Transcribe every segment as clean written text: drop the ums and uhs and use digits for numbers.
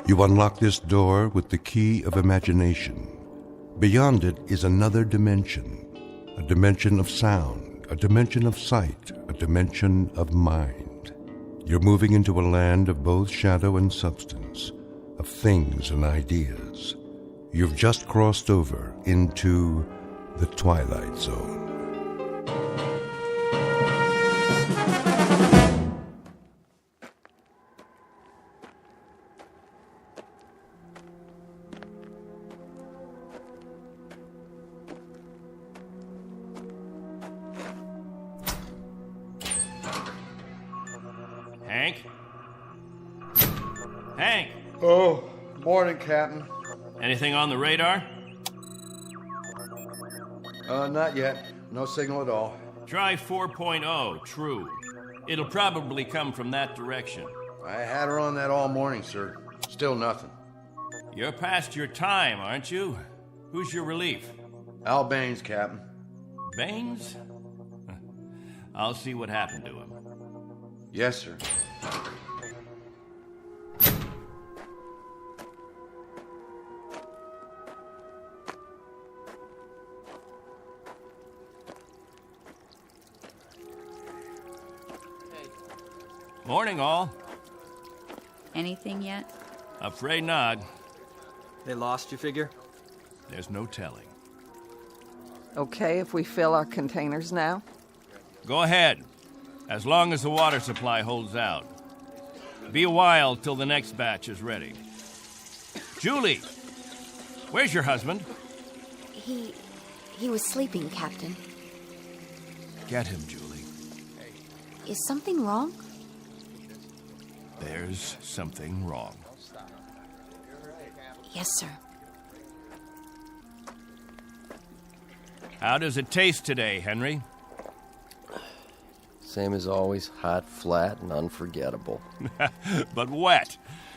You unlock this door with the key of imagination. Beyond it is another dimension, a dimension of sound, a dimension of sight, a dimension of mind. You're moving into a land of both shadow and substance, of things and ideas. You've just crossed over into the Twilight Zone. Hank? Hank! Oh, morning, Captain. Anything on the radar? Not yet. No signal at all. Try 4.0, true. It'll probably come from that direction. I had her on that all morning, sir. Still nothing. You're past your time, aren't you? Who's your relief? Al Baines, Captain. Baines? I'll see what happened to him. Yes, sir. Morning, all. Anything yet? Afraid not. They lost, you figure? There's no telling. Okay if we fill our containers now? Go ahead, as long as the water supply holds out. Be a while till the next batch is ready. Julie, where's your husband? He was sleeping, Captain. Get him, Julie. Is something wrong? There's something wrong. Yes, sir. How does it taste today, Henry? Same as always, hot, flat, and unforgettable. But wet.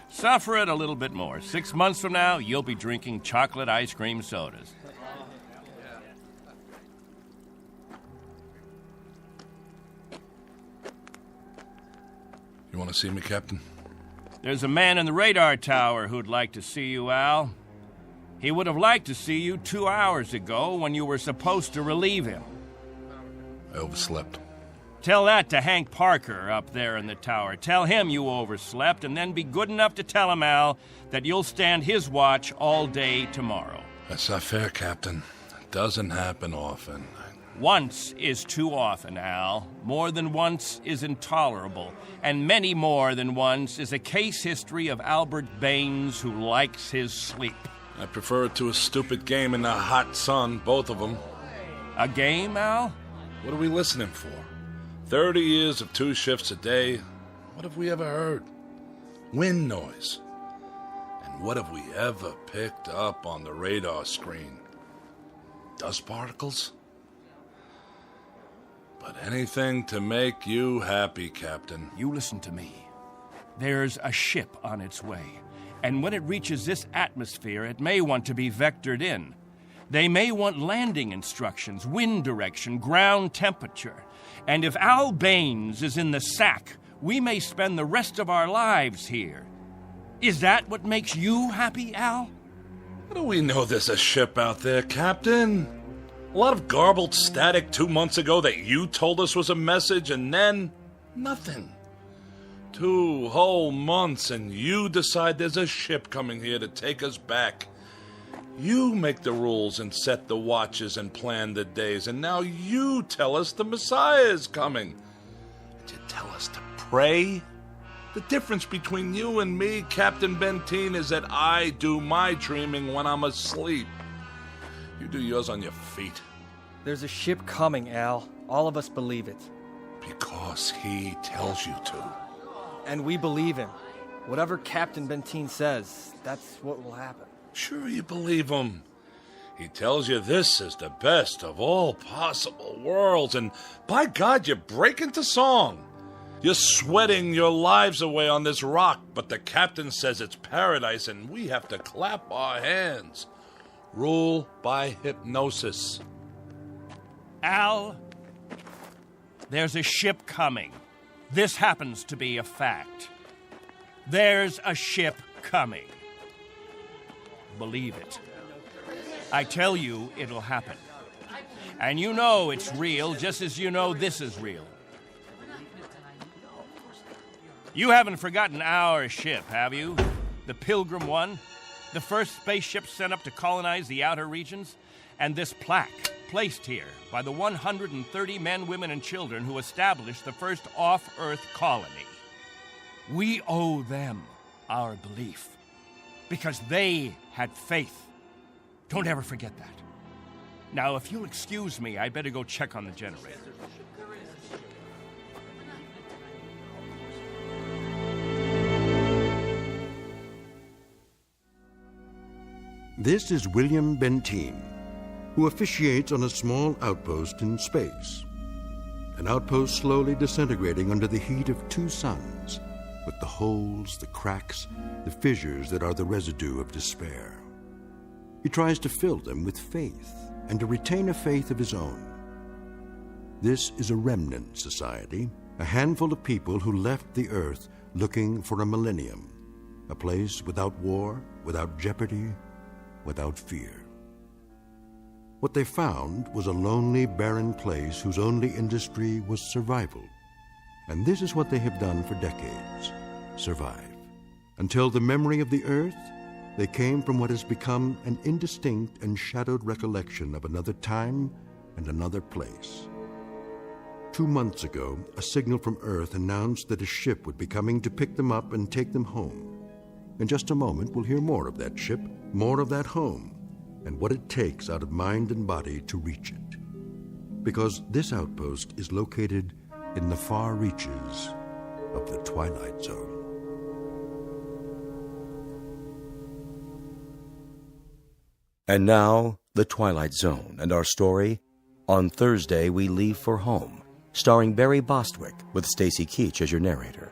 Suffer it a little bit more. 6 months from now, you'll be drinking chocolate ice cream sodas. You want to see me, Captain? There's a man in the radar tower who'd like to see you, Al. He would have liked to see you 2 hours ago when you were supposed to relieve him. I overslept. Tell that to Hank Parker up there in the tower. Tell him you overslept, and then be good enough to tell him, Al, that you'll stand his watch all day tomorrow. That's not fair, Captain. It doesn't happen often. Once is too often, Al. More than once is intolerable. And many more than once is a case history of Albert Baines who likes his sleep. I prefer it to a stupid game in the hot sun, both of them. A game, Al? What are we listening for? 30 years of 2 shifts a day. What have we ever heard? Wind noise. And what have we ever picked up on the radar screen? Dust particles? But anything to make you happy, Captain. You listen to me. There's a ship on its way. And when it reaches this atmosphere, it may want to be vectored in. They may want landing instructions, wind direction, ground temperature. And if Al Baines is in the sack, we may spend the rest of our lives here. Is that what makes you happy, Al? How do we know there's a ship out there, Captain? A lot of garbled static 2 months ago that you told us was a message, and then nothing. 2 whole months, and you decide there's a ship coming here to take us back. You make the rules and set the watches and plan the days, and now you tell us the Messiah is coming. And you tell us to pray? The difference between you and me, Captain Bentine, is that I do my dreaming when I'm asleep. You do yours on your feet. There's a ship coming, Al. All of us believe it. Because he tells you to. And we believe him. Whatever Captain Bentine says, that's what will happen. Sure you believe him. He tells you this is the best of all possible worlds, and by God, you break into song. You're sweating your lives away on this rock, but the captain says it's paradise, and we have to clap our hands. Rule by hypnosis. Al, there's a ship coming. This happens to be a fact. There's a ship coming. believe it. I tell you, it'll happen. And you know it's real, just as you know this is real. You haven't forgotten our ship, have you? The Pilgrim 1? The first spaceship sent up to colonize the outer regions? And this plaque, placed here by the 130 men, women, and children who established the first off-Earth colony. We owe them our belief, because they had faith. Don't ever forget that. Now, if you'll excuse me, I'd better go check on the generator. This is William Bentine, who officiates on a small outpost in space. An outpost slowly disintegrating under the heat of two suns, with the holes, the cracks, the fissures that are the residue of despair. He tries to fill them with faith and to retain a faith of his own. This is a remnant society, a handful of people who left the Earth looking for a millennium, a place without war, without jeopardy, without fear. What they found was a lonely, barren place whose only industry was survival. And this is what they have done for decades, survive. Until the memory of the Earth, they came from what has become an indistinct and shadowed recollection of another time and another place. 2 months ago, a signal from Earth announced that a ship would be coming to pick them up and take them home. In just a moment, we'll hear more of that ship, more of that home, and what it takes out of mind and body to reach it. Because this outpost is located in the far reaches of the Twilight Zone. And now, The Twilight Zone and our story, On Thursday We Leave for Home, starring Barry Bostwick with Stacy Keach as your narrator.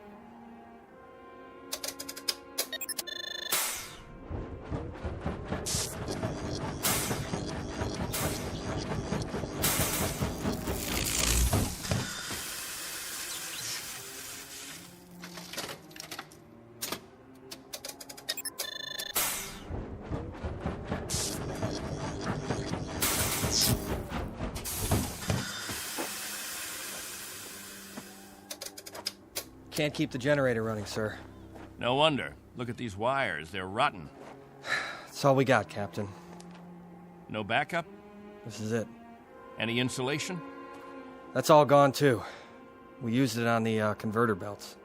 Can't keep the generator running, sir. No wonder. Look at these wires. They're rotten. That's all we got, Captain. No backup? This is it. Any insulation? That's all gone, too. We used it on the converter belts.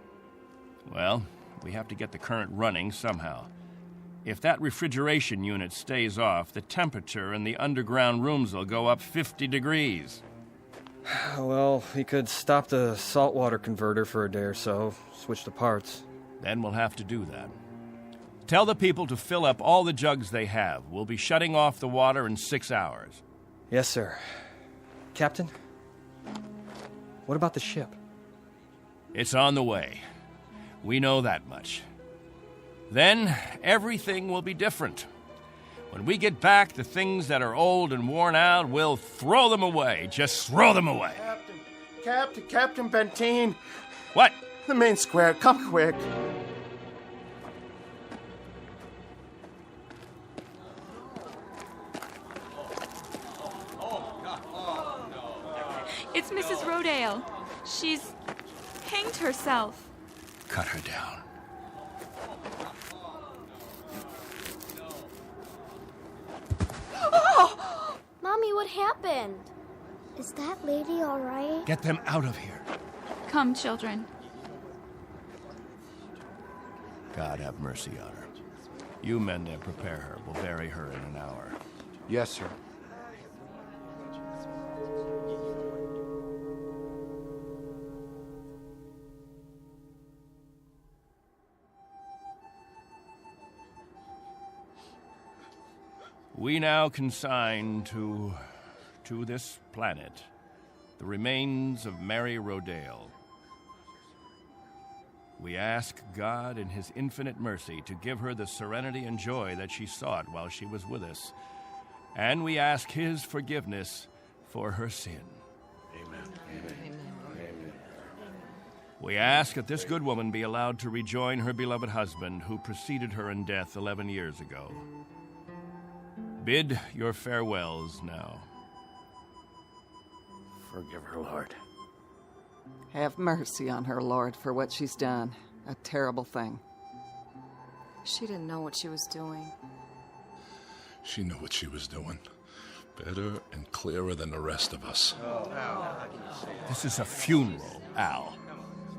Well, we have to get the current running somehow. If that refrigeration unit stays off, the temperature in the underground rooms will go up 50 degrees. Well, we could stop the saltwater converter for a day or so, switch the parts. Then we'll have to do that. Tell the people to fill up all the jugs they have. We'll be shutting off the water in 6 hours. Yes, sir. Captain, what about the ship? It's on the way. We know that much. Then everything will be different. When we get back, the things that are old and worn out, we'll throw them away. Just throw them away. Captain Bentine. What? The main square. Come quick. It's Mrs. Rodale. She's hanged herself. Cut her down. Oh! Mommy, what happened? Is that lady all right? Get them out of here. Come, children. God have mercy on her. You men there prepare her. We'll bury her in an hour. Yes, sir. We now consign to this planet the remains of Mary Rodale. We ask God in His infinite mercy to give her the serenity and joy that she sought while she was with us. And we ask His forgiveness for her sin. Amen. Amen. Amen. We ask that this good woman be allowed to rejoin her beloved husband who preceded her in death 11 years ago. Bid your farewells now. Forgive her, Lord. Have mercy on her, Lord, for what she's done. A terrible thing. She didn't know what she was doing. She knew what she was doing. Better and clearer than the rest of us. This is a funeral, Al.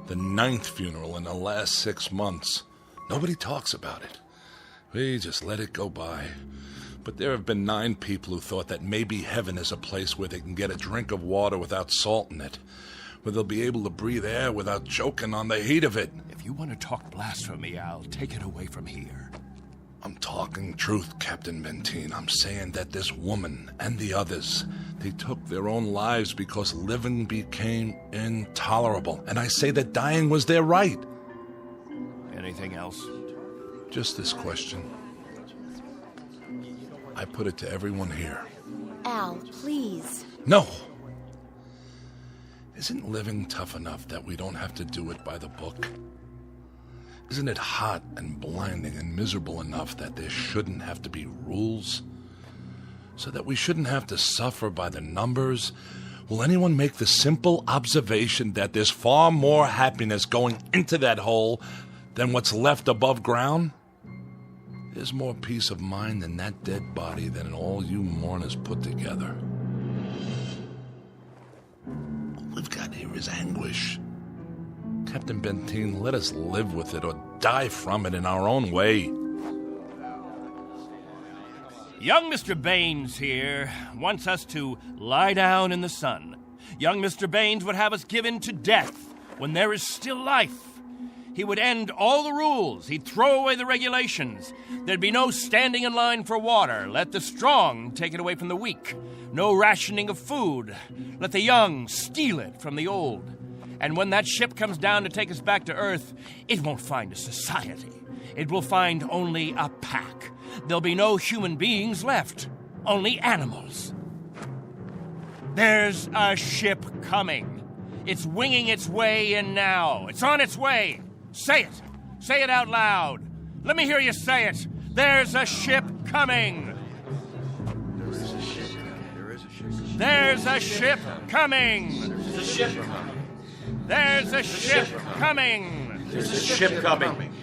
The 9th funeral in the last 6 months. Nobody talks about it. We just let it go by. But there have been 9 people who thought that maybe heaven is a place where they can get a drink of water without salt in it, where they'll be able to breathe air without choking on the heat of it. If you want to talk blasphemy, Al, take it away from here. I'm talking truth, Captain Bentine. I'm saying that this woman and the others, they took their own lives because living became intolerable. And I say that dying was their right. Anything else? Just this question. I put it to everyone here. Al, please. No! Isn't living tough enough that we don't have to do it by the book? Isn't it hot and blinding and miserable enough that there shouldn't have to be rules? So that we shouldn't have to suffer by the numbers? Will anyone make the simple observation that there's far more happiness going into that hole than what's left above ground? There's more peace of mind in that dead body than in all you mourners put together. All we've got here is anguish. Captain Bentine, let us live with it or die from it in our own way. Young Mr. Baines here wants us to lie down in the sun. Young Mr. Baines would have us given to death when there is still life. He would end all the rules. He'd throw away the regulations. There'd be no standing in line for water. Let the strong take it away from the weak. No rationing of food. Let the young steal it from the old. And when that ship comes down to take us back to Earth, it won't find a society. It will find only a pack. There'll be no human beings left, only animals. There's a ship coming. It's winging its way in now. It's on its way. Say it. Say it out loud. Let me hear you say it. There's a ship coming. There's a ship coming. There's a ship coming. There's a ship coming. There's a ship coming.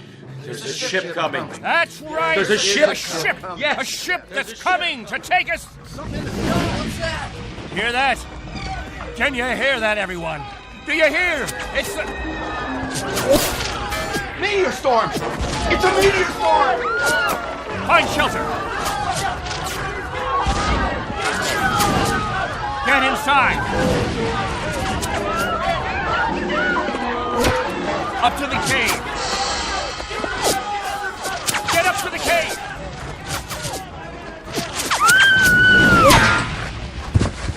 There's a ship coming. That's right. There's a ship. A ship. Yes. A ship that's coming to take us. Hear that? Can you hear that, everyone? Do you hear? It's the Meteor storm! It's a meteor storm! Find shelter. Get inside. Up to the cave. Get up to the cave.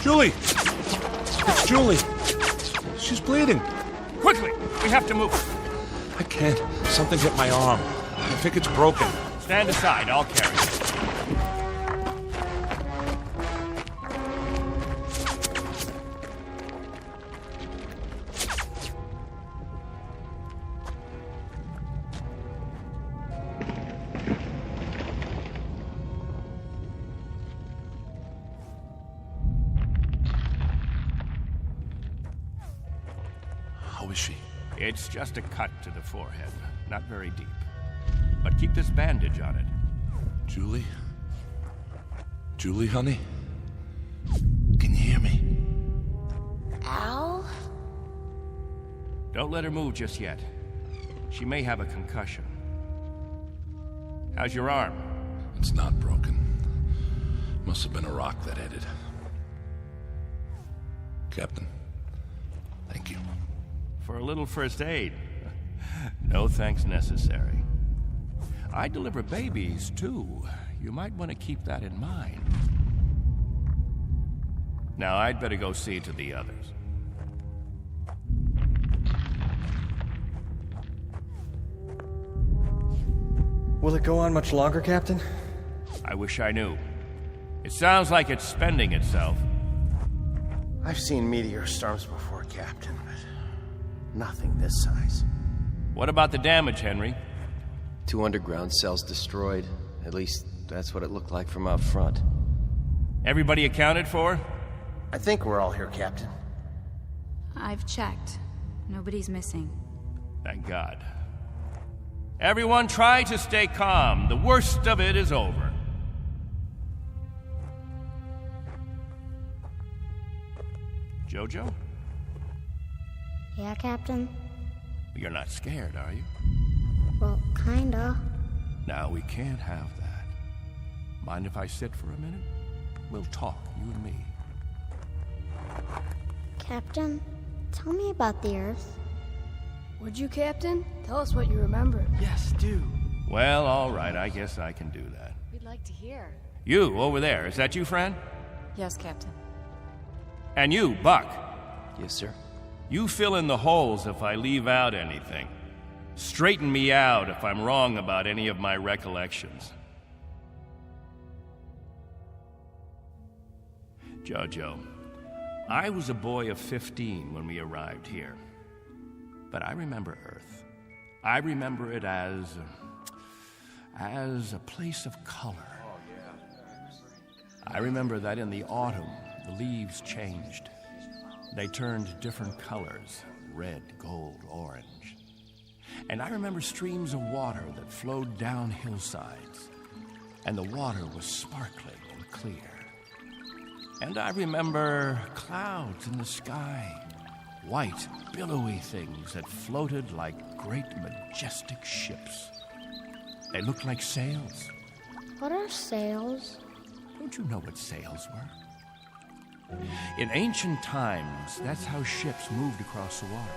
Julie! It's Julie. She's bleeding. Quickly, we have to move. I can't. Something hit my arm. I think it's broken. Stand aside, I'll carry it. How is she? It's just a cut to the forehead, not very deep. But keep this bandage on it. Julie? Julie, honey? Can you hear me? Al? Don't let her move just yet. She may have a concussion. How's your arm? It's not broken. Must have been a rock that hit it. Captain, thank you. For a little first aid. No thanks necessary. I deliver babies, too. You might want to keep that in mind. Now, I'd better go see to the others. Will it go on much longer, Captain? I wish I knew. It sounds like it's spending itself. I've seen meteor storms before, Captain, but nothing this size. What about the damage, Henry? 2 underground cells destroyed. At least, that's what it looked like from out front. Everybody accounted for? I think we're all here, Captain. I've checked. Nobody's missing. Thank God. Everyone try to stay calm. The worst of it is over. Jojo? Yeah, Captain? You're not scared, are you? Well, kinda. Now, we can't have that. Mind if I sit for a minute? We'll talk, you and me. Captain, tell me about the Earth. Would you, Captain? Tell us what you remember. Yes, do. Well, all right, I guess I can do that. We'd like to hear. You, over there, is that you, friend? Yes, Captain. And you, Buck. Yes, sir. You fill in the holes if I leave out anything. Straighten me out if I'm wrong about any of my recollections. Jojo, I was a boy of 15 when we arrived here. But I remember Earth. I remember it as a place of color. I remember that in the autumn, the leaves changed. They turned different colors, red, gold, orange. And I remember streams of water that flowed down hillsides, and the water was sparkling and clear. And I remember clouds in the sky, white, billowy things that floated like great, majestic ships. They looked like sails. What are sails? Don't you know what sails were? In ancient times, that's how ships moved across the water.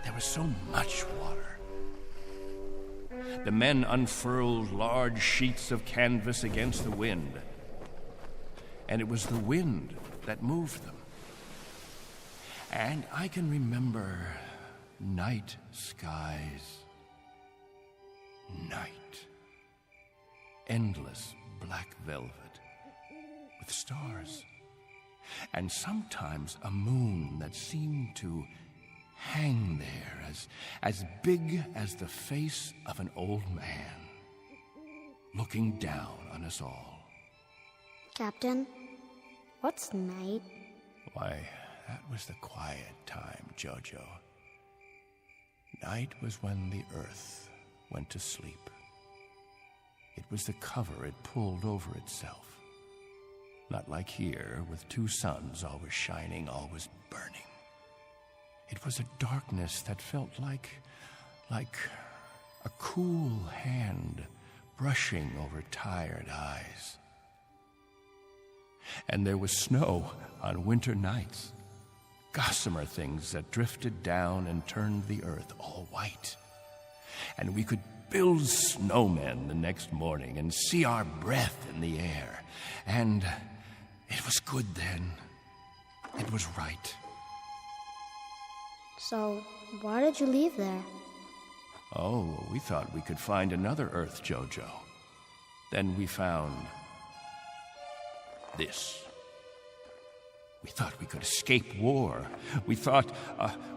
There was so much water. The men unfurled large sheets of canvas against the wind, and it was the wind that moved them. And I can remember night skies. Night. Endless black velvet with stars. And sometimes a moon that seemed to hang there as big as the face of an old man, looking down on us all. Captain, what's night? Why, that was the quiet time, Jojo. Night was when the earth went to sleep. It was the cover it pulled over itself. Not like here, with two suns always shining, always burning. It was a darkness that felt like a cool hand brushing over tired eyes. And there was snow on winter nights, gossamer things that drifted down and turned the earth all white. And we could build snowmen the next morning and see our breath in the air. And it was good then. It was right. So, why did you leave there? Oh, we thought we could find another Earth, Jojo. Then we found this. We thought we could escape war. We thought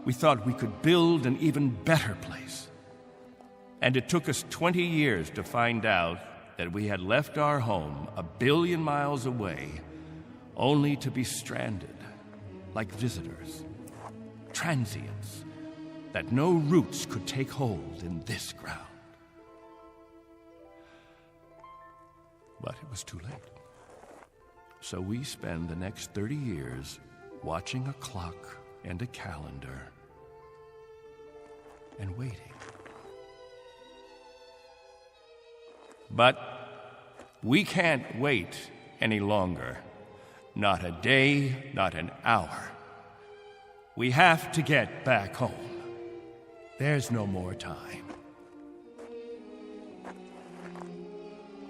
we could build an even better place. And it took us 20 years to find out that we had left our home 1 billion miles away, only to be stranded, like visitors, transients, that no roots could take hold in this ground. But it was too late. So we spend the next 30 years watching a clock and a calendar and waiting. But we can't wait any longer. Not a day, not an hour. We have to get back home. There's no more time.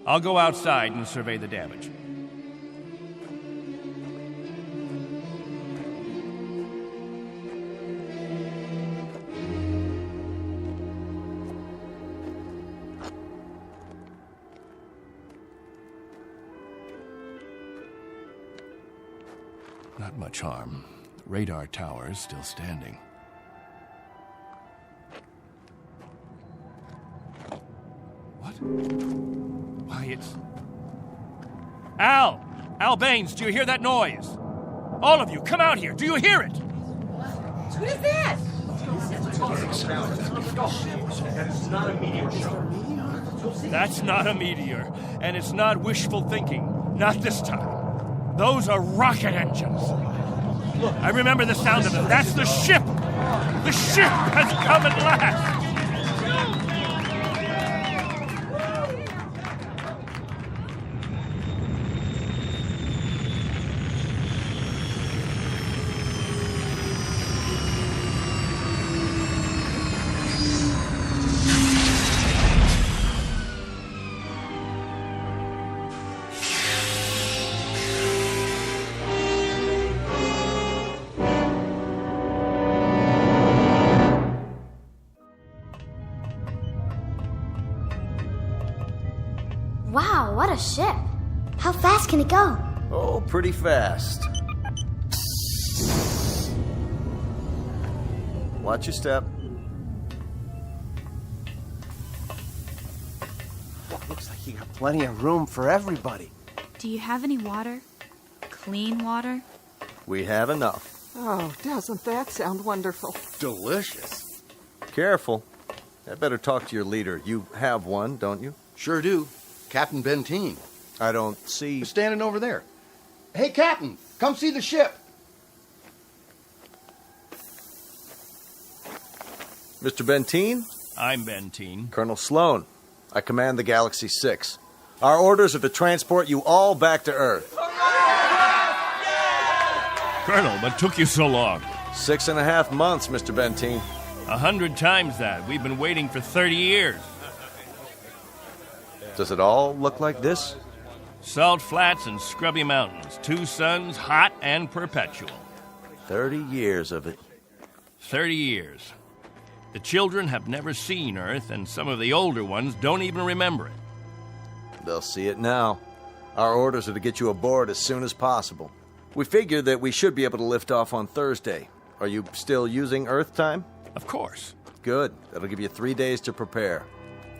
I'll go outside and survey the damage. Not much harm. Radar tower's still standing. What? Why, it's... Al! Al Baines, do you hear that noise? All of you, come out here. Do you hear it? What is that? That's not a meteor, and it's not wishful thinking. Not this time. Those are rocket engines. Look, I remember the sound of them. That's the ship. The ship has come at last. Wow, what a ship. How fast can it go? Oh, pretty fast. Watch your step. Looks like you got plenty of room for everybody. Do you have any water? Clean water? We have enough. Oh, doesn't that sound wonderful? Delicious. Careful. I better talk to your leader. You have one, don't you? Sure do. Captain Bentine. I don't see... He's standing over there. Hey, Captain, come see the ship. Mr. Bentine? I'm Bentine. Colonel Sloan. I command the Galaxy 6. Our orders are to transport you all back to Earth. Colonel, what took you so long? 6.5 months, Mr. Bentine. 100 times that. We've been waiting for 30 years. Does it all look like this? Salt flats and scrubby mountains. 2 suns, hot and perpetual. 30 years of it. 30 years. The children have never seen Earth, and some of the older ones don't even remember it. They'll see it now. Our orders are to get you aboard as soon as possible. We figured that we should be able to lift off on Thursday. Are you still using Earth time? Of course. Good. That'll give you 3 days to prepare.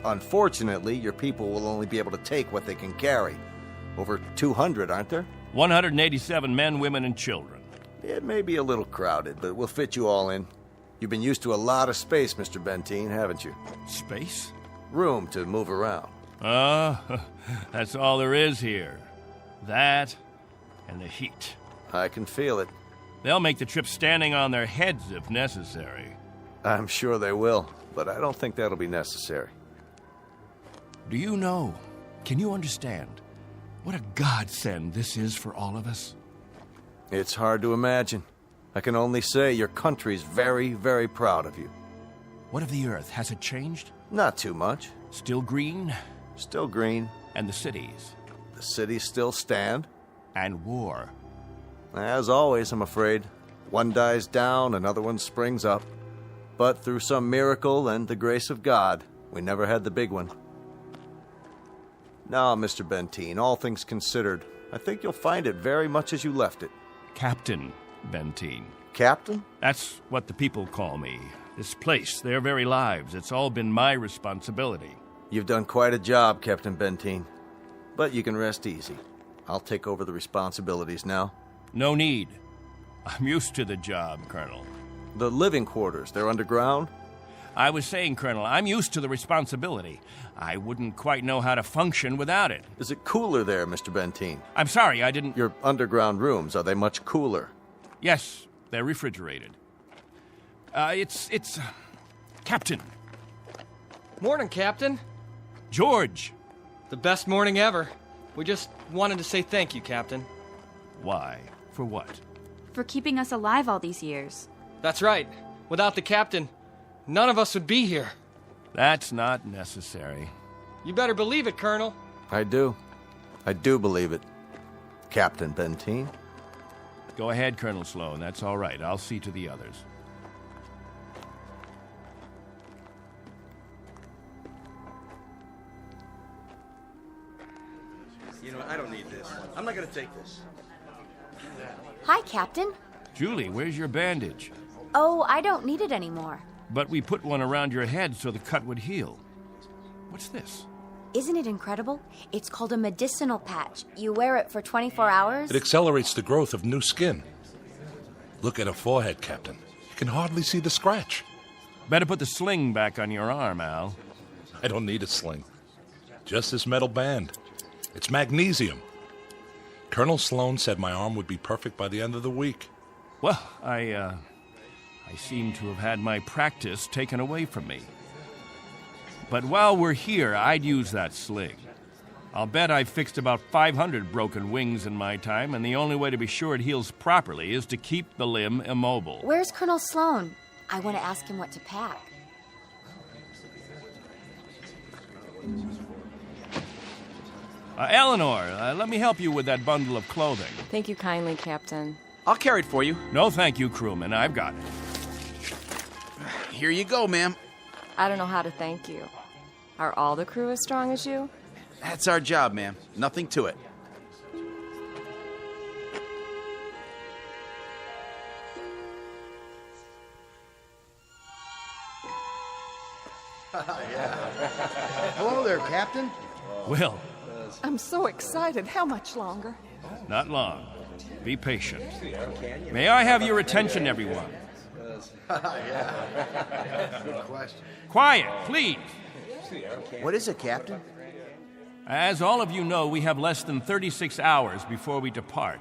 Unfortunately, your people will only be able to take what they can carry. Over 200, aren't there? 187 men, women, and children. It may be a little crowded, but we'll fit you all in. You've been used to a lot of space, Mr. Bentine, haven't you? Space? Room to move around. That's all there is here. That and the heat. I can feel it. They'll make the trip standing on their heads if necessary. I'm sure they will, but I don't think that'll be necessary. Do you know, can you understand what a godsend this is for all of us? It's hard to imagine. I can only say your country's very, very proud of you. What of the Earth? Has it changed? Not too much. Still green? Still green. And the cities? The cities still stand. And war? As always, I'm afraid. One dies down, another one springs up. But through some miracle and the grace of God, we never had the big one. Now, Mr. Bentine, all things considered, I think you'll find it very much as you left it. Captain Bentine. Captain? That's what the people call me. This place, their very lives, it's all been my responsibility. You've done quite a job, Captain Bentine. But you can rest easy. I'll take over the responsibilities now. No need. I'm used to the job, Colonel. The living quarters, they're underground? I was saying, Colonel, I'm used to the responsibility. I wouldn't quite know how to function without it. Is it cooler there, Mr. Bentine? I'm sorry, I didn't... Your underground rooms, are they much cooler? Yes, they're refrigerated. It's... Captain. Morning, Captain. George. The best morning ever. We just wanted to say thank you, Captain. Why? For what? For keeping us alive all these years. That's right. Without the Captain, none of us would be here. That's not necessary. You better believe it, Colonel. I do. I do believe it. Captain Bentine. Go ahead, Colonel Sloan. That's all right. I'll see to the others. You know, I don't need this. I'm not going to take this. Hi, Captain. Julie, where's your bandage? Oh, I don't need it anymore. But we put one around your head so the cut would heal. What's this? Isn't it incredible? It's called a medicinal patch. You wear it for 24 hours. It accelerates the growth of new skin. Look at her forehead, Captain. You can hardly see the scratch. Better put the sling back on your arm, Al. I don't need a sling. Just this metal band. It's magnesium. Colonel Sloan said my arm would be perfect by the end of the week. Well, I seem to have had my practice taken away from me. But while we're here, I'd use that sling. I'll bet I've fixed about 500 broken wings in my time, and the only way to be sure it heals properly is to keep the limb immobile. Where's Colonel Sloan? I want to ask him what to pack. Eleanor, let me help you with that bundle of clothing. Thank you kindly, Captain. I'll carry it for you. No, thank you, crewman. I've got it. Here you go, ma'am. I don't know how to thank you. Are all the crew as strong as you? That's our job, ma'am. Nothing to it. Hello there, Captain. Will. I'm so excited. How much longer? Not long. Be patient. May I have your attention, everyone? Good question. Quiet, please. What is it, Captain? As all of you know, we have less than 36 hours before we depart.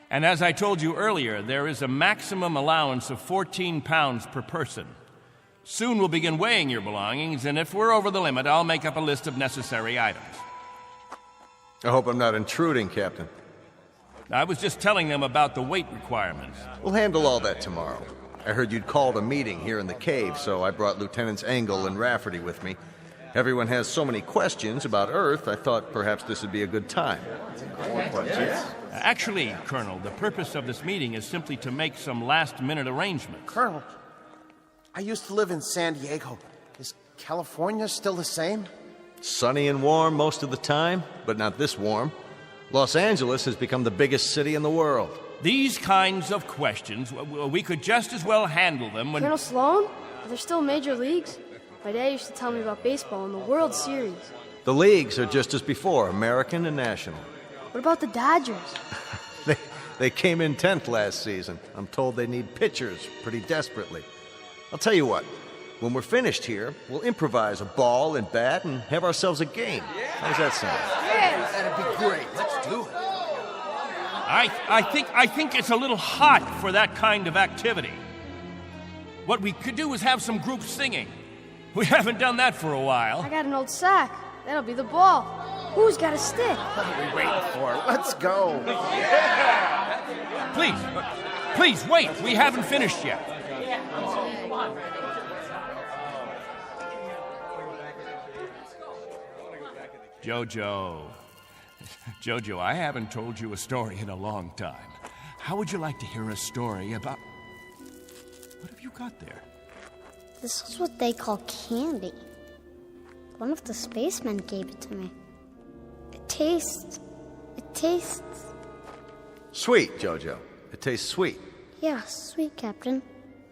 And as I told you earlier, there is a maximum allowance of 14 pounds per person. Soon we'll begin weighing your belongings, and if we're over the limit, I'll make up a list of necessary items. I hope I'm not intruding, Captain. I was just telling them about the weight requirements. We'll handle all that tomorrow. I heard you'd called a meeting here in the cave, so I brought Lieutenants Engel and Rafferty with me. Everyone has so many questions about Earth, I thought perhaps this would be a good time. Actually, Colonel, the purpose of this meeting is simply to make some last-minute arrangements. Colonel, I used to live in San Diego. Is California still the same? Sunny and warm most of the time, but not this warm. Los Angeles has become the biggest city in the world. These kinds of questions, we could just as well handle them when... Colonel Sloan? Are there still major leagues? My dad used to tell me about baseball and the World Series. The leagues are just as before, American and national. What about the Dodgers? They came in 10th last season. I'm told they need pitchers pretty desperately. I'll tell you what, when we're finished here, we'll improvise a ball and bat and have ourselves a game. How's that sound? Yeah, that'd be great. Let's do it. I think it's a little hot for that kind of activity. What we could do is have some group singing. We haven't done that for a while. I got an old sack. That'll be the ball. Who's got a stick? What are we waiting for? Let's go. Please, wait. We haven't finished yet. Jojo, I haven't told you a story in a long time. How would you like to hear a story about... What have you got there? This is what they call candy. One of the spacemen gave it to me. It tastes... Sweet, Jojo. It tastes sweet. Yeah, sweet, Captain.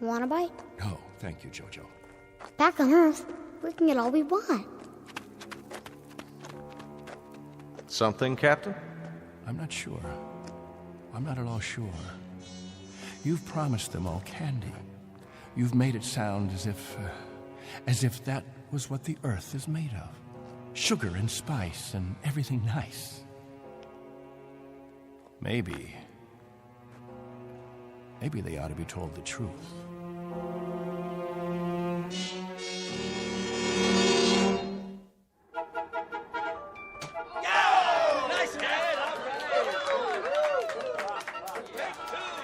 Want a bite? No, thank you, Jojo. Back on Earth, we can get all we want. Something, Captain? I'm not sure. I'm not at all sure. You've promised them all candy. You've made it sound as if that was what the Earth is made of. Sugar and spice and everything nice. Maybe they ought to be told the truth.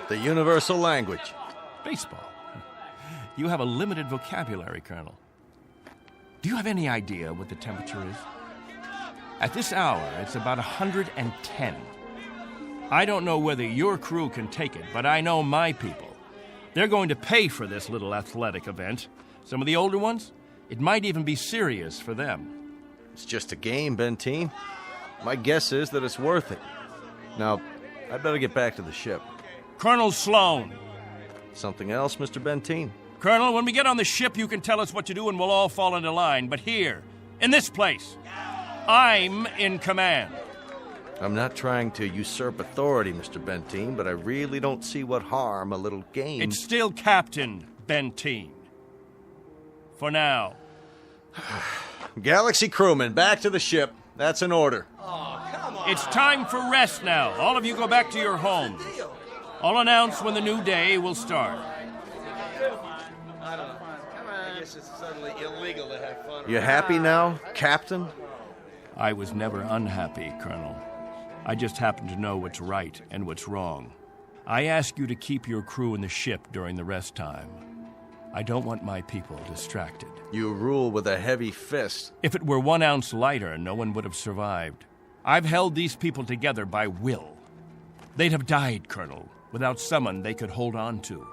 The universal language. Baseball. You have a limited vocabulary, Colonel. Do you have any idea what the temperature is? At this hour, it's about 110. I don't know whether your crew can take it, but I know my people. They're going to pay for this little athletic event. Some of the older ones, it might even be serious for them. It's just a game, Bentine. My guess is that it's worth it. Now, I'd better get back to the ship. Colonel Sloan. Something else, Mr. Bentine? Colonel, when we get on the ship, you can tell us what to do and we'll all fall into line. But here, in this place, I'm in command. I'm not trying to usurp authority, Mr. Bentine, but I really don't see what harm a little game... It's still Captain Bentine. For now. Galaxy crewmen, back to the ship. That's an order. It's time for rest now. All of you go back to your homes. I'll announce when the new day will start. I don't know. I guess it's suddenly illegal to have fun. You happy now, Captain? I was never unhappy, Colonel. I just happen to know what's right and what's wrong. I ask you to keep your crew in the ship during the rest time. I don't want my people distracted. You rule with a heavy fist. If it were 1 ounce lighter, no one would have survived. I've held these people together by will. They'd have died, Colonel, without someone they could hold on to.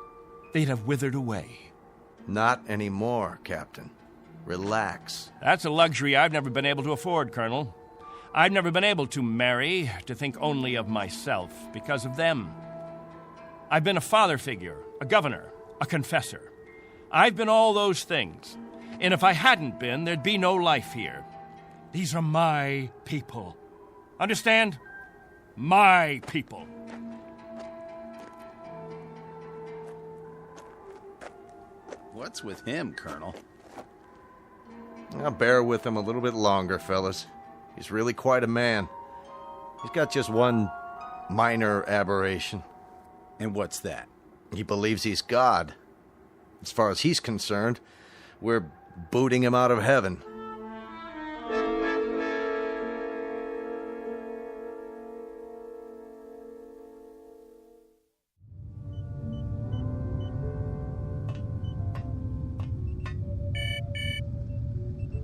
They'd have withered away. Not anymore, Captain. Relax. That's a luxury I've never been able to afford, Colonel. I've never been able to marry, to think only of myself, because of them. I've been a father figure, a governor, a confessor. I've been all those things. And if I hadn't been, there'd be no life here. These are my people. Understand? My people. What's with him, Colonel? I'll bear with him a little bit longer, fellas. He's really quite a man. He's got just one minor aberration. And what's that? He believes he's God. As far as he's concerned, we're booting him out of heaven.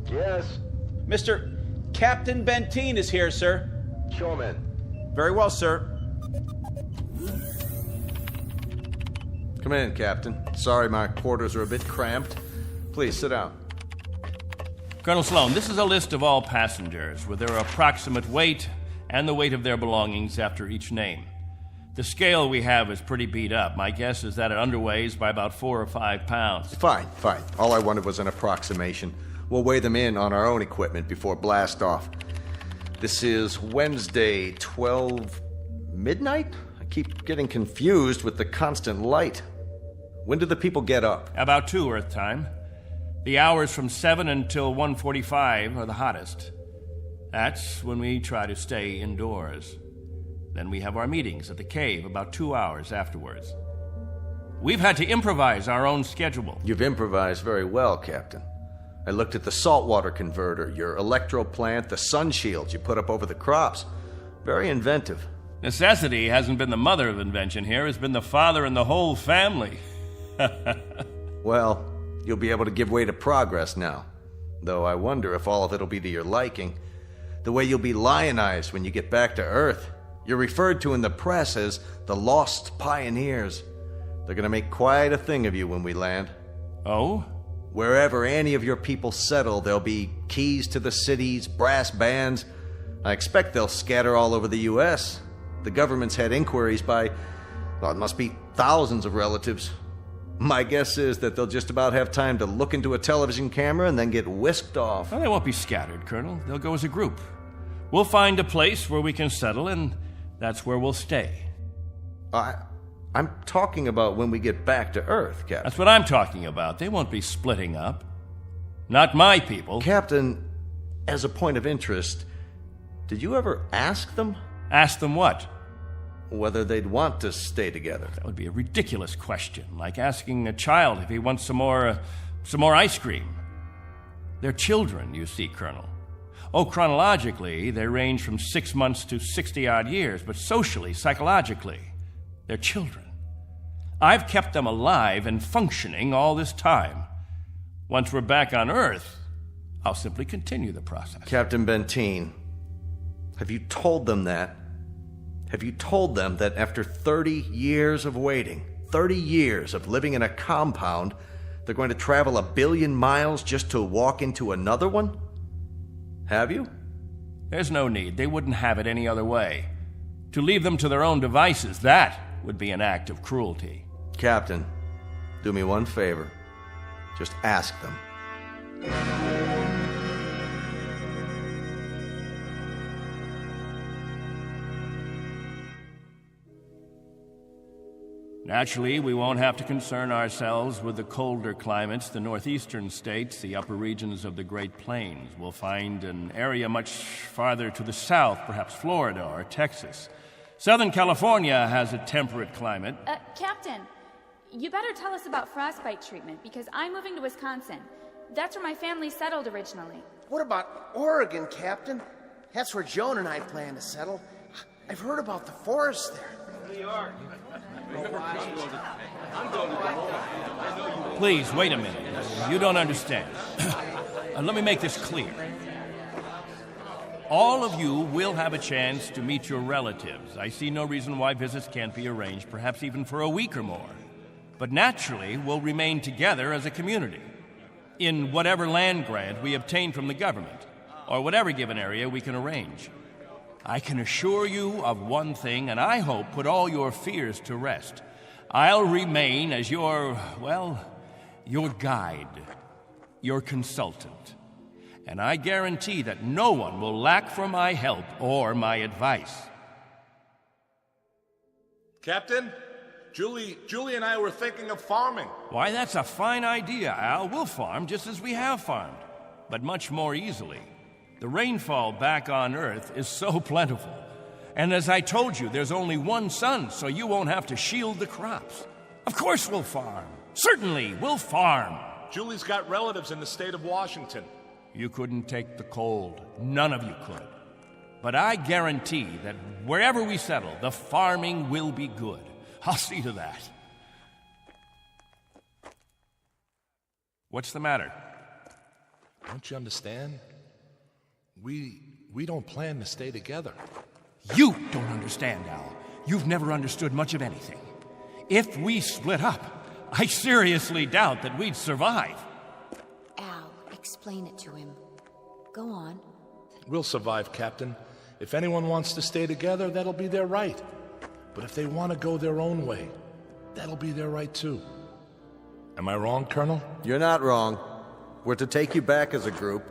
Yes? Mr. Captain Bentine is here, sir. Show him in. Very well, sir. Come in, Captain. Sorry my quarters are a bit cramped. Please, sit down. Colonel Sloan, this is a list of all passengers with their approximate weight and the weight of their belongings after each name. The scale we have is pretty beat up. My guess is that it underweighs by about 4 or 5 pounds. Fine. All I wanted was an approximation. We'll weigh them in on our own equipment before blast off. This is Wednesday, 12 midnight? I keep getting confused with the constant light. When do the people get up? About 2 Earth time. The hours from 7 until 1:45 are the hottest. That's when we try to stay indoors. Then we have our meetings at the cave about 2 hours afterwards. We've had to improvise our own schedule. You've improvised very well, Captain. I looked at the saltwater converter, your electro plant, the sun shields you put up over the crops. Very inventive. Necessity hasn't been the mother of invention here, it's been the father and the whole family. Well, you'll be able to give way to progress now. Though I wonder if all of it'll be to your liking. The way you'll be lionized when you get back to Earth. You're referred to in the press as the Lost Pioneers. They're gonna make quite a thing of you when we land. Oh? Wherever any of your people settle, there'll be keys to the cities, brass bands. I expect they'll scatter all over the U.S. The government's had inquiries by, well, it must be thousands of relatives. My guess is that they'll just about have time to look into a television camera and then get whisked off. Well, they won't be scattered, Colonel. They'll go as a group. We'll find a place where we can settle, and that's where we'll stay. I'm talking about when we get back to Earth, Captain. That's what I'm talking about. They won't be splitting up. Not my people. Captain, as a point of interest, did you ever ask them? Ask them what? Whether they'd want to stay together. That would be a ridiculous question, like asking a child if he wants some more ice cream. They're children, you see, Colonel. Oh, chronologically, they range from 6 months to 60-odd years, but socially, psychologically, they're children. I've kept them alive and functioning all this time. Once we're back on Earth, I'll simply continue the process. Captain Bentine, have you told them that? Have you told them that after 30 years of waiting, 30 years of living in a compound, they're going to travel 1 billion miles just to walk into another one? Have you? There's no need. They wouldn't have it any other way. To leave them to their own devices, that would be an act of cruelty. Captain, do me one favor. Just ask them. Naturally, we won't have to concern ourselves with the colder climates, the northeastern states, the upper regions of the Great Plains. We'll find an area much farther to the south, perhaps Florida or Texas. Southern California has a temperate climate. Captain, you better tell us about frostbite treatment, because I'm moving to Wisconsin. That's where my family settled originally. What about Oregon, Captain? That's where Joan and I plan to settle. I've heard about the forest there. New York. Please, wait a minute. You don't understand. Let me make this clear. All of you will have a chance to meet your relatives. I see no reason why visits can't be arranged, perhaps even for a week or more. But naturally, we'll remain together as a community in whatever land grant we obtain from the government, or whatever given area we can arrange. I can assure you of one thing, and I hope put all your fears to rest. I'll remain as your guide, your consultant. And I guarantee that no one will lack for my help or my advice. Captain, Julie and I were thinking of farming. Why, that's a fine idea, Al. We'll farm just as we have farmed, but much more easily. The rainfall back on Earth is so plentiful. And as I told you, there's only one sun, so you won't have to shield the crops. Of course we'll farm. Certainly, we'll farm. Julie's got relatives in the state of Washington. You couldn't take the cold. None of you could. But I guarantee that wherever we settle, the farming will be good. I'll see to that. What's the matter? Don't you understand? We don't plan to stay together. You don't understand, Al. You've never understood much of anything. If we split up, I seriously doubt that we'd survive. Al, explain it to him. Go on. We'll survive, Captain. If anyone wants to stay together, that'll be their right. But if they want to go their own way, that'll be their right too. Am I wrong, Colonel? You're not wrong. We're to take you back as a group.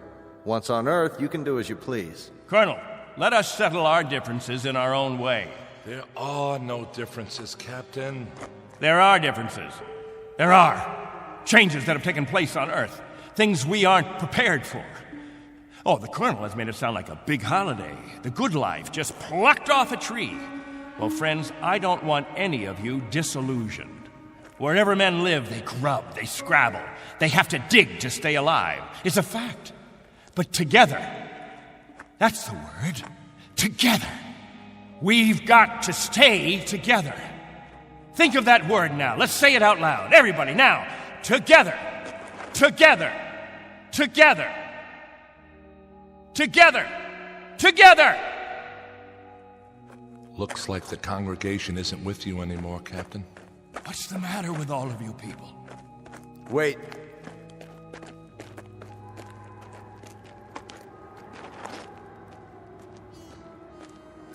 Once on Earth, you can do as you please. Colonel, let us settle our differences in our own way. There are no differences, Captain. There are differences. There are. Changes that have taken place on Earth. Things we aren't prepared for. Oh, the Colonel has made it sound like a big holiday. The good life just plucked off a tree. Well, friends, I don't want any of you disillusioned. Wherever men live, they grub, they scrabble. They have to dig to stay alive. It's a fact. But together, that's the word, together. We've got to stay together. Think of that word now. Let's say it out loud. Everybody, now. Together. Together. Together. Together. Together. Looks like the congregation isn't with you anymore, Captain. What's the matter with all of you people? Wait.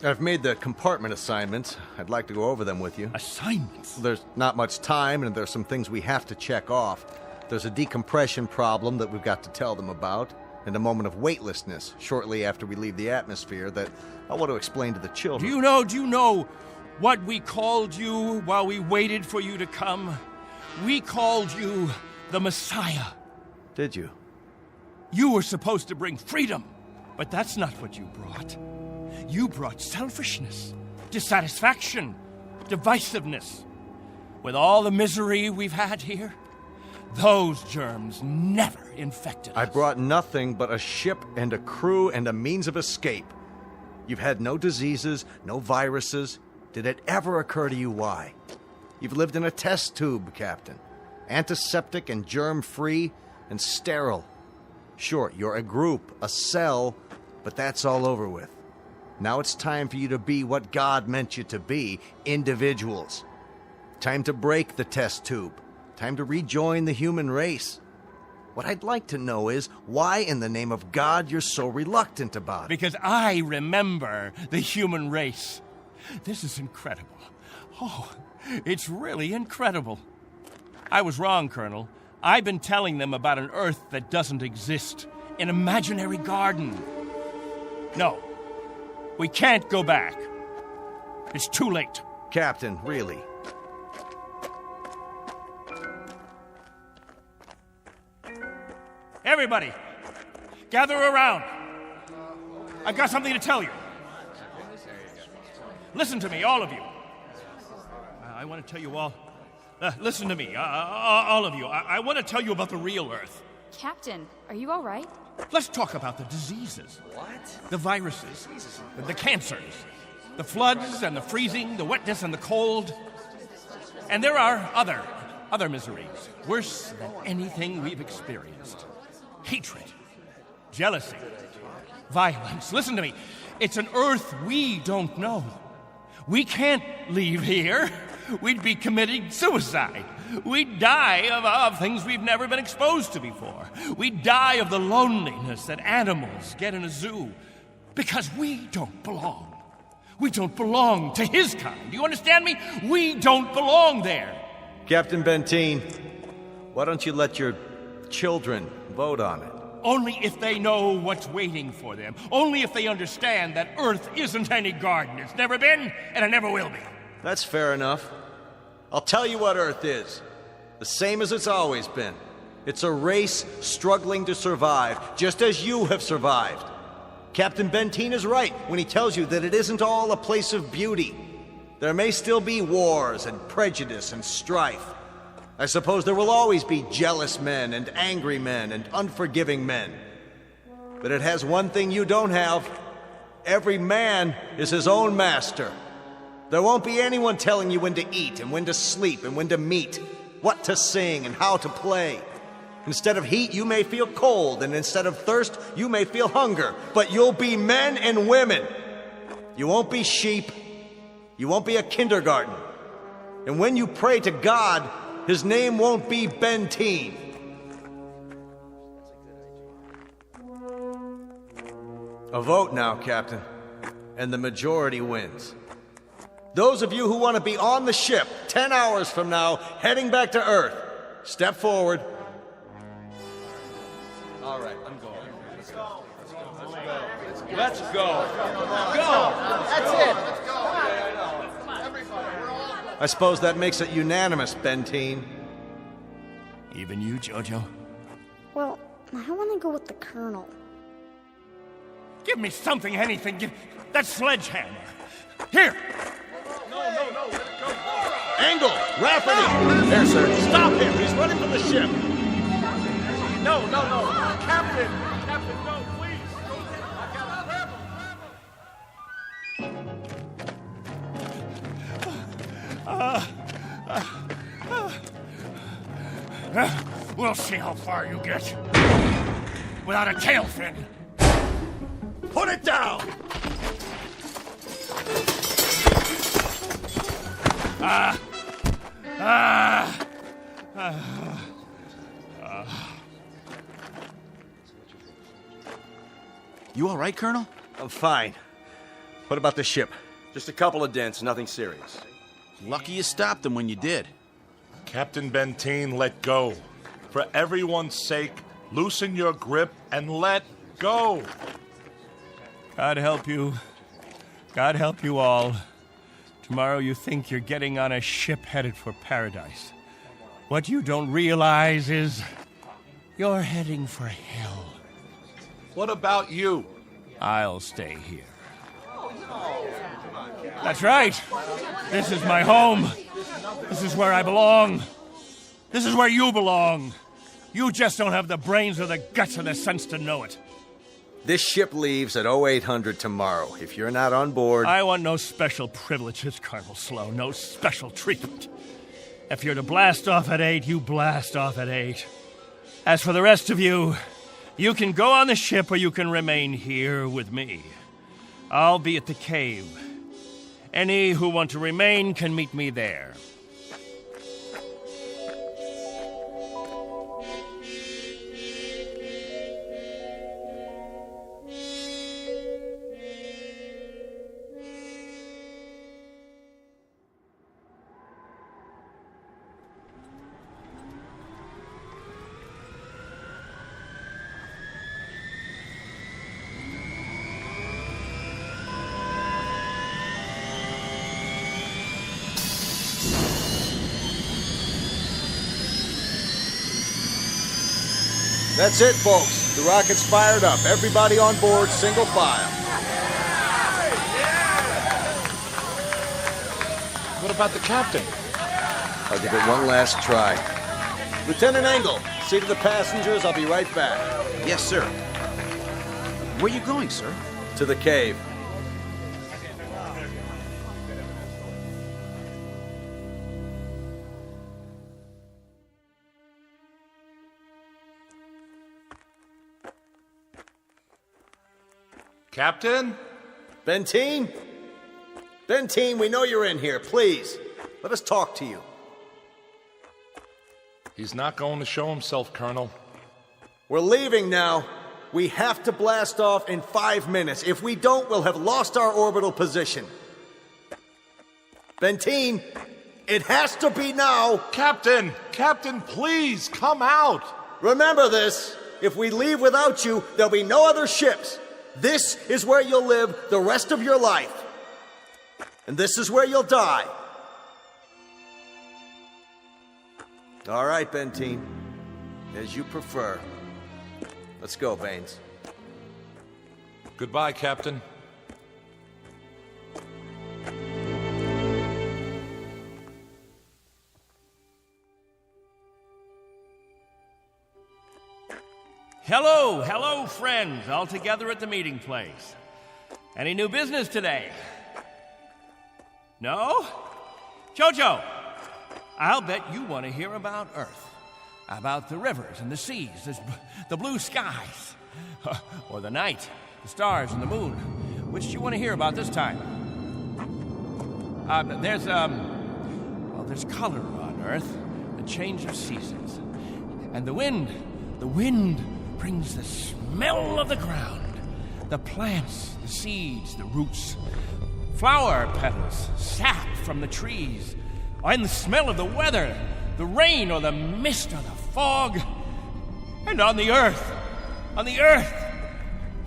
I've made the compartment assignments. I'd like to go over them with you. Assignments? There's not much time, and there's some things we have to check off. There's a decompression problem that we've got to tell them about, and a moment of weightlessness shortly after we leave the atmosphere that I want to explain to the children. Do you know what we called you while we waited for you to come? We called you the Messiah. Did you? You were supposed to bring freedom, but that's not what you brought. You brought selfishness, dissatisfaction, divisiveness. With all the misery we've had here, those germs never infected us. I brought nothing but a ship and a crew and a means of escape. You've had no diseases, no viruses. Did it ever occur to you why? You've lived in a test tube, Captain. Antiseptic and germ-free and sterile. Sure, you're a group, a cell, but that's all over with. Now it's time for you to be what God meant you to be, individuals. Time to break the test tube. Time to rejoin the human race. What I'd like to know is why in the name of God you're so reluctant about it. Because I remember the human race. This is incredible. Oh, it's really incredible. I was wrong, Colonel. I've been telling them about an Earth that doesn't exist, an imaginary garden. No. We can't go back. It's too late. Captain, really? Everybody, gather around. I've got something to tell you. Listen to me, all of you. I want to tell you all. Listen to me, all of you. I want to tell you about the real Earth. Captain, are you all right? Let's talk about the diseases. What? The viruses, the cancers, the floods and the freezing, the wetness and the cold. And there are other miseries, worse than anything we've experienced. Hatred, jealousy, violence. Listen to me. It's an Earth we don't know. We can't leave here. We'd be committing suicide. We'd die of things we've never been exposed to before. We'd die of the loneliness that animals get in a zoo. Because we don't belong. We don't belong to his kind. Do you understand me? We don't belong there. Captain Bentine, why don't you let your children vote on it? Only if they know what's waiting for them. Only if they understand that Earth isn't any garden. It's never been, and it never will be. That's fair enough. I'll tell you what Earth is. The same as it's always been. It's a race struggling to survive, just as you have survived. Captain Bentine is right when he tells you that it isn't all a place of beauty. There may still be wars and prejudice and strife. I suppose there will always be jealous men and angry men and unforgiving men. But it has one thing you don't have. Every man is his own master. There won't be anyone telling you when to eat and when to sleep and when to meet, what to sing and how to play. Instead of heat, you may feel cold, and instead of thirst, you may feel hunger. But you'll be men and women. You won't be sheep. You won't be a kindergarten. And when you pray to God, his name won't be Bentine. A vote now, Captain, and the majority wins. Those of you who want to be on the ship 10 hours from now, heading back to Earth, step forward. All right, I'm going. Let's go. Let's go. Go! That's it. I suppose that makes it unanimous, Bentine. Even you, Jojo? Well, I want to go with the Colonel. Give me something, anything. Give that sledgehammer. Here! No, let it go. Angle! Rafferty! There, sir. Stop him! He's running from the ship! No. Captain, no, please. I gotta grab him. We'll see how far you get. Without a tail fin. Put it down! You all right, Colonel? I'm fine. What about the ship? Just a couple of dents, nothing serious. Lucky you stopped them when you did. Captain Bentine, let go. For everyone's sake, loosen your grip and let go. God help you. God help you all. Tomorrow you think you're getting on a ship headed for paradise. What you don't realize is you're heading for hell. What about you? I'll stay here. That's right. This is my home. This is where I belong. This is where you belong. You just don't have the brains or the guts or the sense to know it. This ship leaves at 0800 tomorrow. If you're not on board... I want no special privileges, Colonel Sloan. No special treatment. If you're to blast off at 8, you blast off at 8. As for the rest of you, you can go on the ship or you can remain here with me. I'll be at the cave. Any who want to remain can meet me there. That's it, folks. The rocket's fired up. Everybody on board, single file. What about the captain? I'll give it one last try. Lieutenant Engel, see to the passengers. I'll be right back. Yes, sir. Where are you going, sir? To the cave. Captain? Bentine? Bentine, we know you're in here. Please, let us talk to you. He's not going to show himself, Colonel. We're leaving now. We have to blast off in 5 minutes. If we don't, we'll have lost our orbital position. Bentine, it has to be now. Captain! Captain, please, come out! Remember this. If we leave without you, there'll be no other ships. This is where you'll live the rest of your life. And this is where you'll die. All right, Bentine. As you prefer. Let's go, Baines. Goodbye, Captain. Hello, friends, all together at the meeting place. Any new business today? No? Jojo, I'll bet you want to hear about Earth, about the rivers and the seas, the blue skies, or the night, the stars and the moon. Which do you want to hear about this time? There's color on Earth, the change of seasons, and the wind brings the smell of the ground, the plants, the seeds, the roots, flower petals, sap from the trees, and the smell of the weather, the rain or the mist or the fog. And on the earth,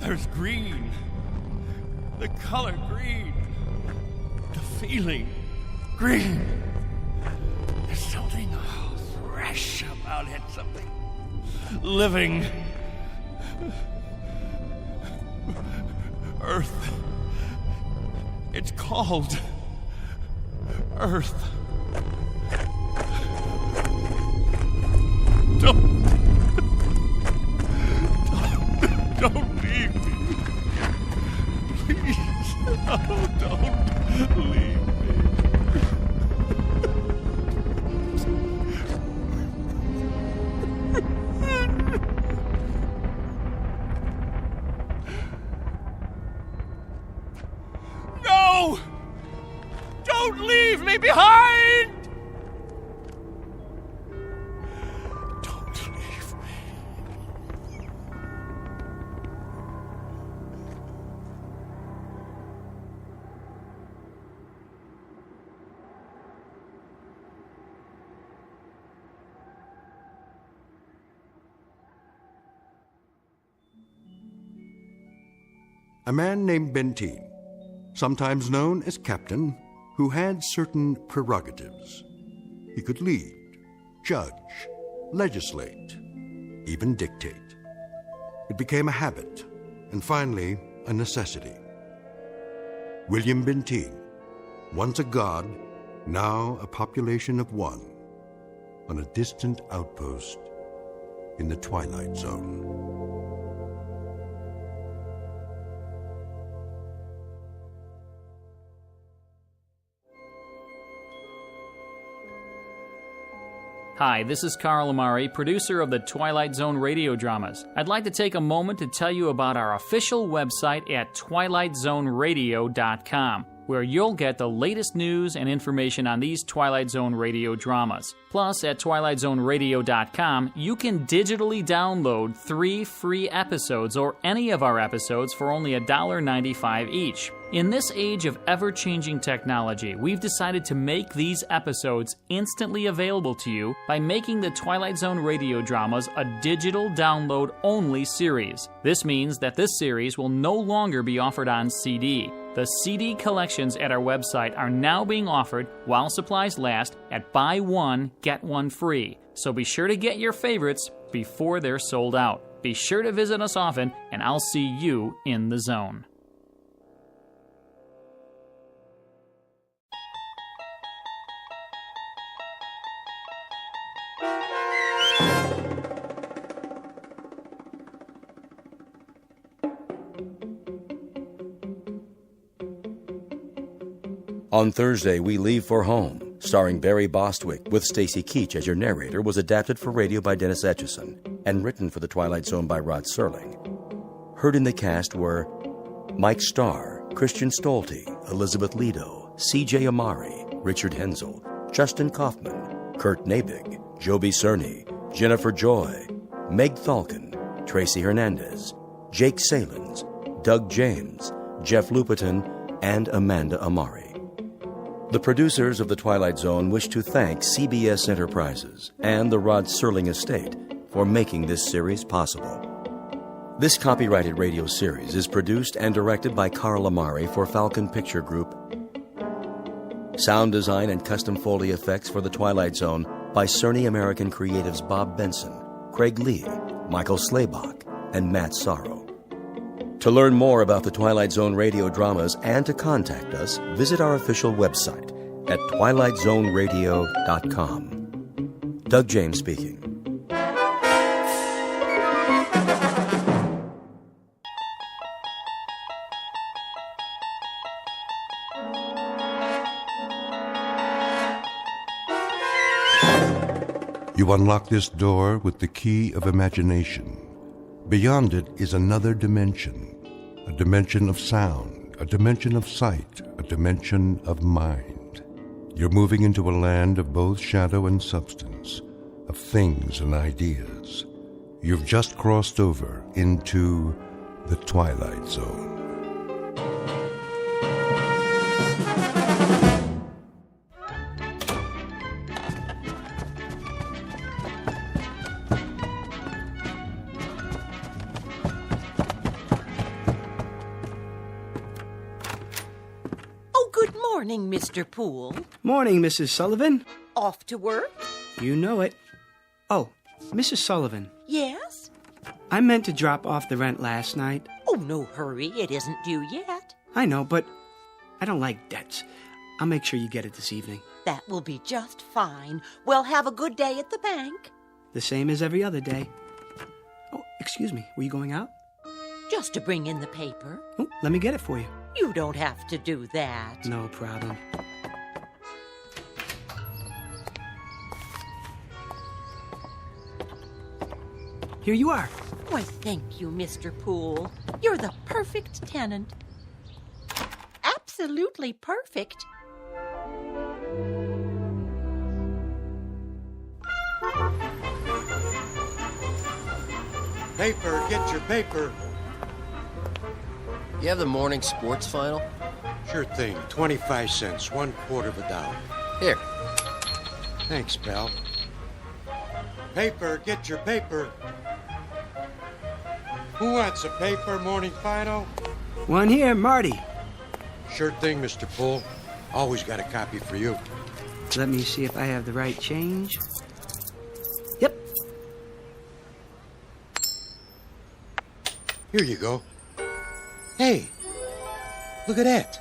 there's green, the color green, the feeling green. There's something fresh about it, something living. Earth. It's called Earth. Don't leave me. Please. Oh, don't leave me. No! Don't leave me behind! Don't leave me. A man named Bentine, sometimes known as Captain, who had certain prerogatives. He could lead, judge, legislate, even dictate. It became a habit, and finally, a necessity. William Bentine, once a god, now a population of one, on a distant outpost in the Twilight Zone. Hi, this is Carl Amari, producer of the Twilight Zone Radio Dramas. I'd like to take a moment to tell you about our official website at twilightzoneradio.com, where you'll get the latest news and information on these Twilight Zone Radio dramas. Plus, at twilightzoneradio.com, you can digitally download 3 free episodes or any of our episodes for only $1.95 each. In this age of ever-changing technology, we've decided to make these episodes instantly available to you by making the Twilight Zone Radio Dramas a digital download-only series. This means that this series will no longer be offered on CD. The CD collections at our website are now being offered while supplies last at buy one, get one free. So be sure to get your favorites before they're sold out. Be sure to visit us often, and I'll see you in the zone. On Thursday, We Leave for Home, starring Barry Bostwick with Stacy Keach as your narrator, was adapted for radio by Dennis Etchison and written for The Twilight Zone by Rod Serling. Heard in the cast were Mike Starr, Christian Stolte, Elizabeth Lido, C.J. Amari, Richard Hensel, Justin Kaufman, Kurt Nabig, Joby Cerny, Jennifer Joy, Meg Thalken, Tracy Hernandez, Jake Salins, Doug James, Jeff Lupetin, and Amanda Amari. The producers of The Twilight Zone wish to thank CBS Enterprises and the Rod Serling Estate for making this series possible. This copyrighted radio series is produced and directed by Carl Amari for Falcon Picture Group. Sound design and custom Foley effects for The Twilight Zone by Cerny American Creatives Bob Benson, Craig Lee, Michael Slaybach, and Matt Sorrow. To learn more about the Twilight Zone radio dramas and to contact us, visit our official website at twilightzoneradio.com. Doug James speaking. You unlock this door with the key of imagination. Beyond it is another dimension, a dimension of sound, a dimension of sight, a dimension of mind. You're moving into a land of both shadow and substance, of things and ideas. You've just crossed over into the Twilight Zone. Morning, Mr. Poole. Morning, Mrs. Sullivan. Off to work? You know it. Oh, Mrs. Sullivan. Yes? I meant to drop off the rent last night. Oh, no hurry. It isn't due yet. I know, but I don't like debts. I'll make sure you get it this evening. That will be just fine. Well, have a good day at the bank. The same as every other day. Oh, excuse me. Were you going out? Just to bring in the paper. Oh, let me get it for you. You don't have to do that. No problem. Here you are. Why, thank you, Mr. Poole. You're the perfect tenant. Absolutely perfect. Paper, get your paper. You have the morning sports final? Sure thing. 25 cents, $1/4 of a dollar. Here. Thanks, pal. Paper, get your paper. Who wants a paper, morning final? One here, Marty. Sure thing, Mr. Poole. Always got a copy for you. Let me see if I have the right change. Yep. Here you go. Hey, look at that.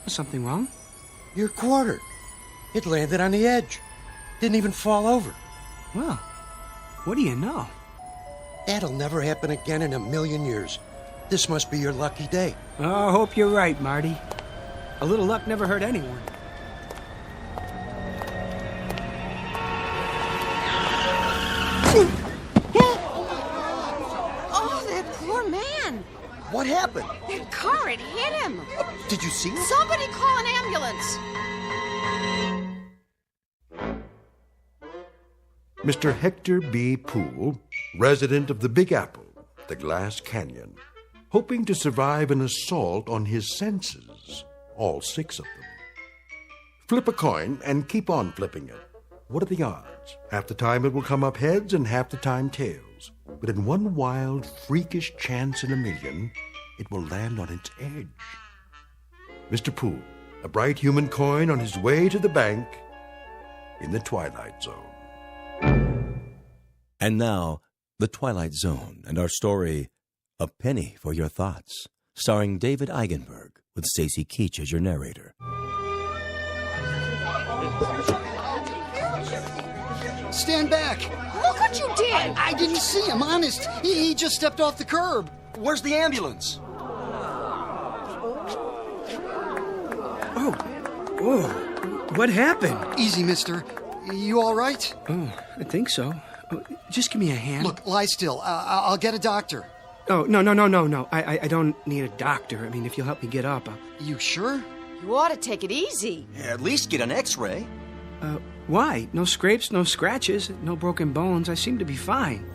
Something wrong? Your quarter. It landed on the edge. Didn't even fall over. Well, what do you know? That'll never happen again in a million years. This must be your lucky day. Oh, I hope you're right, Marty. A little luck never hurt anyone. Oh, that poor man. What happened? That car, it hit him. Did you see it? Somebody call an ambulance. Mr. Hector B. Poole, resident of the Big Apple, the Glass Canyon, hoping to survive an assault on his senses, all 6 of them. Flip a coin and keep on flipping it. What are the odds? Half the time it will come up heads and half the time tails. But in one wild, freakish chance in a million, it will land on its edge. Mr. Poole, a bright human coin on his way to the bank in the Twilight Zone. And now, The Twilight Zone and our story, A Penny for Your Thoughts, starring David Eigenberg with Stacy Keach as your narrator. Stand back! Look what you did! I didn't see him, honest. He just stepped off the curb. Where's the ambulance? Oh, whoa. What happened? Easy, mister. You all right? Oh, I think so. Just give me a hand. Look, lie still. I'll get a doctor. Oh, no. I don't need a doctor. I mean, if you'll help me get up. You sure? You ought to take it easy. Yeah, at least get an x-ray. Why? No scrapes, no scratches, no broken bones. I seem to be fine.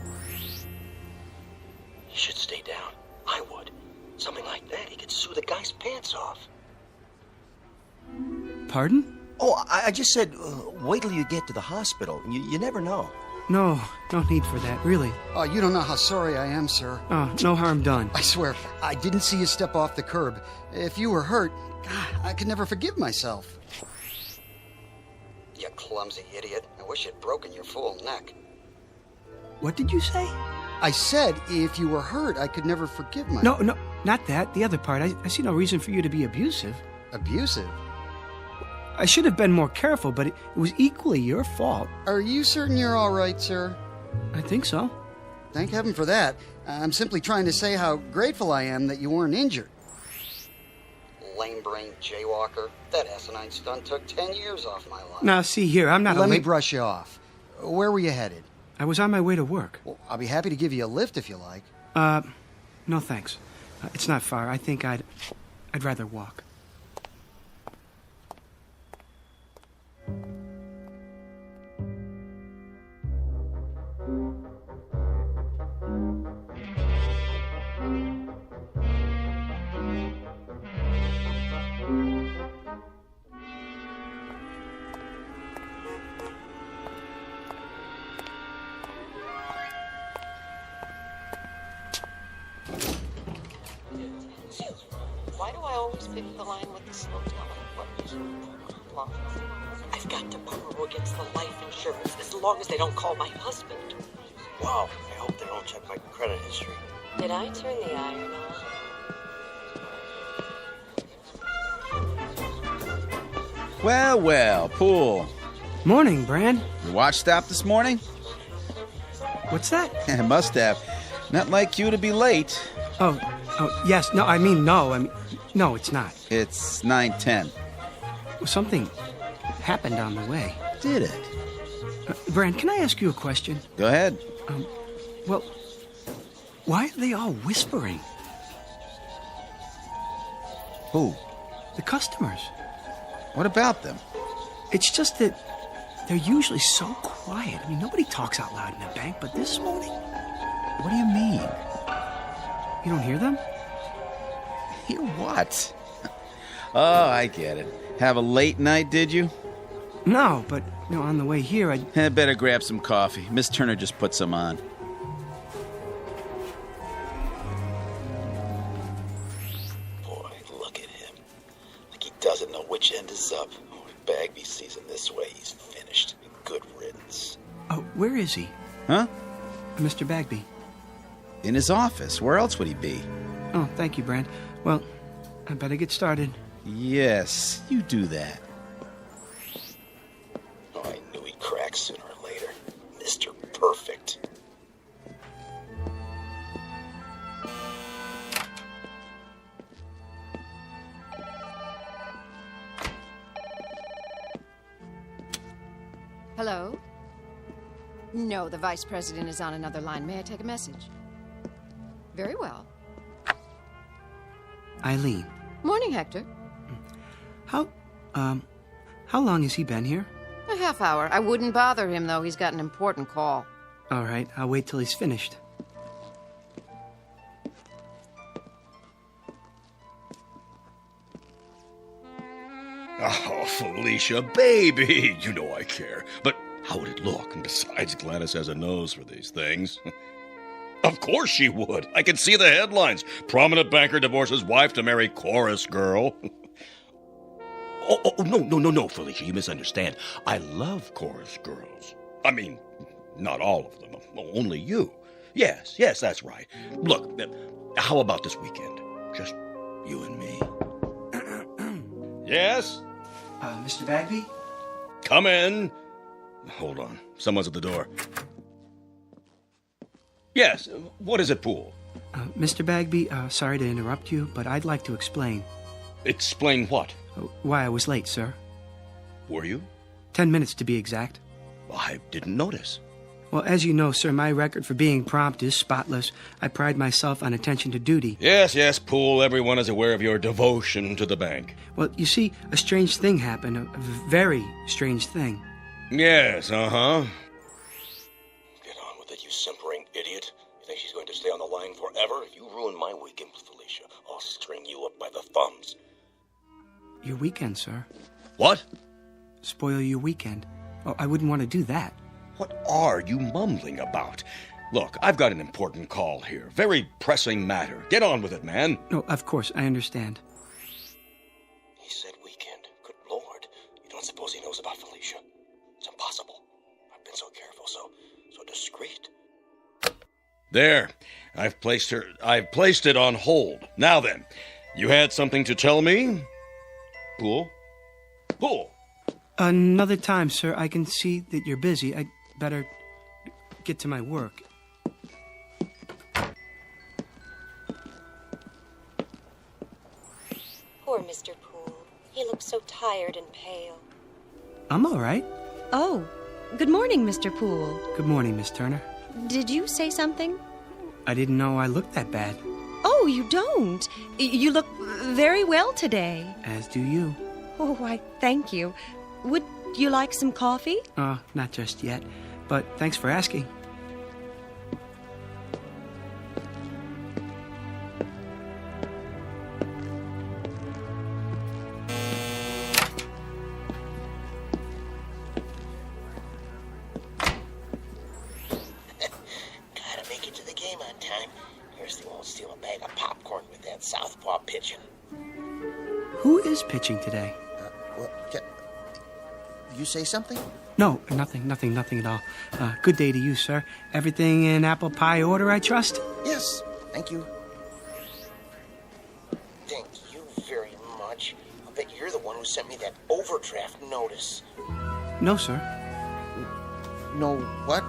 He should stay down. I would. Something like that, he could sue the guy's pants off. Pardon? Oh, I just said, wait till you get to the hospital. You never know. No need for that, really. Oh, you don't know how sorry I am, sir. Oh, no harm done. I swear, I didn't see you step off the curb. If you were hurt, God, I could never forgive myself. You clumsy idiot. I wish you'd broken your fool neck. What did you say? I said, if you were hurt, I could never forgive myself. No, not that. The other part. I see no reason for you to be abusive. Abusive? I should have been more careful, but it was equally your fault. Are you certain you're all right, sir? I think so. Thank heaven for that. I'm simply trying to say how grateful I am that you weren't injured. Lame-brained jaywalker. That asinine stunt took 10 years off my life. Now, see here, I'm not Let me brush you off. Where were you headed? I was on my way to work. Well, I'll be happy to give you a lift if you like. No thanks. It's not far. I think I'd rather walk. Why do I always pick the line with the slow telling? I've got to borrow against the life insurance as long as they don't call my husband. Wow, I hope they don't check my credit history. Did I turn the iron on? Well, Poole. Morning, Bran. Your watch stopped this morning? What's that? It must have. Not like you to be late. Oh, yes. No, no, it's not. It's 9:10. Something happened on the way. Did it? Bran, can I ask you a question? Go ahead. Well, why are they all whispering? Who? The customers. What about them? It's just that they're usually so quiet. I mean, nobody talks out loud in a bank, but this morning... What do you mean? You don't hear them? Hear what? Oh, I get it. Have a late night, did you? No, but on the way here, I better grab some coffee. Miss Turner just put some on. Boy, look at him. Like he doesn't know which end is up. Oh, if Bagby sees him this way, he's finished. Good riddance. Oh, where is he? Huh? Mr. Bagby. In his office. Where else would he be? Oh, thank you, Brand. Well, I better get started. Yes, you do that. Oh, I knew he'd crack sooner or later. Mr. Perfect. Hello? No, the vice president is on another line. May I take a message? Very well. Eileen. Morning, Hector. How long has he been here? A half hour. I wouldn't bother him, though. He's got an important call. All right, I'll wait till he's finished. Oh, Felicia, baby, you know I care. But how would it look? And besides, Gladys has a nose for these things. Of course she would. I can see the headlines. Prominent banker divorces wife to marry chorus girl. No, Felicia, you misunderstand. I love chorus girls. I mean, not all of them, only you. Yes, that's right. Look, how about this weekend? Just you and me. Yes? Mr. Bagby? Come in. Hold on. Someone's at the door. Yes, what is it, Poole? Mr. Bagby, sorry to interrupt you, but I'd like to explain. Explain what? Why I was late, sir. Were you? 10 minutes to be exact. I didn't notice. Well, as you know, sir, my record for being prompt is spotless. I pride myself on attention to duty. Yes, Poole, everyone is aware of your devotion to the bank. Well, you see, a strange thing happened, a very strange thing. Yes, uh-huh. Get on with it, you simpering idiot. You think she's going to stay on the line forever? If you ruin my weekend with Felicia, I'll string you up by the thumbs. Your weekend, sir. What? Spoil your weekend. Oh, I wouldn't want to do that. What are you mumbling about? Look, I've got an important call here. Very pressing matter. Get on with it, man. No, of course, I understand. He said weekend. Good Lord. You don't suppose he knows about Felicia? It's impossible. I've been so careful, so discreet. There. I've placed it on hold. Now then, you had something to tell me? Poole? Another time, sir. I can see that you're busy. I'd better get to my work. Poor Mr. Poole. He looks so tired and pale. I'm all right. Oh, good morning, Mr. Poole. Good morning, Miss Turner. Did you say something? I didn't know I looked that bad. Oh, you don't. You look very well today. As do you. Oh, why, thank you. Would you like some coffee? Not just yet, but thanks for asking. Gotta make it to the game on time. Here's won't steal a bag of popcorn with that southpaw pitching. Who is pitching today? You say something? No, nothing at all. Good day to you, sir. Everything in apple pie order, I trust? Yes, thank you. Thank you very much. I'll bet you're the one who sent me that overdraft notice. No, sir. No, what?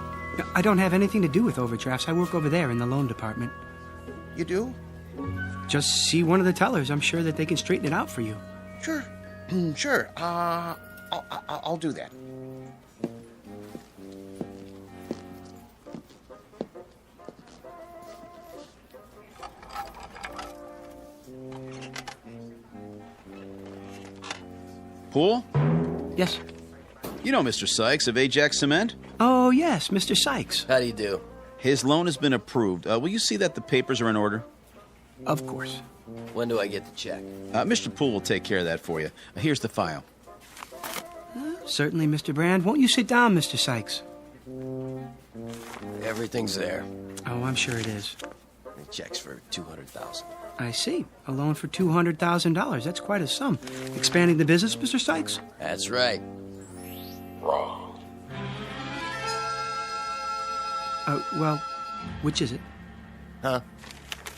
I don't have anything to do with overdrafts. I work over there in the loan department. You do? Just see one of the tellers. I'm sure that they can straighten it out for you. Sure. Sure. I'll do that. Poole? Yes? You know Mr. Sykes of Ajax Cement? Oh, yes, Mr. Sykes. How do you do? His loan has been approved. Will you see that the papers are in order? Of course. When do I get the check? Mr. Poole will take care of that for you. Here's the file. Certainly, Mr. Brand. Won't you sit down, Mr. Sykes? Everything's there. Oh, I'm sure it is. The check's for $200,000. I see. A loan for $200,000. That's quite a sum. Expanding the business, Mr. Sykes? That's right. Wrong. Well, which is it? Huh?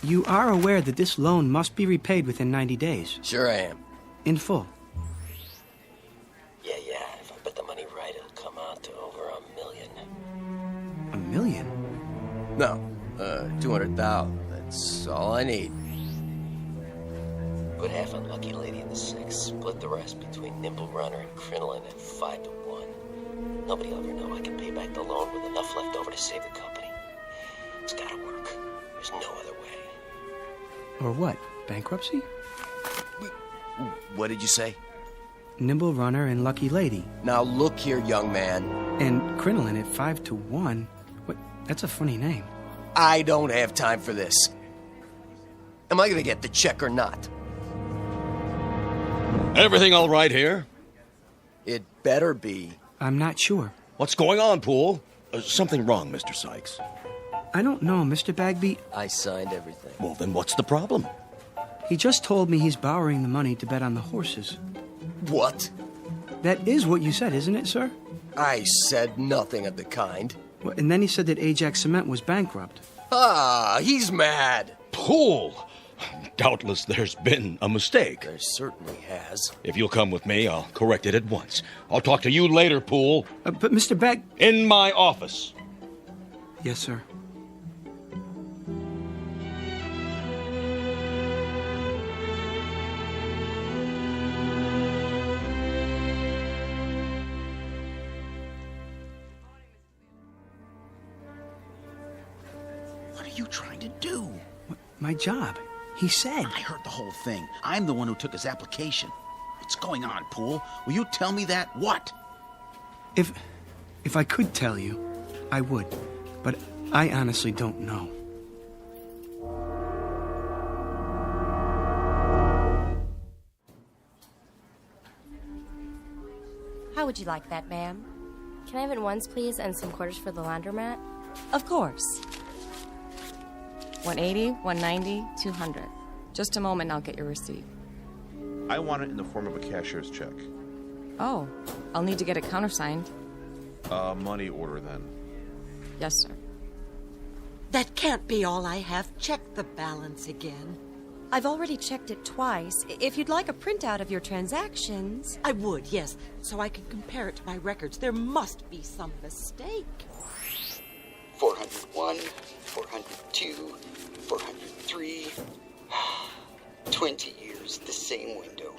You are aware that this loan must be repaid within 90 days. Sure I am. In full. Yeah. If I put the money right, it'll come out to over $1 million. $1 million? No, 200,000. That's all I need. Put half on Lucky Lady in the 6. Split the rest between Nimble Runner and Crinoline at 5-1. Nobody will ever know I can pay back the loan with enough left over to save the company. It's gotta work. There's no other way. Or what? Bankruptcy? What did you say? Nimble Runner and Lucky Lady. Now look here, young man. And Crinoline at 5-1? What? That's a funny name. I don't have time for this. Am I gonna get the check or not? Everything all right here? It better be. I'm not sure. What's going on, Poole? Something wrong, Mr. Sykes. I don't know, Mr. Bagby. I signed everything. Well, then what's the problem? He just told me he's borrowing the money to bet on the horses. What? That is what you said, isn't it, sir? I said nothing of the kind. Well, and then he said that Ajax Cement was bankrupt. Ah, he's mad. Poole! Doubtless there's been a mistake. There certainly has. If you'll come with me, I'll correct it at once. I'll talk to you later, Poole. But Mr. Beck... In my office. Yes, sir. What are you trying to do? My job. He said. I heard the whole thing. I'm the one who took his application. What's going on, Poole? Will you tell me that? What? If I could tell you, I would. But I honestly don't know. How would you like that, ma'am? Can I have it once, please, and some quarters for the laundromat? Of course. 180, 190, 200. Just a moment and I'll get your receipt. I want it in the form of a cashier's check. Oh, I'll need to get it countersigned. Money order then. Yes, sir. That can't be all I have. Check the balance again. I've already checked it twice. If you'd like a printout of your transactions... I would, yes, so I can compare it to my records. There must be some mistake. 401, 402, 403. 20 years, the same window.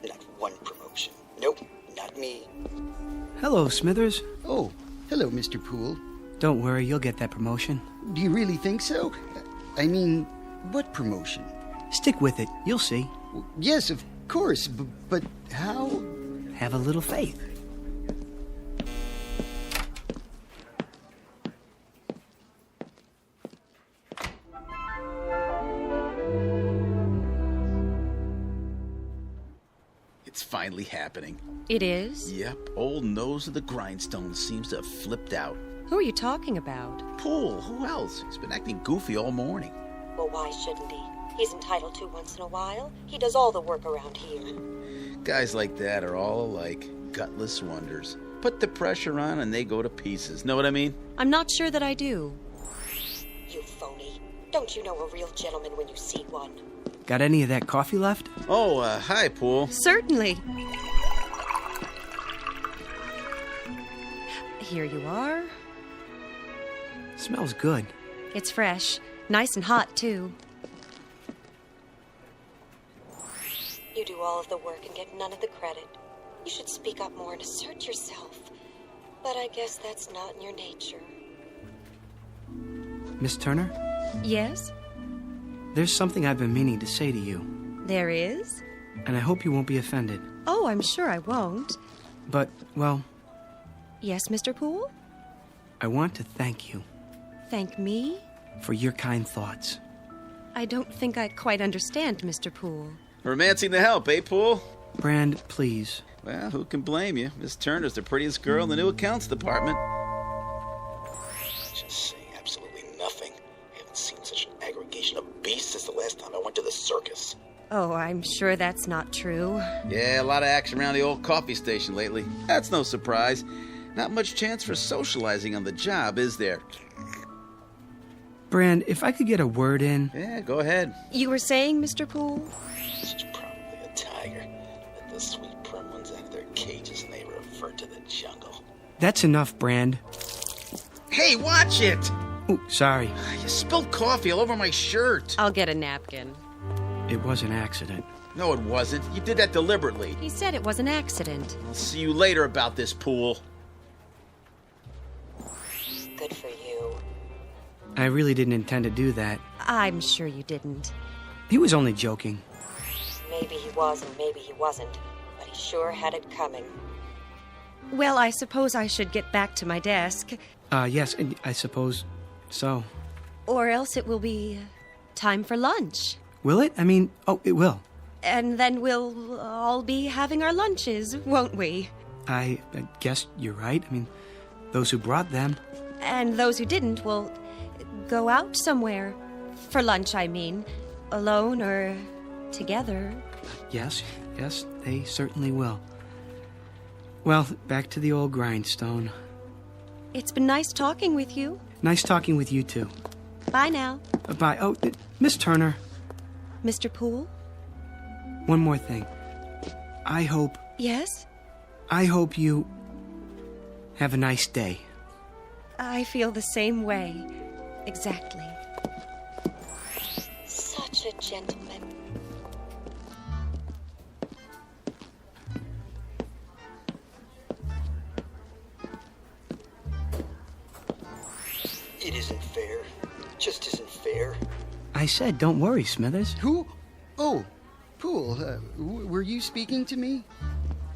Not one promotion. Nope, not me. Hello, Smithers. Oh, hello, Mr. Poole. Don't worry, you'll get that promotion. Do you really think so? I mean, what promotion? Stick with it. You'll see. Yes, of course, but how? Have a little faith. It's finally happening. It is? Yep, old nose of the grindstone seems to have flipped out. Who are you talking about? Poole, who else? He's been acting goofy all morning. Well, why shouldn't he? He's entitled to once in a while. He does all the work around here. Guys like that are all alike, gutless wonders. Put the pressure on and they go to pieces. Know what I mean? I'm not sure that I do. You phony. Don't you know a real gentleman when you see one? Got any of that coffee left? Oh, hi, Poole. Certainly. Here you are. Smells good. It's fresh. Nice and hot, too. You do all of the work and get none of the credit. You should speak up more and assert yourself. But I guess that's not in your nature. Miss Turner? Yes? There's something I've been meaning to say to you. There is? And I hope you won't be offended. Oh, I'm sure I won't. But, well... Yes, Mr. Poole? I want to thank you. Thank me? For your kind thoughts. I don't think I quite understand, Mr. Poole. Romancing the help, eh, Poole? Brand, please. Well, who can blame you? Miss Turner's the prettiest girl in the new accounts department. Just saying absolutely nothing. I haven't seen such an aggregation of beasts since the last time I went to the circus. Oh, I'm sure that's not true. Yeah, a lot of action around the old coffee station lately. That's no surprise. Not much chance for socializing on the job, is there? Brand, if I could get a word in... Yeah, go ahead. You were saying, Mr. Poole? She's probably a tiger. Let the sweet prim ones out of their cages and they revert to the jungle. That's enough, Brand. Hey, watch it! Oh, sorry. You spilled coffee all over my shirt. I'll get a napkin. It was an accident. No, it wasn't. You did that deliberately. He said it was an accident. I'll see you later about this, Poole. Good for you. I really didn't intend to do that. I'm sure you didn't. He was only joking. Maybe he was and maybe he wasn't, but he sure had it coming. Well, I suppose I should get back to my desk. Yes, I suppose so. Or else it will be time for lunch. Will it? I mean, oh, it will. And then we'll all be having our lunches, won't we? I guess you're right. I mean, those who brought them. And those who didn't will go out somewhere. For lunch, I mean. Alone or together. Yes, they certainly will. Well, back to the old grindstone. It's been nice talking with you. Nice talking with you, too. Bye now. Bye. Oh, Miss Turner. Mr. Poole? One more thing. I hope you have a nice day. I feel the same way. Exactly. Such a gentleman. It isn't fair. It just isn't fair. I said, don't worry, Smithers. Who? Oh, Poole, were you speaking to me?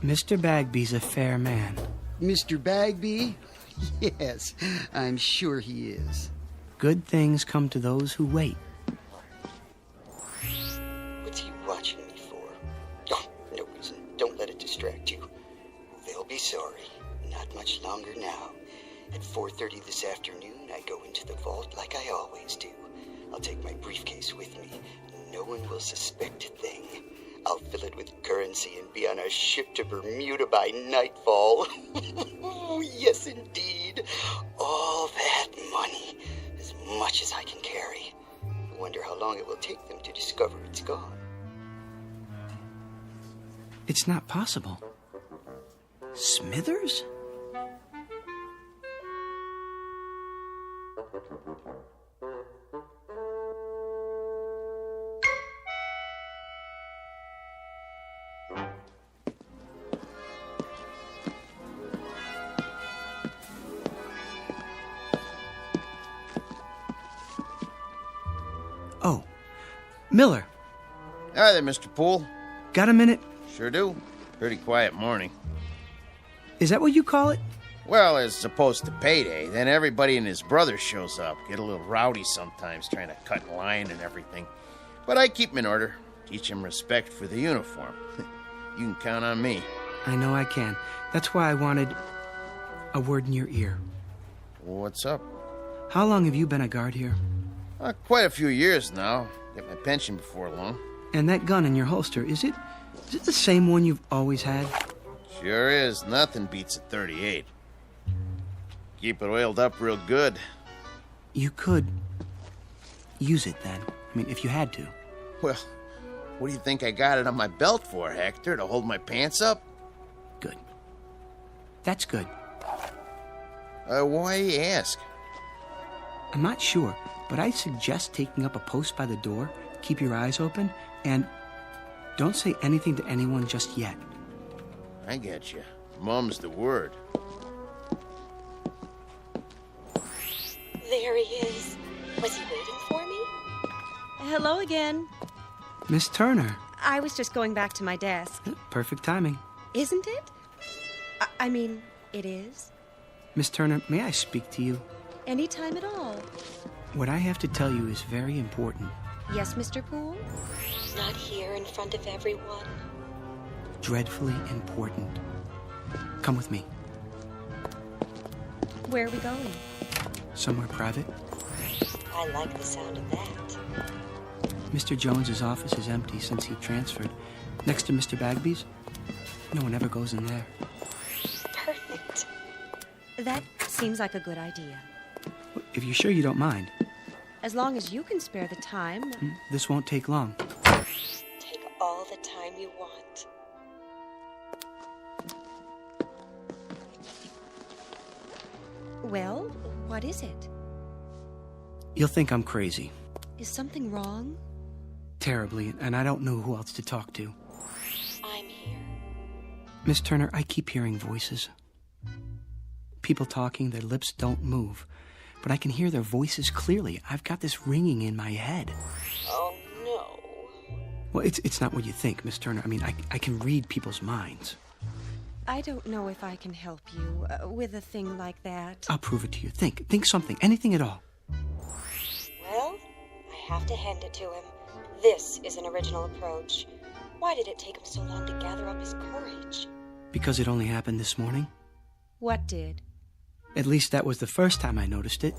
Mr. Bagby's a fair man. Mr. Bagby? Yes, I'm sure he is. Good things come to those who wait. What's he watching me for? Oh, no reason. Don't let it distract you. They'll be sorry. Not much longer now. At 4:30 this afternoon, I go into the vault like I always do. I'll take my briefcase with me. No one will suspect a thing. I'll fill it with currency and be on a ship to Bermuda by nightfall. Yes, indeed. All that money. As much as I can carry. I wonder how long it will take them to discover it's gone. It's not possible. Smithers? Oh, Miller. Hi there, Mr. Poole. Got a minute? Sure do. Pretty quiet morning. Is that what you call it? Well, as opposed to payday, then everybody and his brother shows up. Get a little rowdy sometimes, trying to cut in line and everything. But I keep him in order. Teach him respect for the uniform. You can count on me. I know I can. That's why I wanted a word in your ear. What's up? How long have you been a guard here? Quite a few years now. Get my pension before long. And that gun in your holster, is it the same one you've always had? Sure is. Nothing beats a .38. Keep it oiled up real good. You could use it then. I mean, if you had to. Well, what do you think I got it on my belt for, Hector? To hold my pants up? Good. That's good. Why you ask? I'm not sure, but I'd suggest taking up a post by the door, keep your eyes open, and don't say anything to anyone just yet. I get you. Mum's the word. There he is. Was he waiting for me? Hello again. Miss Turner. I was just going back to my desk. Perfect timing. Isn't it? I mean, it is. Miss Turner, may I speak to you? Anytime at all. What I have to tell you is very important. Yes, Mr. Poole? Not here in front of everyone. Dreadfully important. Come with me. Where are we going? Somewhere private. I like the sound of that. Mr. Jones's office is empty since he transferred. Next to Mr. Bagby's. No one ever goes in there. Perfect. That seems like a good idea. If you're sure you don't mind. As long as you can spare the time. This won't take long. Take all the time you want. Well, what is it? You'll think I'm crazy. Is something wrong? Terribly, and I don't know who else to talk to. I'm here. Miss Turner, I keep hearing voices. People talking, their lips don't move. But I can hear their voices clearly. I've got this ringing in my head. Oh, no. Well, it's not what you think, Miss Turner. I mean, I can read people's minds. I don't know if I can help you with a thing like that. I'll prove it to you. Think something, anything at all. Well, I have to hand it to him. This is an original approach. Why did it take him so long to gather up his courage? Because it only happened this morning. What did? At least that was the first time I noticed it.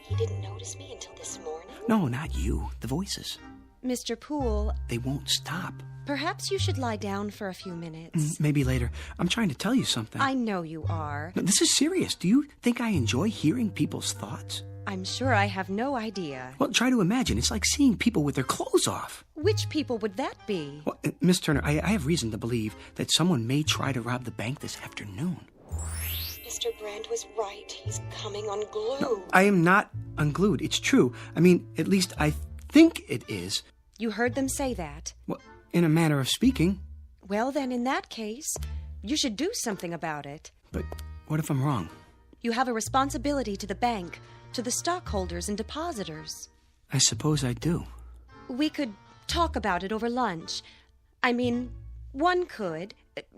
He didn't notice me until this morning? No, not you. The voices. Mr. Poole... They won't stop. Perhaps you should lie down for a few minutes. Maybe later. I'm trying to tell you something. I know you are. No, this is serious. Do you think I enjoy hearing people's thoughts? I'm sure I have no idea. Well, try to imagine. It's like seeing people with their clothes off. Which people would that be? Well, Miss Turner, I have reason to believe that someone may try to rob the bank this afternoon. Mr. Brand was right. He's coming unglued. No, I am not unglued. It's true. I mean, at least I think it is. You heard them say that? Well, in a manner of speaking. Well, then, in that case, you should do something about it. But what if I'm wrong? You have a responsibility to the bank, to the stockholders and depositors. I suppose I do. We could talk about it over lunch. I mean, one could,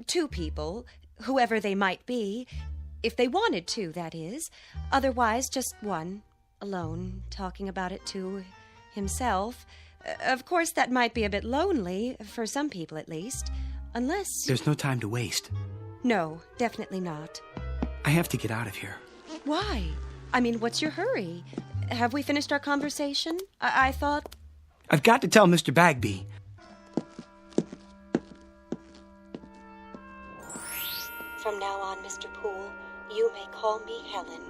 2 people, whoever they might be, if they wanted to, that is. Otherwise, just one, alone, talking about it to himself. Of course, that might be a bit lonely, for some people at least, unless... There's no time to waste. No, definitely not. I have to get out of here. Why? I mean, what's your hurry? Have we finished our conversation? I thought... I've got to tell Mr. Bagby. From now on, Mr. Poole, you may call me Helen.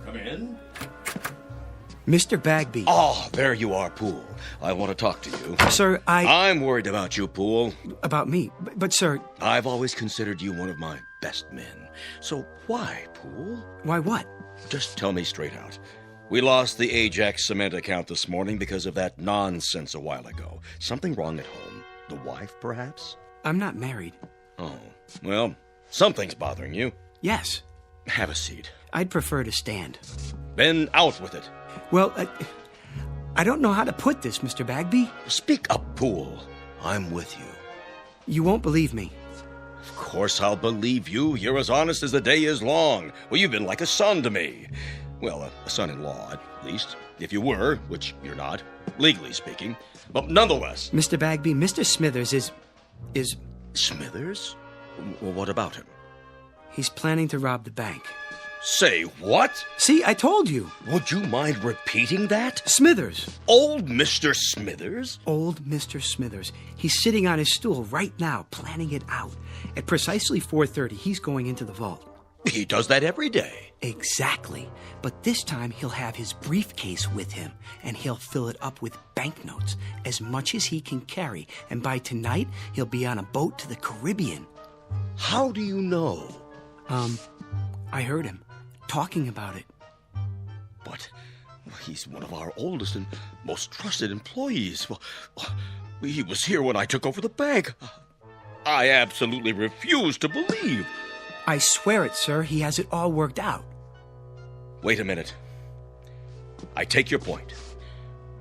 Come in. Mr. Bagby. Ah, there you are, Poole. I want to talk to you. Sir, I'm worried about you, Poole. About me? But sir... I've always considered you one of my best men. So why, Poole? Why what? Just tell me straight out. We lost the Ajax cement account this morning because of that nonsense a while ago. Something wrong at home? The wife, perhaps? I'm not married. Oh, well, something's bothering you. Yes. Have a seat. I'd prefer to stand. Then out with it. Well, I don't know how to put this, Mr. Bagby. Speak up, Poole. I'm with you. You won't believe me. Of course I'll believe you. You're as honest as the day is long. Well, you've been like a son to me. Well, a son-in-law, at least. If you were, which you're not, legally speaking. But nonetheless... Mr. Bagby, Mr. Smithers is... Smithers? Well, what about him? He's planning to rob the bank. Say what? See, I told you. Would you mind repeating that? Smithers. Old Mr. Smithers? Old Mr. Smithers. He's sitting on his stool right now, planning it out. At precisely 4:30, he's going into the vault. He does that every day. Exactly. But this time, he'll have his briefcase with him, and he'll fill it up with banknotes, as much as he can carry. And by tonight, he'll be on a boat to the Caribbean. How do you know? I heard him talking about it. But he's one of our oldest and most trusted employees. Well, he was here when I took over the bank. I absolutely refuse to believe. I swear it, sir. He has it all worked out. Wait a minute. I take your point.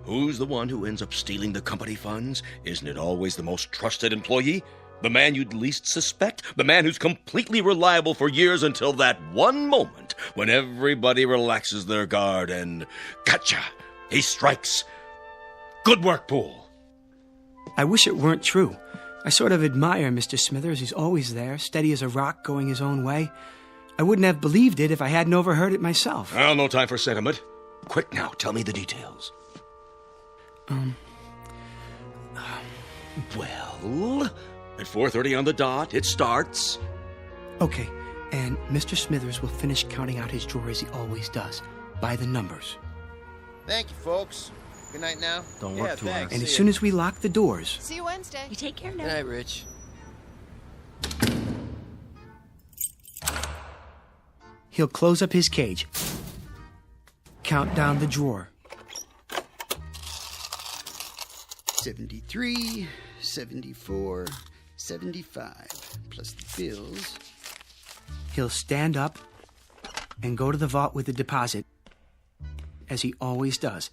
Who's the one who ends up stealing the company funds? Isn't it always the most trusted employee? The man you'd least suspect? The man who's completely reliable for years until that one moment when everybody relaxes their guard and... Gotcha! He strikes. Good work, Poole. I wish it weren't true. I sort of admire Mr. Smithers. He's always there, steady as a rock, going his own way. I wouldn't have believed it if I hadn't overheard it myself. Well, no time for sentiment. Quick now, tell me the details. Well, at 4:30 on the dot, it starts. Okay, and Mr. Smithers will finish counting out his drawer as he always does, by the numbers. Thank you, folks. Good night now. Don't work too hard. And as soon as we lock the doors... See you Wednesday. You take care now. Good night, Rich. He'll close up his cage, count down the drawer. 73, 74, 75, plus the bills. He'll stand up and go to the vault with the deposit, as he always does.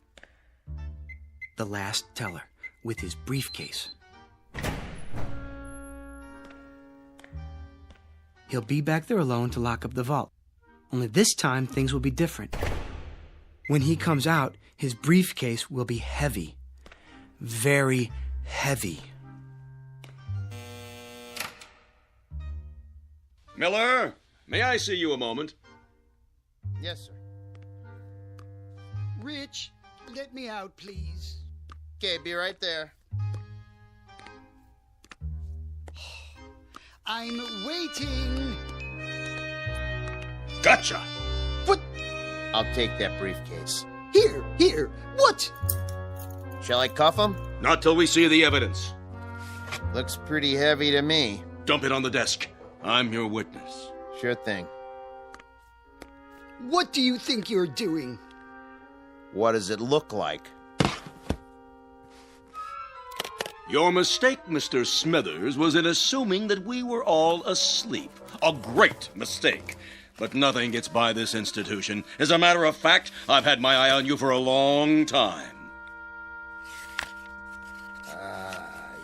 The last teller, with his briefcase. He'll be back there alone to lock up the vault. Only this time, things will be different. When he comes out, his briefcase will be heavy. Very heavy. Miller, may I see you a moment? Yes, sir. Rich, let me out, please. Okay, be right there. I'm waiting. Gotcha! What? I'll take that briefcase. Here. What? Shall I cuff him? Not till we see the evidence. Looks pretty heavy to me. Dump it on the desk. I'm your witness. Sure thing. What do you think you're doing? What does it look like? Your mistake, Mr. Smithers, was in assuming that we were all asleep. A great mistake. But nothing gets by this institution. As a matter of fact, I've had my eye on you for a long time.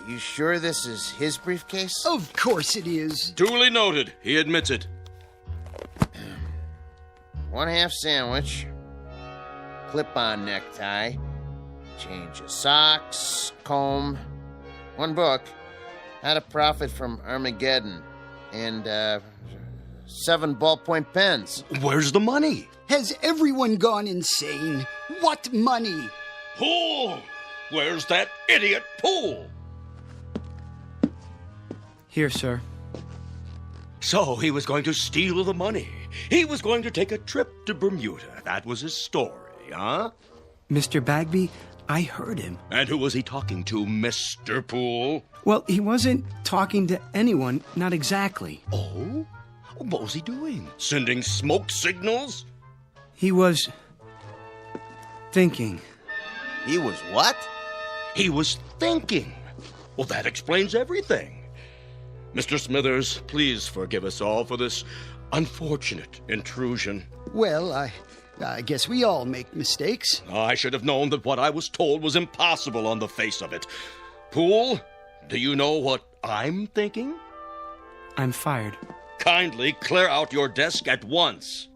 You sure this is his briefcase? Of course it is. Duly noted. He admits it. 1/2 sandwich, clip-on necktie, change of socks, comb, 1 book, How to Profit from Armageddon, and 7 ballpoint pens. Where's the money? Has everyone gone insane? What money? Pool! Where's that idiot Pool? Here, sir. So he was going to steal the money. He was going to take a trip to Bermuda. That was his story, huh? Mr. Bagby, I heard him. And who was he talking to, Mr. Poole? Well, he wasn't talking to anyone, not exactly. Oh? What was he doing? Sending smoke signals? He was thinking. He was what? He was thinking. Well, that explains everything. Mr. Smithers, please forgive us all for this unfortunate intrusion. Well, I guess we all make mistakes. I should have known that what I was told was impossible on the face of it. Poole, do you know what I'm thinking? I'm fired. Kindly clear out your desk at once.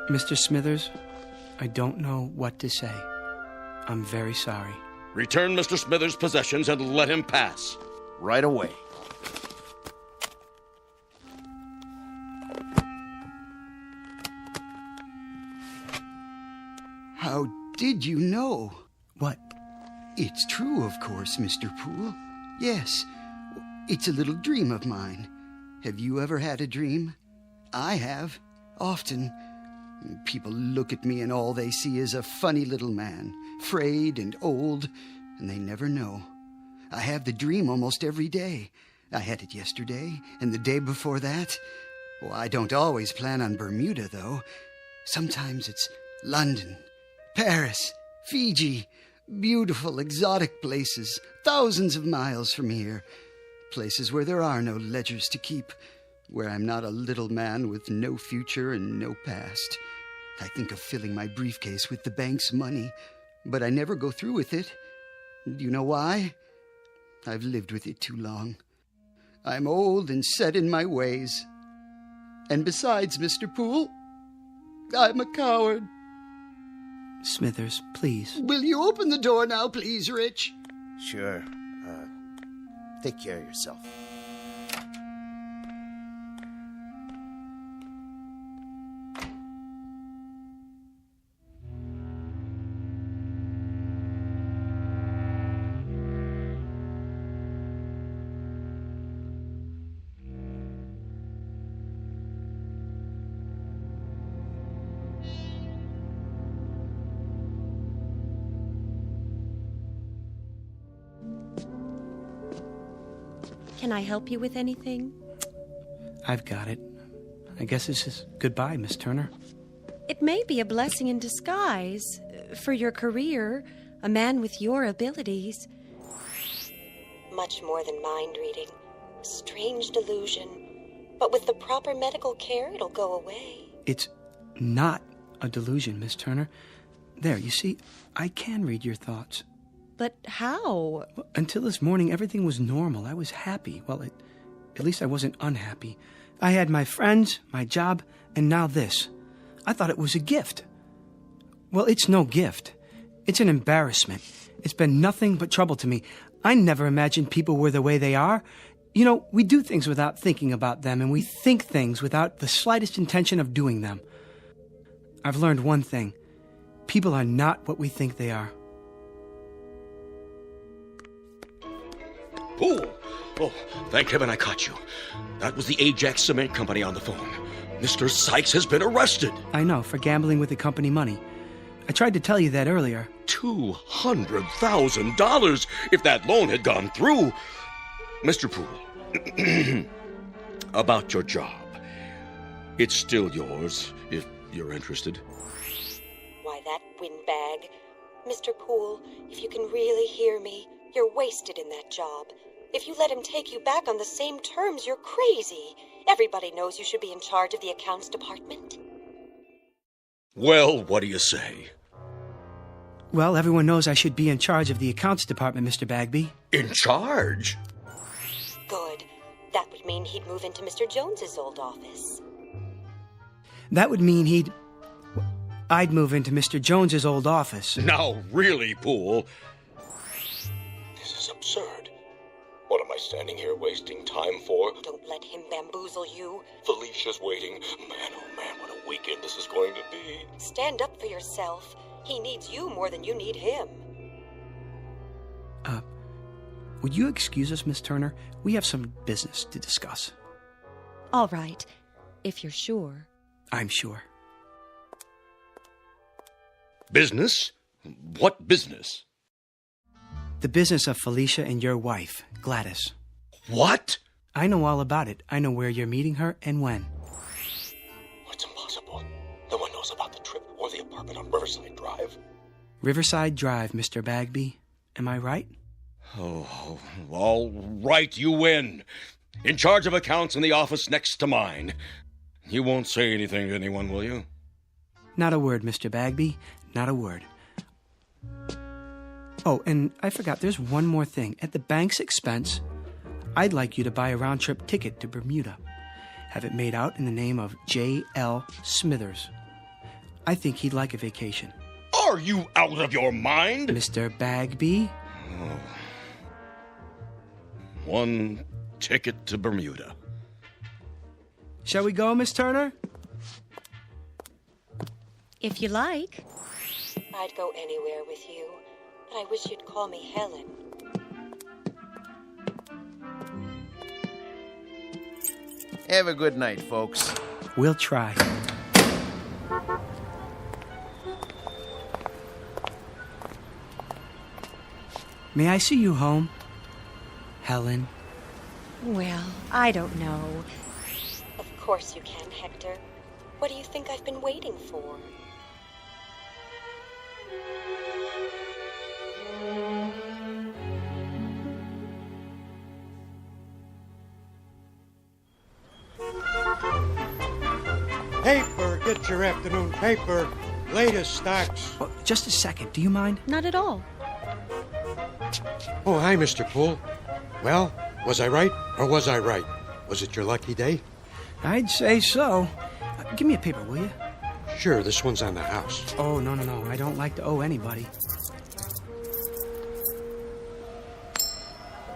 Mr. Smithers, I don't know what to say. I'm very sorry. Return Mr. Smithers' possessions and let him pass. Right away. How did you know? What? It's true, of course, Mr. Poole. Yes, it's a little dream of mine. Have you ever had a dream? I have, often. People look at me and all they see is a funny little man, frayed and old, and they never know. I have the dream almost every day. I had it yesterday and the day before that. Well, I don't always plan on Bermuda, though. Sometimes it's London, Paris, Fiji, beautiful, exotic places, thousands of miles from here. Places where there are no ledgers to keep, where I'm not a little man with no future and no past. I think of filling my briefcase with the bank's money, but I never go through with it. Do you know why? I've lived with it too long. I'm old and set in my ways. And besides, Mr. Poole, I'm a coward. Smithers, please. Will you open the door now, please, Rich? Sure. Take care of yourself. Can I help you with anything? I've got it. I guess this is goodbye, Miss Turner. It may be a blessing in disguise for your career, a man with your abilities. Much more than mind reading. A strange delusion. But with the proper medical care, it'll go away. It's not a delusion, Miss Turner. There, you see, I can read your thoughts. But how? Well, until this morning, everything was normal. I was happy. Well, at least I wasn't unhappy. I had my friends, my job, and now this. I thought it was a gift. Well, it's no gift. It's an embarrassment. It's been nothing but trouble to me. I never imagined people were the way they are. You know, we do things without thinking about them, and we think things without the slightest intention of doing them. I've learned one thing. People are not what we think they are. Poole! Oh, thank heaven I caught you. That was the Ajax Cement Company on the phone. Mr. Sykes has been arrested. I know, for gambling with the company money. I tried to tell you that earlier. $200,000 if that loan had gone through. Mr. Poole, about your job. It's still yours, if you're interested. Why, that windbag. Mr. Poole, if you can really hear me, you're wasted in that job. If you let him take you back on the same terms, you're crazy. Everybody knows you should be in charge of the accounts department. Well, what do you say? Well, everyone knows I should be in charge of the accounts department, Mr. Bagby. In charge? Good. That would mean he'd move into Mr. Jones's old office. That would mean I'd move into Mr. Jones's old office. Now, really, Poole. This is absurd. What am I standing here wasting time for? Don't let him bamboozle you. Felicia's waiting. Man, oh man, what a weekend this is going to be. Stand up for yourself. He needs you more than you need him. Would you excuse us, Miss Turner? We have some business to discuss. All right, if you're sure. I'm sure. Business? What business? The business of Felicia and your wife, Gladys. What? I know all about it. I know where you're meeting her and when. It's impossible. No one knows about the trip or the apartment on Riverside Drive. Riverside Drive, Mr. Bagby. Am I right? Oh, all right, you win. In charge of accounts in the office next to mine. You won't say anything to anyone, will you? Not a word, Mr. Bagby. Not a word. Oh, and I forgot, there's one more thing. At the bank's expense, I'd like you to buy a round-trip ticket to Bermuda. Have it made out in the name of J.L. Smithers. I think he'd like a vacation. Are you out of your mind? Mr. Bagby? Oh. One ticket to Bermuda. Shall we go, Miss Turner? If you like. I'd go anywhere with you, but I wish you'd call me Helen. Have a good night, folks. We'll try. May I see you home, Helen? Well, I don't know. Of course you can, Hector. What do you think I've been waiting for? Paper, get your afternoon paper. Latest stocks. Oh, just a second, do you mind? Not at all. Oh, hi, Mr. Poole. Well, was I right or was I right? Was it your lucky day? I'd say so. Give me a paper, will you? Sure, this one's on the house. Oh, no. I don't like to owe anybody.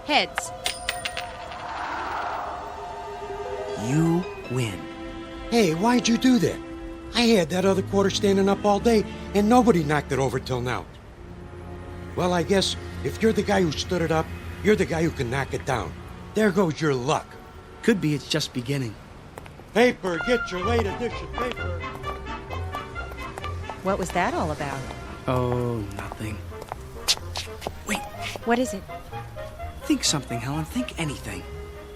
Heads. You win. Hey, why'd you do that? I had that other quarter standing up all day, and nobody knocked it over till now. Well, I guess if you're the guy who stood it up, you're the guy who can knock it down. There goes your luck. Could be it's just beginning. Paper, get your late edition paper. What was that all about? Oh, nothing. Wait. What is it? Think something, Helen. Think anything.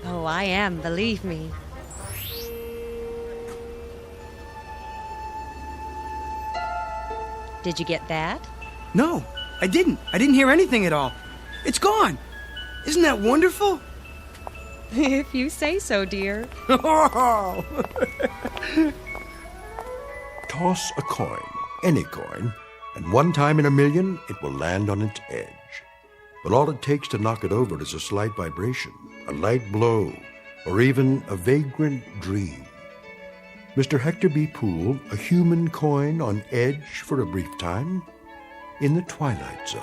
Oh, I am, believe me. Did you get that? No, I didn't. I didn't hear anything at all. It's gone. Isn't that wonderful? If you say so, dear. Toss a coin, any coin, and one time in a million it will land on its edge. But all it takes to knock it over is a slight vibration, a light blow, or even a vagrant dream. Mr. Hector B. Poole, a human coin on edge for a brief time in the Twilight Zone.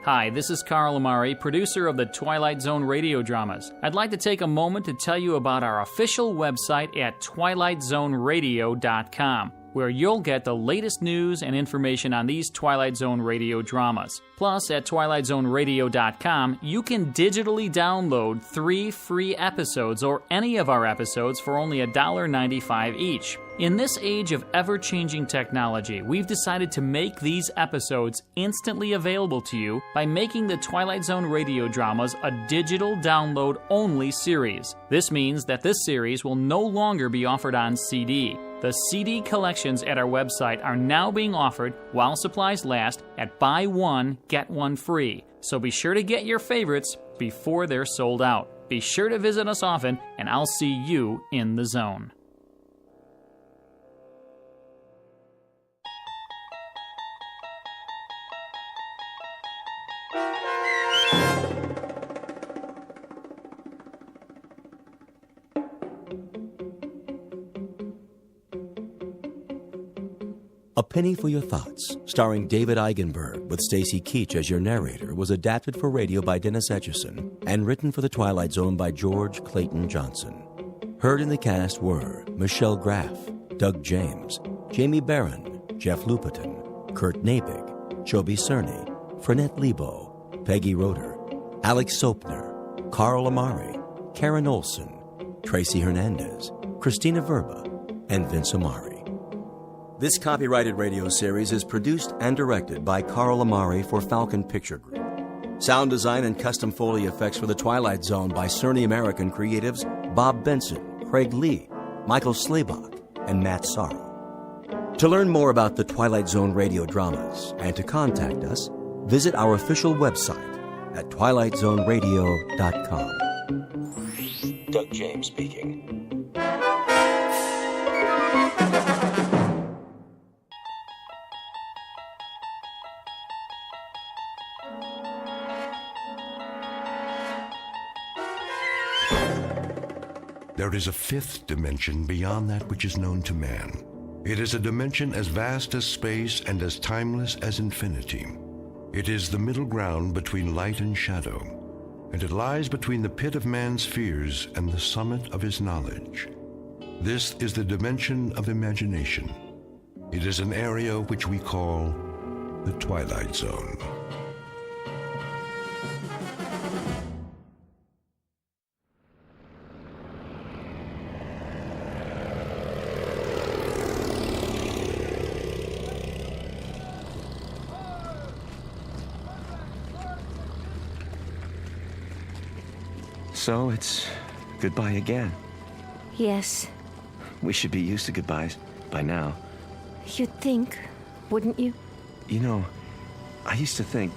Hi, this is Carl Amari, producer of the Twilight Zone Radio Dramas. I'd like to take a moment to tell you about our official website at twilightzoneradio.com, where you'll get the latest news and information on these Twilight Zone Radio dramas. Plus, at twilightzoneradio.com, you can digitally download 3 free episodes or any of our episodes for only $1.95 each. In this age of ever-changing technology, we've decided to make these episodes instantly available to you by making the Twilight Zone Radio Dramas a digital download-only series. This means that this series will no longer be offered on CD. The CD collections at our website are now being offered, while supplies last, at buy one, get one free. So be sure to get your favorites before they're sold out. Be sure to visit us often, and I'll see you in the zone. A Penny for Your Thoughts, starring David Eigenberg with Stacy Keach as your narrator, was adapted for radio by Dennis Etchison and written for The Twilight Zone by George Clayton Johnson. Heard in the cast were Michelle Graff, Doug James, Jamie Barron, Jeff Lupetin, Kurt Nabig, Joby Cerny, Frenette Lebo, Peggy Roeder, Alex Sopner, Carl Amari, Karen Olson, Tracy Hernandez, Christina Verba, and Vince Amari. This copyrighted radio series is produced and directed by Carl Amari for Falcon Picture Group. Sound design and custom Foley effects for The Twilight Zone by Cerny American creatives Bob Benson, Craig Lee, Michael Slaybach, and Matt Sorrow. To learn more about the Twilight Zone radio dramas and to contact us, visit our official website at twilightzoneradio.com. Doug James speaking. There is a fifth dimension beyond that which is known to man. It is a dimension as vast as space and as timeless as infinity. It is the middle ground between light and shadow, and it lies between the pit of man's fears and the summit of his knowledge. This is the dimension of imagination. It is an area which we call the Twilight Zone. So it's goodbye again. Yes. We should be used to goodbyes by now. You'd think, wouldn't you? You know, I used to think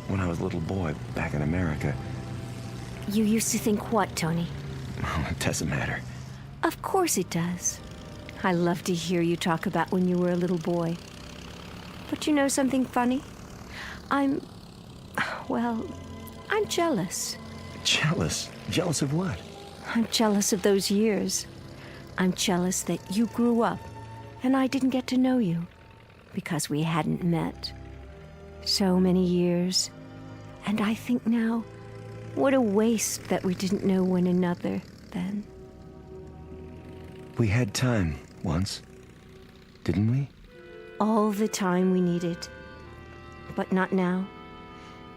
when I was a little boy back in America. You used to think what, Tony? Oh, it doesn't matter. Of course it does. I love to hear you talk about when you were a little boy. But you know something funny? I'm jealous. Jealous? Jealous of what? I'm jealous of those years. I'm jealous that you grew up and I didn't get to know you because we hadn't met. So many years. And I think now, what a waste that we didn't know one another then. We had time once, didn't we? All the time we needed. But not now.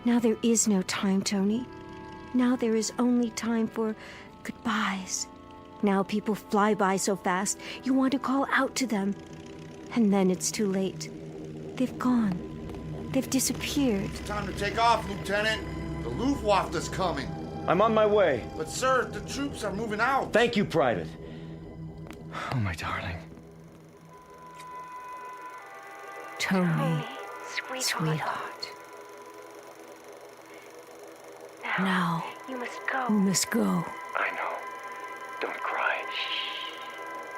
Now there is no time, Tony. Now there is only time for goodbyes. Now people fly by so fast, you want to call out to them. And then it's too late. They've gone. They've disappeared. It's time to take off, Lieutenant. The Luftwaffe is coming. I'm on my way. But, sir, the troops are moving out. Thank you, Private. Oh, my darling. Tony, sweetheart. Now, you must go. You must go. I know. Don't cry. Shh.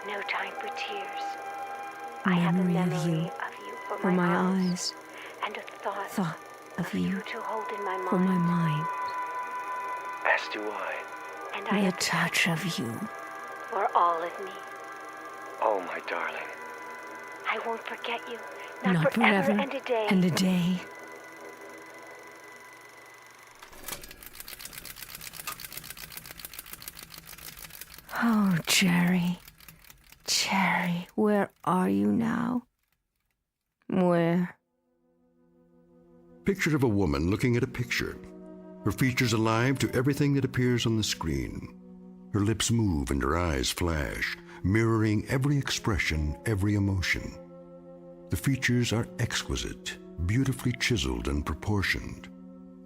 No time for tears. I have a memory of you for my eyes. eyes. And a Thought of you to hold in my mind. for my mind. As do I. And The touch of you. For all of me. Oh, my darling. I won't forget you. Not forever forever and a day. And a day. Oh, Jerry. Jerry, where are you now? Where? Picture of a woman looking at a picture. Her features alive to everything that appears on the screen. Her lips move and her eyes flash, mirroring every expression, every emotion. The features are exquisite, beautifully chiseled and proportioned.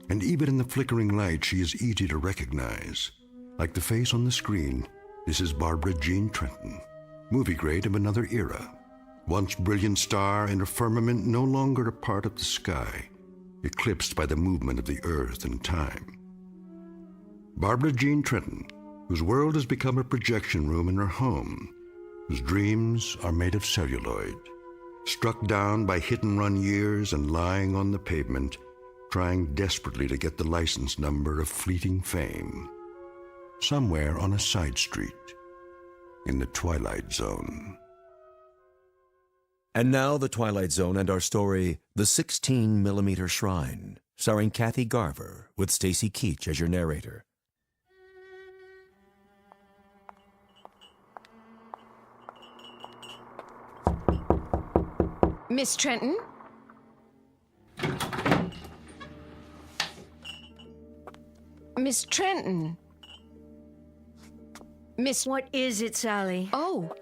And even in the flickering light, she is easy to recognize. Like the face on the screen, this is Barbara Jean Trenton, movie grade of another era. Once brilliant star in a firmament no longer a part of the sky, eclipsed by the movement of the earth and time. Barbara Jean Trenton, whose world has become a projection room in her home, whose dreams are made of celluloid, struck down by hit-and-run years and lying on the pavement, trying desperately to get the license number of fleeting fame, somewhere on a side street in the Twilight Zone. And now the Twilight Zone and our story, The 16mm Shrine, starring Kathy Garver with Stacy Keach as your narrator. Miss Trenton? Miss Trenton? Miss... What is it, Sally? Oh,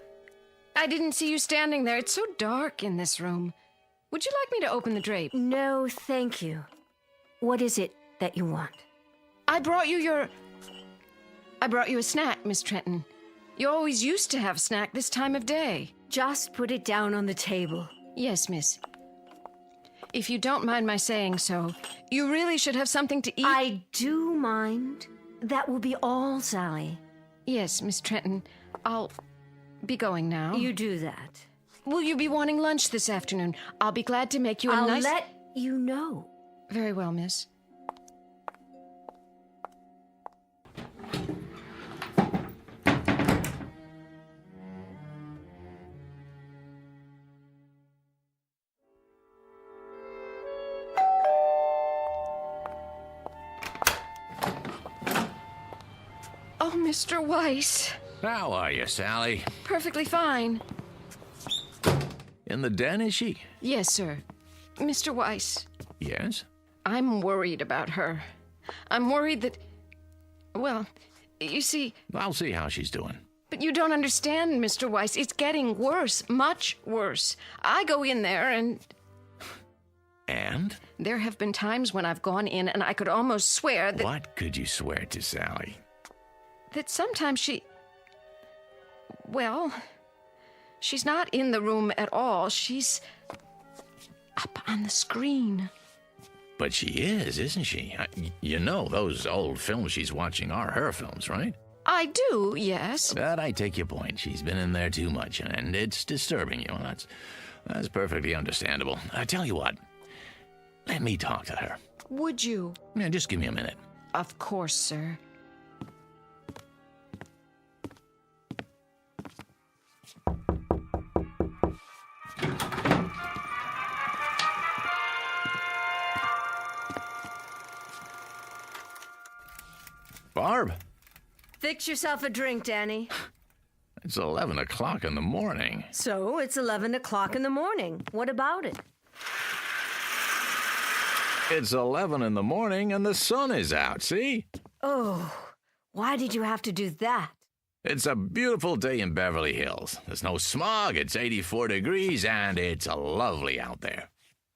I didn't see you standing there. It's so dark in this room. Would you like me to open the drape? No, thank you. What is it that you want? I brought you a snack, Miss Trenton. You always used to have a snack this time of day. Just put it down on the table. Yes, miss. If you don't mind my saying so, you really should have something to eat. I do mind. That will be all, Sally. Yes, Miss Trenton. I'll be going now. You do that. Will you be wanting lunch this afternoon? I'll be glad to make you a nice... I'll let you know. Very well, miss. Oh, Mr. Weiss. How are you, Sally? Perfectly fine. In the den, is she? Yes, sir. Mr. Weiss. Yes? I'm worried about her. I'm worried that... Well, you see... I'll see how she's doing. But you don't understand, Mr. Weiss. It's getting worse. Much worse. I go in there and... And? There have been times when I've gone in and I could almost swear that... What could you swear to, Sally? That sometimes she... Well, she's not in the room at all. She's up on the screen. But she is, isn't she? You know those old films she's watching are her films, right? I do, yes. But I take your point. She's been in there too much, and it's disturbing you. That's perfectly understandable. I tell you what. Let me talk to her. Would you? Yeah, just give me a minute. Of course, sir. Barb? Fix yourself a drink, Danny. It's 11 o'clock in the morning. So, it's 11 o'clock in the morning. What about it? It's 11 in the morning and the sun is out, see? Oh, why did you have to do that? It's a beautiful day in Beverly Hills. There's no smog, it's 84 degrees, and it's lovely out there.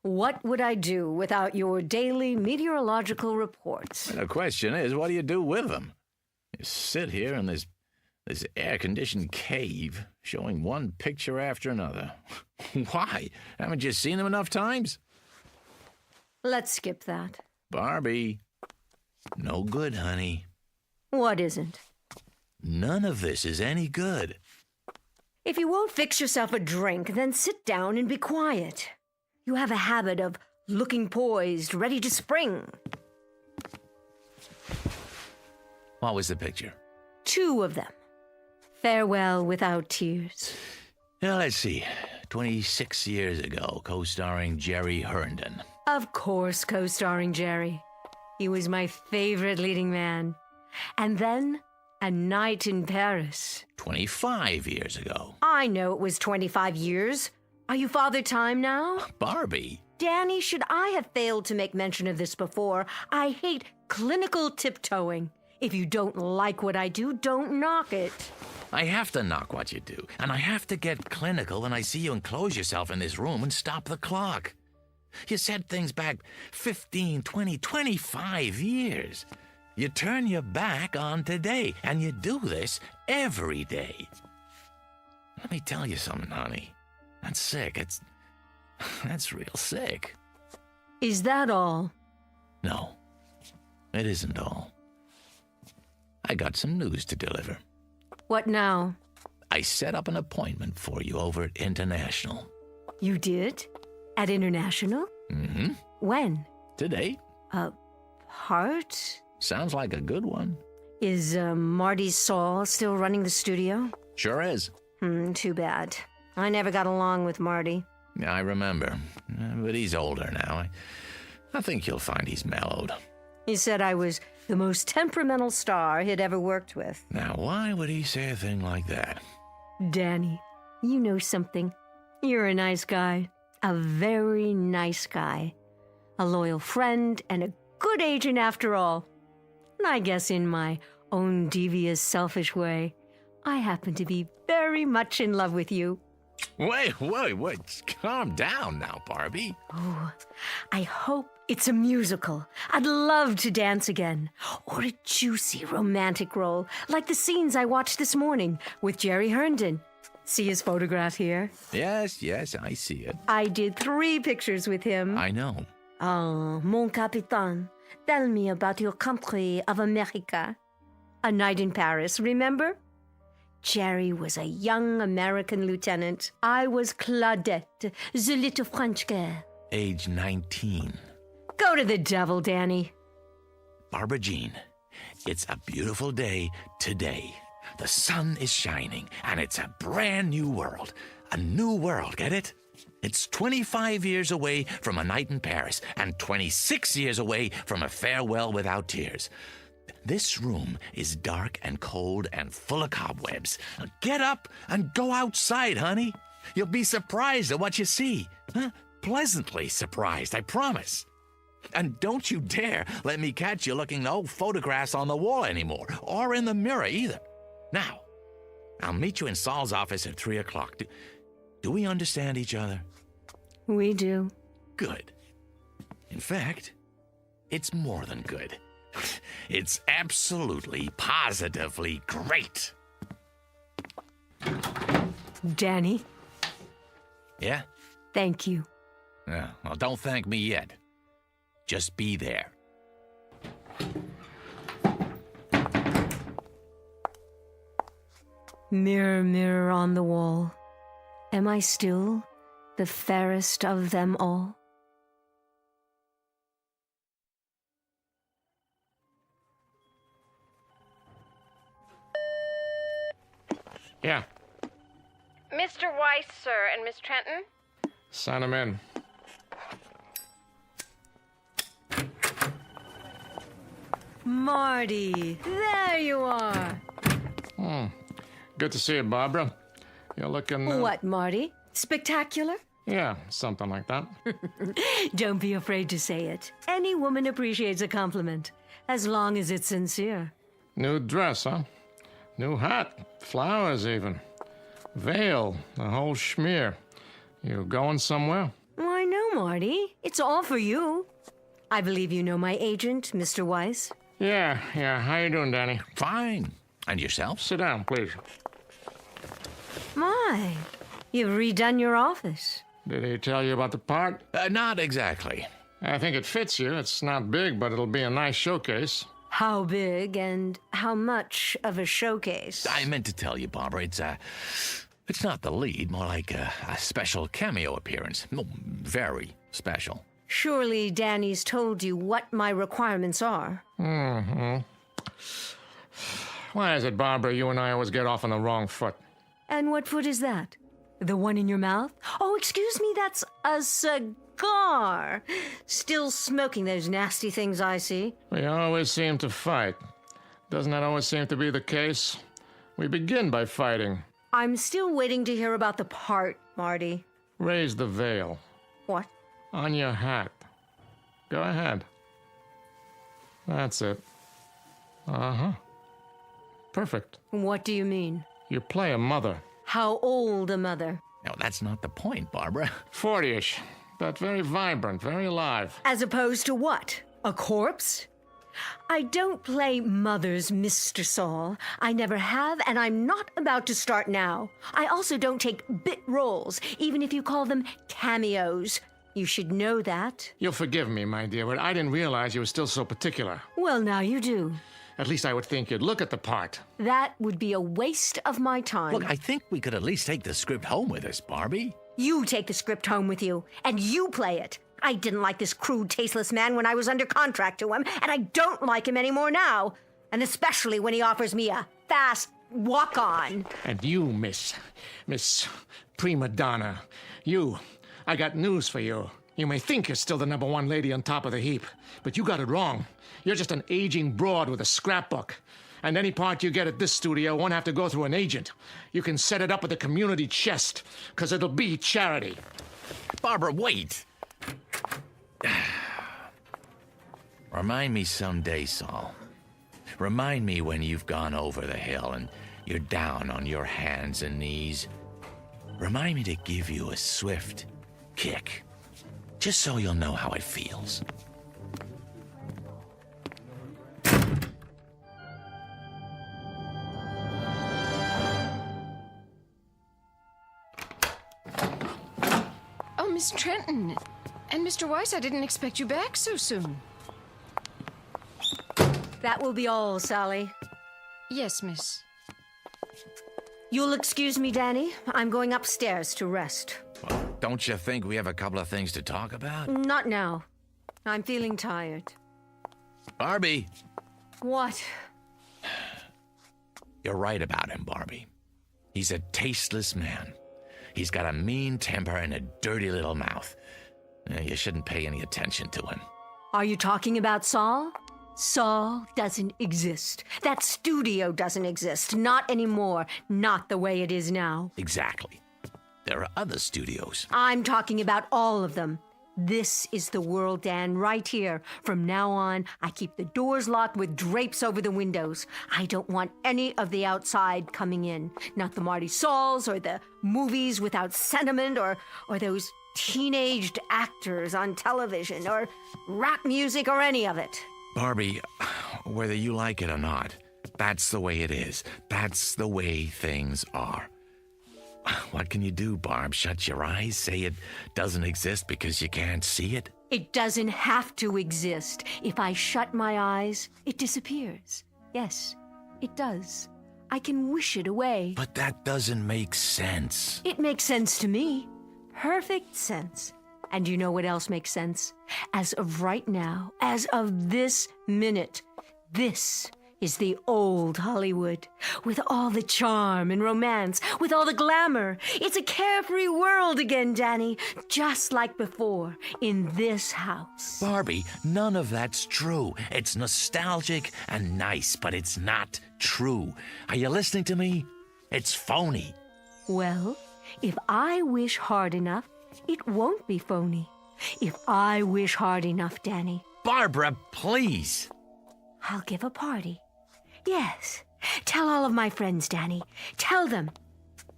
What would I do without your daily meteorological reports? The question is, what do you do with them? You sit here in this air-conditioned cave, showing one picture after another. Why? Haven't you seen them enough times? Let's skip that. Barbie, no good, honey. What isn't? None of this is any good. If you won't fix yourself a drink, then sit down and be quiet. You have a habit of looking poised, ready to spring. What was the picture? 2 of them. Farewell without tears. Now, let's see. 26 years ago, co-starring Jerry Herndon. Of course, co-starring Jerry. He was my favorite leading man. And then, A night in Paris. 25 years ago. I know it was 25 years. Are you Father Time now? Barbie. Danny, should I have failed to make mention of this before? I hate clinical tiptoeing. If you don't like what I do, don't knock it. I have to knock what you do, and I have to get clinical when I see you enclose yourself in this room and stop the clock. You said things back 15, 20, 25 years. You turn your back on today, and you do this every day. Let me tell you something, honey. That's sick. That's real sick. Is that all? No, it isn't all. I got some news to deliver. What now? I set up an appointment for you over at International. You did? At International? Mm-hmm. When? Today. Heart? Sounds like a good one. Is Marty Saul still running the studio? Sure is. Too bad. I never got along with Marty. Yeah, I remember. But he's older now. I think you'll find he's mellowed. He said I was the most temperamental star he'd ever worked with. Now, why would he say a thing like that? Danny, you know something. You're a nice guy. A very nice guy. A loyal friend and a good agent after all. And I guess in my own devious, selfish way, I happen to be very much in love with you. Wait. Calm down now, Barbie. Oh, I hope it's a musical. I'd love to dance again. Or a juicy romantic role, like the scenes I watched this morning with Jerry Herndon. See his photograph here? Yes, I see it. I did 3 pictures with him. I know. Oh, mon capitaine, tell me about your country of America. A Night in Paris, remember? Jerry was a young American lieutenant. I was Claudette, the little French girl. Age 19. Go to the devil, Danny. Barbara Jean, it's a beautiful day today. The sun is shining, and it's a brand new world. A new world, get it? It's 25 years away from A Night in Paris, and 26 years away from A Farewell Without Tears. This room is dark and cold and full of cobwebs. Now get up and go outside, honey. You'll be surprised at what you see. Huh? Pleasantly surprised, I promise. And don't you dare let me catch you looking at old photographs on the wall anymore, or in the mirror either. Now, I'll meet you in Saul's office at 3 o'clock. Do we understand each other? We do. Good. In fact, it's more than good. It's absolutely, positively great. Danny? Yeah? Thank you. Well, don't thank me yet. Just be there. Mirror, mirror on the wall, am I still the fairest of them all? Yeah. Mr. Weiss, sir, and Miss Trenton? Sign him in. Marty, there you are. Good to see you, Barbara. You're looking... What, Marty? Spectacular? Yeah, something like that. Don't be afraid to say it. Any woman appreciates a compliment, as long as it's sincere. New dress, huh? New hat. Flowers, even. Veil. The whole schmear. You going somewhere? Why, no, Marty. It's all for you. I believe you know my agent, Mr. Weiss. Yeah. How you doing, Danny? Fine. And yourself? Sit down, please. My, you've redone your office. Did he tell you about the part? Not exactly. I think it fits you. It's not big, but it'll be a nice showcase. How big and how much of a showcase? I meant to tell you, Barbara, it's not the lead, more like a special cameo appearance. No, very special. Surely Danny's told you what my requirements are. Mm-hmm. Why is it, Barbara, you and I always get off on the wrong foot? And what foot is that? The one in your mouth? Oh, excuse me, that's a cigar. Still smoking those nasty things I see. We always seem to fight. Doesn't that always seem to be the case? We begin by fighting. I'm still waiting to hear about the part, Marty. Raise the veil. What? On your hat. Go ahead. That's it. Uh-huh. Perfect. What do you mean? You play a mother. How old a mother? No, that's not the point, Barbara. 40-ish. But very vibrant, very alive. As opposed to what? A corpse? I don't play mothers, Mr. Saul. I never have, and I'm not about to start now. I also don't take bit roles, even if you call them cameos. You should know that. You'll forgive me, my dear, but I didn't realize you were still so particular. Well, now you do. At least I would think you'd look at the part. That would be a waste of my time. Look, I think we could at least take the script home with us, Barbie. You take the script home with you, and you play it. I didn't like this crude, tasteless man when I was under contract to him, and I don't like him anymore now. And especially when he offers me a fast walk-on. And you, Miss Prima Donna, I got news for you. You may think you're still the #1 lady on top of the heap, but you got it wrong. You're just an aging broad with a scrapbook. And any part you get at this studio won't have to go through an agent. You can set it up at the community chest, because it'll be charity. Barbara, wait! Remind me someday, Saul. Remind me when you've gone over the hill and you're down on your hands and knees. Remind me to give you a swift kick, just so you'll know how it feels. Oh, Miss Trenton. And Mr. Weiss, I didn't expect you back so soon. That will be all, Sally. Yes, miss. You'll excuse me, Danny. I'm going upstairs to rest. Well, don't you think we have a couple of things to talk about? Not now. I'm feeling tired. Barbie! What? You're right about him, Barbie. He's a tasteless man. He's got a mean temper and a dirty little mouth. You shouldn't pay any attention to him. Are you talking about Saul? Saul doesn't exist. That studio doesn't exist. Not anymore. Not the way it is now. Exactly. There are other studios. I'm talking about all of them. This is the world, Dan, right here. From now on, I keep the doors locked with drapes over the windows. I don't want any of the outside coming in. Not the Marty Sauls or the movies without sentiment or those teenaged actors on television or rap music or any of it. Barbie, whether you like it or not, that's the way it is. That's the way things are. What can you do, Barb? Shut your eyes? Say it doesn't exist because you can't see it? It doesn't have to exist. If I shut my eyes, it disappears. Yes, it does. I can wish it away. But that doesn't make sense. It makes sense to me. Perfect sense. And you know what else makes sense? As of right now, as of this minute, this is the old Hollywood, with all the charm and romance, with all the glamour. It's a carefree world again, Danny, just like before, in this house. Barbie, none of that's true. It's nostalgic and nice, but it's not true. Are you listening to me? It's phony. Well, if I wish hard enough, it won't be phony. If I wish hard enough, Danny. Barbara, please. I'll give a party. Yes. Tell all of my friends, Danny. Tell them.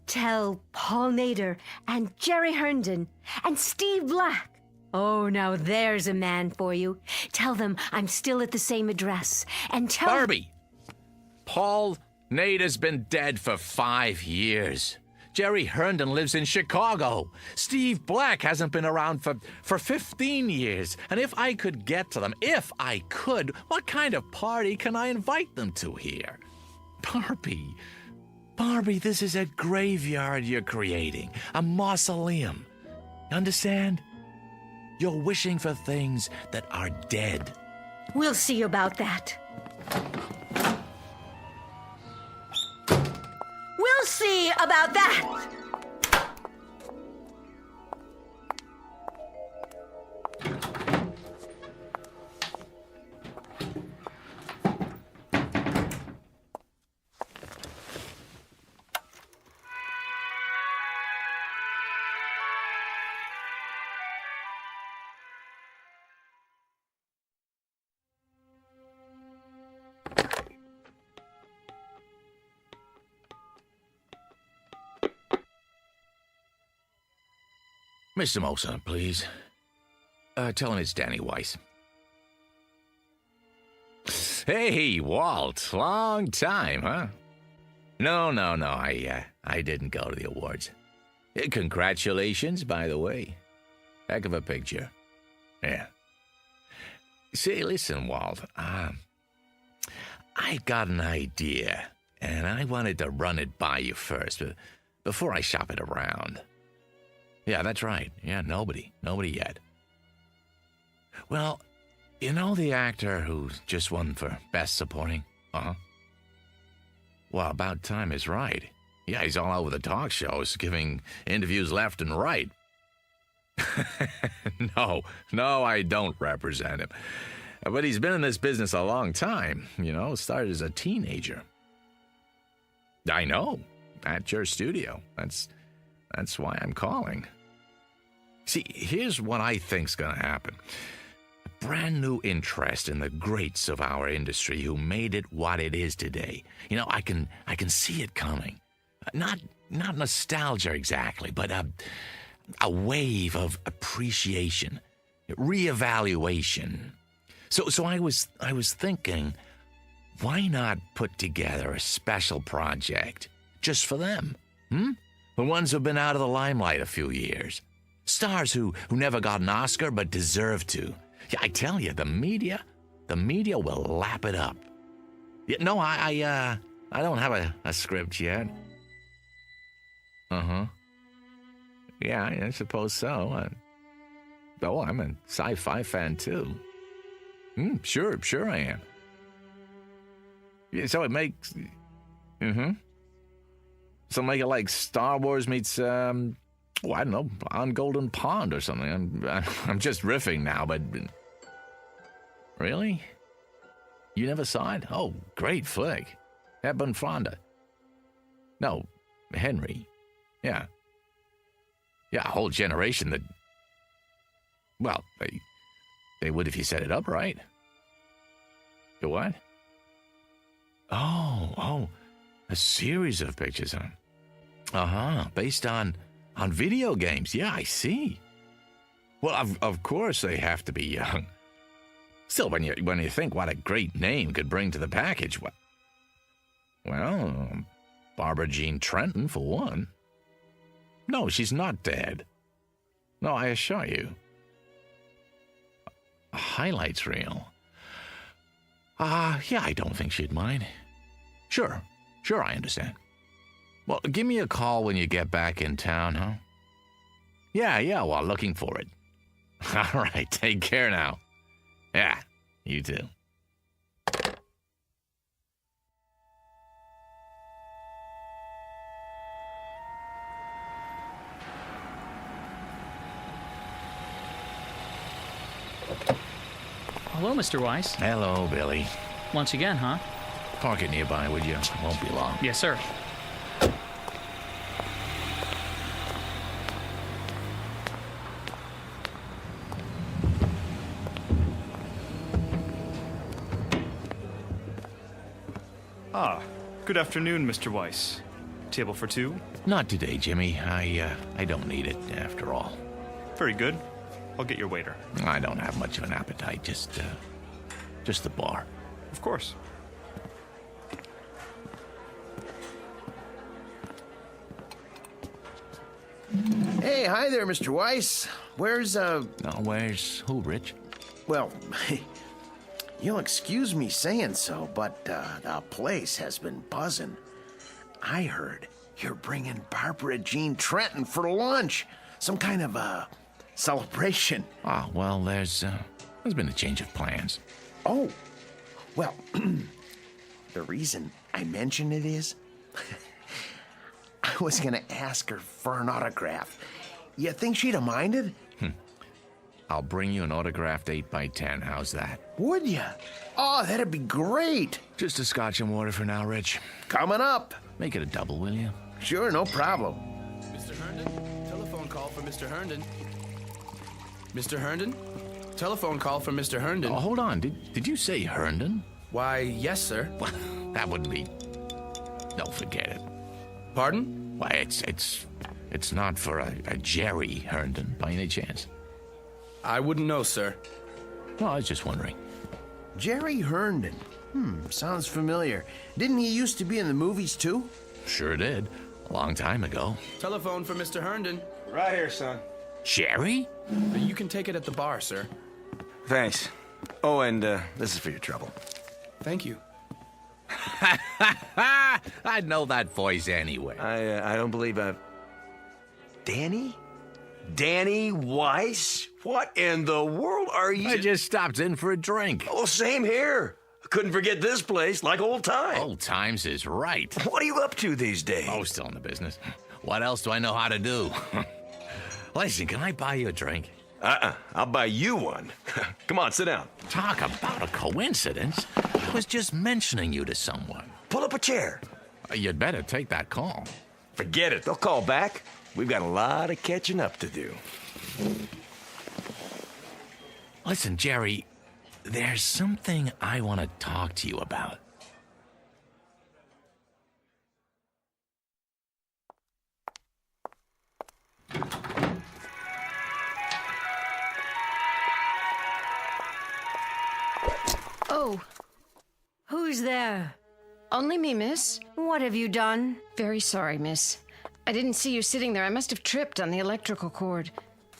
Tell Paul Nader and Jerry Herndon and Steve Black. Oh, now there's a man for you. Tell them I'm still at the same address. And tell... Barbie! Paul Nader's been dead for 5 years. Jerry Herndon lives in Chicago. Steve Black hasn't been around for 15 years. And if I could get to them, if I could, what kind of party can I invite them to here? Barbie, this is a graveyard you're creating, a mausoleum. Understand? You're wishing for things that are dead. We'll see about that. We'll see about that. Mr. Mosa, please. Tell him it's Danny Weiss. Hey, Walt. Long time, huh? No. I didn't go to the awards. Congratulations, by the way. Heck of a picture. Yeah. See, listen, Walt. I got an idea, and I wanted to run it by you first, before I shop it around. Yeah, that's right. Yeah, nobody yet. Well, you know the actor who just won for Best Supporting? Uh-huh. Well, About Time is right. Yeah, he's all over the talk shows, giving interviews left and right. No, I don't represent him. But he's been in this business a long time, started as a teenager. I know, at your studio. That's why I'm calling. See, here's what I think's gonna happen. A brand new interest in the greats of our industry who made it what it is today. I can see it coming. Not nostalgia exactly, but a wave of appreciation, reevaluation. So I was thinking, why not put together a special project just for them? The ones who've been out of the limelight a few years. Stars who never got an Oscar but deserve to. Yeah, I tell you, the media will lap it up. Yeah, no, I don't have a script yet. Uh-huh. Yeah, I suppose so. I'm a sci-fi fan, too. Sure I am. Yeah, so it makes... So make it like Star Wars meets, I don't know, On Golden Pond or something. I'm just riffing now, but... Really? You never saw it? Oh, great flick. Hepburn Fonda. No, Henry. Yeah. Yeah, a whole generation that... Well, they would if you set it up right. The what? Oh, a series of pictures, huh? Uh-huh, based on video games. Yeah, I see. Well, of course they have to be young. Still, when you think what a great name could bring to the package, well, Barbara Jean Trenton, for one. No, she's not dead. No, I assure you. A highlights reel. Yeah, I don't think she'd mind. Sure, I understand. Well, give me a call when you get back in town, huh? Yeah, well, looking for it. All right, take care now. Yeah, you too. Hello, Mr. Weiss. Hello, Billy. Lunch again, huh? Park it nearby, would you? Won't be long. Yes, sir. Good afternoon, Mr. Weiss. Table for two? Not today, Jimmy. I don't need it, after all. Very good. I'll get your waiter. I don't have much of an appetite, just the bar. Of course. Hey, hi there, Mr. Weiss. Where's who, Rich? Well, you'll excuse me saying so, but the place has been buzzing. I heard you're bringing Barbara Jean Trenton for lunch. Some kind of celebration. Ah, well, there's been a change of plans. Oh, well, the reason I mention it is I was going to ask her for an autograph. You think she'd have minded? I'll bring you an autographed 8x10. How's that? Would you? Oh, that'd be great. Just a scotch and water for now, Rich. Coming up. Make it a double, will you? Sure, no problem. Mr. Herndon, telephone call for Mr. Herndon. Mr. Herndon? Telephone call from Mr. Herndon. Oh, hold on. Did you say Herndon? Why, yes, sir. Well, that wouldn't be... No, forget it. Pardon? Why, it's It's not for a Jerry Herndon, by any chance? I wouldn't know, sir. Well, I was just wondering. Jerry Herndon. Sounds familiar. Didn't he used to be in the movies, too? Sure did. A long time ago. Telephone for Mr. Herndon. Right here, son. Jerry? You can take it at the bar, sir. Thanks. Oh, and this is for your trouble. Thank you. I'd know that voice anyway. I don't believe I've... Danny? Danny Weiss? What in the world are you... I just stopped in for a drink. Oh, same here. Couldn't forget this place like old times. Old times is right. What are you up to these days? Oh, still in the business. What else do I know how to do? Listen, can I buy you a drink? I'll buy you one. Come on, sit down. Talk about a coincidence. I was just mentioning you to someone. Pull up a chair. You'd better take that call. Forget it. They'll call back. We've got a lot of catching up to do. Listen, Jerry, there's something I want to talk to you about. Oh. Who's there? Only me, miss. What have you done? Very sorry, miss. I didn't see you sitting there. I must have tripped on the electrical cord.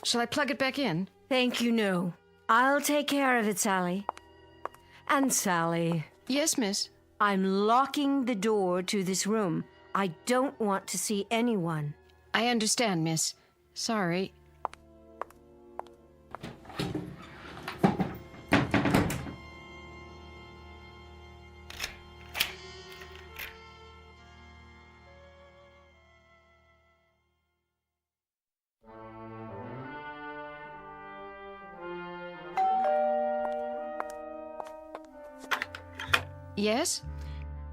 Shall I plug it back in? Thank you, no. I'll take care of it, Sally. And Sally. Yes, miss. I'm locking the door to this room. I don't want to see anyone. I understand, miss. Sorry. Yes?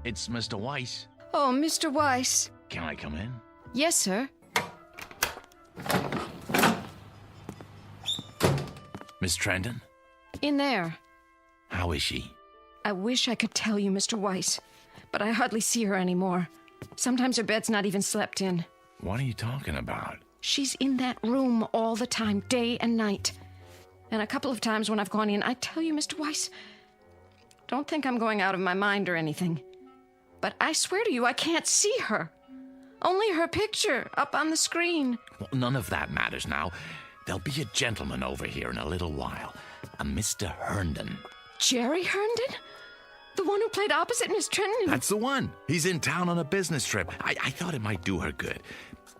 It's Mr. Weiss. Oh, Mr. Weiss. Can I come in? Yes, sir. Miss Trenton? In there. How is she? I wish I could tell you, Mr. Weiss, but I hardly see her anymore. Sometimes her bed's not even slept in. What are you talking about? She's in that room all the time, day and night. And a couple of times when I've gone in, I tell you, Mr. Weiss, don't think I'm going out of my mind or anything, but I swear to you, I can't see her. Only her picture up on the screen. Well, none of that matters now. There'll be a gentleman over here in a little while. A Mr. Herndon. Jerry Herndon? The one who played opposite Miss Trenton? That's the one. He's in town on a business trip. I thought it might do her good.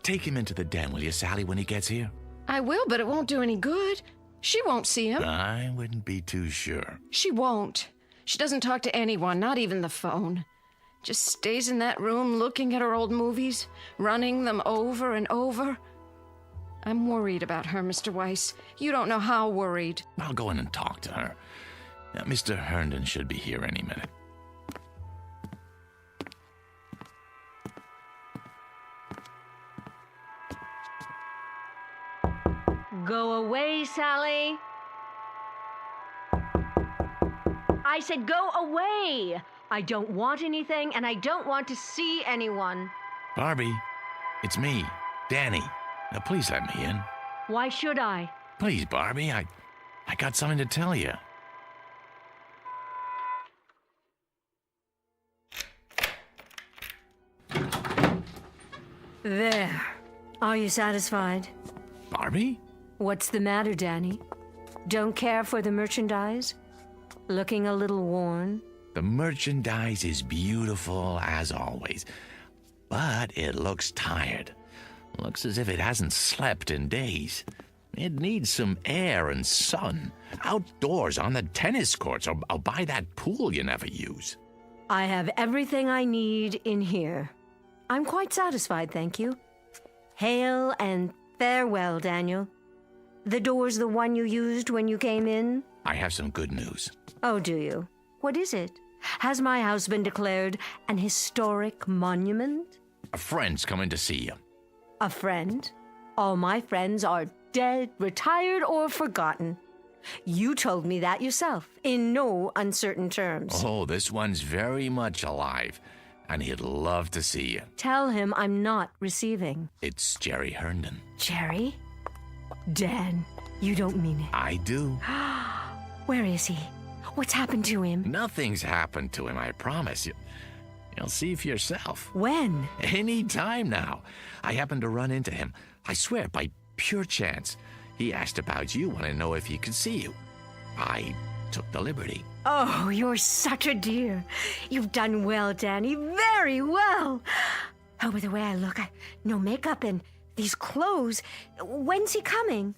Take him into the den, will you, Sally, when he gets here? I will, but it won't do any good. She won't see him. I wouldn't be too sure. She won't. She doesn't talk to anyone, not even the phone. Just stays in that room looking at her old movies, running them over and over. I'm worried about her, Mr. Weiss. You don't know how worried. I'll go in and talk to her. Now, Mr. Herndon should be here any minute. Go away, Sally. I said go away. I don't want anything, and I don't want to see anyone. Barbie, it's me, Danny. Now, please let me in. Why should I? Please, Barbie, I got something to tell you. There. Are you satisfied? Barbie? What's the matter, Danny? Don't care for the merchandise? Looking a little worn? The merchandise is beautiful as always, but it looks tired. Looks as if it hasn't slept in days. It needs some air and sun. Outdoors on the tennis courts or by that pool you never use. I have everything I need in here. I'm quite satisfied, thank you. Hail and farewell, Daniel. The door's the one you used when you came in? I have some good news. Oh, do you? What is it? Has my house been declared an historic monument? A friend's coming to see you. A friend? All my friends are dead, retired, or forgotten. You told me that yourself, in no uncertain terms. Oh, this one's very much alive. and he'd love to see you. Tell him I'm not receiving. It's Jerry Herndon. Jerry? Dan, you don't mean it. I do. Where is he? What's happened to him? Nothing's happened to him, I promise you. You'll see for yourself. When? Any time now. I happened to run into him. I swear, by pure chance. He asked about you, wanted to know if he could see you. I took the liberty. Oh, you're such a dear. You've done well, Danny. Very well. Oh, by the way I look, no makeup and these clothes. When's he coming?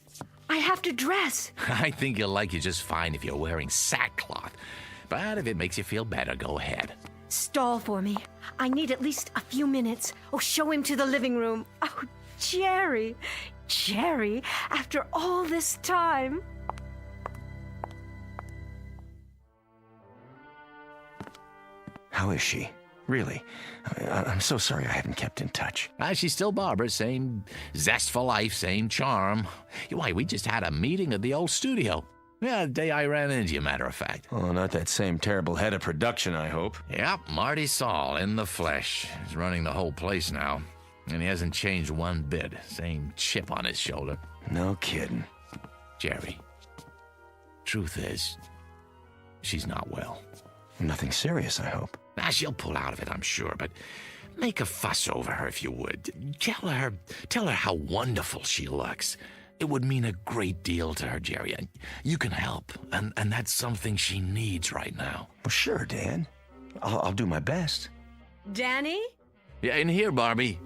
I have to dress. I think he'll like you just fine if you're wearing sackcloth. But if it makes you feel better, go ahead. Stall for me. I need at least a few minutes. Oh, show him to the living room. Oh, Jerry. Jerry, after all this time. How is she? Really? I'm so sorry I haven't kept in touch. She's still Barbara, same zest for life, same charm. Why, we just had a meeting at the old studio. Yeah, the day I ran into you, matter of fact. Oh, not that same terrible head of production, I hope. Yep, Marty Saul in the flesh. He's running the whole place now. And he hasn't changed one bit. Same chip on his shoulder. No kidding. Jerry, truth is, she's not well. Nothing serious, I hope. She'll pull out of it, I'm sure, but make a fuss over her if you would. Tell her how wonderful she looks. It would mean a great deal to her, Jerry, and you can help, and that's something she needs right now. Well, sure, Dan. I'll do my best. Danny? Yeah, in here, Barbie.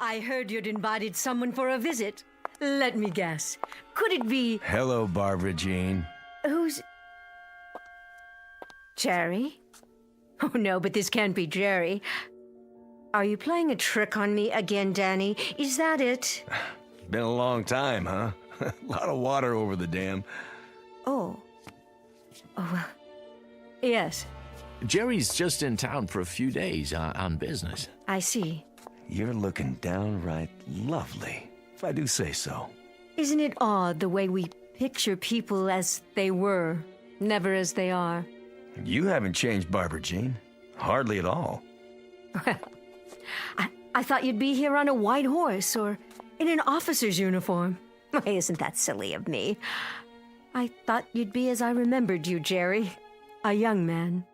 I heard you'd invited someone for a visit. Let me guess. Could it be... Hello, Barbara Jean. Who's... Jerry? Oh, no, but this can't be Jerry. Are you playing a trick on me again, Danny? Is that it? Been a long time, huh? A lot of water over the dam. Oh. Oh, well. Yes. Jerry's just in town for a few days on business. I see. You're looking downright lovely, if I do say so. Isn't it odd the way we picture people as they were, never as they are? You haven't changed, Barbara Jean. Hardly at all. Well, I thought you'd be here on a white horse or in an officer's uniform. Why, isn't that silly of me? I thought you'd be as I remembered you, Jerry. A young man.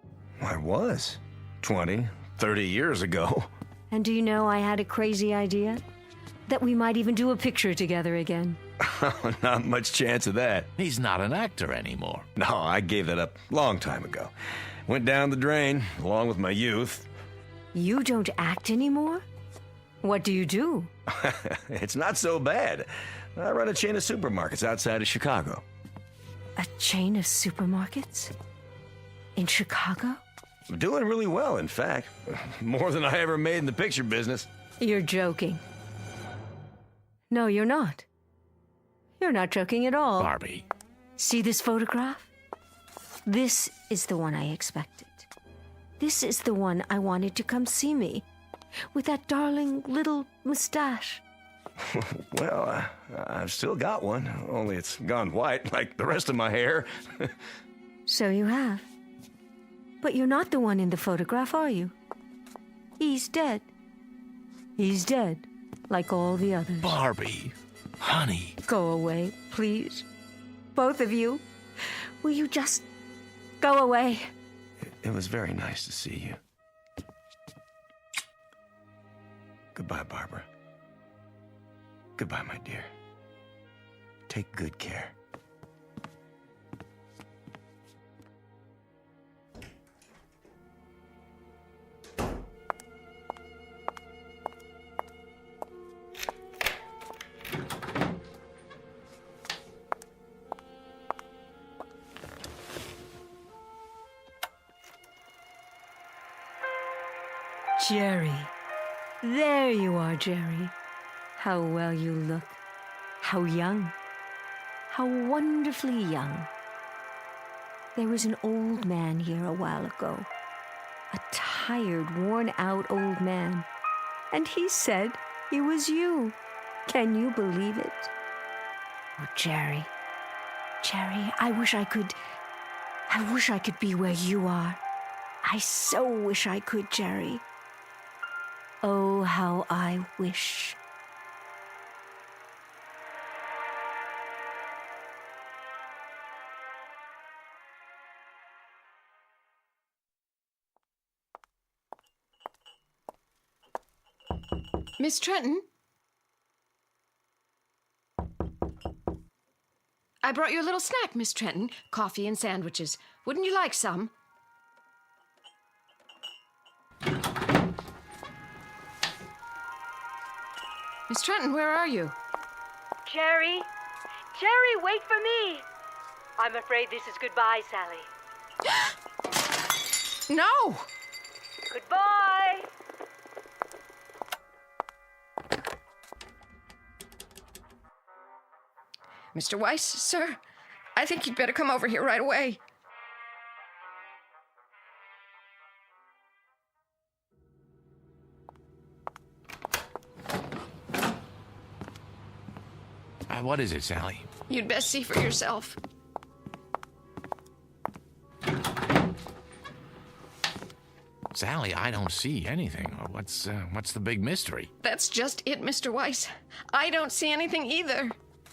I was. 20, 30 years ago. And do you know I had a crazy idea? That we might even do a picture together again. Not much chance of that. He's not an actor anymore. No, I gave that up a long time ago. Went down the drain, along with my youth. You don't act anymore? What do you do? It's not so bad. I run a chain of supermarkets outside of Chicago. A chain of supermarkets? In Chicago? I'm doing really well, in fact. More than I ever made in the picture business. You're joking. No, you're not. You're not joking at all. Barbie. See this photograph? This is the one I expected. This is the one I wanted to come see me. With that darling little mustache. Well, I've still got one. Only it's gone white, like the rest of my hair. So you have. But you're not the one in the photograph, are you? He's dead. He's dead, like all the others. Barbie, honey. Go away, please. Both of you. Will you just go away? It was very nice to see you. Goodbye, Barbara. Goodbye, my dear. Take good care. Jerry. There you are, Jerry. How well you look. How young. How wonderfully young. There was an old man here a while ago. A tired, worn-out old man. And he said he was you. Can you believe it? Oh, Jerry. Jerry, I wish I could be where you are. I so wish I could, Jerry. Oh, how I wish. Miss Trenton? I brought you a little snack, Miss Trenton. Coffee and sandwiches. Wouldn't you like some? Miss Trenton, where are you? Jerry? Jerry, wait for me! I'm afraid this is goodbye, Sally. No! Goodbye! Mr. Weiss, sir, I think you'd better come over here right away. What is it, Sally? You'd best see for yourself. Sally, I don't see anything. What's the big mystery? That's just it, Mr. Weiss. I don't see anything either.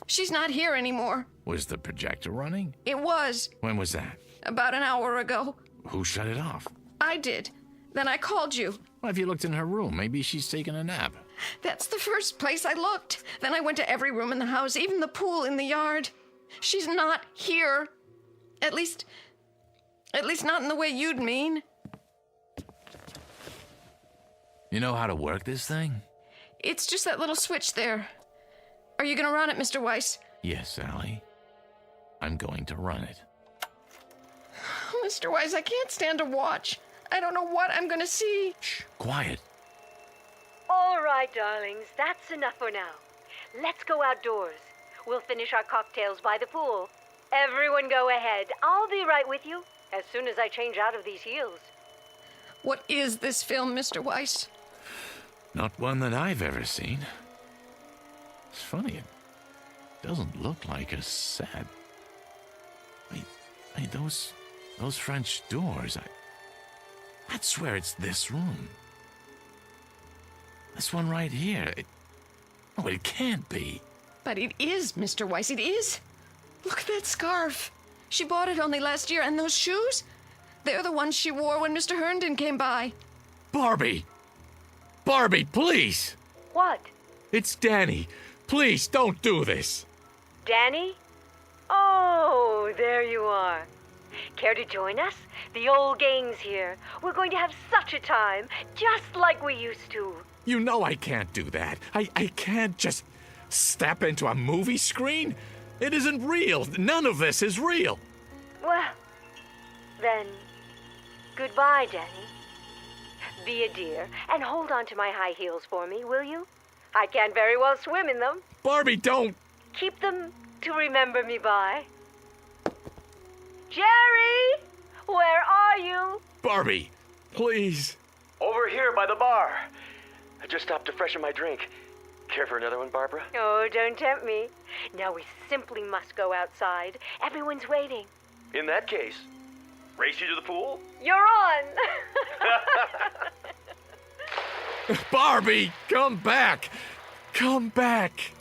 She's not here anymore. Was the projector running? It was. When was that? About an hour ago. Who shut it off? I did. Then I called you. Well, if you looked in her room, maybe she's taking a nap. That's the first place I looked. Then I went to every room in the house, even the pool in the yard. She's not here. At least not in the way you'd mean. You know how to work this thing? It's just that little switch there. Are you going to run it, Mr. Weiss? Yes, Sally. I'm going to run it. Mr. Weiss, I can't stand to watch. I don't know what I'm going to see. Shh, quiet. All right, darlings, that's enough for now. Let's go outdoors. We'll finish our cocktails by the pool. Everyone go ahead. I'll be right with you as soon as I change out of these heels. What is this film, Mr. Weiss? Not one that I've ever seen. It's funny, it doesn't look like a set. Wait, those French doors, I'd swear it's this room. This one right here. It can't be. But it is, Mr. Weiss, it is. Look at that scarf. She bought it only last year, and those shoes? They're the ones she wore when Mr. Herndon came by. Barbie! Barbie, please! What? It's Danny. Please, don't do this. Danny? Oh, there you are. Care to join us? The old gang's here. We're going to have such a time, just like we used to. You know I can't do that. I can't just step into a movie screen. It isn't real. None of this is real. Well, then, goodbye, Danny. Be a dear and hold on to my high heels for me, will you? I can't very well swim in them. Barbie, don't! Keep them to remember me by. Jerry! Where are you? Barbie, please. Over here by the bar. I just stopped to freshen my drink. Care for another one, Barbara? Oh, don't tempt me. Now we simply must go outside. Everyone's waiting. In that case, race you to the pool? You're on! Barbie, come back! Come back!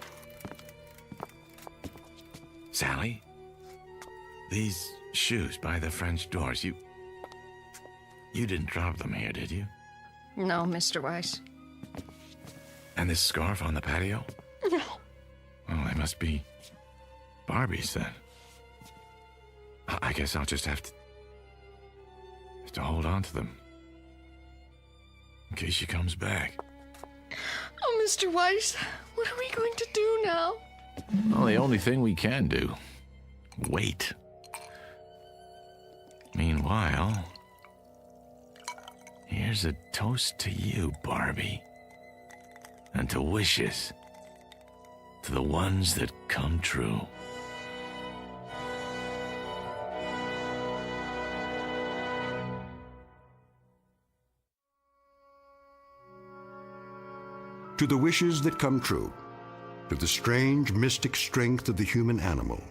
Sally, these shoes by the French doors, you didn't drop them here, did you? No, Mr. Weiss. And this scarf on the patio? No. Well, they must be Barbie's then. I guess I'll just have to hold on to them. In case she comes back. Oh, Mr. Weiss, what are we going to do now? Well, the only thing we can do. Wait. Meanwhile, here's a toast to you, Barbie. And to wishes. To the ones that come true. To the wishes that come true, to the strange mystic strength of the human animal,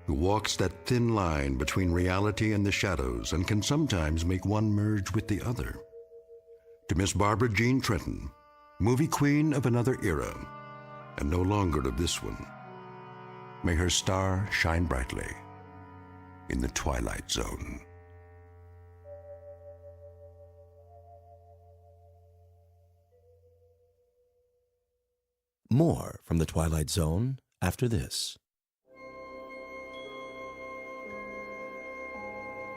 who walks that thin line between reality and the shadows and can sometimes make one merge with the other. To Miss Barbara Jean Trenton, movie queen of another era, and no longer of this one, may her star shine brightly in the Twilight Zone. More from the Twilight Zone after this.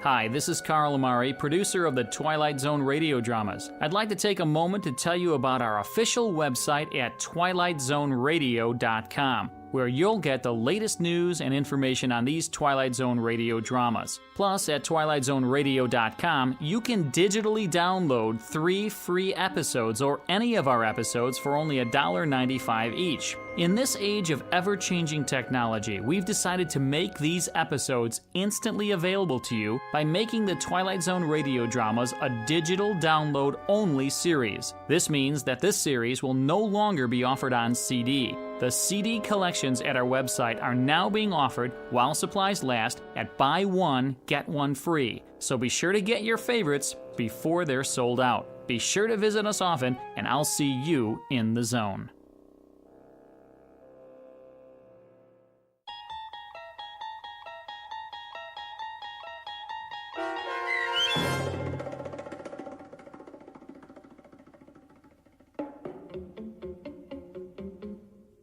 Hi, this is Carl Amari, producer of the Twilight Zone Radio Dramas. I'd like to take a moment to tell you about our official website at twilightzoneradio.com, where you'll get the latest news and information on these Twilight Zone radio dramas. Plus, at twilightzoneradio.com, you can digitally download 3 free episodes or any of our episodes for only $1.95 each. In this age of ever-changing technology, we've decided to make these episodes instantly available to you by making the Twilight Zone radio dramas a digital download-only series. This means that this series will no longer be offered on CD. The CD collections at our website are now being offered while supplies last at buy one, get one free. So be sure to get your favorites before they're sold out. Be sure to visit us often, and I'll see you in the zone.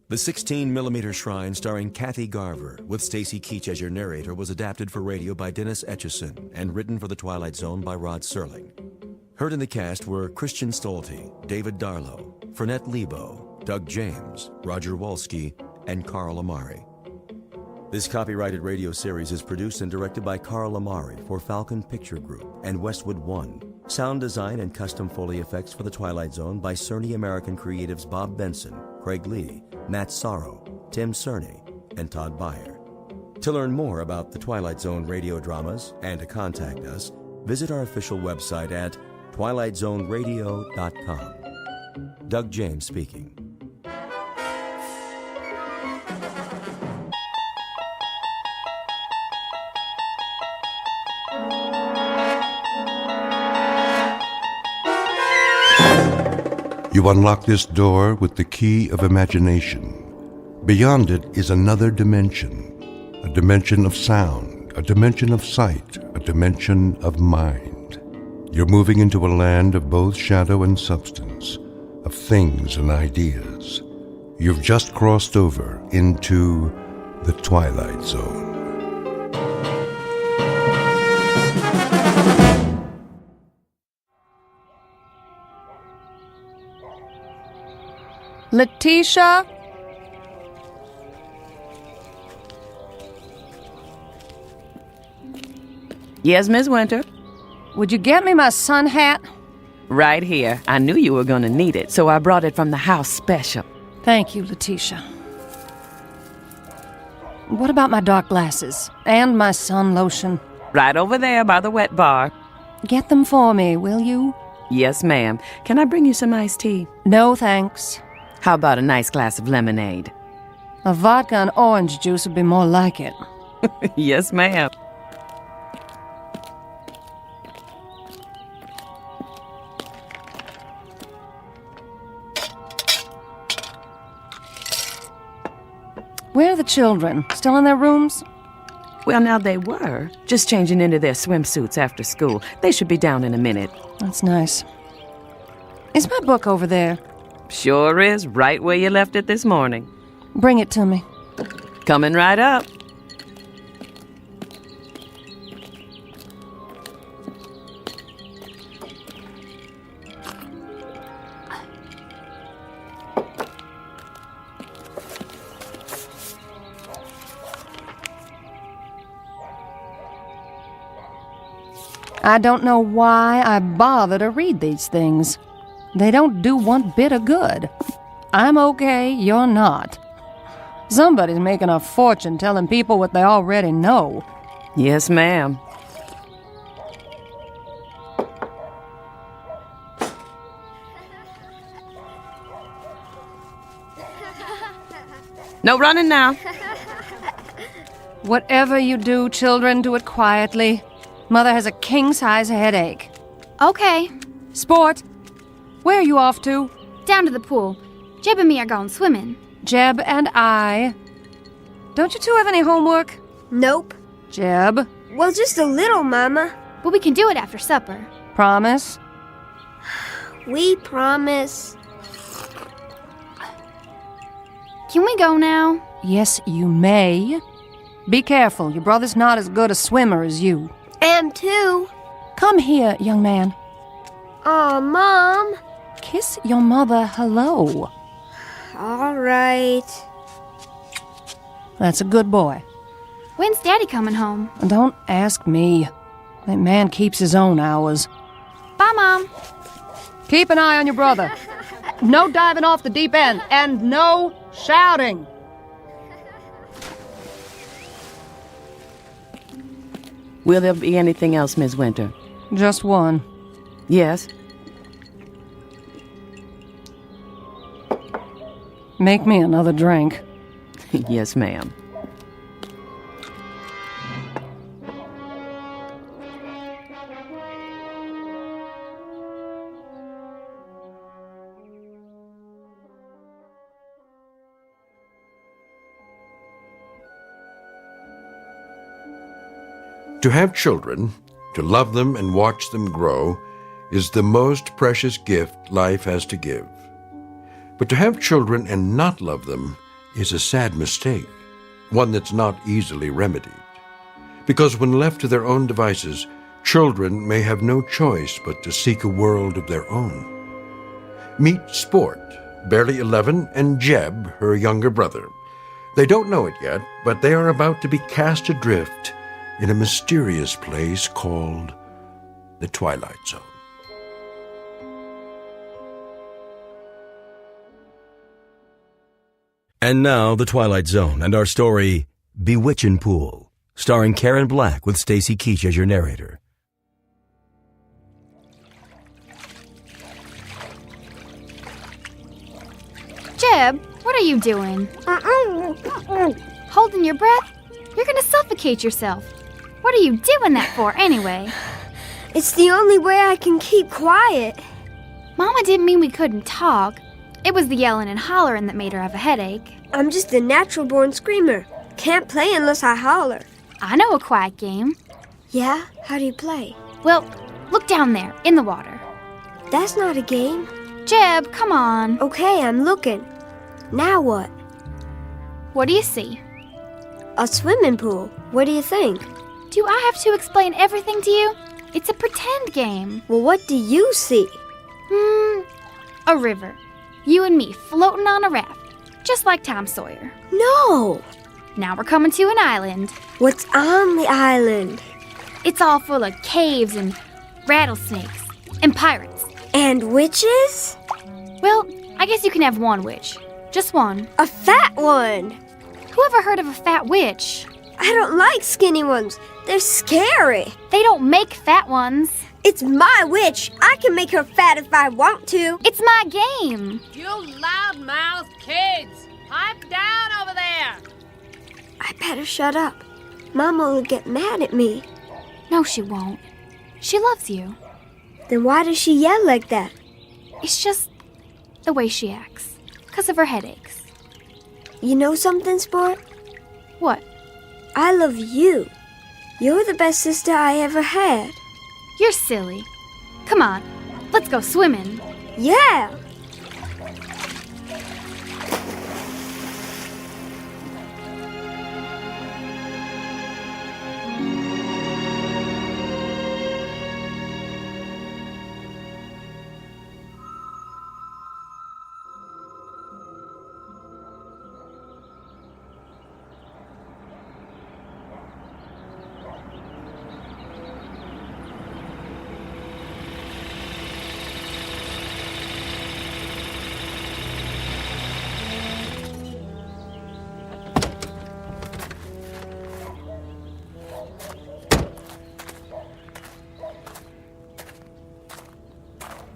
The 16mm Shrine starring Kathy Garver with Stacy Keach as your narrator was adapted for radio by Dennis Etchison and written for The Twilight Zone by Rod Serling. Heard in the cast were Christian Stolte, David Darlow, Fernette Lebo, Doug James, Roger Wolski, and Carl Amari. This copyrighted radio series is produced and directed by Carl Amari for Falcon Picture Group and Westwood One. Sound design and custom Foley effects for The Twilight Zone by Cerny American creatives Bob Benson, Craig Lee, Matt Sorrow, Tim Cerny, and Todd Beyer. To learn more about the Twilight Zone radio dramas and to contact us, visit our official website at twilightzoneradio.com. Doug James speaking. You unlock this door with the key of imagination. Beyond it is another dimension, a dimension of sound, a dimension of sight, a dimension of mind. You're moving into a land of both shadow and substance, of things and ideas. You've just crossed over into the Twilight Zone. Letitia? Yes, Miss Winter? Would you get me my sun hat? Right here. I knew you were going to need it, so I brought it from the house special. Thank you, Letitia. What about my dark glasses? And my sun lotion? Right over there by the wet bar. Get them for me, will you? Yes, ma'am. Can I bring you some iced tea? No, thanks. How about a nice glass of lemonade? A vodka and orange juice would be more like it. Yes, ma'am. Where are the children? Still in their rooms? Well, now they were. Just changing into their swimsuits after school. They should be down in a minute. That's nice. Is my book over there? Sure is, right where you left it this morning. Bring it to me. Coming right up. I don't know why I bother to read these things. They don't do one bit of good. I'm okay, you're not. Somebody's making a fortune telling people what they already know. Yes, ma'am. No running now. Whatever you do, children, do it quietly. Mother has a king-size headache. Okay. Sport, where are you off to? Down to the pool. Jeb and me are going swimming. Jeb and I. Don't you two have any homework? Nope. Jeb? Well, just a little, Mama. But we can do it after supper. Promise? We promise. Can we go now? Yes, you may. Be careful. Your brother's not as good a swimmer as you. Am too. Come here, young man. Aw, Mom. Kiss your mother hello. All right. That's a good boy. When's Daddy coming home? Don't ask me. That man keeps his own hours. Bye, Mom. Keep an eye on your brother. No diving off the deep end, and no shouting. Will there be anything else, Miss Winter? Just one. Yes? Make me another drink. Yes, ma'am. To have children, to love them and watch them grow, is the most precious gift life has to give. But to have children and not love them is a sad mistake, one that's not easily remedied. Because when left to their own devices, children may have no choice but to seek a world of their own. Meet Sport, barely 11, and Jeb, her younger brother. They don't know it yet, but they are about to be cast adrift in a mysterious place called the Twilight Zone. And now, The Twilight Zone and our story, Bewitchin' Pool, starring Karen Black with Stacy Keach as your narrator. Jeb, what are you doing? Holding your breath? You're gonna suffocate yourself. What are you doing that for, anyway? It's the only way I can keep quiet. Mama didn't mean we couldn't talk. It was the yelling and hollering that made her have a headache. I'm just a natural-born screamer. Can't play unless I holler. I know a quiet game. Yeah? How do you play? Well, look down there, in the water. That's not a game. Jeb, come on. Okay, I'm looking. Now what? What do you see? A swimming pool. What do you think? Do I have to explain everything to you? It's a pretend game. Well, what do you see? A river. You and me floating on a raft, just like Tom Sawyer. No! Now we're coming to an island. What's on the island? It's all full of caves and rattlesnakes and pirates. And witches? Well, I guess you can have one witch. Just one. A fat one! Who ever heard of a fat witch? I don't like skinny ones. They're scary. They don't make fat ones. It's my witch. I can make her fat if I want to. It's my game. You loudmouth kids! Pipe down over there! I better shut up. Mama will get mad at me. No, she won't. She loves you. Then why does she yell like that? It's just the way she acts. 'Cause of her headaches. You know something, Sport? What? I love you. You're the best sister I ever had. You're silly. Come on, let's go swimming. Yeah!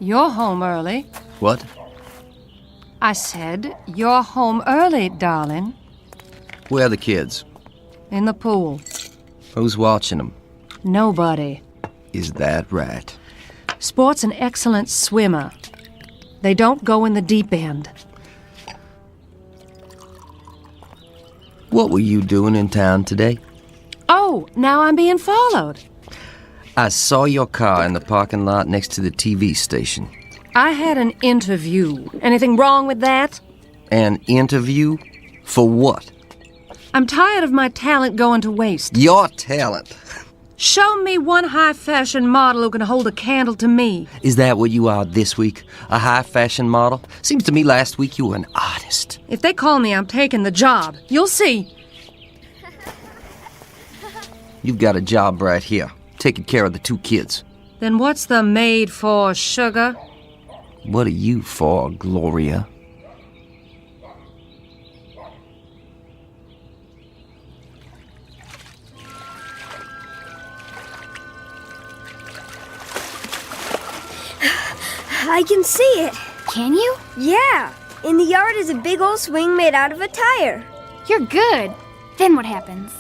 You're home early. What? I said, you're home early, darling. Where are the kids? In the pool. Who's watching them? Nobody. Is that right? Sport's an excellent swimmer. They don't go in the deep end. What were you doing in town today? Oh, now I'm being followed. I saw your car in the parking lot next to the TV station. I had an interview. Anything wrong with that? An interview? For what? I'm tired of my talent going to waste. Your talent? Show me one high-fashion model who can hold a candle to me. Is that what you are this week? A high-fashion model? Seems to me last week you were an artist. If they call me, I'm taking the job. You'll see. You've got a job right here, taking care of the 2 kids. Then what's the maid for, sugar? What are you for, Gloria? I can see it. Can you? Yeah. In the yard is a big old swing made out of a tire. You're good. Then what happens?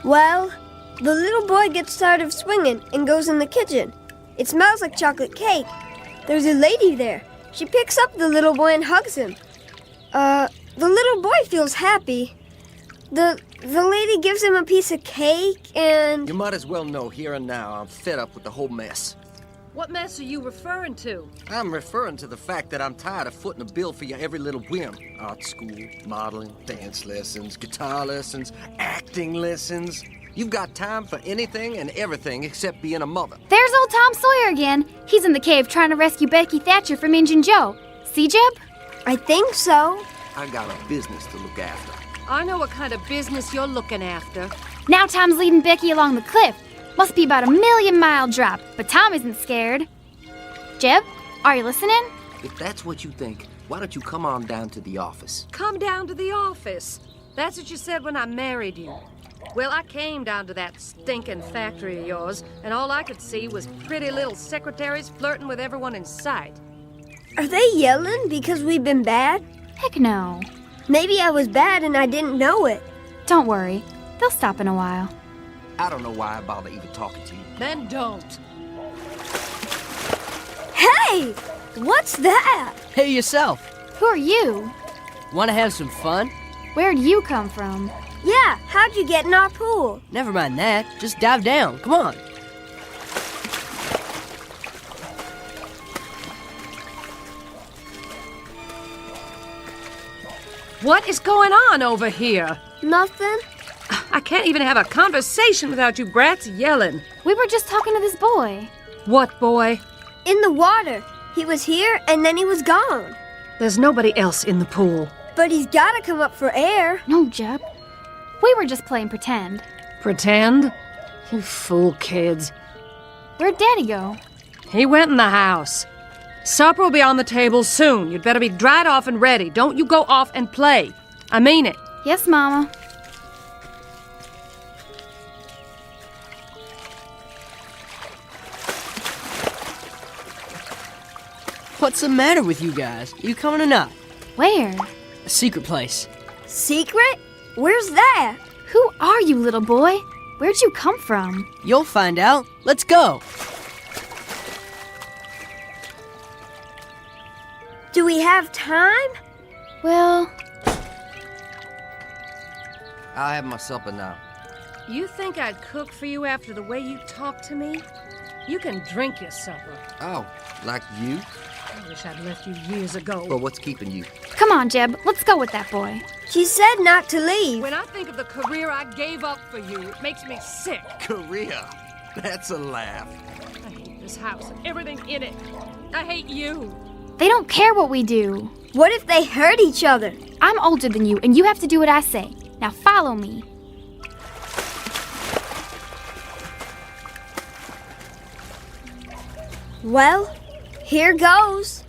Well, the little boy gets tired of swinging and goes in the kitchen. It smells like chocolate cake. There's a lady there. She picks up the little boy and hugs him. The little boy feels happy. The lady gives him a piece of cake and... You might as well know here and now I'm fed up with the whole mess. What mess are you referring to? I'm referring to the fact that I'm tired of footing a bill for your every little whim. Art school, modeling, dance lessons, guitar lessons, acting lessons. You've got time for anything and everything except being a mother. There's old Tom Sawyer again. He's in the cave trying to rescue Becky Thatcher from Injun Joe. See, Jeb? I think so. I got a business to look after. I know what kind of business you're looking after. Now Tom's leading Becky along the cliff. Must be about a 1,000,000-mile drop, but Tom isn't scared. Jeb, are you listening? If that's what you think, why don't you come on down to the office? Come down to the office. That's what you said when I married you. Well, I came down to that stinking factory of yours, and all I could see was pretty little secretaries flirting with everyone in sight. Are they yelling because we've been bad? Heck no. Maybe I was bad and I didn't know it. Don't worry. They'll stop in a while. I don't know why I bother even talking to you. Then don't. Hey! What's that? Hey, yourself. Who are you? Want to have some fun? Where'd you come from? Yeah, how'd you get in our pool? Never mind that. Just dive down. Come on. What is going on over here? Nothing. I can't even have a conversation without you brats yelling. We were just talking to this boy. What boy? In the water. He was here and then he was gone. There's nobody else in the pool. But he's gotta come up for air. No, Jeb. We were just playing pretend. Pretend? You fool kids. Where'd Daddy go? He went in the house. Supper will be on the table soon. You'd better be dried off and ready. Don't you go off and play. I mean it. Yes, Mama. What's the matter with you guys? You coming or not? Where? A secret place. Secret? Where's that? Who are you, little boy? Where'd you come from? You'll find out. Let's go. Do we have time? Well... I'll have my supper now. You think I'd cook for you after the way you talk to me? You can drink your supper. Oh, like you? I wish I'd left you years ago. Well, what's keeping you? Come on, Jeb. Let's go with that boy. She said not to leave. When I think of the career I gave up for you, it makes me sick. Career? That's a laugh. I hate this house and everything in it. I hate you. They don't care what we do. What if they hurt each other? I'm older than you, and you have to do what I say. Now follow me. Well, here goes.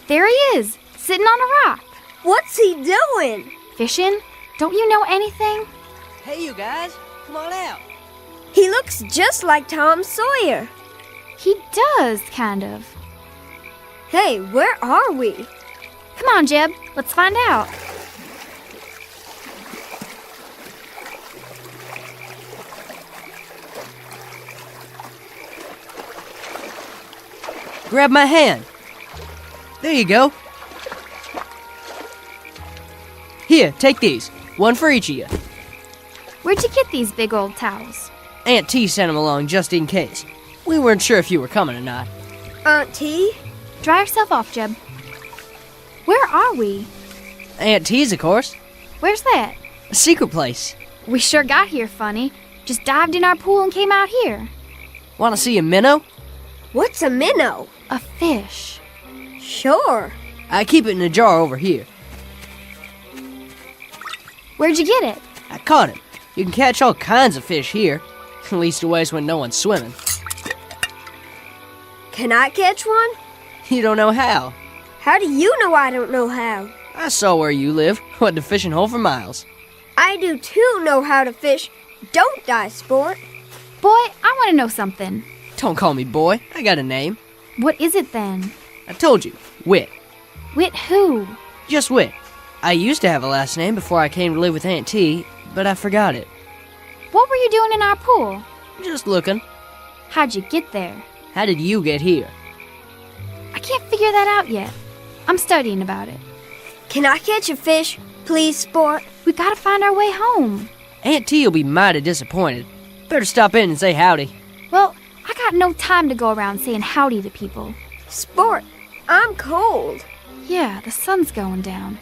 There he is, sitting on a rock. What's he doing? Fishing? Don't you know anything? Hey, you guys, come on out. He looks just like Tom Sawyer. He does, kind of. Hey, where are we? Come on, Jeb, let's find out. Grab my hand. There you go. Here, take these. One for each of you. Where'd you get these big old towels? Aunt T sent them along just in case. We weren't sure if you were coming or not. Aunt T? Dry yourself off, Jeb. Where are we? Aunt T's, of course. Where's that? A secret place. We sure got here funny. Just dived in our pool and came out here. Want to see a minnow? What's a minnow? A fish. Sure. I keep it in a jar over here. Where'd you get it? I caught it. You can catch all kinds of fish here. At least always when no one's swimming. Can I catch one? You don't know how. How do you know I don't know how? I saw where you live. Went to fishing hole for miles. I do too know how to fish. Don't die, sport. Boy, I want to know something. Don't call me boy. I got a name. What is it then? I told you. Wit. Wit who? Just Wit. I used to have a last name before I came to live with Aunt T, but I forgot it. What were you doing in our pool? Just looking. How'd you get there? How did you get here? I can't figure that out yet. I'm studying about it. Can I catch a fish, please, sport? We gotta find our way home. Aunt T will be mighty disappointed. Better stop in and say howdy. Well, I got no time to go around saying howdy to people. Sport, I'm cold. Yeah, the sun's going down.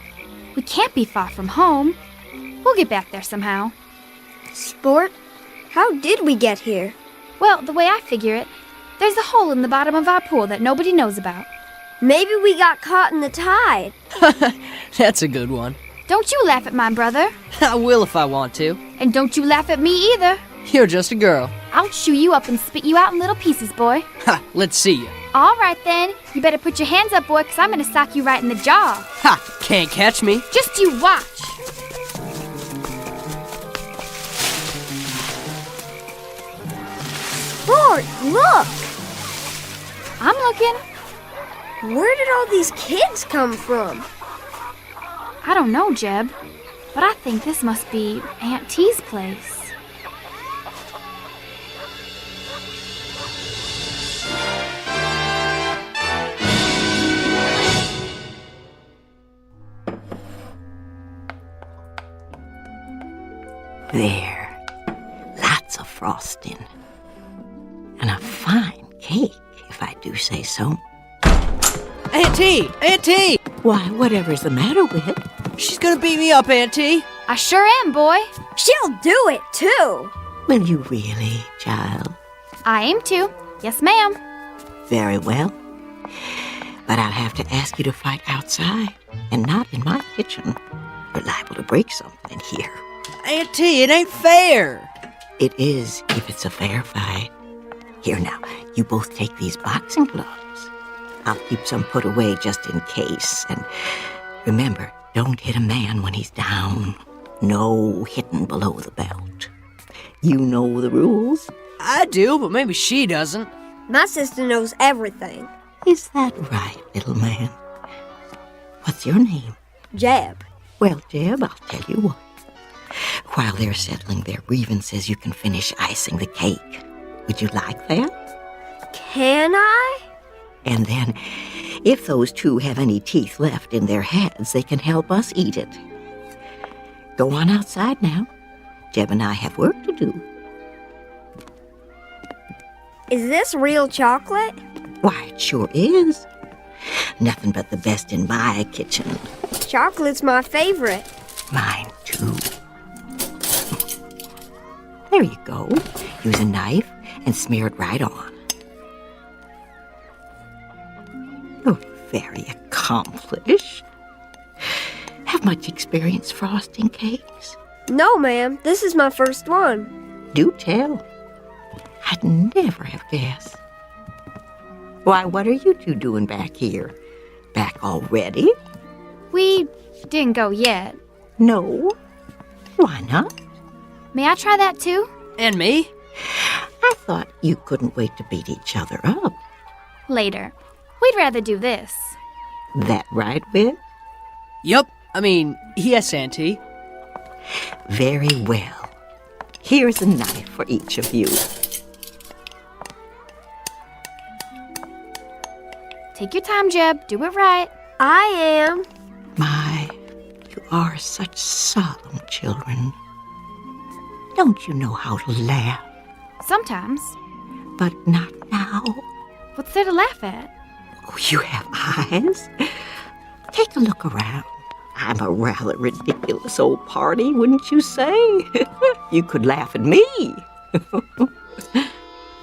We can't be far from home. We'll get back there somehow. Sport, how did we get here? Well, the way I figure it, there's a hole in the bottom of our pool that nobody knows about. Maybe we got caught in the tide. That's a good one. Don't you laugh at my brother. I will if I want to. And don't you laugh at me either. You're just a girl. I'll chew you up and spit you out in little pieces, boy. Ha, let's see you. All right, then. You better put your hands up, boy, because I'm going to sock you right in the jaw. Ha! Can't catch me. Just you watch. Sport, look! I'm looking. Where did all these kids come from? I don't know, Jeb, but I think this must be Aunt T's place. There. Lots of frosting. And a fine cake, if I do say so. Aunt T! Aunt T! Why, whatever's the matter with it? She's gonna beat me up, Aunt T. I sure am, boy. She'll do it, too. Will you really, child? I aim to. Yes, ma'am. Very well. But I'll have to ask you to fight outside and not in my kitchen. You're liable to break something here. Aunt T, it ain't fair. It is if it's a fair fight. Here now, you both take these boxing gloves. I'll keep some put away just in case. And remember, don't hit a man when he's down. No hitting below the belt. You know the rules. I do, but maybe she doesn't. My sister knows everything. Is that right, little man? What's your name? Jeb. Well, Jeb, I'll tell you what. While they're settling their grievances, you can finish icing the cake. Would you like that? Can I? And then, if those two have any teeth left in their heads, they can help us eat it. Go on outside now. Jeb and I have work to do. Is this real chocolate? Why, it sure is. Nothing but the best in my kitchen. Chocolate's my favorite. Mine, too. There you go. Use a knife and smear it right on. Oh, very accomplished. Have much experience frosting cakes? No, ma'am. This is my first one. Do tell. I'd never have guessed. Why, what are you two doing back here? Back already? We didn't go yet. No. Why not? May I try that too? And me? I thought you couldn't wait to beat each other up. Later. We'd rather do this. That right, Whit? Yup. I mean, yes, Auntie. Very well. Here's a knife for each of you. Take your time, Jeb. Do it right. I am. My, you are such solemn children. Don't you know how to laugh? Sometimes. But not now. What's there to laugh at? Oh, you have eyes. Take a look around. I'm a rather ridiculous old party, wouldn't you say? You could laugh at me.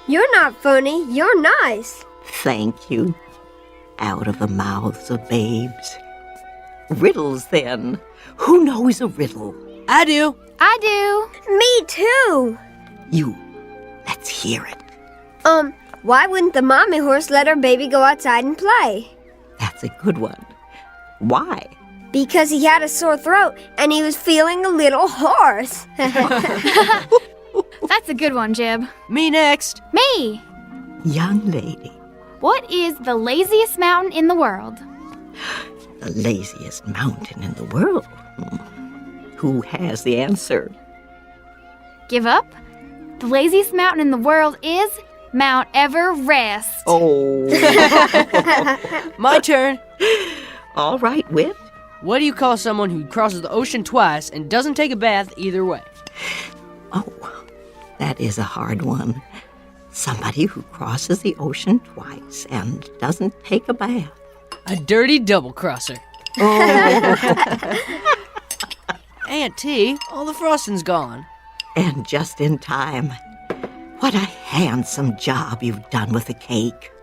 You're not funny. You're nice. Thank you. Out of the mouths of babes. Riddles, then. Who knows a riddle? I do. I do. Me too. You. Let's hear it. Why wouldn't the mommy horse let her baby go outside and play? That's a good one. Why? Because he had a sore throat and he was feeling a little hoarse. That's a good one, Jeb. Me next. Me. Young lady. What is the laziest mountain in the world? The laziest mountain in the world? Who has the answer? Give up? The laziest mountain in the world is Mount Everest. Oh. My turn. All right, Whit. What do you call someone who crosses the ocean twice and doesn't take a bath either way? Oh, that is a hard one. Somebody who crosses the ocean twice and doesn't take a bath. A dirty double-crosser. Oh. Aunt T, all the frosting's gone. And just in time. What a handsome job you've done with the cake.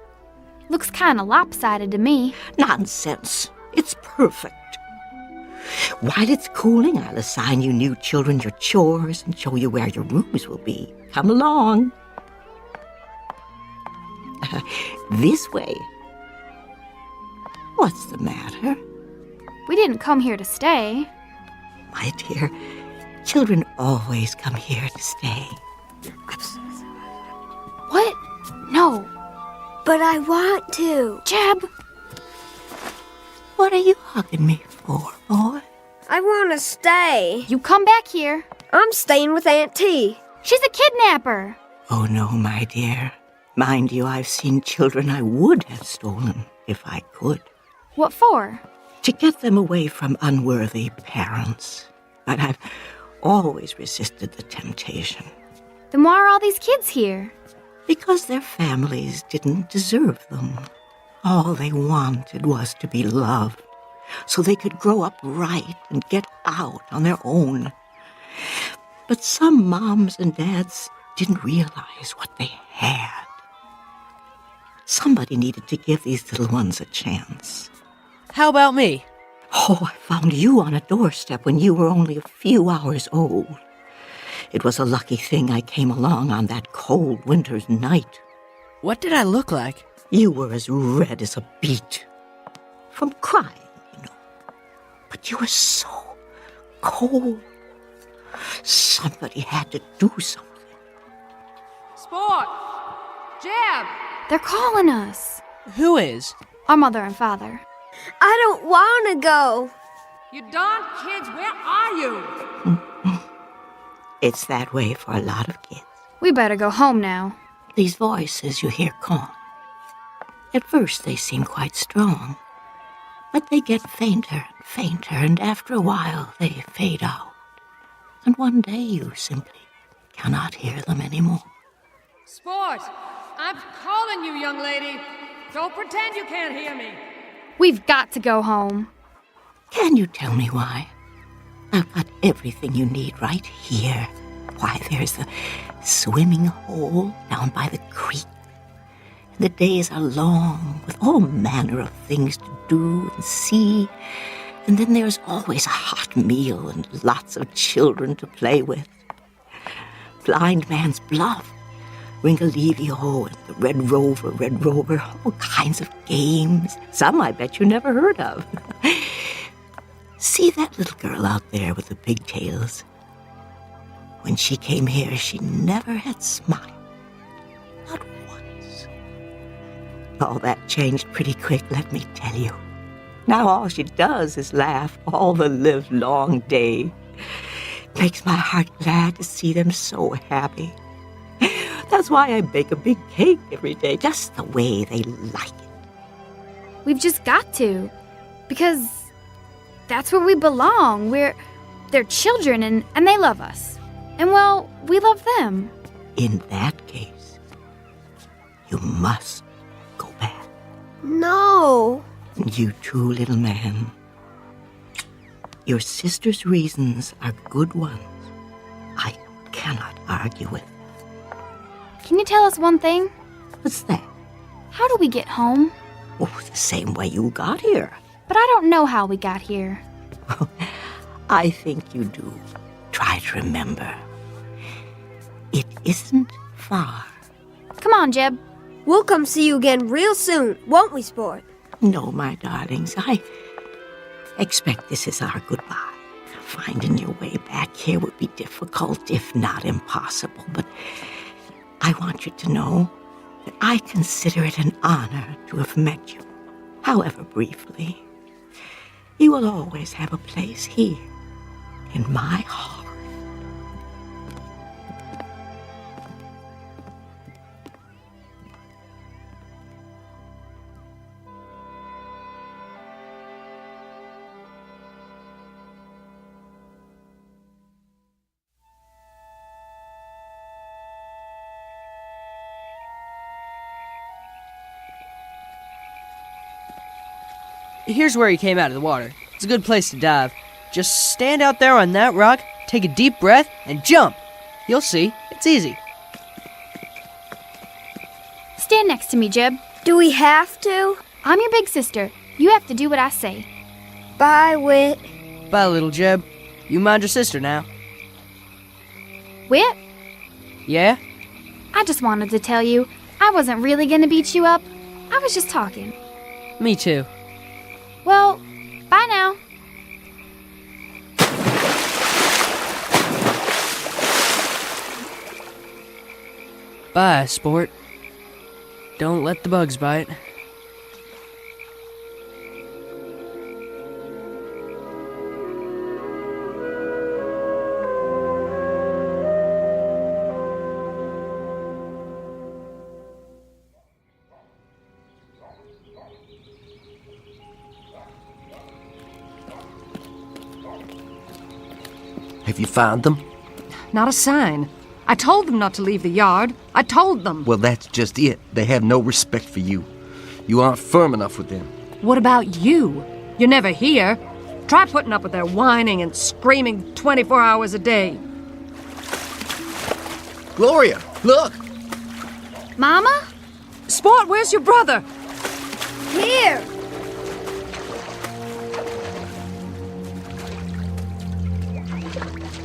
Looks kind of lopsided to me. Nonsense. It's perfect. While it's cooling, I'll assign you new children your chores and show you where your rooms will be. Come along. This way. What's the matter? We didn't come here to stay. My dear, children always come here to stay. What? No. But I want to. Jeb. What are you hugging me for, boy? I want to stay. You come back here. I'm staying with Aunt T. She's a kidnapper. Oh, no, my dear. Mind you, I've seen children I would have stolen if I could. What for? To get them away from unworthy parents. But I've always resisted the temptation. Then why are all these kids here? Because their families didn't deserve them. All they wanted was to be loved, so they could grow up right and get out on their own. But some moms and dads didn't realize what they had. Somebody needed to give these little ones a chance. How about me? Oh, I found you on a doorstep when you were only a few hours old. It was a lucky thing I came along on that cold winter's night. What did I look like? You were as red as a beet. From crying, you know. But you were so cold. Somebody had to do something. Sport! Jeb! They're calling us. Who is? Our mother and father. I don't want to go. You darn kids, where are you? It's that way for a lot of kids. We better go home now. These voices you hear calm. At first they seem quite strong, but they get fainter and fainter, and after a while they fade out. And one day you simply cannot hear them anymore. Sport! I'm calling you, young lady. Don't pretend you can't hear me. We've got to go home. Can you tell me why? I've got everything you need right here. Why, there's the swimming hole down by the creek. And the days are long, with all manner of things to do and see. And then there's always a hot meal and lots of children to play with. Blind Man's Bluff, Ringalivio and the Red Rover, all kinds of games. Some I bet you never heard of. See that little girl out there with the pigtails? When she came here, she never had smiled. Not once. All that changed pretty quick, let me tell you. Now all she does is laugh all the livelong day. Makes my heart glad to see them so happy. That's why I bake a big cake every day, just the way they like it. We've just got to. Because that's where we belong. We're their children, and they love us. And, well, we love them. In that case, you must go back. No. You too, little man. Your sister's reasons are good ones. I cannot argue with them. Can you tell us one thing? What's that? How do we get home? Oh, the same way you got here. But I don't know how we got here. I think you do. Try to remember. It isn't far. Come on, Jeb. We'll come see you again real soon, won't we, Sport? No, my darlings, I expect this is our goodbye. Finding your way back here would be difficult, if not impossible, but I want you to know that I consider it an honor to have met you, however briefly. You will always have a place here, in my heart. Here's where he came out of the water. It's a good place to dive. Just stand out there on that rock, take a deep breath, and jump. You'll see. It's easy. Stand next to me, Jeb. Do we have to? I'm your big sister. You have to do what I say. Bye, Whit. Bye, little Jeb. You mind your sister now. Whit? Yeah? I just wanted to tell you, I wasn't really gonna beat you up. I was just talking. Me too. Well, bye now. Bye, Sport. Don't let the bugs bite. Have you found them? Not a sign. I told them not to leave the yard. I told them. Well, that's just it. They have no respect for you. You aren't firm enough with them. What about you? You're never here. Try putting up with their whining and screaming 24 hours a day. Gloria, look! Mama? Sport, where's your brother? Here!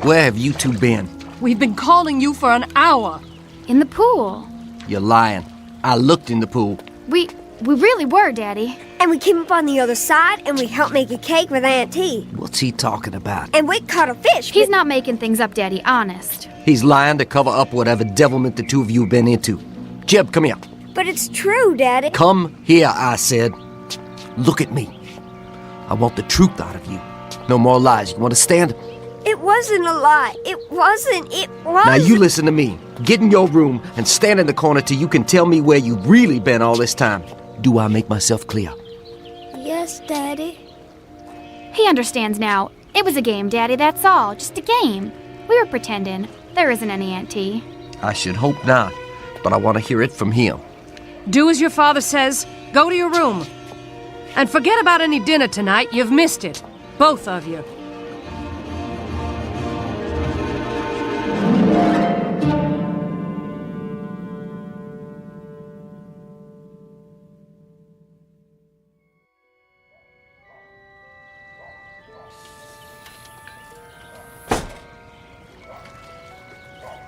Where have you two been? We've been calling you for an hour. In the pool. You're lying. I looked in the pool. We really were, Daddy. And we came up on the other side, and we helped make a cake with Aunt T. What's he talking about? And we caught a fish. He's not making things up, Daddy, honest. He's lying to cover up whatever devilment the two of you have been into. Jeb, come here. But it's true, Daddy. Come here, I said. Look at me. I want the truth out of you. No more lies. You understand? It wasn't a lie. It wasn't. Now you listen to me. Get in your room and stand in the corner till you can tell me where you've really been all this time. Do I make myself clear? Yes, Daddy. He understands now. It was a game, Daddy, that's all. Just a game. We were pretending. There isn't any Aunt T. I should hope not, but I want to hear it from him. Do as your father says. Go to your room. And forget about any dinner tonight. You've missed it. Both of you.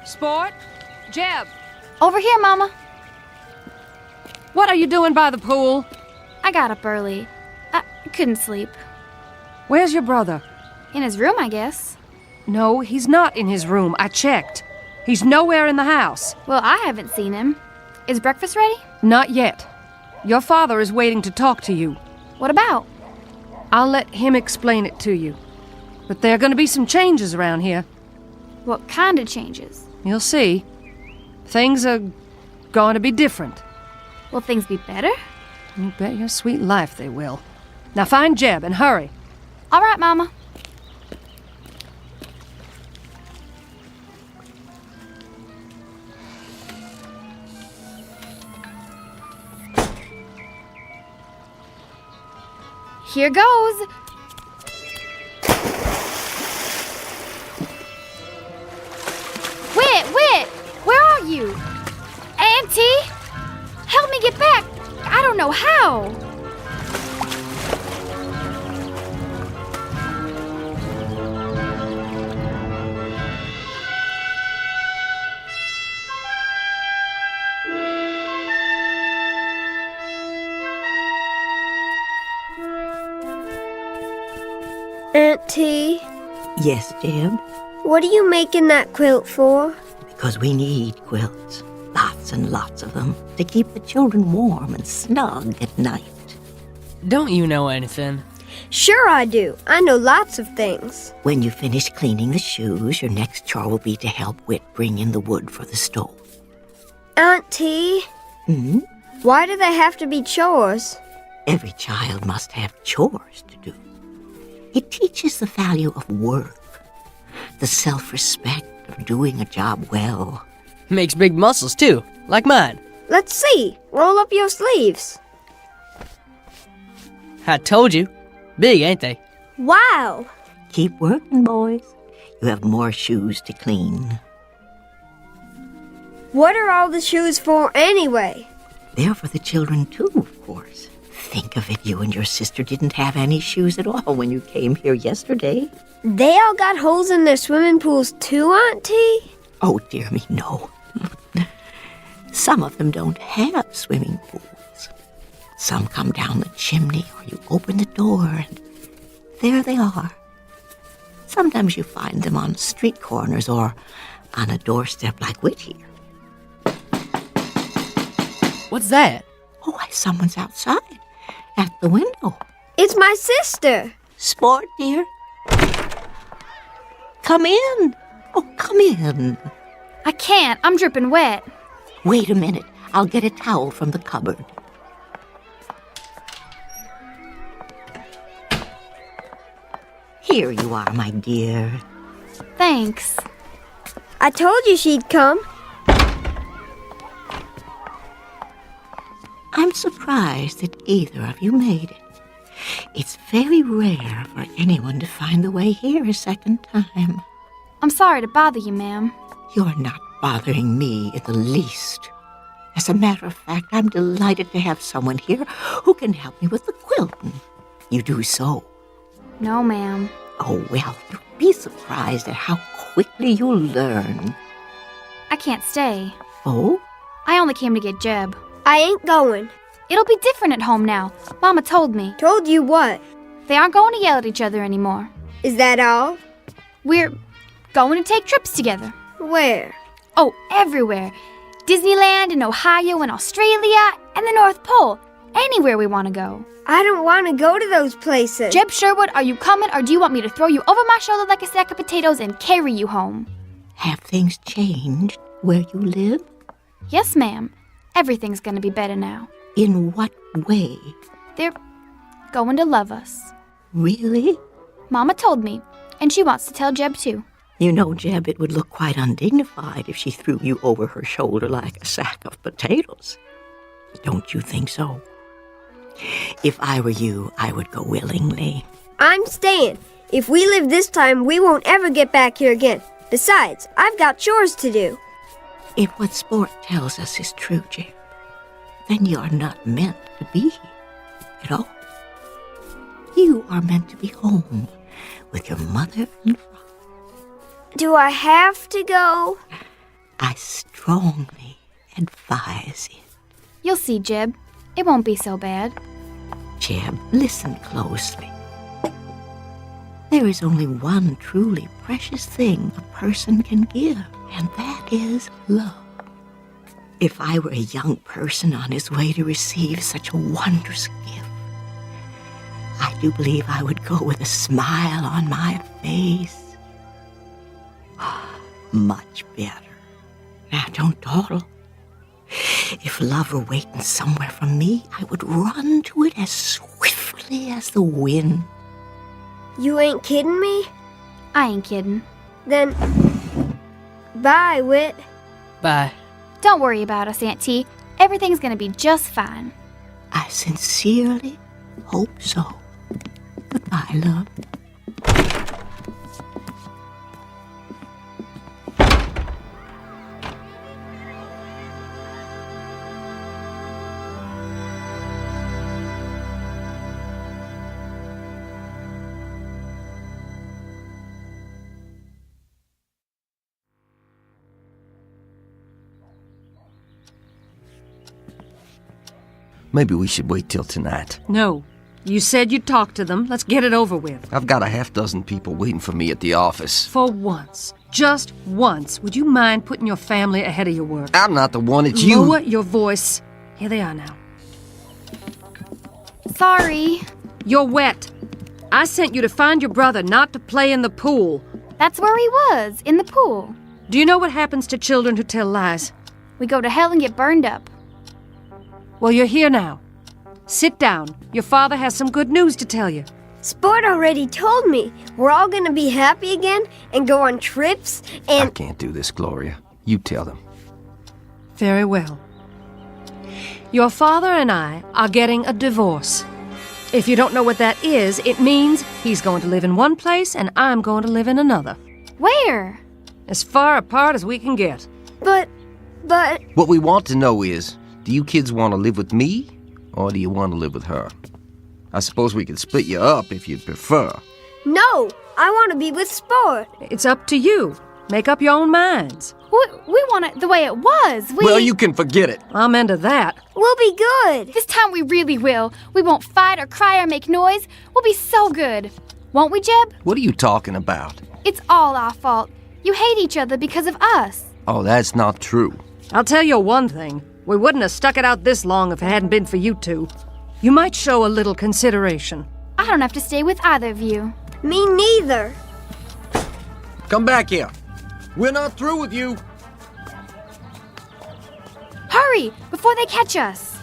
Sport? Jeb? Over here, Mama. What are you doing by the pool? I got up early. I couldn't sleep. Where's your brother? In his room, I guess. No, he's not in his room. I checked. He's nowhere in the house. Well, I haven't seen him. Is breakfast ready? Not yet. Your father is waiting to talk to you. What about? I'll let him explain it to you. But there are going to be some changes around here. What kind of changes? You'll see. Things are going to be different. Will things be better? You bet your sweet life they will. Now find Jeb and hurry. All right, Mama. Here goes. Wit, where are you? Auntie? Help me get back. I don't know how. Auntie? Yes, Jeb? What are you making that quilt for? Because we need quilts. Lots and lots of them. To keep the children warm and snug at night. Don't you know anything? Sure I do. I know lots of things. When you finish cleaning the shoes, your next chore will be to help Whit bring in the wood for the stove. Auntie? Why do they have to be chores? Every child must have chores to do. It teaches the value of work, the self-respect of doing a job well. Makes big muscles, too, like mine. Let's see. Roll up your sleeves. I told you. Big, ain't they? Wow. Keep working, boys. You have more shoes to clean. What are all the shoes for anyway? They're for the children, too, of course. Think of it, you and your sister didn't have any shoes at all when you came here yesterday. They all got holes in their swimming pools too, Auntie? Oh, dear me, no. Some of them don't have swimming pools. Some come down the chimney or you open the door and there they are. Sometimes you find them on street corners or on a doorstep like Whit here. What's that? Oh, why, someone's outside at the window. It's my sister. Sport, dear. Come in. Oh, come in. I can't. I'm dripping wet. Wait a minute. I'll get a towel from the cupboard. Here you are, my dear. Thanks. I told you she'd come. I'm surprised that either of you made it. It's very rare for anyone to find the way here a second time. I'm sorry to bother you, ma'am. You're not bothering me in the least. As a matter of fact, I'm delighted to have someone here who can help me with the quilting. You do so. No, ma'am. Oh, well, you'll be surprised at how quickly you'll learn. I can't stay. Oh? I only came to get Jeb. I ain't going. It'll be different at home now. Mama told me. Told you what? They aren't going to yell at each other anymore. Is that all? We're going to take trips together. Where? Oh, everywhere. Disneyland and Ohio and Australia and the North Pole. Anywhere we want to go. I don't want to go to those places. Jeb Sherwood, are you coming or do you want me to throw you over my shoulder like a sack of potatoes and carry you home? Have things changed where you live? Yes, ma'am. Everything's going to be better now. In what way? They're going to love us. Really? Mama told me, and she wants to tell Jeb too. You know, Jeb, it would look quite undignified if she threw you over her shoulder like a sack of potatoes. Don't you think so? If I were you, I would go willingly. I'm staying. If we live this time, we won't ever get back here again. Besides, I've got chores to do. If what Sport tells us is true, Jeb, then you're not meant to be here at all. You are meant to be home with your mother and father. Do I have to go? I strongly advise it. You'll see, Jeb. It won't be so bad. Jeb, listen closely. There is only one truly precious thing a person can give, and that is love. If I were a young person on his way to receive such a wondrous gift, I do believe I would go with a smile on my face. Much better. Now, don't dawdle. If love were waiting somewhere for me, I would run to it as swiftly as the wind. You ain't kidding me? I ain't kidding. Then, bye, Whit. Bye. Don't worry about us, Aunt T. Everything's gonna be just fine. I sincerely hope so. Goodbye, love. Maybe we should wait till tonight. No. You said you'd talk to them. Let's get it over with. I've got a half-dozen people waiting for me at the office. For once. Just once. Would you mind putting your family ahead of your work? I'm not the one, it's you. Lower your voice. Here they are now. Sorry. You're wet. I sent you to find your brother, not to play in the pool. That's where he was, in the pool. Do you know what happens to children who tell lies? We go to hell and get burned up. Well, you're here now. Sit down. Your father has some good news to tell you. Sport already told me we're all gonna be happy again and go on trips and... I can't do this, Gloria. You tell them. Very well. Your father and I are getting a divorce. If you don't know what that is, it means he's going to live in one place and I'm going to live in another. Where? As far apart as we can get. But... What we want to know is, do you kids want to live with me, or do you want to live with her? I suppose we could split you up if you'd prefer. No! I want to be with Sport. It's up to you. Make up your own minds. We want it the way it was. Well, you can forget it. I'm into that. We'll be good. This time we really will. We won't fight or cry or make noise. We'll be so good. Won't we, Jeb? What are you talking about? It's all our fault. You hate each other because of us. Oh, that's not true. I'll tell you one thing. We wouldn't have stuck it out this long if it hadn't been for you two. You might show a little consideration. I don't have to stay with either of you. Me neither. Come back here. We're not through with you. Hurry, before they catch us.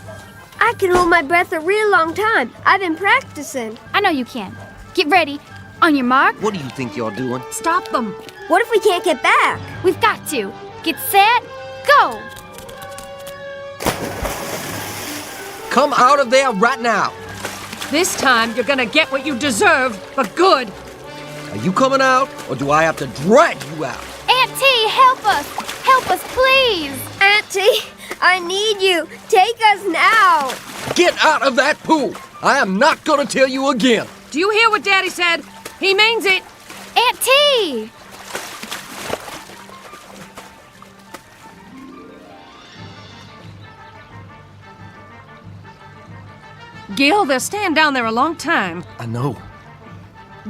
I can hold my breath a real long time. I've been practicing. I know you can. Get ready. On your mark. What do you think you're doing? Stop them. What if we can't get back? We've got to. Get set, go. Come out of there right now. This time you're gonna get what you deserve for good. Are you coming out, or do I have to drag you out? Aunt T, help us. Help us, please. Aunt T, I need you. Take us now. Get out of that pool. I am not gonna tell you again. Do you hear what Daddy said? He means it. Aunt T. Gil, they're staying down there a long time. I know.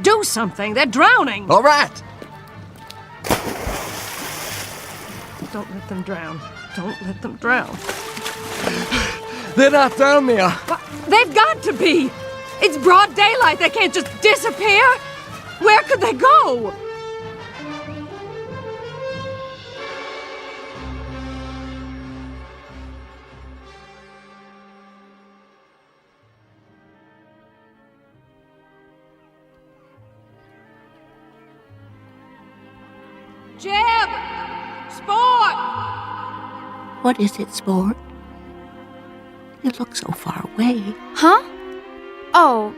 Do something. They're drowning. All right. Don't let them drown. Don't let them drown. They're not down there. But they've got to be. It's broad daylight. They can't just disappear. Where could they go? Jeb! Sport! What is it, Sport? You look so far away. Huh? Oh,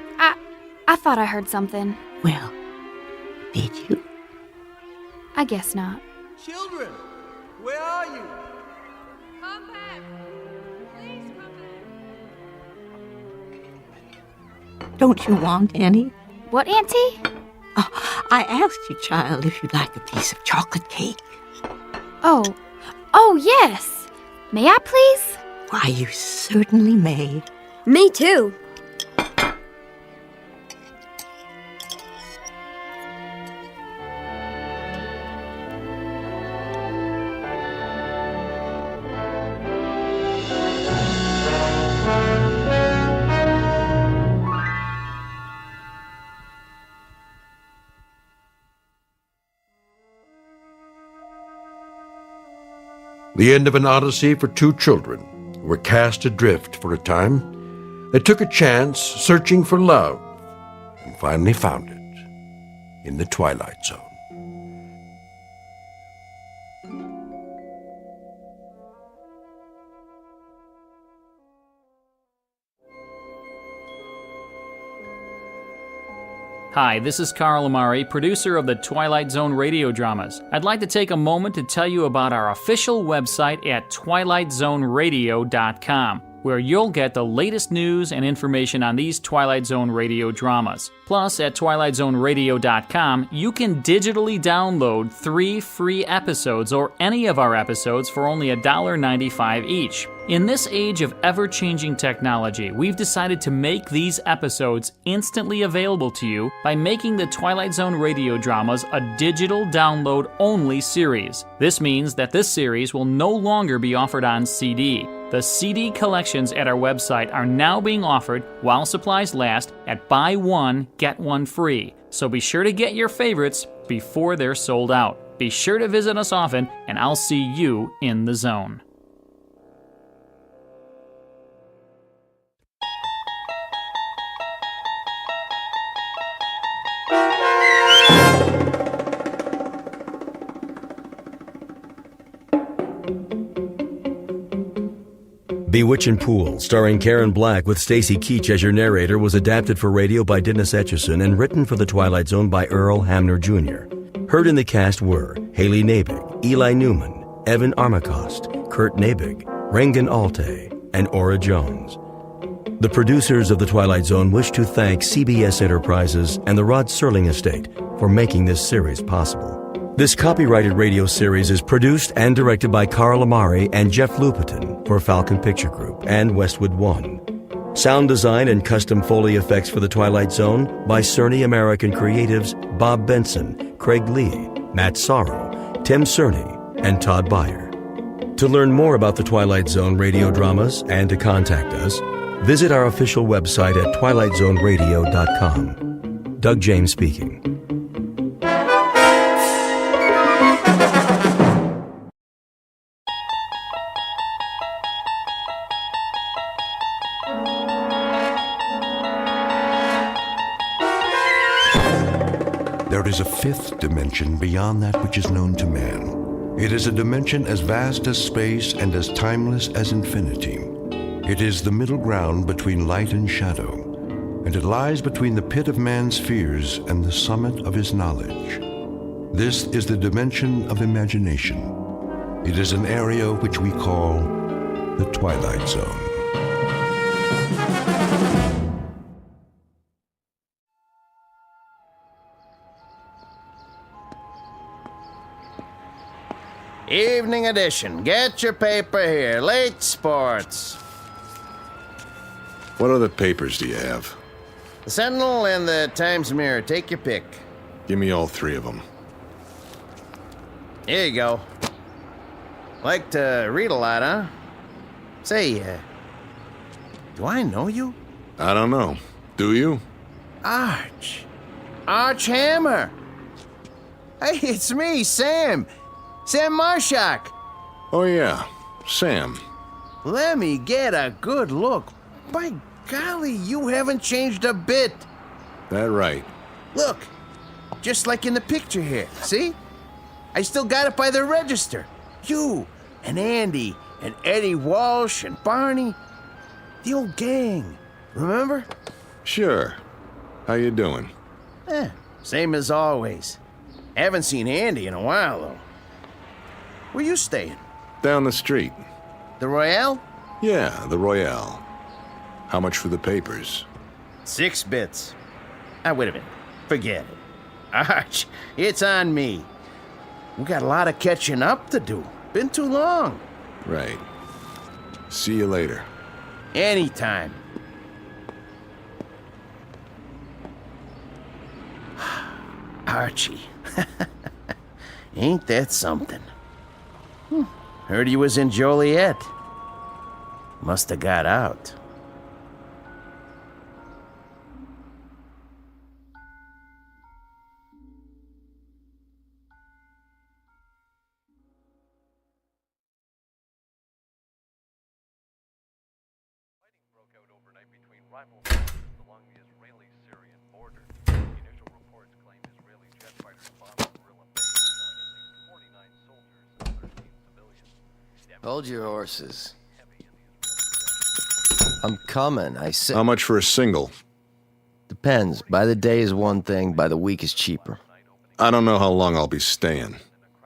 I thought I heard something. Well, did you? I guess not. Children, where are you? Come back. Please come back. Don't you want any? What, Auntie? Oh, I asked you, child, if you'd like a piece of chocolate cake. Oh, yes. May I please? Why, you certainly may. Me too. The end of an odyssey for two children who were cast adrift for a time. They took a chance searching for love and finally found it in the Twilight Zone. Hi, this is Carl Amari, producer of the Twilight Zone Radio Dramas. I'd like to take a moment to tell you about our official website at twilightzoneradio.com, where you'll get the latest news and information on these Twilight Zone Radio dramas. Plus, at twilightzoneradio.com, you can digitally download 3 free episodes or any of our episodes for only $1.95 each. In this age of ever-changing technology, we've decided to make these episodes instantly available to you by making the Twilight Zone Radio Dramas a digital download-only series. This means that this series will no longer be offered on CD. The CD collections at our website are now being offered while supplies last at buy one, get one free. So be sure to get your favorites before they're sold out. Be sure to visit us often, and I'll see you in the zone. Bewitchin' Pool, starring Karen Black with Stacy Keach as your narrator, was adapted for radio by Dennis Etchison and written for The Twilight Zone by Earl Hamner Jr. Heard in the cast were Haley Nabig, Eli Newman, Evan Armacost, Kurt Nabig, Regan Alte, and Ora Jones. The producers of The Twilight Zone wish to thank CBS Enterprises and the Rod Serling Estate for making this series possible. This copyrighted radio series is produced and directed by Carl Amari and Jeff Lupetin for Falcon Picture Group and Westwood One. Sound design and custom Foley effects for The Twilight Zone by Cerny American creatives Bob Benson, Craig Lee, Matt Sorrow, Tim Cerny, and Todd Beyer. To learn more about The Twilight Zone radio dramas and to contact us, visit our official website at twilightzoneradio.com. Doug James speaking. There is a fifth dimension beyond that which is known to man. It is a dimension as vast as space and as timeless as infinity. It is the middle ground between light and shadow, and it lies between the pit of man's fears and the summit of his knowledge. This is the dimension of imagination. It is an area which we call the Twilight Zone. Evening edition. Get your paper here. Late sports. What other papers do you have? The Sentinel and the Times Mirror. Take your pick. Give me all 3 of them. Here you go. Like to read a lot, huh? Say, do I know you? I don't know. Do you? Arch Hammer. Hey, it's me, Sam. Sam Marshak. Oh, yeah. Sam. Let me get a good look. By golly, you haven't changed a bit. That right. Look, just like in the picture here. See? I still got it by the register. You and Andy and Eddie Walsh and Barney. The old gang. Remember? Sure. How you doing? Same as always. Haven't seen Andy in a while, though. Where you staying? Down the street. The Royale? Yeah, the Royale. How much for the papers? 6 bits. Wait a minute. Forget it. Arch, it's on me. We got a lot of catching up to do. Been too long. Right. See you later. Anytime. Archie. Ain't that something? Heard he was in Joliet. Must have got out. Hold your horses. I'm coming, I said. How much for a single? Depends. By the day is one thing, by the week is cheaper. I don't know how long I'll be staying.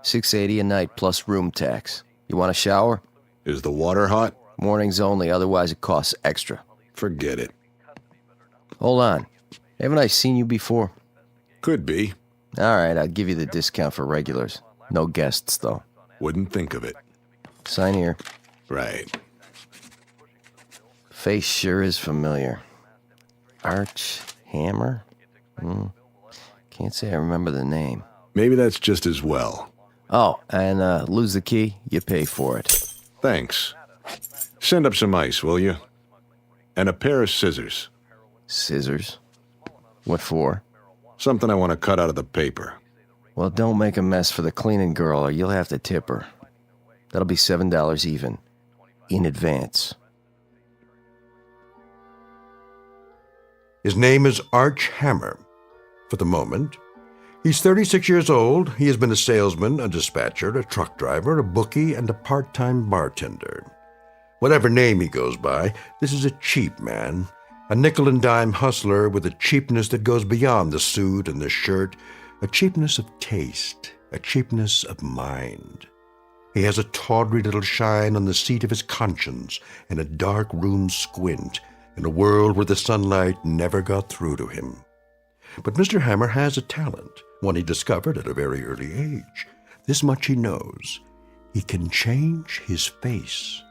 $6.80 a night plus room tax. You want a shower? Is the water hot? Mornings only, otherwise it costs extra. Forget it. Hold on. Haven't I seen you before? Could be. All right, I'll give you the discount for regulars. No guests, though. Wouldn't think of it. Sign here. Right. Face sure is familiar. Arch Hammer? Can't say I remember the name. Maybe that's just as well. Oh, and lose the key, you pay for it. Thanks. Send up some ice, will you? And a pair of scissors. Scissors? What for? Something I want to cut out of the paper. Well, don't make a mess for the cleaning girl or you'll have to tip her. That'll be $7 even. In advance. His name is Arch Hammer. For the moment, he's 36 years old. He has been a salesman, a dispatcher, a truck driver, a bookie, and a part-time bartender. Whatever name he goes by, this is a cheap man, a nickel-and-dime hustler with a cheapness that goes beyond the suit and the shirt, a cheapness of taste, a cheapness of mind. He has a tawdry little shine on the seat of his conscience and a dark room squint in a world where the sunlight never got through to him. But Mr. Hammer has a talent, one he discovered at a very early age. This much he knows. He can change his face.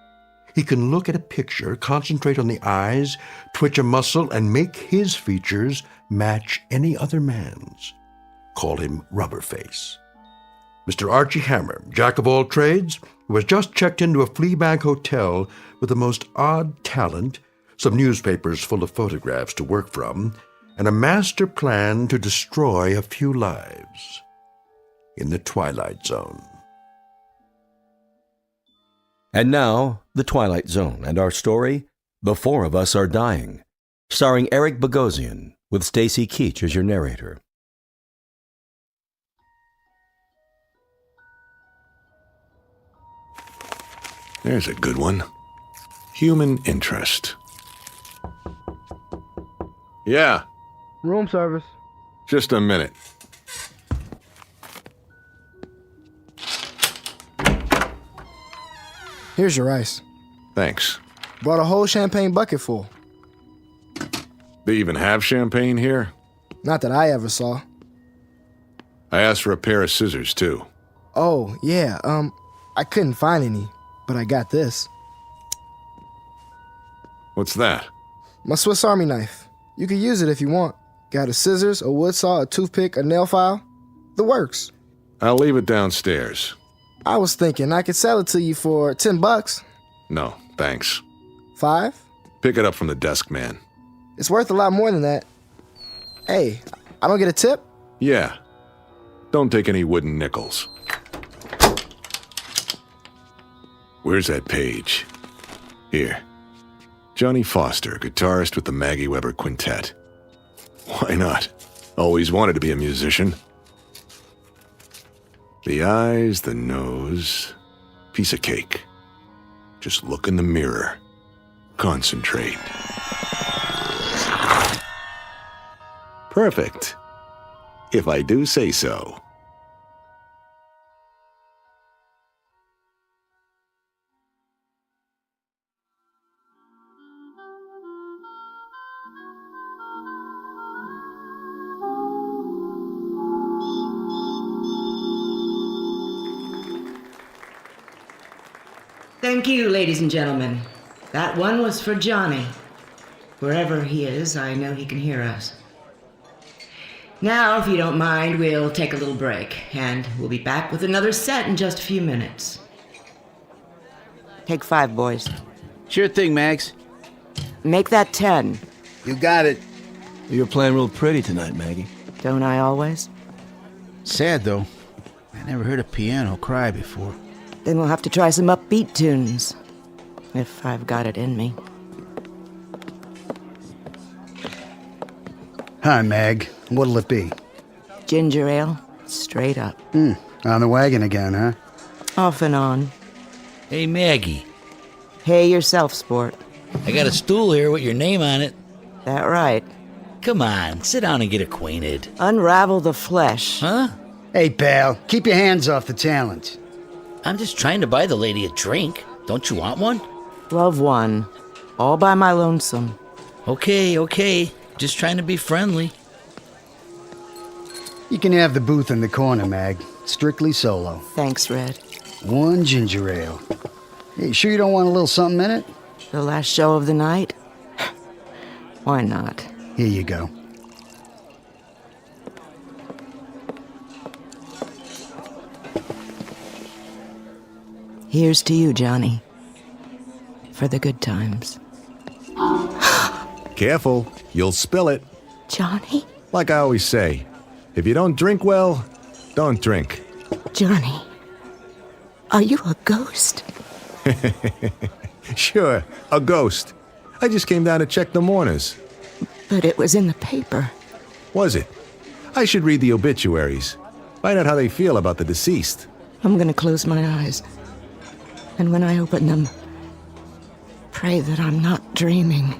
He can look at a picture, concentrate on the eyes, twitch a muscle, and make his features match any other man's. Call him Rubberface. Mr. Archie Hammer, jack of all trades, who has just checked into a Fleabag hotel with the most odd talent, some newspapers full of photographs to work from, and a master plan to destroy a few lives in the Twilight Zone. And now, The Twilight Zone and our story, The Four of Us Are Dying, starring Eric Bogosian, with Stacy Keach as your narrator. There's a good one. Human interest. Yeah. Room service. Just a minute. Here's your ice. Thanks. Brought a whole champagne bucket full. They even have champagne here? Not that I ever saw. I asked for a pair of scissors, too. Oh, yeah, I couldn't find any, but I got this. What's that? My Swiss Army knife. You can use it if you want. Got a scissors, a wood saw, a toothpick, a nail file. The works. I'll leave it downstairs. I was thinking I could sell it to you for $10. No, thanks. 5? Pick it up from the desk man. It's worth a lot more than that. Hey, I don't get a tip? Yeah. Don't take any wooden nickels. Where's that page? Here. Johnny Foster, guitarist with the Maggie Weber Quintet. Why not? Always wanted to be a musician. The eyes, the nose, piece of cake. Just look in the mirror. Concentrate. Perfect. If I do say so. Thank you, ladies and gentlemen. That one was for Johnny. Wherever he is, I know he can hear us. Now, if you don't mind, we'll take a little break, and we'll be back with another set in just a few minutes. Take 5, boys. Sure thing, Max. Make that 10. You got it. You're playing real pretty tonight, Maggie. Don't I always? Sad, though. I never heard a piano cry before. Then we'll have to try some upbeat tunes. If I've got it in me. Hi, Mag. What'll it be? Ginger ale, straight up. On the wagon again, huh? Off and on. Hey, Maggie. Hey yourself, sport. I got a stool here with your name on it. That right. Come on, sit down and get acquainted. Unravel the flesh. Huh? Hey, pal, keep your hands off the talent. I'm just trying to buy the lady a drink. Don't you want one? Love one. All by my lonesome. Okay. Just trying to be friendly. You can have the booth in the corner, Mag. Strictly solo. Thanks, Red. 1 ginger ale. Hey, sure you don't want a little something in it? The last show of the night? Why not? Here you go. Here's to you, Johnny. For the good times. Careful, you'll spill it. Johnny? Like I always say, if you don't drink well, don't drink. Johnny, are you a ghost? Sure, a ghost. I just came down to check the mourners. But it was in the paper. Was it? I should read the obituaries. Find out how they feel about the deceased. I'm gonna close my eyes. And when I open them, pray that I'm not dreaming.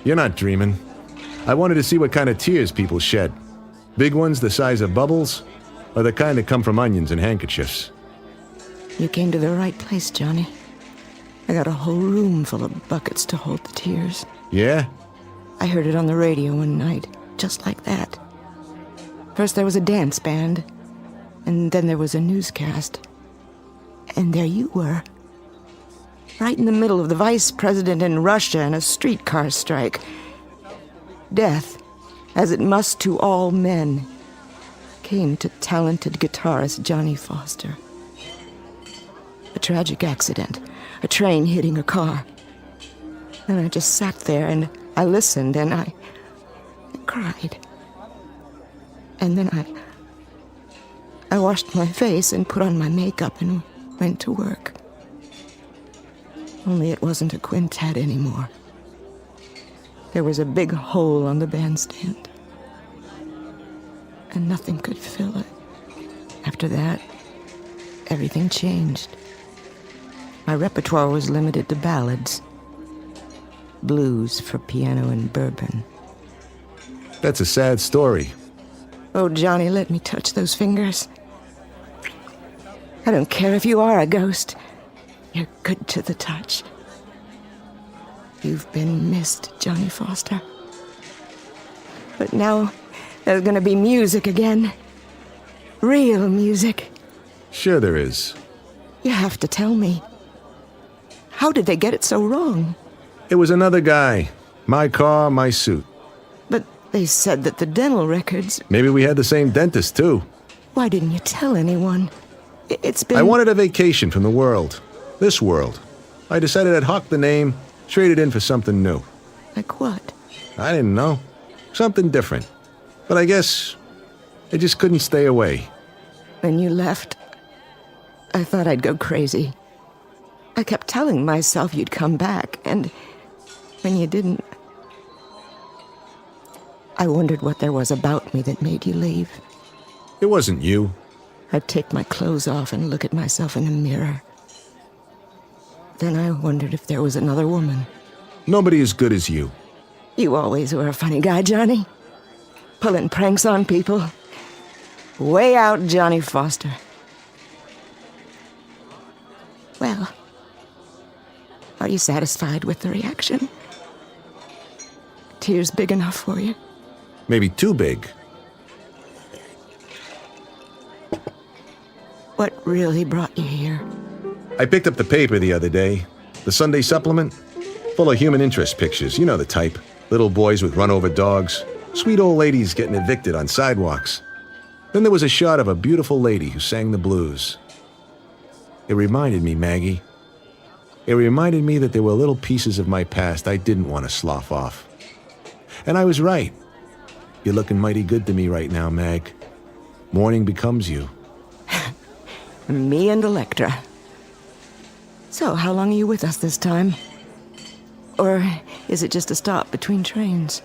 You're not dreaming. I wanted to see what kind of tears people shed. Big ones the size of bubbles, or the kind that come from onions and handkerchiefs. You came to the right place, Johnny. I got a whole room full of buckets to hold the tears. Yeah? I heard it on the radio one night, just like that. First there was a dance band, and then there was a newscast. And there you were. Right in the middle of the vice president in Russia and a streetcar strike. Death, as it must to all men, came to talented guitarist Johnny Foster. A tragic accident, a train hitting a car. And I just sat there and I listened and I cried. And then I washed my face and put on my makeup and went to work. Only it wasn't a quintet anymore. There was a big hole on the bandstand. And nothing could fill it. After that, everything changed. My repertoire was limited to ballads. Blues for piano and bourbon. That's a sad story. Oh, Johnny, let me touch those fingers. I don't care if you are a ghost. You're good to the touch. You've been missed, Johnny Foster. But now there's gonna be music again. Real music. Sure there is. You have to tell me. How did they get it so wrong? It was another guy. My car, my suit. But they said that the dental records... Maybe we had the same dentist, too. Why didn't you tell anyone? It's been... I wanted a vacation from the world. This world. I decided I'd hawk the name, trade it in for something new. Like what? I didn't know. Something different. But I guess I just couldn't stay away. When you left, I thought I'd go crazy. I kept telling myself you'd come back, and when you didn't, I wondered what there was about me that made you leave. It wasn't you. I'd take my clothes off and look at myself in the mirror. Then I wondered if there was another woman. Nobody as good as you. You always were a funny guy, Johnny. Pulling pranks on people. Way out, Johnny Foster. Well, are you satisfied with the reaction? Tears big enough for you? Maybe too big. What really brought you here? I picked up the paper the other day. The Sunday supplement. Full of human interest pictures, you know the type. Little boys with run-over dogs. Sweet old ladies getting evicted on sidewalks. Then there was a shot of a beautiful lady who sang the blues. It reminded me, Maggie. It reminded me that there were little pieces of my past I didn't want to slough off. And I was right. You're looking mighty good to me right now, Mag. Morning becomes you. Me and Electra. So, how long are you with us this time? Or is it just a stop between trains?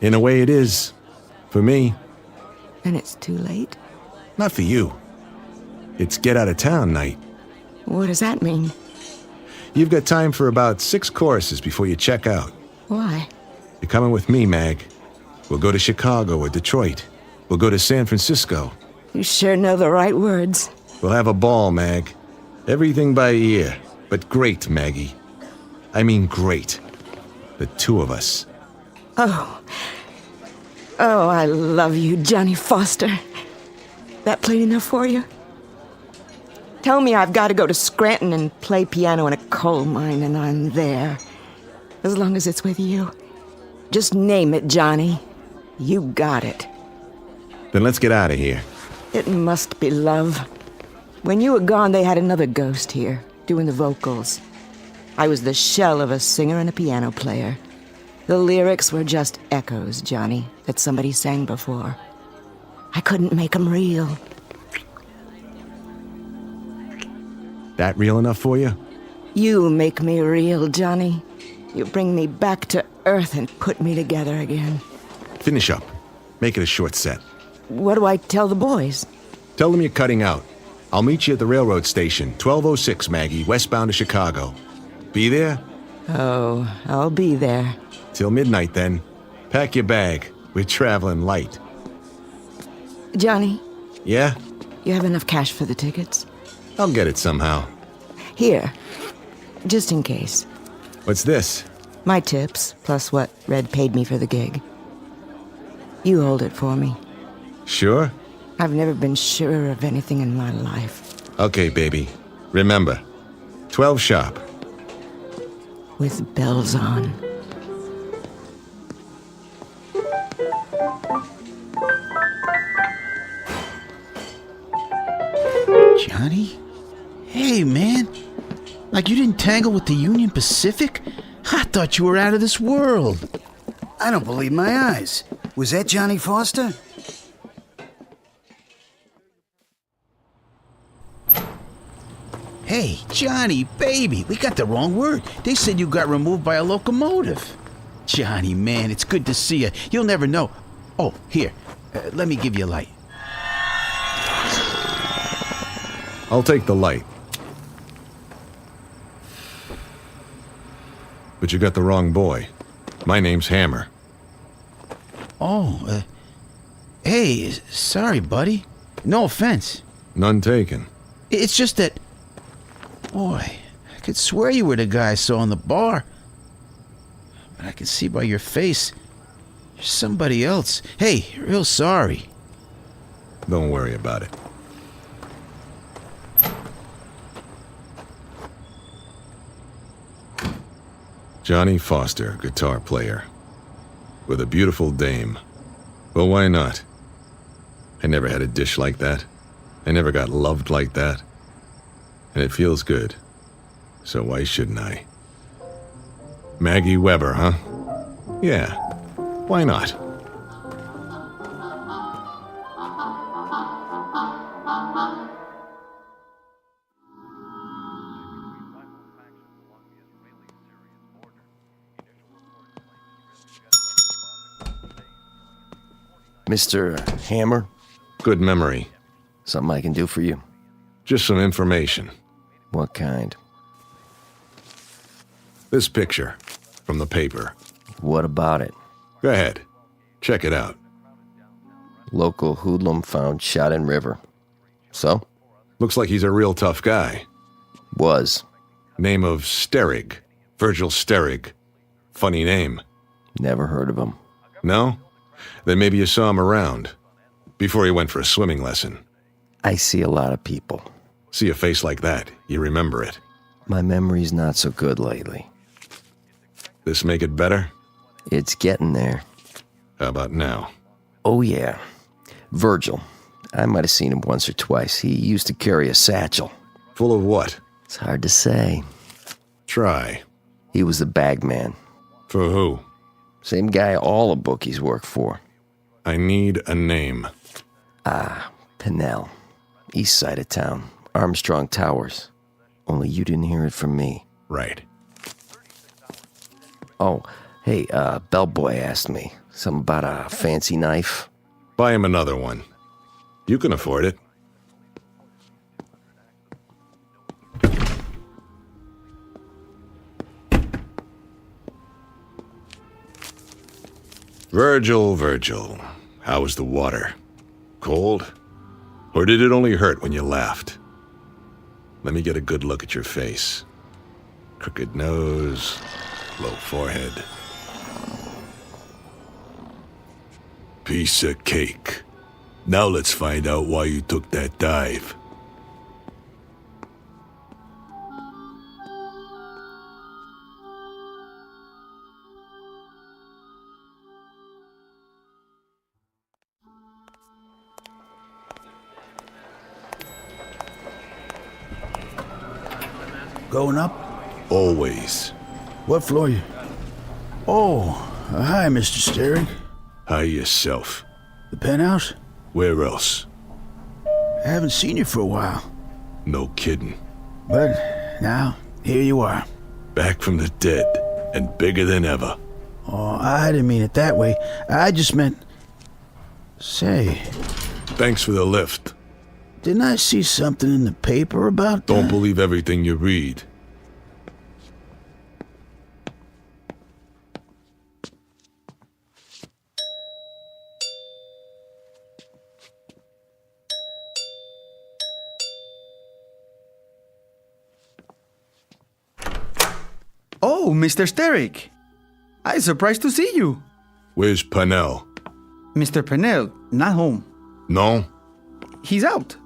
In a way it is. For me. And it's too late? Not for you. It's get out of town night. What does that mean? You've got time for about 6 courses before you check out. Why? You're coming with me, Mag. We'll go to Chicago or Detroit. We'll go to San Francisco. You sure know the right words. We'll have a ball, Mag. Everything by ear. But great, Maggie. I mean great. The 2 of us. Oh, I love you, Johnny Foster. That plain enough for you? Tell me I've got to go to Scranton and play piano in a coal mine, and I'm there. As long as it's with you. Just name it, Johnny. You got it. Then let's get out of here. It must be love. When you were gone, they had another ghost here, doing the vocals. I was the shell of a singer and a piano player. The lyrics were just echoes, Johnny, that somebody sang before. I couldn't make them real. That real enough for you? You make me real, Johnny. You bring me back to Earth and put me together again. Finish up. Make it a short set. What do I tell the boys? Tell them you're cutting out. I'll meet you at the railroad station, 1206, Maggie, westbound to Chicago. Be there? Oh, I'll be there. Till midnight, then. Pack your bag. We're traveling light. Johnny? Yeah? You have enough cash for the tickets? I'll get it somehow. Here. Just in case. What's this? My tips, plus what Red paid me for the gig. You hold it for me. Sure? I've never been surer of anything in my life. Okay, baby. Remember, 12 sharp. With bells on. Johnny? Hey, man. Like you didn't tangle with the Union Pacific? I thought you were out of this world. I don't believe my eyes. Was that Johnny Foster? Hey, Johnny, baby, we got the wrong word. They said you got removed by a locomotive. Johnny, man, it's good to see you. You'll never know. Oh, here, let me give you a light. I'll take the light. But you got the wrong boy. My name's Hammer. Oh, hey, sorry, buddy. No offense. None taken. It's just that... Boy, I could swear you were the guy I saw in the bar. But I can see by your face, you're somebody else. Hey, real sorry. Don't worry about it. Johnny Foster, guitar player. With a beautiful dame. Well, why not? I never had a dish like that. I never got loved like that. And it feels good. So why shouldn't I? Maggie Weber, huh? Yeah. Why not? Mr. Hammer? Good memory. Something I can do for you? Just some information. What kind? This picture from the paper. What about it? Go ahead. Check it out. Local hoodlum found shot in river. So? Looks like he's a real tough guy. Was. Name of Sterig. Virgil Sterig. Funny name. Never heard of him. No? Then maybe you saw him around. Before he went for a swimming lesson. I see a lot of people. See a face like that, you remember it. My memory's not so good lately. This make it better? It's getting there. How about now? Oh, yeah. Virgil. I might have seen him once or twice. He used to carry a satchel. Full of what? It's hard to say. Try. He was the bag man. For who? Same guy all the bookies work for. I need a name. Pinnell. East side of town. Armstrong Towers. Only you didn't hear it from me. Right. Oh, hey, bellboy asked me. Something about a fancy knife. Buy him another one. You can afford it. Virgil, how was the water? Cold? Or did it only hurt when you laughed? Let me get a good look at your face. Crooked nose, low forehead. Piece of cake. Now let's find out why you took that dive. Going up? Always. What floor you? Oh, hi, Mr. Sterling. Hi yourself. The penthouse? Where else? I haven't seen you for a while. No kidding. But now, here you are. Back from the dead, and bigger than ever. Oh, I didn't mean it that way. I just meant... Say... Thanks for the lift. Didn't I see something in the paper about that? Don't believe everything you read. Oh, Mr. Sterick. I'm surprised to see you. Where's Pinnell? Mr. Pinnell, not home. No? He's out.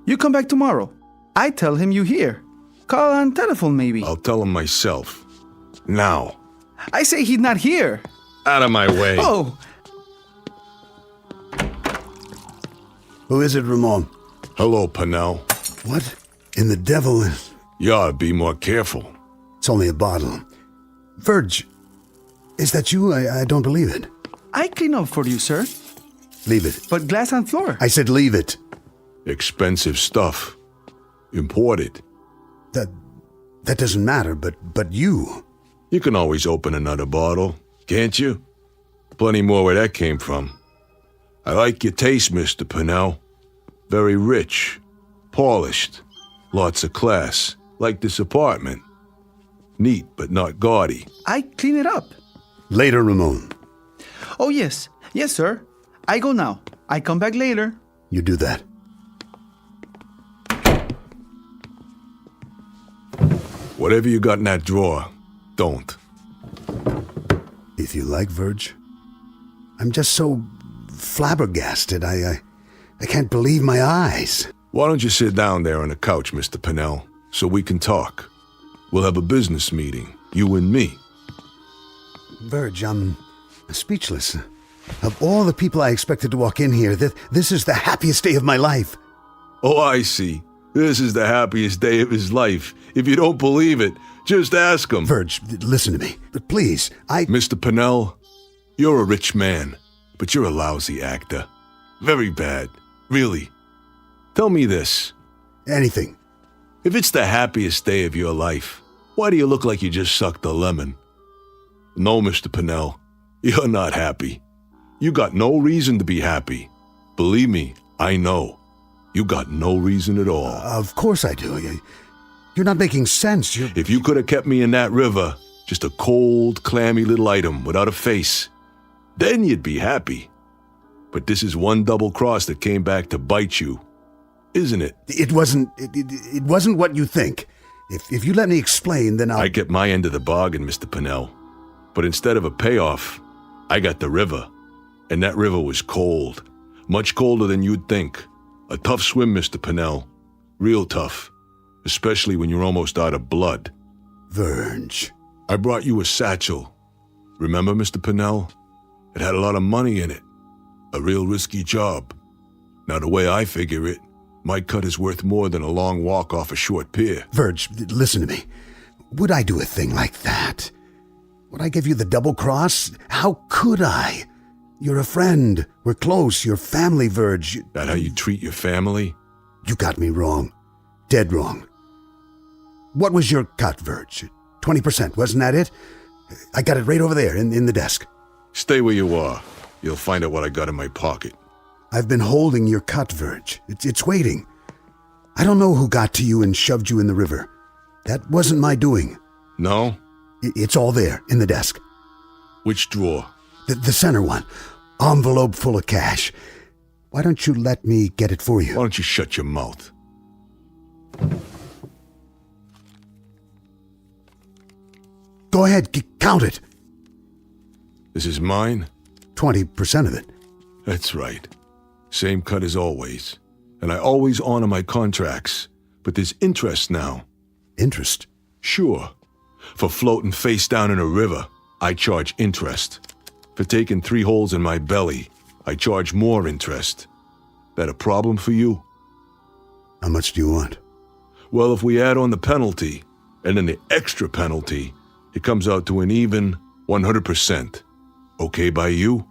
You come back tomorrow. I tell him you here. Call on telephone, maybe. I'll tell him myself. Now. I say he's not here. Out of my way. Oh! Who is it, Ramon? Hello, Pinnell. What in the devil is... You ought to be more careful. It's only a bottle. Virg, is that you? I don't believe it. I clean up for you, sir. Leave it. But glass on floor. I said leave it. Expensive stuff. Imported. That doesn't matter, but you... You can always open another bottle, can't you? Plenty more where that came from. I like your taste, Mr. Pinnell. Very rich, polished, lots of class, like this apartment. Neat, but not gaudy. I clean it up. Later, Ramon. Oh, yes. Yes, sir. I go now. I come back later. You do that. Whatever you got in that drawer, don't. If you like, Virg. I'm just so flabbergasted. I can't believe my eyes. Why don't you sit down there on the couch, Mr. Pinnell, so we can talk? We'll have a business meeting, you and me. Virg, I'm speechless. Of all the people I expected to walk in here, this is the happiest day of my life. Oh, I see. This is the happiest day of his life. If you don't believe it, just ask him. Virg, listen to me. But please, Mr. Pinnell, you're a rich man, but you're a lousy actor. Very bad. Really. Tell me this. Anything. If it's the happiest day of your life, why do you look like you just sucked a lemon? No, Mr. Pinnell, you're not happy. You got no reason to be happy. Believe me, I know. You got no reason at all. Of course I do. You're not making sense. If you could have kept me in that river, just a cold, clammy little item without a face, then you'd be happy. But this is one double cross that came back to bite you, isn't it? It wasn't what you think. If you let me explain, then I get my end of the bargain, Mr. Pinnell. But instead of a payoff, I got the river. And that river was cold. Much colder than you'd think. A tough swim, Mr. Pinnell. Real tough. Especially when you're almost out of blood. Virg. I brought you a satchel. Remember, Mr. Pinnell? It had a lot of money in it. A real risky job. Now, the way I figure it, my cut is worth more than a long walk off a short pier. Verge, listen to me. Would I do a thing like that? Would I give you the double cross? How could I? You're a friend. We're close. You're family, Verge. That how you treat your family? You got me wrong. Dead wrong. What was your cut, Verge? 20%, wasn't that it? I got it right over there in the desk. Stay where you are. You'll find out what I got in my pocket. I've been holding your cut, Verge. It's waiting. I don't know who got to you and shoved you in the river. That wasn't my doing. No? It's all there in the desk. Which drawer? The center one. Envelope full of cash. Why don't you let me get it for you? Why don't you shut your mouth? Go ahead, count it. This is mine? 20% of it. That's right. Same cut as always. And I always honor my contracts. But there's interest now. Interest? Sure. For floating face down in a river, I charge interest. For taking 3 holes in my belly, I charge more interest. That a problem for you? How much do you want? Well, if we add on the penalty, and then the extra penalty, it comes out to an even 100%. Okay by you?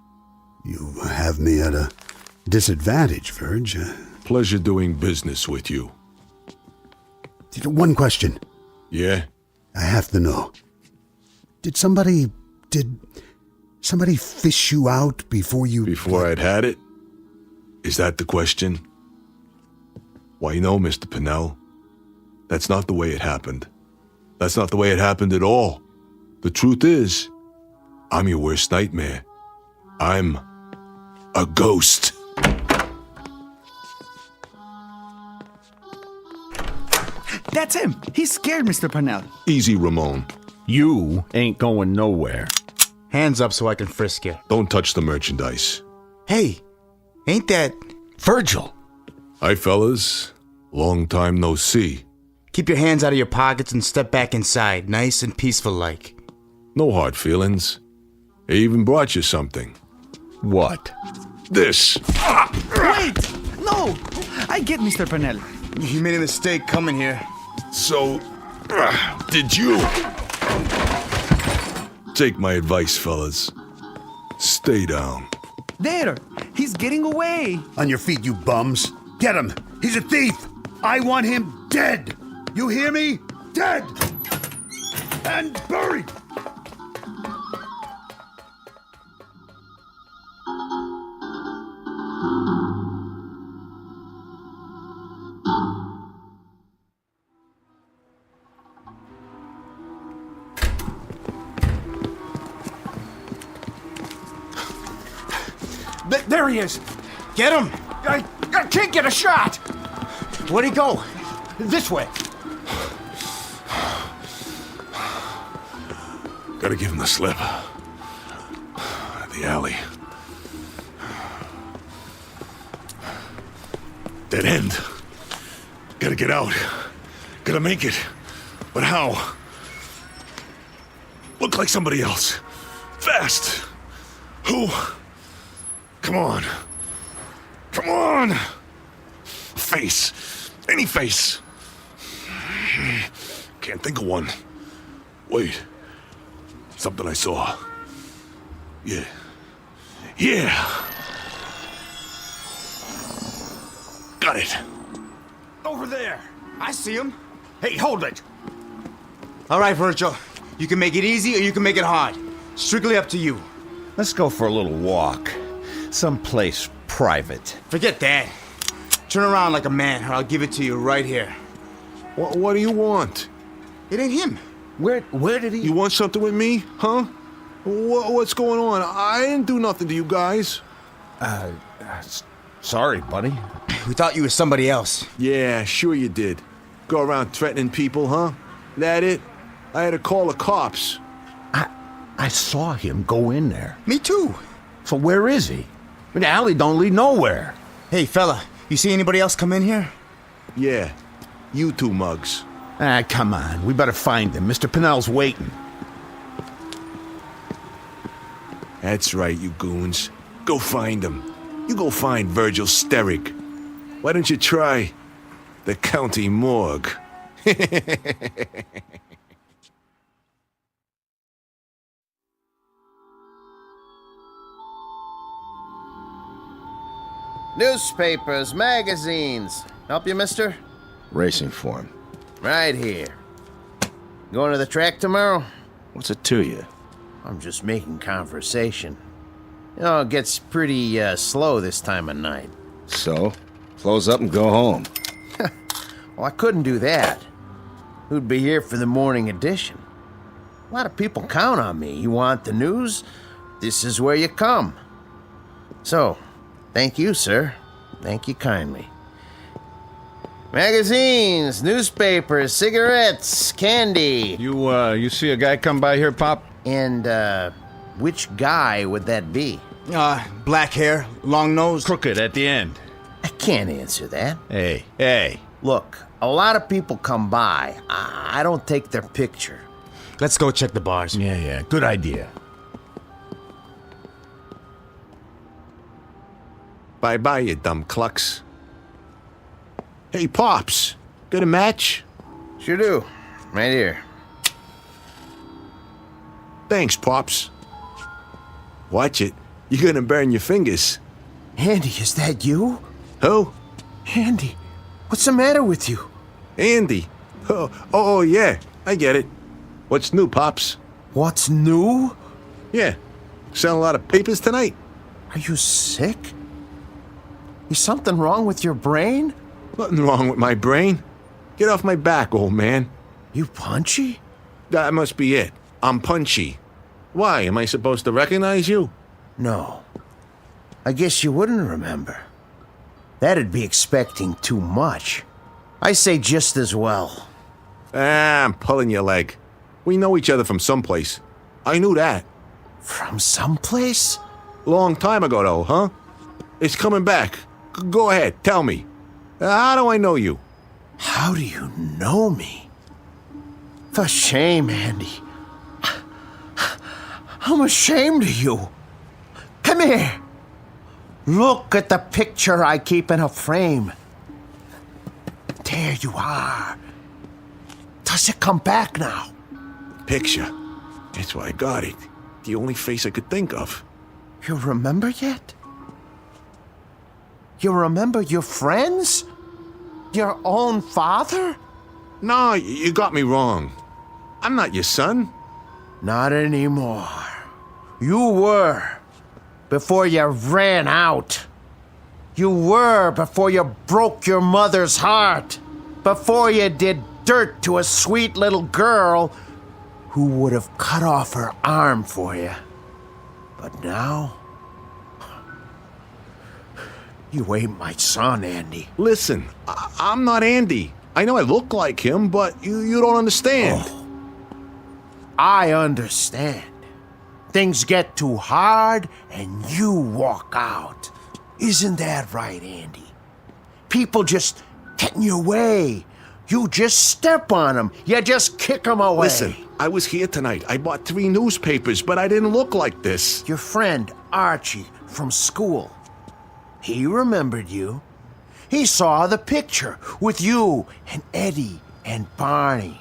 You have me at a disadvantage, Verge. Pleasure doing business with you. One question. Yeah? I have to know. Did somebody fish you out before you... Before I'd had it? Is that the question? Why, no, Mr. Pinnell. That's not the way it happened. That's not the way it happened at all. The truth is, I'm your worst nightmare. I'm a ghost. That's him. He's scared, Mr. Pinnell. Easy, Ramon. You ain't going nowhere. Hands up so I can frisk you. Don't touch the merchandise. Hey, ain't that Virgil? Hi, fellas. Long time no see. Keep your hands out of your pockets and step back inside, nice and peaceful like. No hard feelings. I even brought you something. What? This. Wait! No! I get Mr. Pinnell. You made a mistake coming here. So, did you? Take my advice, fellas. Stay down. There! He's getting away! On your feet, you bums. Get him! He's a thief! I want him dead! You hear me? Dead! And buried! There he is! Get him! I can't get a shot! Where'd he go? This way. Gotta give him the slip. The alley. Dead end. Gotta get out. Gotta make it. But how? Look like somebody else. Fast. Who? Come on. Come on. Face. Any face. Can't think of one. Wait. Something I saw. Yeah. Yeah. Got it. Over there. I see him. Hey, hold it. All right, Virgil. You can make it easy or you can make it hard. Strictly up to you. Let's go for a little walk. Someplace private. Forget that. Turn around like a man or I'll give it to you right here. What do you want? It ain't him. Where did he... You want something with me, huh? What's going on? I didn't do nothing to you guys. Sorry, buddy. We thought you were somebody else. Yeah, sure you did. Go around threatening people, huh? That it? I had to call the cops. I saw him go in there. Me too. So where is he? The alley don't lead nowhere. Hey, fella, you see anybody else come in here? Yeah, you two mugs. Come on. We better find him. Mr. Pinnell's waiting. That's right, you goons. Go find him. You go find Virgil Steric. Why don't you try the county morgue? Newspapers, magazines. Help you, mister? Racing form. Right here. Going to the track tomorrow? What's it to you? I'm just making conversation. You know, it gets pretty slow this time of night. So? Close up and go home. Well, I couldn't do that. Who'd be here for the morning edition? A lot of people count on me. You want the news? This is where you come. So, thank you, sir. Thank you kindly. Magazines, newspapers, cigarettes, candy. You see a guy come by here, Pop? And, which guy would that be? Black hair, long nose. Crooked at the end. I can't answer that. Hey. Look, a lot of people come by. I don't take their picture. Let's go check the bars. Yeah, good idea. Bye-bye, you dumb clucks. Hey, Pops, got a match? Sure do. Right here. Thanks, Pops. Watch it. You're gonna burn your fingers. Andy, is that you? Who? Andy, what's the matter with you? Andy? Oh, yeah, I get it. What's new, Pops? What's new? Yeah, selling a lot of papers tonight. Are you sick? Is something wrong with your brain? Nothing wrong with my brain. Get off my back, old man. You punchy? That must be it. I'm punchy. Why, am I supposed to recognize you? No. I guess you wouldn't remember. That'd be expecting too much. I say just as well. I'm pulling your leg. We know each other from someplace. I knew that. From someplace? Long time ago, though, huh? It's coming back. Go ahead, tell me. How do I know you? How do you know me? For shame, Andy. I'm ashamed of you. Come here. Look at the picture I keep in a frame. There you are. Does it come back now? Picture. That's why I got it. The only face I could think of. You remember yet? You remember your friends? Your own father? No, you got me wrong. I'm not your son. Not anymore. You were. Before you ran out. You were before you broke your mother's heart. Before you did dirt to a sweet little girl who would have cut off her arm for you. But now... you ain't my son, Andy. Listen, I'm not Andy. I know I look like him, but you don't understand. Oh, I understand. Things get too hard and you walk out. Isn't that right, Andy? People just get in your way. You just step on them. You just kick them away. Listen, I was here tonight. I bought 3 newspapers, but I didn't look like this. Your friend, Archie, from school. He remembered you. He saw the picture with you and Eddie and Barney.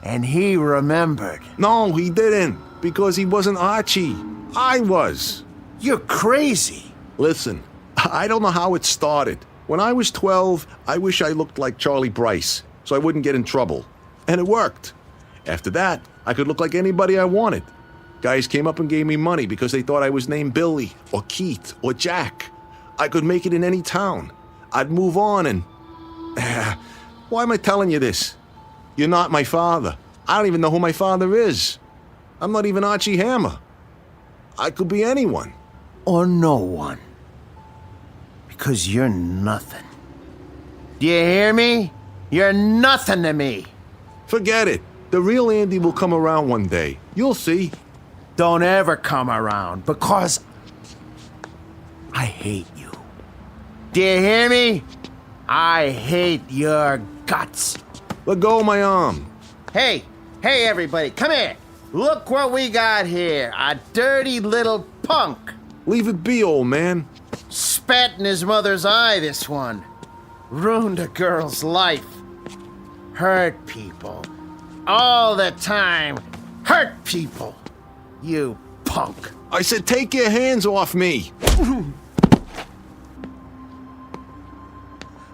And he remembered. No, he didn't. Because he wasn't Archie. I was. You're crazy. Listen, I don't know how it started. When I was 12, I wish I looked like Charlie Bryce, so I wouldn't get in trouble. And it worked. After that, I could look like anybody I wanted. Guys came up and gave me money because they thought I was named Billy, or Keith, or Jack. I could make it in any town. I'd move on and... Why am I telling you this? You're not my father. I don't even know who my father is. I'm not even Archie Hammer. I could be anyone. Or no one. Because you're nothing. Do you hear me? You're nothing to me. Forget it. The real Andy will come around one day. You'll see. Don't ever come around, because I hate you. Do you hear me? I hate your guts. Let go of my arm. Hey, everybody, come here. Look what we got here. A dirty little punk. Leave it be, old man. Spat in his mother's eye, this one. Ruined a girl's life. Hurt people. All the time. Hurt people. You punk. I said take your hands off me.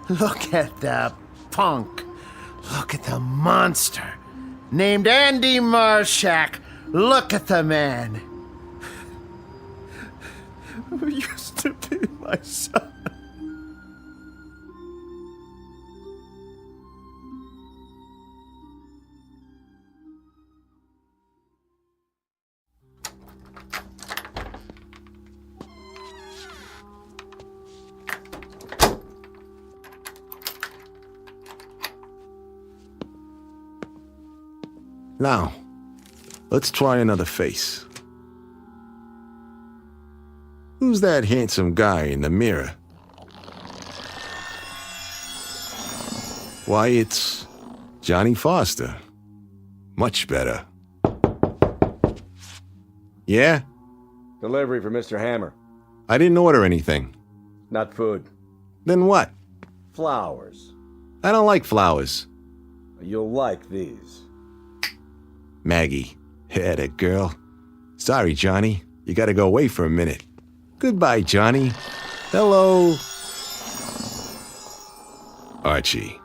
Look at the punk. Look at the monster. Named Andy Marshak. Look at the man. Who used to be my son. Now, let's try another face. Who's that handsome guy in the mirror? Why, it's Johnny Foster. Much better. Yeah? Delivery for Mr. Hammer. I didn't order anything. Not food. Then what? Flowers. I don't like flowers. You'll like these. Maggie. Yeah, that girl. Sorry, Johnny. You gotta go away for a minute. Goodbye, Johnny. Hello. Archie.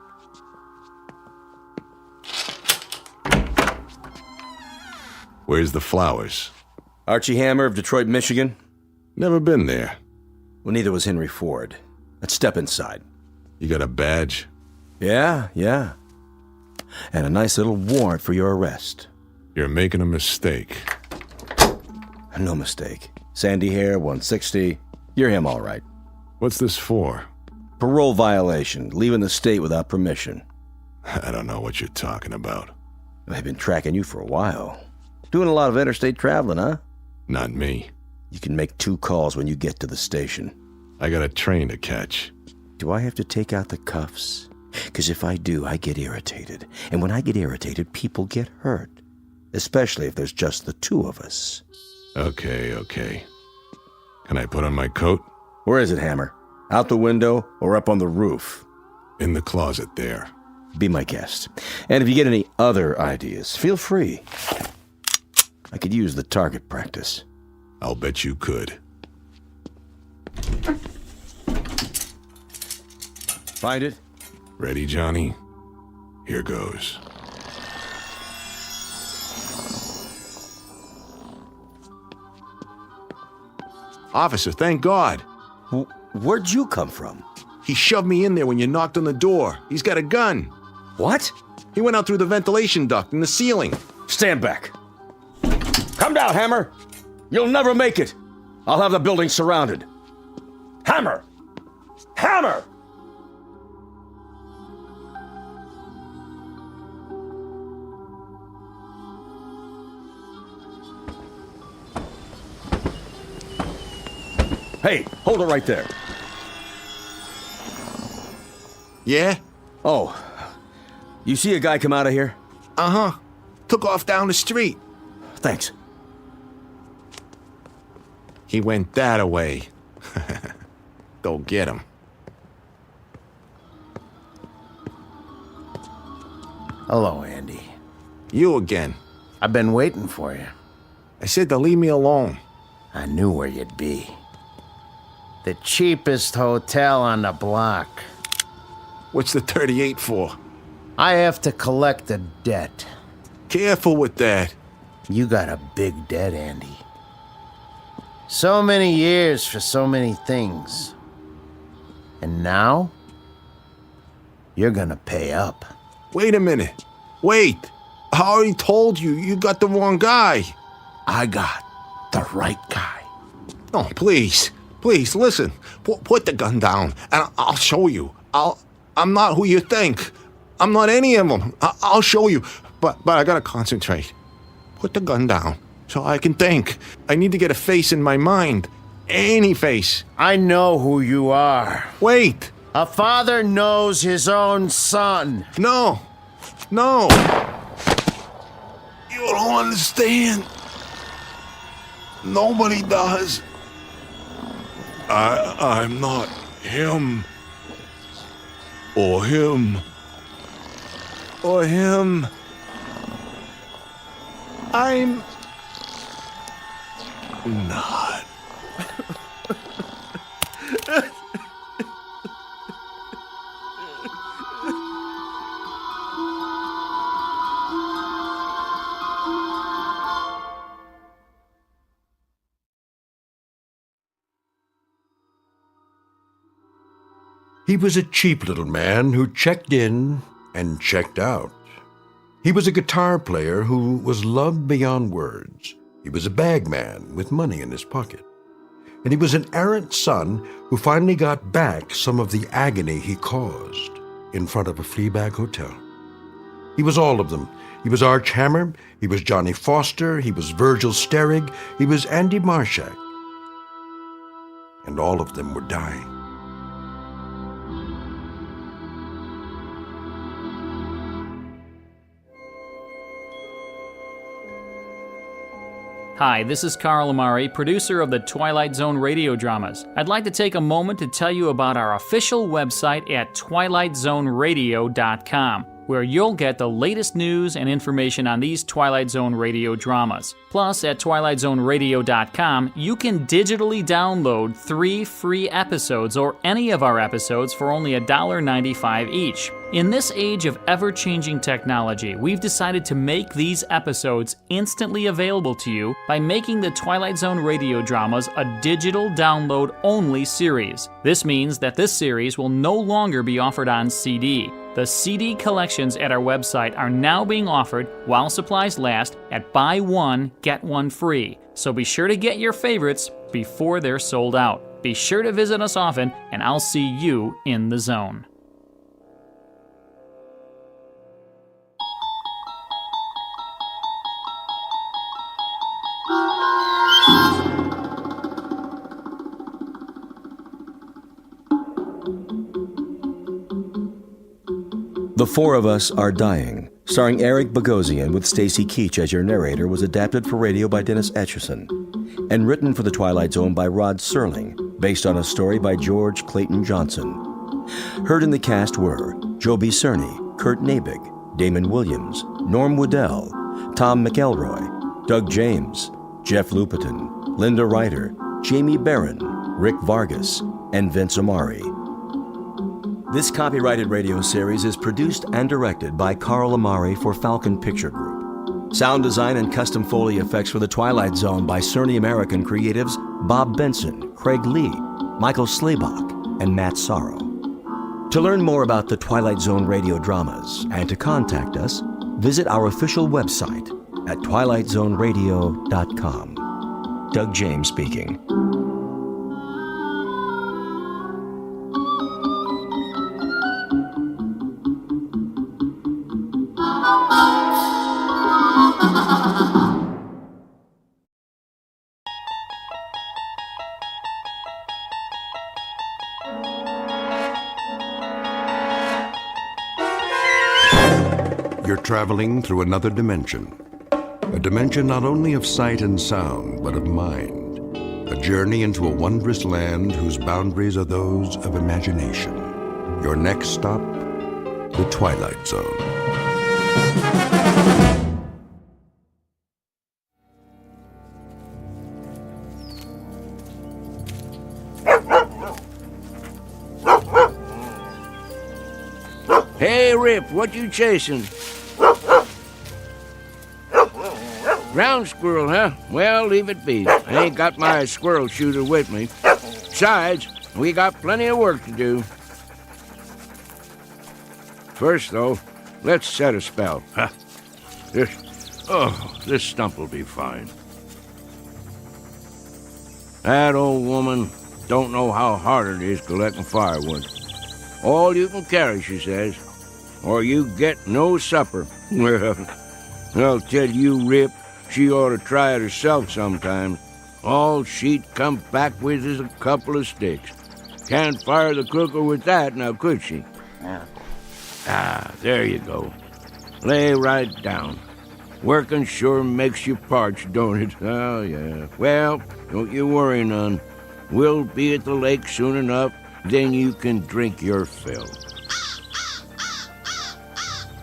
Where's the flowers? Archie Hammer of Detroit, Michigan. Never been there. Well, neither was Henry Ford. Let's step inside. You got a badge? Yeah. And a nice little warrant for your arrest. You're making a mistake. No mistake. Sandy hair, 160. You're him, all right. What's this for? Parole violation. Leaving the state without permission. I don't know what you're talking about. I've been tracking you for a while. Doing a lot of interstate traveling, huh? Not me. You can make 2 calls when you get to the station. I got a train to catch. Do I have to take out the cuffs? Because if I do, I get irritated. And when I get irritated, people get hurt. Especially if there's just the 2 of us. Okay. Can I put on my coat? Where is it, Hammer? Out the window or up on the roof? In the closet there. Be my guest. And if you get any other ideas, feel free. I could use the target practice. I'll bet you could. Find it? Ready, Johnny? Here goes. Officer, thank God. Where'd you come from? He shoved me in there when you knocked on the door. He's got a gun. What? He went out through the ventilation duct in the ceiling. Stand back. Come down, Hammer. You'll never make it. I'll have the building surrounded. Hammer! Hammer! Hey, hold it right there. Yeah? Oh, you see a guy come out of here? Uh-huh. Took off down the street. Thanks. He went that way. Go get him. Hello, Andy. You again. I've been waiting for you. I said to leave me alone. I knew where you'd be. The cheapest hotel on the block. What's the 38 for? I have to collect a debt. Careful with that. You got a big debt, Andy. So many years for so many things. And now, you're gonna pay up. Wait a minute. Wait. I already told you, you got the wrong guy. I got the right guy. No, please. Please, listen. Put the gun down, and I'll show you. I'm not who you think. I'm not any of them. I'll show you. But I gotta concentrate. Put the gun down so I can think. I need to get a face in my mind. Any face. I know who you are. Wait. A father knows his own son. No. You don't understand. Nobody does. I'm not him. Or him. Or him. I'm not. He was a cheap little man who checked in and checked out. He was a guitar player who was loved beyond words. He was a bagman with money in his pocket. And he was an errant son who finally got back some of the agony he caused in front of a Fleabag hotel. He was all of them. He was Arch Hammer, he was Johnny Foster, he was Virgil Sterig, he was Andy Marshak. And all of them were dying. Hi, this is Carl Amari, producer of the Twilight Zone Radio Dramas. I'd like to take a moment to tell you about our official website at twilightzoneradio.com, where you'll get the latest news and information on these Twilight Zone Radio dramas. Plus, at twilightzoneradio.com, you can digitally download 3 free episodes or any of our episodes for only $1.95 each. In this age of ever-changing technology, we've decided to make these episodes instantly available to you by making the Twilight Zone Radio Dramas a digital download-only series. This means that this series will no longer be offered on CD. The CD collections at our website are now being offered, while supplies last, at buy one, get one free. So be sure to get your favorites before they're sold out. Be sure to visit us often, and I'll see you in the zone. The Four of Us Are Dying, starring Eric Bogosian with Stacy Keach as your narrator, was adapted for radio by Dennis Etchison and written for The Twilight Zone by Rod Serling, based on a story by George Clayton Johnson. Heard in the cast were Joe B. Cerny, Kurt Nabig, Damon Williams, Norm Woodell, Tom McElroy, Doug James, Jeff Lupetin, Linda Ryder, Jamie Barron, Rick Vargas, and Vince Amari. This copyrighted radio series is produced and directed by Carl Amari for Falcon Picture Group. Sound design and custom Foley effects for The Twilight Zone by Cerny American creatives Bob Benson, Craig Lee, Michael Slaybach, and Matt Sorrow. To learn more about the Twilight Zone radio dramas and to contact us, visit our official website at twilightzoneradio.com. Doug James speaking. You're traveling through another dimension. A dimension not only of sight and sound, but of mind. A journey into a wondrous land whose boundaries are those of imagination. Your next stop, the Twilight Zone. Hey, Rip, what you chasing? Ground squirrel, huh? Well, leave it be. I ain't got my squirrel shooter with me. Besides, we got plenty of work to do. First, though, let's set a spell. This stump will be fine. That old woman don't know how hard it is collecting firewood. All you can carry, she says, or you get no supper. Well, I'll tell you, Rip, she ought to try it herself sometime. All she'd come back with is a couple of sticks. Can't fire the cooker with that, now could she? There you go. Lay right down. Working sure makes you parched, don't it? Oh, yeah. Well, don't you worry none. We'll be at the lake soon enough, then you can drink your fill.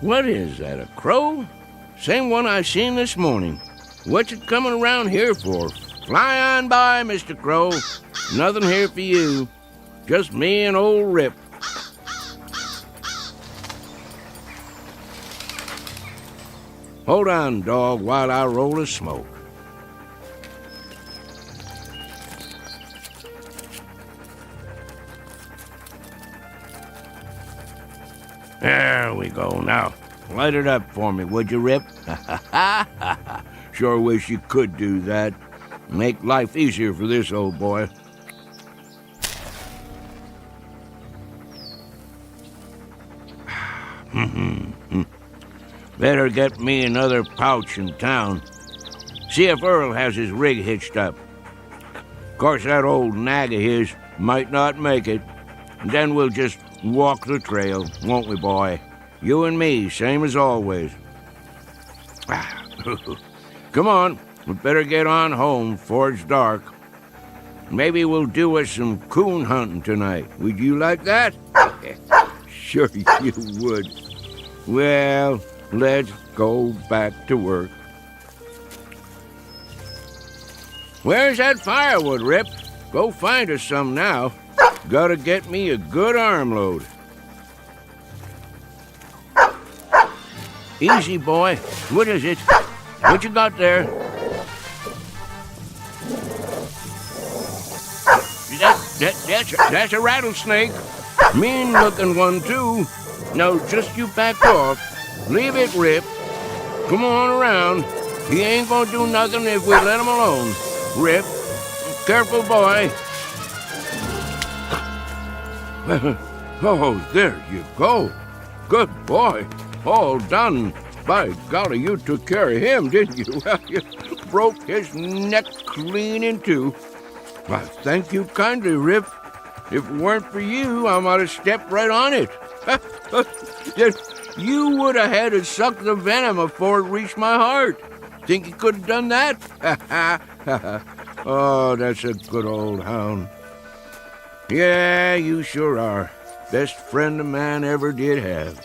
What is that, a crow? Same one I seen this morning. What's it coming around here for? Fly on by, Mr. Crow. Nothing here for you. Just me and old Rip. Hold on, dog, while I roll a smoke. There we go. Now, light it up for me, would you, Rip? Sure wish you could do that. Make life easier for this old boy. Better get me another pouch in town. See if Earl has his rig hitched up. Of course, that old nag of his might not make it. Then we'll just walk the trail, won't we, boy? You and me, same as always. Come on, we better get on home before it's dark. Maybe we'll do us some coon hunting tonight. Would you like that? Sure you would. Well, let's go back to work. Where's that firewood, Rip? Go find us some now. Gotta get me a good armload. Easy, boy. What is it? What you got there? That's a rattlesnake. Mean-looking one, too. Now, just you back off. Leave it, Rip. Come on around. He ain't gonna do nothing if we let him alone. Rip, careful, boy. Oh, there you go. Good boy. All done. By golly, you took care of him, didn't you? You broke his neck clean in two. Well, thank you kindly, Rip. If it weren't for you, I might have stepped right on it. You would have had to suck the venom before it reached my heart. Think you could have done that? Oh, that's a good old hound. Yeah, you sure are. Best friend a man ever did have.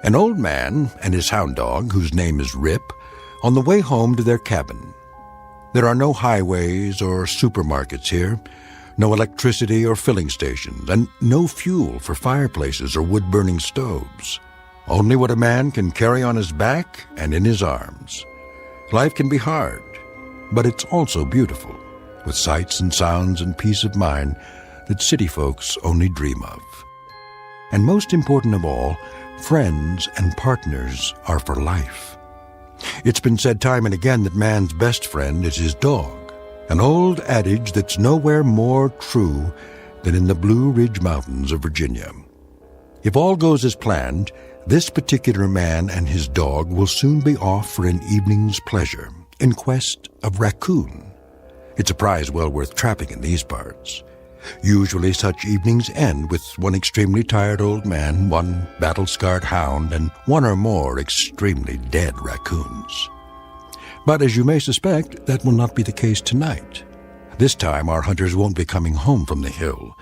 An old man and his hound dog, whose name is Rip, on the way home to their cabin. There are no highways or supermarkets here, no electricity or filling stations, and no fuel for fireplaces or wood-burning stoves. Only what a man can carry on his back and in his arms. Life can be hard, but it's also beautiful, with sights and sounds and peace of mind that city folks only dream of. And most important of all, friends and partners are for life. It's been said time and again that man's best friend is his dog, an old adage that's nowhere more true than in the Blue Ridge Mountains of Virginia. If all goes as planned, this particular man and his dog will soon be off for an evening's pleasure in quest of raccoon. It's a prize well worth trapping in these parts. Usually such evenings end with one extremely tired old man, one battle-scarred hound, and one or more extremely dead raccoons. But as you may suspect, that will not be the case tonight. This time our hunters won't be coming home from the hill.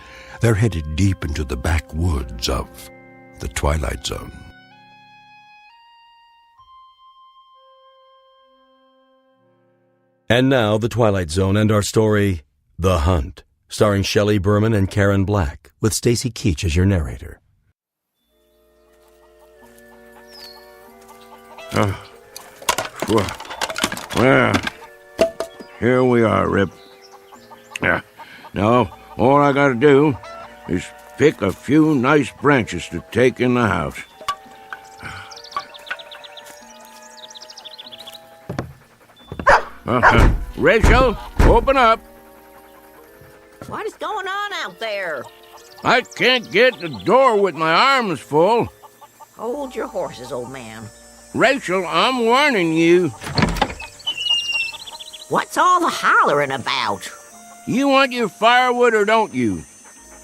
They're headed deep into the backwoods of the Twilight Zone. And now, The Twilight Zone and our story, The Hunt, starring Shelley Berman and Karen Black, with Stacy Keach as your narrator. Well, here we are, Rip. Now, all I gotta do is pick a few nice branches to take in the house. Rachel, open up. What is going on out there? I can't get the door with my arms full. Hold your horses, old man. Rachel, I'm warning you. What's all the hollering about? You want your firewood or don't you?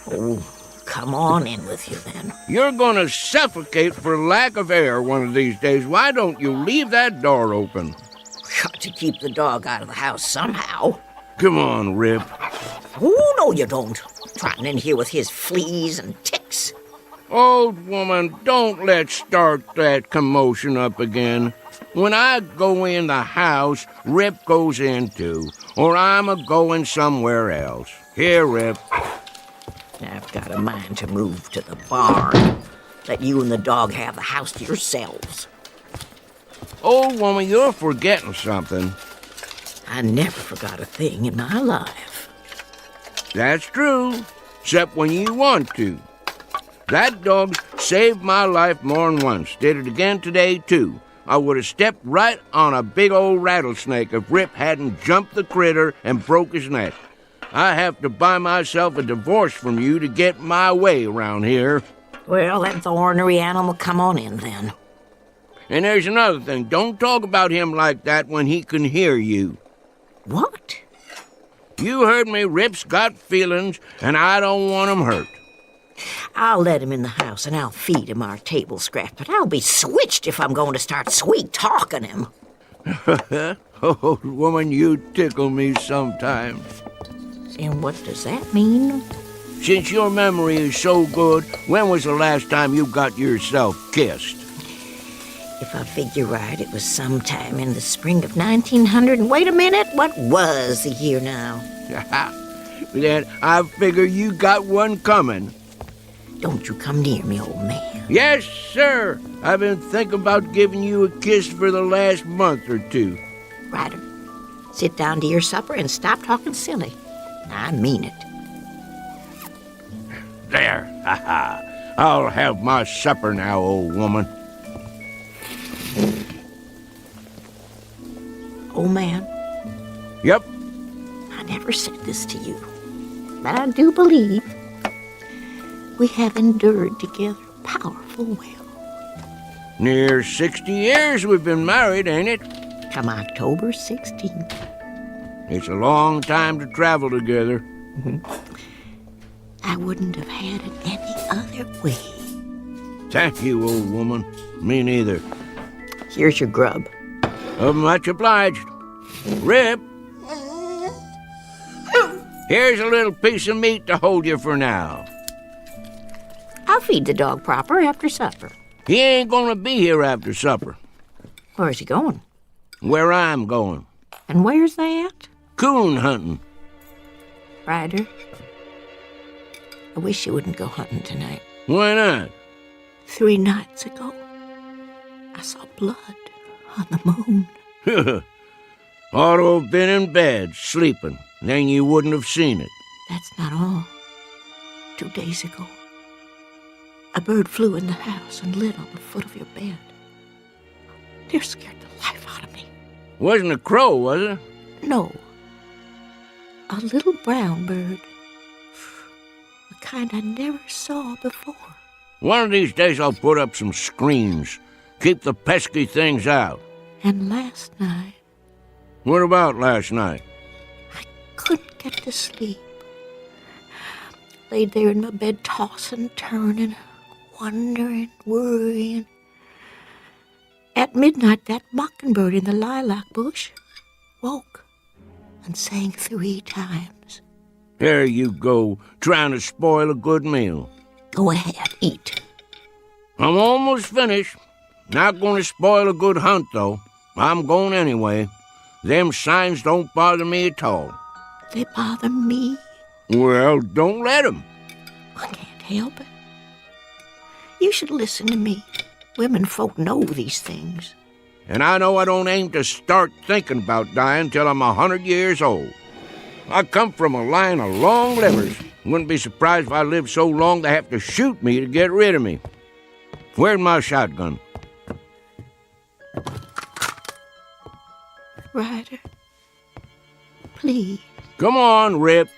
Oh, come on in with you then. You're gonna suffocate for lack of air one of these days. Why don't you leave that door open? Got to keep the dog out of the house somehow. Come on, Rip. Oh, no you don't. Trotting in here with his fleas and ticks. Old woman, don't let's start that commotion up again. When I go in the house, Rip goes in too, or I'm a-going somewhere else. Here, Rip. I've got a mind to move to the barn. Let you and the dog have the house to yourselves. Old woman, you're forgetting something. I never forgot a thing in my life. That's true, except when you want to. That dog saved my life more than once. Did it again today, too. I would have stepped right on a big old rattlesnake if Rip hadn't jumped the critter and broke his neck. I have to buy myself a divorce from you to get my way around here. Well, let the ornery animal come on in, then. And there's another thing. Don't talk about him like that when he can hear you. What? You heard me. Rip's got feelings, and I don't want him hurt. I'll let him in the house, and I'll feed him our table scraps, but I'll be switched if I'm going to start sweet-talking him. Old woman, you tickle me sometimes. And what does that mean? Since your memory is so good, when was the last time you got yourself kissed? If I figure right, it was sometime in the spring of 1900. And wait a minute, what was the year now? Then I figure you got one coming. Don't you come near me, old man. Yes, sir. I've been thinking about giving you a kiss for the last month or two. Ryder, sit down to your supper and stop talking silly. I mean it. There. I'll have my supper now, old woman. Old man? Yep. I never said this to you, but I do believe we have endured together powerful well. Near 60 years we've been married, ain't it? Come October 16th. It's a long time to travel together. Mm-hmm. I wouldn't have had it any other way. Thank you, old woman. Me neither. Here's your grub. Much obliged. Rip. Here's a little piece of meat to hold you for now. I'll feed the dog proper after supper. He ain't gonna be here after supper. Where's he going? Where I'm going. And where's that? Coon hunting. Ryder, I wish you wouldn't go hunting tonight. Why not? 3 nights ago, I saw blood on the moon. Ought to have been in bed, sleeping. Then you wouldn't have seen it. That's not all. 2 days ago, a bird flew in the house and lit on the foot of your bed. It scared the life out of me. Wasn't a crow, was it? No. A little brown bird. The kind I never saw before. One of these days I'll put up some screens. Keep the pesky things out. And last night... What about last night? I couldn't get to sleep. Laid there in my bed, tossing, turning, wondering, worrying. At midnight, that mockingbird in the lilac bush woke and sang 3 times. There you go, trying to spoil a good meal. Go ahead, eat. I'm almost finished. Not going to spoil a good hunt, though. I'm going anyway. Them signs don't bother me at all. They bother me. Well, don't let 'em. I can't help it. You should listen to me. Women folk know these things. And I know I don't aim to start thinking about dying till I'm 100 years old. I come from a line of long livers. Wouldn't be surprised if I lived so long they have to shoot me to get rid of me. Where's my shotgun? Ryder, please. Come on, Rip.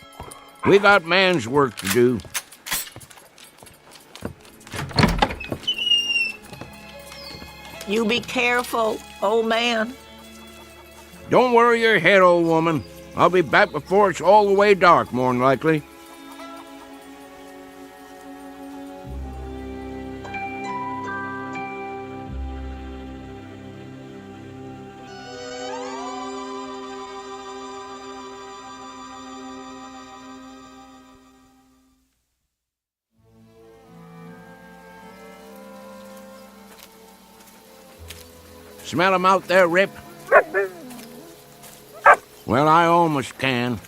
We got man's work to do. You be careful, old man. Don't worry your head, old woman. I'll be back before it's all the way dark, more'n likely. Smell him out there, Rip? Well, I almost can.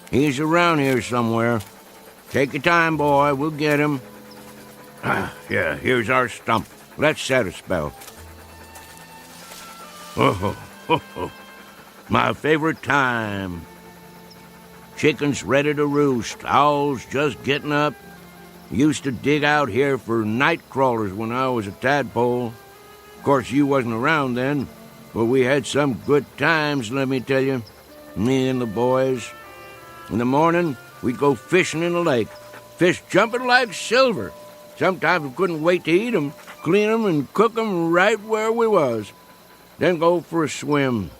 He's around here somewhere. Take your time, boy. We'll get him. Yeah, here's our stump. Let's set a spell. Oh, my favorite time. Chickens ready to roost. Owls just getting up. Used to dig out here for night crawlers when I was a tadpole. Of course, you wasn't around then, but we had some good times, let me tell you. Me and the boys. In the morning, we'd go fishing in the lake. Fish jumping like silver. Sometimes we couldn't wait to eat 'em, clean 'em, and cook 'em right where we was. Then go for a swim.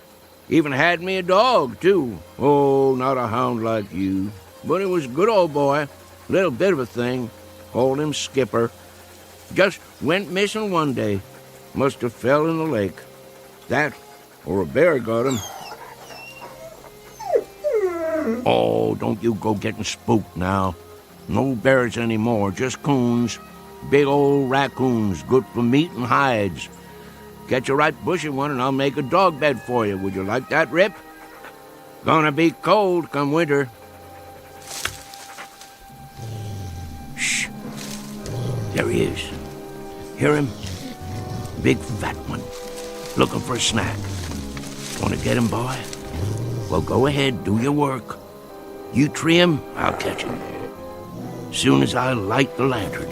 Even had me a dog, too. Oh, not a hound like you. But it was a good old boy. Little bit of a thing. Called him Skipper. Just went missing one day. Must have fell in the lake. That, or a bear got him. Oh, don't you go getting spooked now. No bears anymore, just coons. Big old raccoons, good for meat and hides. Get you a right bushy one and I'll make a dog bed for you. Would you like that, Rip? Gonna be cold come winter. Shh. There he is. Hear him? Big fat one. Looking for a snack. Want to get him, boy? Well, go ahead, do your work. You tree him, I'll catch him. Soon as I light the lantern.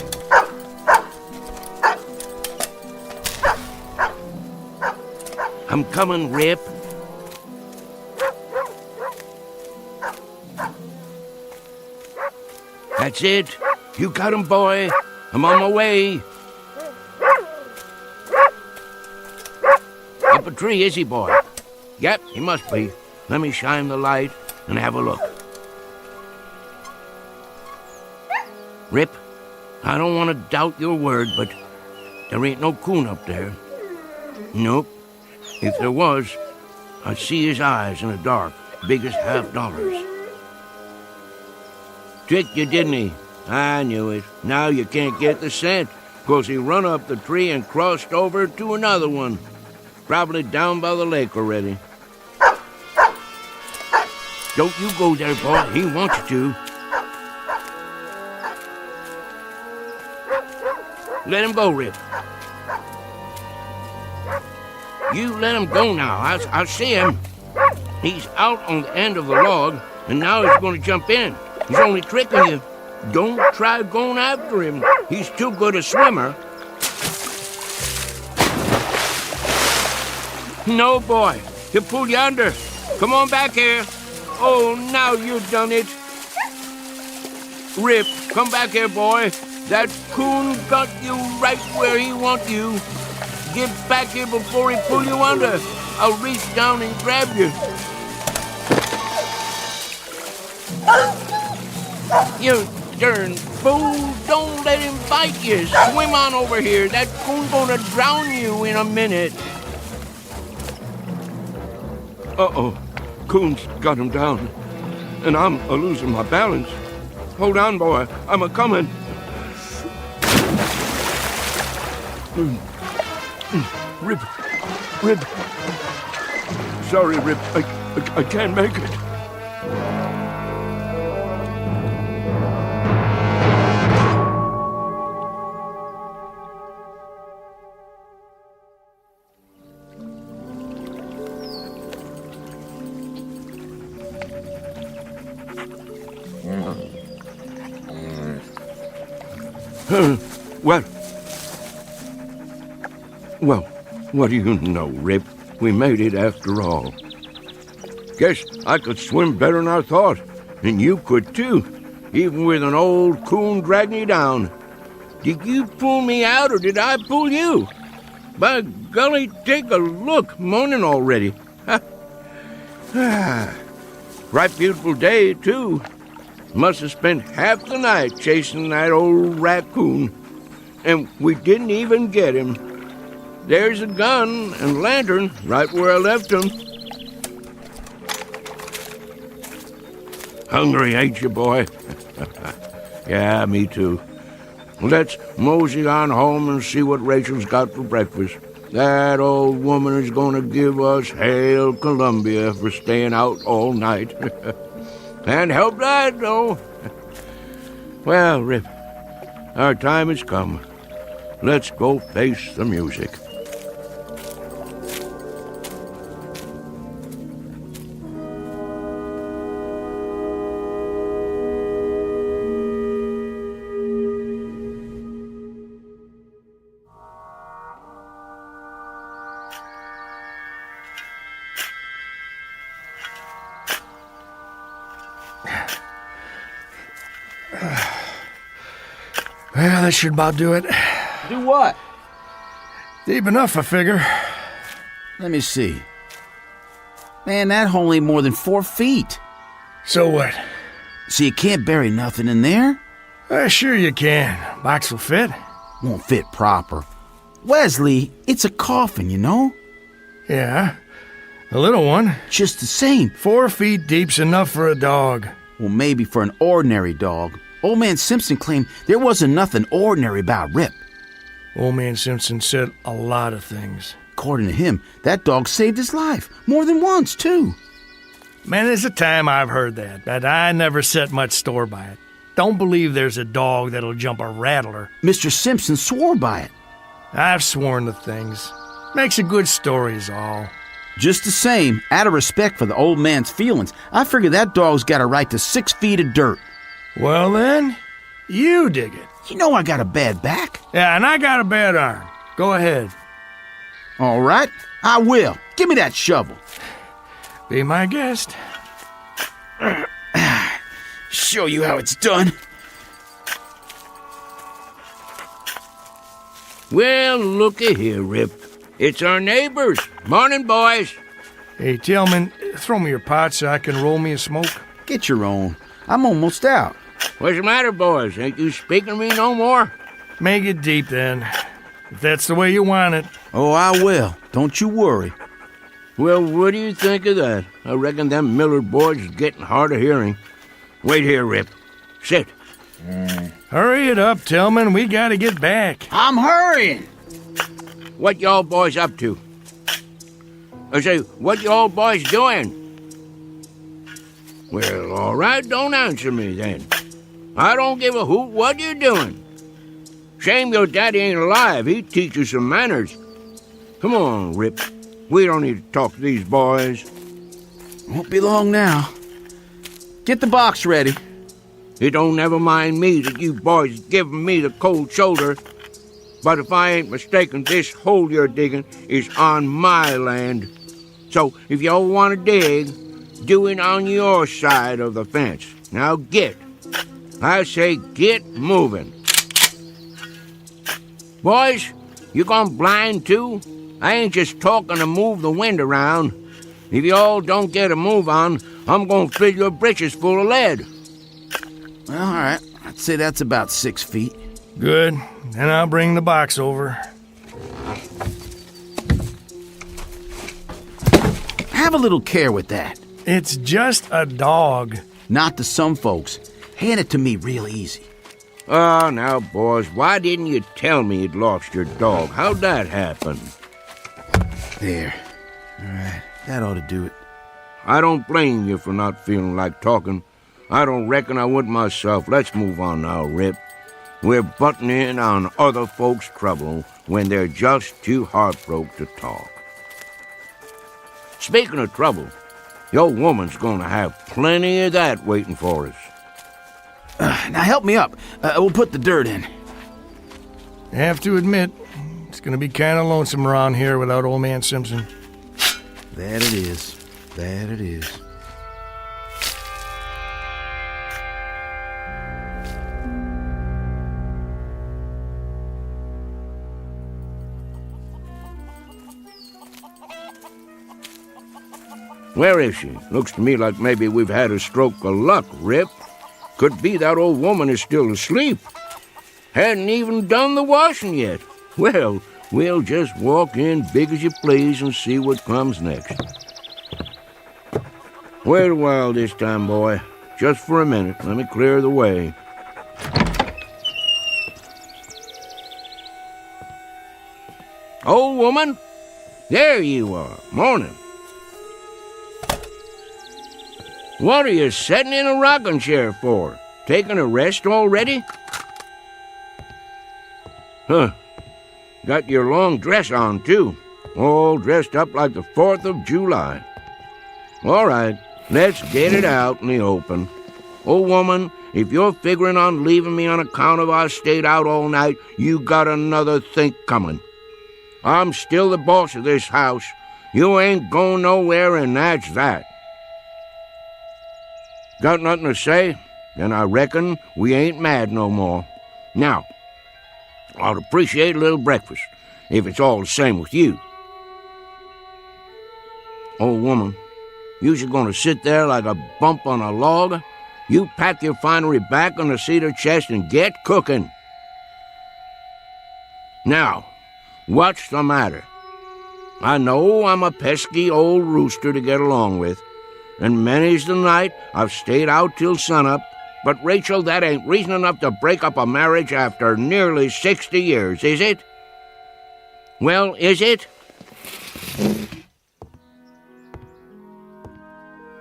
I'm coming, Rip. That's it. You got him, boy. I'm on my way. Up a tree, is he, boy? Yep, he must be. Let me shine the light and have a look. Rip, I don't want to doubt your word, but there ain't no coon up there. Nope. If there was, I'd see his eyes in the dark, big as $50. Tricked you, didn't he? I knew it. Now you can't get the scent, 'cause he run up the tree and crossed over to another one. Probably down by the lake already. Don't you go there, boy. He wants you to. Let him go, Rip. You let him go now. I'll see him. He's out on the end of the log, and now he's going to jump in. He's only tricking you. Don't try going after him. He's too good a swimmer. No, boy. He'll pull you under. Come on back here. Oh, now you've done it. Rip, come back here, boy. That coon got you right where he wants you. Get back here before he pull you under. I'll reach down and grab you. You darn fool. Don't let him bite you. Swim on over here. That coon's gonna drown you in a minute. Uh-oh. Coon's got him down. And I'm a-losing my balance. Hold on, boy. I'm a-coming. Rip. Sorry, Rip. I can't make it. Well, what do you know, Rip? We made it after all. Guess I could swim better than I thought, and you could too, even with an old coon dragging you down. Did you pull me out, or did I pull you? By golly, take a look, moaning already. Right beautiful day, too. Must have spent half the night chasing that old raccoon. And we didn't even get him. There's a gun and lantern right where I left them. Hungry, ain't you, boy? Yeah, me too. Let's mosey on home and see what Rachel's got for breakfast. That old woman is going to give us Hail Columbia for staying out all night. Can't help that, though. Well, Rip, our time has come. Let's go face the music. Well, that should about do it. Do what? Deep enough, I figure. Let me see. Man, that hole ain't more than 4 feet. So what? So you can't bury nothing in there? Sure you can. Box will fit. Won't fit proper. Wesley, it's a coffin, you know? Yeah, a little one. Just the same. 4 feet deep's enough for a dog. Well, maybe for an ordinary dog. Old Man Simpson claimed there wasn't nothing ordinary about Rip. Old Man Simpson said a lot of things. According to him, that dog saved his life. More than once, too. Man, there's a time I've heard that, but I never set much store by it. Don't believe there's a dog that'll jump a rattler. Mr. Simpson swore by it. I've sworn to things. Makes a good story is all. Just the same, out of respect for the old man's feelings, I figure that dog's got a right to 6 feet of dirt. Well then, you dig it. You know I got a bad back. Yeah, and I got a bad arm. Go ahead. All right, I will. Give me that shovel. Be my guest. Show you how it's done. Well, looky here, Rip. It's our neighbors. Morning, boys. Hey, Tillman, throw me your pot so I can roll me a smoke. Get your own. I'm almost out. What's the matter, boys? Ain't you speaking to me no more? Make it deep, then. If that's the way you want it. Oh, I will. Don't you worry. Well, what do you think of that? I reckon them Millard boys is getting hard of hearing. Wait here, Rip. Sit. Hurry it up, Tillman. We gotta get back. I'm hurrying. What y'all boys up to? I say, what y'all boys doing? Well, all right, don't answer me then. I don't give a hoot what you're doing. Shame your daddy ain't alive. He'd teach you some manners. Come on, Rip. We don't need to talk to these boys. Won't be long now. Get the box ready. It don't never mind me that you boys giving me the cold shoulder. But if I ain't mistaken, this hole you're digging is on my land. So if y'all want to dig, do it on your side of the fence. Now get. I say get moving. Boys, you gone blind too? I ain't just talking to move the wind around. If y'all don't get a move on, I'm gonna fill your britches full of lead. Well, all right. I'd say that's about 6 feet. Good. Then I'll bring the box over. Have a little care with that. It's just a dog. Not to some folks. Hand it to me real easy. Oh, now, boys, why didn't you tell me you'd lost your dog? How'd that happen? There. All right. That ought to do it. I don't blame you for not feeling like talking. I don't reckon I would myself. Let's move on now, Rip. We're butting in on other folks' trouble when they're just too heartbroken to talk. Speaking of trouble, your woman's gonna have plenty of that waiting for us. Now help me up. We'll put the dirt in. I have to admit, it's gonna be kind of lonesome around here without Old Man Simpson. That it is. That it is. Where is she? Looks to me like maybe we've had a stroke of luck, Rip. Could be that old woman is still asleep. Hadn't even done the washing yet. Well, we'll just walk in big as you please and see what comes next. Wait a while this time, boy. Just for a minute. Let me clear the way. Old woman, there you are. Morning. What are you sitting in a rocking chair for? Taking a rest already? Huh. Got your long dress on, too. All dressed up like the 4th of July. All right, let's get it out in the open. Old woman, if you're figuring on leaving me on account of I stayed out all night, you got another think coming. I'm still the boss of this house. You ain't going nowhere, and that's that. Got nothing to say? Then I reckon we ain't mad no more. Now, I'd appreciate a little breakfast, if it's all the same with you. Old woman, you's gonna sit there like a bump on a log? You pack your finery back on the cedar chest and get cooking. Now, what's the matter? I know I'm a pesky old rooster to get along with, and many's the night I've stayed out till sunup, but Rachel, that ain't reason enough to break up a marriage after nearly 60 years, is it? Well, is it?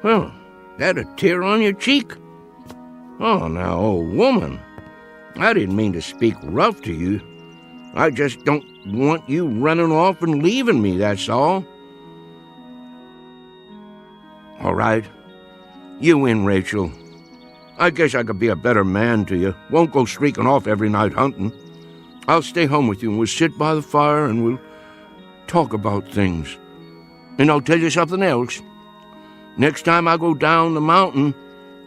Well, that a tear on your cheek? Oh, now, old woman, I didn't mean to speak rough to you. I just don't want you running off and leaving me, that's all. All right, you win, Rachel. I guess I could be a better man to you. Won't go streaking off every night hunting. I'll stay home with you, and we'll sit by the fire, and we'll talk about things. And I'll tell you something else. Next time I go down the mountain,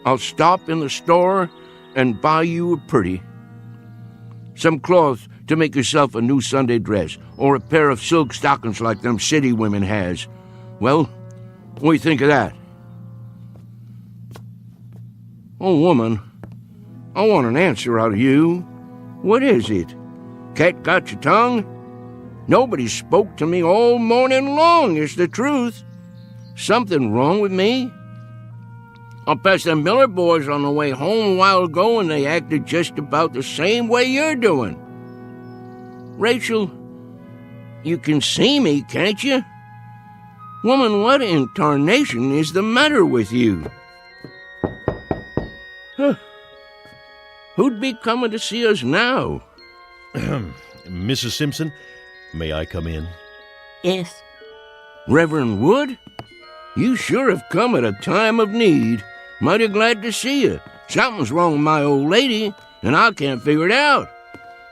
I'll stop in the store and buy you a pretty. Some cloth to make yourself a new Sunday dress, or a pair of silk stockings like them city women has. Well, what do you think of that? Oh, woman, I want an answer out of you. What is it? Cat got your tongue? Nobody spoke to me all morning long, is the truth. Something wrong with me? I passed the Miller boys on the way home a while ago, and they acted just about the same way you're doing. Rachel, you can see me, can't you? Woman, what in tarnation is the matter with you? Huh. Who'd be coming to see us now? Mrs. Simpson, may I come in? Yes. Reverend Wood? You sure have come at a time of need. Mighty glad to see you. Something's wrong with my old lady, and I can't figure it out.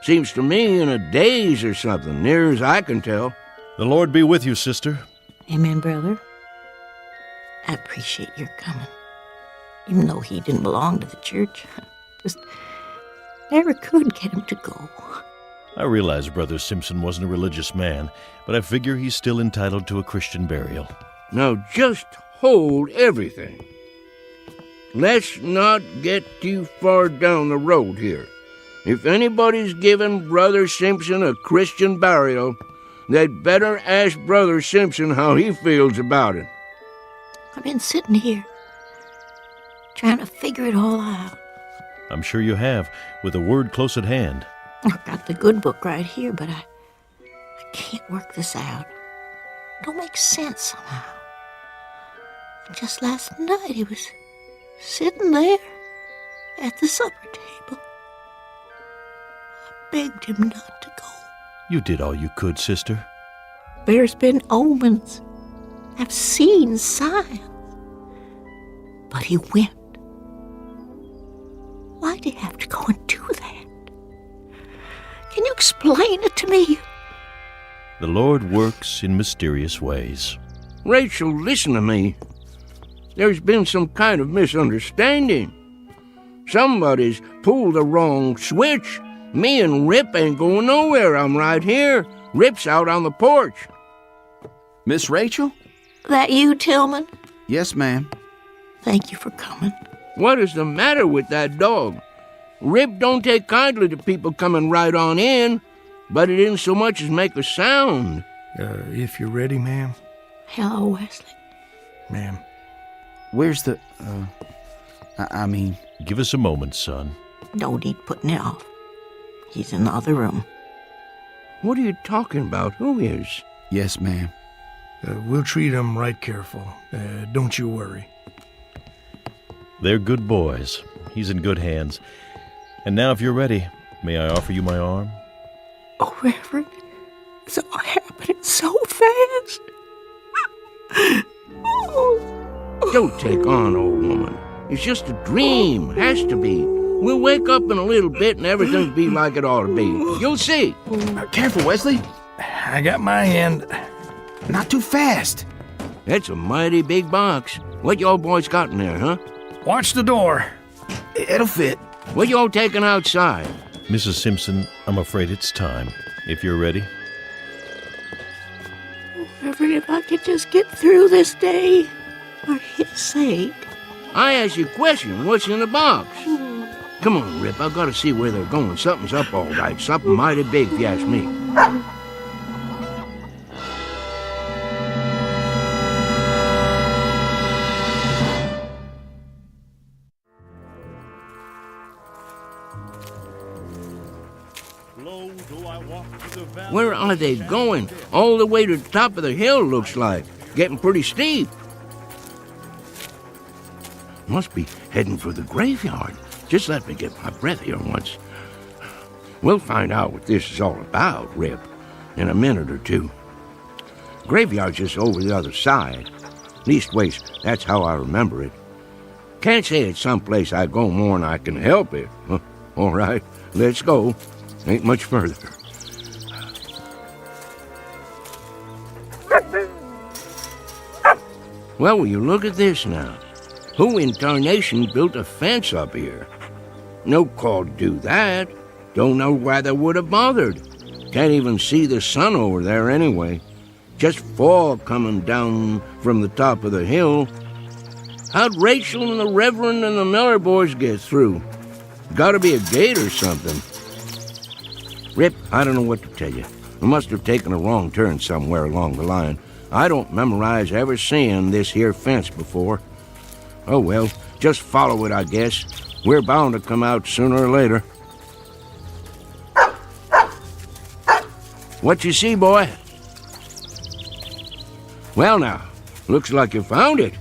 Seems to me in a daze or something, near as I can tell. The Lord be with you, sister. Amen, brother. I appreciate your coming. Even though he didn't belong to the church, just never could get him to go. I realize Brother Simpson wasn't a religious man, but I figure he's still entitled to a Christian burial. Now just hold everything. Let's not get too far down the road here. If anybody's giving Brother Simpson a Christian burial, they'd better ask Brother Simpson how he feels about it. I've been sitting here, trying to figure it all out. I'm sure you have, with a word close at hand. I've got the good book right here, but I can't work this out. It don't make sense somehow. And just last night he was sitting there at the supper table. I begged him not to go. You did all you could, sister. There's been omens. I've seen signs. But he went. Why'd he have to go and do that? Can you explain it to me? The Lord works in mysterious ways. Rachel, listen to me. There's been some kind of misunderstanding. Somebody's pulled the wrong switch. Me and Rip ain't going nowhere. I'm right here. Rip's out on the porch. Miss Rachel? That you, Tillman? Yes, ma'am. Thank you for coming. What is the matter with that dog? Rip don't take kindly to people coming right on in, but it didn't so much as make a sound. If you're ready, ma'am. Hello, Wesley. Ma'am. Where's the... I mean... Give us a moment, son. No need putting it off. He's in the other room. What are you talking about? Who is? Yes, ma'am. We'll treat him right careful. Don't you worry. They're good boys. He's in good hands. And now, if you're ready, may I offer you my arm? Oh, Reverend, it's all happening so fast. Don't take on, old woman. It's just a dream. Has to be. We'll wake up in a little bit and everything'll be like it ought to be. You'll see. Careful, Wesley. I got my hand. Not too fast. That's a mighty big box. What y'all boys got in there, huh? Watch the door. It'll fit. What y'all taking outside? Mrs. Simpson, I'm afraid it's time. If you're ready. Reverend, if I could just get through this day, for his sake. I asked you a question. What's in the box? Come on, Rip. I've got to see where they're going. Something's up all right. Something mighty big, if you ask me. Where are they going? All the way to the top of the hill, looks like. Getting pretty steep. Must be heading for the graveyard. Just let me get my breath here once. We'll find out what this is all about, Rip, in a minute or two. Graveyard's just over the other side. Leastways, that's how I remember it. Can't say it's someplace I go more'n I can help it. All right, let's go. Ain't much further. Well, will you look at this now? Who in tarnation built a fence up here? No call to do that. Don't know why they would have bothered. Can't even see the sun over there anyway. Just fog coming down from the top of the hill. How'd Rachel and the Reverend and the Miller boys get through? Gotta be a gate or something. Rip, I don't know what to tell you. We must have taken a wrong turn somewhere along the line. I don't memorize ever seeing this here fence before. Oh well, just follow it, I guess. We're bound to come out sooner or later. What you see, boy? Well now, looks like you found it.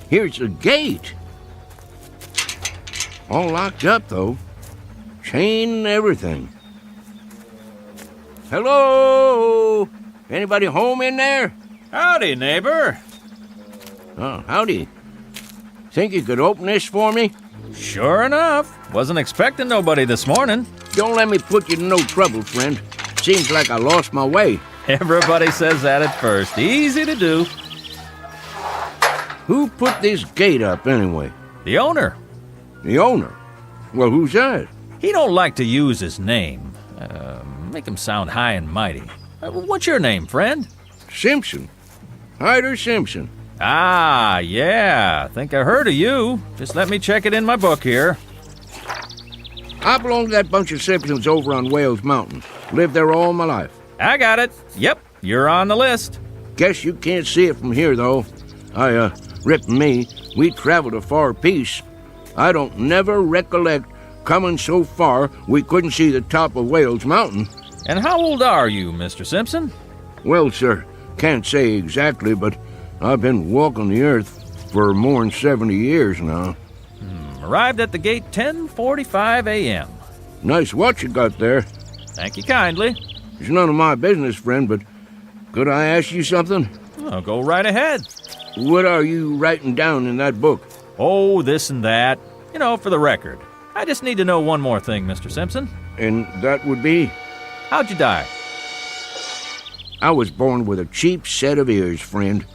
Here's the gate. All locked up, though. Chain and everything. Hello? Anybody home in there? Howdy, neighbor. Oh, howdy. Think you could open this for me? Sure enough. Wasn't expecting nobody this morning. Don't let me put you in no trouble, friend. Seems like I lost my way. Everybody says that at first. Easy to do. Who put this gate up, anyway? The owner. The owner? Well, who's that? He don't like to use his name. Make him sound high and mighty. What's your name, friend? Simpson. Hyder Simpson. Ah, yeah. Think I heard of you. Just let me check it in my book here. I belong to that bunch of Simpsons over on Wales Mountain. Lived there all my life. I got it. Yep, you're on the list. Guess you can't see it from here, though. Rip and me, we traveled a far piece. I don't never recollect coming so far we couldn't see the top of Wales Mountain. And how old are you, Mr. Simpson? Well, sir, can't say exactly, but I've been walking the earth for more than 70 years now. Arrived at the gate 10:45 a.m. Nice watch you got there. Thank you kindly. It's none of my business, friend, but could I ask you something? Oh, go right ahead. What are you writing down in that book? Oh, this and that. You know, for the record. I just need to know one more thing, Mr. Simpson. And that would be? How'd you die? I was born with a cheap set of ears, friend.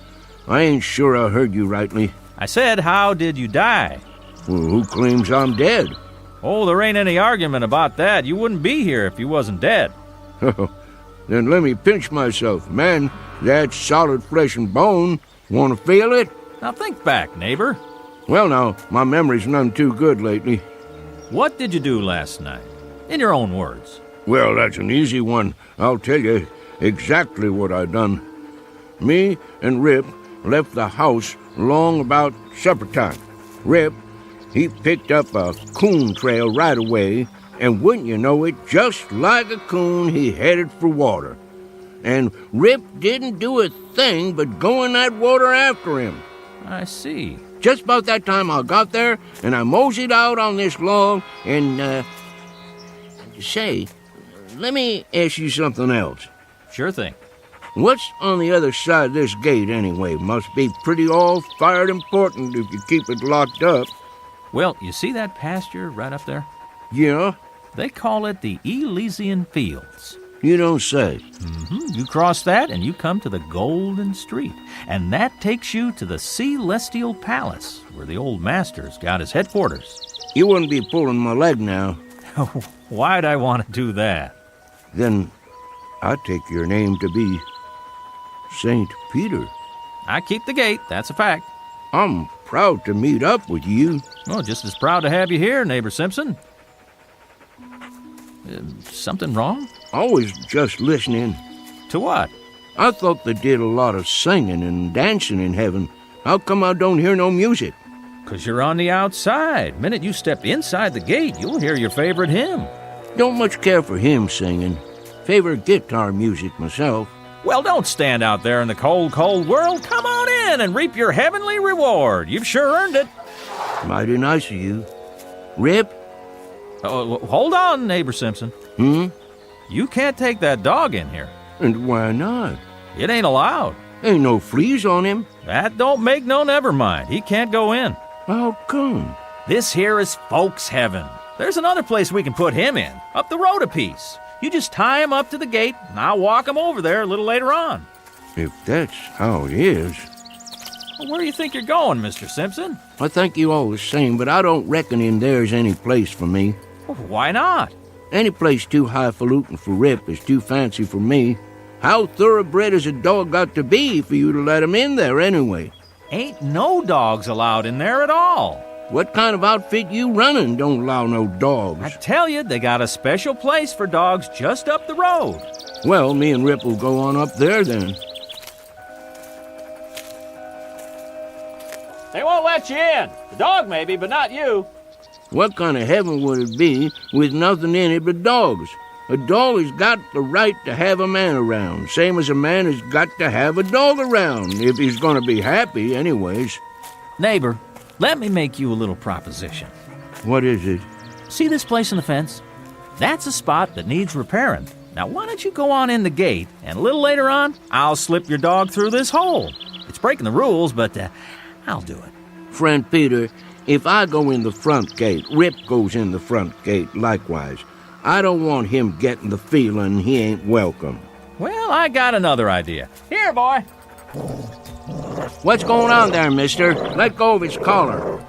I ain't sure I heard you rightly. I said, how did you die? Well, who claims I'm dead? Oh, there ain't any argument about that. You wouldn't be here if you wasn't dead. Then let me pinch myself. Man, that's solid flesh and bone. Want to feel it? Now think back, neighbor. Well, now, my memory's none too good lately. What did you do last night? In your own words. Well, that's an easy one. I'll tell you exactly what I done. Me and Rip left the house long about supper time. Rip, he picked up a coon trail right away, and wouldn't you know it, just like a coon, he headed for water. And Rip didn't do a thing but go in that water after him. I see. Just about that time I got there, and I moseyed out on this log, and, say, let me ask you something else. Sure thing. What's on the other side of this gate, anyway? Must be pretty all-fired important if you keep it locked up. Well, you see that pasture right up there? Yeah? They call it the Elysian Fields. You don't say. Mm-hmm. You cross that and you come to the Golden Street. And that takes you to the Celestial Palace, where the old master's got his headquarters. You wouldn't be pulling my leg now. Why'd I want to do that? Then I take your name to be St. Peter. I keep the gate, that's a fact. I'm proud to meet up with you. Well, just as proud to have you here, neighbor Simpson. Something wrong? I was just listening. To what? I thought they did a lot of singing and dancing in heaven. How come I don't hear no music? 'Cause you're on the outside. Minute you step inside the gate, you'll hear your favorite hymn. Don't much care for hymn singing. Favorite guitar music myself. Well, don't stand out there in the cold, cold world. Come on in and reap your heavenly reward. You've sure earned it. Mighty nice of you. Rip? Hold on, neighbor Simpson. You can't take that dog in here. And why not? It ain't allowed. Ain't no fleas on him. That don't make no never mind. He can't go in. How come? This here is folks' heaven. There's another place we can put him in, up the road a piece. You just tie him up to the gate, and I'll walk him over there a little later on. If that's how it is. Well, where do you think you're going, Mr. Simpson? I thank you all the same, but I don't reckon in there's any place for me. Well, why not? Any place too highfalutin for Rip is too fancy for me. How thoroughbred has a dog got to be for you to let him in there anyway? Ain't no dogs allowed in there at all. What kind of outfit you running don't allow no dogs? I tell you, they got a special place for dogs just up the road. Well, me and Rip will go on up there then. They won't let you in. The dog maybe, but not you. What kind of heaven would it be with nothing in it but dogs? A dog has got the right to have a man around, same as a man has got to have a dog around, if he's going to be happy anyways. Neighbor, let me make you a little proposition. What is it? See this place in the fence? That's a spot that needs repairing. Now, why don't you go on in the gate, and a little later on, I'll slip your dog through this hole. It's breaking the rules, but I'll do it. Friend Peter, if I go in the front gate, Rip goes in the front gate likewise. I don't want him getting the feeling he ain't welcome. Well, I got another idea. Here, boy. What's going on there, mister? Let go of his collar.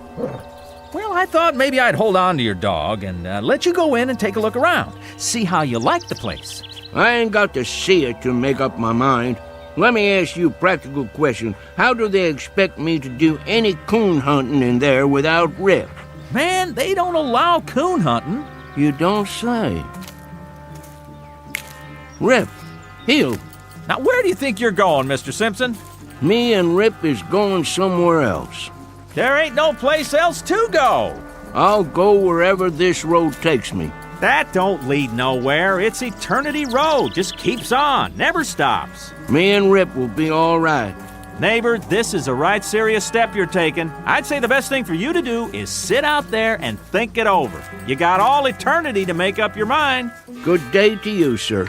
Well, I thought maybe I'd hold on to your dog and let you go in and take a look around. See how you like the place. I ain't got to see it to make up my mind. Let me ask you a practical question. How do they expect me to do any coon hunting in there without Rip? Man, they don't allow coon hunting. You don't say. Rip, heel. Now, where do you think you're going, Mr. Simpson? Me and Rip is going somewhere else. There ain't no place else to go. I'll go wherever this road takes me. That don't lead nowhere. It's Eternity Road. Just keeps on, never stops. Me and Rip will be all right. Neighbor, this is a right serious step you're taking. I'd say the best thing for you to do is sit out there and think it over. You got all eternity to make up your mind. Good day to you, sir.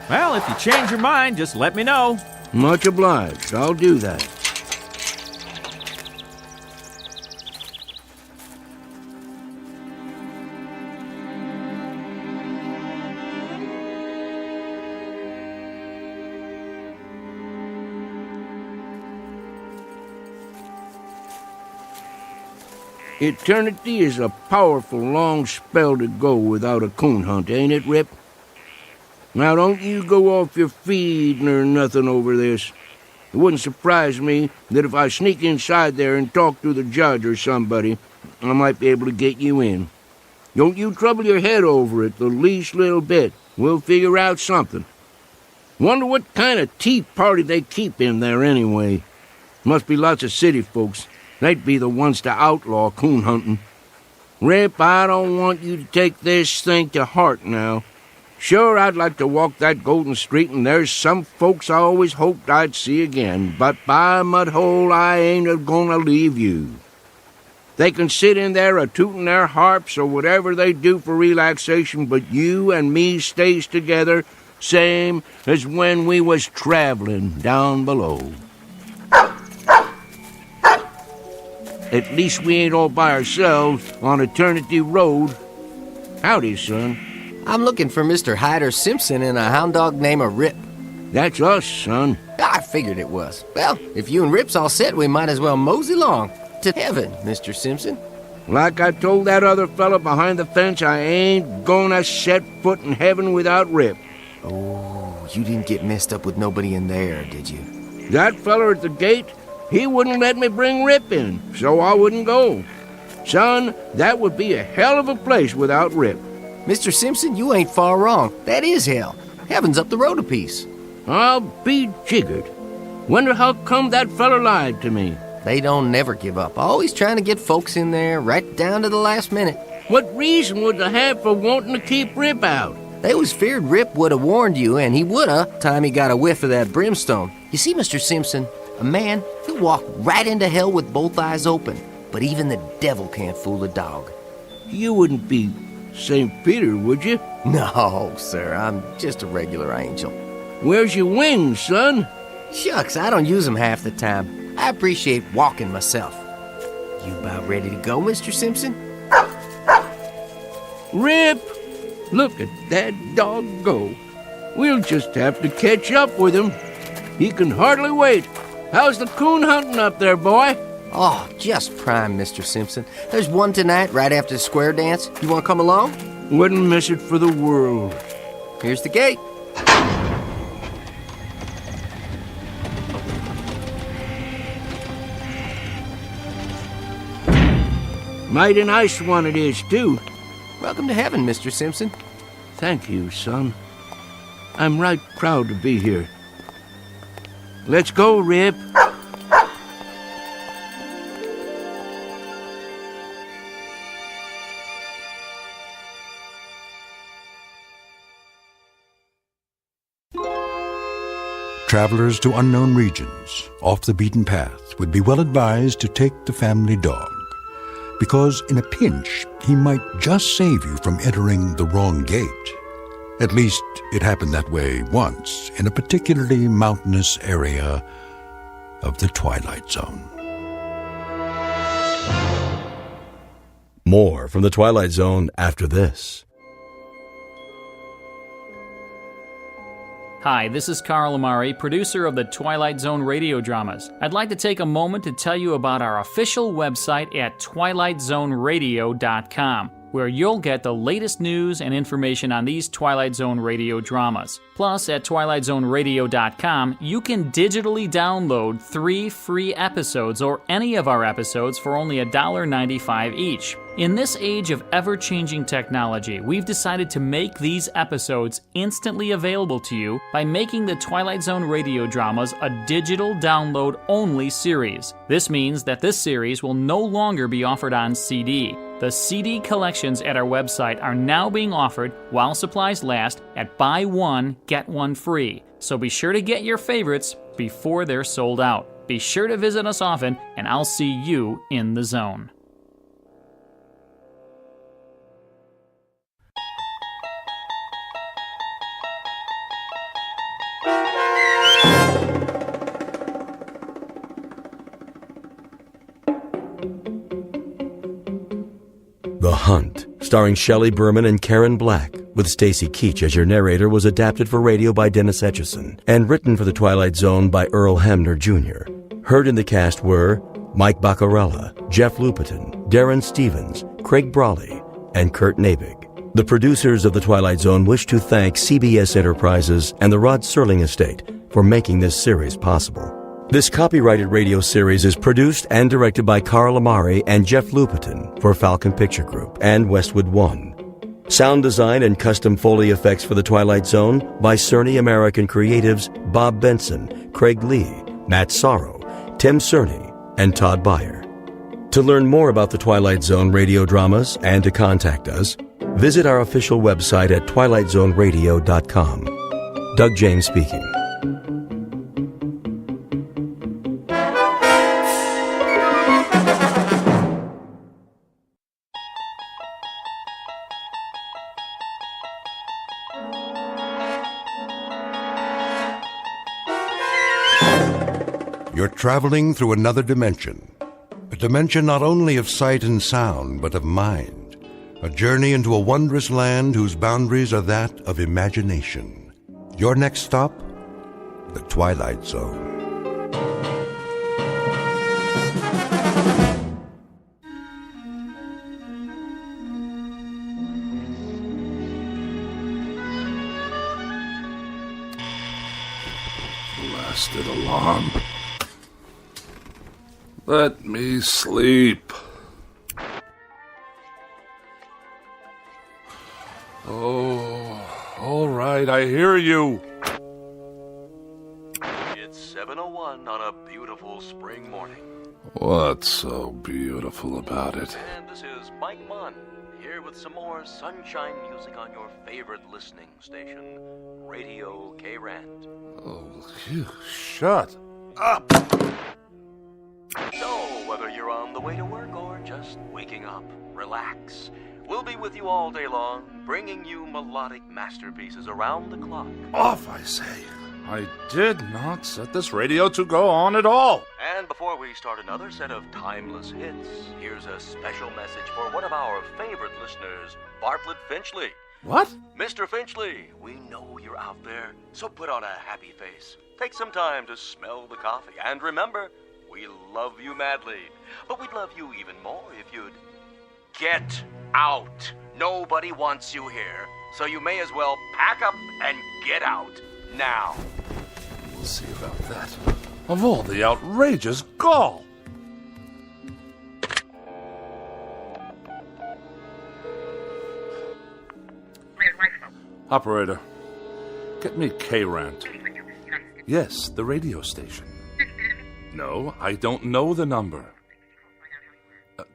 Well, if you change your mind, just let me know. Much obliged. I'll do that. Eternity is a powerful long spell to go without a coon hunt, ain't it, Rip? Now, don't you go off your feed nor nothing over this. It wouldn't surprise me that if I sneak inside there and talk to the judge or somebody, I might be able to get you in. Don't you trouble your head over it the least little bit. We'll figure out something. Wonder what kind of tea party they keep in there anyway. Must be lots of city folks. They'd be the ones to outlaw coon hunting. Rip, I don't want you to take this thing to heart now. Sure, I'd like to walk that golden street, and there's some folks I always hoped I'd see again, but by mudhole, I ain't a-gonna leave you. They can sit in there a-tootin' their harps or whatever they do for relaxation, but you and me stays together, same as when we was traveling down below. At least we ain't all by ourselves on Eternity Road. Howdy, son. I'm looking for Mr. Hyder Simpson and a hound dog named Rip. That's us, son. I figured it was. Well, if you and Rip's all set, we might as well mosey along to heaven, Mr. Simpson. Like I told that other fella behind the fence, I ain't gonna set foot in heaven without Rip. Oh, you didn't get messed up with nobody in there, did you? That fella at the gate, he wouldn't let me bring Rip in, so I wouldn't go. Son, that would be a hell of a place without Rip. Mr. Simpson, you ain't far wrong. That is hell. Heaven's up the road a piece. I'll be jiggered. Wonder how come that fella lied to me. They don't never give up. Always trying to get folks in there right down to the last minute. What reason would they have for wanting to keep Rip out? They was feared Rip would have warned you, and he would have, time he got a whiff of that brimstone. You see, Mr. Simpson, a man, he'll walk right into hell with both eyes open. But even the devil can't fool a dog. You wouldn't be St. Peter, would you? No, sir, I'm just a regular angel. Where's your wings, son? Shucks, I don't use them half the time. I appreciate walking myself. You about ready to go, Mr. Simpson? Rip! Look at that dog go. We'll just have to catch up with him. He can hardly wait. How's the coon hunting up there, boy? Oh, just prime, Mr. Simpson. There's one tonight right after the square dance. You want to come along? Wouldn't miss it for the world. Here's the gate. Mighty nice one it is, too. Welcome to heaven, Mr. Simpson. Thank you, son. I'm right proud to be here. Let's go, Rip. Travelers to unknown regions, off the beaten path, would be well advised to take the family dog, because in a pinch, he might just save you from entering the wrong gate. At least, it happened that way once in a particularly mountainous area of the Twilight Zone. More from the Twilight Zone after this. Hi, this is Carl Amari, producer of the Twilight Zone Radio Dramas. I'd like to take a moment to tell you about our official website at twilightzoneradio.com, where you'll get the latest news and information on these Twilight Zone radio dramas. Plus, at twilightzoneradio.com, you can digitally download 3 free episodes or any of our episodes for only $1.95 each. In this age of ever-changing technology, we've decided to make these episodes instantly available to you by making the Twilight Zone radio dramas a digital download-only series. This means that this series will no longer be offered on CD. The CD collections at our website are now being offered, while supplies last, at buy one, get one free. So be sure to get your favorites before they're sold out. Be sure to visit us often, and I'll see you in the zone. The Hunt, starring Shelley Berman and Karen Black, with Stacy Keach as your narrator, was adapted for radio by Dennis Etchison and written for The Twilight Zone by Earl Hamner Jr. Heard in the cast were Mike Baccarella, Jeff Lupetin, Darren Stevens, Craig Brawley, and Kurt Nabig. The producers of The Twilight Zone wish to thank CBS Enterprises and the Rod Serling Estate for making this series possible. This copyrighted radio series is produced and directed by Carl Amari and Jeff Lupetin for Falcon Picture Group and Westwood One. Sound design and custom Foley effects for The Twilight Zone by Cerny American creatives Bob Benson, Craig Lee, Matt Sorrow, Tim Cerny, and Todd Beyer. To learn more about The Twilight Zone radio dramas and to contact us, visit our official website at twilightzoneradio.com. Doug James speaking. You're traveling through another dimension. A dimension not only of sight and sound, but of mind. A journey into a wondrous land whose boundaries are that of imagination. Your next stop? The Twilight Zone. Blasted alarm. Let me sleep. Oh, all right, I hear you. It's 7:01 on a beautiful spring morning. What's so beautiful about it? And this is Mike Munn, here with some more sunshine music on your favorite listening station, Radio K-Rand. Oh, you shut up. So, whether you're on the way to work or just waking up, relax. We'll be with you all day long, bringing you melodic masterpieces around the clock. Off, I say. I did not set this radio to go on at all. And before we start another set of timeless hits, here's a special message for one of our favorite listeners, Bartlett Finchley. What? Mr. Finchley, we know you're out there, so put on a happy face. Take some time to smell the coffee, and remember, we love you madly, but we'd love you even more if you'd get out. Nobody wants you here, so you may as well pack up and get out now. We'll see about that. Of all the outrageous gall. Operator, get me K-Rant. Yes, the radio station. No, I don't know the number.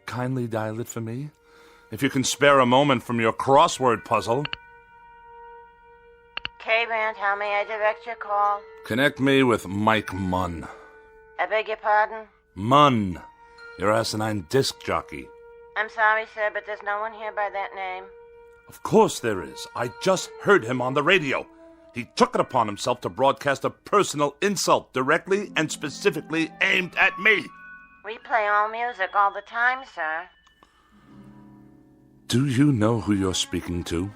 Kindly dial it for me. If you can spare a moment from your crossword puzzle. K-Rand, how may I direct your call? Connect me with Mike Munn. I beg your pardon? Munn, your asinine disc jockey. I'm sorry, sir, but there's no one here by that name. Of course there is. I just heard him on the radio. He took it upon himself to broadcast a personal insult directly and specifically aimed at me. We play all music all the time, sir. Do you know who you're speaking to?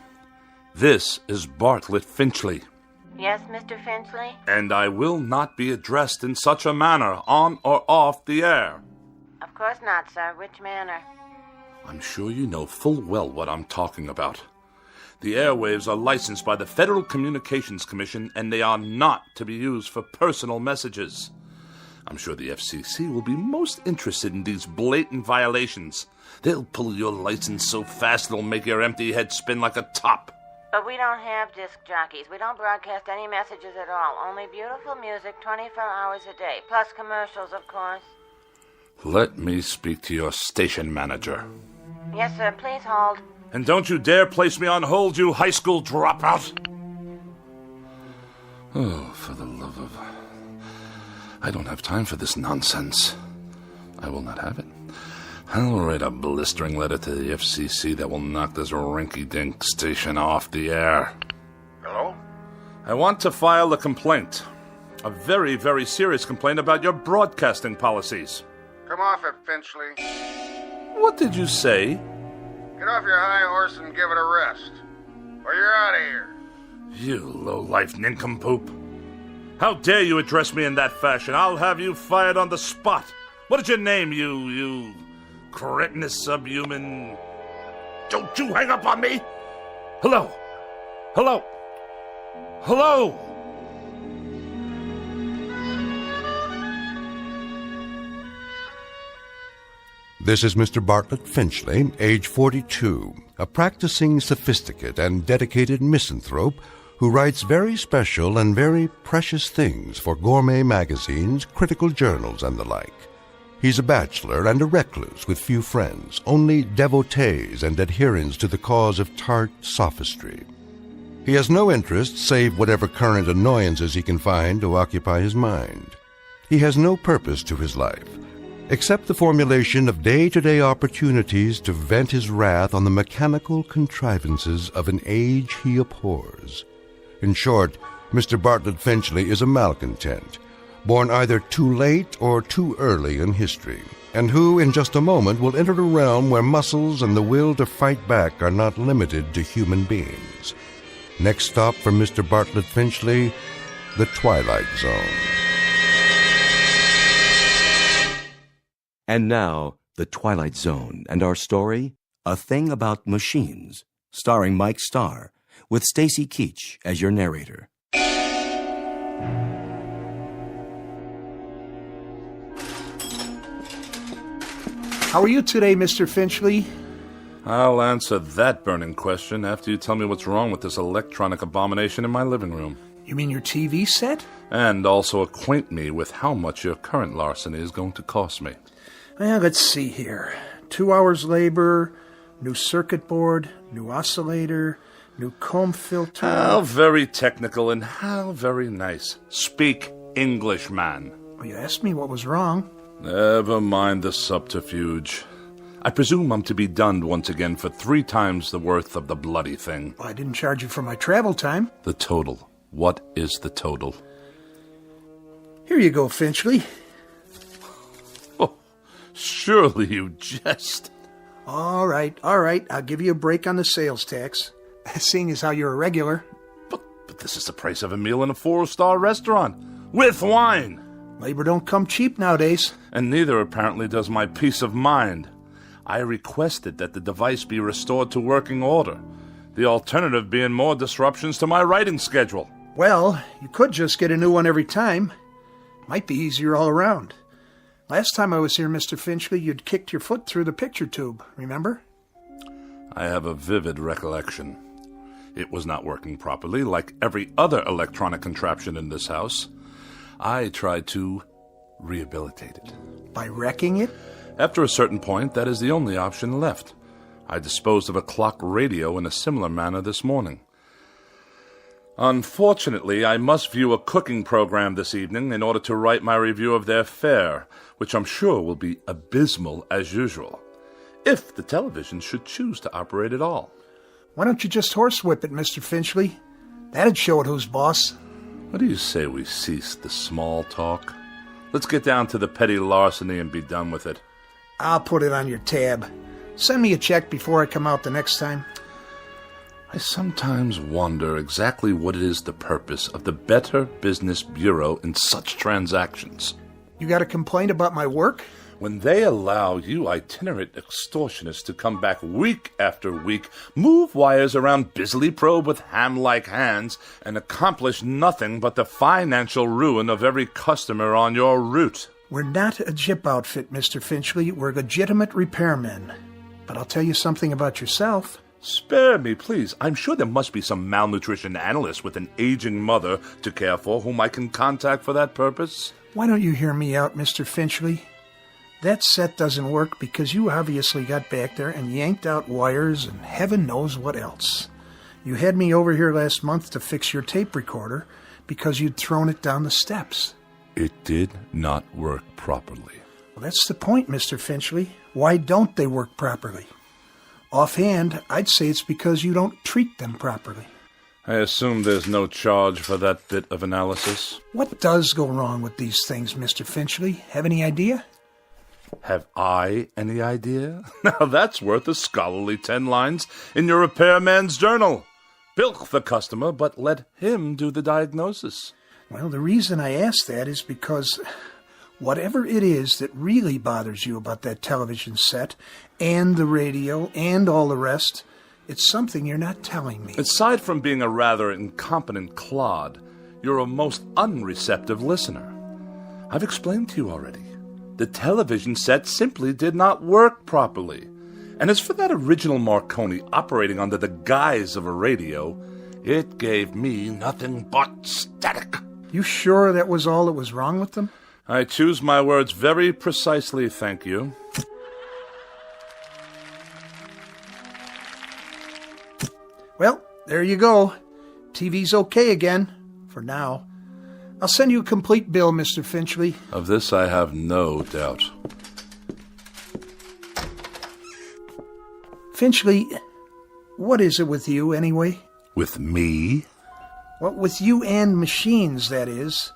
This is Bartlett Finchley. Yes, Mr. Finchley? And I will not be addressed in such a manner, on or off the air. Of course not, sir. Which manner? I'm sure you know full well what I'm talking about. The airwaves are licensed by the Federal Communications Commission, and they are not to be used for personal messages. I'm sure the FCC will be most interested in these blatant violations. They'll pull your license so fast it'll make your empty head spin like a top. But we don't have disc jockeys. We don't broadcast any messages at all. Only beautiful music 24 hours a day. Plus commercials, of course. Let me speak to your station manager. Yes, sir. Please hold. And don't you dare place me on hold, you high school dropout. Oh, for the love of... I don't have time for this nonsense. I will not have it. I'll write a blistering letter to the FCC that will knock this rinky-dink station off the air. Hello? I want to file a complaint. A very, very serious complaint about your broadcasting policies. Come off it, Finchley. What did you say? Get off your high horse and give it a rest. Or you're out of here. You low-life nincompoop. How dare you address me in that fashion? I'll have you fired on the spot. What is your name, you cretinous subhuman? Don't you hang up on me! Hello? Hello? Hello? This is Mr. Bartlett Finchley, age 42, a practicing sophisticate and dedicated misanthrope who writes very special and very precious things for gourmet magazines, critical journals, and the like. He's a bachelor and a recluse with few friends, only devotees and adherents to the cause of tart sophistry. He has no interest save whatever current annoyances he can find to occupy his mind. He has no purpose to his life, except the formulation of day-to-day opportunities to vent his wrath on the mechanical contrivances of an age he abhors. In short, Mr. Bartlett Finchley is a malcontent, born either too late or too early in history, and who in just a moment will enter a realm where muscles and the will to fight back are not limited to human beings. Next stop for Mr. Bartlett Finchley, the Twilight Zone. And now, The Twilight Zone, and our story, A Thing About Machines, starring Mike Starr, with Stacy Keach as your narrator. How are you today, Mr. Finchley? I'll answer that burning question after you tell me what's wrong with this electronic abomination in my living room. You mean your TV set? And also acquaint me with how much your current larceny is going to cost me. Well, let's see here. 2 hours labor, new circuit board, new oscillator, new comb filter. How very technical and how very nice. Speak English, man. Well, you asked me what was wrong. Never mind the subterfuge. I presume I'm to be dunned once again for 3 times the worth of the bloody thing. Well, I didn't charge you for my travel time. The total. What is the total? Here you go, Finchley. Oh, surely you jest. All right. I'll give you a break on the sales tax, seeing as how you're a regular. But this is the price of a meal in a 4-star restaurant. With wine. Labor don't come cheap nowadays. And neither, apparently, does my peace of mind. I requested that the device be restored to working order, the alternative being more disruptions to my writing schedule. Well, you could just get a new one every time. Might be easier all around. Last time I was here, Mr. Finchley, you'd kicked your foot through the picture tube, remember? I have a vivid recollection. It was not working properly, like every other electronic contraption in this house. I tried to rehabilitate it. By wrecking it? After a certain point, that is the only option left. I disposed of a clock radio in a similar manner this morning. Unfortunately, I must view a cooking program this evening in order to write my review of their fare, which I'm sure will be abysmal as usual, if the television should choose to operate at all. Why don't you just horsewhip it, Mr. Finchley? That'd show it who's boss. What do you say we cease the small talk? Let's get down to the petty larceny and be done with it. I'll put it on your tab. Send me a check before I come out the next time. I sometimes wonder exactly what it is the purpose of the Better Business Bureau in such transactions. You got a complaint about my work? When they allow you itinerant extortionists to come back week after week, move wires around, busily probe with ham-like hands, and accomplish nothing but the financial ruin of every customer on your route. We're not a jip outfit, Mr. Finchley. We're legitimate repairmen. But I'll tell you something about yourself. Spare me, please. I'm sure there must be some malnutrition analyst with an aging mother to care for whom I can contact for that purpose. Why don't you hear me out, Mr. Finchley? That set doesn't work because you obviously got back there and yanked out wires and heaven knows what else. You had me over here last month to fix your tape recorder because you'd thrown it down the steps. It did not work properly. Well, that's the point, Mr. Finchley. Why don't they work properly? Offhand, I'd say it's because you don't treat them properly. I assume there's no charge for that bit of analysis. What does go wrong with these things, Mr. Finchley? Have any idea? Have I any idea? Now that's worth a scholarly 10 lines in your repairman's journal. Bilk the customer, but let him do the diagnosis. Well, the reason I ask that is because whatever it is that really bothers you about that television set and the radio and all the rest, It's something you're not telling me. Aside from being a rather incompetent clod, you're a most unreceptive listener. I've explained to you already. The television set simply did not work properly. And as for that original Marconi operating under the guise of a radio, it gave me nothing but static. You sure that was all that was wrong with them? I choose my words very precisely, thank you. Well, there you go. TV's okay again, for now. I'll send you a complete bill, Mr. Finchley. Of this I have no doubt. Finchley, what is it with you, anyway? With me? Well, with you and machines, that is.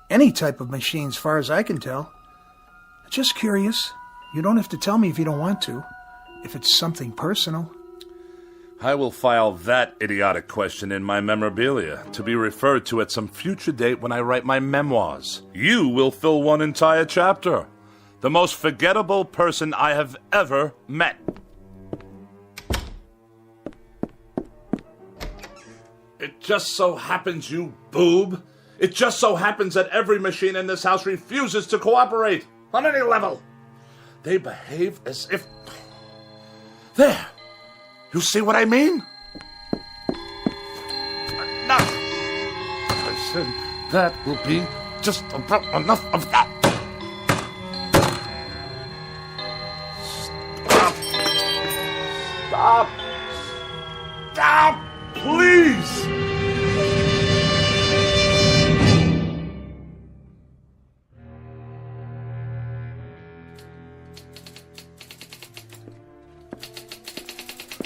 Any type of machine, as far as I can tell. Just curious. You don't have to tell me if you don't want to. If it's something personal. I will file that idiotic question in my memorabilia, to be referred to at some future date when I write my memoirs. You will fill one entire chapter. The most forgettable person I have ever met. It just so happens, you boob. It just so happens that every machine in this house refuses to cooperate, on any level. They behave as if... There! You see what I mean? Enough! I said that will be just about enough of that. Stop! Stop! Stop! Please!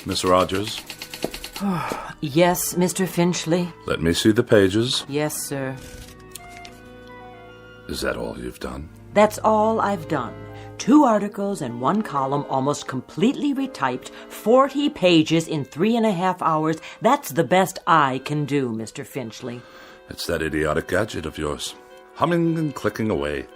Miss Rogers? Yes, Mr. Finchley? Let me see the pages. Yes, sir. Is that all you've done? That's all I've done. 2 articles and 1 column, almost completely retyped, 40 pages in 3.5 hours. That's the best I can do, Mr. Finchley. It's that idiotic gadget of yours, humming and clicking away.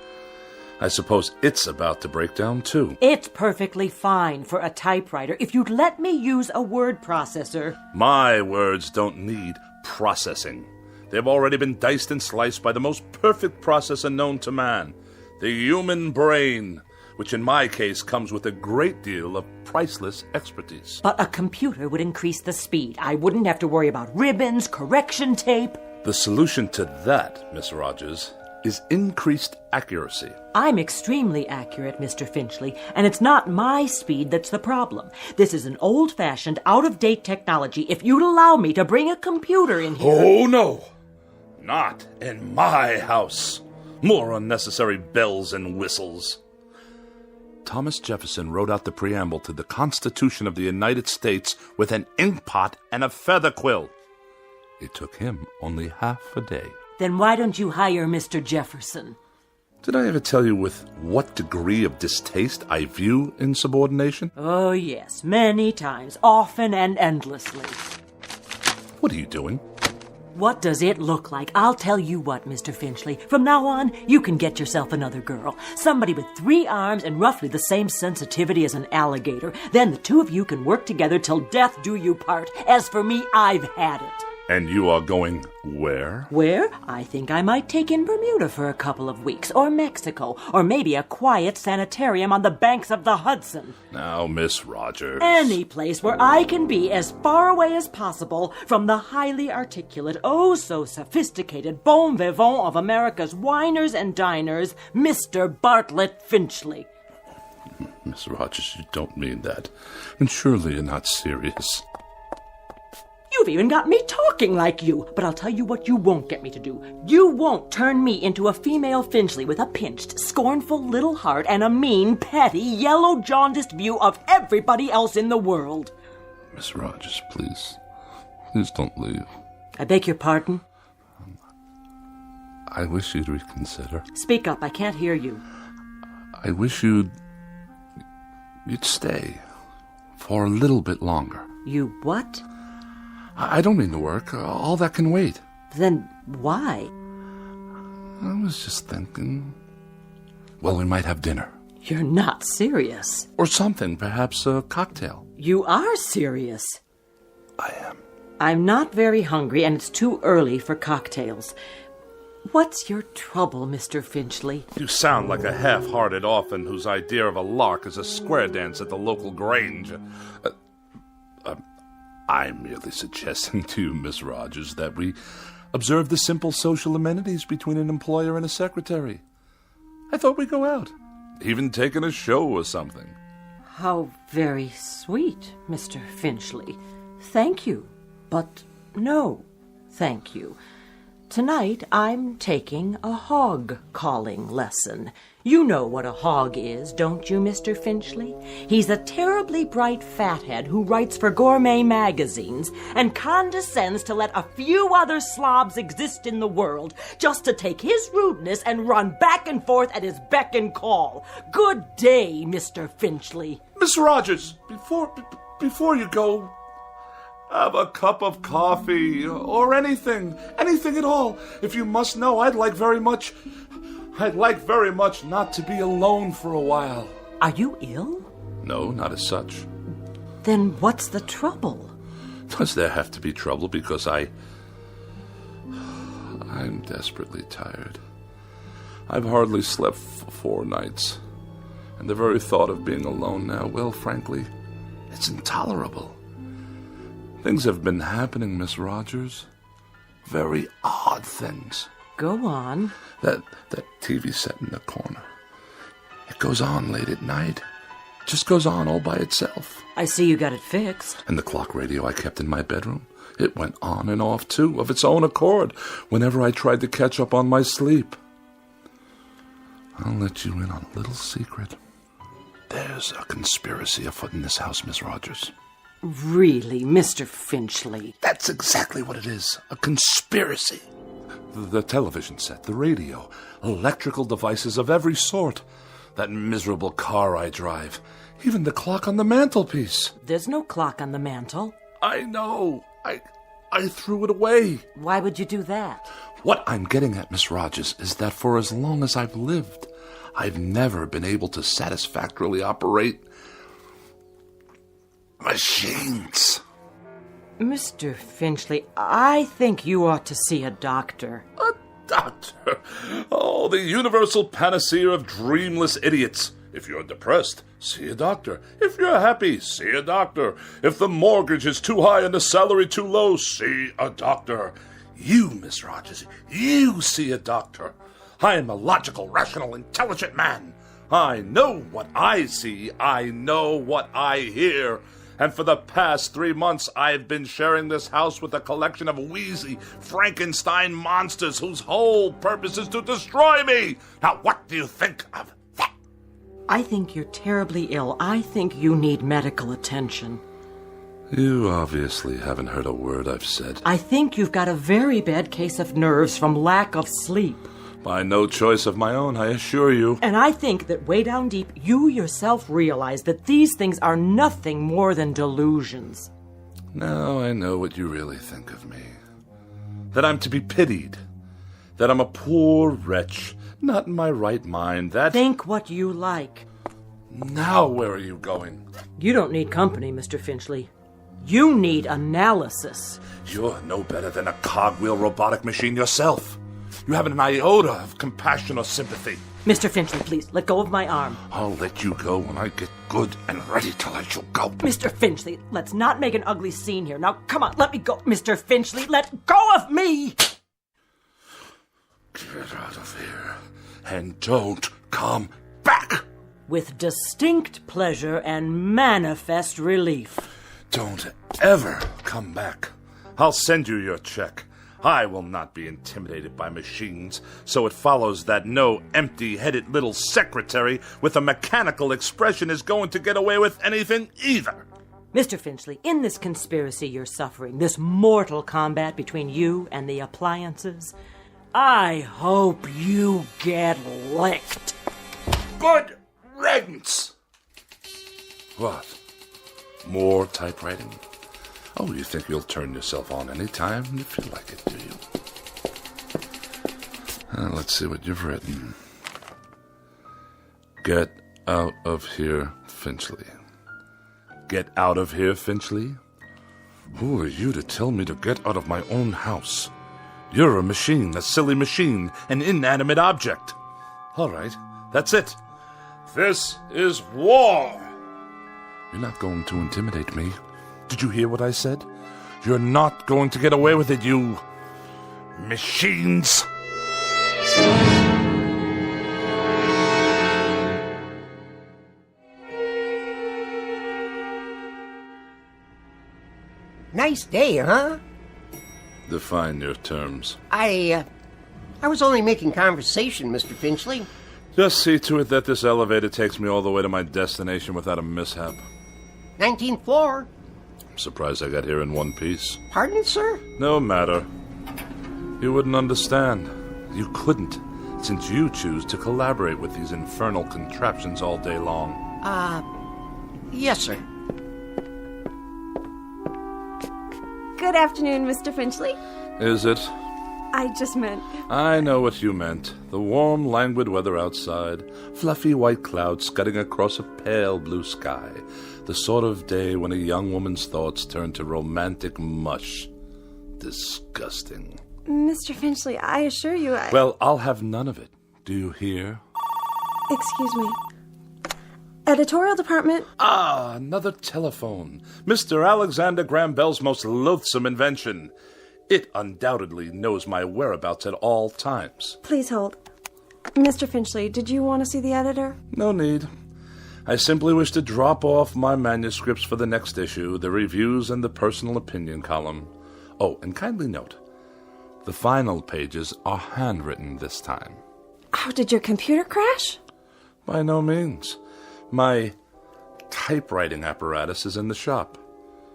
I suppose it's about to break down, too. It's perfectly fine for a typewriter if you'd let me use a word processor. My words don't need processing. They've already been diced and sliced by the most perfect processor known to man, the human brain, which in my case comes with a great deal of priceless expertise. But a computer would increase the speed. I wouldn't have to worry about ribbons, correction tape. The solution to that, Miss Rogers, is increased accuracy. I'm extremely accurate, Mr. Finchley, and it's not my speed that's the problem. This is an old-fashioned, out-of-date technology. If you'd allow me to bring a computer in here... Oh, no! Not in my house. More unnecessary bells and whistles. Thomas Jefferson wrote out the preamble to the Constitution of the United States with an inkpot and a feather quill. It took him only half a day. Then why don't you hire Mr. Jefferson? Did I ever tell you with what degree of distaste I view insubordination? Oh, yes, many times, often and endlessly. What are you doing? What does it look like? I'll tell you what, Mr. Finchley. From now on, you can get yourself another girl. Somebody with 3 arms and roughly the same sensitivity as an alligator. Then the 2 of you can work together till death do you part. As for me, I've had it. And you are going where? Where? I think I might take in Bermuda for a couple of weeks, or Mexico, or maybe a quiet sanitarium on the banks of the Hudson. Now, Miss Rogers. Any place where I can be as far away as possible from the highly articulate, oh so sophisticated bon vivant of America's winers and diners, Mr. Bartlett Finchley. Miss Rogers, you don't mean that. And surely you're not serious. You've even got me talking like you. But I'll tell you what you won't get me to do. You won't turn me into a female Finchley with a pinched, scornful little heart and a mean, petty, yellow-jaundiced view of everybody else in the world. Miss Rogers, please. Please don't leave. I beg your pardon? I wish you'd reconsider. Speak up. I can't hear you. I wish you'd stay for a little bit longer. You what? I don't mean to work. All that can wait. Then why? I was just thinking... Well, we might have dinner. You're not serious. Or something, perhaps a cocktail. You are serious. I am. I'm not very hungry, and it's too early for cocktails. What's your trouble, Mr. Finchley? You sound like a half-hearted orphan whose idea of a lark is a square dance at the local grange. I'm merely suggesting to you, Miss Rogers, that we observe the simple social amenities between an employer and a secretary. I thought we'd go out, even taking a show or something. How very sweet, Mr. Finchley. Thank you, but no, thank you. Tonight I'm taking a hog-calling lesson. You know what a hog is, don't you, Mr. Finchley? He's a terribly bright fathead who writes for gourmet magazines and condescends to let a few other slobs exist in the world just to take his rudeness and run back and forth at his beck and call. Good day, Mr. Finchley. Miss Rogers, before you go, have a cup of coffee or anything at all. If you must know, I'd like very much not to be alone for a while. Are you ill? No, not as such. Then what's the trouble? Does there have to be trouble because I'm desperately tired. I've hardly slept for 4 nights. And the very thought of being alone now, well, frankly, it's intolerable. Things have been happening, Miss Rogers. Very odd things. Go on. That TV set in the corner. It goes on late at night. Just goes on all by itself. I see you got it fixed. And the clock radio I kept in my bedroom, it went on and off, too, of its own accord, whenever I tried to catch up on my sleep. I'll let you in on a little secret. There's a conspiracy afoot in this house, Miss Rogers. Really, Mr. Finchley? That's exactly what it is. A conspiracy. The television set, the radio, electrical devices of every sort. That miserable car I drive. Even the clock on the mantelpiece. There's no clock on the mantel. I know. I threw it away. Why would you do that? What I'm getting at, Miss Rogers, is that for as long as I've lived, I've never been able to satisfactorily operate machines. Mr. Finchley, I think you ought to see a doctor. A doctor? Oh, the universal panacea of dreamless idiots. If you're depressed, see a doctor. If you're happy, see a doctor. If the mortgage is too high and the salary too low, see a doctor. You, Miss Rogers, you see a doctor. I am a logical, rational, intelligent man. I know what I see. I know what I hear. And for the past 3 months, I've been sharing this house with a collection of wheezy Frankenstein monsters whose whole purpose is to destroy me. Now, what do you think of that? I think you're terribly ill. I think you need medical attention. You obviously haven't heard a word I've said. I think you've got a very bad case of nerves from lack of sleep. By no choice of my own, I assure you. And I think that way down deep, you yourself realize that these things are nothing more than delusions. Now I know what you really think of me. That I'm to be pitied. That I'm a poor wretch, not in my right mind, that... Think what you like. Now where are you going? You don't need company, Mr. Finchley. You need analysis. You're no better than a cogwheel robotic machine yourself. You haven't an iota of compassion or sympathy. Mr. Finchley, please, let go of my arm. I'll let you go when I get good and ready to let you go. Mr. Finchley, let's not make an ugly scene here. Now, come on, let me go. Mr. Finchley, let go of me! Get out of here and don't come back! With distinct pleasure and manifest relief. Don't ever come back. I'll send you your check. I will not be intimidated by machines, so it follows that no empty-headed little secretary with a mechanical expression is going to get away with anything either. Mr. Finchley, in this conspiracy you're suffering, this mortal combat between you and the appliances, I hope you get licked. Good riddance! What? More typewriting? Oh, you think you'll turn yourself on any time you feel like it, do you? Let's see what you've written. Get out of here, Finchley. Get out of here, Finchley. Who are you to tell me to get out of my own house? You're a machine, a silly machine, an inanimate object. All right, that's it. This is war. You're not going to intimidate me. Did you hear what I said? You're not going to get away with it, you machines. Nice day, huh? Define your terms. I was only making conversation, Mr. Finchley. Just see to it that this elevator takes me all the way to my destination without a mishap. 19th floor. I'm surprised I got here in one piece. Pardon, sir? No matter. You wouldn't understand. You couldn't, since you choose to collaborate with these infernal contraptions all day long. Yes, sir. Good afternoon, Mr. Finchley. Is it? I just meant... I know what you meant. The warm, languid weather outside, fluffy white clouds scudding across a pale blue sky. The sort of day when a young woman's thoughts turn to romantic mush. Disgusting. Mr. Finchley, I assure you Well, I'll have none of it. Do you hear? Excuse me. Editorial department. Ah, another telephone. Mr. Alexander Graham Bell's most loathsome invention. It undoubtedly knows my whereabouts at all times. Please hold. Mr. Finchley, did you want to see the editor? No need. I simply wish to drop off my manuscripts for the next issue, the reviews and the personal opinion column. Oh, and kindly note, the final pages are handwritten this time. Oh, did your computer crash? By no means. My typewriting apparatus is in the shop.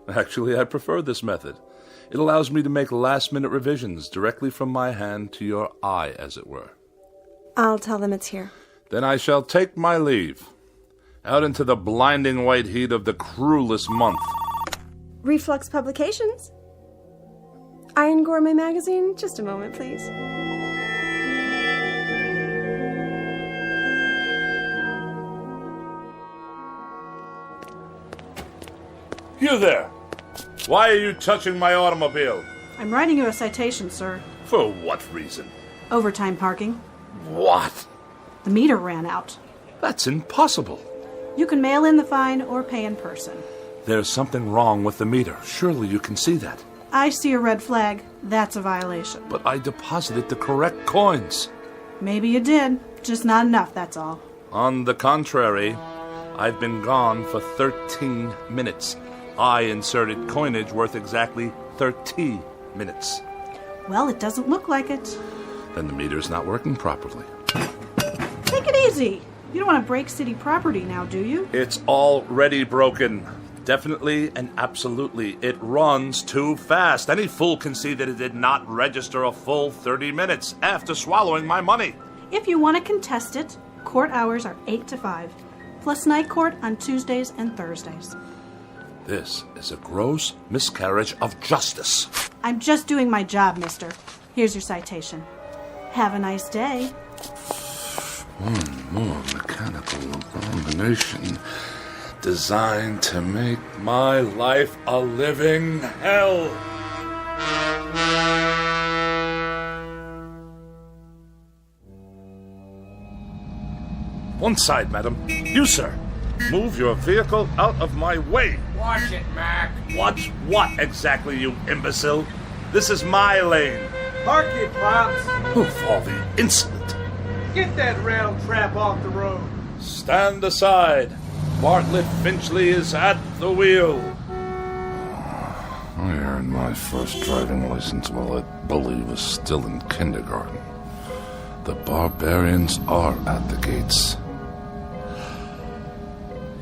Actually, I prefer this method. It allows me to make last-minute revisions directly from my hand to your eye, as it were. I'll tell them it's here. Then I shall take my leave. Out into the blinding white heat of the cruelest month. Reflux Publications. Iron Gourmet Magazine. Just a moment, please. You there! Why are you touching my automobile? I'm writing you a citation, sir. For what reason? Overtime parking. What? The meter ran out. That's impossible. You can mail in the fine or pay in person. There's something wrong with the meter. Surely you can see that. I see a red flag. That's a violation. But I deposited the correct coins. Maybe you did. Just not enough, that's all. On the contrary, I've been gone for 13 minutes. I inserted coinage worth exactly 30 minutes. Well, it doesn't look like it. Then the meter's not working properly. Take it easy. You don't want to break city property now, do you? It's already broken. Definitely and absolutely. It runs too fast. Any fool can see that it did not register a full 30 minutes after swallowing my money. If you want to contest it, court hours are 8 to 5, plus night court on Tuesdays and Thursdays. This is a gross miscarriage of justice. I'm just doing my job, mister. Here's your citation. Have a nice day. One more mechanical abomination designed to make my life a living hell. One side, madam. You, sir. Move your vehicle out of my way. Watch it, Mac. Watch what exactly, you imbecile? This is my lane. Park it, Pops. Of all the insolent. Get that rattle trap off the road. Stand aside. Bartlett Finchley is at the wheel. I earned my first driving license while that bully was still in kindergarten. The barbarians are at the gates.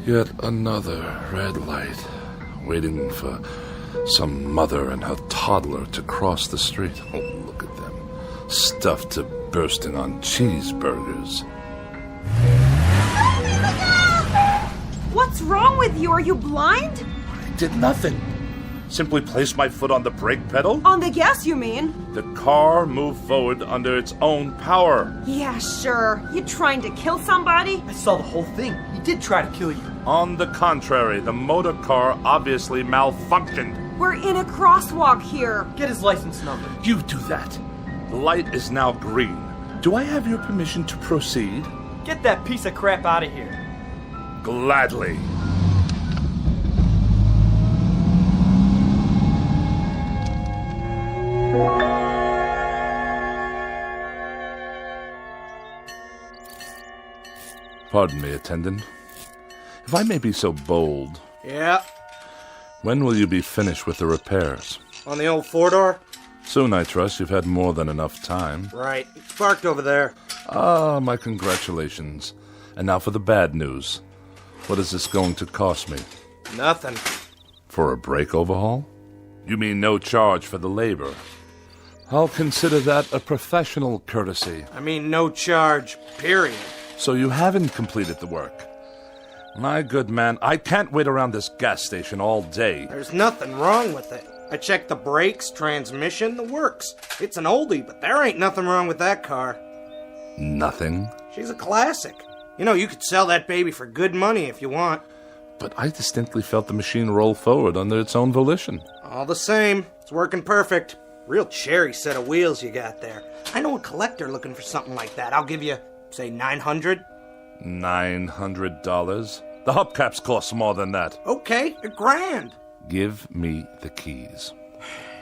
Yet another red light, waiting for some mother and her toddler to cross the street. Oh, look at them, stuffed to bursting on cheeseburgers. What's wrong with you? Are you blind? I did nothing. Simply placed my foot on the brake pedal. On the gas, you mean? The car moved forward under its own power. Yeah, sure. You trying to kill somebody? I saw the whole thing. He did try to kill you. On the contrary, the motor car obviously malfunctioned. We're in a crosswalk here. Get his license number. You do that. The light is now green. Do I have your permission to proceed? Get that piece of crap out of here. Gladly. Pardon me, attendant. If I may be so bold, Yeah. when will you be finished with the repairs? On the old four-door? Soon, I trust. You've had more than enough time. Right. It's parked over there. Ah, my congratulations. And now for the bad news. What is this going to cost me? Nothing. For a brake overhaul? You mean no charge for the labor? I'll consider that a professional courtesy. I mean no charge, period. So you haven't completed the work. My good man, I can't wait around this gas station all day. There's nothing wrong with it. I checked the brakes, transmission, the works. It's an oldie, but there ain't nothing wrong with that car. Nothing? She's a classic. You know, you could sell that baby for good money if you want. But I distinctly felt the machine roll forward under its own volition. All the same, it's working perfect. Real cherry set of wheels you got there. I know a collector looking for something like that. I'll give you, say, $900. $900? The hubcaps cost more than that. Okay, $1,000. Give me the keys.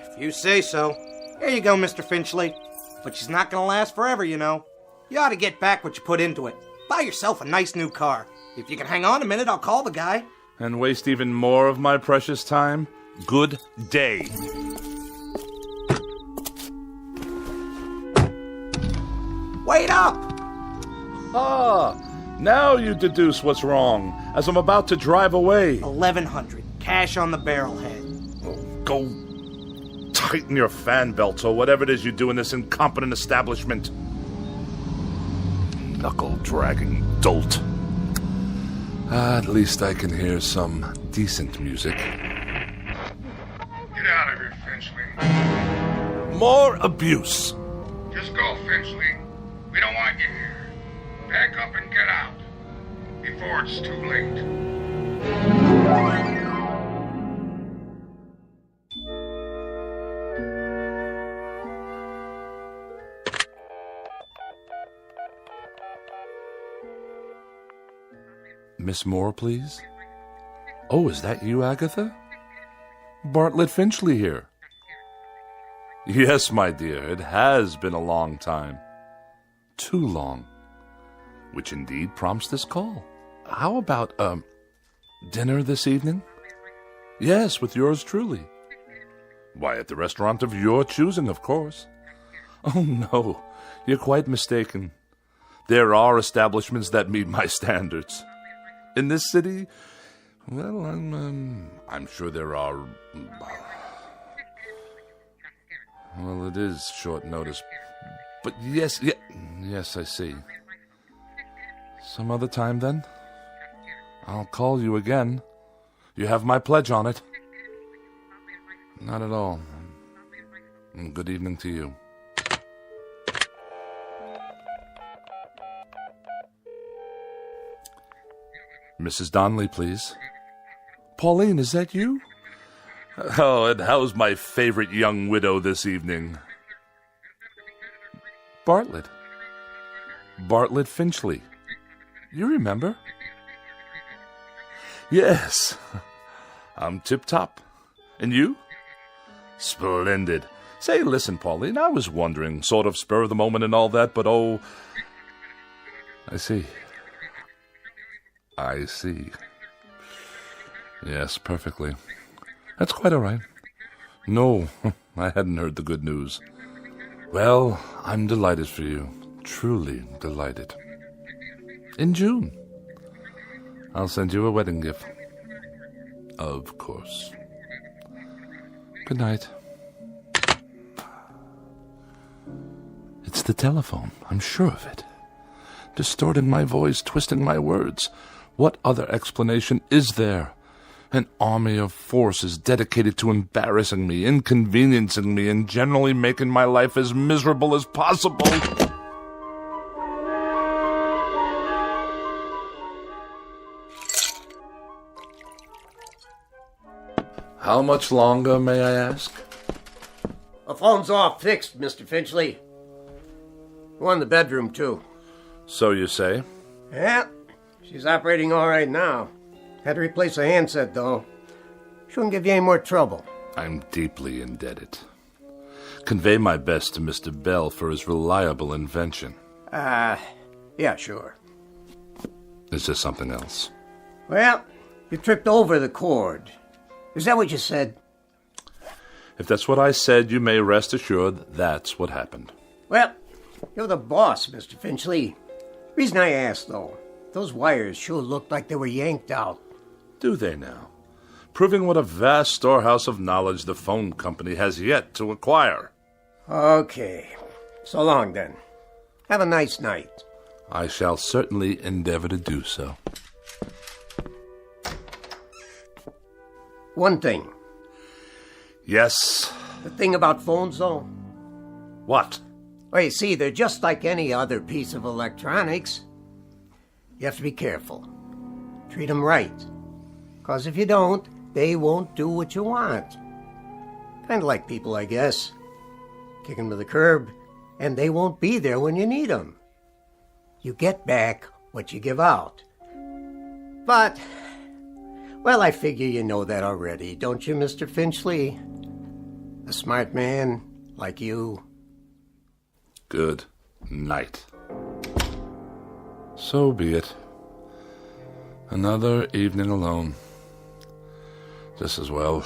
If you say so. Here you go, Mr. Finchley. But she's not gonna last forever, you know. You ought to get back what you put into it. Buy yourself a nice new car. If you can hang on a minute, I'll call the guy. And waste even more of my precious time? Good day. Wait up! Ah, now you deduce what's wrong, as I'm about to drive away. $1,100, cash on the barrelhead. Oh, go tighten your fan belts or whatever it is you do in this incompetent establishment. Knuckle-dragging dolt. At least I can hear some decent music. Get out of here, Finchley. More abuse. Just go, Finchley. We don't want you here. Pack up and get out. Before it's too late. Miss Moore, please? Oh, is that you, Agatha? Bartlett Finchley here. Yes, my dear, it has been a long time. Too long. Which indeed prompts this call. How about, dinner this evening? Yes, with yours truly. Why, at the restaurant of your choosing, of course. Oh, no, you're quite mistaken. There are establishments that meet my standards. In this city, well, I'm sure there are. Well, it is short notice. But yes, I see. Some other time, then? I'll call you again. You have my pledge on it. Not at all. Good evening to you. Mrs. Donnelly, please. Pauline, is that you? Oh, and how's my favorite young widow this evening? Bartlett. Bartlett Finchley. You remember? Yes. I'm tip-top. And you? Splendid. Say, listen, Pauline, I was wondering, sort of spur of the moment and all that, but oh... I see. I see. Yes, perfectly. That's quite all right. No, I hadn't heard the good news. Well, I'm delighted for you. Truly delighted. In June. I'll send you a wedding gift. Of course. Good night. It's the telephone. I'm sure of it. Distorting my voice, twisting my words. What other explanation is there? An army of forces dedicated to embarrassing me, inconveniencing me, and generally making my life as miserable as possible. How much longer, may I ask? The phone's all fixed, Mr. Finchley. One in the bedroom, too. So you say? Yeah, she's operating all right now. Had to replace a handset, though. Shouldn't give you any more trouble. I'm deeply indebted. Convey my best to Mr. Bell for his reliable invention. Yeah, sure. Is there something else? Well, you tripped over the cord. Is that what you said? If that's what I said, you may rest assured that's what happened. Well, you're the boss, Mr. Finchley. Reason I asked, though, those wires sure looked like they were yanked out. Do they now? Proving what a vast storehouse of knowledge the phone company has yet to acquire. Okay. So long, then. Have a nice night. I shall certainly endeavor to do so. One thing. Yes? The thing about phones, though? What? Well, you see, they're just like any other piece of electronics. You have to be careful. Treat them right. Because if you don't, they won't do what you want. Kind of like people, I guess. Kick them to the curb, and they won't be there when you need them. You get back what you give out. But, well, I figure you know that already, don't you, Mr. Finchley? A smart man like you. Good night. So be it. Another evening alone. Just as well.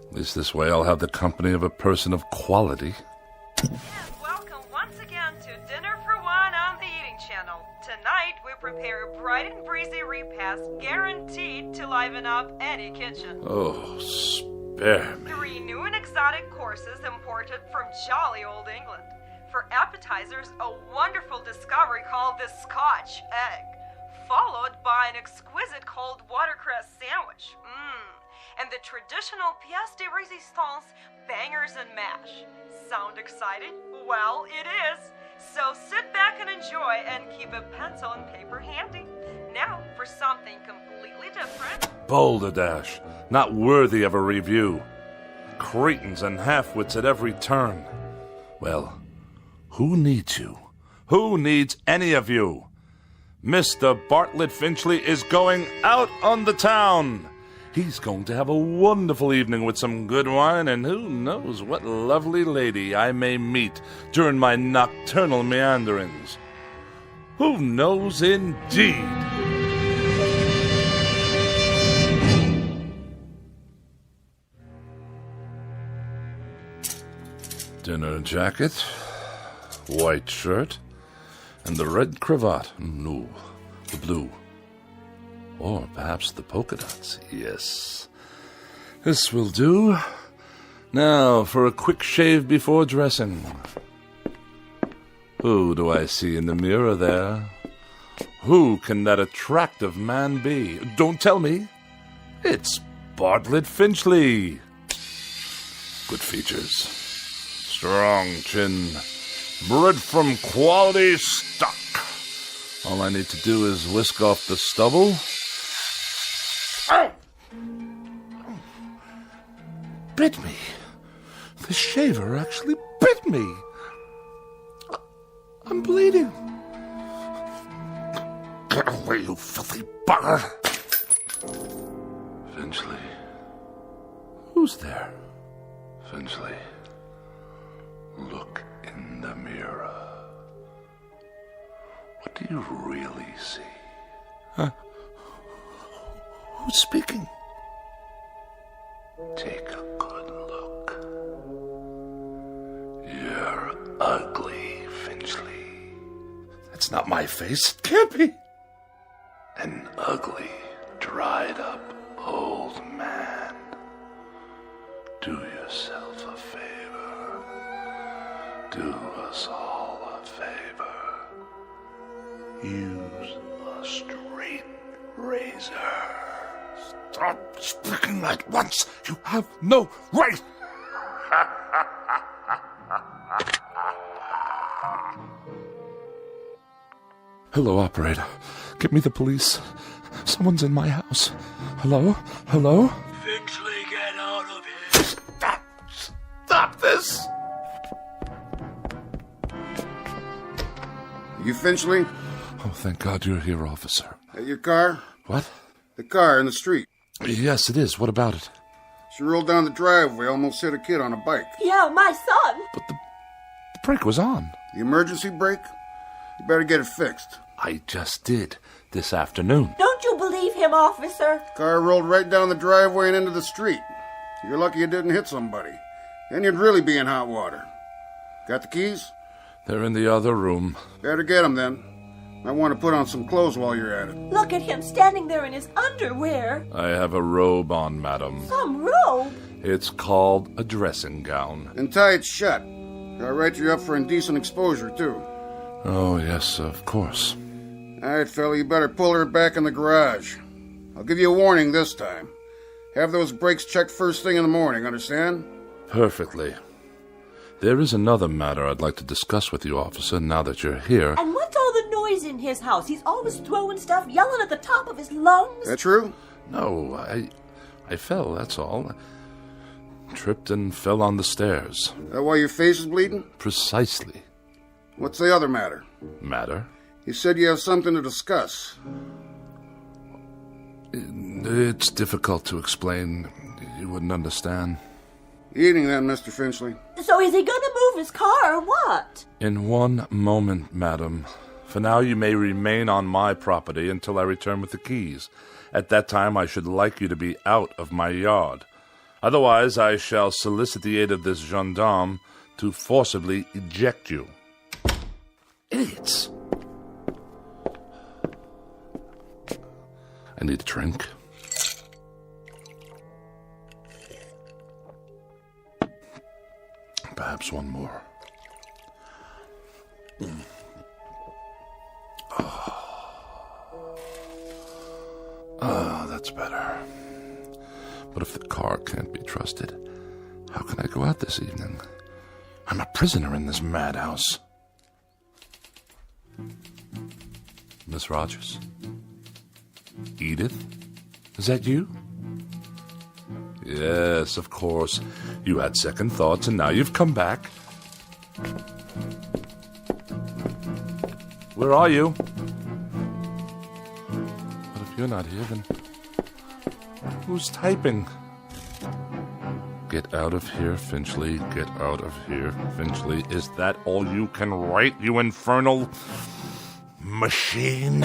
At least this way I'll have the company of a person of quality. And welcome once again to Dinner for One on the Eating Channel. Tonight we prepare a bright and breezy repast guaranteed to liven up any kitchen. Oh, spare me. 3 new and exotic courses imported from jolly old England. For appetizers, a wonderful discovery called the Scotch egg, followed by an exquisite cold watercress sandwich. And the traditional pièce de résistance, bangers and mash. Sound excited? Well, it is. So sit back and enjoy and keep a pencil and paper handy. Now for something completely different. Balderdash, not worthy of a review. Cretins and half-wits at every turn. Well, who needs you? Who needs any of you? Mr. Bartlett Finchley is going out on the town. He's going to have a wonderful evening with some good wine, and who knows what lovely lady I may meet during my nocturnal meanderings. Who knows indeed? Dinner jacket, white shirt, and the red cravat. No, the blue. Or perhaps the polka dots. Yes. This will do. Now for a quick shave before dressing. Who do I see in the mirror there? Who can that attractive man be? Don't tell me. It's Bartlett Finchley. Good features. Strong chin. Bred from quality stock. All I need to do is whisk off the stubble. Ow! Bit me. The shaver actually bit me. I'm bleeding. Get away, you filthy bugger. Finchley. Who's there? Finchley. Look in the mirror. What do you really see? Who's speaking? Take a good look. You're ugly, Finchley. That's not my face. It can't be. An ugly, dried-up old man. Do yourself a favor. Do us all a favor. Use a straight razor. Stop speaking at once. You have no right. Hello, operator. Get me the police. Someone's in my house. Hello? Hello? Finchley, You Finchley? Oh, thank God you're here, officer. At your car? What? The car in the street. Yes, it is. What about it? She rolled down the driveway, almost hit a kid on a bike. Yeah, my son. But the brake was on. The emergency brake? You better get it fixed. I just did, this afternoon. Don't you believe him, officer? Car rolled right down the driveway and into the street. You're lucky it didn't hit somebody. Then you'd really be in hot water. Got the keys? They're in the other room. Better get them then. I want to put on some clothes while you're at it. Look at him standing there in his underwear. I have a robe on, madam. Some robe? It's called a dressing gown. And tie it shut. I'll write you up for indecent exposure, too. Oh, yes, of course. All right, fella, you better pull her back in the garage. I'll give you a warning this time. Have those brakes checked first thing in the morning, understand? Perfectly. There is another matter I'd like to discuss with you, officer, now that you're here. And what's all the noise in his house? He's always throwing stuff, yelling at the top of his lungs. That true? No, I fell, that's all. Tripped and fell on the stairs. That why your face is bleeding? Precisely. What's the other matter? Matter? You said you have something to discuss. It's difficult to explain. You wouldn't understand. Eating then, Mr. Finchley. So is he gonna move his car or what? In one moment, madam. For now you may remain on my property until I return with the keys. At that time I should like you to be out of my yard. Otherwise I shall solicit the aid of this gendarme to forcibly eject you. Idiots! I need a drink. Perhaps one more. That's better. But if the car can't be trusted, how can I go out this evening? I'm a prisoner in this madhouse. Miss Rogers? Edith? Is that you? Yes, of course. You had second thoughts, and now you've come back. Where are you? But if you're not here, then who's typing? Get out of here, Finchley. Get out of here, Finchley. Is that all you can write, you infernal machine?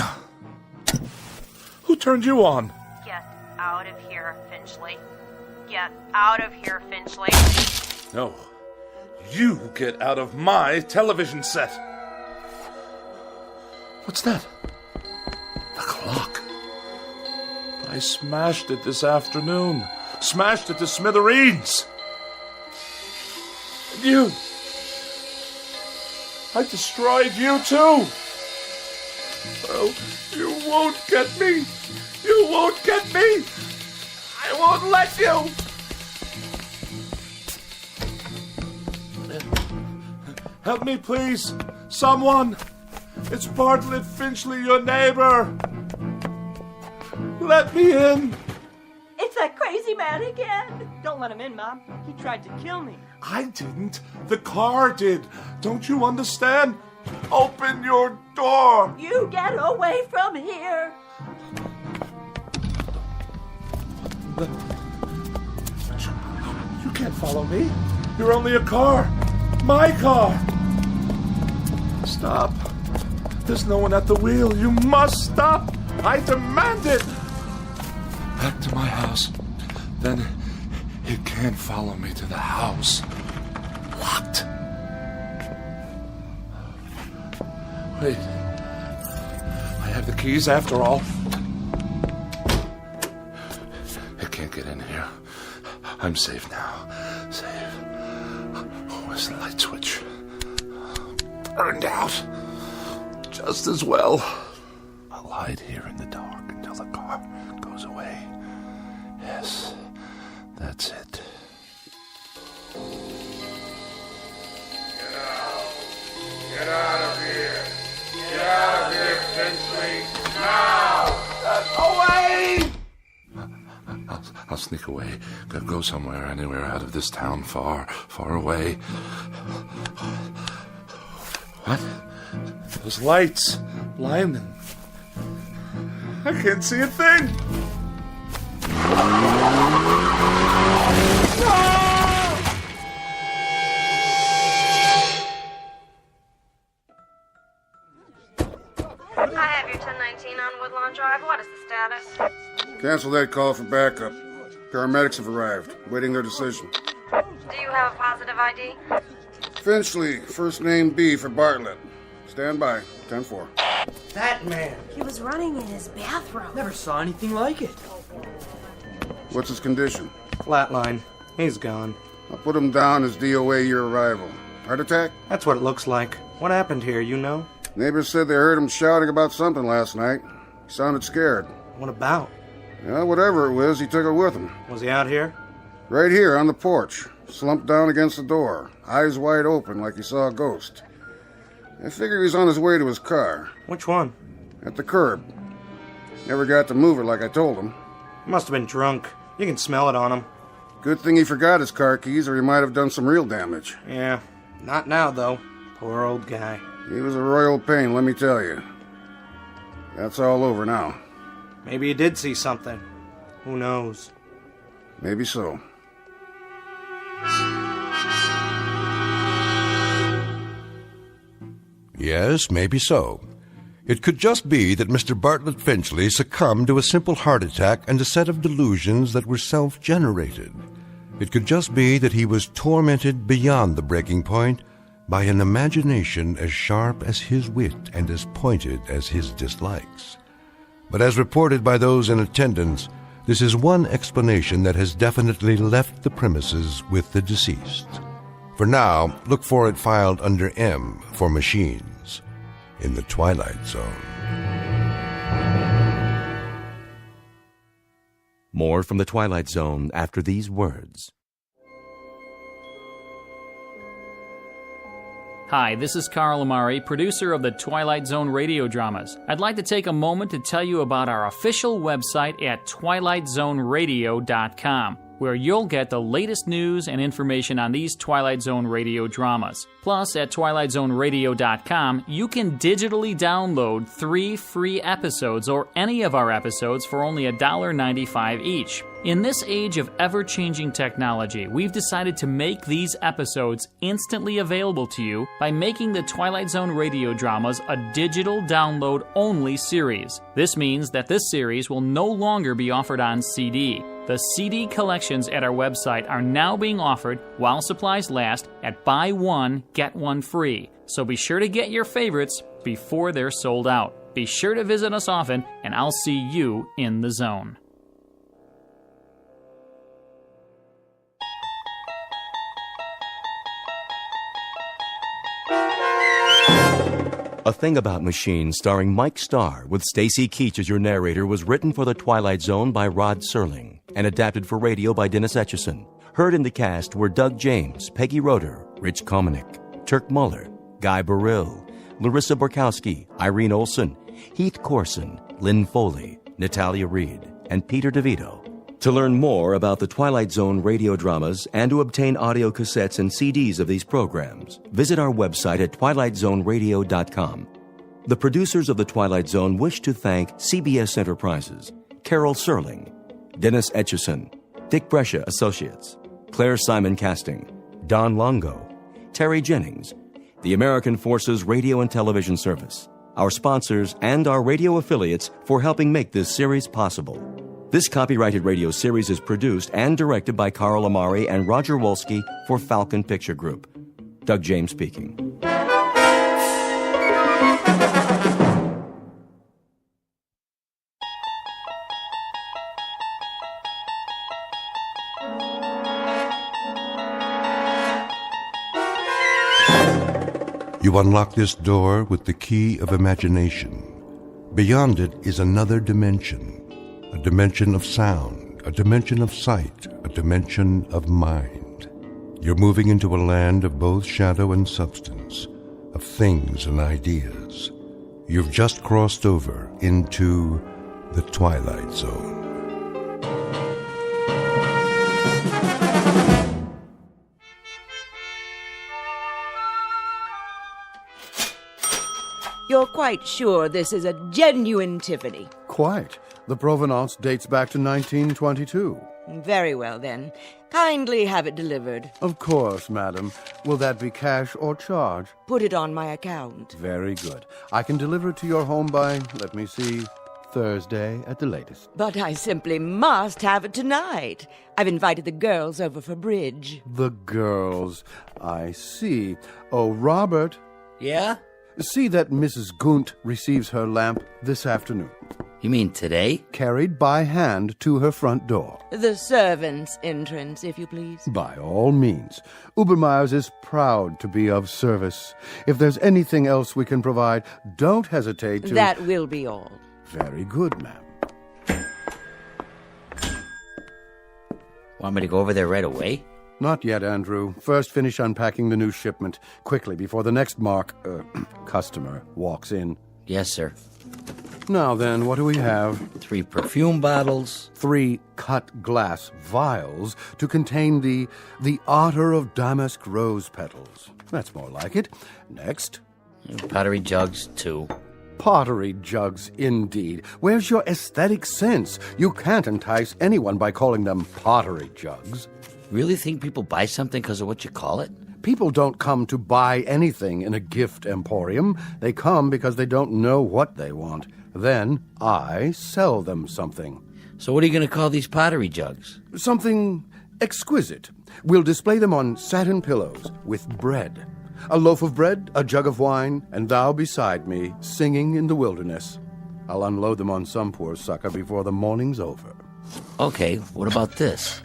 Who turned you on? Get out of here, Finchley. Get out of here, Finchley. No. You get out of my television set. What's that? The clock. I smashed it this afternoon. Smashed it to smithereens. And you. I destroyed you too. Oh, you won't get me. You won't get me. I won't let you. Help me, please. Someone. It's Bartlett Finchley, your neighbor. Let me in. It's that crazy man again. Don't let him in, Mom. He tried to kill me. I didn't. The car did. Don't you understand? Open your door. You get away from here. You can't follow me. You're only a car. My car. Stop. There's no one at the wheel. You must stop. I demand it. Back to my house. Then it can't follow me to the house. Locked. Wait. I have the keys after all. It can't get in here. I'm safe now. Safe. Where's the light switch? Burned out. Just as well. I'll hide here in the dark until the car goes away. Yes, that's it. Get out of here. Get out of here, Finchley. Now! Away! I'll sneak away. Go somewhere, anywhere out of this town, far, far away. What? Those lights, blinding. I can't see a thing. I have your 1019 on Woodlawn Drive. What is the status? Cancel that call for backup. Paramedics have arrived, waiting their decision. Do you have a positive ID? Finchley, first name B for Bartlett. Stand by, 10-4. That man. He was running in his bathrobe. Never saw anything like it. What's his condition? Flatline. He's gone. I'll put him down as DOA your arrival. Heart attack? That's what it looks like. What happened here, you know? Neighbors said they heard him shouting about something last night. He sounded scared. What about? Yeah, whatever it was, he took it with him. Was he out here? Right here on the porch, slumped down against the door, eyes wide open like he saw a ghost. I figured he was on his way to his car. Which one? At the curb. Never got to move it like I told him. He must have been drunk. You can smell it on him. Good thing he forgot his car keys or he might have done some real damage. Yeah, not now though. Poor old guy. He was a royal pain, let me tell you. That's all over now. Maybe he did see something. Who knows? Maybe so. Yes, maybe so. It could just be that Mr. Bartlett Finchley succumbed to a simple heart attack and a set of delusions that were self-generated. It could just be that he was tormented beyond the breaking point by an imagination as sharp as his wit and as pointed as his dislikes. But as reported by those in attendance, this is one explanation that has definitely left the premises with the deceased. For now, look for it filed under M for machines in the Twilight Zone. More from the Twilight Zone after these words. Hi, this is Carl Amari, producer of the Twilight Zone Radio Dramas. I'd like to take a moment to tell you about our official website at twilightzoneradio.com, where you'll get the latest news and information on these Twilight Zone radio dramas. Plus, at twilightzoneradio.com, you can digitally download 3 free episodes or any of our episodes for only $1.95 each. In this age of ever-changing technology, we've decided to make these episodes instantly available to you by making the Twilight Zone radio dramas a digital download-only series. This means that this series will no longer be offered on CD. The CD collections at our website are now being offered while supplies last at buy one, get one free. So be sure to get your favorites before they're sold out. Be sure to visit us often, and I'll see you in the zone. A Thing About Machines, starring Mike Starr, with Stacy Keach as your narrator, was written for The Twilight Zone by Rod Serling and adapted for radio by Dennis Etchison. Heard in the cast were Doug James, Peggy Roeder, Rich Komanek, Turk Muller, Guy Burrill, Larissa Borkowski, Irene Olson, Heath Corson, Lynn Foley, Natalia Reed, and Peter DeVito. To learn more about the Twilight Zone radio dramas and to obtain audio cassettes and CDs of these programs, visit our website at twilightzoneradio.com. The producers of The Twilight Zone wish to thank CBS Enterprises, Carol Serling, Dennis Etchison, Dick Brescia Associates, Claire Simon Casting, Don Longo, Terry Jennings, the American Forces Radio and Television Service, our sponsors, and our radio affiliates for helping make this series possible. This copyrighted radio series is produced and directed by Carl Amari and Roger Wolski for Falcon Picture Group. Doug James speaking. You unlock this door with the key of imagination. Beyond it is another dimension. A dimension of sound, a dimension of sight, a dimension of mind. You're moving into a land of both shadow and substance, of things and ideas. You've just crossed over into the Twilight Zone. You're quite sure this is a genuine Tiffany? Quite. The provenance dates back to 1922. Very well, then. Kindly have it delivered. Of course, madam. Will that be cash or charge? Put it on my account. Very good. I can deliver it to your home by, let me see, Thursday at the latest. But I simply must have it tonight. I've invited the girls over for bridge. The girls. I see. Oh, Robert. Yeah? See that Mrs. Gunt receives her lamp this afternoon. You mean today? Carried by hand to her front door. The servants' entrance, if you please. By all means. Ubermeyer's is proud to be of service. If there's anything else we can provide, don't hesitate to... That will be all. Very good, ma'am. Want me to go over there right away? Not yet, Andrew. First, finish unpacking the new shipment quickly before the next customer walks in. Yes, sir. Now then, what do we have? 3 perfume bottles. 3 cut glass vials to contain the otter of damask rose petals. That's more like it. Next. Pottery jugs, 2. Pottery jugs, indeed. Where's your aesthetic sense? You can't entice anyone by calling them pottery jugs. Really think people buy something because of what you call it? People don't come to buy anything in a gift emporium. They come because they don't know what they want. Then I sell them something. So what are you going to call these pottery jugs? Something exquisite. We'll display them on satin pillows with bread. A loaf of bread, a jug of wine, and thou beside me, singing in the wilderness. I'll unload them on some poor sucker before the morning's over. Okay, what about this?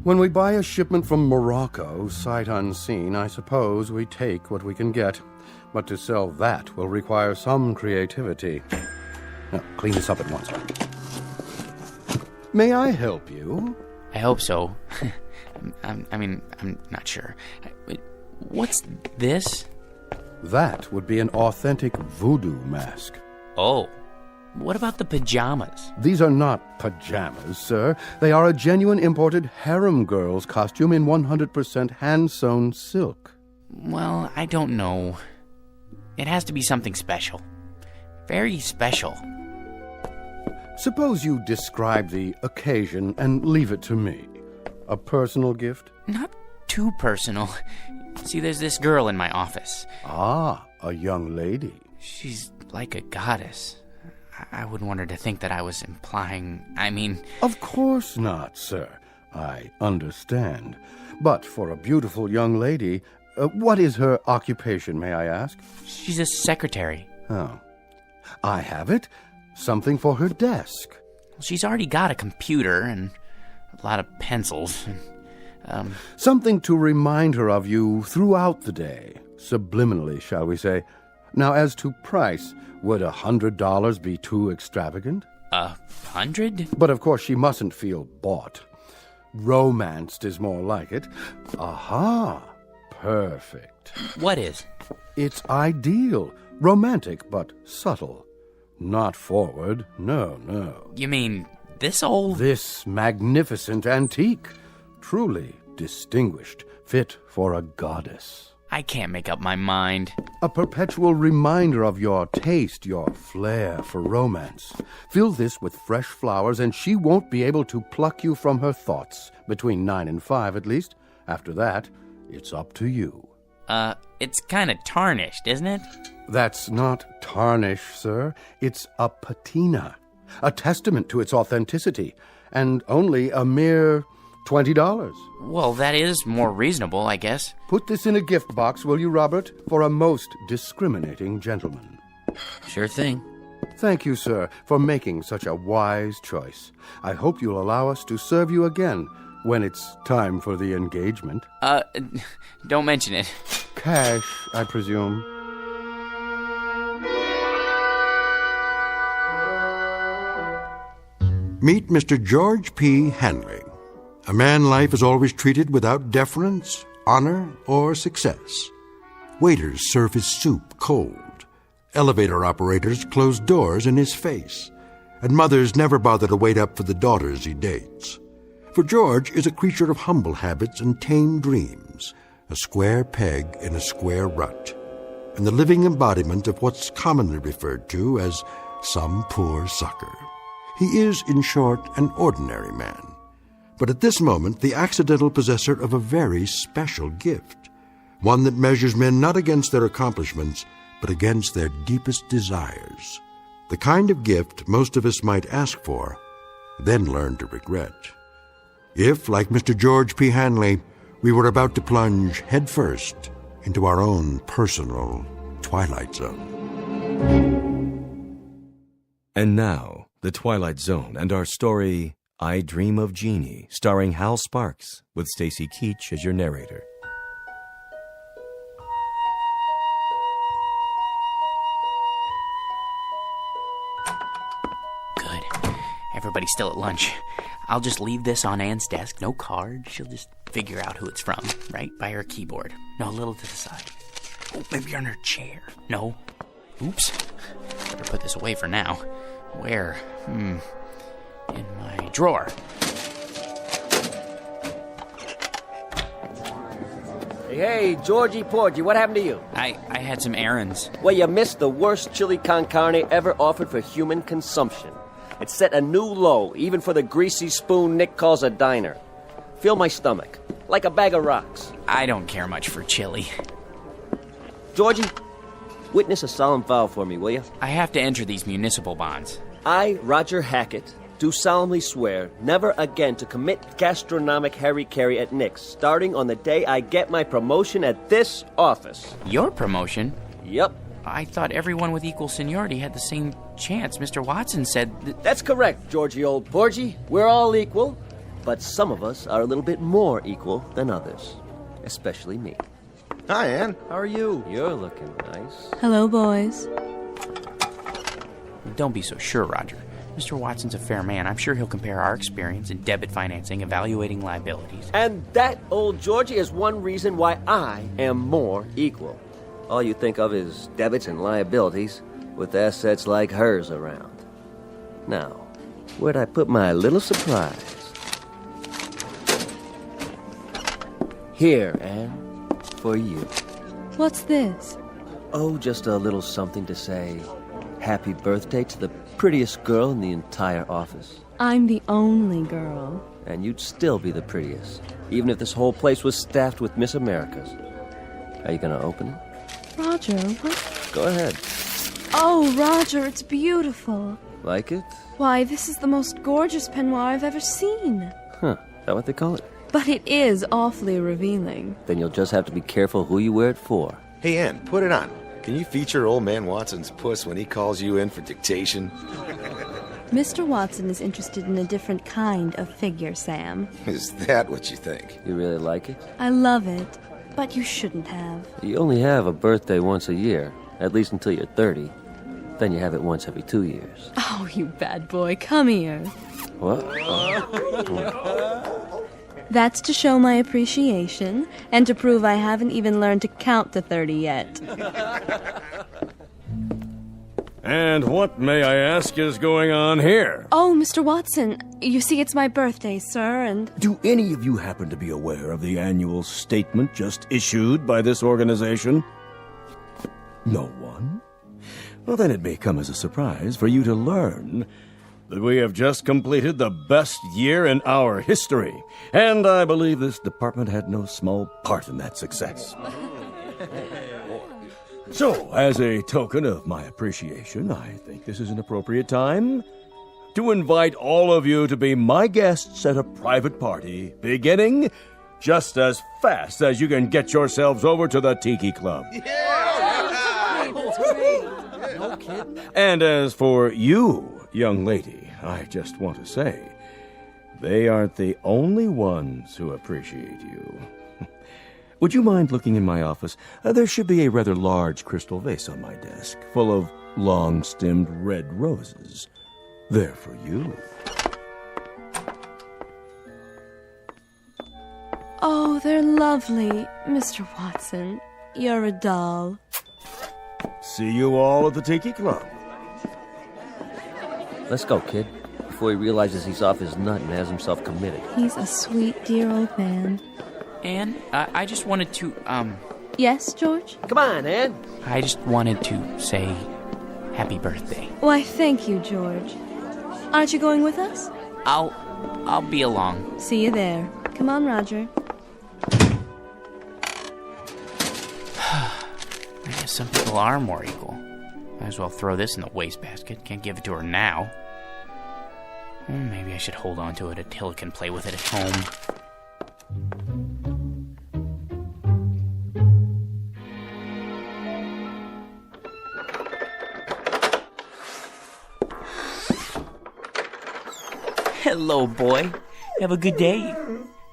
When we buy a shipment from Morocco, sight unseen, I suppose we take what we can get. But to sell that will require some creativity. Now, clean this up at once. May I help you? I hope so. I'm not sure. What's this? That would be an authentic voodoo mask. Oh. What about the pajamas? These are not pajamas, sir. They are a genuine imported harem girl's costume in 100% hand-sewn silk. Well, I don't know. It has to be something special. Very special. Suppose you describe the occasion and leave it to me. A personal gift? Not too personal. See, there's this girl in my office. Ah, a young lady. She's like a goddess. I wouldn't want her to think that I was implying, Of course not, sir. I understand. But for a beautiful young lady, what is her occupation, may I ask? She's a secretary. Oh. I have it. Something for her desk. She's already got a computer and a lot of pencils. Something to remind her of you throughout the day. Subliminally, shall we say. Now, as to price, would $100 be too extravagant? 100? But of course she mustn't feel bought. Romanced is more like it. Aha! Perfect. What is? It's ideal. Romantic, but subtle. Not forward. No. You mean this old? This magnificent antique. Truly distinguished. Fit for a goddess. I can't make up my mind. A perpetual reminder of your taste, your flair for romance. Fill this with fresh flowers and she won't be able to pluck you from her thoughts. Between 9 and 5, at least. After that, it's up to you. It's kind of tarnished, isn't it? That's not tarnish, sir. It's a patina. A testament to its authenticity. And only a mere $20. Well, that is more reasonable, I guess. Put this in a gift box, will you, Robert? For a most discriminating gentleman. Sure thing. Thank you, sir, for making such a wise choice. I hope you'll allow us to serve you again when it's time for the engagement. Don't mention it. Cash, I presume. Meet Mr. George P. Hanley. A man life is always treated without deference, honor, or success. Waiters serve his soup cold. Elevator operators close doors in his face. And mothers never bother to wait up for the daughters he dates. For George is a creature of humble habits and tame dreams, a square peg in a square rut. and the living embodiment of what's commonly referred to as some poor sucker. He is, in short, an ordinary man, but at this moment the accidental possessor of a very special gift, one that measures men not against their accomplishments, but against their deepest desires. The kind of gift most of us might ask for, then learn to regret. If, like Mr. George P. Hanley, we were about to plunge headfirst into our own personal Twilight Zone. And now, The Twilight Zone and our story, I Dream of Jeannie, starring Hal Sparks, with Stacy Keach as your narrator. Good. Everybody's still at lunch. I'll just leave this on Anne's desk. No card. She'll just figure out who it's from, right by her keyboard. No, a little to the side. Oh, maybe on her chair. No. Oops. Better put this away for now. Where? In my drawer. Hey, Georgie Porgy, what happened to you? I had some errands. Well, you missed the worst chili con carne ever offered for human consumption. It set a new low, even for the greasy spoon Nick calls a diner. Fill my stomach, like a bag of rocks. I don't care much for chili. Georgie, witness a solemn vow for me, will you? I have to enter these municipal bonds. I, Roger Hackett, do solemnly swear never again to commit gastronomic harry-carry at Nick's, starting on the day I get my promotion at this office. Your promotion? Yep. I thought everyone with equal seniority had the same chance. Mr. Watson said... That's correct, Georgie old Porgy. We're all equal, but some of us are a little bit more equal than others, especially me. Hi, Anne. How are you? You're looking nice. Hello, boys. Don't be so sure, Roger. Mr. Watson's a fair man. I'm sure he'll compare our experience in debit financing, evaluating liabilities. And that, old Georgie, is one reason why I am more equal. All you think of is debits and liabilities, with assets like hers around. Now, where'd I put my little surprise? Here, Anne, for you. What's this? Oh, just a little something to say happy birthday to the prettiest girl in the entire office. I'm the only girl. And you'd still be the prettiest, even if this whole place was staffed with Miss Americas. Are you gonna open it? Roger, what? Go ahead. Oh, Roger, it's beautiful. Like it? Why, this is the most gorgeous peignoir I've ever seen. Huh, is that what they call it? But it is awfully revealing. Then you'll just have to be careful who you wear it for. Hey, Ann, put it on. Can you feature old man Watson's puss when he calls you in for dictation? Mr. Watson is interested in a different kind of figure, Sam. Is that what you think? You really like it? I love it, but you shouldn't have. You only have a birthday once a year, at least until you're 30. Then you have it once every 2 years. Oh, you bad boy, come here. What? That's to show my appreciation, and to prove I haven't even learned to count to 30 yet. And what, may I ask, is going on here? Oh, Mr. Watson, you see, it's my birthday, sir, and... Do any of you happen to be aware of the annual statement just issued by this organization? No one? Well, then it may come as a surprise for you to learn that we have just completed the best year in our history, and I believe this department had no small part in that success. So, as a token of my appreciation, I think this is an appropriate time to invite all of you to be my guests at a private party, beginning just as fast as you can get yourselves over to the Tiki Club. No kidding. And as for you, young lady, I just want to say, they aren't the only ones who appreciate you. Would you mind looking in my office? There should be a rather large crystal vase on my desk, full of long-stemmed red roses. They're for you. Oh, they're lovely, Mr. Watson. You're a doll. See you all at the Tiki Club. Let's go, kid, before he realizes he's off his nut and has himself committed. He's a sweet, dear old man. Anne, I just wanted to, Yes, George? Come on, Ann. I just wanted to say happy birthday. Why, thank you, George. Aren't you going with us? I'll be along. See you there. Come on, Roger. I guess some people are more equal. Might as well throw this in the wastebasket. Can't give it to her now. Maybe I should hold on to it until I can play with it at home. Hello, boy. Have a good day.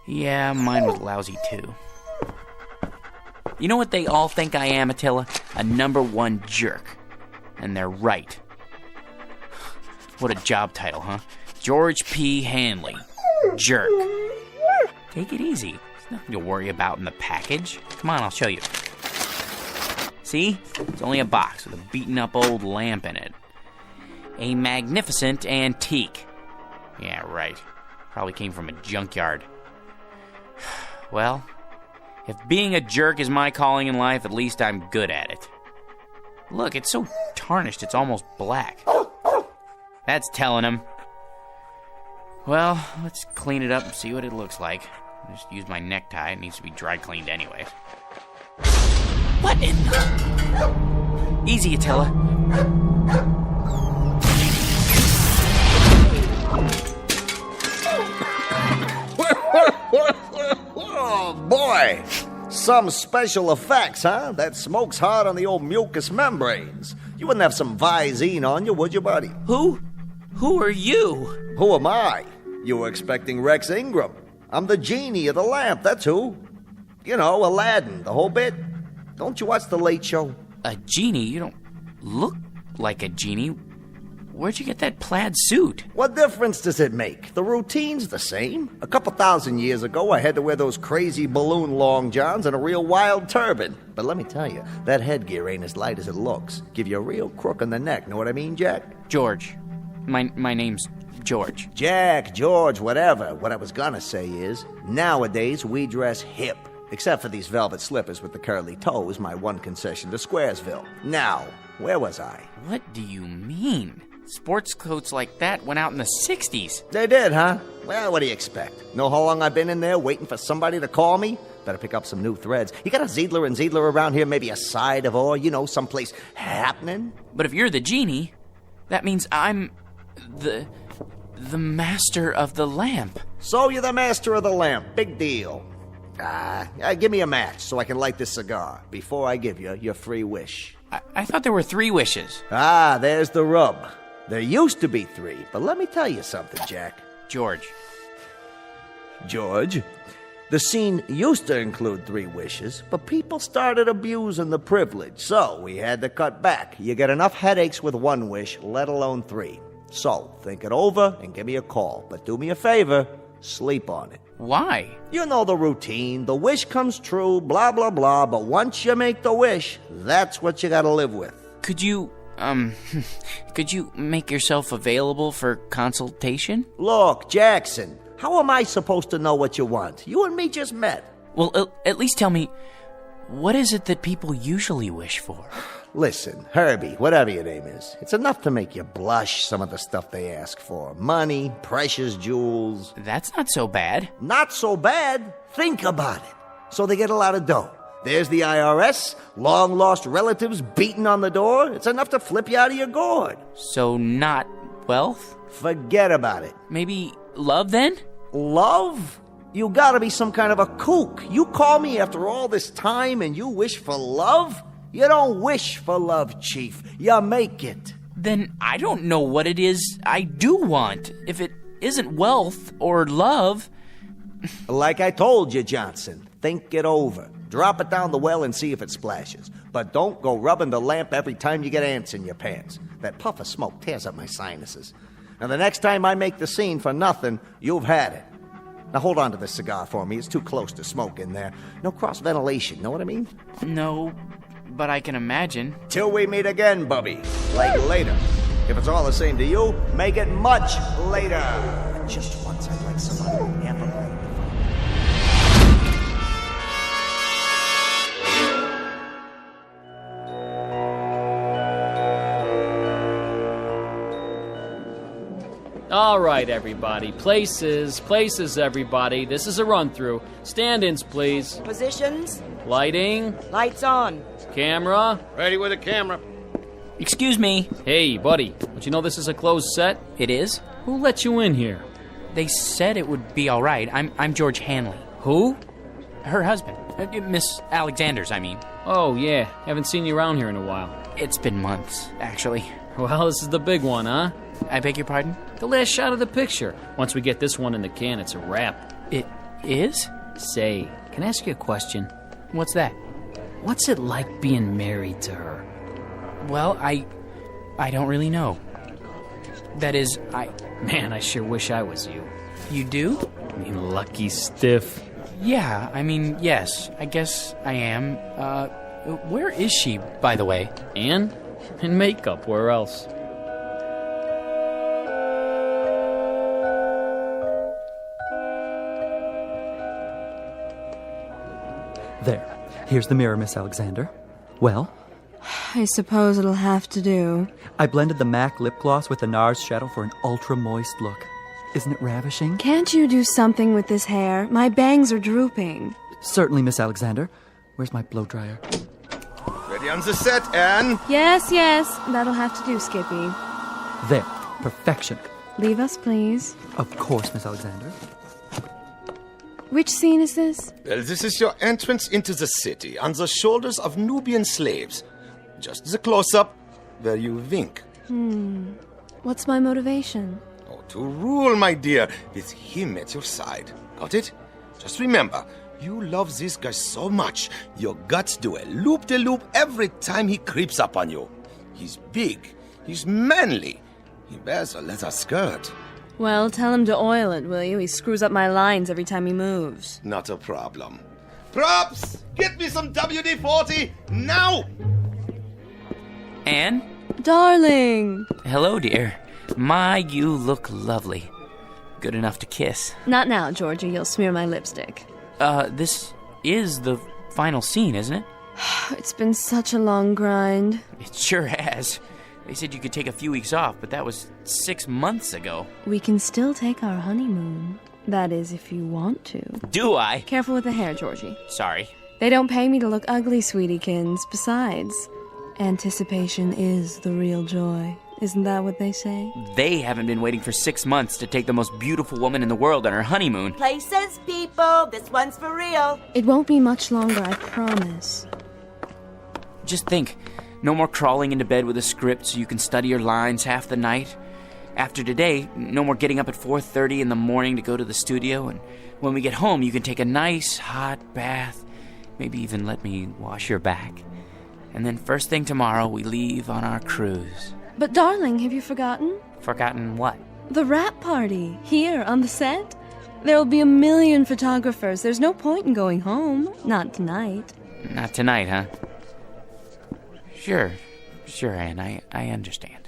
Yeah, mine was lousy, too. You know what they all think I am, Attila? A #1 jerk. And they're right. What a job title, huh? George P. Hanley. Jerk. Take it easy. There's nothing to worry about in the package. Come on, I'll show you. See? It's only a box with a beaten-up old lamp in it. A magnificent antique. Yeah, right. Probably came from a junkyard. Well, if being a jerk is my calling in life, at least I'm good at it. Look, it's so tarnished it's almost black. That's telling him. Well, let's clean it up and see what it looks like. I just used my necktie. It needs to be dry cleaned anyway. What in the... Easy, Attila. Oh, boy. Some special effects, huh? That smoke's hard on the old mucous membranes. You wouldn't have some Visine on you, would you, buddy? Who are you? Who am I? You were expecting Rex Ingram. I'm the genie of the lamp, that's who. You know, Aladdin, the whole bit. Don't you watch The Late Show? A genie? You don't look like a genie. Where'd you get that plaid suit? What difference does it make? The routine's the same. A couple thousand years ago, I had to wear those crazy balloon long johns and a real wild turban. But let me tell you, that headgear ain't as light as it looks. Give you a real crook in the neck, know what I mean, Jack? George. My name's George. Jack, George, whatever. What I was gonna say is, nowadays we dress hip. Except for these velvet slippers with the curly toes, my one concession to Squaresville. Now, where was I? What do you mean? Sports coats like that went out in the 60s. They did, huh? Well, what do you expect? Know how long I've been in there waiting for somebody to call me? Better pick up some new threads. You got a Ziedler and Ziedler around here, maybe a side of or, you know, someplace happening? But if you're the genie, that means I'm the master of the lamp. So you're the master of the lamp. Big deal. Give me a match so I can light this cigar before I give you your free wish. I thought there were 3 wishes. There's the rub. There used to be 3, but let me tell you something, Jack. George. The scene used to include 3 wishes, but people started abusing the privilege, so we had to cut back. You get enough headaches with 1 wish, let alone 3. So, think it over and give me a call. But do me a favor, sleep on it. Why? You know the routine. The wish comes true, blah, blah, blah. But once you make the wish, that's what you gotta live with. Could you make yourself available for consultation? Look, Jackson, how am I supposed to know what you want? You and me just met. Well, at least tell me, what is it that people usually wish for? Listen, Herbie, whatever your name is, it's enough to make you blush, some of the stuff they ask for. Money, precious jewels. That's not so bad. Not so bad? Think about it. So they get a lot of dough. There's the IRS, long-lost relatives beating on the door. It's enough to flip you out of your gourd. So not wealth? Forget about it. Maybe love, then? Love? You gotta be some kind of a kook. You call me after all this time and you wish for love? You don't wish for love, Chief. You make it. Then I don't know what it is I do want. If it isn't wealth or love... Like I told you, Johnson, think it over. Drop it down the well and see if it splashes. But don't go rubbing the lamp every time you get ants in your pants. That puff of smoke tears up my sinuses. Now, the next time I make the scene for nothing, you've had it. Now, hold on to this cigar for me. It's too close to smoke in there. No cross-ventilation, know what I mean? No, but I can imagine. Till we meet again, Bubby. Like later. If it's all the same to you, make it much later. Just once I'd like somebody to amplify. All right, everybody. Places, everybody. This is a run-through. Stand-ins, please. Positions. Lighting. Lights on. Camera. Ready with a camera. Excuse me. Hey, buddy. Don't you know this is a closed set? It is? Who let you in here? They said it would be all right. I'm George Hanley. Who? Her husband. Miss Alexander's, I mean. Oh, yeah. Haven't seen you around here in a while. It's been months, actually. Well, this is the big one, huh? I beg your pardon? The last shot of the picture. Once we get this one in the can, it's a wrap. It is? Say, can I ask you a question? What's that? What's it like being married to her? Well, I don't really know. That is, Man, I sure wish I was you. You do? I mean, lucky stiff. Yeah, I mean, yes. I guess I am. Where is she, by the way? Anne? In makeup, where else? There. Here's the mirror, Miss Alexander. Well? I suppose it'll have to do. I blended the MAC lip gloss with the NARS shadow for an ultra-moist look. Isn't it ravishing? Can't you do something with this hair? My bangs are drooping. Certainly, Miss Alexander. Where's my blow dryer? Ready on the set, Anne? Yes. That'll have to do, Skippy. There. Perfection. Leave us, please. Of course, Miss Alexander. Which scene is this? Well, this is your entrance into the city on the shoulders of Nubian slaves. Just the close-up where you wink. What's my motivation? Oh, to rule, my dear, with him at your side. Got it? Just remember, you love this guy so much, your guts do a loop-de-loop every time he creeps up on you. He's big. He's manly. He wears a leather skirt. Well, tell him to oil it, will you? He screws up my lines every time he moves. Not a problem. Props! Get me some WD-40 now! Anne? Darling! Hello, dear. My, you look lovely. Good enough to kiss. Not now, Georgie. You'll smear my lipstick. This is the final scene, isn't it? It's been such a long grind. It sure has. They said you could take a few weeks off, but that was 6 months ago. We can still take our honeymoon. That is, if you want to. Do I? Careful with the hair, Georgie. Sorry. They don't pay me to look ugly, sweetiekins. Besides, anticipation is the real joy. Isn't that what they say? They haven't been waiting for 6 months to take the most beautiful woman in the world on her honeymoon. Places, people. This one's for real. It won't be much longer, I promise. Just think, no more crawling into bed with a script so you can study your lines half the night. After today, no more getting up at 4:30 in the morning to go to the studio, and when we get home, you can take a nice hot bath, maybe even let me wash your back. And then first thing tomorrow, we leave on our cruise. But darling, have you forgotten? Forgotten what? The wrap party, here on the set. There'll be 1,000,000 photographers. There's no point in going home. Not tonight. Not tonight, huh? Sure, Anne, I understand.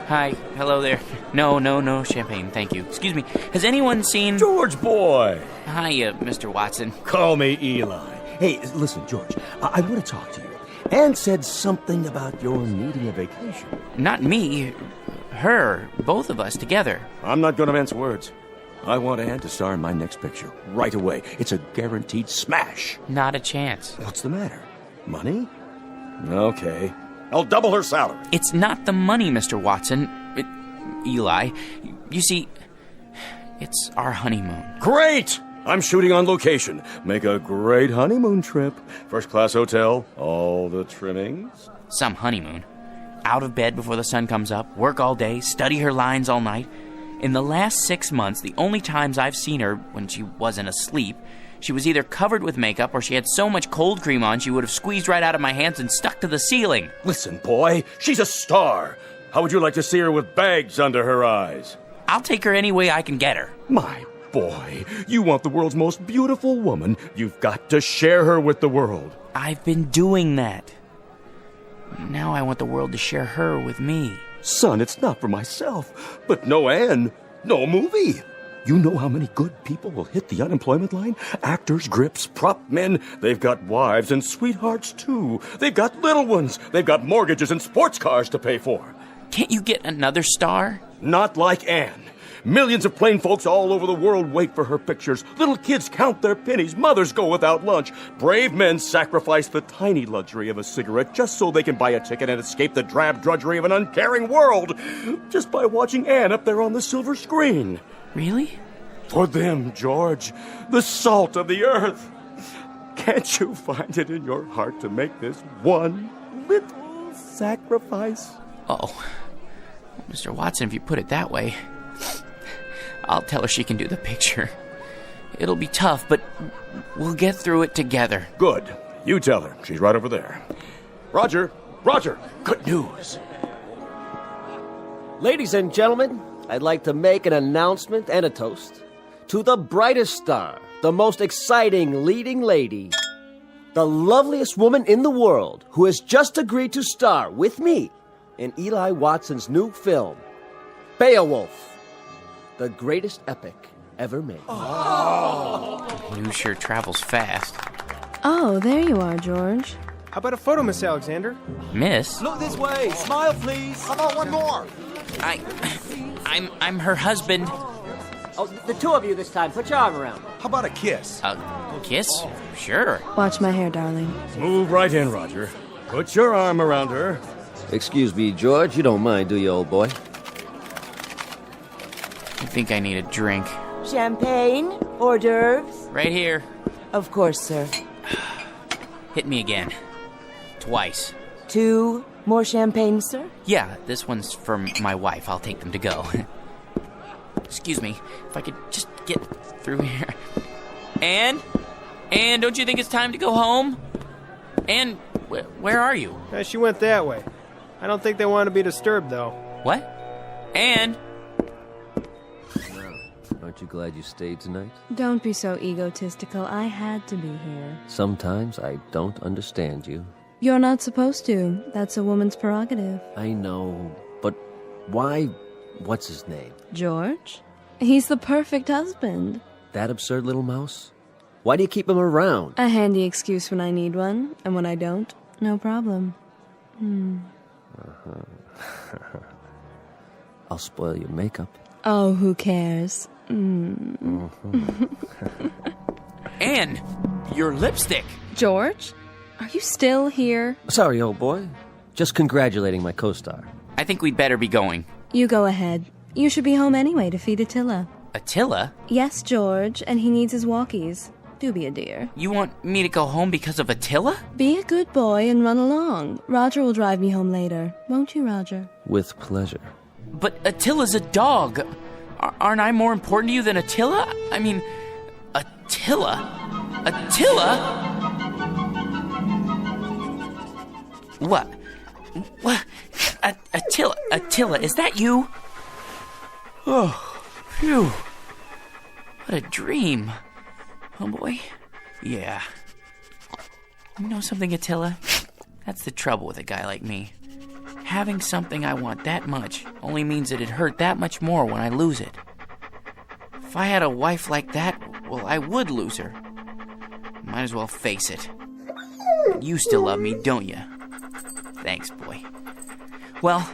Hi, hello there. No champagne, thank you. Excuse me, has anyone seen... George boy! Hi, Mr. Watson. Call me Eli. Hey, listen, George, I want to talk to you. Anne said something about your needing a vacation. Not me, her, both of us together. I'm not going to mince words. I want Anne to star in my next picture, right away. It's a guaranteed smash. Not a chance. What's the matter? Money? Okay. I'll double her salary. It's not the money, Mr. Watson. Eli, you see, it's our honeymoon. Great! I'm shooting on location. Make a great honeymoon trip. First-class hotel, all the trimmings. Some honeymoon. Out of bed before the sun comes up, work all day, study her lines all night. In the last 6 months, the only times I've seen her when she wasn't asleep, she was either covered with makeup or she had so much cold cream on she would have squeezed right out of my hands and stuck to the ceiling. Listen, boy, she's a star. How would you like to see her with bags under her eyes? I'll take her any way I can get her. My boy, you want the world's most beautiful woman. You've got to share her with the world. I've been doing that. Now I want the world to share her with me. Son, it's not for myself. But no Anne, no movie. You know how many good people will hit the unemployment line? Actors, grips, prop men. They've got wives and sweethearts, too. They've got little ones. They've got mortgages and sports cars to pay for. Can't you get another star? Not like Anne. Millions of plain folks all over the world wait for her pictures. Little kids count their pennies. Mothers go without lunch. Brave men sacrifice the tiny luxury of a cigarette just so they can buy a ticket and escape the drab drudgery of an uncaring world. Just by watching Anne up there on the silver screen. Really? For them, George, the salt of the earth. Can't you find it in your heart to make this one little sacrifice? Oh, Mr. Watson, if you put it that way, I'll tell her she can do the picture. It'll be tough, but we'll get through it together. Good. You tell her. She's right over there. Roger, good news. Ladies and gentlemen, I'd like to make an announcement and a toast to the brightest star, the most exciting leading lady, the loveliest woman in the world, who has just agreed to star with me in Eli Watson's new film, Beowulf, the greatest epic ever made. News sure travels fast. Oh, there you are, George. How about a photo, Miss Alexander? Miss? Look this way. Smile, please. How about one more? I'm her husband. Oh, the two of you this time. Put your arm around. How about a kiss? A kiss? Sure. Watch my hair, darling. Move right in, Roger. Put your arm around her. Excuse me, George. You don't mind, do you, old boy? I think I need a drink. Champagne? Hors d'oeuvres? Right here. Of course, sir. Hit me again. Twice. 2 more champagne, sir? Yeah, this one's for my wife. I'll take them to go. Excuse me, if I could just get through here. Anne, don't you think it's time to go home? Anne, where are you? She went that way. I don't think they want to be disturbed, though. What? Anne? Aren't you glad you stayed tonight? Don't be so egotistical. I had to be here. Sometimes I don't understand you. You're not supposed to. That's a woman's prerogative. I know, but why? What's his name? George? He's the perfect husband. That absurd little mouse? Why do you keep him around? A handy excuse when I need one, and when I don't, no problem. I'll spoil your makeup. Oh, who cares? Anne, your lipstick. George? Are you still here? Sorry, old boy. Just congratulating my co-star. I think we'd better be going. You go ahead. You should be home anyway to feed Attila. Attila? Yes, George, and he needs his walkies. Do be a dear. You want me to go home because of Attila? Be a good boy and run along. Roger will drive me home later. Won't you, Roger? With pleasure. But Attila's a dog. Aren't I more important to you than Attila? I mean, Attila? What? Attila, is that you? Oh, phew. What a dream. Oh, boy. Yeah. You know something, Attila? That's the trouble with a guy like me. Having something I want that much only means that it hurt that much more when I lose it. If I had a wife like that, well, I would lose her. Might as well face it. You still love me, don't you? Thanks, boy. Well,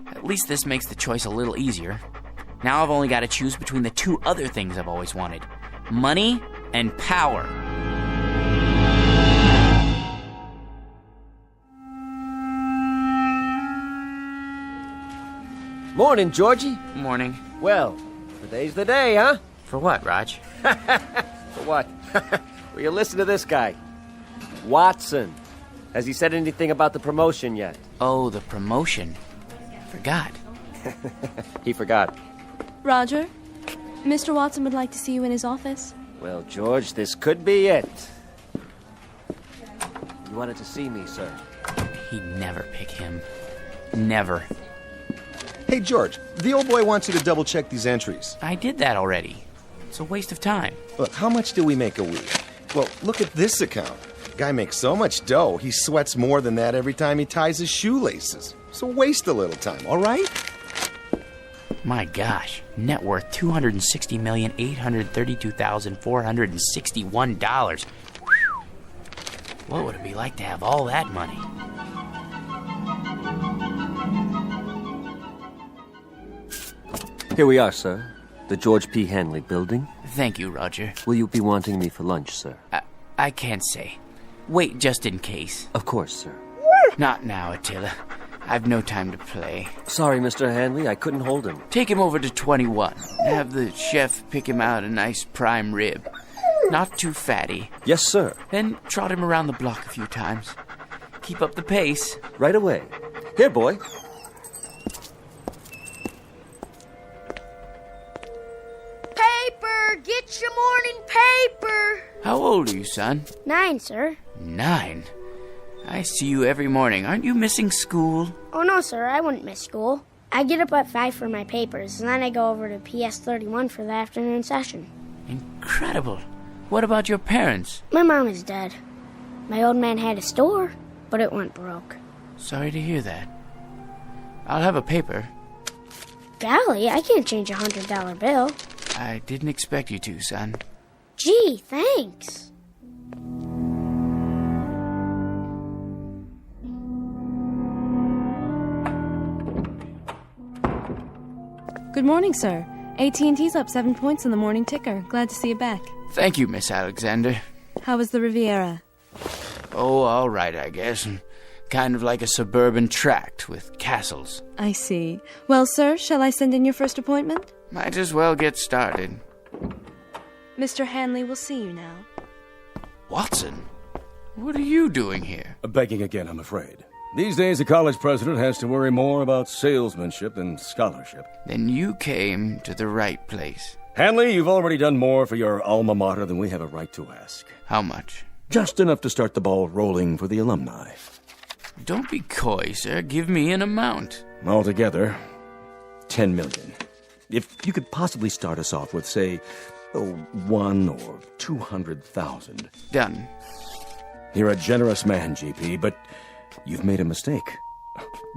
at least this makes the choice a little easier. Now I've only got to choose between the 2 other things I've always wanted. Money and power. Morning, Georgie. Morning. Well, today's the day, huh? For what, Raj? For what? Will you listen to this guy? Watson. Has he said anything about the promotion yet? Oh, the promotion. Forgot. He forgot. Roger, Mr. Watson would like to see you in his office. Well, George, this could be it. You wanted to see me, sir. He'd never pick him. Never. Hey, George, the old boy wants you to double-check these entries. I did that already. It's a waste of time. Look, how much do we make a week? Well, look at this account. Guy makes so much dough, he sweats more than that every time he ties his shoelaces. So waste a little time, all right? My gosh, net worth $260,832,461. What would it be like to have all that money? Here we are, sir. The George P. Hanley building. Thank you, Roger. Will you be wanting me for lunch, sir? I can't say. Wait just in case. Of course, sir. Not now, Attila. I've no time to play. Sorry, Mr. Hanley, I couldn't hold him. Take him over to 21. Have the chef pick him out a nice prime rib. Not too fatty. Yes, sir. Then trot him around the block a few times. Keep up the pace. Right away. Here, boy. Paper! Get your morning paper! How old are you, son? 9, sir. 9? I see you every morning. Aren't you missing school? Oh, no, sir. I wouldn't miss school. I get up at 5 for my papers, and then I go over to PS 31 for the afternoon session. Incredible. What about your parents? My mom is dead. My old man had a store, but it went broke. Sorry to hear that. I'll have a paper. Golly, I can't change a $100 bill. I didn't expect you to, son. Gee, thanks. Good morning, sir. AT&T's up 7 points in the morning ticker. Glad to see you back. Thank you, Miss Alexander. How was the Riviera? Oh, all right, I guess. Kind of like a suburban tract with castles. I see. Well, sir, shall I send in your first appointment? Might as well get started. Mr. Hanley will see you now. Watson, what are you doing here? Begging again, I'm afraid. These days, a college president has to worry more about salesmanship than scholarship. Then you came to the right place. Hanley, you've already done more for your alma mater than we have a right to ask. How much? Just enough to start the ball rolling for the alumni. Don't be coy, sir. Give me an amount. Altogether, $10 million. If you could possibly start us off with, say, $1 or $200,000. Done. You're a generous man, GP, but you've made a mistake.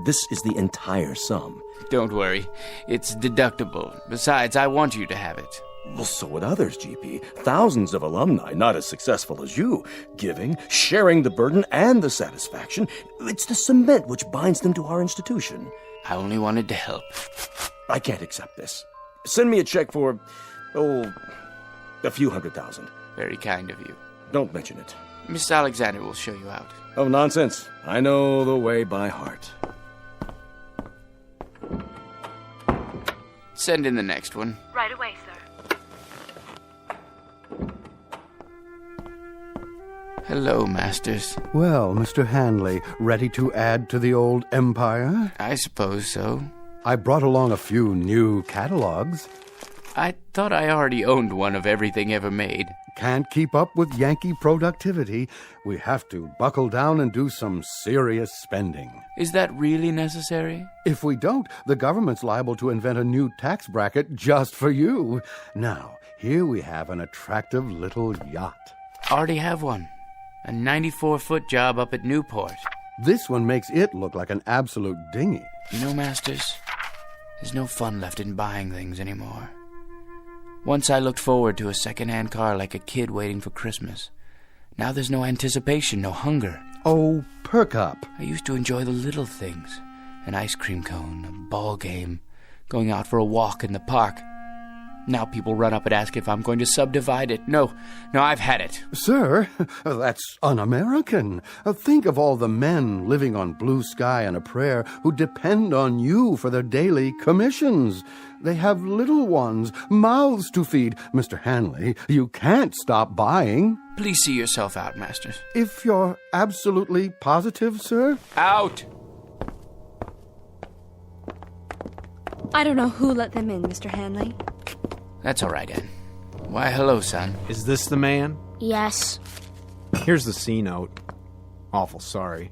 This is the entire sum. Don't worry. It's deductible. Besides, I want you to have it. Well, so would others, GP. Thousands of alumni, not as successful as you. Giving, sharing the burden and the satisfaction. It's the cement which binds them to our institution. I only wanted to help. I can't accept this. Send me a check for, a few $100,000. Very kind of you. Don't mention it. Miss Alexander will show you out. Oh, nonsense. I know the way by heart. Send in the next one. Right away, sir. Hello, Masters. Well, Mr. Hanley, ready to add to the old empire? I suppose so. I brought along a few new catalogs. I thought I already owned one of everything ever made. Can't keep up with Yankee productivity. We have to buckle down and do some serious spending. Is that really necessary? If we don't, the government's liable to invent a new tax bracket just for you. Now, here we have an attractive little yacht. Already have one. A 94-foot job up at Newport. This one makes it look like an absolute dinghy. You know, Masters, there's no fun left in buying things anymore. Once I looked forward to a second-hand car like a kid waiting for Christmas. Now there's no anticipation, no hunger. Oh, perk up. I used to enjoy the little things. An ice cream cone, a ball game, going out for a walk in the park. Now people run up and ask if I'm going to subdivide it. No, I've had it. Sir, that's un-American. Think of all the men living on blue sky and a prayer who depend on you for their daily commissions. They have little ones, mouths to feed. Mr. Hanley, you can't stop buying. Please see yourself out, Masters. If you're absolutely positive, sir? Out! I don't know who let them in, Mr. Hanley. That's all right, Ed. Why, hello, son. Is this the man? Yes. Here's the C note. Awful sorry.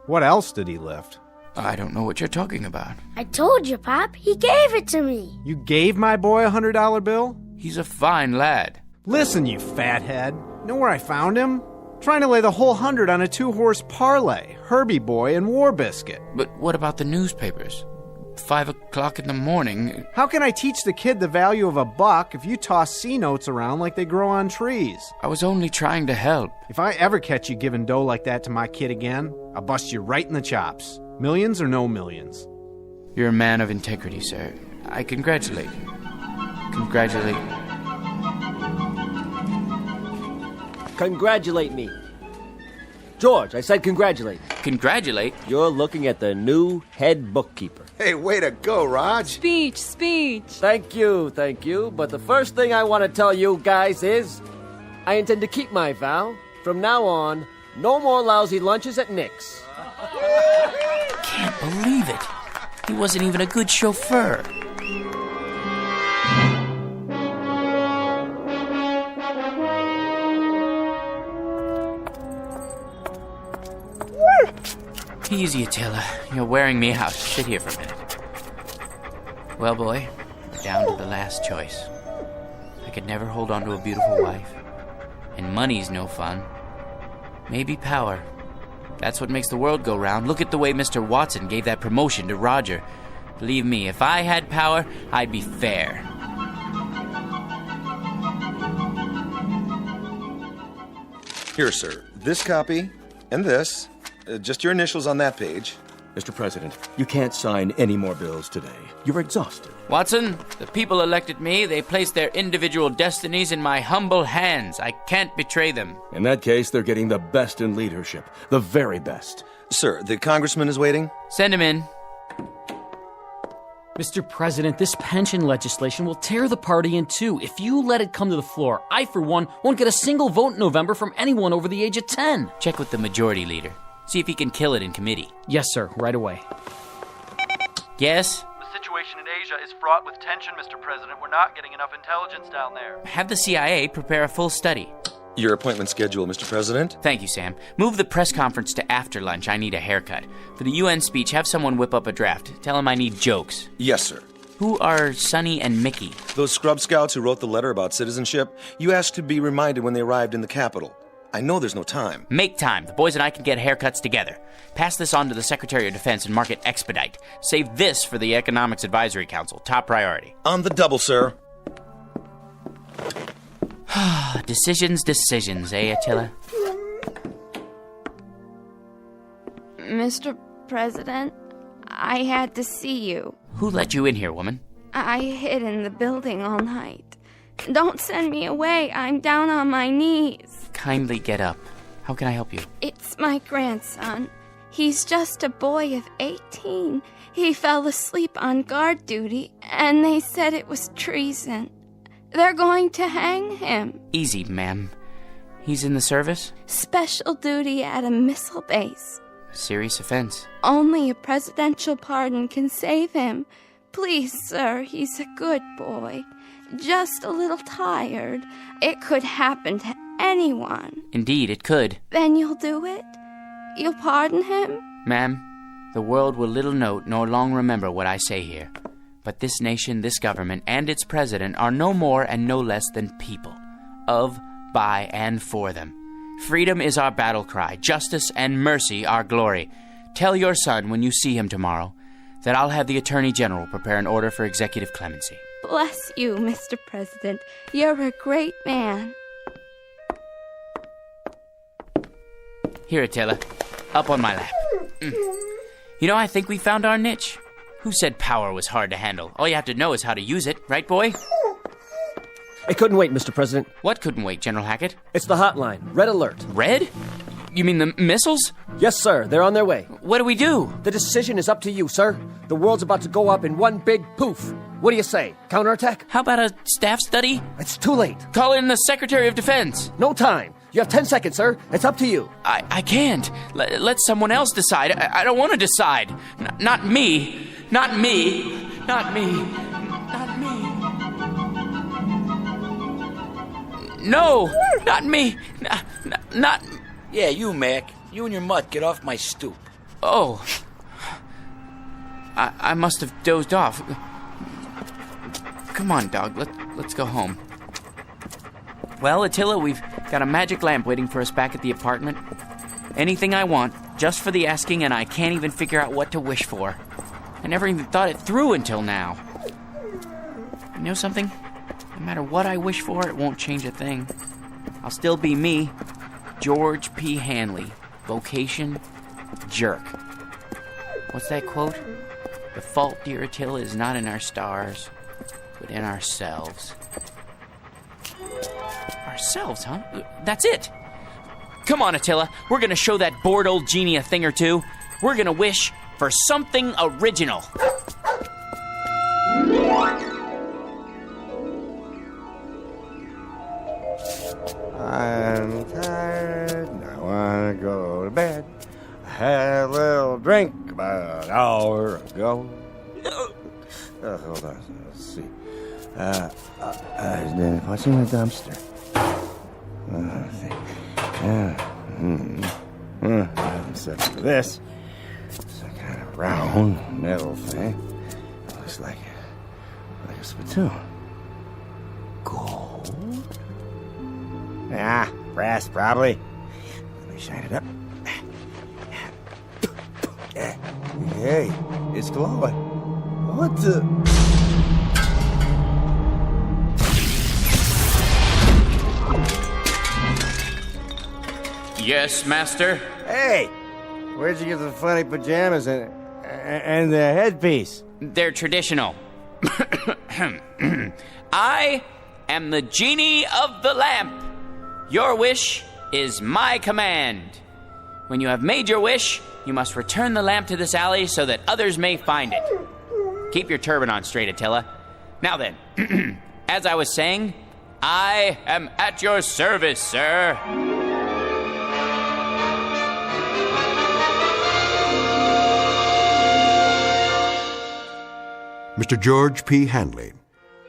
What else did he lift? I don't know what you're talking about. I told you, Pop. He gave it to me. You gave my boy a $100 bill? He's a fine lad. Listen, you fathead. Know where I found him? Trying to lay the whole 100 on a 2-horse parlay. Herbie Boy and War Biscuit. But what about the newspapers? 5 o'clock in the morning. How can I teach the kid the value of a buck if you toss C notes around like they grow on trees? I was only trying to help. If I ever catch you giving dough like that to my kid again, I'll bust you right in the chops. Millions or no millions. You're a man of integrity, sir. I congratulate you. Congratulate you. Congratulate me. George, I said congratulate. Congratulate? You're looking at the new head bookkeeper. Hey, way to go, Rod. Speech. Thank you. But the first thing I want to tell you guys is I intend to keep my vow. From now on, no more lousy lunches at Nick's. Can't believe it. He wasn't even a good chauffeur. Easy, Attila. You're wearing me out. Sit here for a minute. Well, boy, we're down to the last choice. I could never hold on to a beautiful wife. And money's no fun. Maybe power. That's what makes the world go round. Look at the way Mr. Watson gave that promotion to Roger. Believe me, if I had power, I'd be fair. Here, sir. This copy and this. Just your initials on that page. Mr. President, you can't sign any more bills today. You're exhausted. Watson, the people elected me. They placed their individual destinies in my humble hands. I can't betray them. In that case, they're getting the best in leadership. The very best. Sir, the congressman is waiting. Send him in. Mr. President, this pension legislation will tear the party in two. If you let it come to the floor, I, for one, won't get a single vote in November from anyone over the age of 10. Check with the majority leader. See if he can kill it in committee. Yes, sir. Right away. Yes? The situation in Asia is fraught with tension, Mr. President. We're not getting enough intelligence down there. Have the CIA prepare a full study. Your appointment schedule, Mr. President. Thank you, Sam. Move the press conference to after lunch. I need a haircut. For the UN speech, have someone whip up a draft. Tell him I need jokes. Yes, sir. Who are Sonny and Mickey? Those scrub scouts who wrote the letter about citizenship. You asked to be reminded when they arrived in the capital. I know there's no time. Make time. The boys and I can get haircuts together. Pass this on to the Secretary of Defense and mark it expedite. Save this for the Economics Advisory Council. Top priority. On the double, sir. Decisions, eh, Attila? Mr. President, I had to see you. Who let you in here, woman? I hid in the building all night. Don't send me away. I'm down on my knees. Kindly get up. How can I help you? It's my grandson. He's just a boy of 18. He fell asleep on guard duty, and they said it was treason. They're going to hang him. Easy, ma'am. He's in the service? Special duty at a missile base. Serious offense. Only a presidential pardon can save him. Please, sir, he's a good boy. Just a little tired. It could happen to anyone. Indeed, it could. Then you'll do it? You'll pardon him? Ma'am, the world will little note nor long remember what I say here. But this nation, this government, and its president are no more and no less than people. Of, by, and for them. Freedom is our battle cry, justice and mercy our glory. Tell your son when you see him tomorrow that I'll have the Attorney General prepare an order for executive clemency. Bless you, Mr. President. You're a great man. Here, Attila. Up on my lap. You know, I think we found our niche. Who said power was hard to handle? All you have to know is how to use it, right, boy? It couldn't wait, Mr. President. What couldn't wait, General Hackett? It's the hotline. Red alert. Red? You mean the missiles? Yes, sir. They're on their way. What do we do? The decision is up to you, sir. The world's about to go up in one big poof. What do you say? Counterattack? How about a staff study? It's too late. Call in the Secretary of Defense. No time. You have 10 seconds, sir. It's up to you. I can't. Let someone else decide. I don't want to decide. Not me. Not me. Not me. Not me. No! Not me. Not... Yeah, you, Mac. You and your mutt, get off my stoop. Oh. I must have dozed off. Come on, dog. Let's go home. Well, Attila, we've got a magic lamp waiting for us back at the apartment. Anything I want, just for the asking, and I can't even figure out what to wish for. I never even thought it through until now. You know something? No matter what I wish for, it won't change a thing. I'll still be me, George P. Hanley. Vocation, jerk. What's that quote? The fault, dear Attila, is not in our stars, but in ourselves. Ourselves, huh? That's it! Come on, Attila. We're gonna show that bored old genie a thing or two. We're gonna wish for something original. I'm tired, I wanna go to bed. I had a little drink about an hour ago. Hold on, let's see. What's in the dumpster? Let's see. Except for this. It's a kind of round metal thing. It looks like a spittoon. Gold? Ah, brass probably. Let me shine it up. Hey, it's glowing. What the? Yes, master? Hey, where'd you get the funny pajamas and the headpiece? They're traditional. I am the genie of the lamp. Your wish is my command. When you have made your wish, you must return the lamp to this alley so that others may find it. Keep your turban on straight, Attila. Now then, as I was saying, I am at your service, sir. Mr. George P. Hanley.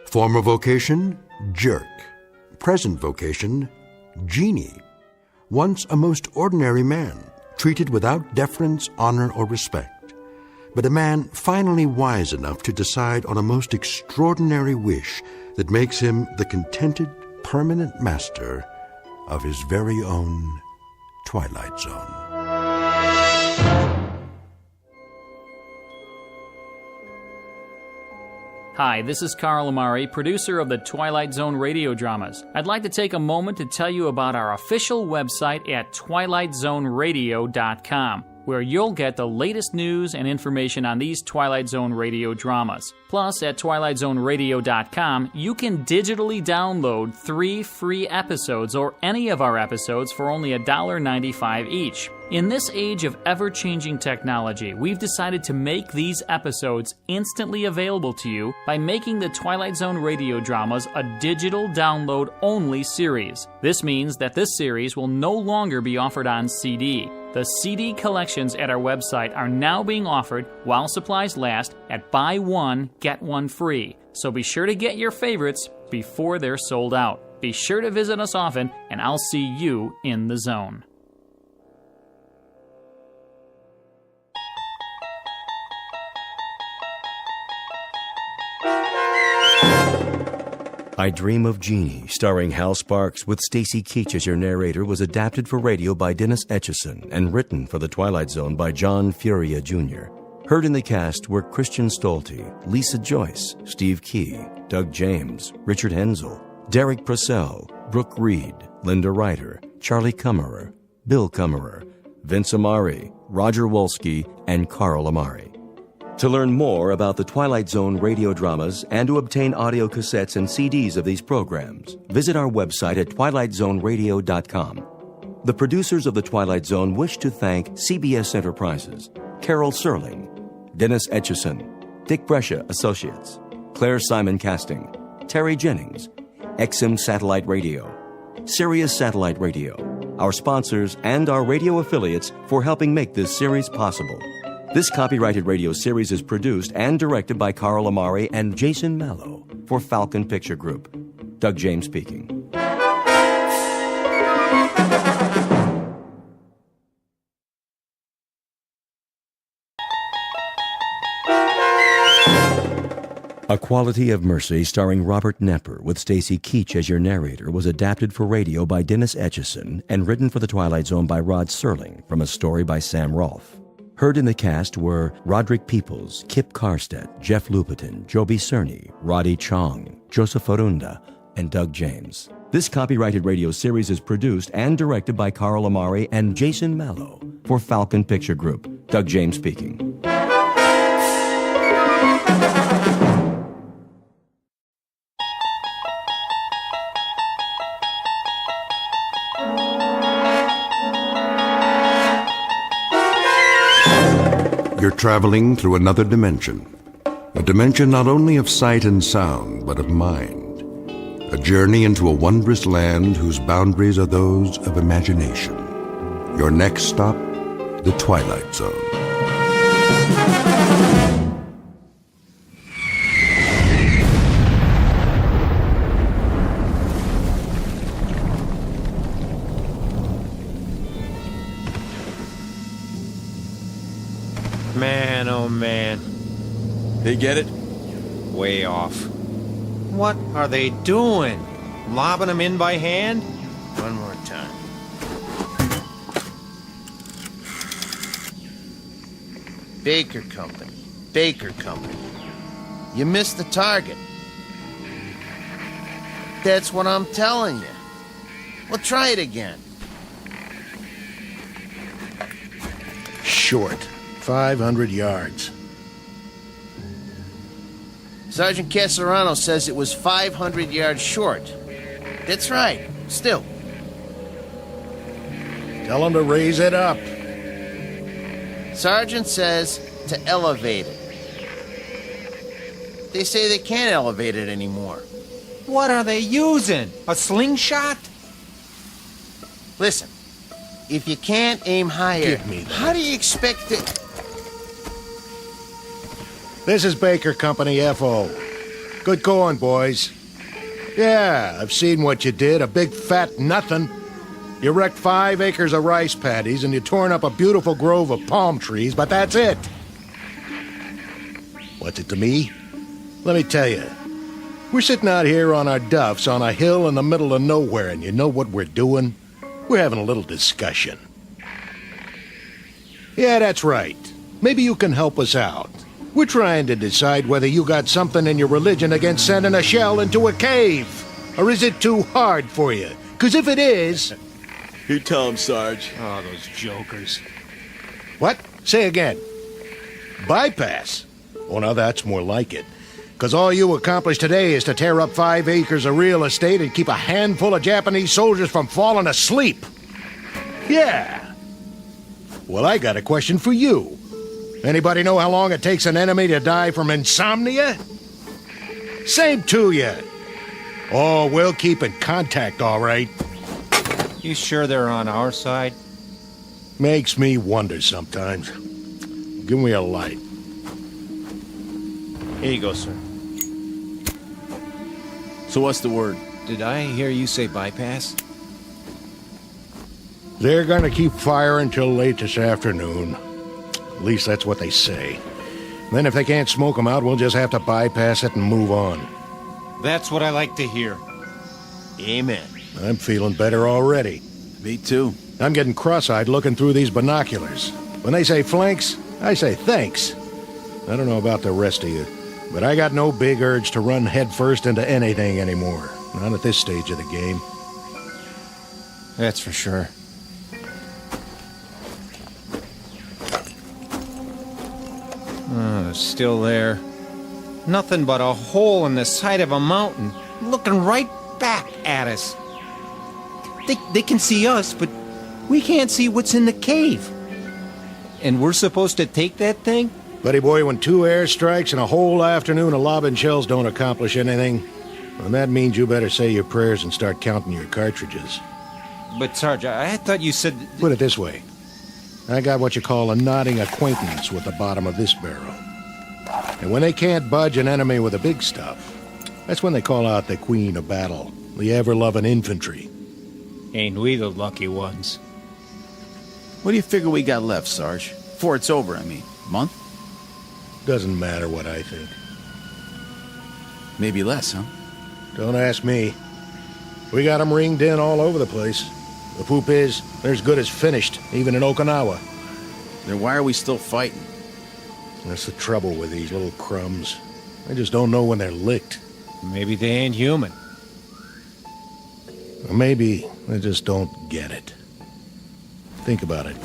Former vocation, jerk. Present vocation, genie. Once a most ordinary man, treated without deference, honor, or respect. But a man finally wise enough to decide on a most extraordinary wish that makes him the contented, permanent master of his very own Twilight Zone. Hi, this is Carl Amari, producer of the Twilight Zone Radio Dramas. I'd like to take a moment to tell you about our official website at twilightzoneradio.com, where you'll get the latest news and information on these Twilight Zone Radio dramas. Plus, at twilightzoneradio.com, you can digitally download 3 free episodes or any of our episodes for only $1.95 each. In this age of ever-changing technology, we've decided to make these episodes instantly available to you by making the Twilight Zone Radio Dramas a digital download-only series. This means that this series will no longer be offered on CD. The CD collections at our website are now being offered while supplies last at buy one, get one free. So be sure to get your favorites before they're sold out. Be sure to visit us often, and I'll see you in the zone. I Dream of Jeannie, starring Hal Sparks with Stacy Keach as your narrator, was adapted for radio by Dennis Etchison and written for The Twilight Zone by John Furia Jr. Heard in the cast were Christian Stolte, Lisa Joyce, Steve Key, Doug James, Richard Hensel, Derek Purcell, Brooke Reed, Linda Ryder, Charlie Kummerer, Bill Kummerer, Vince Amari, Roger Wolski, and Carl Amari. To learn more about the Twilight Zone radio dramas and to obtain audio cassettes and CDs of these programs, visit our website at twilightzoneradio.com. The producers of The Twilight Zone wish to thank CBS Enterprises, Carol Serling, Dennis Etchison, Dick Brescia Associates, Claire Simon Casting, Terry Jennings, XM Satellite Radio, Sirius Satellite Radio, our sponsors, and our radio affiliates for helping make this series possible. This copyrighted radio series is produced and directed by Carl Amari and Jason Mallow for Falcon Picture Group. Doug James speaking. A Quality of Mercy, starring Robert Knepper with Stacy Keach as your narrator, was adapted for radio by Dennis Etchison and written for The Twilight Zone by Rod Serling from a story by Sam Rolfe. Heard in the cast were Roderick Peoples, Kip Karstedt, Jeff Lupetin, Joby Cerny, Roddy Chong, Joseph Orunda, and Doug James. This copyrighted radio series is produced and directed by Carl Amari and Jason Mallow for Falcon Picture Group. Doug James speaking. You're traveling through another dimension. A dimension not only of sight and sound, but of mind. A journey into a wondrous land whose boundaries are those of imagination. Your next stop, the Twilight Zone. Man, oh man. They get it? Way off. What are they doing? Lobbing them in by hand? One more time. Baker Company. Baker Company. You missed the target. That's what I'm telling you. Well, try it again. Short. 500 yards. Sergeant Casarano says it was 500 yards short. That's right. Still. Tell him to raise it up. Sergeant says to elevate it. They say they can't elevate it anymore. What are they using? A slingshot? Listen, if you can't aim higher, Give me that. How do you expect it? This is Baker Company FO. Good going, boys. Yeah, I've seen what you did. A big fat nothing. You wrecked 5 acres of rice paddies and you torn up a beautiful grove of palm trees, but that's it. What's it to me? Let me tell you. We're sitting out here on our duffs on a hill in the middle of nowhere, and you know what we're doing? We're having a little discussion. Yeah, that's right. Maybe you can help us out. We're trying to decide whether you got something in your religion against sending a shell into a cave. Or is it too hard for you? Because if it is... You tell him, Sarge. Oh, those jokers. What? Say again. Bypass? Oh, now that's more like it. Because all you accomplished today is to tear up 5 acres of real estate and keep a handful of Japanese soldiers from falling asleep. Yeah. Well, I got a question for you. Anybody know how long it takes an enemy to die from insomnia? Same to you. Oh, we'll keep in contact, all right. You sure they're on our side? Makes me wonder sometimes. Give me a light. Here you go, sir. So what's the word? Did I hear you say bypass? They're gonna keep firing till late this afternoon. At least that's what they say. Then if they can't smoke them out, we'll just have to bypass it and move on. That's what I like to hear. Amen. I'm feeling better already. Me too. I'm getting cross-eyed looking through these binoculars. When they say flanks, I say thanks. I don't know about the rest of you, but I got no big urge to run headfirst into anything anymore. Not at this stage of the game. That's for sure. Still there. Nothing but a hole in the side of a mountain, looking right back at us. They can see us, but we can't see what's in the cave. And we're supposed to take that thing? Buddy boy, when 2 airstrikes and a whole afternoon of lobbing shells don't accomplish anything, then that means you better say your prayers and start counting your cartridges. But, Sarge, I thought you said... Put it this way. I got what you call a nodding acquaintance with the bottom of this barrel. And when they can't budge an enemy with the big stuff, that's when they call out the queen of battle, the ever-loving infantry. Ain't we the lucky ones? What do you figure we got left, Sarge? Before it's over, I mean. Month? Doesn't matter what I think. Maybe less, huh? Don't ask me. We got them ringed in all over the place. The poop is, they're as good as finished, even in Okinawa. Then why are we still fighting? That's the trouble with these little crumbs. They just don't know when they're licked. Maybe they ain't human. Or maybe they just don't get it. Think about it.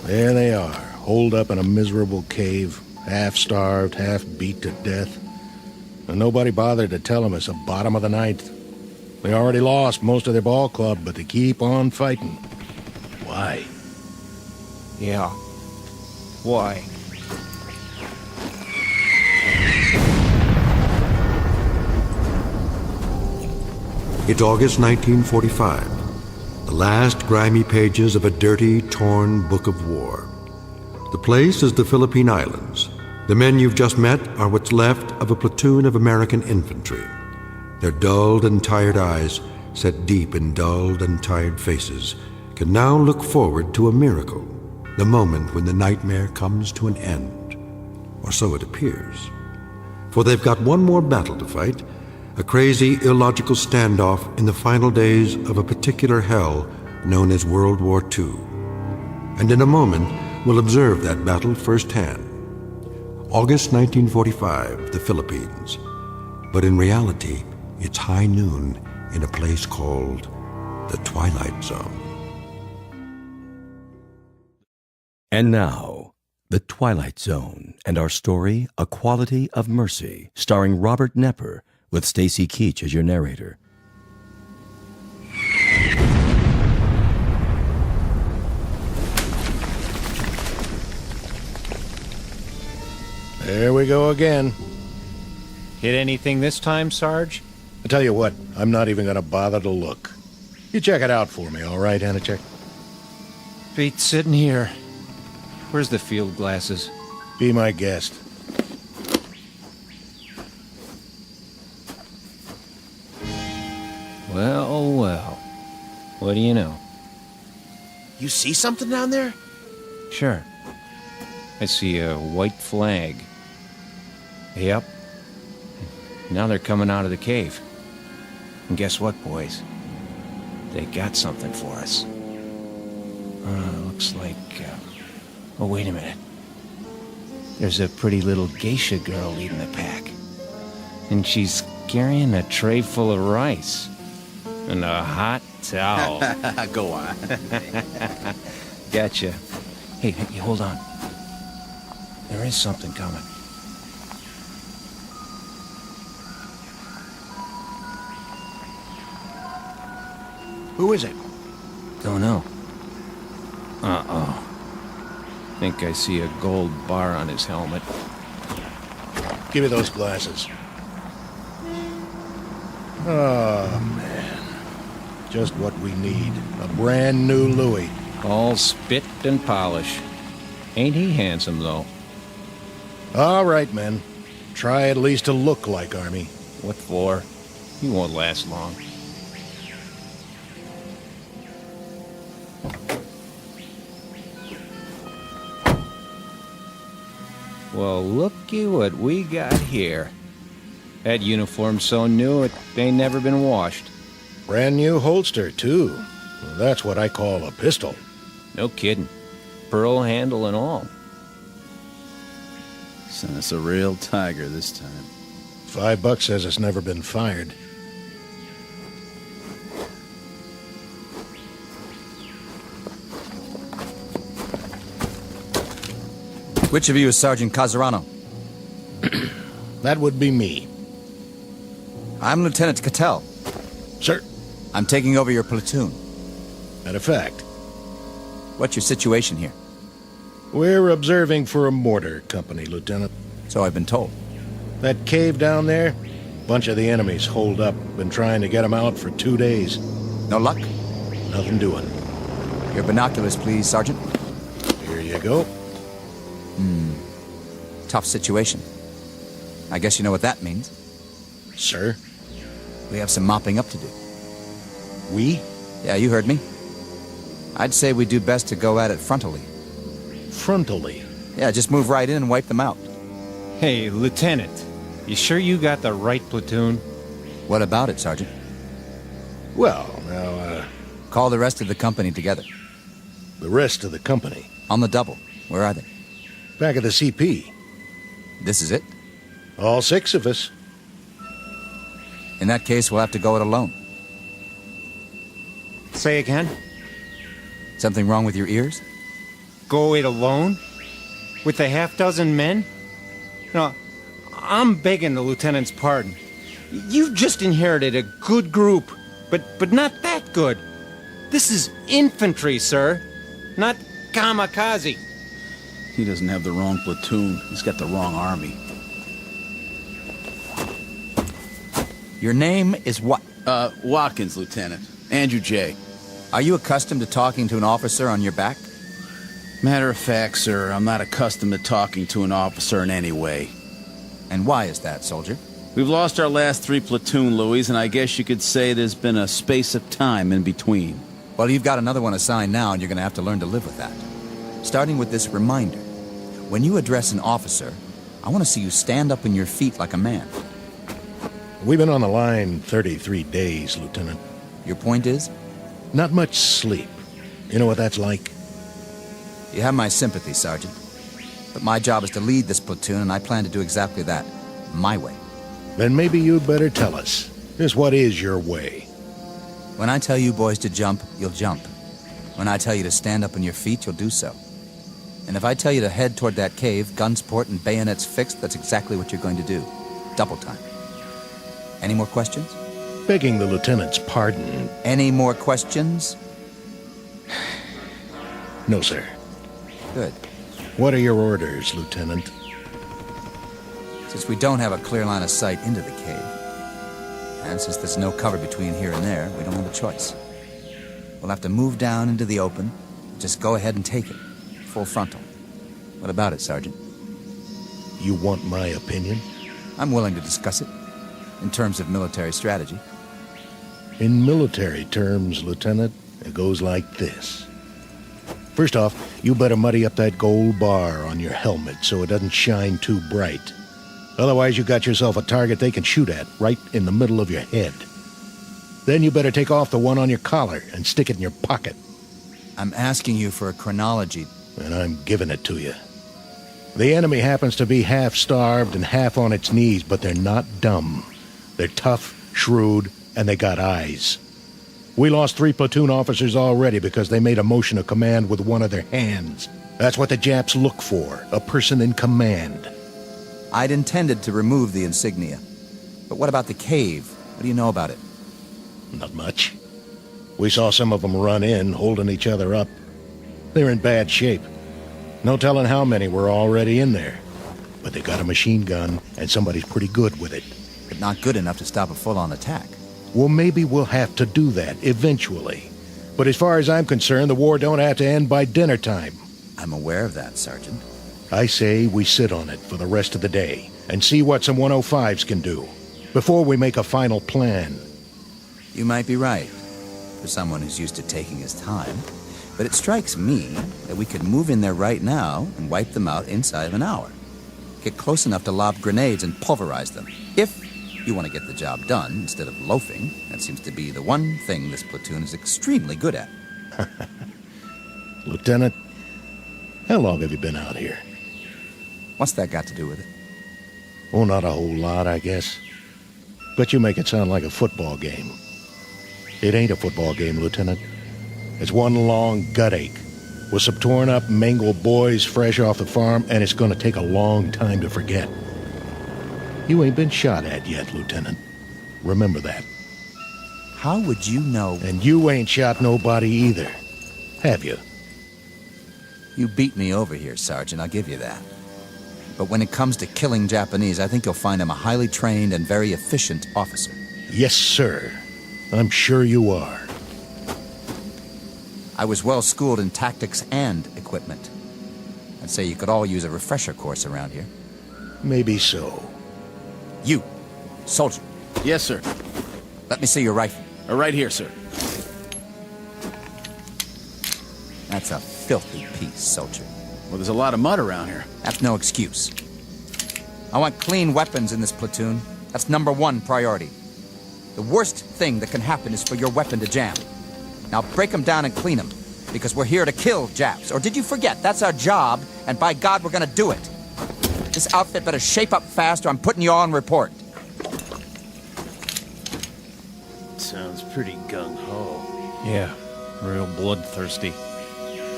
There they are, holed up in a miserable cave, half-starved, half-beat to death. And nobody bothered to tell them it's the bottom of the ninth. They already lost most of their ball club, but they keep on fighting. Why? Yeah. Why? It's August 1945, the last grimy pages of a dirty, torn book of war. The place is the Philippine Islands. The men you've just met are what's left of a platoon of American infantry. Their dulled and tired eyes, set deep in dulled and tired faces, can now look forward to a miracle, the moment when the nightmare comes to an end. Or so it appears. For they've got one more battle to fight, a crazy, illogical standoff in the final days of a particular hell known as World War II. And in a moment, we'll observe that battle firsthand. August 1945, the Philippines. But in reality, it's high noon in a place called the Twilight Zone. And now, The Twilight Zone, and our story, A Quality of Mercy, starring Robert Nepper, with Stacy Keach as your narrator. There we go again. Hit anything this time, Sarge? I tell you what, I'm not even going to bother to look. You check it out for me, all right, Anachek? Beat sitting here. Where's the field glasses? Be my guest. Well, well. What do you know? You see something down there? Sure. I see a white flag. Yep. Now they're coming out of the cave. And guess what, boys? They got something for us. Looks like... Oh, wait a minute. There's a pretty little geisha girl leading the pack. And she's carrying a tray full of rice. And a hot towel. Go on. Gotcha. Hey, hold on. There is something coming. Who is it? Don't know. Uh-oh. Think I see a gold bar on his helmet. Give me those glasses. Oh, man. Just what we need. A brand new Louis. All spit and polish. Ain't he handsome, though? All right, men. Try at least to look like Army. What for? He won't last long. Well, looky what we got here. That uniform's so new it ain't never been washed. Brand new holster, too. Well, that's what I call a pistol. No kidding. Pearl handle and all. Sent us a real tiger this time. $5 says it's never been fired. Which of you is Sergeant Casarano? That would be me. I'm Lieutenant Cattell. Sir? I'm taking over your platoon. Matter of fact. What's your situation here? We're observing for a mortar company, Lieutenant. So I've been told. That cave down there, bunch of the enemies holed up. Been trying to get them out for 2 days. No luck? Nothing doing. Your binoculars, please, Sergeant. Here you go. Tough situation. I guess you know what that means. Sir? We have some mopping up to do. We? Yeah, you heard me. I'd say we do best to go at it frontally. Frontally? Yeah, just move right in and wipe them out. Hey, Lieutenant, you sure you got the right platoon? What about it, Sergeant? Well, now, Call the rest of the company together. The rest of the company? On the double. Where are they? Back at the CP. This is it? All 6 of us. In that case, we'll have to go it alone. Say again? Something wrong with your ears? Go it alone? With a half-dozen men? No, I'm begging the lieutenant's pardon. You've just inherited a good group, but not that good. This is infantry, sir, not kamikaze. He doesn't have the wrong platoon. He's got the wrong army. Your name is what? Watkins, Lieutenant. Andrew J. Are you accustomed to talking to an officer on your back? Matter of fact, sir, I'm not accustomed to talking to an officer in any way. And why is that, soldier? We've lost our last 3 platoon, Louis, and I guess you could say there's been a space of time in between. Well, you've got another one assigned now, and you're going to have to learn to live with that. Starting with this reminder. When you address an officer, I want to see you stand up on your feet like a man. We've been on the line 33 days, Lieutenant. Your point is? Not much sleep. You know what that's like? You have my sympathy, Sergeant. But my job is to lead this platoon, and I plan to do exactly that. My way. Then maybe you'd better tell us. Just what is your way? When I tell you boys to jump, you'll jump. When I tell you to stand up on your feet, you'll do so. And if I tell you to head toward that cave, guns port and bayonets fixed, that's exactly what you're going to do. Double time. Any more questions? Begging the lieutenant's pardon. Any more questions? No, sir. Good. What are your orders, Lieutenant? Since we don't have a clear line of sight into the cave, and since there's no cover between here and there, we don't have a choice. We'll have to move down into the open. Just go ahead and take it. Full frontal. What about it, Sergeant? You want my opinion? I'm willing to discuss it. In terms of military strategy. In military terms, Lieutenant, it goes like this. First off, you better muddy up that gold bar on your helmet so it doesn't shine too bright. Otherwise, you got yourself a target they can shoot at right in the middle of your head. Then you better take off the one on your collar and stick it in your pocket. I'm asking you for a chronology. And I'm giving it to you. The enemy happens to be half starved and half on its knees, but they're not dumb. They're tough, shrewd, and they got eyes. We lost 3 platoon officers already because they made a motion of command with one of their hands. That's what the Japs look for, a person in command. I'd intended to remove the insignia. But what about the cave? What do you know about it? Not much. We saw some of them run in, holding each other up. They're in bad shape. No telling how many were already in there. But they got a machine gun, and somebody's pretty good with it. But not good enough to stop a full-on attack. Well, maybe we'll have to do that, eventually. But as far as I'm concerned, the war don't have to end by dinner time. I'm aware of that, Sergeant. I say we sit on it for the rest of the day, and see what some 105s can do, before we make a final plan. You might be right, for someone who's used to taking his time. But it strikes me that we could move in there right now and wipe them out inside of an hour. Get close enough to lob grenades and pulverize them. If you want to get the job done instead of loafing, that seems to be the one thing this platoon is extremely good at. Lieutenant, how long have you been out here? What's that got to do with it? Oh, not a whole lot, I guess. But you make it sound like a football game. It ain't a football game, Lieutenant. It's one long gut ache with some torn up, mangled boys fresh off the farm, and it's going to take a long time to forget. You ain't been shot at yet, Lieutenant. Remember that. How would you know? And you ain't shot nobody either, have you? You beat me over here, Sergeant, I'll give you that. But when it comes to killing Japanese, I think you'll find him a highly trained and very efficient officer. Yes, sir. I'm sure you are. I was well schooled in tactics and equipment. I'd say you could all use a refresher course around here. Maybe so. You, soldier. Yes, sir. Let me see your rifle. Right here, sir. That's a filthy piece, soldier. Well, there's a lot of mud around here. That's no excuse. I want clean weapons in this platoon. That's #1 priority. The worst thing that can happen is for your weapon to jam. Now break them down and clean them. Because we're here to kill Japs. Or did you forget? That's our job, and by God, we're gonna do it. This outfit better shape up fast or I'm putting you all on report. Sounds pretty gung-ho. Yeah, real bloodthirsty.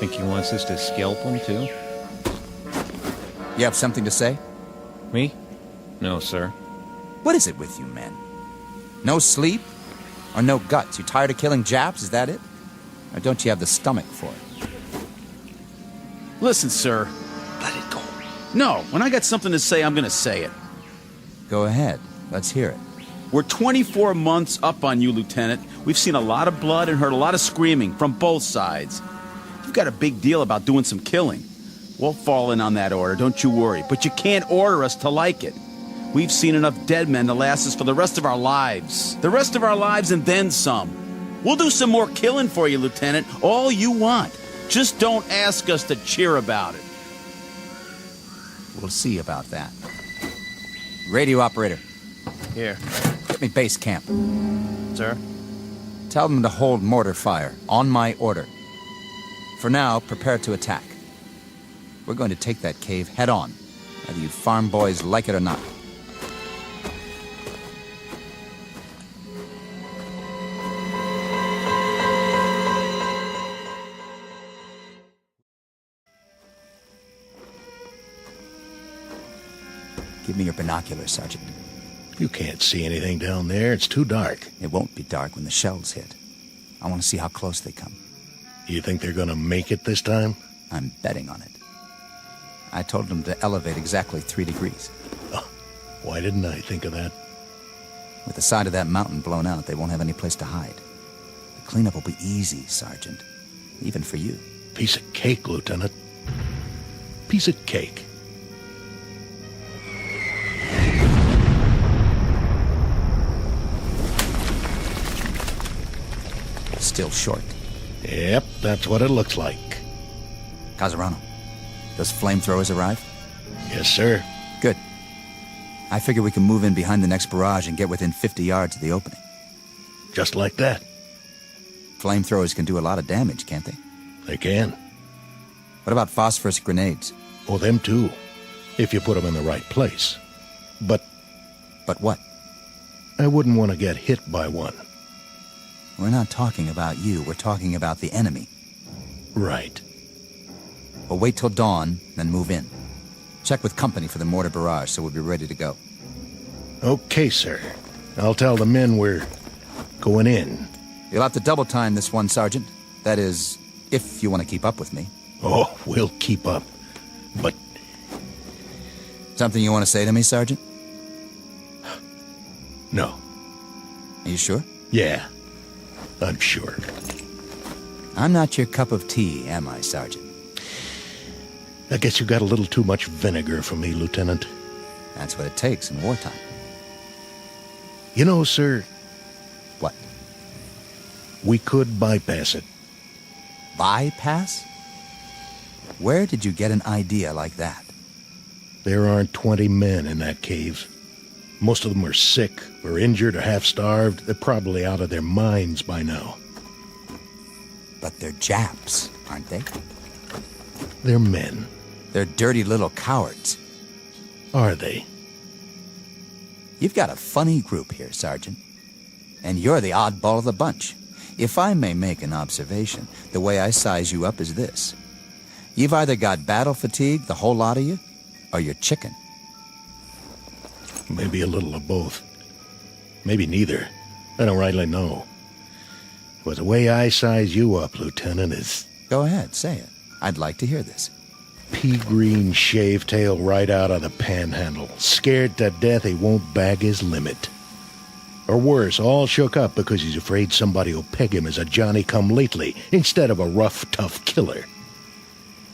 Think he wants us to scalp him, too? You have something to say? Me? No, sir. What is it with you, men? No sleep? Or no guts? You tired of killing Japs, is that it? Or don't you have the stomach for it? Listen, sir. Let it go. No, when I got something to say, I'm gonna say it. Go ahead. Let's hear it. We're 24 months up on you, Lieutenant. We've seen a lot of blood and heard a lot of screaming from both sides. You've got a big deal about doing some killing. We'll fall in on that order, don't you worry. But you can't order us to like it. We've seen enough dead men to last us for the rest of our lives. The rest of our lives and then some. We'll do some more killing for you, Lieutenant. All you want. Just don't ask us to cheer about it. We'll see about that. Radio operator. Here. Get me base camp. Sir? Tell them to hold mortar fire, on my order. For now, prepare to attack. We're going to take that cave head on, whether you farm boys like it or not. Give me your binoculars, Sergeant. You can't see anything down there. It's too dark. It won't be dark when the shells hit. I want to see how close they come. You think they're gonna make it this time? I'm betting on it. I told them to elevate exactly 3 degrees. Oh, why didn't I think of that? With the side of that mountain blown out, they won't have any place to hide. The cleanup will be easy, Sergeant. Even for you. Piece of cake, Lieutenant. Piece of cake. Still short. Yep, that's what it looks like. Casarano, those flamethrowers arrive? Yes, sir. Good. I figure we can move in behind the next barrage and get within 50 yards of the opening. Just like that. Flamethrowers can do a lot of damage, can't they? They can. What about phosphorus grenades? Oh, them too. If you put them in the right place. But what? I wouldn't want to get hit by one. We're not talking about you. We're talking about the enemy. Right. We'll wait till dawn, then move in. Check with company for the mortar barrage so we'll be ready to go. Okay, sir. I'll tell the men we're going in. You'll have to double time this one, Sergeant. That is, if you want to keep up with me. Oh, we'll keep up. But... Something you want to say to me, Sergeant? No. Are you sure? Yeah, I'm sure. I'm not your cup of tea, am I, Sergeant? I guess you got a little too much vinegar for me, Lieutenant. That's what it takes in wartime. You know, sir... What? We could bypass it. Bypass? Where did you get an idea like that? There aren't 20 men in that cave. Most of them are sick, or injured, or half-starved. They're probably out of their minds by now. But they're Japs, aren't they? They're men. They're dirty little cowards. Are they? You've got a funny group here, Sergeant. And you're the oddball of the bunch. If I may make an observation, the way I size you up is this. You've either got battle fatigue, the whole lot of you, or you're chicken. Maybe a little of both. Maybe neither. I don't rightly know. But the way I size you up, Lieutenant, is... Go ahead, say it. I'd like to hear this. Pea-green shave-tail right out of the panhandle. Scared to death he won't bag his limit. Or worse, all shook up because he's afraid somebody will peg him as a Johnny-come-lately instead of a rough, tough killer.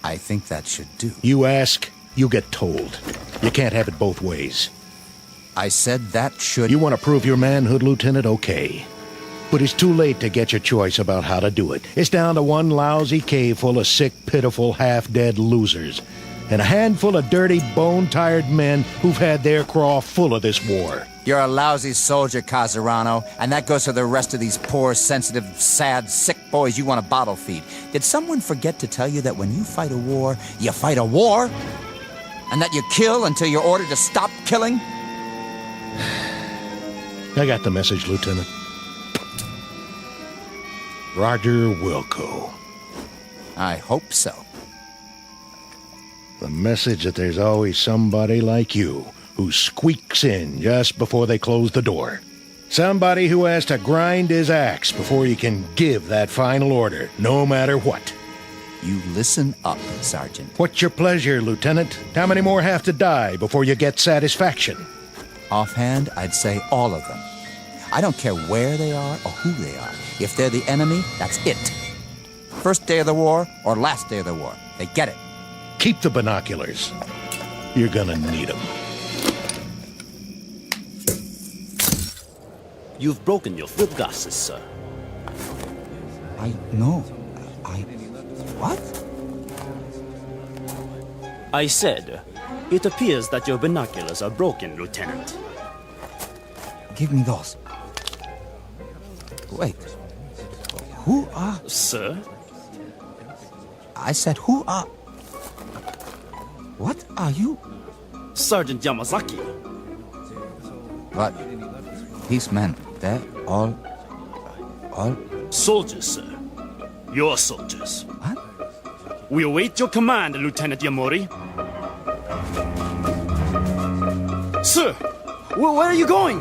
I think that should do. You ask, you get told. You can't have it both ways. I said that should... You want to prove your manhood, Lieutenant? Okay. But it's too late to get your choice about how to do it. It's down to one lousy cave full of sick, pitiful, half-dead losers. And a handful of dirty, bone-tired men who've had their craw full of this war. You're a lousy soldier, Casarano, and that goes for the rest of these poor, sensitive, sad, sick boys you want to bottle feed. Did someone forget to tell you that when you fight a war, you fight a war? And that you kill until you're ordered to stop killing? I got the message, Lieutenant. Roger Wilco. I hope so. The message that there's always somebody like you who squeaks in just before they close the door. Somebody who has to grind his axe before he can give that final order, no matter what. You listen up, Sergeant. What's your pleasure, Lieutenant? How many more have to die before you get satisfaction? Offhand, I'd say all of them. I don't care where they are or who they are. If they're the enemy, that's it. First day of the war or last day of the war. They get it. Keep the binoculars. You're gonna need them. You've broken your field glasses, sir. What? I said, it appears that your binoculars are broken, Lieutenant. Give me those. Wait. Who are... Sir? I said, who are... What are you? Sergeant Yamazaki. But these men, they're all... Soldiers, sir. Your soldiers. What? We await your command, Lieutenant Yamori. Sir, where are you going?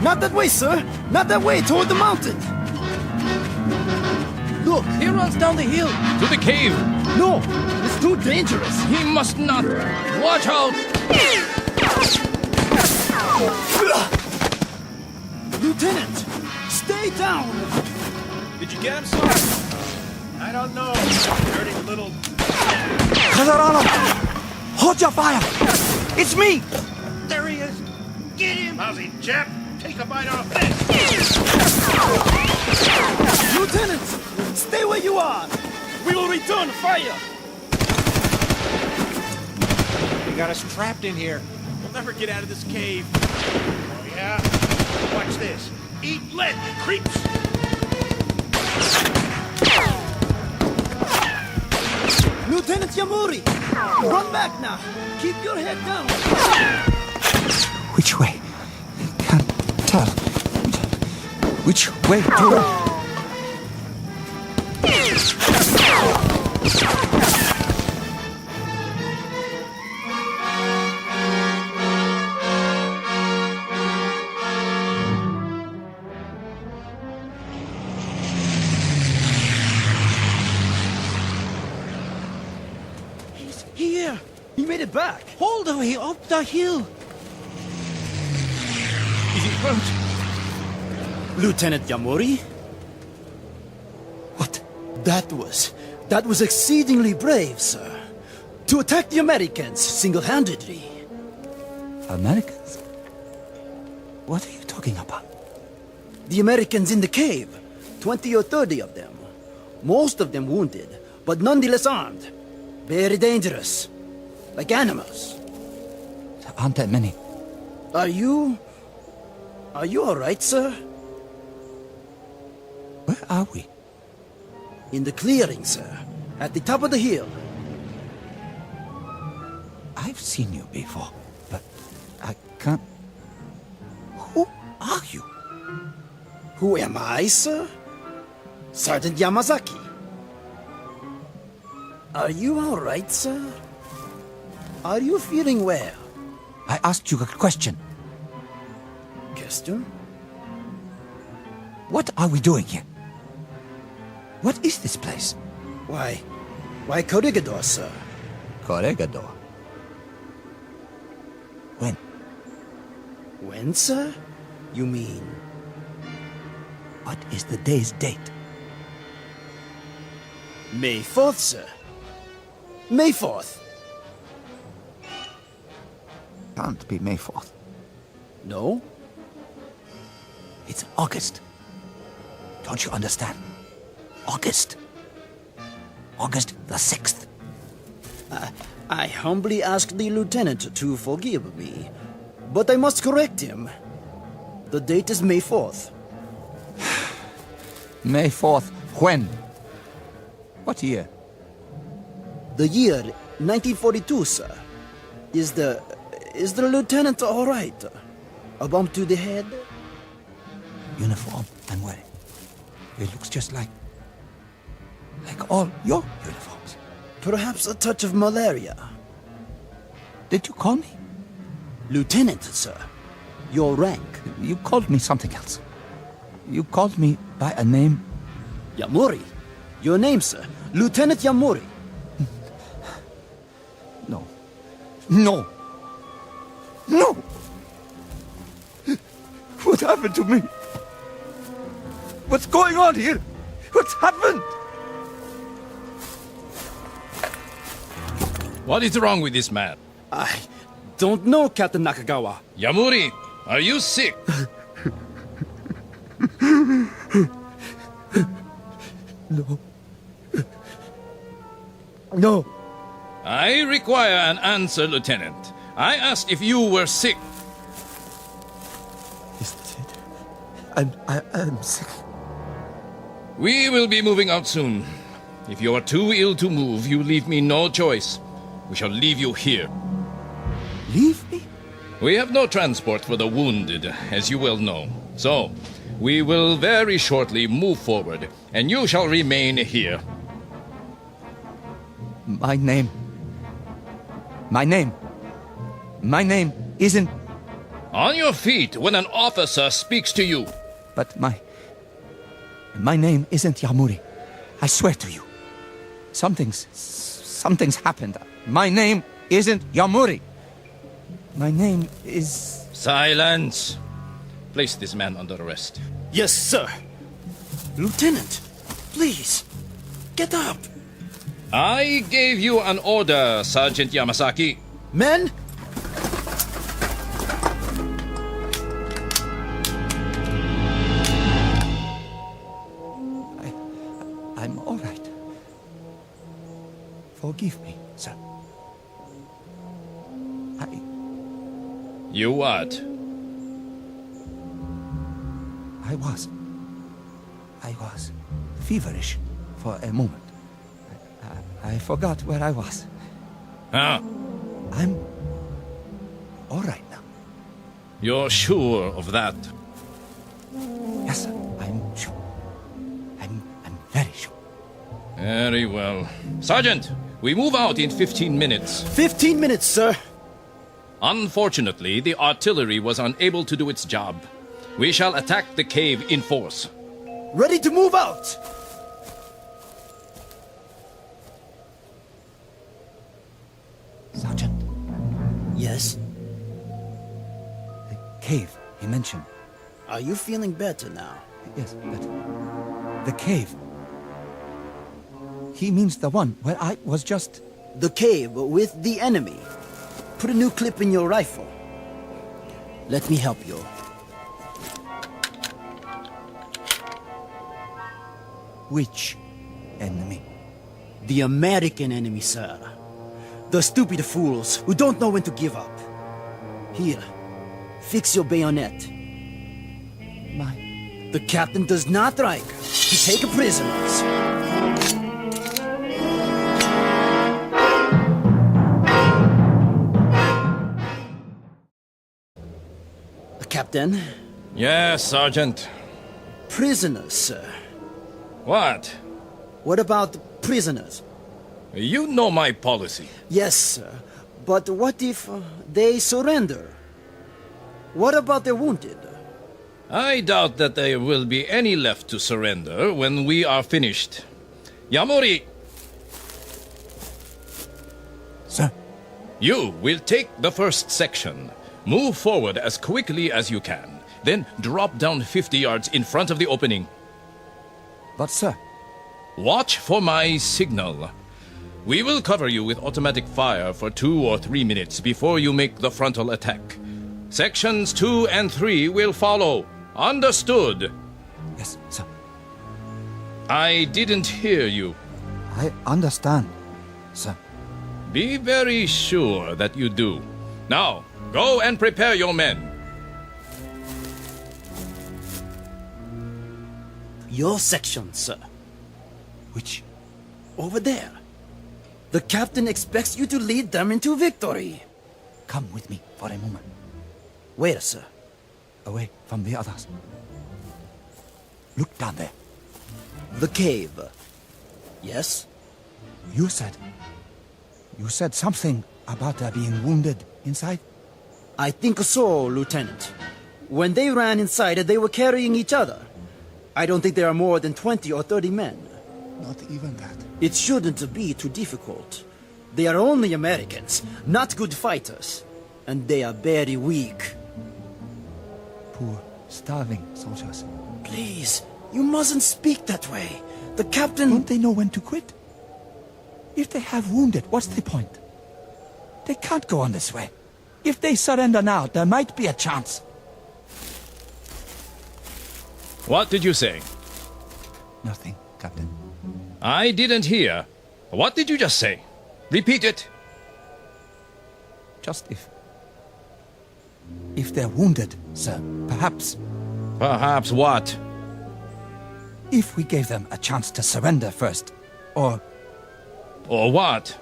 Not that way, sir. Not that way, toward the mountain. Look, he runs down the hill. To the cave. No, it's too dangerous. He must not. Watch out. Lieutenant, stay down. Did you get him, sir? I don't know. Dirty little... Casarano! Hold your fire! It's me! There he is. Get him! Lousy chap. Take a bite off this. Lieutenant, stay where you are. We will return fire. They got us trapped in here. We'll never get out of this cave. Oh, yeah? Watch this. Eat lead, creeps. Lieutenant Yamori, run back now. Keep your head down. Which way? Can't tell. Which way to... Here! He made it back! All the way up the hill! Is he hurt? Lieutenant Yamori? What? That was exceedingly brave, sir. To attack the Americans single-handedly. Americans? What are you talking about? The Americans in the cave. 20 or 30 of them. Most of them wounded, but nonetheless armed. Very dangerous. Like animals. There aren't that many. Are you all right, sir? Where are we? In the clearing, sir. At the top of the hill. I've seen you before, but I can't... Who are you? Who am I, sir? Sergeant Yamazaki. Are you all right, sir? Are you feeling well? I asked you a question. Question? What are we doing here? What is this place? Why Corregidor, sir? Corregidor? When? When, sir? You mean? What is the day's date? May 4th, sir. May 4th. Can't be May 4th. No? It's August. Don't you understand? August. August the 6th. I humbly ask the lieutenant to forgive me, but I must correct him. The date is May 4th. May 4th. When? What year? The year 1942, sir. Is the lieutenant all right? A bump to the head? Uniform I'm wearing. It looks just like all your uniforms. Perhaps a touch of malaria. Did you call me? Lieutenant, sir. Your rank. You called me something else. You called me by a name. Yamuri. Your name, sir. Lieutenant Yamuri. No. No. No! What happened to me? What's going on here? What's happened? What is wrong with this man? I don't know, Captain Nakagawa. Yamuri, are you sick? No. No. I require an answer, Lieutenant. I asked if you were sick. I'm sick. We will be moving out soon. If you are too ill to move, you leave me no choice. We shall leave you here. Leave me? We have no transport for the wounded, as you well know. So, we will very shortly move forward, and you shall remain here. My name isn't... On your feet when an officer speaks to you. But my name isn't Yamuri. I swear to you. Something's happened. My name isn't Yamuri. My name is... Silence. Place this man under arrest. Yes, sir. Lieutenant, please, get up. I gave you an order, Sergeant Yamasaki. Men! I'm all right. Forgive me, sir. You what? I was feverish for a moment. I forgot where I was. Huh? I'm all right now. You're sure of that? Yes, sir. I'm sure. I'm very sure. Very well. Sergeant, we move out in 15 minutes. 15 minutes, sir. Unfortunately, the artillery was unable to do its job. We shall attack the cave in force. Ready to move out! Sergeant. Yes? The cave he mentioned. Are you feeling better now? Yes, but the cave. He means the one where I was just... The cave with the enemy. Put a new clip in your rifle. Let me help you. Which enemy? The American enemy, sir. The stupid fools who don't know when to give up. Here, fix your bayonet. The captain does not like to take prisoners. Captain? Yes, Sergeant. Prisoners, sir. What? What about prisoners? You know my policy. Yes, sir. But what if they surrender? What about the wounded? I doubt that there will be any left to surrender when we are finished. Yamuri! Sir? You will take the first section. Move forward as quickly as you can. Then drop down 50 yards in front of the opening. But, sir... Watch for my signal. We will cover you with automatic fire for 2 or 3 minutes before you make the frontal attack. Sections 2 and 3 will follow. Understood? Yes, sir. I didn't hear you. I understand, sir. Be very sure that you do. Now, go and prepare your men. Your section, sir. Which? Over there. The captain expects you to lead them into victory. Come with me for a moment. Where, sir? Away from the others. Look down there. The cave. Yes? You said something about there being wounded inside? I think so, Lieutenant. When they ran inside, they were carrying each other. I don't think there are more than 20 or 30 men. Not even that. It shouldn't be too difficult. They are only Americans, not good fighters. And they are very weak. Poor, starving soldiers. Please, you mustn't speak that way. The captain... Don't they know when to quit? If they have wounded, what's the point? They can't go on this way. If they surrender now, there might be a chance. What did you say? Nothing, Captain. I didn't hear. What did you just say? Repeat it. Just if they're wounded, sir, perhaps. Perhaps what? If we gave them a chance to surrender first, or... Or what?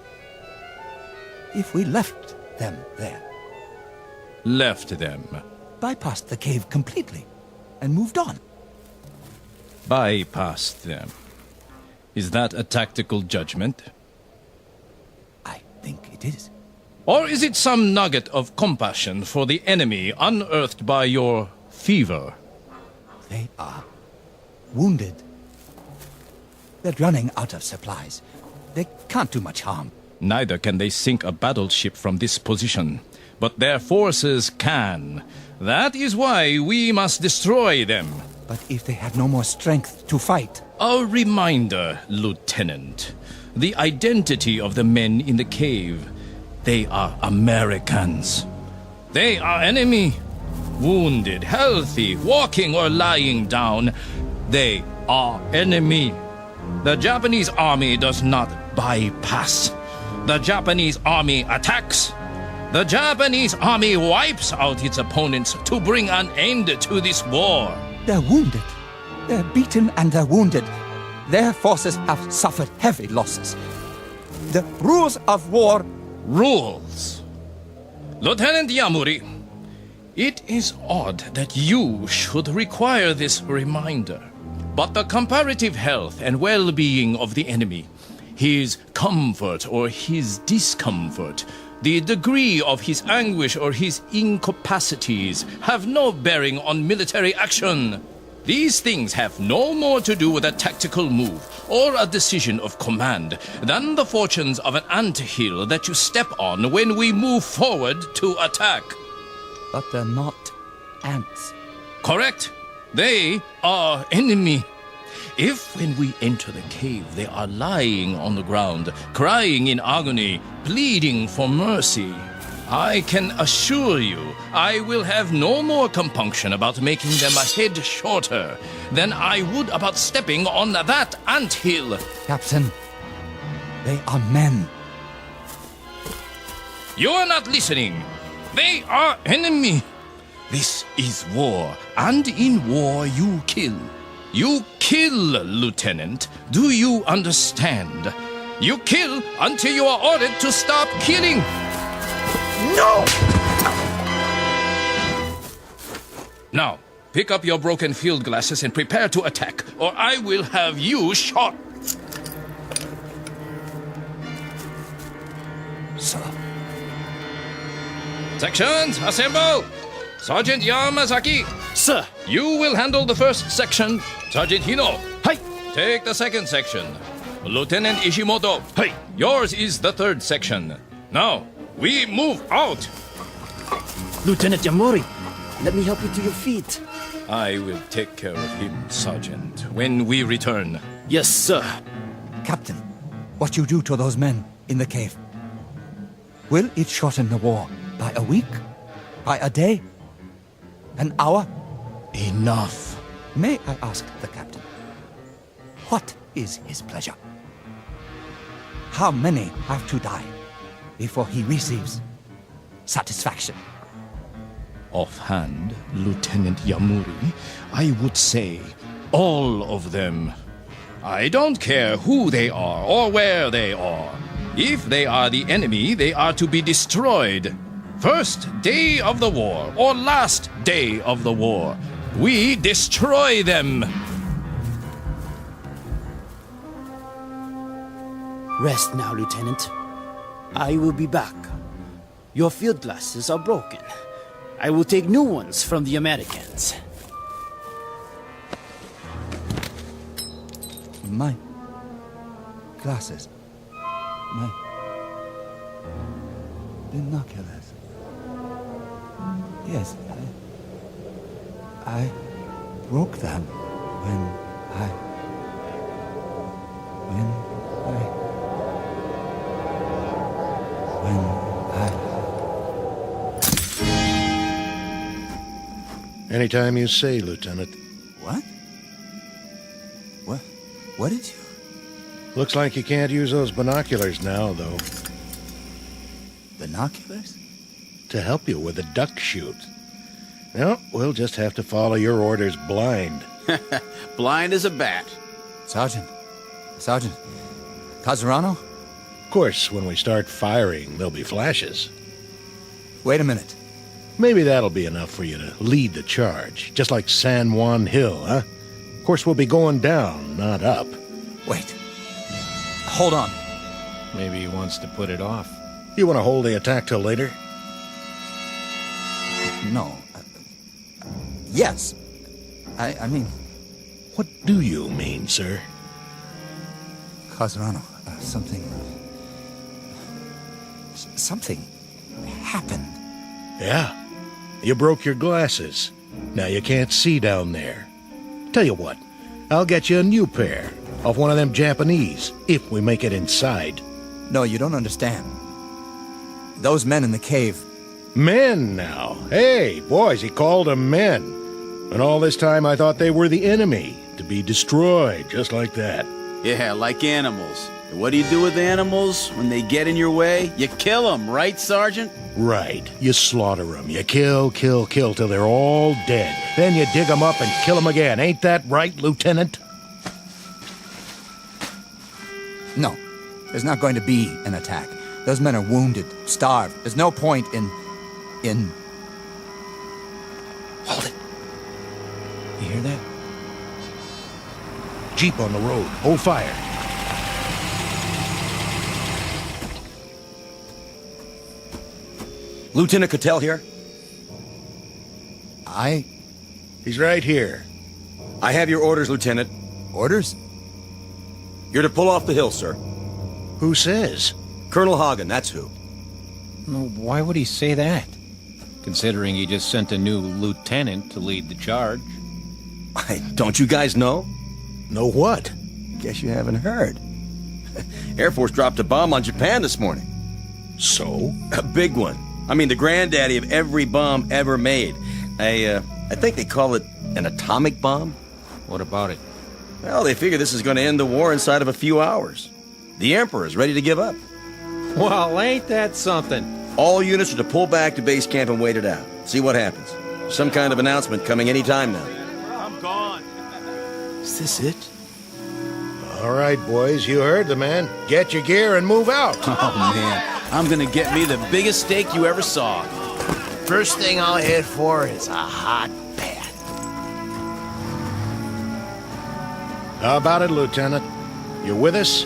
If we left them there. Left them? Bypassed the cave completely, and moved on. Bypassed them. Is that a tactical judgment? I think it is. Or is it some nugget of compassion for the enemy unearthed by your fever? They are wounded. They're running out of supplies. They can't do much harm. Neither can they sink a battleship from this position. But their forces can. That is why we must destroy them. But if they have no more strength to fight... A reminder, Lieutenant. The identity of the men in the cave. They are Americans. They are enemy. Wounded, healthy, walking or lying down. They are enemy. The Japanese army does not bypass. The Japanese army attacks. The Japanese army wipes out its opponents to bring an end to this war. They're wounded. They're beaten and they're wounded. Their forces have suffered heavy losses. The rules of war... Rules? Lieutenant Yamuri, it is odd that you should require this reminder. But the comparative health and well-being of the enemy, his comfort or his discomfort, the degree of his anguish or his incapacities have no bearing on military action. These things have no more to do with a tactical move or a decision of command than the fortunes of an anthill that you step on when we move forward to attack. But they're not ants. Correct. They are enemy. If when we enter the cave they are lying on the ground, crying in agony, pleading for mercy, I can assure you I will have no more compunction about making them a head shorter than I would about stepping on that anthill. Captain, they are men. You are not listening. They are enemy. This is war, and in war you kill. You kill, Lieutenant. Do you understand? You kill until you are ordered to stop killing. No! Now, pick up your broken field glasses and prepare to attack, or I will have you shot. Sir. Sections, assemble! Sergeant Yamazaki. Sir. You will handle the first section. Sergeant Hino. Hi. Take the second section. Lieutenant Ishimoto. Hi. Yours is the third section. Now, we move out. Lieutenant Yamori, let me help you to your feet. I will take care of him, Sergeant, when we return. Yes, sir. Captain, what you do to those men in the cave, will it shorten the war by a week? By a day? An hour? Enough. May I ask the captain, what is his pleasure? How many have to die before he receives satisfaction? Offhand, Lieutenant Yamuri, I would say All of them. I don't care who they are or where they are. If they are the enemy, they are to be destroyed. First day of the war or last day of the war, we destroy them. Rest now, Lieutenant. I will be back. Your field glasses are broken. I will take new ones from the Americans. My glasses. My binoculars. Yes, I broke them when I Anytime you say, Lieutenant. What? What did you? Looks like you can't use those binoculars now, though. Binoculars? To help you with the duck shoot. No, we'll just have to follow your orders blind. Blind as a bat. Sergeant. Casarano? Of course, when we start firing, there'll be flashes. Wait a minute. Maybe that'll be enough for you to lead the charge, just like San Juan Hill, huh? Of course, we'll be going down, not up. Wait. Hold on. Maybe he wants to put it off. You want to hold the attack till later? No. Yes. I mean... What do you mean, sir? Casarano, something happened. Yeah. You broke your glasses. Now you can't see down there. Tell you what, I'll get you a new pair of one of them Japanese, if we make it inside. No, you don't understand. Those men in the cave... Men, now. Hey, boys, he called them men. And all this time I thought they were the enemy, to be destroyed, just like that. Yeah, like animals. And what do you do with animals when they get in your way? You kill them, right, Sergeant? Right. You slaughter them. You kill till they're all dead. Then you dig them up and kill them again. Ain't that right, Lieutenant? No. There's not going to be an attack. Those men are wounded, starved. There's no point in... Hold it. You hear that? Jeep on the road. Hold fire. Lieutenant Cattell here? He's right here. I have your orders, Lieutenant. Orders? You're to pull off the hill, sir. Who says? Colonel Hagen, that's who. No, why would he say that? Considering he just sent a new lieutenant to lead the charge. Don't you guys know? Know what? Guess you haven't heard. Air Force dropped a bomb on Japan this morning. So? A big one. I mean, the granddaddy of every bomb ever made. I think they call it an atomic bomb. What about it? Well, they figure this is going to end the war inside of a few hours. The Emperor's ready to give up. Well, ain't that something? All units are to pull back to base camp and wait it out. See what happens. Some kind of announcement coming any time now. I'm gone. Is this it? All right, boys, you heard the man. Get your gear and move out. Oh, man. I'm gonna get me the biggest steak you ever saw. First thing I'll head for is a hot bath. How about it, Lieutenant? You with us?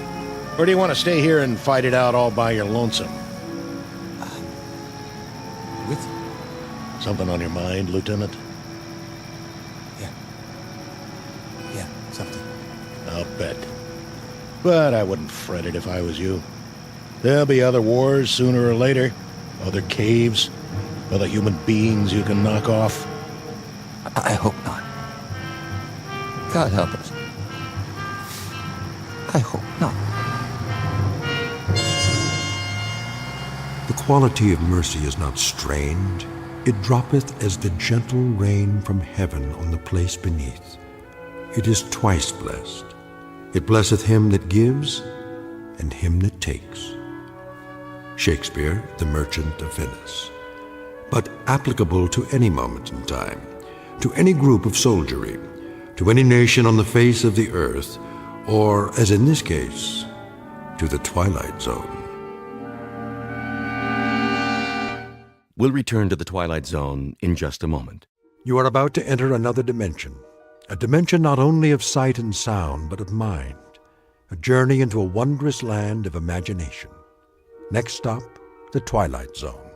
Or do you want to stay here and fight it out all by your lonesome? With you. Something on your mind, Lieutenant? Yeah, something. I'll bet. But I wouldn't fret it if I was you. There'll be other wars sooner or later. Other caves. Other human beings you can knock off. I hope not. God help us. I hope not. The quality of mercy is not strained. It droppeth as the gentle rain from heaven on the place beneath. It is twice blessed. It blesseth him that gives and him that takes. Shakespeare, The Merchant of Venice. But applicable to any moment in time, to any group of soldiery, to any nation on the face of the earth, or, as in this case, to the Twilight Zone. We'll return to the Twilight Zone in just a moment. You are about to enter another dimension, a dimension not only of sight and sound, but of mind, a journey into a wondrous land of imagination. Next stop, the Twilight Zone.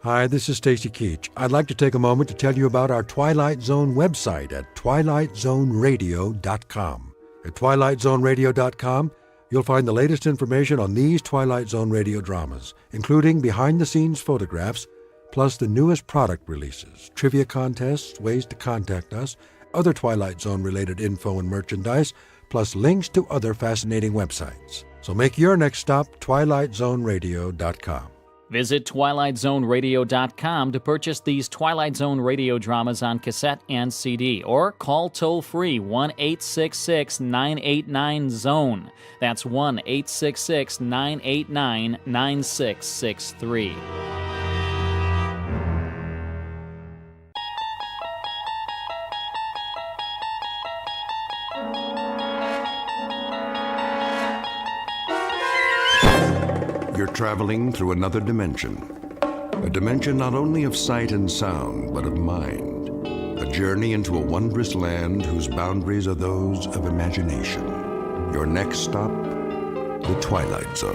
Hi, this is Stacy Keach. I'd like to take a moment to tell you about our Twilight Zone website at twilightzoneradio.com. At twilightzoneradio.com, you'll find the latest information on these Twilight Zone radio dramas, including behind-the-scenes photographs, plus the newest product releases, trivia contests, ways to contact us, other Twilight Zone-related info and merchandise, plus links to other fascinating websites. So make your next stop twilightzoneradio.com. Visit twilightzoneradio.com to purchase these Twilight Zone radio dramas on cassette and CD, or call toll-free 1-866-989-ZONE. That's 1-866-989-9663. You're traveling through another dimension. A dimension not only of sight and sound, but of mind. A journey into a wondrous land whose boundaries are those of imagination. Your next stop, the Twilight Zone.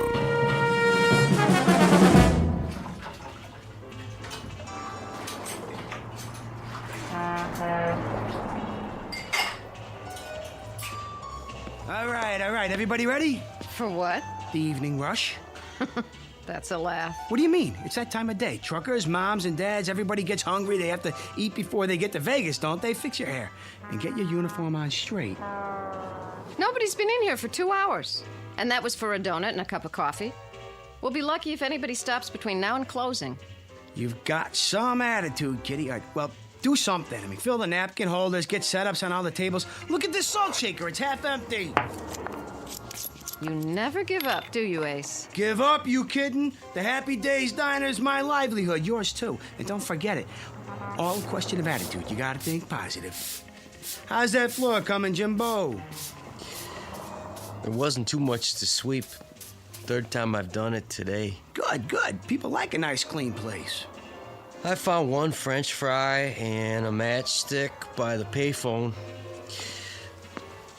All right. Everybody ready? For what? The evening rush. That's a laugh. What do you mean? It's that time of day. Truckers, moms, and dads, everybody gets hungry. They have to eat before they get to Vegas, don't they? Fix your hair and get your uniform on straight. Nobody's been in here for 2 hours. And that was for a donut and a cup of coffee. We'll be lucky if anybody stops between now and closing. You've got some attitude, Kitty. Well, do something. Fill the napkin holders, get setups on all the tables. Look at this salt shaker. It's half empty. You never give up, do you, Ace? Give up, you kidding? The Happy Days Diner is my livelihood, yours too. And don't forget it, all a question of attitude. You gotta think positive. How's that floor coming, Jimbo? There wasn't too much to sweep. Third time I've done it today. Good. People like a nice, clean place. I found one French fry and a matchstick by the payphone.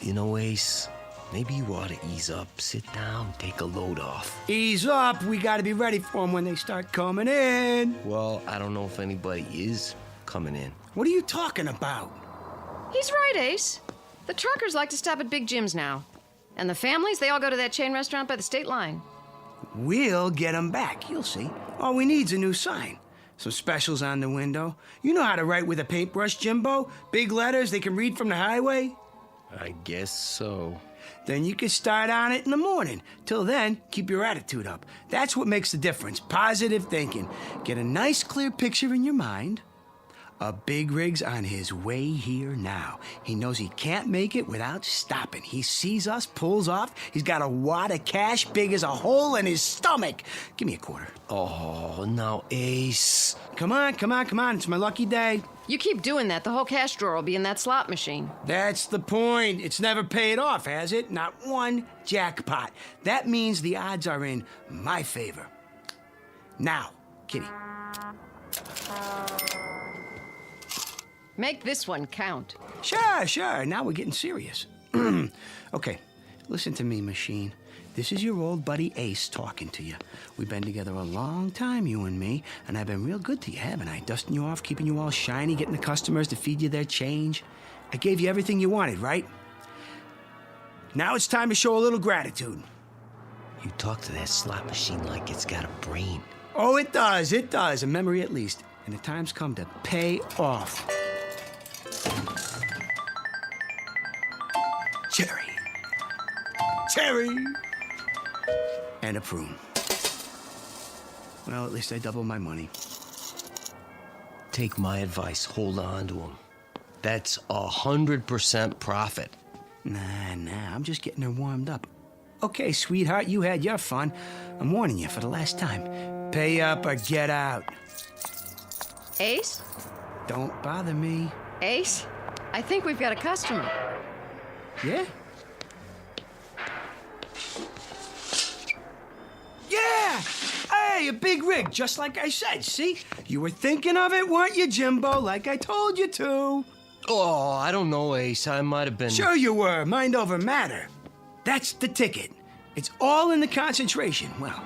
You know, Ace, maybe you ought to ease up, sit down, take a load off. Ease up. We gotta be ready for them when they start coming in. Well, I don't know if anybody is coming in. What are you talking about? He's right, Ace. The truckers like to stop at Big Jim's now. And the families, they all go to that chain restaurant by the state line. We'll get them back, you'll see. All we need's a new sign. Some specials on the window. You know how to write with a paintbrush, Jimbo? Big letters they can read from the highway? I guess so. Then you can start on it in the morning. Till then, keep your attitude up. That's what makes the difference. Positive thinking. Get a nice, clear picture in your mind. A big rig's on his way here now. He knows he can't make it without stopping. He sees us, pulls off. He's got a wad of cash big as a hole in his stomach. Give me a quarter. Oh, now, Ace. Come on. It's my lucky day. You keep doing that, the whole cash drawer will be in that slot machine. That's the point. It's never paid off, has it? Not one jackpot. That means the odds are in my favor. Now, Kitty. Make this one count. Sure. Now we're getting serious. Okay, listen to me, machine. This is your old buddy Ace talking to you. We've been together a long time, you and me, and I've been real good to you, haven't I? Dusting you off, keeping you all shiny, getting the customers to feed you their change. I gave you everything you wanted, right? Now it's time to show a little gratitude. You talk to that slot machine like it's got a brain. Oh, it does, a memory at least. And the time's come to pay off. Cherry. And a prune. Well, at least I doubled my money. Take my advice, hold on to them. That's 100% profit. Nah, I'm just getting her warmed up. Okay, sweetheart, you had your fun. I'm warning you for the last time. Pay up or get out. Ace? Don't bother me. Ace? I think we've got a customer. Yeah? Yeah! Hey, a big rig, just like I said, see? You were thinking of it, weren't you, Jimbo? Like I told you to. Oh, I don't know, Ace. I might have been... Sure you were. Mind over matter. That's the ticket. It's all in the concentration. Well,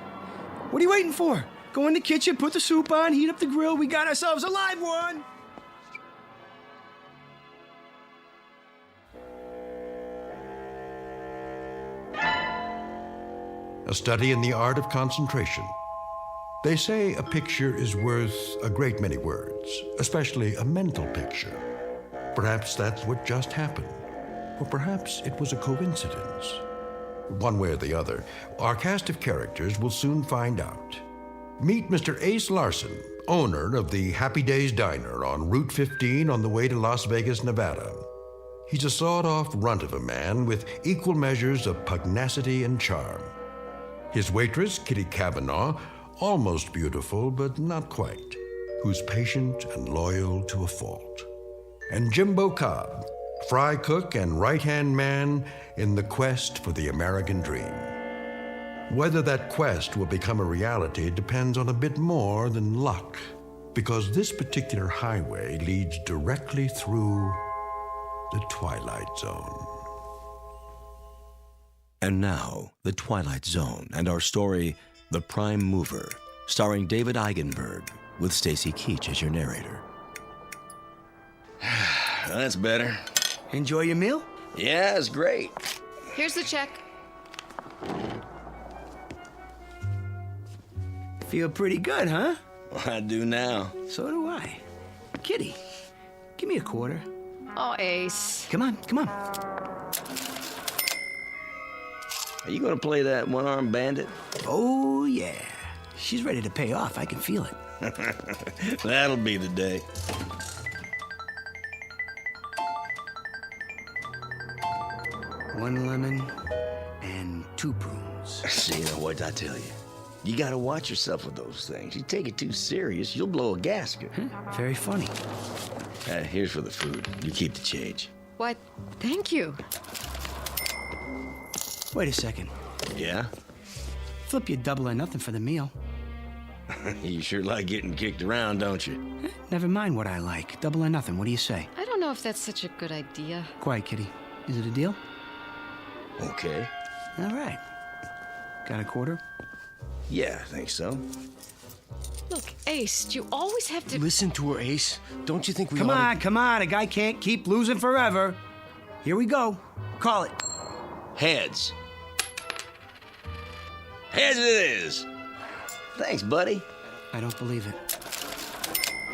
what are you waiting for? Go in the kitchen, put the soup on, heat up the grill. We got ourselves a live one. A study in the art of concentration. They say a picture is worth a great many words, especially a mental picture. Perhaps that's what just happened. Or perhaps it was a coincidence. One way or the other, our cast of characters will soon find out. Meet Mr. Ace Larson, owner of the Happy Days Diner on Route 15 on the way to Las Vegas, Nevada. He's a sawed-off runt of a man with equal measures of pugnacity and charm. His waitress, Kitty Cavanaugh, almost beautiful, but not quite, who's patient and loyal to a fault. And Jimbo Cobb, fry cook and right-hand man in the quest for the American dream. Whether that quest will become a reality depends on a bit more than luck, because this particular highway leads directly through the Twilight Zone. And now, The Twilight Zone and our story, The Prime Mover, starring David Eigenberg, with Stacy Keach as your narrator. That's better. Enjoy your meal? Yeah, it's great. Here's the check. Feel pretty good, huh? Well, I do now. So do I. Kitty, give me a quarter. Oh, Ace. Come on, come on. Are you gonna play that one-armed bandit? Oh, yeah. She's ready to pay off. I can feel it. That'll be the day. One lemon and 2 prunes. See, now what I tell you? You gotta watch yourself with those things. You take it too serious, you'll blow a gasket. Very funny. Here's for the food. You keep the change. Why, thank you. Wait a second. Yeah? Flip you double or nothing for the meal. You sure like getting kicked around, don't you? Never mind what I like. Double or nothing. What do you say? I don't know if that's such a good idea. Quiet, Kitty. Is it a deal? Okay. All right. Got a quarter? Yeah, I think so. Look, Ace, you always have to... Listen to her, Ace. Don't you think we Come oughta... on, come on. A guy can't keep losing forever. Here we go. Call it. Heads. Heads it is. Thanks, buddy. I don't believe it.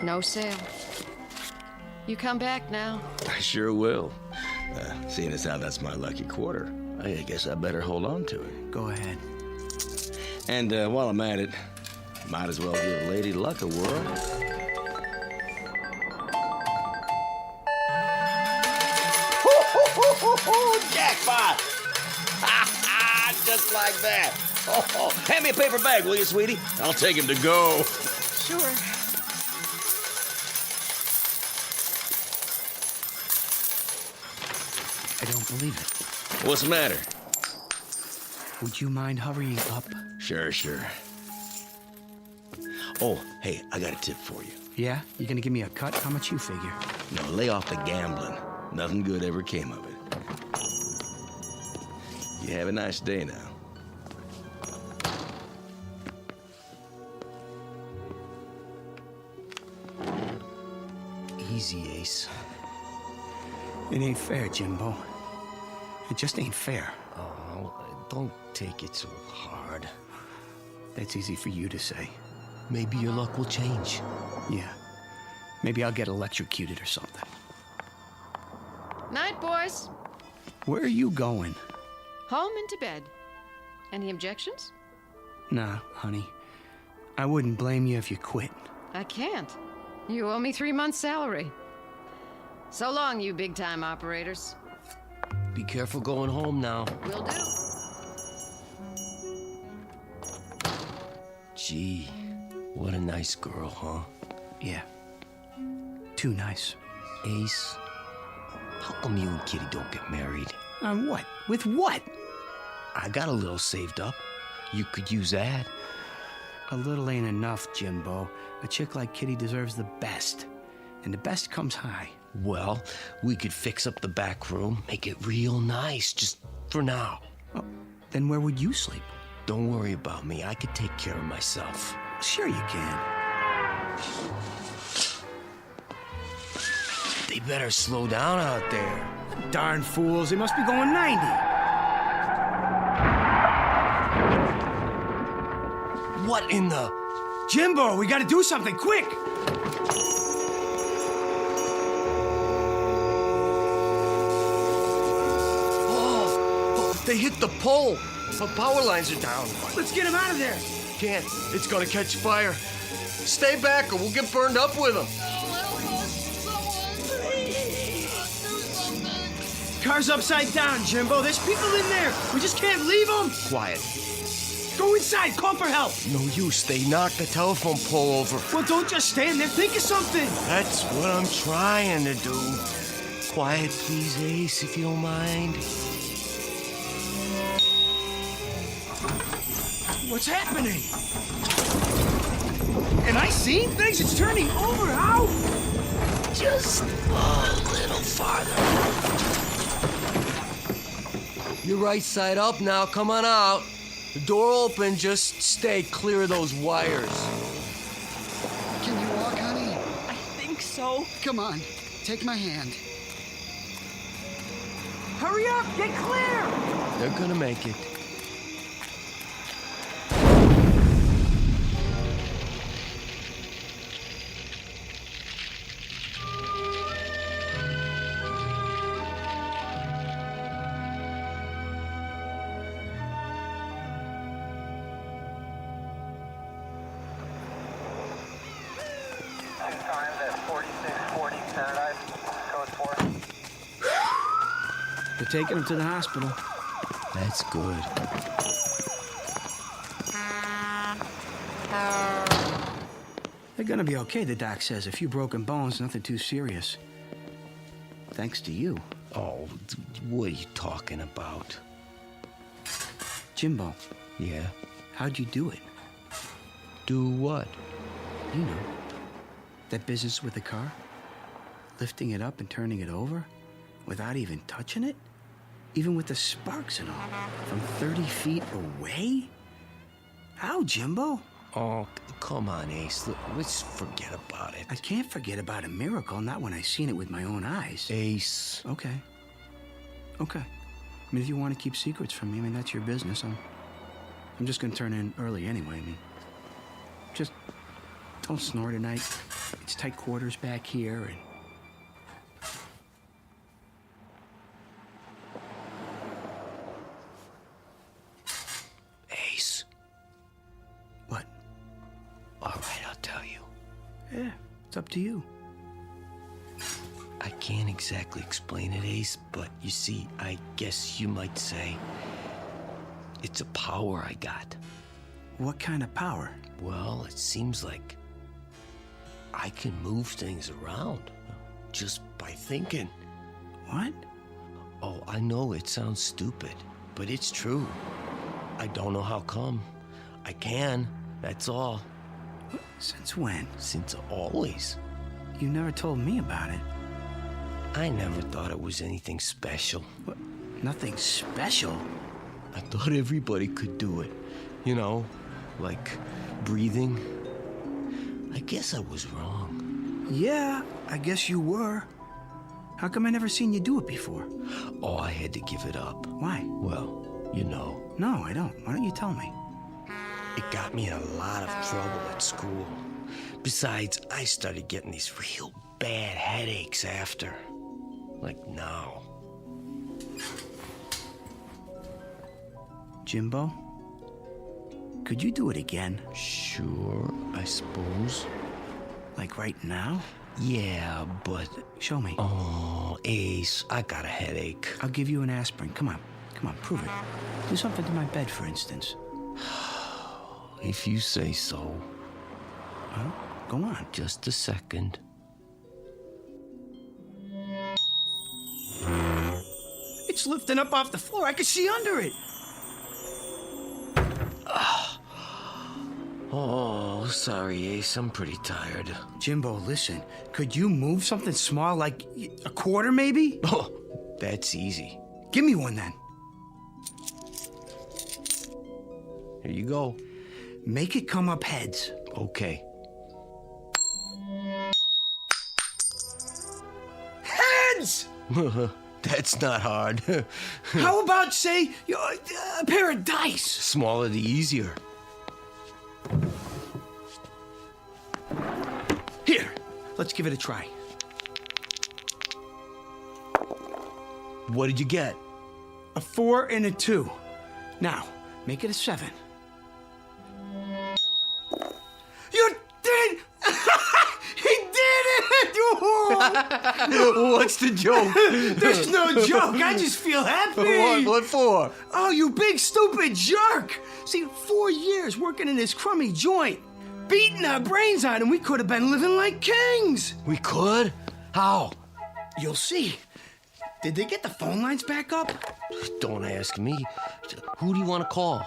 No sale. You come back now. I sure will. Seeing as how that's my lucky quarter, I guess I better hold on to it. Go ahead. And while I'm at it, might as well give Lady Luck a whirl. Jackpot! Just like that. Oh, hand me a paper bag, will you, sweetie? I'll take him to go. Sure. I don't believe it. What's the matter? Would you mind hurrying up? Sure. Oh, hey, I got a tip for you. Yeah? You gonna give me a cut? How much you figure? No, lay off the gambling. Nothing good ever came of it. You have a nice day now. Easy, Ace. It ain't fair, Jimbo. It just ain't fair. Oh, don't take it so hard. That's easy for you to say. Maybe your luck will change. Yeah. Maybe I'll get electrocuted or something. Night, boys. Where are you going? Home and to bed. Any objections? Nah, honey. I wouldn't blame you if you quit. I can't. You owe me 3 months' salary. So long, you big-time operators. Be careful going home now. Will do. Gee, what a nice girl, huh? Yeah. Too nice. Ace, how come you and Kitty don't get married? On what? With what? I got a little saved up. You could use that. A little ain't enough, Jimbo. A chick like Kitty deserves the best. And the best comes high. Well, we could fix up the back room, make it real nice, just for now. Oh, then where would you sleep? Don't worry about me. I could take care of myself. Sure you can. They better slow down out there. Darn fools, they must be going 90. What in the... Jimbo, we gotta do something, quick! Oh, they hit the pole. The power lines are down. Let's get him out of there. Can't. It's gonna catch fire. Stay back or we'll get burned up with them. Car's upside down, Jimbo. There's people in there. We just can't leave them. Quiet. Go inside. Call for help. No use. They knocked the telephone pole over. Well, don't just stand there. Think of something. That's what I'm trying to do. Quiet, please, Ace, if you don't mind. What's happening? Am I seeing things? It's turning over. How? Just a little farther. You're right side up now. Come on out. The door open. Just stay clear of those wires. Can you walk, honey? I think so. Come on. Take my hand. Hurry up. Get clear. They're gonna make it. They're taking him to the hospital. That's good. They're gonna be okay, the doc says. A few broken bones, nothing too serious. Thanks to you. Oh, what are you talking about? Jimbo. Yeah? How'd you do it? Do what? You know. That business with the car? Lifting it up and turning it over? Without even touching it? Even with the sparks and all? From 30 feet away? How, Jimbo? Oh, come on, Ace. Let's forget about it. I can't forget about a miracle, not when I seen it with my own eyes. Ace. Okay. I mean, if you want to keep secrets from me, I mean, that's your business. I'm just going to turn in early anyway. I mean, just don't snore tonight. It's tight quarters back here, and... Ace. What? All right, I'll tell you. Yeah, it's up to you. I can't exactly explain it, Ace, but you see, I guess you might say it's a power I got. What kind of power? Well, it seems like I can move things around just by thinking. What? Oh, I know it sounds stupid, but it's true. I don't know how come. I can, that's all. Since when? Since always. You never told me about it. I never thought it was anything special. What? Nothing special? I thought everybody could do it. You know, like breathing. I guess I was wrong. Yeah, I guess you were. How come I never seen you do it before? Oh, I had to give it up. Why? Well, you know. No, I don't. Why don't you tell me? It got me in a lot of trouble at school. Besides, I started getting these real bad headaches after. Like now. Jimbo? Could you do it again? Sure, I suppose. Like right now? Yeah, but... Show me. Oh, Ace, I got a headache. I'll give you an aspirin. Come on, prove it. Do something to my bed, for instance. If you say so. Huh? Go on. Just a second. It's just lifting up off the floor. I could see under it. Oh, sorry, Ace. I'm pretty tired. Jimbo, listen. Could you move something small, like a quarter, maybe? Oh, that's easy. Give me one, then. Here you go. Make it come up heads. Okay. Heads! That's not hard. How about, say, a pair of dice? Smaller the easier. Here, let's give it a try. What did you get? A 4 and a 2. Now, make it a 7. You did! He did it! What's the joke? There's no joke. I just feel happy. What for? Oh, you big stupid jerk! See, 4 years working in this crummy joint, beating our brains out, and we could have been living like kings. We could? How? You'll see. Did they get the phone lines back up? Don't ask me. Who do you want to call?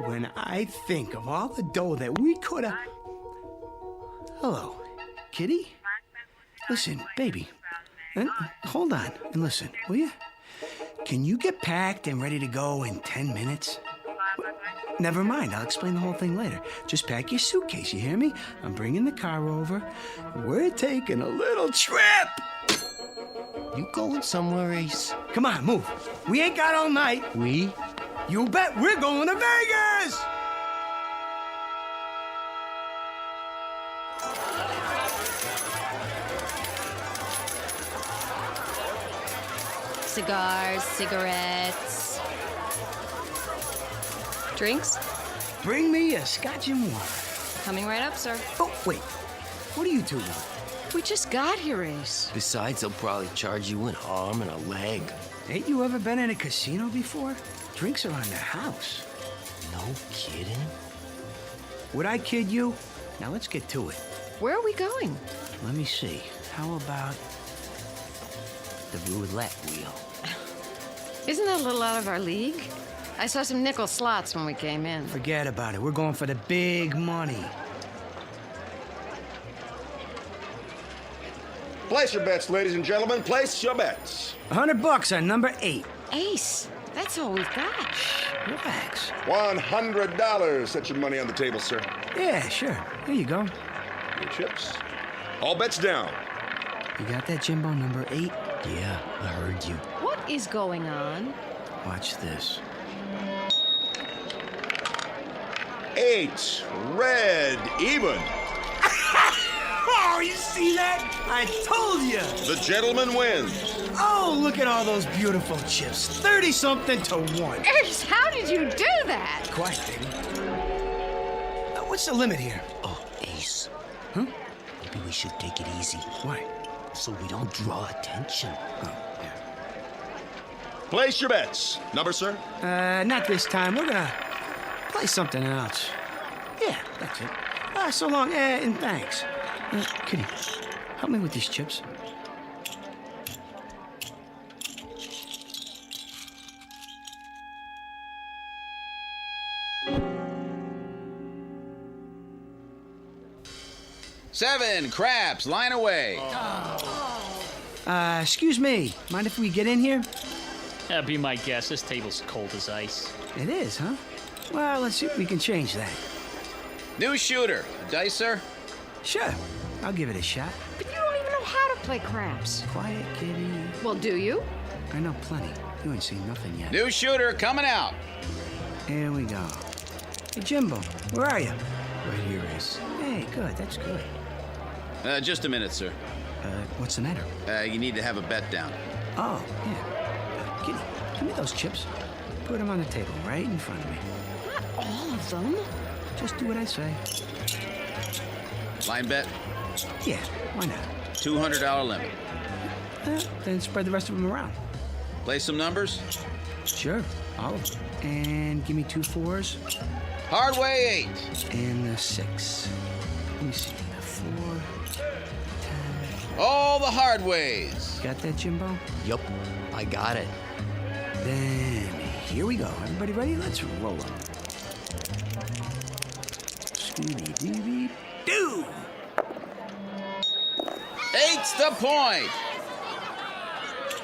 When I think of all the dough that we could have... Hello, kitty? Listen, baby. Hold on and listen, will you? Can you get packed and ready to go in 10 minutes? Never mind, I'll explain the whole thing later. Just pack your suitcase, you hear me? I'm bringing the car over. We're taking a little trip. You going somewhere, Ace? Come on, move. We ain't got all night. We? You bet we're going to Vegas! Cigars, cigarettes. Drinks? Bring me a scotch and water. Coming right up, sir. Oh, wait. What do you two want? We just got here, Ace. Besides, they'll probably charge you an arm and a leg. Ain't you ever been in a casino before? Drinks are on the house. No kidding? Would I kid you? Now let's get to it. Where are we going? Let me see. How about the roulette wheel? Isn't that a little out of our league? I saw some nickel slots when we came in. Forget about it. We're going for the big money. Place your bets, ladies and gentlemen. Place your bets. $100 on number 8. Ace, that's all we've got. Relax. $100. Set your money on the table, sir. Yeah, sure. Here you go. Your chips. All bets down. You got that, Jimbo, number 8? Yeah, I heard you. What is going on? Watch this. 8. Red. Even. Oh, you see that? I told you. The gentleman wins. Oh, look at all those beautiful chips. 30-something to 1. Ace, how did you do that? Quiet, baby. What's the limit here? Oh, Ace. Huh? Maybe we should take it easy. Why? So we don't draw attention. Oh, yeah. Place your bets. Number, sir? Not this time. We're gonna play something else. Yeah, that's it. So long, and thanks. Kitty, help me with these chips. Seven craps, line away. Excuse me. Mind if we get in here? Be my guest. This table's cold as ice. It is, huh? Well, let's see if we can change that. New shooter. Dice, sir? Sure. I'll give it a shot. But you don't even know how to play craps. Quiet, kitty. Well, do you? I know plenty. You ain't seen nothing yet. New shooter coming out. Here we go. Hey, Jimbo, where are you? Right here, Ace. Hey, good. That's good. Just a minute, sir. What's the matter? You need to have a bet down. Oh, yeah. Kitty, give me those chips. Put them on the table right in front of me. Not all of them. Just do what I say. Line bet? Yeah, why not? $200 limit. Then spread the rest of them around. Play some numbers? Sure, all of them. And give me 2 4s. Hard way 8. And the 6. Let me see. 4, 10. All the hard ways. Got that, Jimbo? Yup, I got it. Then here we go. Everybody ready? Let's roll on. Scooby-Dooby-Doo! 8's the point.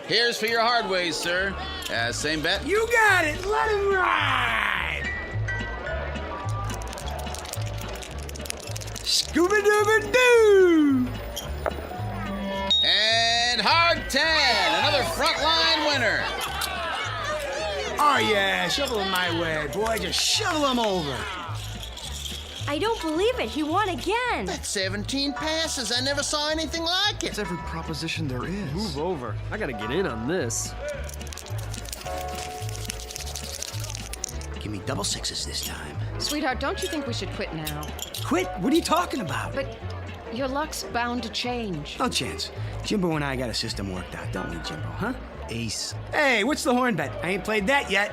Here's for your hard ways, sir. Same bet? You got it! Let him ride! Scooby-Dooby-Doo! And hard 10, another frontline winner. Oh, yeah, shovel him my way, boy. Just shovel him over. I don't believe it. He won again. That's 17 passes. I never saw anything like it. It's every proposition there is. Move over. I gotta get in on this. Give me double sixes this time. Sweetheart, don't you think we should quit now? Quit? What are you talking about? But your luck's bound to change. No chance. Jimbo and I got a system worked out, don't we, Jimbo, huh? Ace. Hey, what's the horn bet? I ain't played that yet.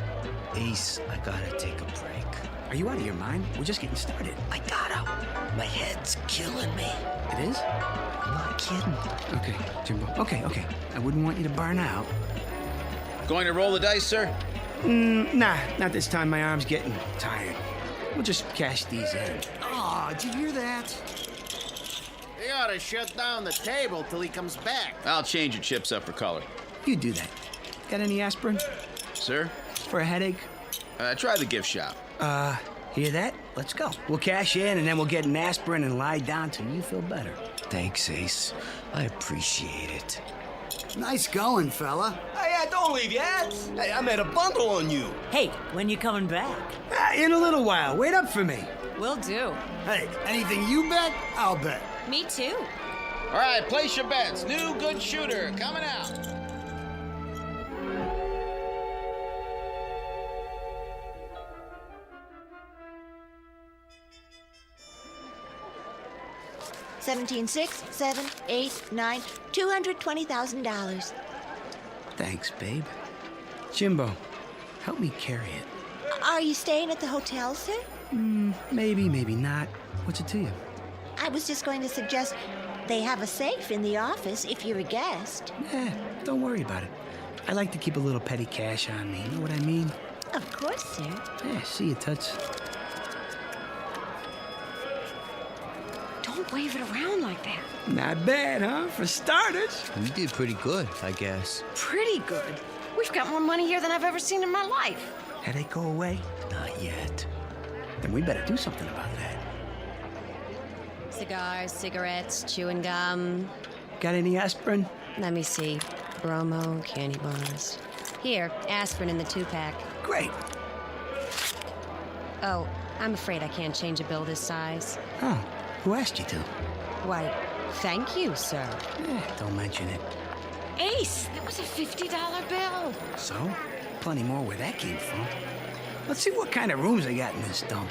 Ace, I gotta take a break. Are you out of your mind? We're just getting started. I gotta. My head's killing me. It is? I'm not kidding. Okay, Jimbo. Okay. I wouldn't want you to burn out. Going to roll the dice, sir? Nah, not this time. My arm's getting tired. We'll just cash these in. Oh, did you hear that? They ought to shut down the table till he comes back. I'll change your chips up for color. You do that. Got any aspirin? Sir? For a headache? Try the gift shop. Hear that? Let's go. We'll cash in and then we'll get an aspirin and lie down till you feel better. Thanks, Ace. I appreciate it. Nice going, fella. Hey, don't leave yet. Hey, I made a bundle on you. Hey, when you coming back? In a little while. Wait up for me. Will do. Hey, anything you bet, I'll bet. Me too. All right, place your bets. New good shooter coming out. $17,600, $7,000, $8,000, $9,000, $220,000. Thanks, babe. Jimbo, help me carry it. Are you staying at the hotel, sir? Maybe, maybe not. What's it to you? I was just going to suggest they have a safe in the office if you're a guest. Don't worry about it. I like to keep a little petty cash on me. You know what I mean? Of course, sir. Yeah, see you, Toots. Don't wave it around like that. Not bad, huh? For starters. You did pretty good, I guess. Pretty good. We've got more money here than I've ever seen in my life. Headache go away? Not yet. Then we better do something about that. Cigars, cigarettes, chewing gum. Got any aspirin? Let me see. Bromo, candy bars. Here, aspirin in the 2-pack. Great. Oh, I'm afraid I can't change a bill this size. Oh, who asked you to? Why, thank you, sir. Don't mention it. Ace, that was a $50 bill. So? Plenty more where that came from. Let's see what kind of rooms they got in this dump.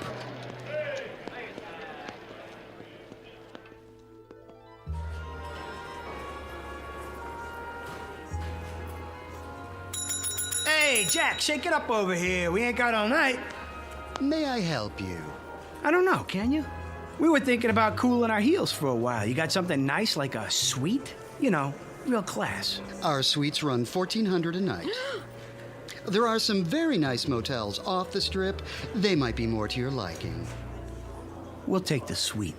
Hey, Jack, shake it up over here. We ain't got all night. May I help you? I don't know, can you? We were thinking about cooling our heels for a while. You got something nice like a suite? You know, real class. Our suites run $1,400 a night. There are some very nice motels off the strip. They might be more to your liking. We'll take the suite.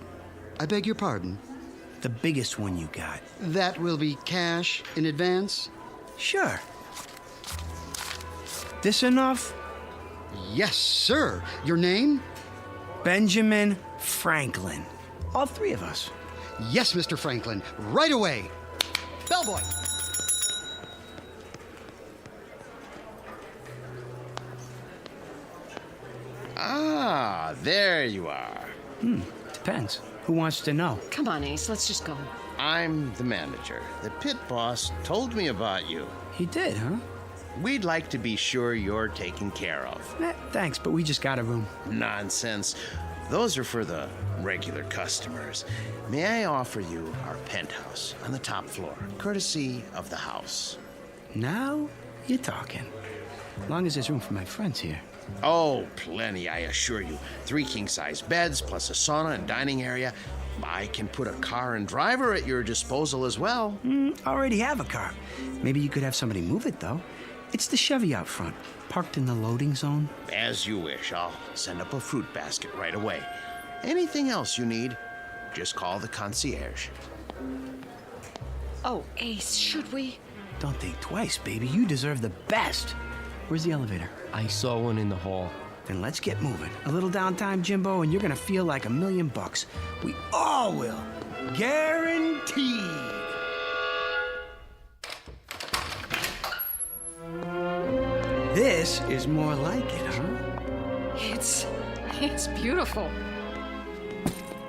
I beg your pardon? The biggest one you got. That will be cash in advance? Sure. This enough? Yes, sir. Your name? Benjamin Franklin. All three of us. Yes, Mr. Franklin. Right away. Bellboy. Ah, there you are. Depends. Who wants to know? Come on, Ace, let's just go. I'm the manager. The pit boss told me about you. He did, huh? We'd like to be sure you're taken care of. Thanks, but we just got a room. Nonsense. Those are for the regular customers. May I offer you our penthouse on the top floor, courtesy of the house? Now you're talking. As long as there's room for my friends here. Oh, plenty, I assure you. 3 king-size beds, plus a sauna and dining area. I can put a car and driver at your disposal as well. I already have a car. Maybe you could have somebody move it, though. It's the Chevy out front, parked in the loading zone. As you wish. I'll send up a fruit basket right away. Anything else you need, just call the concierge. Oh, Ace, should we? Don't think twice, baby. You deserve the best. Where's the elevator? I saw one in the hall. Then let's get moving. A little downtime, Jimbo, and you're gonna feel like $1,000,000. We all will. Guaranteed. This is more like it, huh? It's beautiful.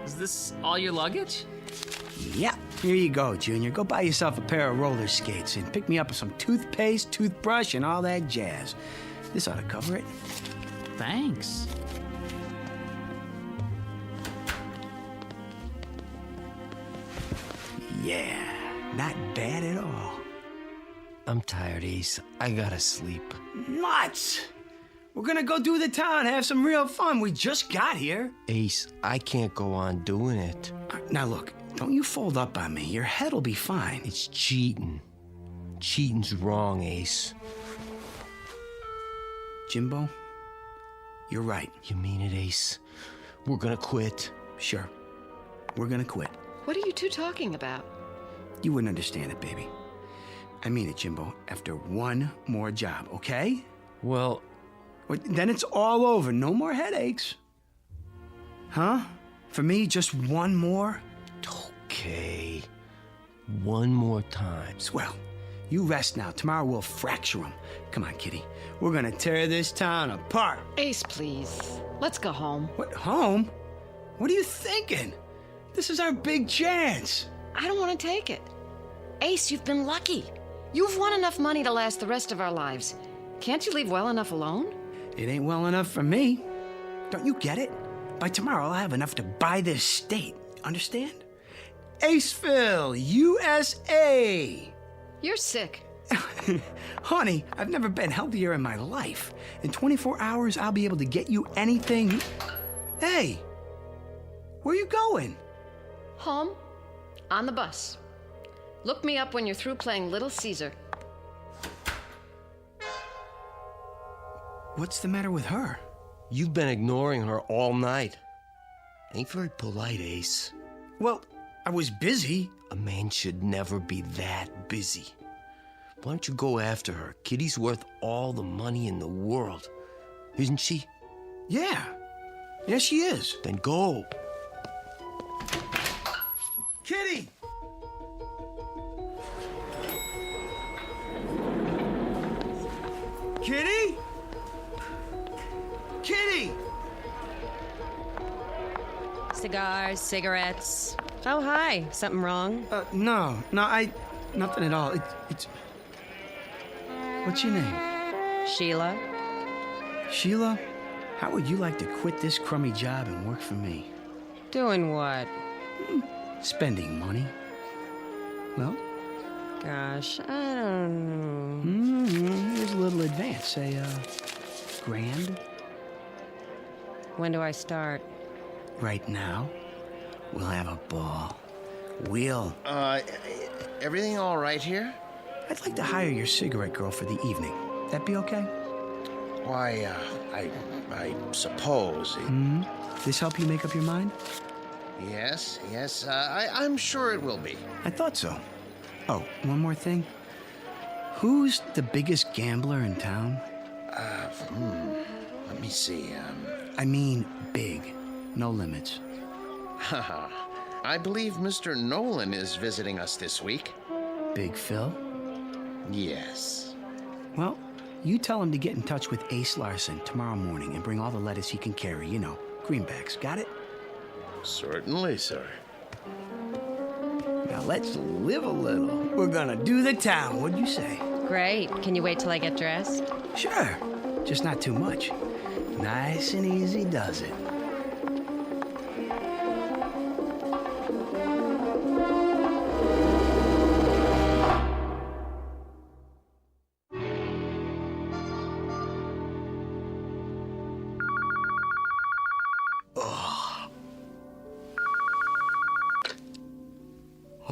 Is this all your luggage? Yeah. Here you go, Junior. Go buy yourself a pair of roller skates and pick me up some toothpaste, toothbrush, and all that jazz. This ought to cover it. Thanks. Yeah, not bad at all. I'm tired, Ace. I gotta sleep. Nuts! We're gonna go do the town, have some real fun. We just got here. Ace, I can't go on doing it. Now look, don't you fold up on me. Your head'll be fine. It's cheating. Cheating's wrong, Ace. Jimbo, you're right. You mean it, Ace? We're gonna quit. Sure. We're gonna quit. What are you two talking about? You wouldn't understand it, baby. I mean it, Jimbo. After one more job, okay? Well, then it's all over. No more headaches. Huh? For me, just one more? Okay. One more time. Swell. You rest now. Tomorrow we'll fracture them. Come on, kitty. We're gonna tear this town apart. Ace, please. Let's go home. What, home? What are you thinking? This is our big chance. I don't want to take it. Ace, you've been lucky. You've won enough money to last the rest of our lives. Can't you leave well enough alone? It ain't well enough for me. Don't you get it? By tomorrow, I'll have enough to buy this state. Understand? Aceville, USA. You're sick. Honey, I've never been healthier in my life. In 24 hours, I'll be able to get you anything. Hey, where you going? Home. On the bus. Look me up when you're through playing Little Caesar. What's the matter with her? You've been ignoring her all night. Ain't very polite, Ace. Well, I was busy. A man should never be that busy. Why don't you go after her? Kitty's worth all the money in the world. Isn't she? Yeah. Yes, she is. Then go. Kitty! Kitty? Kitty! Cigars, cigarettes. Oh, hi. Something wrong? No, nothing at all. It's. What's your name? Sheila. Sheila, how would you like to quit this crummy job and work for me? Doing what? Spending money. Well? Gosh, I don't know. Here's a little advance. Say, $1,000. When do I start? Right now. We'll have a ball. We'll. Everything all right here? I'd like to hire your cigarette girl for the evening. That be okay? Why, I suppose. This help you make up your mind? Yes, I'm sure it will be. I thought so. Oh, one more thing. Who's the biggest gambler in town? Let me see. I mean big. No limits. I believe Mr. Nolan is visiting us this week. Big Phil? Yes. Well, you tell him to get in touch with Ace Larson tomorrow morning and bring all the lettuce he can carry. You know, greenbacks. Got it? Certainly, sir. Now let's live a little. We're gonna do the town. What'd you say? Great. Can you wait till I get dressed? Sure. Just not too much. Nice and easy does it.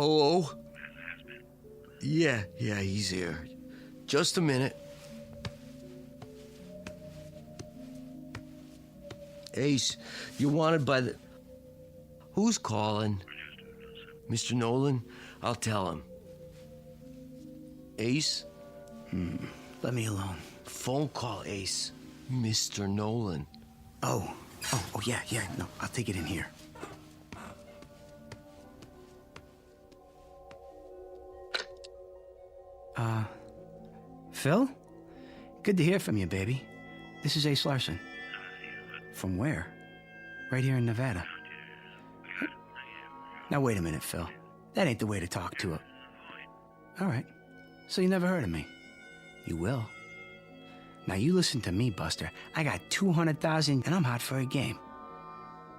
Hello? Yeah, he's here. Just a minute. Ace, you're wanted by the... Who's calling? Mr. Nolan? I'll tell him. Ace? Let me alone. Phone call, Ace. Mr. Nolan. Oh, yeah, no, I'll take it in here. Phil? Good to hear from you, baby. This is Ace Larson. From where? Right here in Nevada. Now, wait a minute, Phil. That ain't the way to talk to her. All right. So you never heard of me? You will. Now, you listen to me, Buster. I got 200,000, and I'm hot for a game.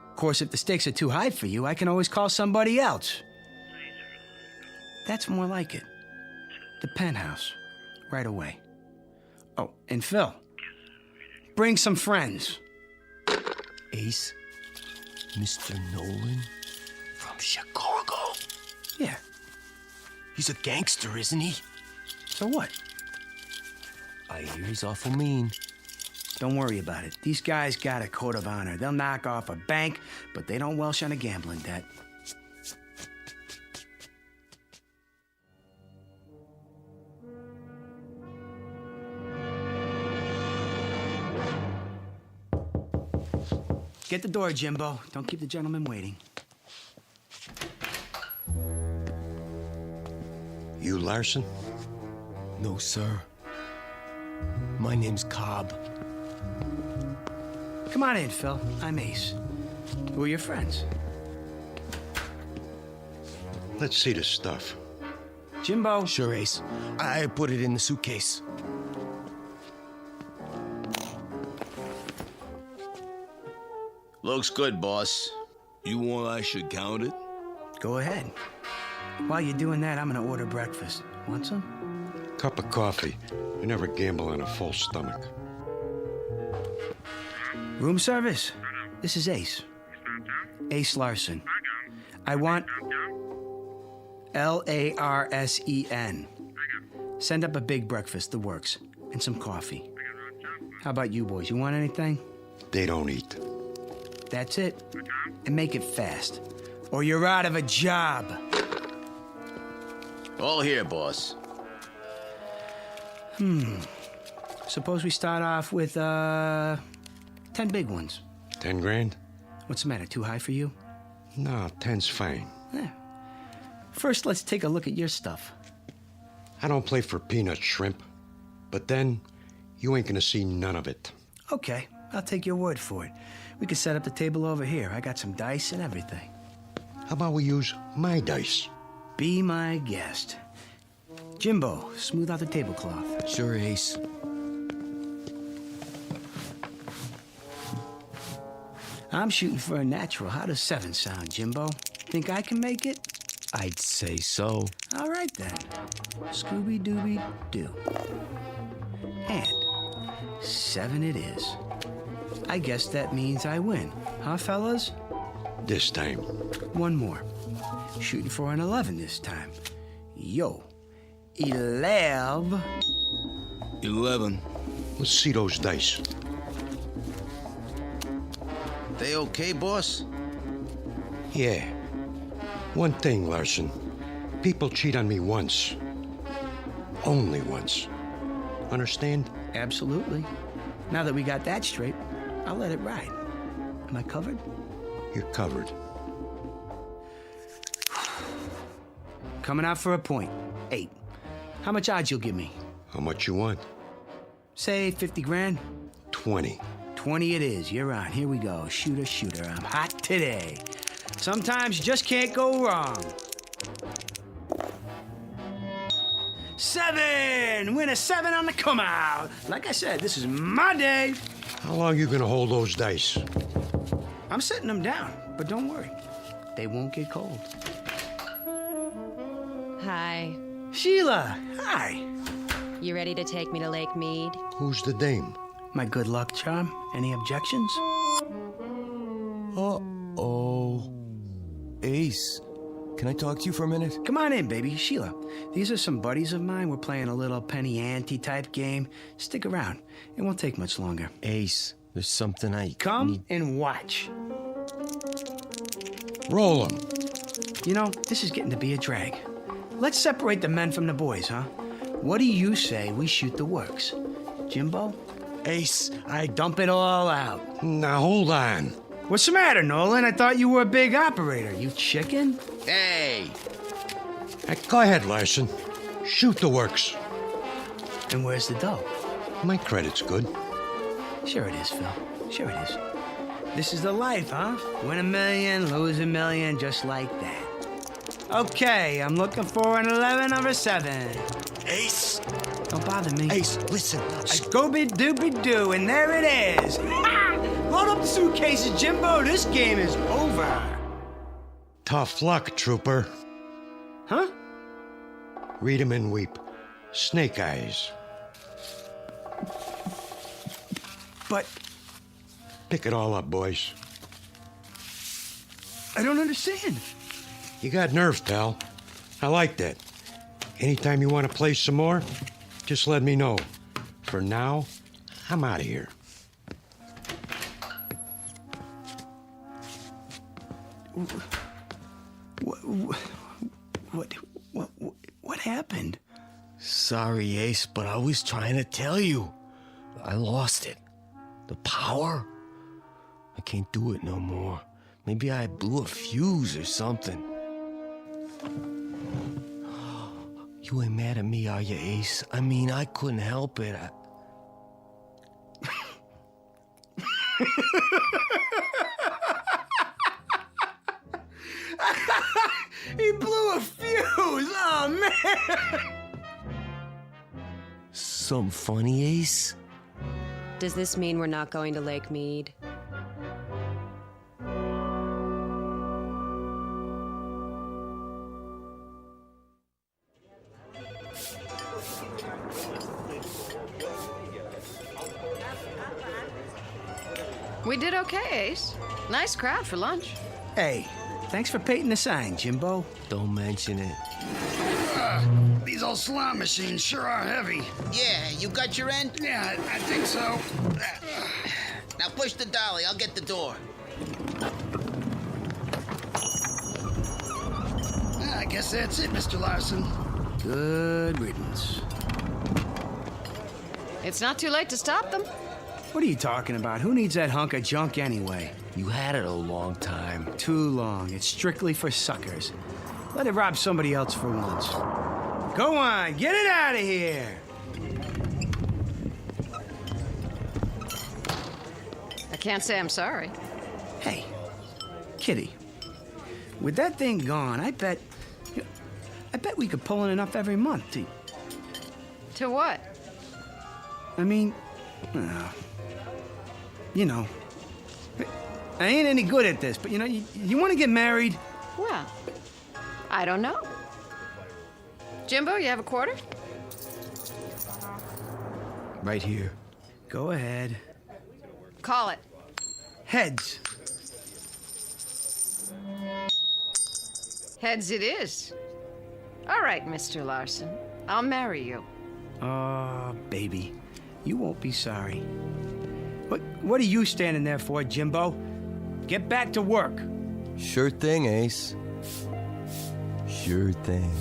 Of course, if the stakes are too high for you, I can always call somebody else. That's more like it. The penthouse. Right away. Oh, and Phil, bring some friends. Ace? Mr. Nolan? From Chicago? Yeah. He's a gangster, isn't he? So what? I hear he's awful mean. Don't worry about it. These guys got a code of honor. They'll knock off a bank, but they don't welsh on a gambling debt. Get the door, Jimbo. Don't keep the gentleman waiting. You Larson? No, sir. My name's Cobb. Come on in, Phil. I'm Ace. Who are your friends? Let's see the stuff. Jimbo. Sure, Ace. I put it in the suitcase. Looks good, boss. You want I should count it? Go ahead. While you're doing that, I'm gonna order breakfast. Want some? Cup of coffee. You never gamble on a full stomach. Room service. This is Ace. Ace Larson. I want Larsen. Send up a big breakfast, the works, and some coffee. How about you boys? You want anything? They don't eat. That's it. And make it fast, or you're out of a job. All here, boss. Suppose we start off with, 10 big ones. 10 grand? What's the matter, too high for you? No, 10's fine. Yeah. First, let's take a look at your stuff. I don't play for peanut shrimp, but then you ain't gonna see none of it. Okay, I'll take your word for it. We can set up the table over here. I got some dice and everything. How about we use my dice? Be my guest. Jimbo, smooth out the tablecloth. Sure, Ace. I'm shooting for a natural. How does 7 sound, Jimbo? Think I can make it? I'd say so. All right, then. Scooby-Dooby-Doo. And 7 it is. I guess that means I win. Huh, fellas? This time. One more. Shooting for an 11 this time. Yo. 11. 11. Let's see those dice. They okay, boss? Yeah. One thing, Larson. People cheat on me once. Only once. Understand? Absolutely. Now that we got that straight, I'll let it ride. Am I covered? You're covered. Coming out for a point. 8. How much odds you'll give me? How much you want? Say 50 grand. 20. 20 it is. You're on. Here we go. Shooter, shooter. I'm hot today. Sometimes you just can't go wrong. 7! Win a 7 on the come out. Like I said, this is my day. How long you gonna hold those dice? I'm setting them down, but don't worry. They won't get cold. Hi. Sheila, hi. You ready to take me to Lake Mead? Who's the dame? My good luck charm. Any objections? Uh-oh. Ace, can I talk to you for a minute? Come on in, baby. Sheila, these are some buddies of mine. We're playing a little penny ante type game. Stick around. It won't take much longer. Ace, there's something I Come and watch. Roll 'em. You know, this is getting to be a drag. Let's separate the men from the boys, huh? What do you say we shoot the works? Jimbo? Ace, I dump it all out. Now, hold on. What's the matter, Nolan? I thought you were a big operator. You chicken? Hey! Go ahead, Larson. Shoot the works. And where's the dough? My credit's good. Sure it is, Phil. Sure it is. This is the life, huh? Win $1 million, lose $1 million, just like that. Okay, I'm looking for an 11 or a 7. Ace! Don't bother me. Ace, listen. Scooby-Dooby-Doo, and there it is. Ha! Load up the suitcases, Jimbo. This game is over. Tough luck, trooper. Huh? Read 'em and weep. Snake eyes. But... Pick it all up, boys. I don't understand. You got nerve, pal. I like that. Anytime you want to play some more, just let me know. For now, I'm out of here. What happened? Sorry, Ace, but I was trying to tell you. I lost it. The power? I can't do it no more. Maybe I blew a fuse or something. You ain't mad at me, are you, Ace? I mean, I couldn't help it. He blew a fuse! Oh, man! Something funny, Ace? Does this mean we're not going to Lake Mead? We did okay, Ace. Nice crowd for lunch. Hey, thanks for painting the sign, Jimbo. Don't mention it. These old slot machines sure are heavy. Yeah, you got your end? Yeah, I think so. Now push the dolly, I'll get the door. I guess that's it, Mr. Larson. Good riddance. It's not too late to stop them. What are you talking about? Who needs that hunk of junk anyway? You had it a long time. Too long. It's strictly for suckers. Let it rob somebody else for once. Go on, get it out of here! I can't say I'm sorry. Hey, Kitty, with that thing gone, I bet we could pull in enough every month to... To what? I mean, you know, I ain't any good at this, but you know, you want to get married? Well, I don't know. Jimbo, you have a quarter? Right here. Go ahead. Call it. Heads. Heads it is. All right, Mr. Larson. I'll marry you. Oh, baby. You won't be sorry. What are you standing there for, Jimbo? Get back to work. Sure thing, Ace. Sure thing.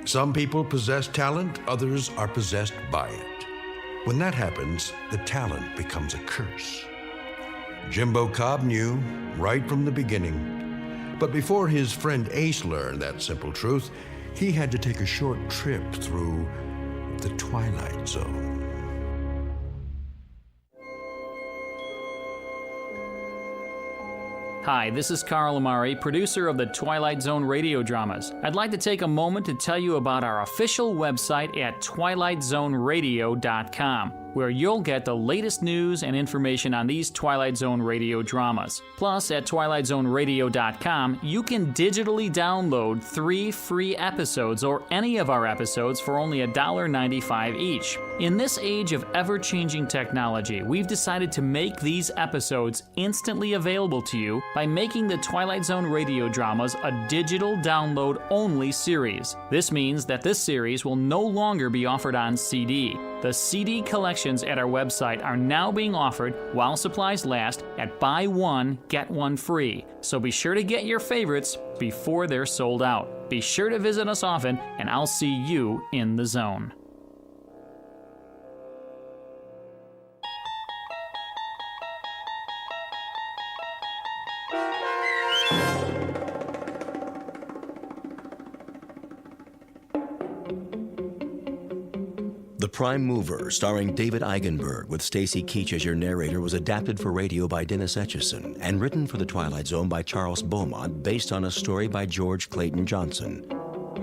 Some people possess talent, others are possessed by it. When that happens, the talent becomes a curse. Jimbo Cobb knew right from the beginning. But before his friend Ace learned that simple truth, he had to take a short trip through the Twilight Zone. Hi, this is Carl Amari, producer of the Twilight Zone Radio Dramas. I'd like to take a moment to tell you about our official website at twilightzoneradio.com. where you'll get the latest news and information on these Twilight Zone radio dramas. Plus, at twilightzoneradio.com, you can digitally download 3 free episodes or any of our episodes for only $1.95 each. In this age of ever-changing technology, we've decided to make these episodes instantly available to you by making the Twilight Zone radio dramas a digital download-only series. This means that this series will no longer be offered on CD. The CD collections at our website are now being offered while supplies last at buy one, get one free. So be sure to get your favorites before they're sold out. Be sure to visit us often, and I'll see you in the zone. The Prime Mover, starring David Eigenberg with Stacy Keach as your narrator, was adapted for radio by Dennis Etchison and written for The Twilight Zone by Charles Beaumont, based on a story by George Clayton Johnson.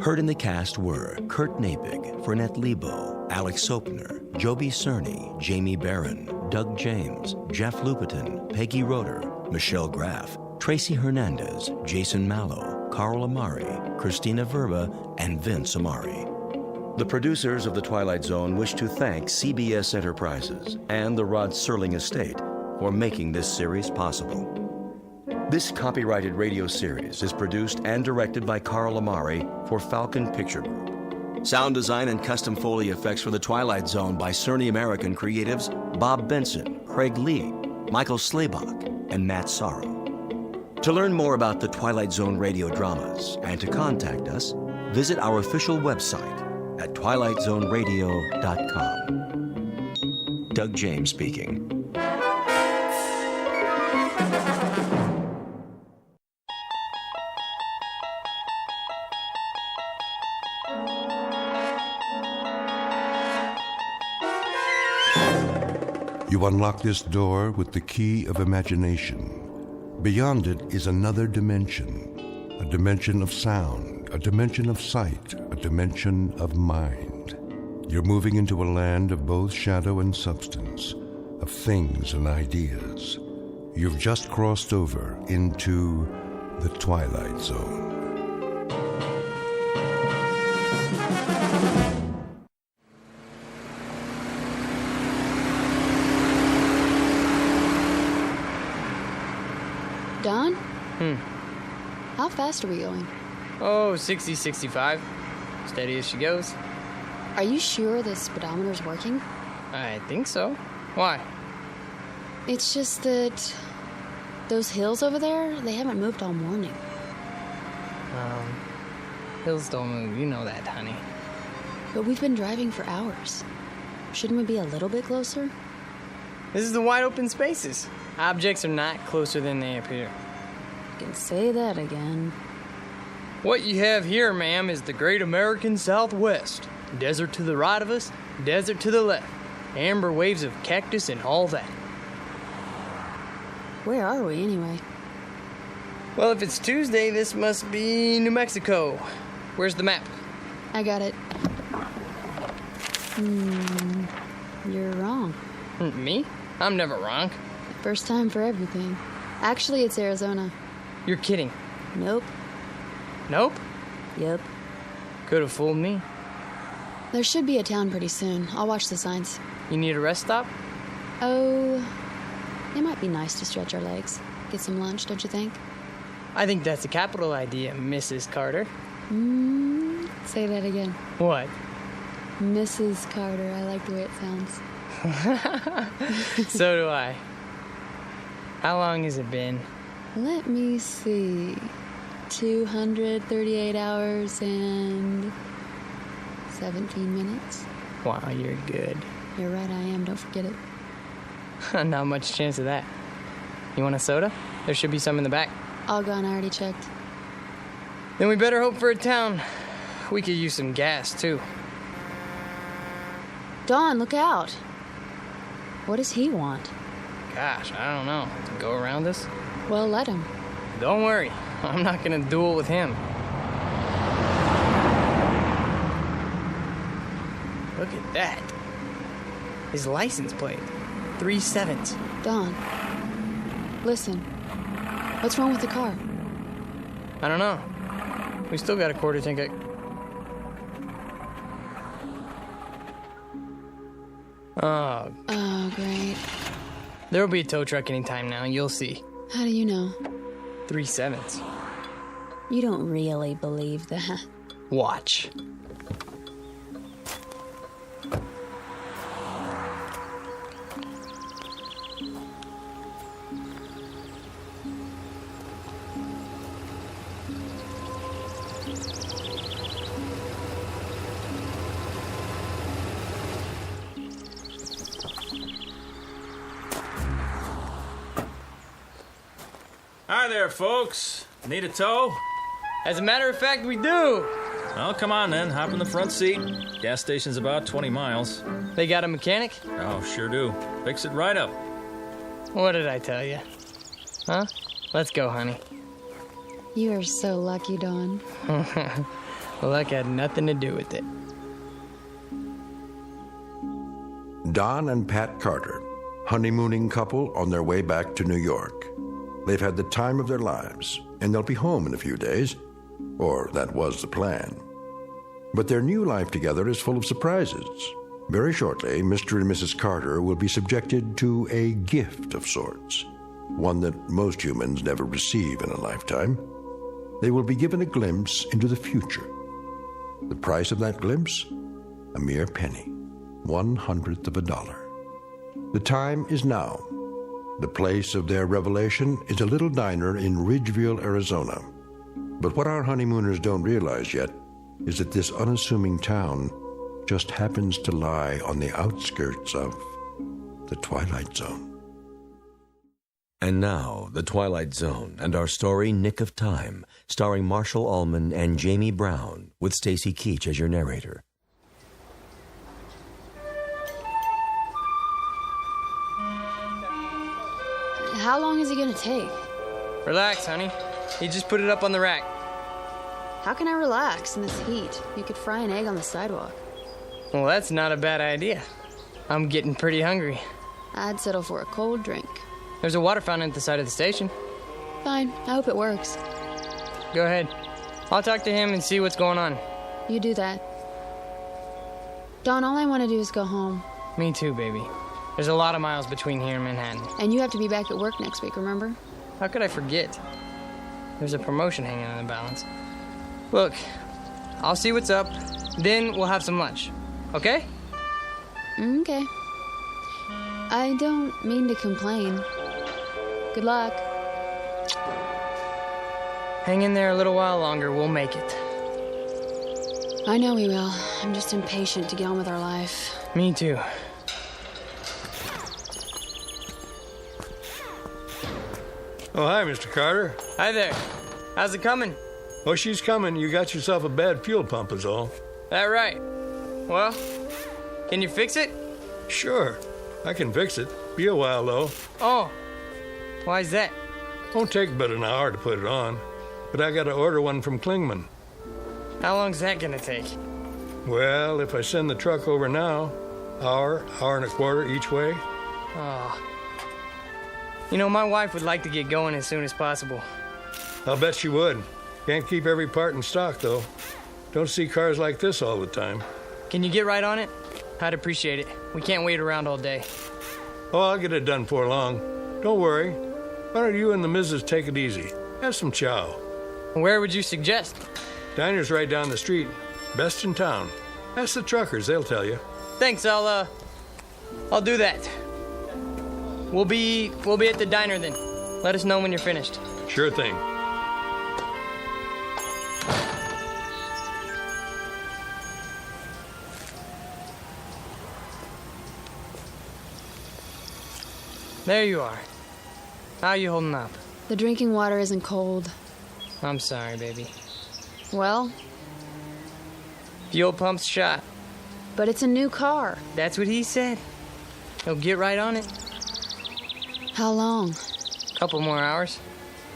Heard in the cast were Kurt Nabig, Fernette Lebo, Alex Sopner, Joby Cerny, Jamie Barron, Doug James, Jeff Lupiton, Peggy Roeder, Michelle Graff, Tracy Hernandez, Jason Mallow, Carl Amari, Christina Verba, and Vince Amari. The producers of The Twilight Zone wish to thank CBS Enterprises and the Rod Serling Estate for making this series possible. This copyrighted radio series is produced and directed by Carl Amari for Falcon Picture Group. Sound design and custom Foley effects for The Twilight Zone by Cerny American creatives Bob Benson, Craig Lee, Michael Slaybach, and Matt Sorrow. To learn more about The Twilight Zone radio dramas and to contact us, visit our official website at twilightzoneradio.com. Doug James speaking. You unlock this door with the key of imagination. Beyond it is another dimension, a dimension of sound, a dimension of sight, a dimension of mind. You're moving into a land of both shadow and substance, of things and ideas. You've just crossed over into the Twilight Zone. Don? How fast are we going? Oh, 60, 65. Steady as she goes. Are you sure the speedometer's working? I think so. Why? It's just that those hills over there, they haven't moved all morning. Hills don't move, you know that, honey. But we've been driving for hours. Shouldn't we be a little bit closer? This is the wide open spaces. Objects are not closer than they appear. You can say that again. What you have here, ma'am, is the great American Southwest. Desert to the right of us, desert to the left. Amber waves of cactus and all that. Where are we, anyway? Well, if it's Tuesday, this must be New Mexico. Where's the map? I got it. You're wrong. Me? I'm never wrong. First time for everything. Actually, it's Arizona. You're kidding. Nope. Nope? Yep. Could have fooled me. There should be a town pretty soon. I'll watch the signs. You need a rest stop? Oh, it might be nice to stretch our legs. Get some lunch, don't you think? I think that's a capital idea, Mrs. Carter. Say that again. What? Mrs. Carter. I like the way it sounds. So do I. How long has it been? Let me see. 238 hours and 17 minutes. Wow, you're good. You're right, I am. Don't forget it. Not much chance of that. You want a soda? There should be some in the back. All gone. I already checked. Then we better hope for a town. We could use some gas, too. Dawn, look out. What does he want? Gosh, I don't know. To go around us? Well, let him. Don't worry. I'm not gonna duel with him. Look at that. His license plate. 37s. Don, listen. What's wrong with the car? I don't know. We still got a quarter tank. Oh, great. There'll be a tow truck anytime now, you'll see. How do you know? 37s. You don't really believe that. Watch. Hi there, folks. Need a tow? As a matter of fact, we do. Well, come on then. Hop in the front seat. Gas station's about 20 miles. They got a mechanic? Oh, sure do. Fix it right up. What did I tell you? Huh? Let's go, honey. You are so lucky, Dawn. Luck had nothing to do with it. Don and Pat Carter, honeymooning couple on their way back to New York. They've had the time of their lives, and they'll be home in a few days. Or that was the plan. But their new life together is full of surprises. Very shortly, Mr. and Mrs. Carter will be subjected to a gift of sorts, one that most humans never receive in a lifetime. They will be given a glimpse into the future. The price of that glimpse? A mere penny, 1/100th of a dollar. The time is now. The place of their revelation is a little diner in Ridgeville, Arizona. But what our honeymooners don't realize yet is that this unassuming town just happens to lie on the outskirts of the Twilight Zone. And now, The Twilight Zone and our story, Nick of Time, starring Marshall Ullman and Jamie Brown, with Stacy Keach as your narrator. How long is it gonna take? Relax, honey. He just put it up on the rack. How can I relax in this heat? You could fry an egg on the sidewalk. Well, that's not a bad idea. I'm getting pretty hungry. I'd settle for a cold drink. There's a water fountain at the side of the station. Fine. I hope it works. Go ahead. I'll talk to him and see what's going on. You do that. Dawn, all I want to do is go home. Me too, baby. There's a lot of miles between here and Manhattan. And you have to be back at work next week, remember? How could I forget? There's a promotion hanging on the balance. Look, I'll see what's up, then we'll have some lunch. Okay? Okay. I don't mean to complain. Good luck. Hang in there a little while longer, we'll make it. I know we will. I'm just impatient to get on with our life. Me too. Oh, hi, Mr. Carter. Hi there. How's it coming? Oh, she's coming. You got yourself a bad fuel pump is all. That right. Well, can you fix it? Sure. I can fix it. Be a while, though. Oh. Why's that? Won't take but an hour to put it on. But I got to order one from Klingman. How long's that gonna take? Well, if I send the truck over now, hour and a quarter each way. Oh. You know, my wife would like to get going as soon as possible. I'll bet she would. Can't keep every part in stock, though. Don't see cars like this all the time. Can you get right on it? I'd appreciate it. We can't wait around all day. Oh, I'll get it done before long. Don't worry. Why don't you and the missus take it easy? Have some chow. Where would you suggest? Diner's right down the street. Best in town. Ask the truckers, they'll tell you. Thanks, I'll do that. We'll be at the diner then. Let us know when you're finished. Sure thing. There you are. How you holding up? The drinking water isn't cold. I'm sorry, baby. Well? Fuel pump's shot. But it's a new car. That's what he said. He'll get right on it. How long? Couple more hours.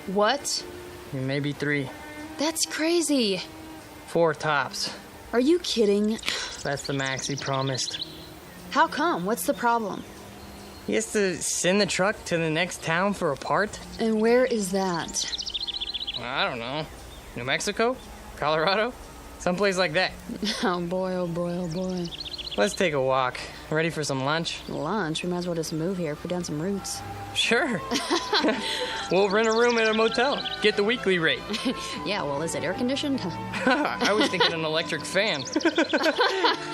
What? Maybe 3. That's crazy. 4 tops. Are you kidding? That's the max he promised. How come? What's the problem? He has to send the truck to the next town for a part? And where is that? I don't know. New Mexico? Colorado? Someplace like that. Oh boy, oh boy, oh boy. Let's take a walk. Ready for some lunch? Lunch? We might as well just move here, put down some roots. Sure. We'll rent a room at a motel. Get the weekly rate. Yeah, well, is it air conditioned? I was thinking an electric fan.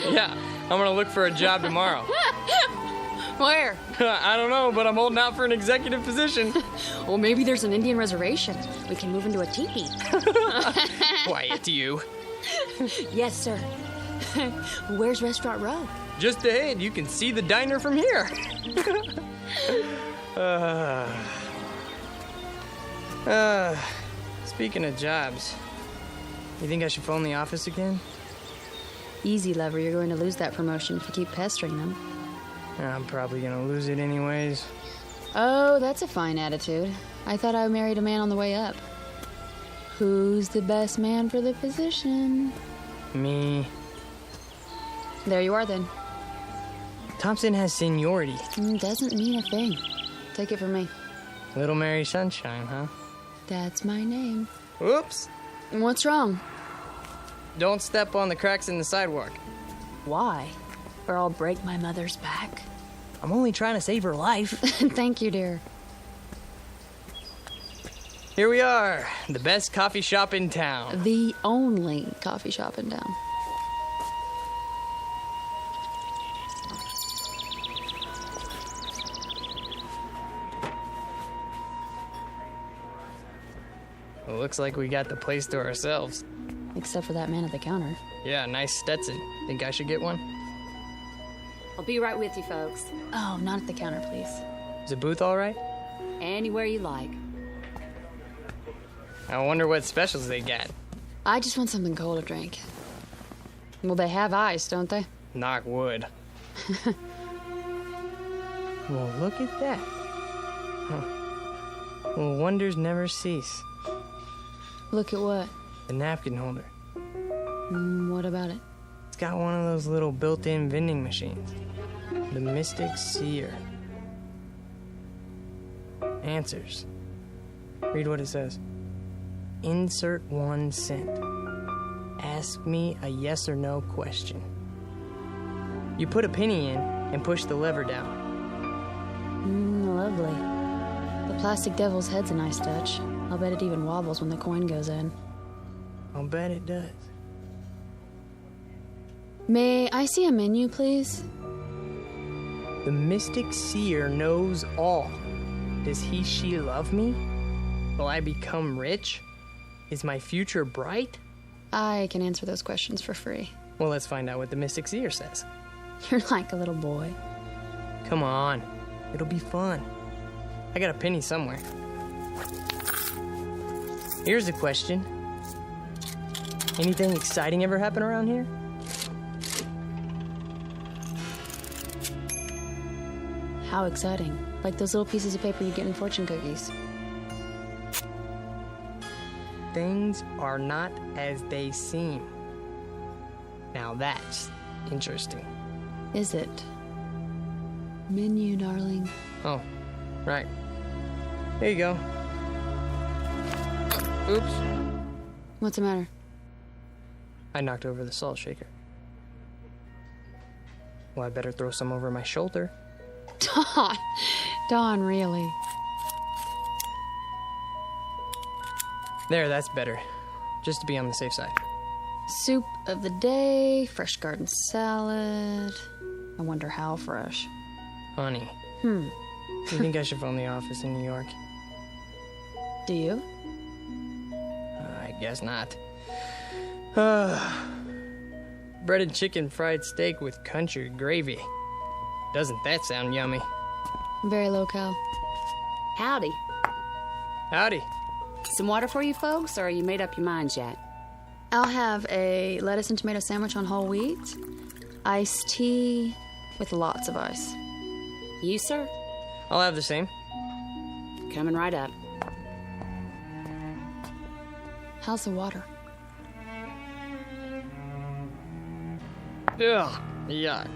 Yeah, I'm gonna look for a job tomorrow. Where? I don't know, but I'm holding out for an executive position. Well, maybe there's an Indian reservation. We can move into a teepee. Quiet, you. Yes, sir. Where's Restaurant Row? Just ahead, you can see the diner from here. Speaking of jobs, you think I should phone the office again? Easy, lover. You're going to lose that promotion if you keep pestering them. I'm probably gonna lose it anyways. Oh, that's a fine attitude. I thought I married a man on the way up. Who's the best man for the position? Me. There you are, then. Thompson has seniority. Doesn't mean a thing. Take it from me. Little Mary Sunshine, huh? That's my name. Whoops. What's wrong? Don't step on the cracks in the sidewalk. Why? Or I'll break my mother's back. I'm only trying to save her life. Thank you, dear. Here we are, the best coffee shop in town. The only coffee shop in town. It looks like we got the place to ourselves. Except for that man at the counter. Yeah, nice Stetson. Think I should get one? I'll be right with you, folks. Oh, not at the counter, please. Is the booth all right? Anywhere you like. I wonder what specials they got. I just want something cold to drink. Well, they have ice, don't they? Knock wood. Well, look at that. Huh. Well, wonders never cease. Look at what? The napkin holder. What about it? It's got one of those little built-in vending machines. The Mystic Seer. Answers. Read what it says. Insert 1 cent. Ask me a yes or no question. You put a penny in and push the lever down. Lovely. The plastic devil's head's a nice touch. I'll bet it even wobbles when the coin goes in. I'll bet it does. May I see a menu, please? The Mystic Seer knows all. Does she love me? Will I become rich? Is my future bright? I can answer those questions for free. Well, let's find out what the Mystic Seer says. You're like a little boy. Come on. It'll be fun. I got a penny somewhere. Here's a question. Anything exciting ever happen around here? How exciting. Like those little pieces of paper you get in fortune cookies. Things are not as they seem. Now that's interesting. Is it? Menu, darling. Oh, right. Here you go. Oops. What's the matter? I knocked over the salt shaker. Well, I better throw some over my shoulder. Don, really? There, that's better. Just to be on the safe side. Soup of the day, fresh garden salad. I wonder how fresh. Honey. You think I should phone the office in New York? Do you? I guess not. Breaded chicken fried steak with country gravy. Doesn't that sound yummy? Very low-cal. Howdy. Howdy. Some water for you folks, or you made up your minds yet? I'll have a lettuce and tomato sandwich on whole wheat, iced tea with lots of ice. You, sir? I'll have the same. Coming right up. How's the water? Ugh, yuck.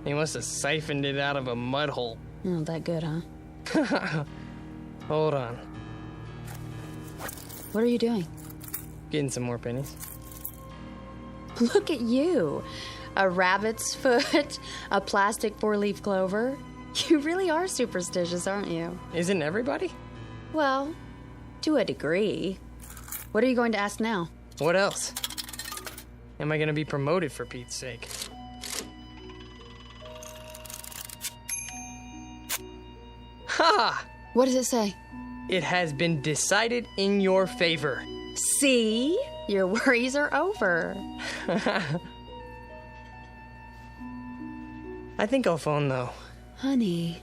He must have siphoned it out of a mud hole. Not that good, huh? Hold on. What are you doing? Getting some more pennies. Look at you. A rabbit's foot, a plastic 4-leaf clover. You really are superstitious, aren't you? Isn't everybody? Well, to a degree. What are you going to ask now? What else? Am I going to be promoted, for Pete's sake? Ha! What does it say? It has been decided in your favor. See? Your worries are over. I think I'll phone, though. Honey.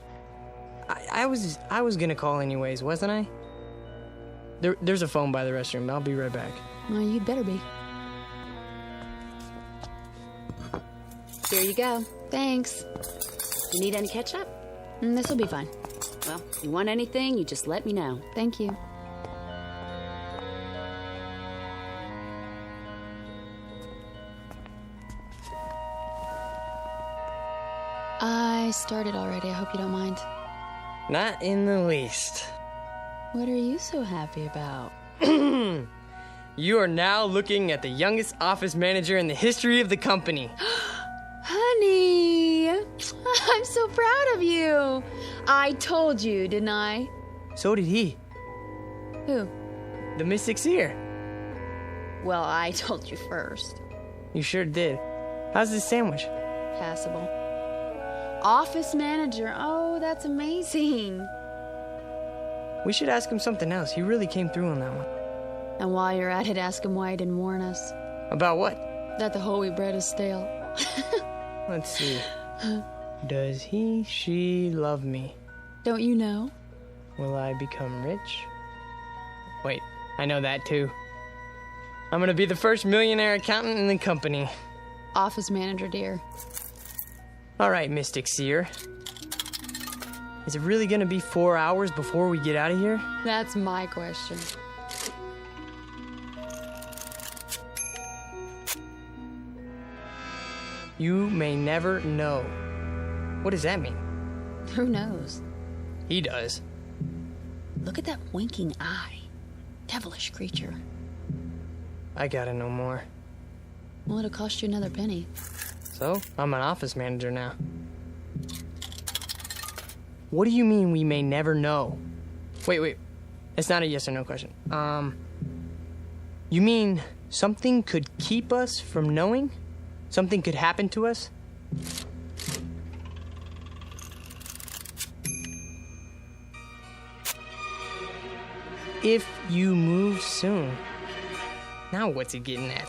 I was gonna call anyways, wasn't I? There's a phone by the restroom. I'll be right back. Well, you'd better be. Here you go. Thanks. You need any ketchup? This'll be fine. Well, if you want anything, you just let me know. Thank you. I started already. I hope you don't mind. Not in the least. What are you so happy about? You are now looking at the youngest office manager in the history of the company. Honey! I'm so proud of you. I told you, didn't I? So did he. Who? The Mystic's here. Well, I told you first. You sure did. How's this sandwich? Passable. Office manager. Oh, that's amazing. We should ask him something else. He really came through on that one. And while you're at it, ask him why he didn't warn us. About what? That the whole wheat bread is stale. Let's see. Does he, she love me? Don't you know? Will I become rich? Wait, I know that too. I'm gonna be the first millionaire accountant in the company. Office manager, dear. All right, Mystic Seer. Is it really gonna be 4 hours before we get out of here? That's my question. You may never know. What does that mean? Who knows? He does. Look at that winking eye. Devilish creature. I gotta know more. Well, it'll cost you another penny. So, I'm an office manager now. What do you mean we may never know? Wait. It's not a yes or no question. You mean something could keep us from knowing? Something could happen to us? If you move soon. Now what's he getting at?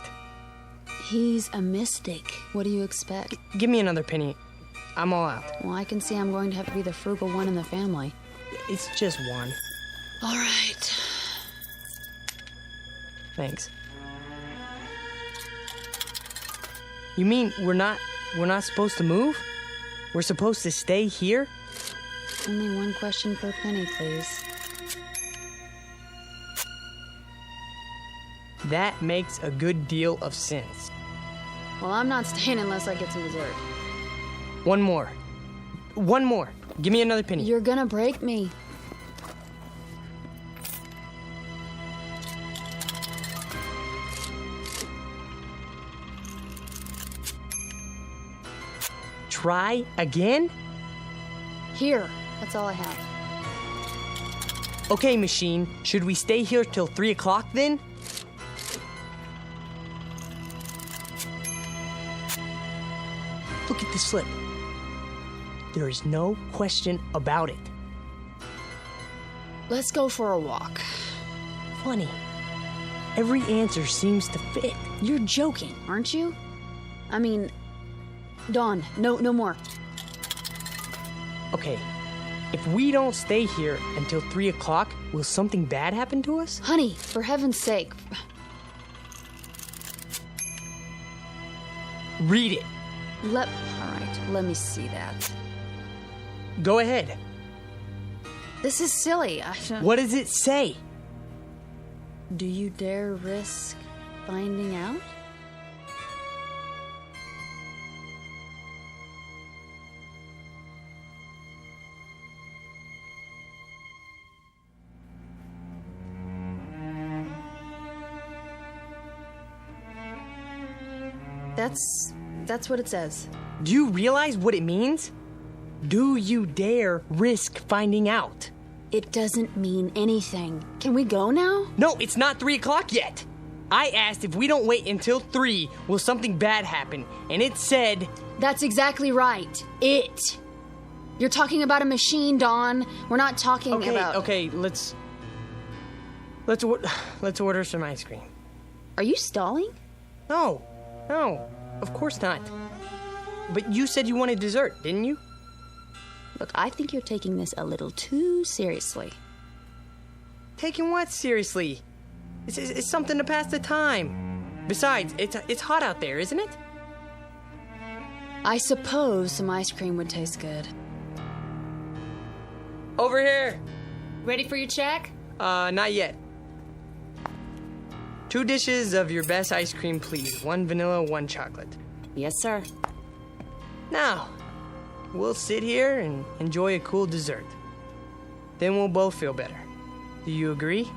He's a mystic. What do you expect? Give me another penny. I'm all out. Well, I can see I'm going to have to be the frugal one in the family. It's just one. All right. Thanks. You mean we're not supposed to move? We're supposed to stay here? Only one question per penny, please. That makes a good deal of sense. Well, I'm not staying unless I get some dessert. One more. Give me another penny. You're gonna break me. Try again? Here. That's all I have. Okay, machine. Should we stay here till 3 o'clock then? Look at the slip. There is no question about it. Let's go for a walk. Funny. Every answer seems to fit. You're joking, aren't you? I mean, Dawn, no more. Okay, if we don't stay here until 3 o'clock, will something bad happen to us? Honey, for heaven's sake. Read it. All right, let me see that. Go ahead. This is silly. What does it say? Do you dare risk finding out? That's what it says. Do you realize what it means? Do you dare risk finding out? It doesn't mean anything. Can we go now? No, it's not 3 o'clock yet. I asked if we don't wait until 3, will something bad happen? And it said... That's exactly right. It. You're talking about a machine, Dawn. We're not talking about... Okay, let's order some ice cream. Are you stalling? No, of course not. But you said you wanted dessert, didn't you? Look, I think you're taking this a little too seriously. Taking what seriously? It's something to pass the time. Besides, it's hot out there, isn't it? I suppose some ice cream would taste good. Over here. Ready for your check? Not yet. 2 dishes of your best ice cream, please. 1 vanilla, 1 chocolate. Yes, sir. Now, we'll sit here and enjoy a cool dessert. Then we'll both feel better. Do you agree?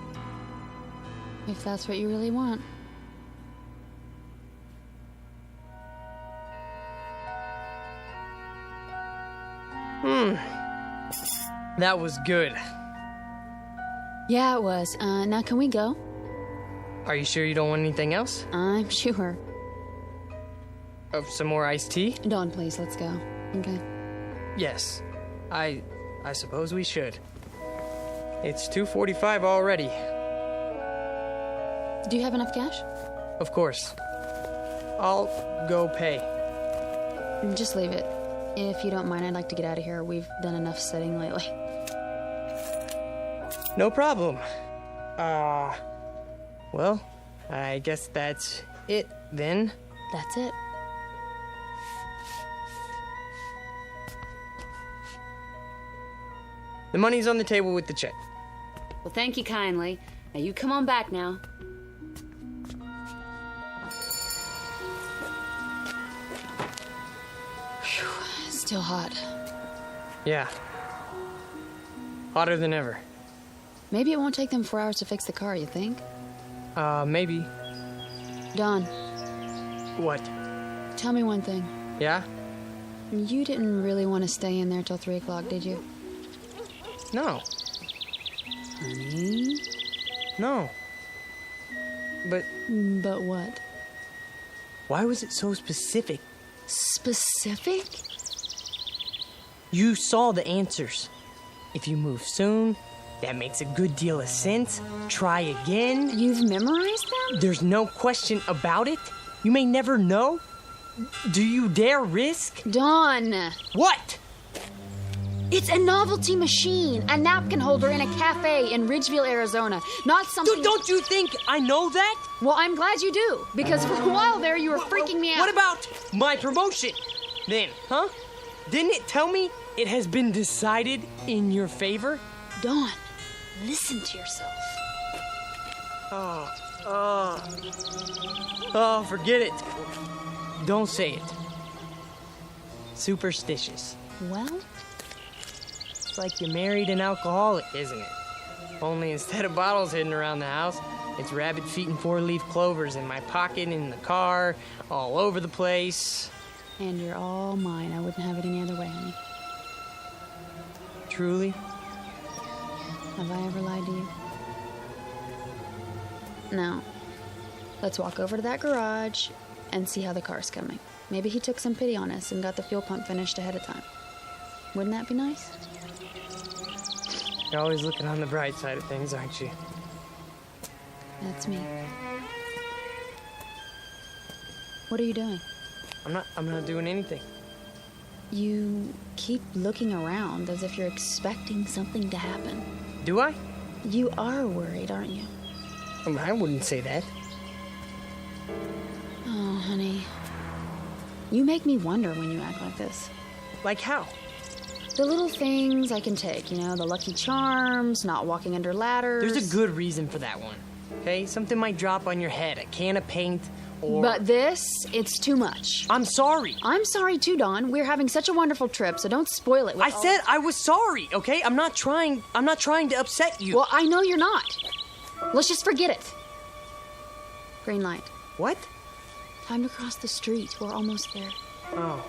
If that's what you really want. That was good. Yeah, it was. Now can we go? Are you sure you don't want anything else? I'm sure. Some more iced tea? Dawn, please, let's go. Okay. Yes. I suppose we should. It's 2:45 already. Do you have enough cash? Of course. I'll go pay. Just leave it. If you don't mind, I'd like to get out of here. We've done enough sitting lately. No problem. Well, I guess that's it then. That's it. The money's on the table with the check. Well, thank you kindly. Now you come on back now. Whew, still hot. Yeah. Hotter than ever. Maybe it won't take them 4 hours to fix the car, you think? Maybe. Don. What? Tell me one thing. Yeah? You didn't really want to stay in there till 3 o'clock, did you? No. Honey? No. But what? Why was it so specific? Specific? You saw the answers. If you move soon, that makes a good deal of sense. Try again. You've memorized them? There's no question about it. You may never know. Do you dare risk? Dawn! What? It's a novelty machine, a napkin holder in a cafe in Ridgeville, Arizona. Not something... Don't you think I know that? Well, I'm glad you do, because for a while there you were freaking me out. What about my promotion? Then, huh? Didn't it tell me it has been decided in your favor? Dawn, listen to yourself. Oh, forget it. Don't say it. Superstitious. Well? It's like you married an alcoholic, isn't it? Only instead of bottles hidden around the house, it's rabbit feet and 4-leaf clovers in my pocket, in the car, all over the place. And you're all mine. I wouldn't have it any other way, honey. Truly? Have I ever lied to you? No. Let's walk over to that garage and see how the car's coming. Maybe he took some pity on us and got the fuel pump finished ahead of time. Wouldn't that be nice? You're always looking on the bright side of things, aren't you? That's me. What are you doing? I'm not doing anything. You keep looking around as if you're expecting something to happen. Do I? You are worried, aren't you? I wouldn't say that. Oh, honey. You make me wonder when you act like this. Like how? The little things I can take, you know, the Lucky Charms, not walking under ladders. There's a good reason for that one, okay? Something might drop on your head, a can of paint, or... But this, it's too much. I'm sorry. I'm sorry too, Dawn. We're having such a wonderful trip, so don't spoil it with I said I was sorry, okay? I'm not trying to upset you. Well, I know you're not. Let's just forget it. Green light. What? Time to cross the street. We're almost there. Oh.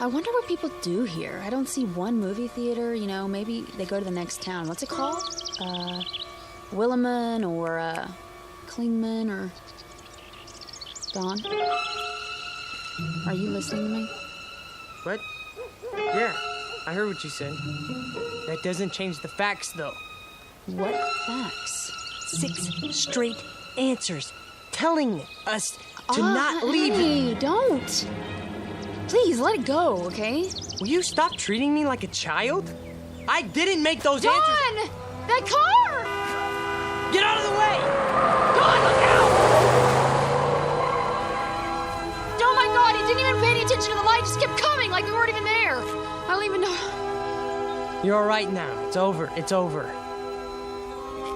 I wonder what people do here. I don't see one movie theater. You know, maybe they go to the next town. What's it called? Williman or Klingman or... Dawn? Are you listening to me? What? Yeah, I heard what you said. That doesn't change the facts, though. What facts? 6 straight answers telling us to not leave. Hey, don't. Please, let it go, okay? Will you stop treating me like a child? I didn't make those Dawn! answers. That car! Get out of the way! Dawn, look out! Oh my God, he didn't even pay any attention to the light. Just kept coming like we weren't even there. I don't even know. You're all right now. It's over. It's over.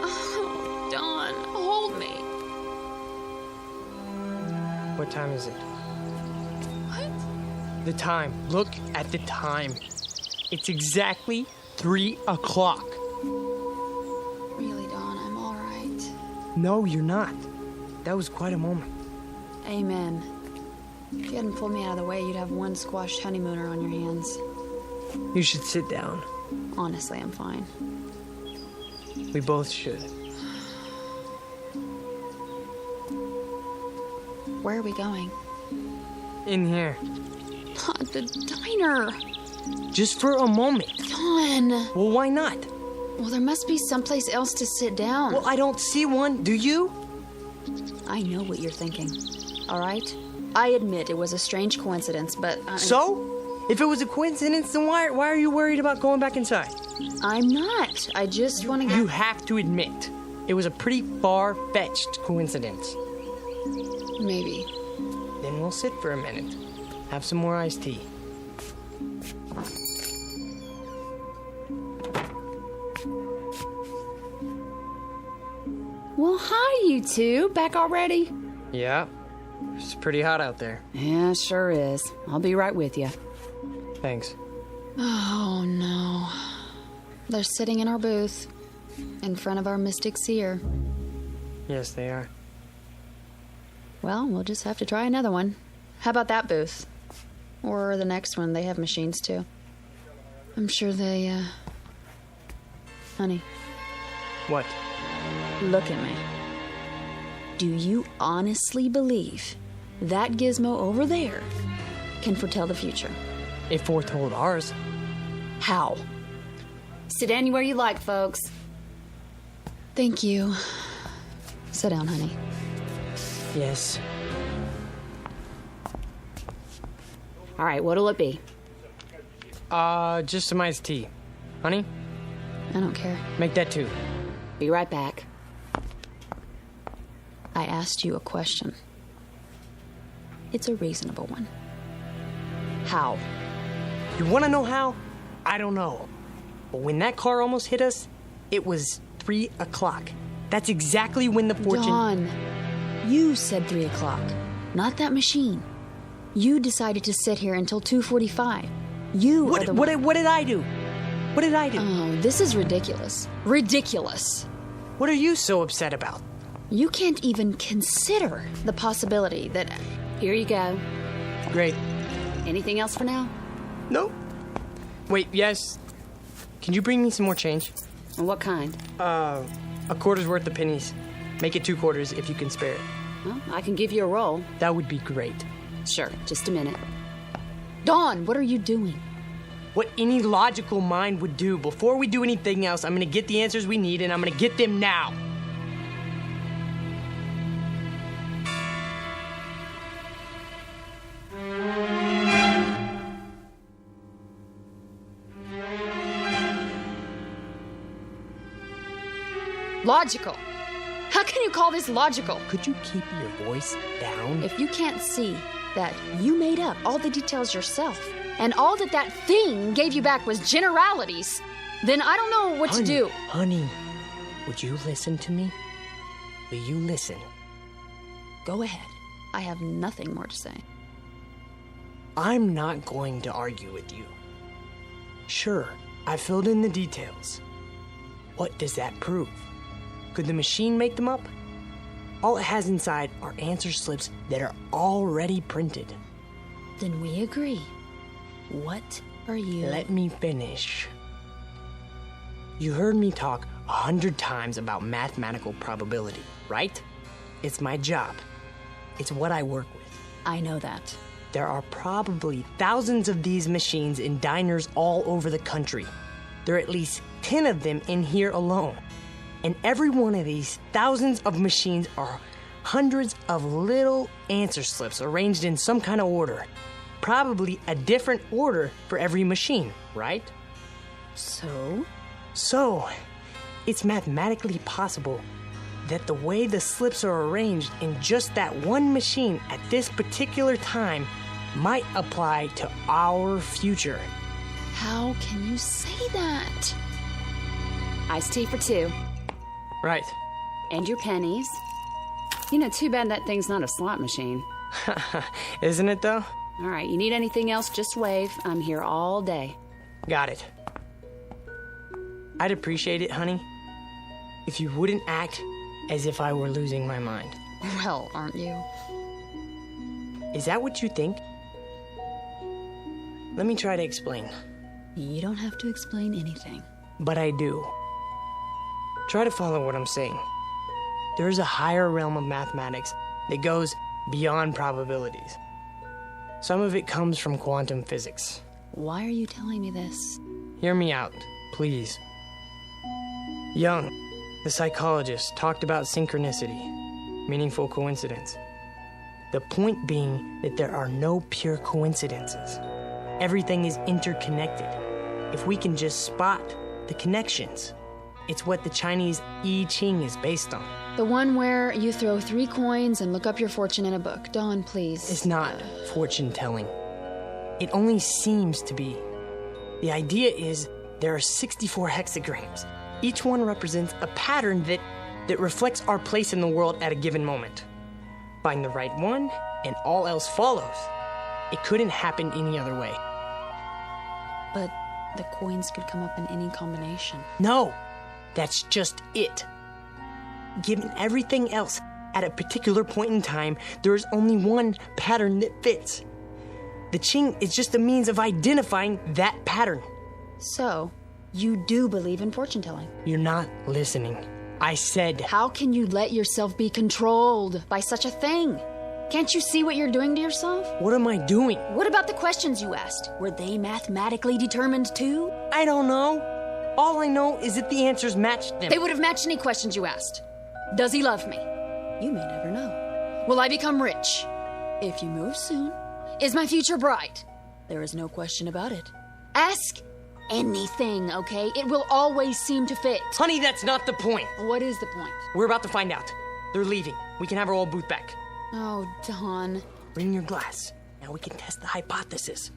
Oh, Dawn, hold me. What time is it? What? The time. Look at the time. It's exactly 3 o'clock. Really, Dawn, I'm all right. No, you're not. That was quite a moment. Amen. If you hadn't pulled me out of the way, you'd have one squashed honeymooner on your hands. You should sit down. Honestly, I'm fine. We both should. Where are we going? In here. The diner. Just for a moment. Dawn. Well, why not? Well, there must be someplace else to sit down. Well, I don't see one. Do you? I know what you're thinking. All right? I admit it was a strange coincidence, but... So? If it was a coincidence, then why are you worried about going back inside? I'm not. I just want to... You have to admit, it was a pretty far-fetched coincidence. Maybe. Then we'll sit for a minute. Have some more iced tea. Well, hi, you two. Back already? Yeah. It's pretty hot out there. Yeah, sure is. I'll be right with you. Thanks. Oh, no. They're sitting in our booth, in front of our mystic seer. Yes, they are. Well, we'll just have to try another one. How about that booth? Or the next one. They have machines, too. I'm sure they, Honey. What? Look at me. Do you honestly believe that gizmo over there can foretell the future? It foretold ours. How? Sit anywhere you like, folks. Thank you. Sit down, honey. Yes. All right, what'll it be? Just some iced tea. Honey? I don't care. Make that 2. Be right back. I asked you a question. It's a reasonable one. How? You want to know how? I don't know. But when that car almost hit us, it was 3 o'clock. That's exactly when the fortune... Dawn, you said 3 o'clock, not that machine. You decided to sit here until 2:45. You are the one... What did I do? What did I do? Oh, this is ridiculous. Ridiculous. What are you so upset about? You can't even consider the possibility that... Here you go. Great. Anything else for now? No. Wait, yes. Can you bring me some more change? What kind? A quarter's worth of pennies. Make it 2 quarters if you can spare it. Well, I can give you a roll. That would be great. Sure, just a minute. Dawn, what are you doing? What any logical mind would do. Before we do anything else, I'm gonna get the answers we need, and I'm gonna get them now. Logical. How can you call this logical? Could you keep your voice down? If you can't see that you made up all the details yourself, and all that thing gave you back was generalities, then I don't know what to do. Honey, would you listen to me? Will you listen? Go ahead. I have nothing more to say. I'm not going to argue with you. Sure, I filled in the details. What does that prove? Could the machine make them up? All it has inside are answer slips that are already printed. Then we agree. What are you? Let me finish. You heard me talk 100 times about mathematical probability, right? It's my job. It's what I work with. I know that. There are probably thousands of these machines in diners all over the country. There are at least 10 of them in here alone. And every one of these thousands of machines are hundreds of little answer slips arranged in some kind of order. Probably a different order for every machine, right? So, it's mathematically possible that the way the slips are arranged in just that one machine at this particular time might apply to our future. How can you say that? Iced tea for 2. Right. And your pennies. You know, too bad that thing's not a slot machine. Isn't it, though? All right, you need anything else, just wave. I'm here all day. Got it. I'd appreciate it, honey, if you wouldn't act as if I were losing my mind. Well, aren't you? Is that what you think? Let me try to explain. You don't have to explain anything. But I do. Try to follow what I'm saying. There is a higher realm of mathematics that goes beyond probabilities. Some of it comes from quantum physics. Why are you telling me this? Hear me out, please. Jung, the psychologist, talked about synchronicity, meaningful coincidence. The point being that there are no pure coincidences. Everything is interconnected. If we can just spot the connections, it's what the Chinese I Ching is based on. The one where you throw 3 coins and look up your fortune in a book. Dawn, please. It's not fortune telling. It only seems to be. The idea is there are 64 hexagrams. Each one represents a pattern that reflects our place in the world at a given moment. Find the right one, and all else follows. It couldn't happen any other way. But the coins could come up in any combination. No, that's just it. Given everything else, at a particular point in time, there is only one pattern that fits. The Qing is just a means of identifying that pattern. So, you do believe in fortune telling? You're not listening. I said... How can you let yourself be controlled by such a thing? Can't you see what you're doing to yourself? What am I doing? What about the questions you asked? Were they mathematically determined too? I don't know. All I know is that the answers matched them. They would have matched any questions you asked. Does he love me? You may never know. Will I become rich? If you move soon. Is my future bright? There is no question about it. Ask anything, okay? It will always seem to fit. Honey, that's not the point. What is the point? We're about to find out. They're leaving. We can have our old booth back. Oh, Don. Bring your glass. Now we can test the hypothesis.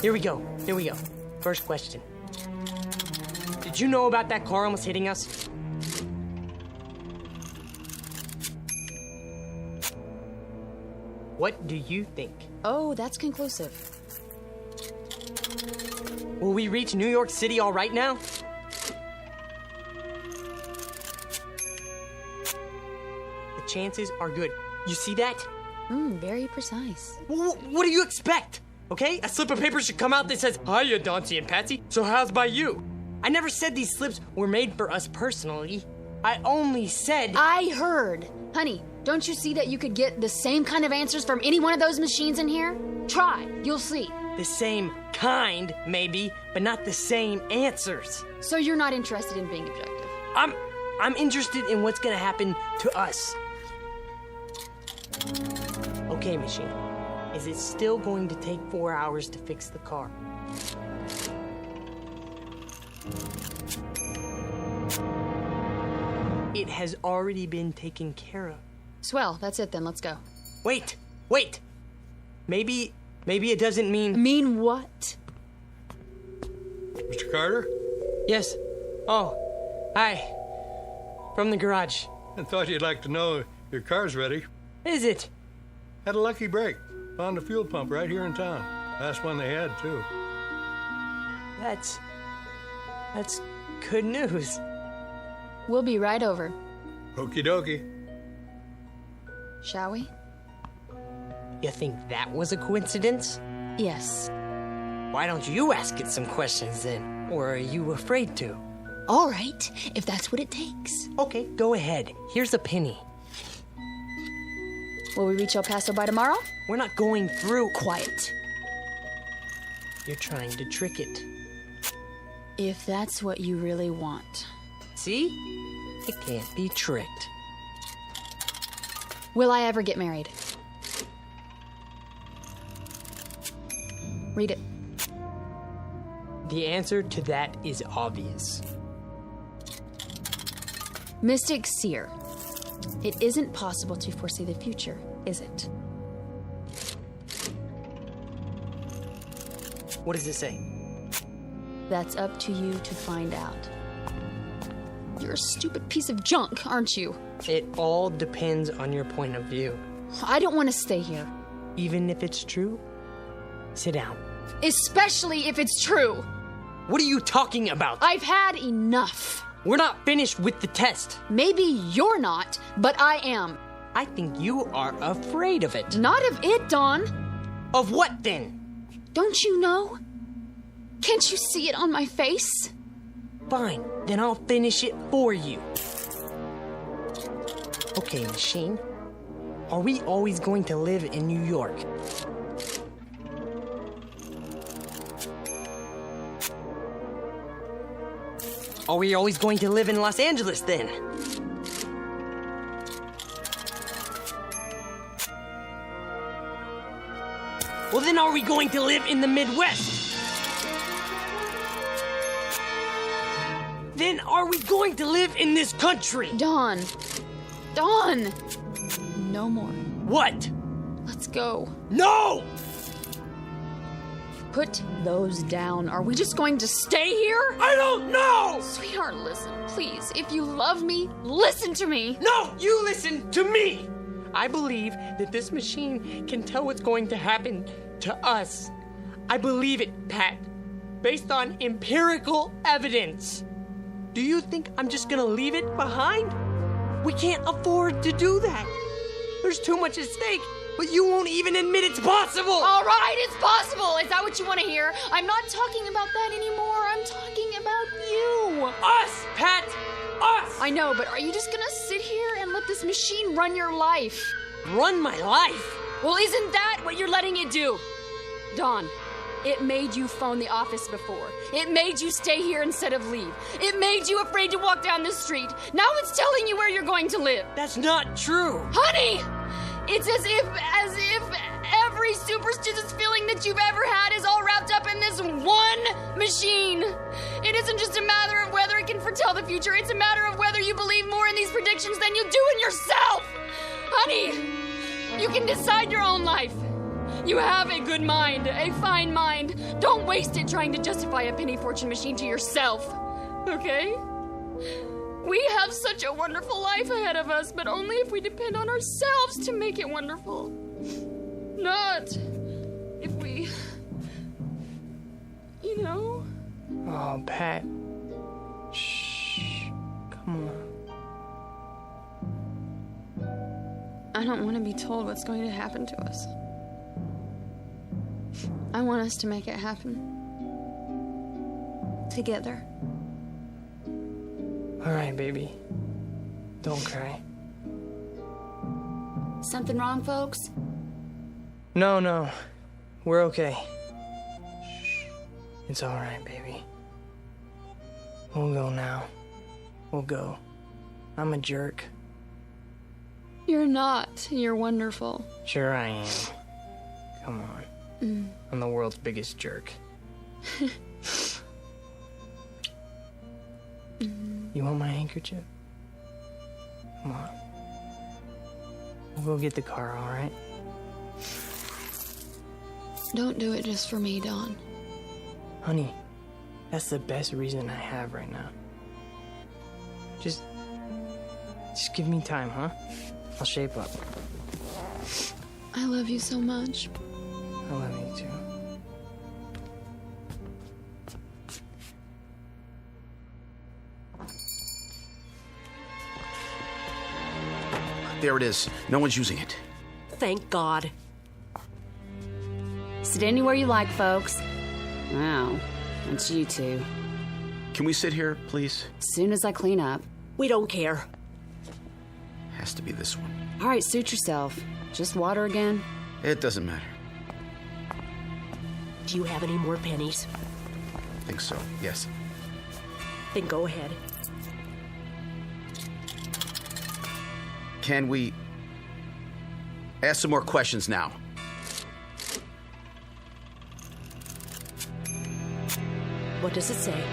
Here we go. First question. Did you know about that car almost hitting us? What do you think? Oh, that's conclusive. Will we reach New York City all right now? The chances are good. You see that? Very precise. What do you expect? Okay? A slip of paper should come out that says, "Hiya, Dauncey and Patsy. So how's by you?" I never said these slips were made for us personally. I only said... I heard. Honey, don't you see that you could get the same kind of answers from any one of those machines in here? Try. You'll see. The same kind, maybe, but not the same answers. So you're not interested in being objective? I'm interested in what's gonna happen to us. Okay, machine. Is it still going to take 4 hours to fix the car? It has already been taken care of. Swell, that's it then, let's go. Wait! Maybe it doesn't mean... Mean what? Mr. Carter? Yes. Oh, hi. From the garage. I thought you'd like to know your car's ready. Is it? Had a lucky break. Found a fuel pump right here in town. Last one they had, too. That's good news. We'll be right over. Okie dokie. Shall we? You think that was a coincidence? Yes. Why don't you ask it some questions then? Or are you afraid to? All right, if that's what it takes. Okay, go ahead. Here's a penny. Will we reach El Paso by tomorrow? We're not going through. Quiet. You're trying to trick it. If that's what you really want. See? It can't be tricked. Will I ever get married? Read it. The answer to that is obvious. Mystic Seer. It isn't possible to foresee the future, is it? What does it say? That's up to you to find out. You're a stupid piece of junk, aren't you? It all depends on your point of view. I don't want to stay here. Even if it's true? Sit down. Especially if it's true. What are you talking about? I've had enough. We're not finished with the test. Maybe you're not, but I am. I think you are afraid of it. Not of it, Dawn. Of what then? Don't you know? Can't you see it on my face? Fine, then I'll finish it for you. Okay, machine. Are we always going to live in New York? Are we always going to live in Los Angeles then? Well, then are we going to live in the Midwest? Then are we going to live in this country? Dawn. Dawn. No more. What? Let's go. No! Put those down. Are we just going to stay here? I don't know! Sweetheart, listen, please. If you love me, listen to me. No, you listen to me! I believe that this machine can tell what's going to happen to us. I believe it, Pat, based on empirical evidence. Do you think I'm just gonna leave it behind? We can't afford to do that. There's too much at stake, but you won't even admit it's possible. All right, it's possible. Is that what you want to hear? I'm not talking about that anymore. I'm talking about you. Us, Pat, us. I know, but are you just gonna sit here and let this machine run your life? Run my life? Well, isn't that what you're letting it do? Dawn, it made you phone the office before. It made you stay here instead of leave. It made you afraid to walk down the street. Now it's telling you where you're going to live. That's not true. Honey! It's as if every superstitious feeling that you've ever had is all wrapped up in this one machine. It isn't just a matter of whether it can foretell the future. It's a matter of whether you believe more in these predictions than you do in yourself. Honey, you can decide your own life. You have a good mind, a fine mind. Don't waste it trying to justify a penny fortune machine to yourself, okay? We have such a wonderful life ahead of us, but only if we depend on ourselves to make it wonderful. Not if we, you know? Oh, Pat. Shh. Come on. I don't want to be told what's going to happen to us. I want us to make it happen. Together. All right, baby. Don't cry. Something wrong, folks? No. We're okay. It's all right, baby. We'll go now. We'll go. I'm a jerk. You're not. You're wonderful. Sure I am. Come on. I'm the world's biggest jerk. You want my handkerchief? Come on. We'll go get the car, all right? Don't do it just for me, Dawn. Honey, that's the best reason I have right now. Just give me time, huh? I'll shape up. I love you so much. I love you too. There it is. No one's using it. Thank God. Sit anywhere you like, folks. Wow, it's you two. Can we sit here, please? As soon as I clean up. We don't care. Has to be this one. All right, suit yourself. Just water again? It doesn't matter. Do you have any more pennies? I think so, yes. Then go ahead. Can we ask some more questions now? What does it say?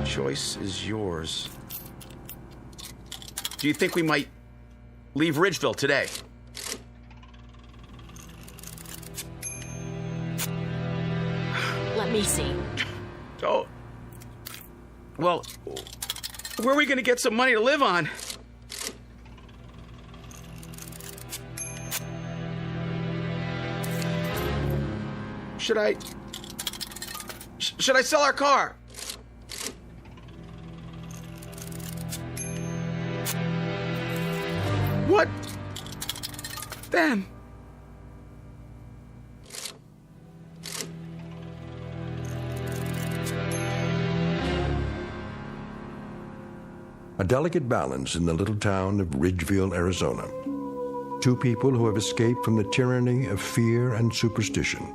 Choice is yours. Do you think we might leave Ridgeville today? Let me see. Oh. Well, where are we going to get some money to live on? Should I sell our car? What? Then? A delicate balance in the little town of Ridgeville, Arizona. Two people who have escaped from the tyranny of fear and superstition.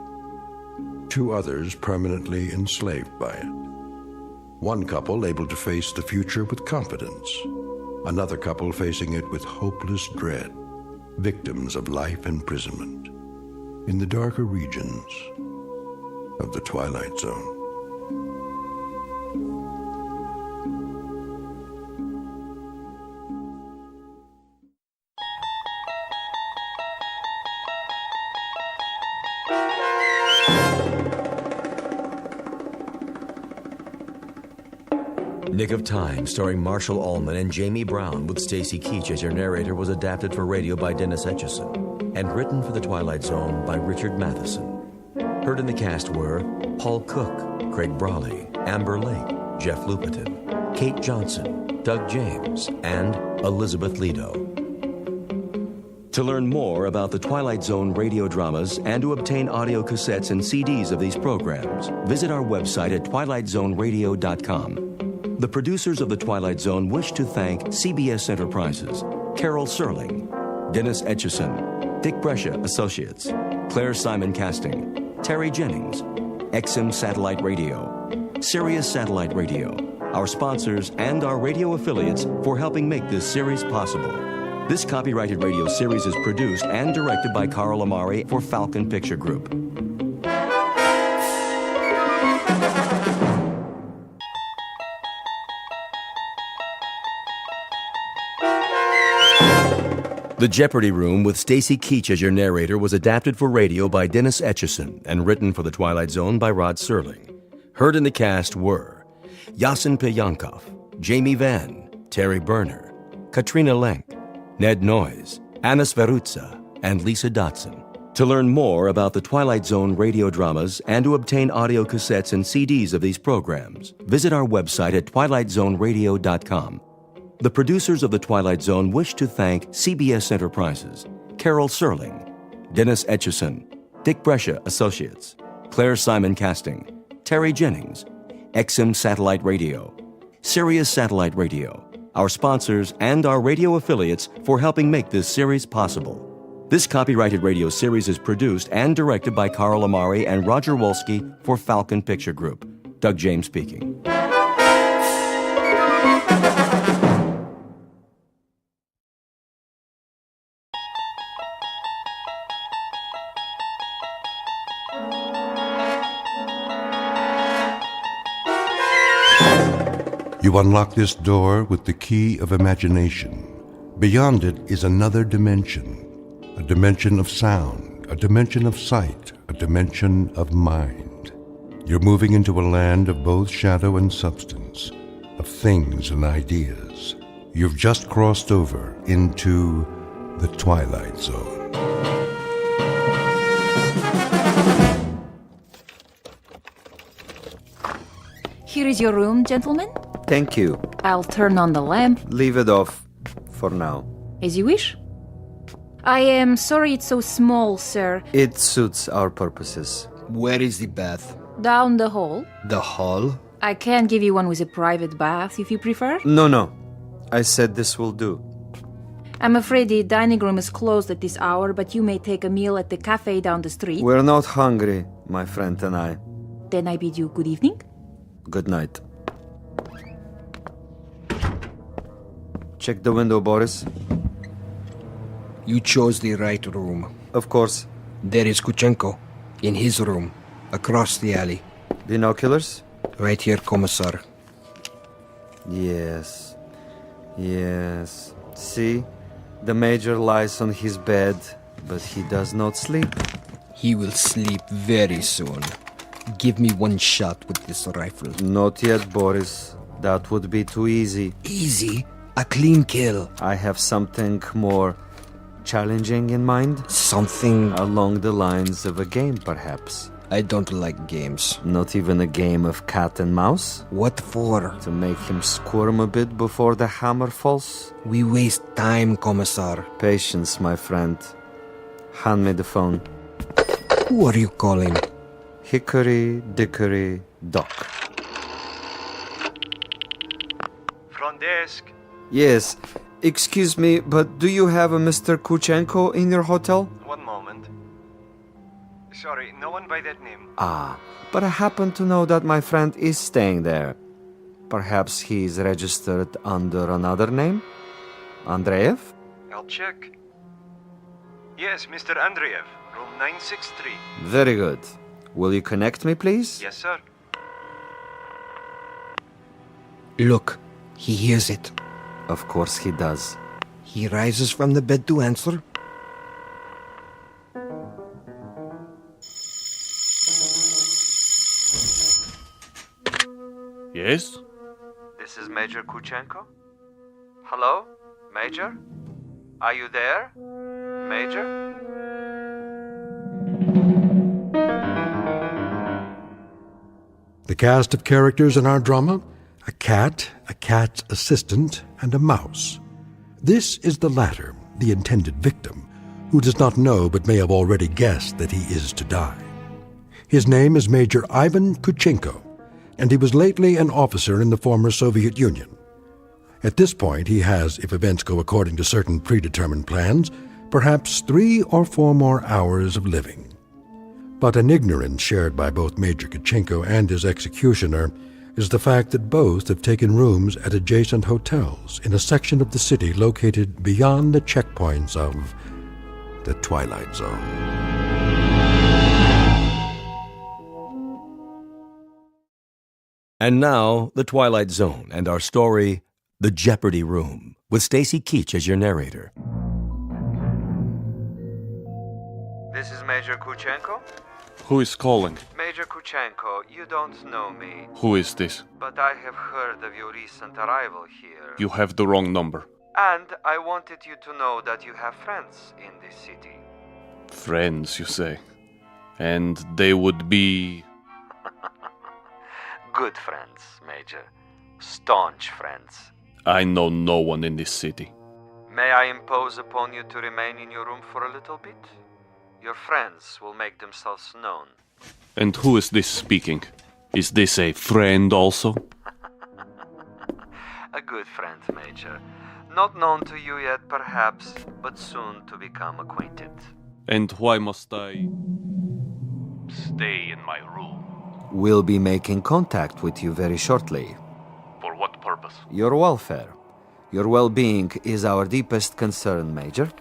Two others permanently enslaved by it. One couple able to face the future with confidence. Another couple facing it with hopeless dread. Victims of life imprisonment in the darker regions of the Twilight Zone. Nick of Time, starring Marshall Allman and Jamie Brown with Stacy Keach as your narrator, was adapted for radio by Dennis Etchison and written for The Twilight Zone by Richard Matheson. Heard in the cast were Paul Cook, Craig Brawley, Amber Lake, Jeff Lupetin, Kate Johnson, Doug James, and Elizabeth Lido. To learn more about the Twilight Zone radio dramas and to obtain audio cassettes and CDs of these programs, visit our website at twilightzoneradio.com. The producers of The Twilight Zone wish to thank CBS Enterprises, Carol Serling, Dennis Etchison, Dick Brescia Associates, Claire Simon Casting, Terry Jennings, XM Satellite Radio, Sirius Satellite Radio, our sponsors and our radio affiliates for helping make this series possible. This copyrighted radio series is produced and directed by Carl Amari for Falcon Picture Group. The Jeopardy Room with Stacy Keach as your narrator was adapted for radio by Dennis Etchison and written for The Twilight Zone by Rod Serling. Heard in the cast were Yasin Piyankov, Jamie Vann, Terry Berner, Katrina Lenk, Ned Noyes, Anna Sverutza, and Lisa Dotson. To learn more about the Twilight Zone radio dramas and to obtain audio cassettes and CDs of these programs, visit our website at twilightzoneradio.com. The producers of The Twilight Zone wish to thank CBS Enterprises, Carol Serling, Dennis Etchison, Dick Brescia Associates, Claire Simon Casting, Terry Jennings, XM Satellite Radio, Sirius Satellite Radio, our sponsors and our radio affiliates for helping make this series possible. This copyrighted radio series is produced and directed by Carl Amari and Roger Wolski for Falcon Picture Group. Doug James speaking. You unlock this door with the key of imagination. Beyond it is another dimension, a dimension of sound, a dimension of sight, a dimension of mind. You're moving into a land of both shadow and substance, of things and ideas. You've just crossed over into the Twilight Zone. Here is your room, gentlemen. Thank you. I'll turn on the lamp. Leave it off for now. As you wish. I am sorry it's so small, sir. It suits our purposes. Where is the bath? Down the hall. The hall? I can give you one with a private bath if you prefer. No. I said this will do. I'm afraid the dining room is closed at this hour, but you may take a meal at the cafe down the street. We're not hungry, my friend and I. Then I bid you good evening. Good night. Check the window, Boris. You chose the right room. Of course. There is Kuchenko, in his room, across the alley. Binoculars? Right here, Commissar. Yes. See? The Major lies on his bed, but he does not sleep. He will sleep very soon. Give me one shot with this rifle. Not yet, Boris. That would be too easy. Easy? A clean kill. I have something more challenging in mind. Something along the lines of a game, perhaps. I don't like games. Not even a game of cat and mouse? What for? To make him squirm a bit before the hammer falls? We waste time, Commissar. Patience, my friend. Hand me the phone. Who are you calling? Hickory Dickory Dock. Front desk. Yes. Excuse me, but do you have a Mr. Kuchenko in your hotel? One moment. Sorry, no one by that name. Ah, but I happen to know that my friend is staying there. Perhaps he's registered under another name? Andreev? I'll check. Yes, Mr. Andreev, room 963. Very good. Will you connect me, please? Yes, sir. Look, he hears it. Of course he does. He rises from the bed to answer. Yes? This is Major Kuchenko. Hello? Major? Are you there? Major? The cast of characters in our drama: a cat, a cat's assistant, and a mouse. This is the latter, the intended victim, who does not know but may have already guessed that he is to die. His name is Major Ivan Kuchenko, and he was lately an officer in the former Soviet Union. At this point, he has, if events go according to certain predetermined plans, perhaps 3 or 4 more hours of living. But an ignorance shared by both Major Kuchenko and his executioner is the fact that both have taken rooms at adjacent hotels in a section of the city located beyond the checkpoints of the Twilight Zone. And now, The Twilight Zone and our story, The Jeopardy Room, with Stacy Keach as your narrator. This is Major Kuchenko? Who is calling? Major Kuchenko, you don't know me. Who is this? But I have heard of your recent arrival here. You have the wrong number. And I wanted you to know that you have friends in this city. Friends, you say? And they would be... Good friends, Major. Staunch friends. I know no one in this city. May I impose upon you to remain in your room for a little bit? Your friends will make themselves known. And who is this speaking? Is this a friend also? A good friend, Major. Not known to you yet, perhaps, but soon to become acquainted. And why must I stay in my room? We'll be making contact with you very shortly. For what purpose? Your welfare. Your well-being is our deepest concern, Major.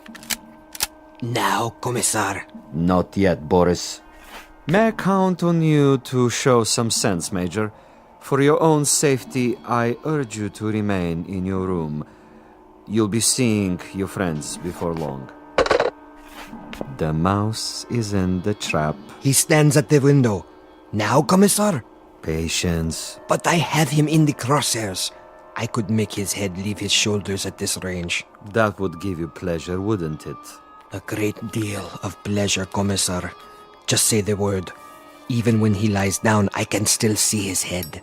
Now, Commissar. Not yet, Boris. May I count on you to show some sense, Major? For your own safety, I urge you to remain in your room. You'll be seeing your friends before long. The mouse is in the trap. He stands at the window. Now, Commissar? Patience. But I have him in the crosshairs. I could make his head leave his shoulders at this range. That would give you pleasure, wouldn't it? A great deal of pleasure, Commissar. Just say the word. Even when he lies down, I can still see his head.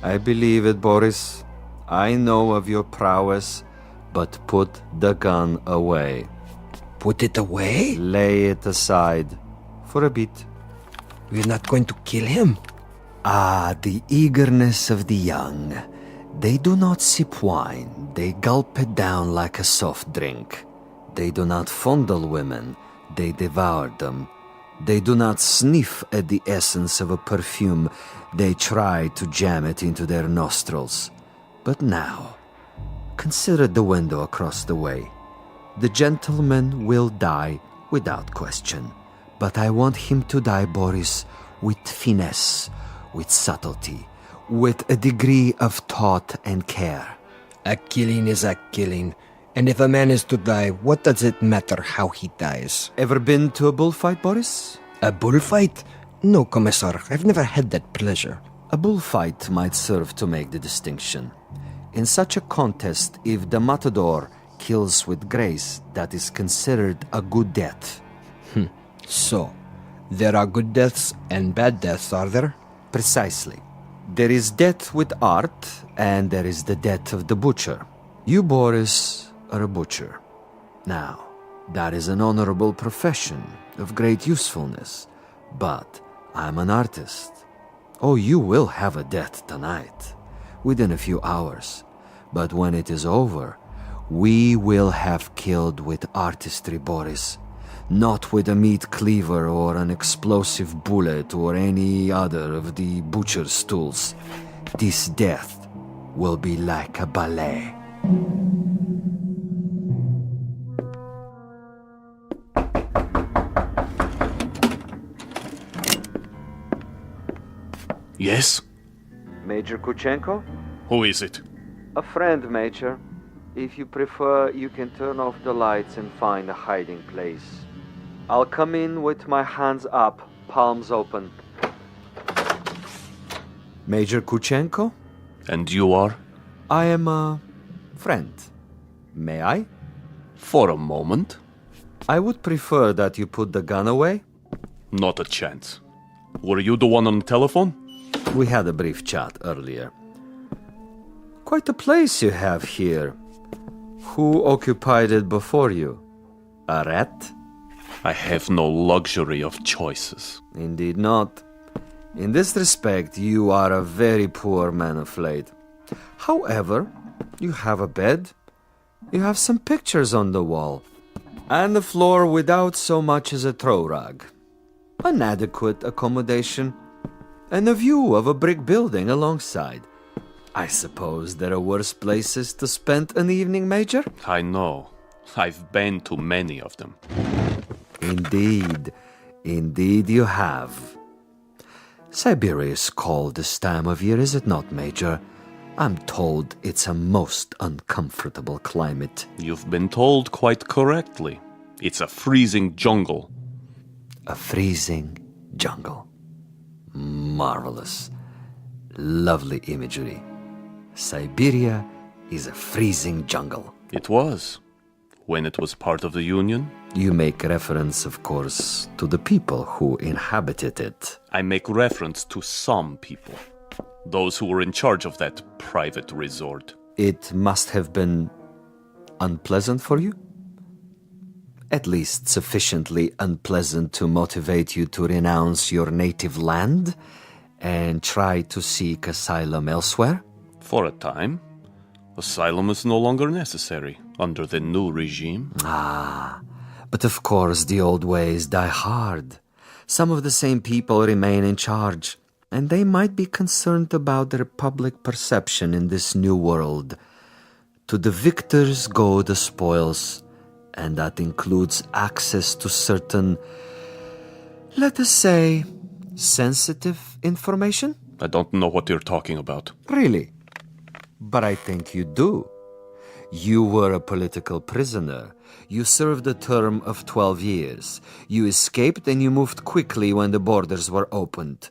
I believe it, Boris. I know of your prowess, but put the gun away. Put it away? Lay it aside. For a bit. We're not going to kill him? Ah, the eagerness of the young. They do not sip wine. They gulp it down like a soft drink. They do not fondle women. They devour them. They do not sniff at the essence of a perfume. They try to jam it into their nostrils. But now, consider the window across the way. The gentleman will die without question. But I want him to die, Boris, with finesse, with subtlety, with a degree of thought and care. A killing is a killing. And if a man is to die, what does it matter how he dies? Ever been to a bullfight, Boris? A bullfight? No, Commissar. I've never had that pleasure. A bullfight might serve to make the distinction. In such a contest, if the matador kills with grace, that is considered a good death. So, there are good deaths and bad deaths, are there? Precisely. There is death with art, and there is the death of the butcher. You, Boris, are a butcher. Now, that is an honorable profession of great usefulness, but I'm an artist. Oh, you will have a death tonight, within a few hours, but when it is over, we will have killed with artistry, Boris, not with a meat cleaver or an explosive bullet or any other of the butcher's tools. This death will be like a ballet. Yes? Major Kuchenko? Who is it? A friend, Major. If you prefer, you can turn off the lights and find a hiding place. I'll come in with my hands up, palms open. Major Kuchenko? And you are? I am a friend. May I? For a moment. I would prefer that you put the gun away. Not a chance. Were you the one on the telephone? We had a brief chat earlier. Quite a place you have here. Who occupied it before you? A rat? I have no luxury of choices. Indeed not. In this respect, you are a very poor man of late. However, you have a bed, you have some pictures on the wall, and the floor without so much as a throw rug. An adequate accommodation, and a view of a brick building alongside. I suppose there are worse places to spend an evening, Major? I know. I've been to many of them. Indeed. Indeed you have. Siberia is cold this time of year, is it not, Major? I'm told it's a most uncomfortable climate. You've been told quite correctly. It's a freezing jungle. A freezing jungle. Marvelous. Lovely imagery. Siberia is a freezing jungle. It was. When it was part of the Union. You make reference, of course, to the people who inhabited it. I make reference to some people. Those who were in charge of that private resort. It must have been unpleasant for you? At least sufficiently unpleasant to motivate you to renounce your native land and try to seek asylum elsewhere? For a time. Asylum is no longer necessary under the new regime. But of course the old ways die hard. Some of the same people remain in charge, and they might be concerned about their public perception in this new world. To the victors go the spoils, and that includes access to certain, let us say, sensitive information? I don't know what you're talking about. Really? But I think you do. You were a political prisoner. You served a term of 12 years. You escaped and you moved quickly when the borders were opened.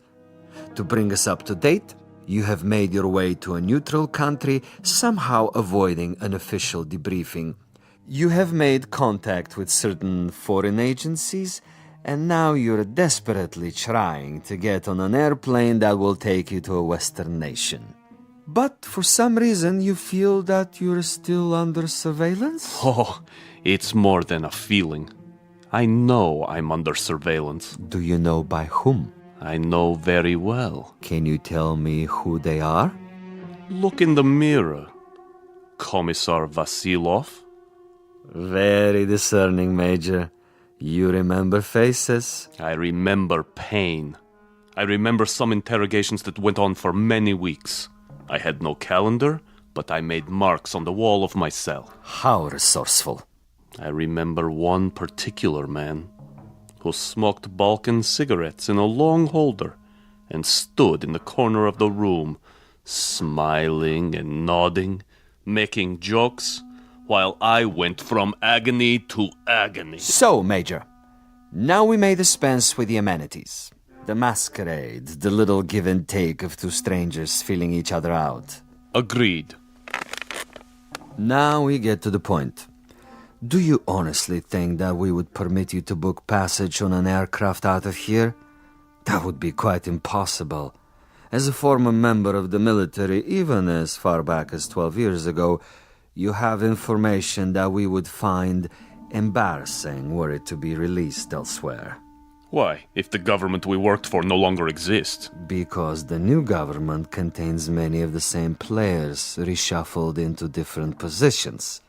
To bring us up to date, you have made your way to a neutral country, somehow avoiding an official debriefing. You have made contact with certain foreign agencies, and now you're desperately trying to get on an airplane that will take you to a Western nation. But for some reason you feel that you're still under surveillance? Oh, it's more than a feeling. I know I'm under surveillance. Do you know by whom? I know very well. Can you tell me who they are? Look in the mirror. Commissar Vasilov. Very discerning, Major. You remember faces? I remember pain. I remember some interrogations that went on for many weeks. I had no calendar, but I made marks on the wall of my cell. How resourceful. I remember one particular man who smoked Balkan cigarettes in a long holder and stood in the corner of the room, smiling and nodding, making jokes, while I went from agony to agony. So, Major, now we may dispense with the amenities. The masquerade, the little give and take of two strangers feeling each other out. Agreed. Now we get to the point. Do you honestly think that we would permit you to book passage on an aircraft out of here? That would be quite impossible. As a former member of the military, even as far back as 12 years ago, you have information that we would find embarrassing were it to be released elsewhere. Why, if the government we worked for no longer exists? Because the new government contains many of the same players reshuffled into different positions,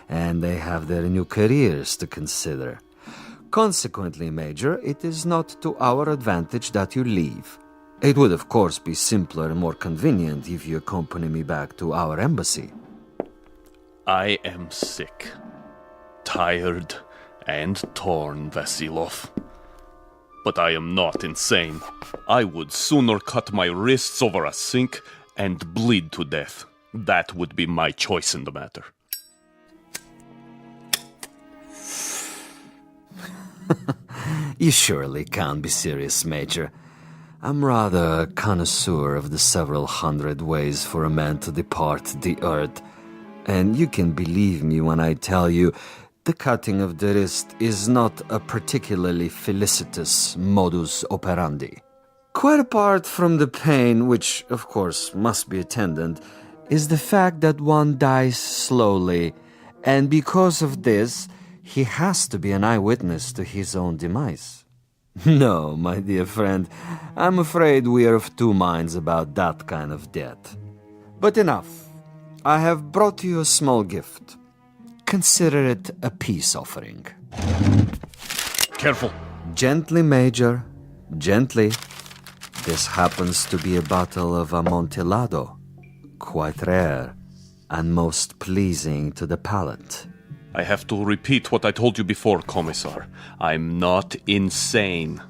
and they have their new careers to consider. Consequently, Major, it is not to our advantage that you leave. It would, of course, be simpler and more convenient if you accompany me back to our embassy. I am sick, tired, and torn, Vasilov. But I am not insane. I would sooner cut my wrists over a sink and bleed to death. That would be my choice in the matter. You surely can't be serious, Major. I'm rather a connoisseur of the several hundred ways for a man to depart the earth, and you can believe me when I tell you the cutting of the wrist is not a particularly felicitous modus operandi. Quite apart from the pain, which of course must be attendant, is the fact that one dies slowly, and because of this, he has to be an eyewitness to his own demise. No, my dear friend, I'm afraid we are of two minds about that kind of death. But enough. I have brought you a small gift. Consider it a peace offering. Careful. Gently, Major. Gently. This happens to be a bottle of Amontillado. Quite rare and most pleasing to the palate. I have to repeat what I told you before, Commissar. I'm not insane.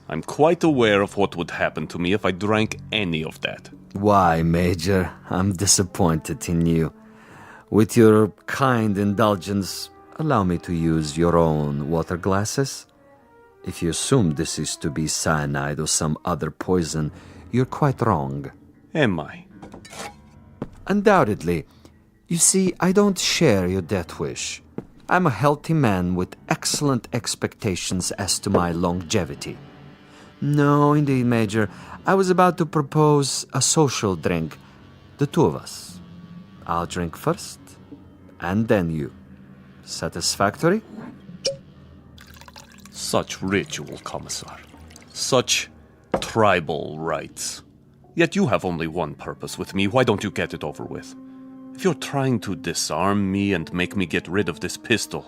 I'm quite aware of what would happen to me if I drank any of that. Why, Major? I'm disappointed in you. With your kind indulgence, allow me to use your own water glasses. If you assume this is to be cyanide or some other poison, you're quite wrong. Am I? Undoubtedly. You see, I don't share your death wish. I'm a healthy man with excellent expectations as to my longevity. No, indeed, Major. I was about to propose a social drink. The two of us. I'll drink first, and then you. Satisfactory? Such ritual, Commissar. Such tribal rites. Yet you have only one purpose with me. Why don't you get it over with? If you're trying to disarm me and make me get rid of this pistol,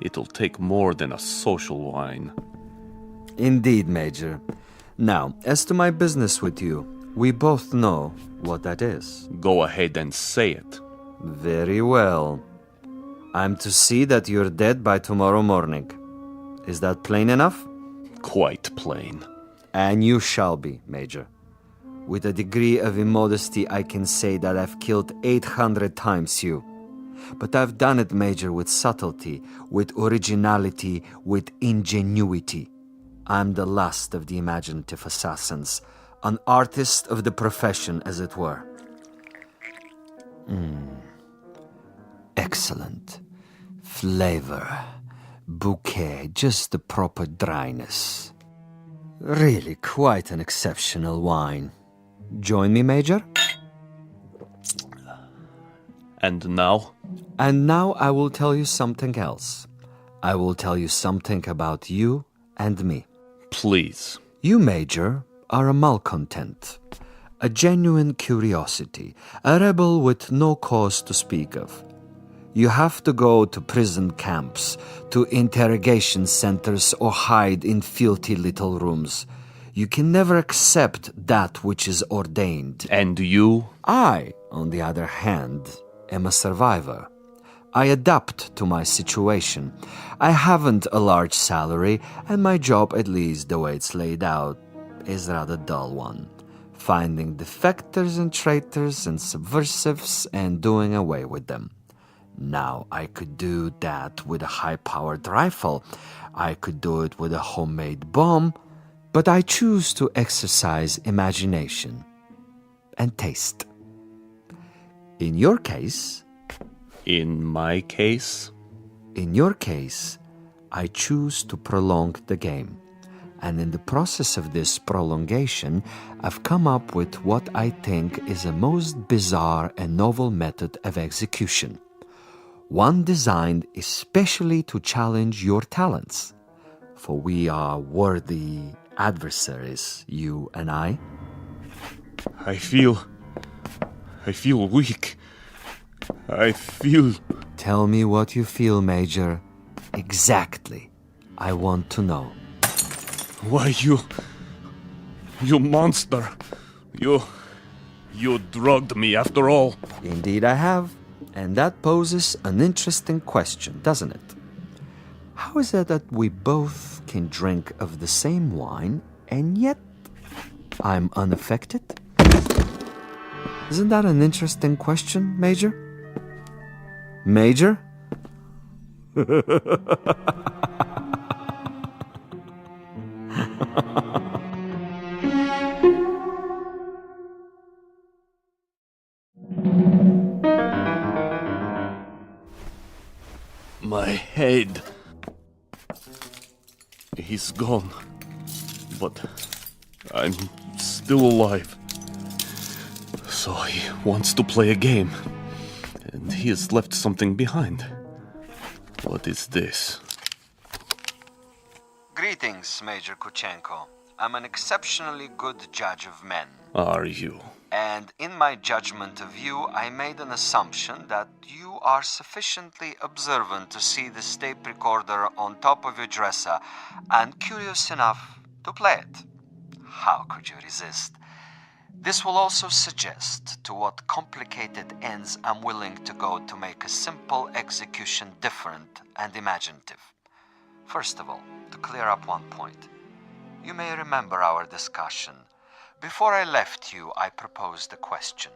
it'll take more than a social wine. Indeed, Major. Now, as to my business with you, we both know what that is. Go ahead and say it. Very well. I'm to see that you're dead by tomorrow morning. Is that plain enough? Quite plain. And you shall be, Major. With a degree of immodesty, I can say that I've killed 800 times you. But I've done it, Major, with subtlety, with originality, with ingenuity. I'm the last of the imaginative assassins, an artist of the profession, as it were. Excellent. Flavor. Bouquet, just the proper dryness. Really quite an exceptional wine. Join me, Major? And now? And now I will tell you something else. I will tell you something about you and me. Please. You, Major, are a malcontent, a genuine curiosity, a rebel with no cause to speak of. You have to go to prison camps, to interrogation centers, or hide in filthy little rooms. You can never accept that which is ordained. And you? I, on the other hand, am a survivor. I adapt to my situation. I haven't a large salary, and my job, at least the way it's laid out, is a rather dull one. Finding defectors and traitors and subversives and doing away with them. Now, I could do that with a high-powered rifle. I could do it with a homemade bomb. But I choose to exercise imagination and taste. In your case... In my case? In your case, I choose to prolong the game. And in the process of this prolongation, I've come up with what I think is a most bizarre and novel method of execution. One designed especially to challenge your talents. For we are worthy adversaries, you and I. I feel weak. I feel... Tell me what you feel, Major. Exactly. I want to know. Why, you monster. You drugged me after all. Indeed I have. And that poses an interesting question, doesn't it? How is it that we both can drink of the same wine, and yet I'm unaffected? Isn't that an interesting question, Major? Major? My head. He's gone. But I'm still alive. So he wants to play a game. And he has left something behind. What is this? Greetings, Major Kuchenko. I'm an exceptionally good judge of men. Are you? And in my judgment of you, I made an assumption that you are sufficiently observant to see the tape recorder on top of your dresser and curious enough to play it. How could you resist? This will also suggest to what complicated ends I'm willing to go to make a simple execution different and imaginative. First of all, to clear up one point. You may remember our discussion. Before I left you, I proposed a question.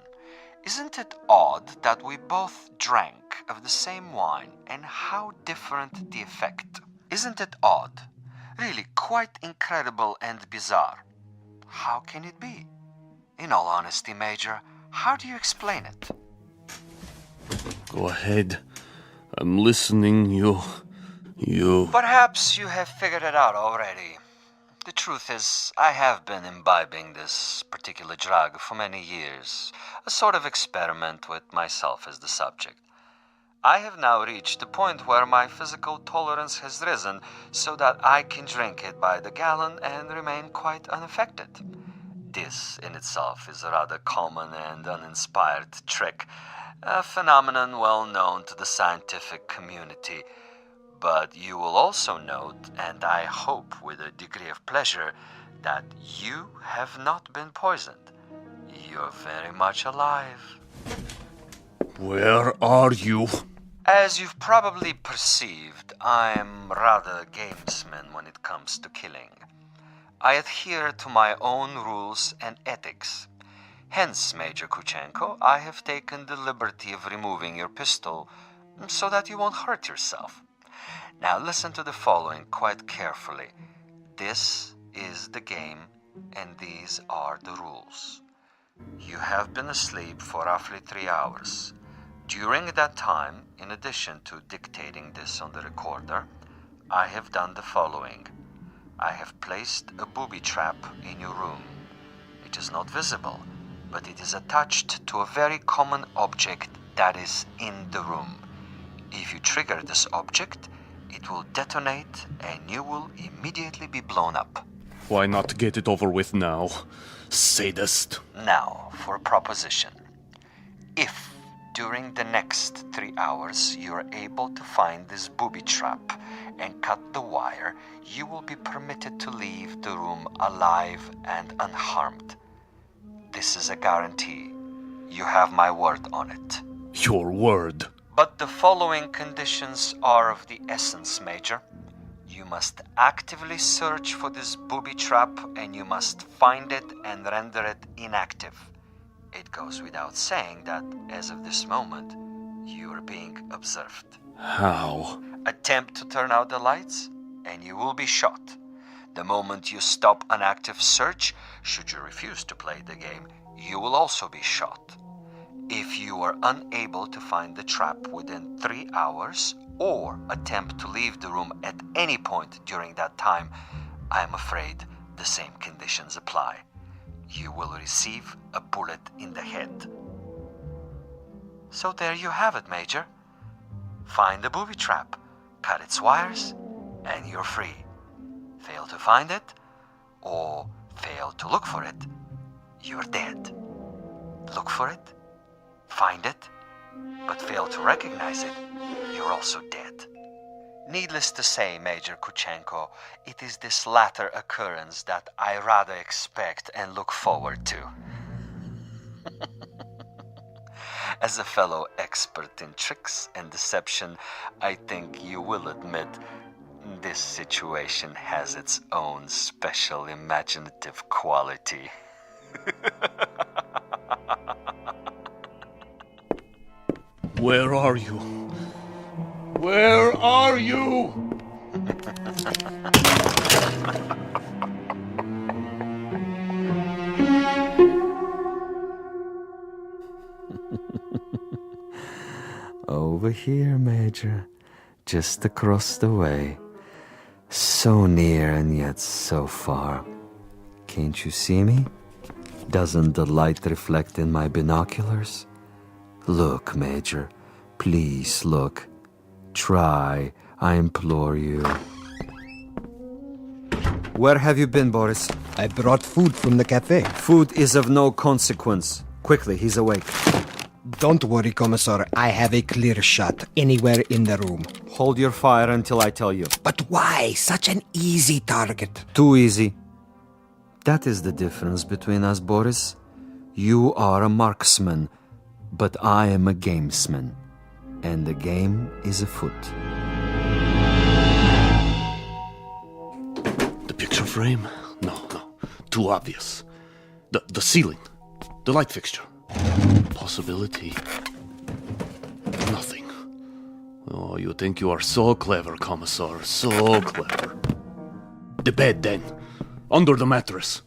Isn't it odd that we both drank of the same wine, and how different the effect? Isn't it odd? Really quite incredible and bizarre. How can it be? In all honesty, Major, how do you explain it? Go ahead. I'm listening. You... Perhaps you have figured it out already. The truth is, I have been imbibing this particular drug for many years, a sort of experiment with myself as the subject. I have now reached a point where my physical tolerance has risen so that I can drink it by the gallon and remain quite unaffected. This in itself is a rather common and uninspired trick, a phenomenon well known to the scientific community. But you will also note, and I hope with a degree of pleasure, that you have not been poisoned. You're very much alive. Where are you? As you've probably perceived, I'm rather a gamesman when it comes to killing. I adhere to my own rules and ethics. Hence, Major Kuchenko, I have taken the liberty of removing your pistol so that you won't hurt yourself. Now listen to the following quite carefully. This is the game, and these are the rules. You have been asleep for roughly 3 hours. During that time, in addition to dictating this on the recorder, I have done the following. I have placed a booby trap in your room. It is not visible, but it is attached to a very common object that is in the room. If you trigger this object, it will detonate and you will immediately be blown up. Why not get it over with now, sadist? Now, for a proposition. If, during the next 3 hours, you are able to find this booby trap and cut the wire, you will be permitted to leave the room alive and unharmed. This is a guarantee. You have my word on it. Your word? But the following conditions are of the essence, Major. You must actively search for this booby trap and you must find it and render it inactive. It goes without saying that, as of this moment, you are being observed. How? Attempt to turn out the lights and you will be shot. The moment you stop an active search, should you refuse to play the game, you will also be shot. If you are unable to find the trap within 3 hours or attempt to leave the room at any point during that time, I am afraid the same conditions apply. You will receive a bullet in the head. So there you have it, Major. Find the booby trap, cut its wires, and you're free. Fail to find it, or fail to look for it, you're dead. Look for it, find it, but fail to recognize it, you're also dead. Needless to say, Major Kuchenko, it is this latter occurrence that I rather expect and look forward to. As a fellow expert in tricks and deception, I think you will admit this situation has its own special imaginative quality. Where are you? Where are you? Over here, Major. Just across the way. So near and yet so far. Can't you see me? Doesn't the light reflect in my binoculars? Look, Major. Please look. Try, I implore you. Where have you been, Boris? I brought food from the cafe. Food is of no consequence. Quickly, he's awake. Don't worry, Commissar. I have a clear shot anywhere in the room. Hold your fire until I tell you. But why? Such an easy target. Too easy. That is the difference between us, Boris. You are a marksman, but I am a gamesman. And the game is afoot. The picture frame? No. Too obvious. The ceiling. The light fixture. Possibility. Nothing. Oh, you think you are so clever, Commissar. So clever. The bed, then. Under the mattress.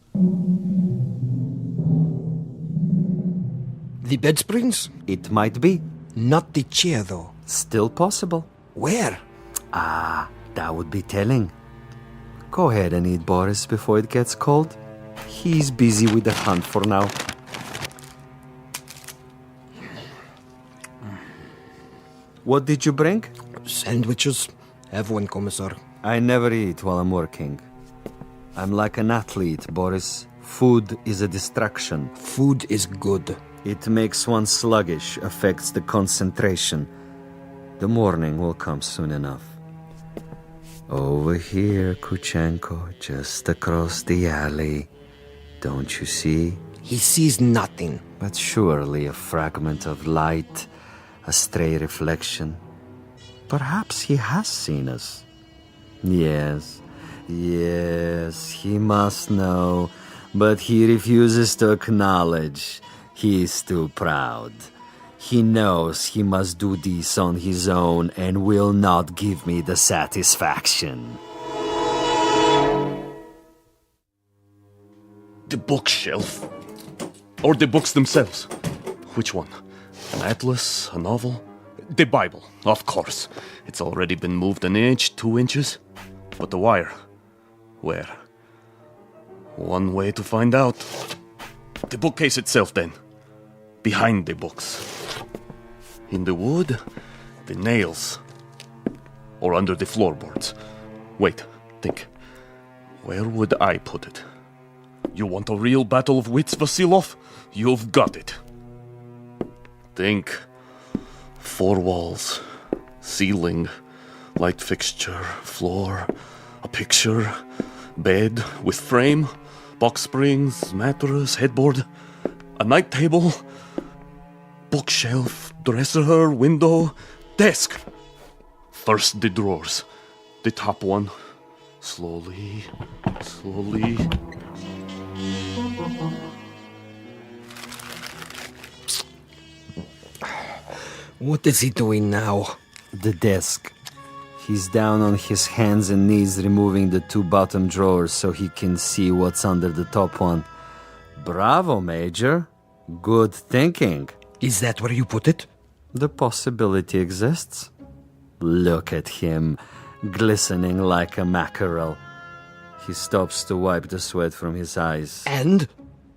The bed springs? It might be. Not the chair, though. Still possible. Where? That would be telling. Go ahead and eat, Boris, before it gets cold. He's busy with the hunt for now. What did you bring? Sandwiches. Have one, Commissar. I never eat while I'm working. I'm like an athlete, Boris. Food is a distraction. Food is good. It makes one sluggish, affects the concentration. The morning will come soon enough. Over here, Kuchenko, just across the alley. Don't you see? He sees nothing. But surely a fragment of light, a stray reflection. Perhaps he has seen us. Yes, he must know, but he refuses to acknowledge. He is too proud. He knows he must do this on his own and will not give me the satisfaction. The bookshelf? Or the books themselves? Which one? An atlas? A novel? The Bible, of course. It's already been moved an inch, 2 inches. But the wire? Where? One way to find out. The bookcase itself, then. Behind the books. In the wood, the nails, or under the floorboards. Wait, think. Where would I put it? You want a real battle of wits, Vasilov? You've got it. Think. 4 walls, ceiling, light fixture, floor, a picture, bed with frame, box springs, mattress, headboard, a night table, bookshelf, dresser, window, desk. First the drawers, the top one. Slowly. What is he doing now? The desk. He's down on his hands and knees removing the 2 bottom drawers so he can see what's under the top one. Bravo, Major. Good thinking. Is that where you put it? The possibility exists. Look at him, glistening like a mackerel. He stops to wipe the sweat from his eyes. And?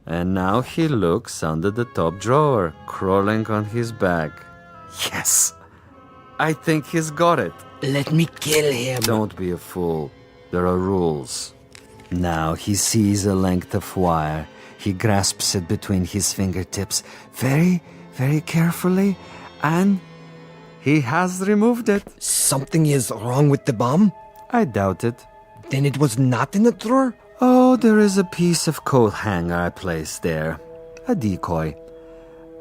And now he looks under the top drawer, crawling on his back. Yes! I think he's got it. Let me kill him. Don't be a fool. There are rules. Now he sees a length of wire. He grasps it between his fingertips very, very carefully, and he has removed it. Something is wrong with the bomb? I doubt it. Then it was not in the drawer? Oh, there is a piece of coat hanger I placed there. A decoy.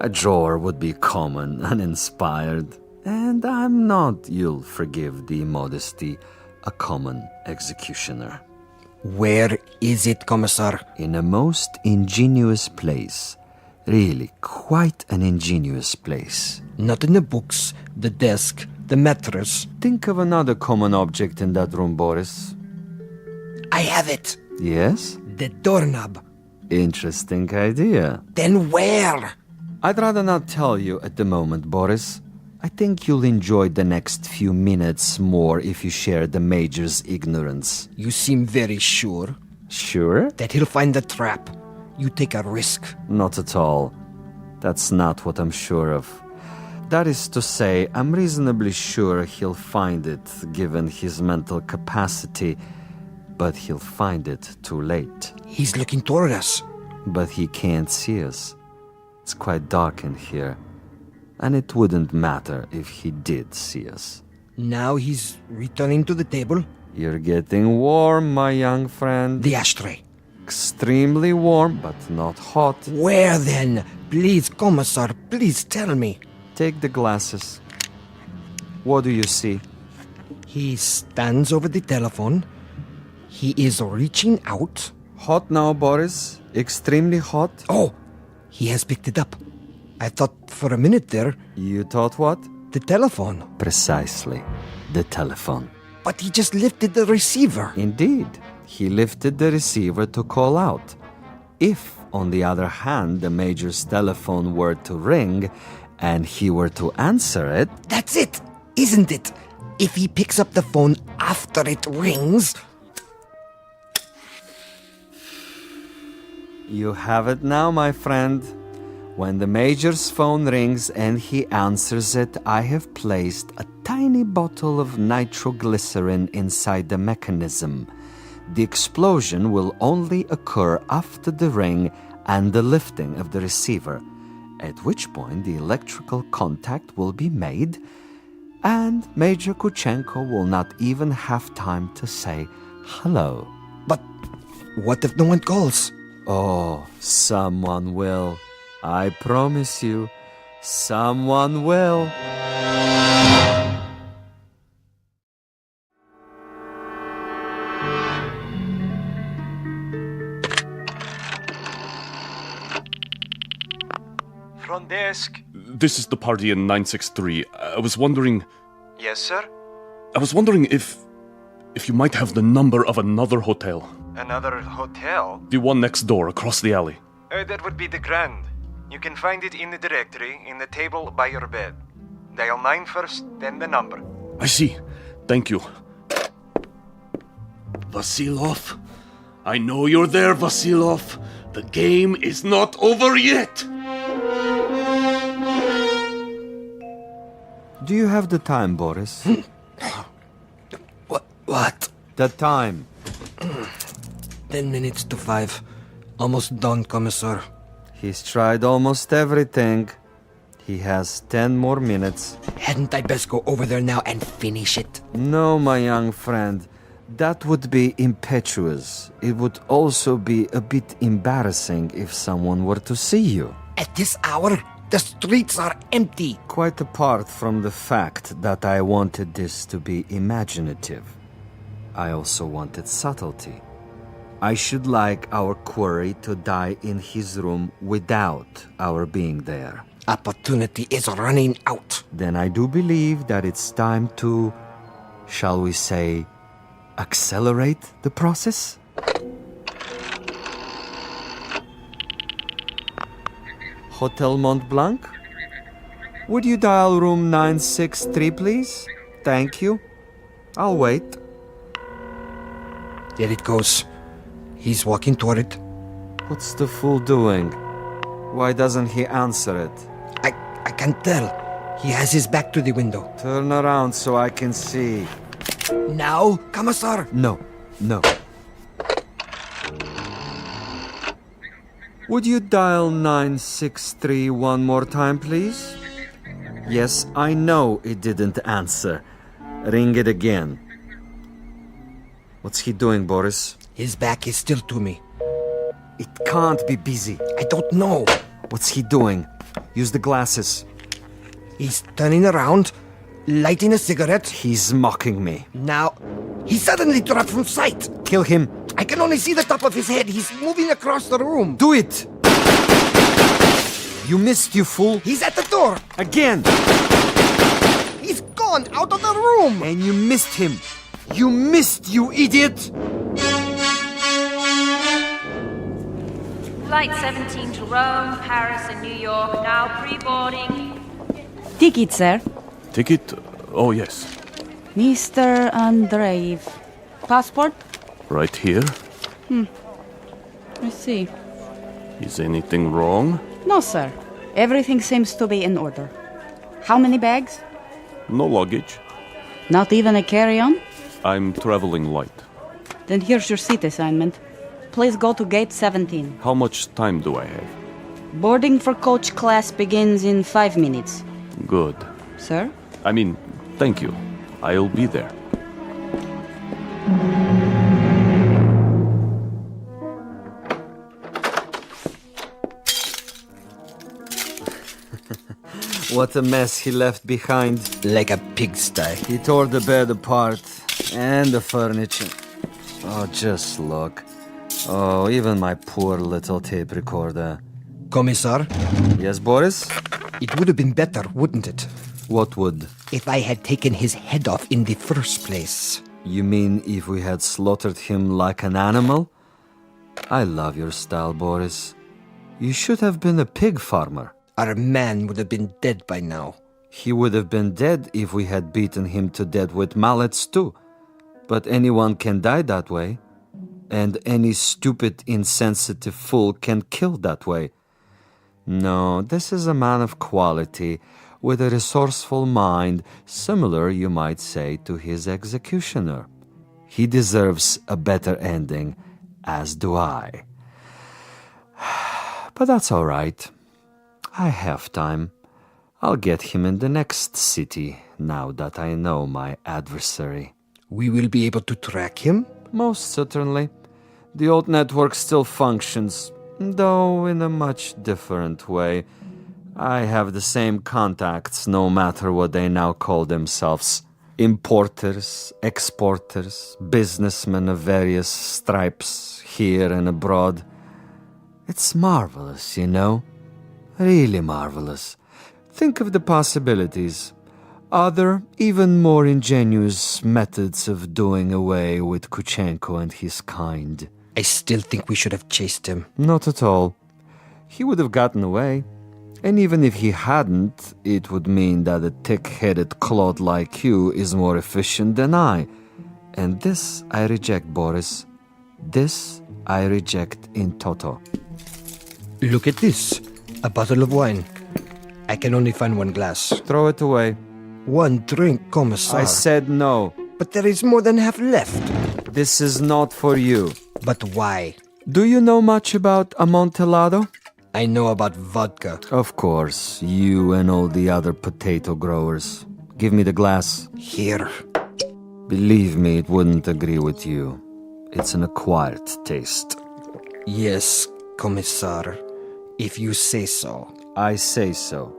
A drawer would be common, uninspired. And I'm not, you'll forgive the modesty, a common executioner. Where is it, Commissar? In a most ingenious place. Really, quite an ingenious place. Not in the books, the desk, the mattress. Think of another common object in that room, Boris. I have it. Yes? The doorknob. Interesting idea. Then where? I'd rather not tell you at the moment, Boris. I think you'll enjoy the next few minutes more if you share the Major's ignorance. You seem very sure. Sure? That he'll find the trap. You take a risk. Not at all. That's not what I'm sure of. That is to say, I'm reasonably sure he'll find it, given his mental capacity, but he'll find it too late. He's looking toward us. But he can't see us. It's quite dark in here, and it wouldn't matter if he did see us. Now he's returning to the table. You're getting warm, my young friend. The ashtray. Extremely warm, but not hot. Where then? Please, Commissar, please tell me. Take the glasses. What do you see? He stands over the telephone. He is reaching out. Hot now, Boris. Extremely hot. Oh, he has picked it up. I thought for a minute there... You thought what? The telephone. Precisely. The telephone. But he just lifted the receiver. Indeed. He lifted the receiver to call out. If, on the other hand, the Major's telephone were to ring, and he were to answer it... That's it, isn't it? If he picks up the phone after it rings... You have it now, my friend. When the Major's phone rings and he answers it, I have placed a tiny bottle of nitroglycerin inside the mechanism. The explosion will only occur after the ring and the lifting of the receiver, at which point the electrical contact will be made, and Major Kuchenko will not even have time to say hello. But what if no one calls? Oh, someone will. I promise you, someone will. Front desk. This is the party in 963. I was wondering... Yes, sir? I was wondering if you might have the number of another hotel. Another hotel? The one next door, across the alley. That would be the Grand. You can find it in the directory, in the table by your bed. Dial 9 first, then the number. I see. Thank you. Vasilov? I know you're there, Vasilov. The game is not over yet. Do you have the time, Boris? What? The time. 10 minutes to 5. Almost done, Commissar. He's tried almost everything. He has 10 more minutes. Hadn't I best go over there now and finish it? No, my young friend. That would be impetuous. It would also be a bit embarrassing if someone were to see you. At this hour, the streets are empty. Quite apart from the fact that I wanted this to be imaginative, I also wanted subtlety. I should like our quarry to die in his room without our being there. Opportunity is running out. Then I do believe that it's time to, shall we say, accelerate the process? Hotel Mont Blanc? Would you dial room 963, please? Thank you. I'll wait. There it goes. He's walking toward it. What's the fool doing? Why doesn't he answer it? I can't tell. He has his back to the window. Turn around so I can see. Now, Commissar? No. Would you dial 963 one more time, please? Yes, I know it didn't answer. Ring it again. What's he doing, Boris? His back is still to me. It can't be busy. I don't know. What's he doing? Use the glasses. He's turning around, lighting a cigarette. He's mocking me. Now, he suddenly dropped from sight. Kill him. I can only see the top of his head. He's moving across the room. Do it! You missed, you fool. He's at the door. Again. He's gone out of the room. And you missed him. You missed, you idiot! Flight 17 to Rome, Paris, and New York, now pre-boarding. Ticket, sir. Ticket? Oh, yes. Mr. Andreev. Passport? Right here? I see. Is anything wrong? No, sir. Everything seems to be in order. How many bags? No luggage. Not even a carry-on? I'm traveling light. Then here's your seat assignment. Please go to gate 17. How much time do I have? Boarding for coach class begins in 5 minutes. Good. Sir? Thank you. I'll be there. What a mess he left behind. Like a pigsty. He tore the bed apart. And the furniture. Oh, just look. Oh, even my poor little tape recorder. Commissar? Yes, Boris? It would have been better, wouldn't it? What would? If I had taken his head off in the first place. You mean if we had slaughtered him like an animal? I love your style, Boris. You should have been a pig farmer. Our man would have been dead by now. He would have been dead if we had beaten him to death with mallets too. But anyone can die that way. And any stupid, insensitive fool can kill that way. No, this is a man of quality, with a resourceful mind, similar, you might say, to his executioner. He deserves a better ending, as do I. But that's all right. I have time. I'll get him in the next city, now that I know my adversary. We will be able to track him? Most certainly. The old network still functions, though in a much different way. I have the same contacts, no matter what they now call themselves. Importers, exporters, businessmen of various stripes, here and abroad. It's marvelous, you know. Really marvelous. Think of the possibilities. Other, even more ingenious methods of doing away with Kuchenko and his kind. I still think we should have chased him. Not at all. He would have gotten away. And even if he hadn't, it would mean that a thick-headed clod like you is more efficient than I. And this I reject, Boris. This I reject in toto. Look at this. A bottle of wine. I can only find one glass. Throw it away. One drink, Commissar. I said no. But there is more than half left. This is not for you. But why? Do you know much about Amontillado? I know about vodka. Of course, you and all the other potato growers. Give me the glass. Here. Believe me, it wouldn't agree with you. It's an acquired taste. Yes, Commissar. If you say so. I say so.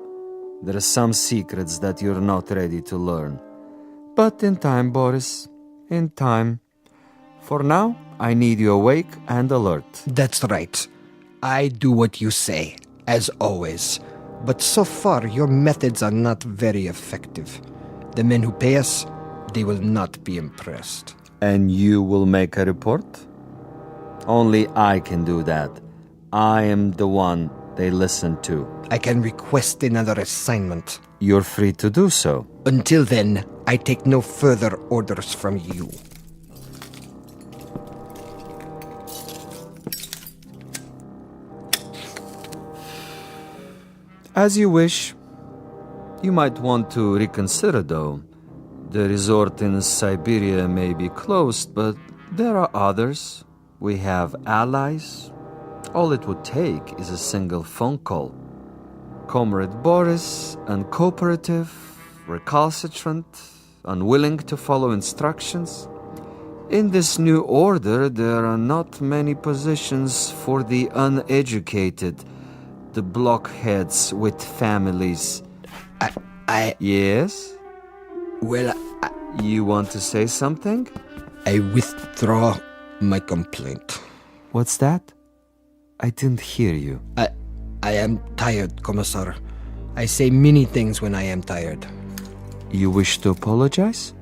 There are some secrets that you're not ready to learn. But in time, Boris. In time. For now, I need you awake and alert. That's right. I do what you say, as always. But so far, your methods are not very effective. The men who pay us, they will not be impressed. And you will make a report? Only I can do that. I am the one they listen to. I can request another assignment. You're free to do so. Until then, I take no further orders from you. As you wish. You might want to reconsider, though. The resort in Siberia may be closed, but there are others. We have allies. All it would take is a single phone call. Comrade Boris, uncooperative, recalcitrant, unwilling to follow instructions. In this new order, there are not many positions for the uneducated, the blockheads with families. Yes? Well, You want to say something? I withdraw my complaint. What's that? I didn't hear you. I am tired, Commissar. I say many things when I am tired. You wish to apologize?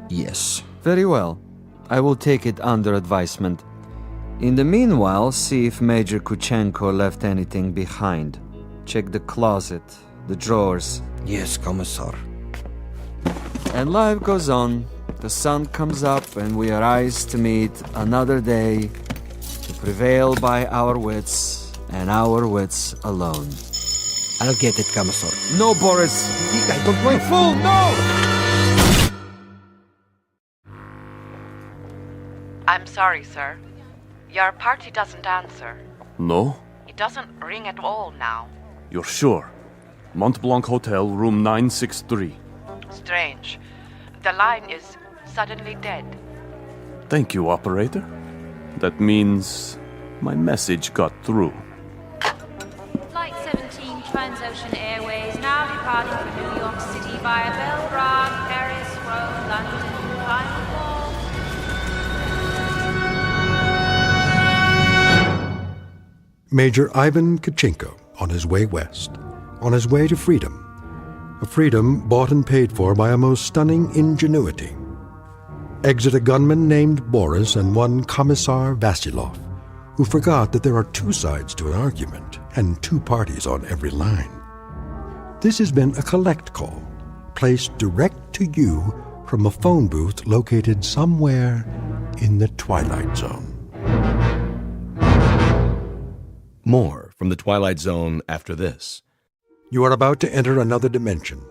Yes. Very well. I will take it under advisement. In the meanwhile, see if Major Kuchenko left anything behind. Check the closet, the drawers. Yes, Commissar. And life goes on. The sun comes up and we arise to meet another day, to prevail by our wits and our wits alone. I'll get it, Commissar. No, Boris! I don't want... Fool, no! I'm sorry, sir. Your party doesn't answer. No? It doesn't ring at all now. You're sure? Mont Blanc Hotel, room 963. Strange. The line is suddenly dead. Thank you, operator. That means my message got through. Flight 17 Transocean Airways now departing for New York City via Belgrade, Paris, Rome, London, final call. Major Ivan Kuchenko on his way west, on his way to freedom. A freedom bought and paid for by a most stunning ingenuity. Exit a gunman named Boris and one Commissar Vasilov, who forgot that there are two sides to an argument and two parties on every line. This has been a collect call, placed direct to you from a phone booth located somewhere in the Twilight Zone. More from the Twilight Zone after this. You are about to enter another dimension,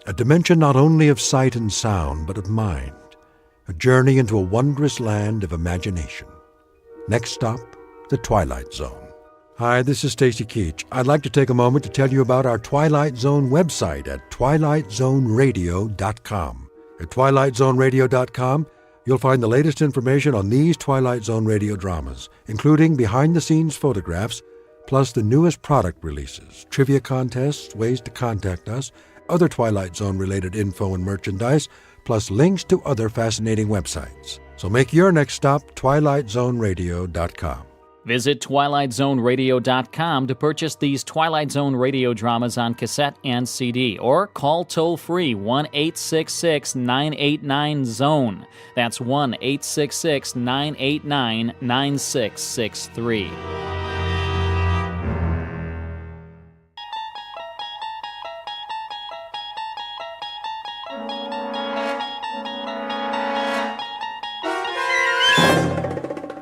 a dimension not only of sight and sound, but of mind, a journey into a wondrous land of imagination. Next stop, the Twilight Zone. Hi, this is Stacy Keach. I'd like to take a moment to tell you about our Twilight Zone website at twilightzoneradio.com. At twilightzoneradio.com, you'll find the latest information on these Twilight Zone radio dramas, including behind-the-scenes photographs, plus the newest product releases, trivia contests, ways to contact us, other Twilight Zone-related info and merchandise, plus links to other fascinating websites. So make your next stop twilightzoneradio.com. Visit twilightzoneradio.com to purchase these Twilight Zone radio dramas on cassette and CD, or call toll-free 1-866-989-ZONE. That's 1-866-989-9663.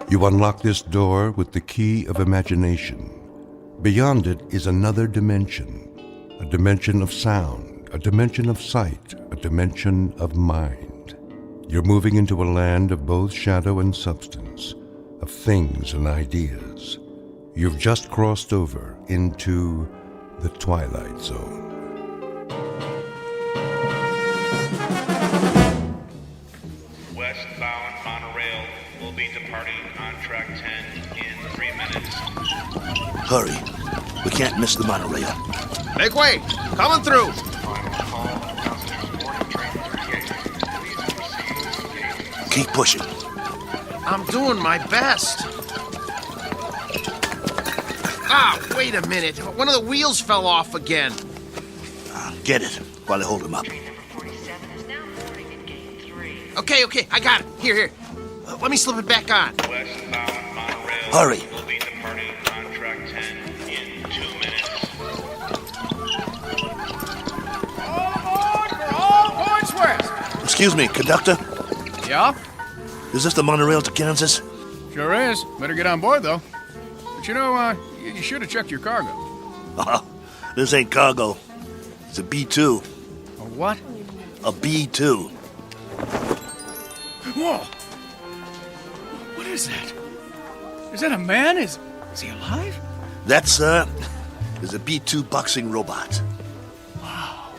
You unlock this door with the key of imagination. Beyond it is another dimension, a dimension of sound, a dimension of sight, a dimension of mind. You're moving into a land of both shadow and substance, of things and ideas. You've just crossed over into the Twilight Zone. Westbound monorail will be departing on track 10 in 3 minutes. Hurry. We can't miss the monorail. Make way! Coming through! Keep pushing. I'm doing my best. Ah, wait a minute. One of the wheels fell off again. Get it while I hold him up. Okay, I got it. Here. Let me slip it back on. Westbound monorail Hurry. will be departing on track 10 in 2 minutes. All points west. Excuse me, conductor. Yeah? Is this the monorail to Kansas? Sure is. Better get on board, though. But you should have checked your cargo. This ain't cargo. It's a B-2. A what? A B-2. Whoa! What is that? Is that a man? Is he alive? That, sir, is a B-2 boxing robot. Wow.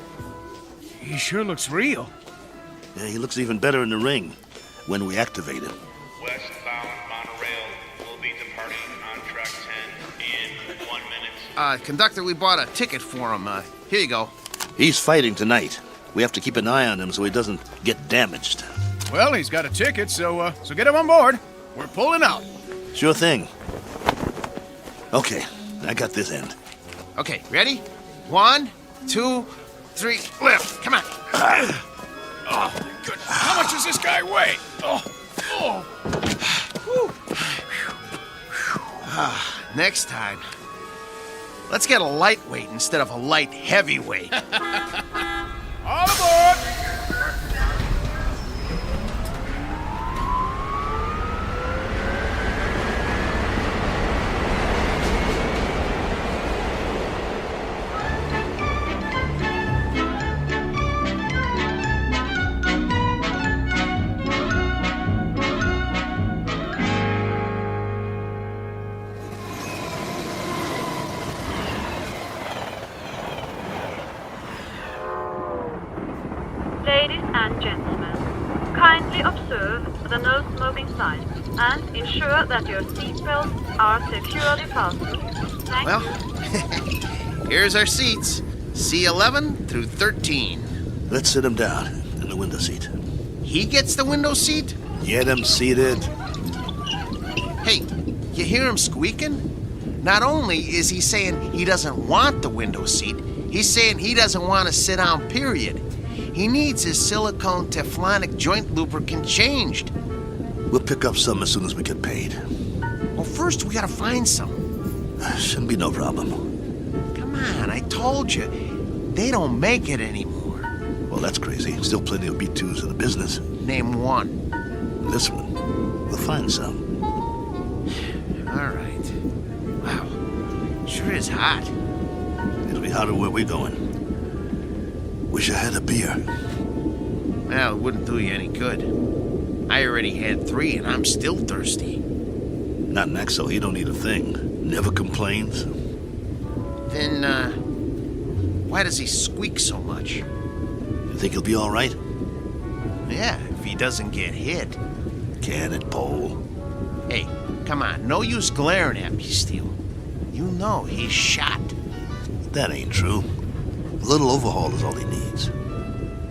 He sure looks real. Yeah, he looks even better in the ring when we activate him. Westbound monorail will be departing on track 10 in 1 minute. Conductor, we bought a ticket for him. Here you go. He's fighting tonight. We have to keep an eye on him so he doesn't get damaged. Well, he's got a ticket, so get him on board. We're pulling out. Sure thing. Okay, I got this end. Okay, ready? 1, 2, 3, lift. Come on. Oh, good. How much does this guy weigh? Next time, let's get a lightweight instead of a light heavyweight. All aboard! Ladies and gentlemen, kindly observe the no smoking sign and ensure that your seatbelts are securely fastened. Thank Well, here's our seats. C11 through 13. Let's sit him down in the window seat. He gets the window seat? Get him seated. Hey, you hear him squeaking? Not only is he saying he doesn't want the window seat, he's saying he doesn't want to sit down, period. He needs his silicone Teflonic joint lubricant changed. We'll pick up some as soon as we get paid. Well, first we gotta find some. Shouldn't be no problem. Come on, I told you. They don't make it anymore. Well, that's crazy. Still plenty of B-2s in the business. Name one. This one. We'll find some. All right. Wow. Sure is hot. It'll be hotter where we're going. Wish I had a beer. Well, it wouldn't do you any good. I already had 3 and I'm still thirsty. Not Naxo, he don't need a thing. Never complains. Then, why does he squeak so much? You think he'll be all right? Yeah, if he doesn't get hit. Can it, Pole? Hey, come on, no use glaring at me, Steele. You know he's shot. That ain't true. A little overhaul is all he needs.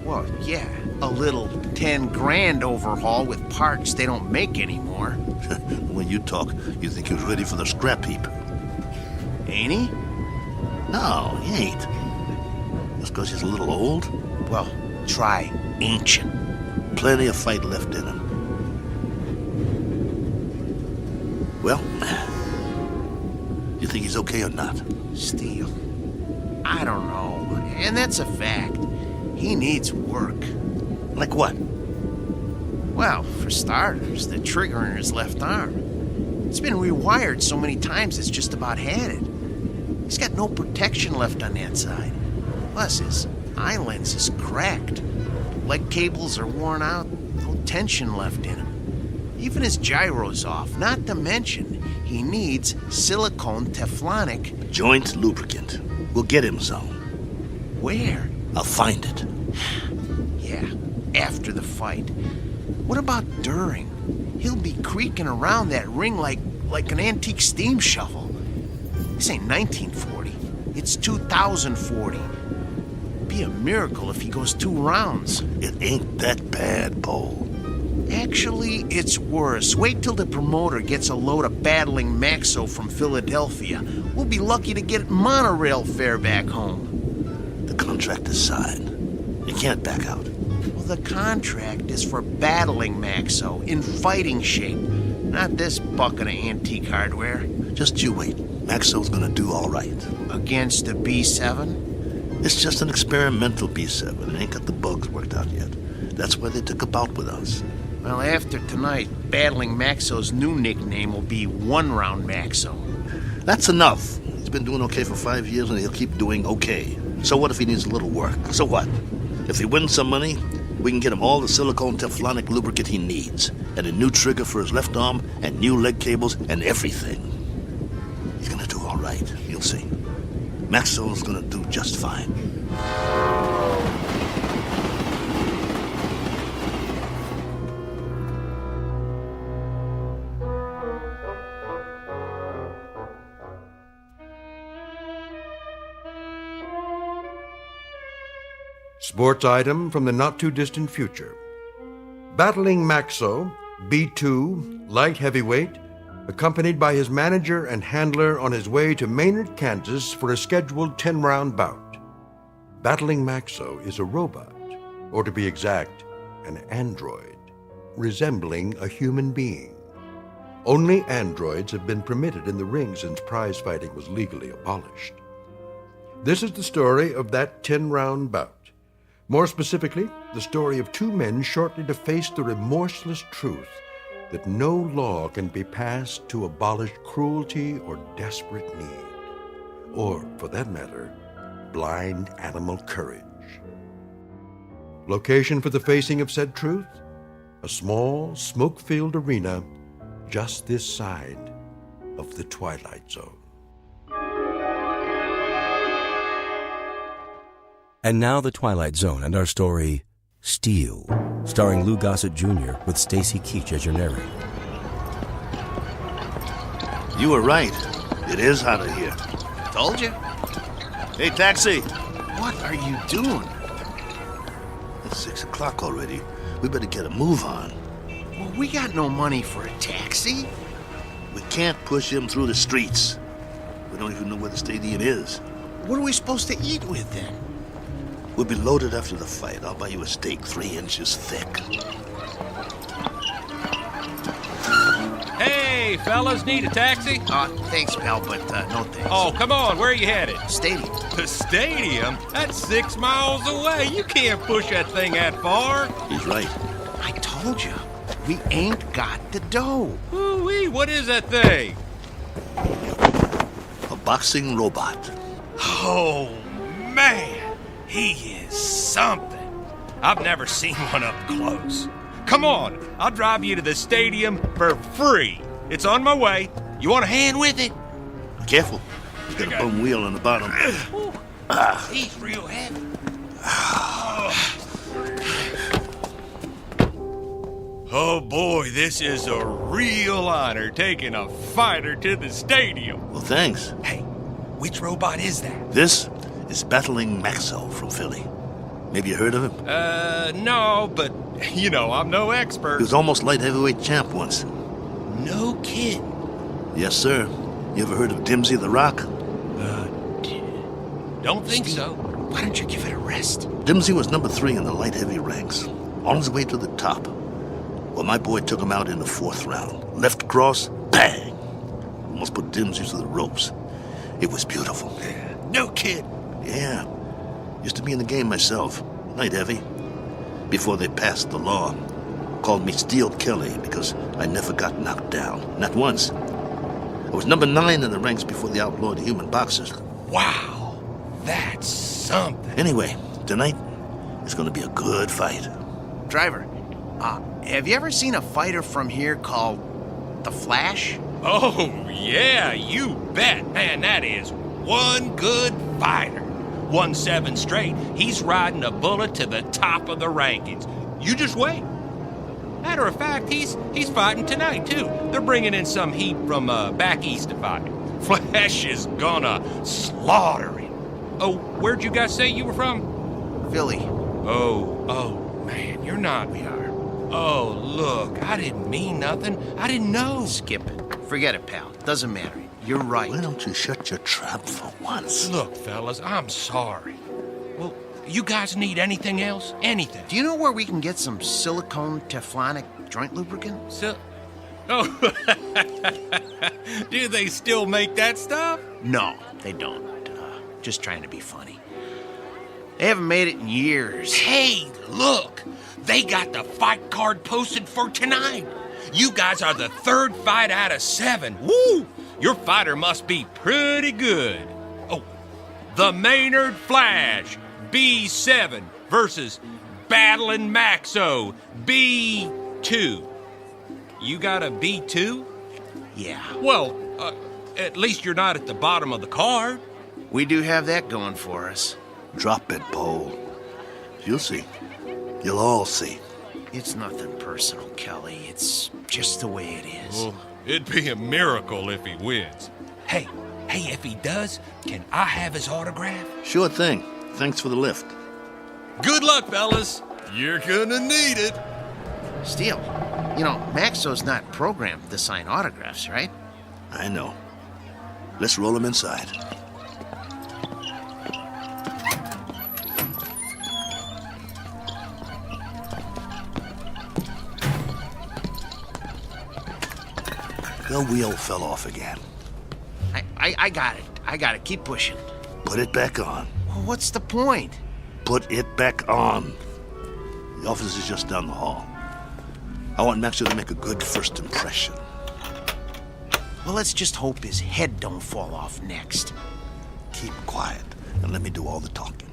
Well, yeah, a little 10 grand overhaul with parts they don't make anymore. When you talk, you think he was ready for the scrap heap. Ain't he? No, he ain't. Just because he's a little old? Well, try ancient. Plenty of fight left in him. Well, you think he's okay or not? Steele, I don't know. And that's a fact. He needs work. Like what? Well, for starters, the trigger in his left arm. It's been rewired so many times it's just about had it. He's got no protection left on that side. Plus, his eye lens is cracked. Leg cables are worn out, no tension left in him. Even his gyro's off, not to mention he needs silicone Teflonic joint lubricant. We'll get him some. Where? I'll find it. Yeah, after the fight. What about during? He'll be creaking around that ring like an antique steam shovel. This ain't 1940. It's 2040. Be a miracle if he goes 2 rounds. It ain't that bad, Bo. Actually, it's worse. Wait till the promoter gets a load of battling Maxo from Philadelphia. We'll be lucky to get monorail fare back home. The contract is signed. You can't back out. Well, the contract is for battling Maxo in fighting shape, not this bucket of antique hardware. Just you wait. Maxo's gonna do all right. Against a B7? It's just an experimental B7. It ain't got the bugs worked out yet. That's why they took a bout with us. Well, after tonight, battling Maxo's new nickname will be One Round Maxo. That's enough. He's been doing okay for 5 years, and he'll keep doing okay. So what if he needs a little work? So what? If he wins some money, we can get him all the silicone Teflonic lubricant he needs, and a new trigger for his left arm, and new leg cables, and everything. He's gonna do all right. You'll see. Maxwell's gonna do just fine. Sports item from the not-too-distant future. Battling Maxo, B2, light heavyweight, accompanied by his manager and handler on his way to Maynard, Kansas for a scheduled 10-round bout. Battling Maxo is a robot, or to be exact, an android, resembling a human being. Only androids have been permitted in the ring since prize fighting was legally abolished. This is the story of that 10-round bout. More specifically, the story of 2 men shortly to face the remorseless truth that no law can be passed to abolish cruelty or desperate need, or, for that matter, blind animal courage. Location for the facing of said truth? A small, smoke-filled arena just this side of the Twilight Zone. And now The Twilight Zone and our story, Steel, starring Lou Gossett Jr. with Stacy Keach as your narrator. You were right. It is hotter here. Told you. Hey, taxi! What are you doing? It's 6 o'clock already. We better get a move on. Well, we got no money for a taxi. We can't push him through the streets. We don't even know where the stadium is. What are we supposed to eat with then? We'll be loaded after the fight. I'll buy you a steak 3 inches thick. Hey, fellas, need a taxi? Thanks, pal, but no thanks. Oh, come on, where are you headed? Stadium. The stadium? That's 6 miles away. You can't push that thing that far. He's right. I told you, we ain't got the dough. Ooh-wee, what is that thing? A boxing robot. Oh, man. He is something. I've never seen one up close. Come on, I'll drive you to the stadium for free. It's on my way. You want a hand with it? Careful. He's got a bum wheel on the bottom. He's real heavy. Oh boy, this is a real honor taking a fighter to the stadium. Well, thanks. Hey, which robot is that? This is Battling Maxo from Philly. Maybe you heard of him? No, but, you know, I'm no expert. He was almost light heavyweight champ once. No kid. Yes, sir. You ever heard of Dimsey the Rock? Don't think so. Why don't you give it a rest? Dimsey was number 3 in the light heavy ranks, on his way to the top. Well, my boy took him out in the 4th round. Left cross, bang! Almost put Dimsey to the ropes. It was beautiful. No kid. Yeah. Used to be in the game myself. Light heavy. Before they passed the law. Called me Steel Kelly because I never got knocked down. Not once. I was number 9 in the ranks before they outlawed human boxers. Wow. That's something. Anyway, Tonight is going to be a good fight. Driver, have you ever seen a fighter from here called The Flash? Oh, yeah, you bet. Man, that is one good fighter. 1-7 straight. He's riding a bullet to the top of the rankings. You just wait. Matter of fact, he's fighting tonight, too. They're bringing in some heat from back east to fight. Flash is gonna slaughter him. Oh, where'd you guys say you were from? Philly. Oh, man, you're not. We are. Oh, look, I didn't mean nothing. I didn't know. Skip it. Forget it, pal. Doesn't matter. You're right. Why don't you shut your trap for once? Look, fellas, I'm sorry. Well, you guys need anything else? Anything? Do you know where we can get some silicone Teflonic joint lubricant? Oh, do they still make that stuff? No, they don't. Just trying to be funny. They haven't made it in years. Hey, look! They got the fight card posted for tonight. You guys are the third fight out of 7. Woo! Your fighter must be pretty good. Oh, the Maynard Flash, B7 versus Battling Maxo, B2. You got a B2? Yeah. Well, at least you're not at the bottom of the card. We do have that going for us. Drop it, Bo. You'll see. You'll all see. It's nothing personal, Kelly. It's just the way it is. Well, it'd be a miracle if he wins. Hey, if he does, can I have his autograph? Sure thing. Thanks for the lift. Good luck, fellas. You're gonna need it. Steele, you know, Maxo's not programmed to sign autographs, right? I know. Let's roll him inside. The wheel fell off again. I got it. I got it. Keep pushing. Put it back on. Well, what's the point? Put it back on. The office is just down the hall. I want Maxo to make a good first impression. Well, let's just hope his head don't fall off next. Keep quiet and let me do all the talking.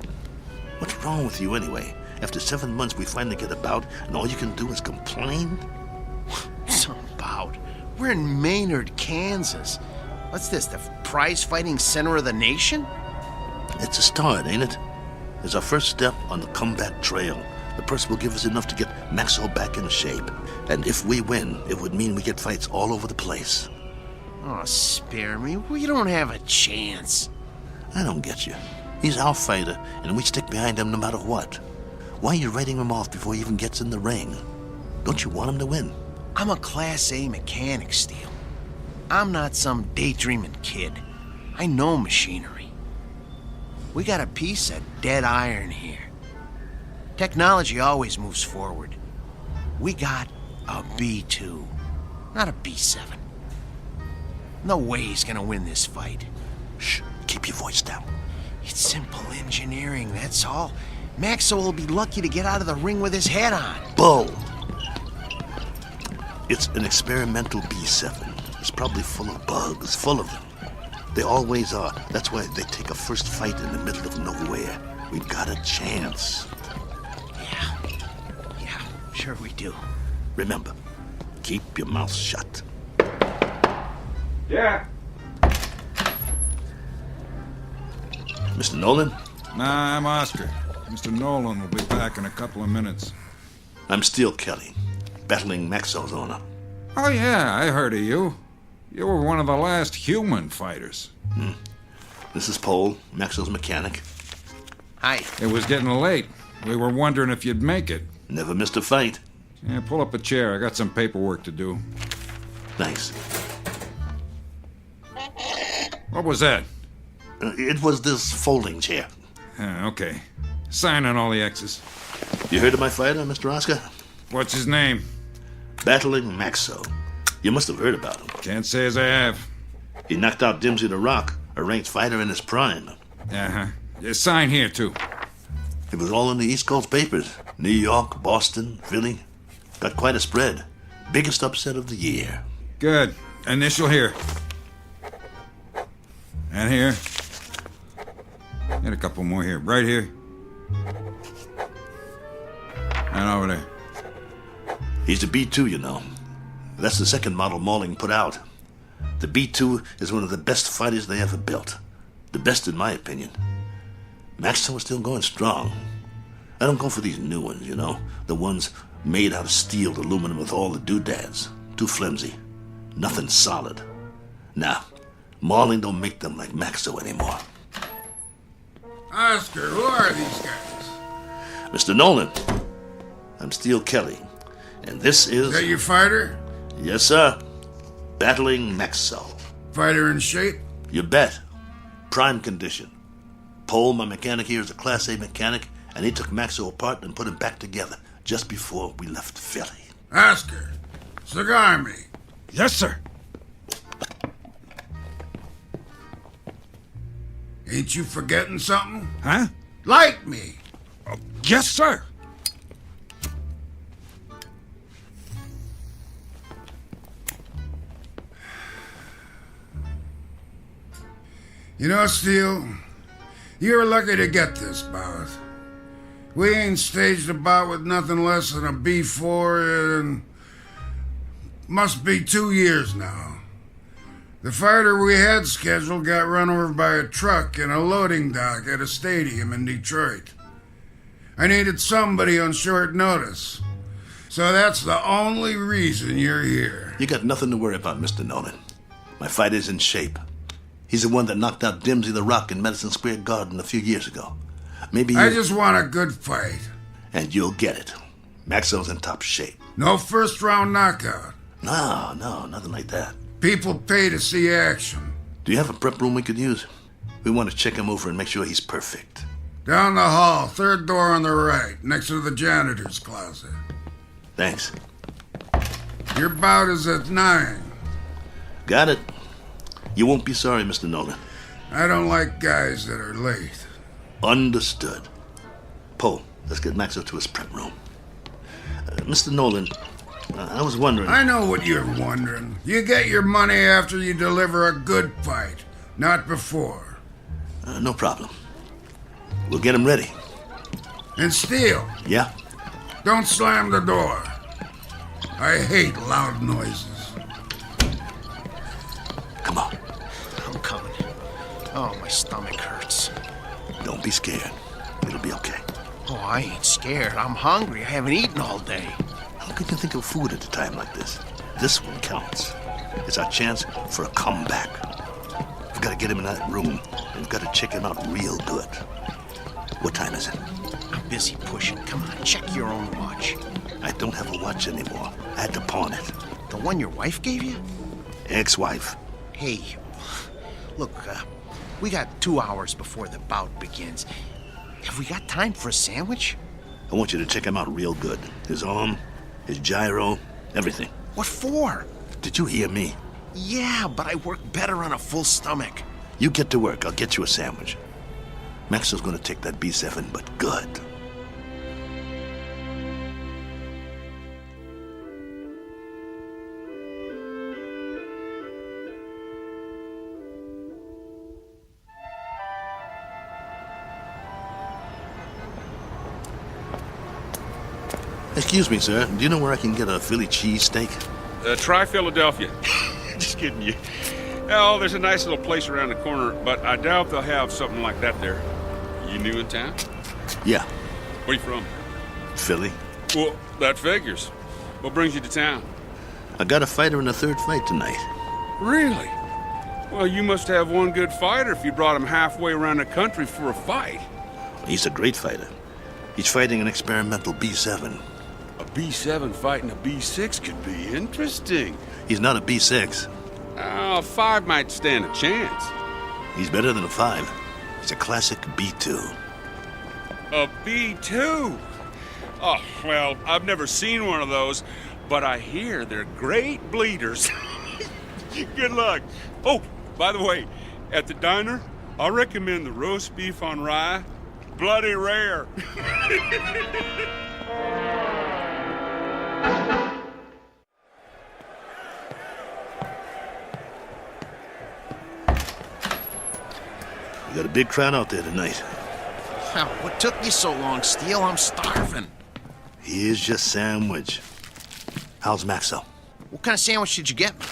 What's wrong with you anyway? After 7 months, we finally get about, and all you can do is complain? Some bout. We're in Maynard, Kansas. What's this, the prize-fighting center of the nation? It's a start, ain't it? It's our first step on the comeback trail. The purse will give us enough to get Maxo back in shape. And if we win, it would mean we get fights all over the place. Oh, spare me. We don't have a chance. I don't get you. He's our fighter, and we stick behind him no matter what. Why are you writing him off before he even gets in the ring? Don't you want him to win? I'm a Class A mechanic, Steele. I'm not some daydreaming kid. I know machinery. We got a piece of dead iron here. Technology always moves forward. We got a B2, not a B7. No way he's gonna win this fight. Shh, keep your voice down. It's simple engineering, that's all. Maxo will be lucky to get out of the ring with his head on. Bo! It's an experimental B7. It's probably full of bugs, full of them. They always are. That's why they take a first fight in the middle of nowhere. We got a chance. Yeah, sure we do. Remember, keep your mouth shut. Yeah. Mr. Nolan? Nah, I'm Oscar. Mr. Nolan will be back in a couple of minutes. I'm Steele Kelly, battling Maxo's owner. Oh, yeah, I heard of you. You were one of the last human fighters. This is Paul, Maxo's mechanic. Hi. It was getting late. We were wondering if you'd make it. Never missed a fight. Yeah, pull up a chair. I got some paperwork to do. Thanks. What was that? It was this folding chair. Okay. Sign on all the X's. You heard of my fighter, Mr. Oscar? What's his name? Battling Maxo. You must have heard about him. Can't say as I have. He knocked out Dimsy the Rock, a ranked fighter in his prime. Uh-huh. Sign here, too. It was all in the East Coast papers. New York, Boston, Philly. Got quite a spread. Biggest upset of the year. Good. Initial here. And here. And a couple more here. Right here. And over there. He's a B2, you know. That's the second model Malling put out. The B2 is one of the best fighters they ever built. The best in my opinion. Maxwell is still going strong. I don't go for these new ones, you know. The ones made out of steel, aluminum with all the doodads. Too flimsy. Nothing solid. Nah, Malling don't make them like Maxwell anymore. Oscar, who are these guys? Mr. Nolan, I'm Steele Kelly. And this is... Is that your fighter? Yes, sir. Battling Maxwell. Fighter in shape? You bet. Prime condition. Paul, my mechanic here, is a Class A mechanic, and he took Maxwell apart and put him back together just before we left Philly. Oscar, cigar me. Yes, sir. Ain't you forgetting something? Huh? Light me. Yes, sir. You know, Steele, you're lucky to get this bout. We ain't staged a bout with nothing less than a B4 in must be 2 years now. The fighter we had scheduled got run over by a truck in a loading dock at a stadium in Detroit. I needed somebody on short notice. So that's the only reason you're here. You got nothing to worry about, Mr. Nolan. My fighter's in shape. He's the one that knocked out Dimsey the Rock in Madison Square Garden a few years ago. Maybe you... I just want a good fight. And you'll get it. Maxwell's in top shape. No first-round knockout. No, nothing like that. People pay to see action. Do you have a prep room we could use? We want to check him over and make sure he's perfect. Down the hall, third door on the right, next to the janitor's closet. Thanks. Your bout is at 9. Got it. You won't be sorry, Mr. Nolan. I don't like guys that are late. Understood. Poe, let's get Maxwell to his prep room. Mr. Nolan, I was wondering... I know what you're wondering. You get your money after you deliver a good fight, not before. No problem. We'll get him ready. And Steele. Yeah? Don't slam the door. I hate loud noises. Come on. I'm coming. Oh, my stomach hurts. Don't be scared. It'll be okay. Oh, I ain't scared. I'm hungry. I haven't eaten all day. How could you think of food at a time like this? This one counts. It's our chance for a comeback. We've got to get him in that room, and we've got to check him out real good. What time is it? I'm busy pushing. Come on, check your own watch. I don't have a watch anymore. I had to pawn it. The one your wife gave you? Ex-wife. Hey, look, we got 2 hours before the bout begins. Have we got time for a sandwich? I want you to check him out real good. His arm, his gyro, everything. What for? Did you hear me? Yeah, but I work better on a full stomach. You get to work. I'll get you a sandwich. Maxwell's going to take that B7, but good. Excuse me, sir. Do you know where I can get a Philly cheesesteak? Try Philadelphia. Just kidding you. Oh, there's a nice little place around the corner, but I doubt they'll have something like that there. You new in town? Yeah. Where you from? Philly. Well, that figures. What brings you to town? I got a fighter in the third fight tonight. Really? Well, you must have one good fighter if you brought him halfway around the country for a fight. He's a great fighter. He's fighting an experimental B7. A B7 fighting a B6 could be interesting. He's not a B6. A 5 might stand a chance. He's better than a 5. He's a classic B2. A B2? Oh, well, I've never seen one of those, but I hear they're great bleeders. Good luck. Oh, by the way, at the diner, I recommend the roast beef on rye. Bloody rare. We got a big crowd out there tonight. What took you so long, Steele? I'm starving. Here's your sandwich. How's Maxo? What kind of sandwich did you get me?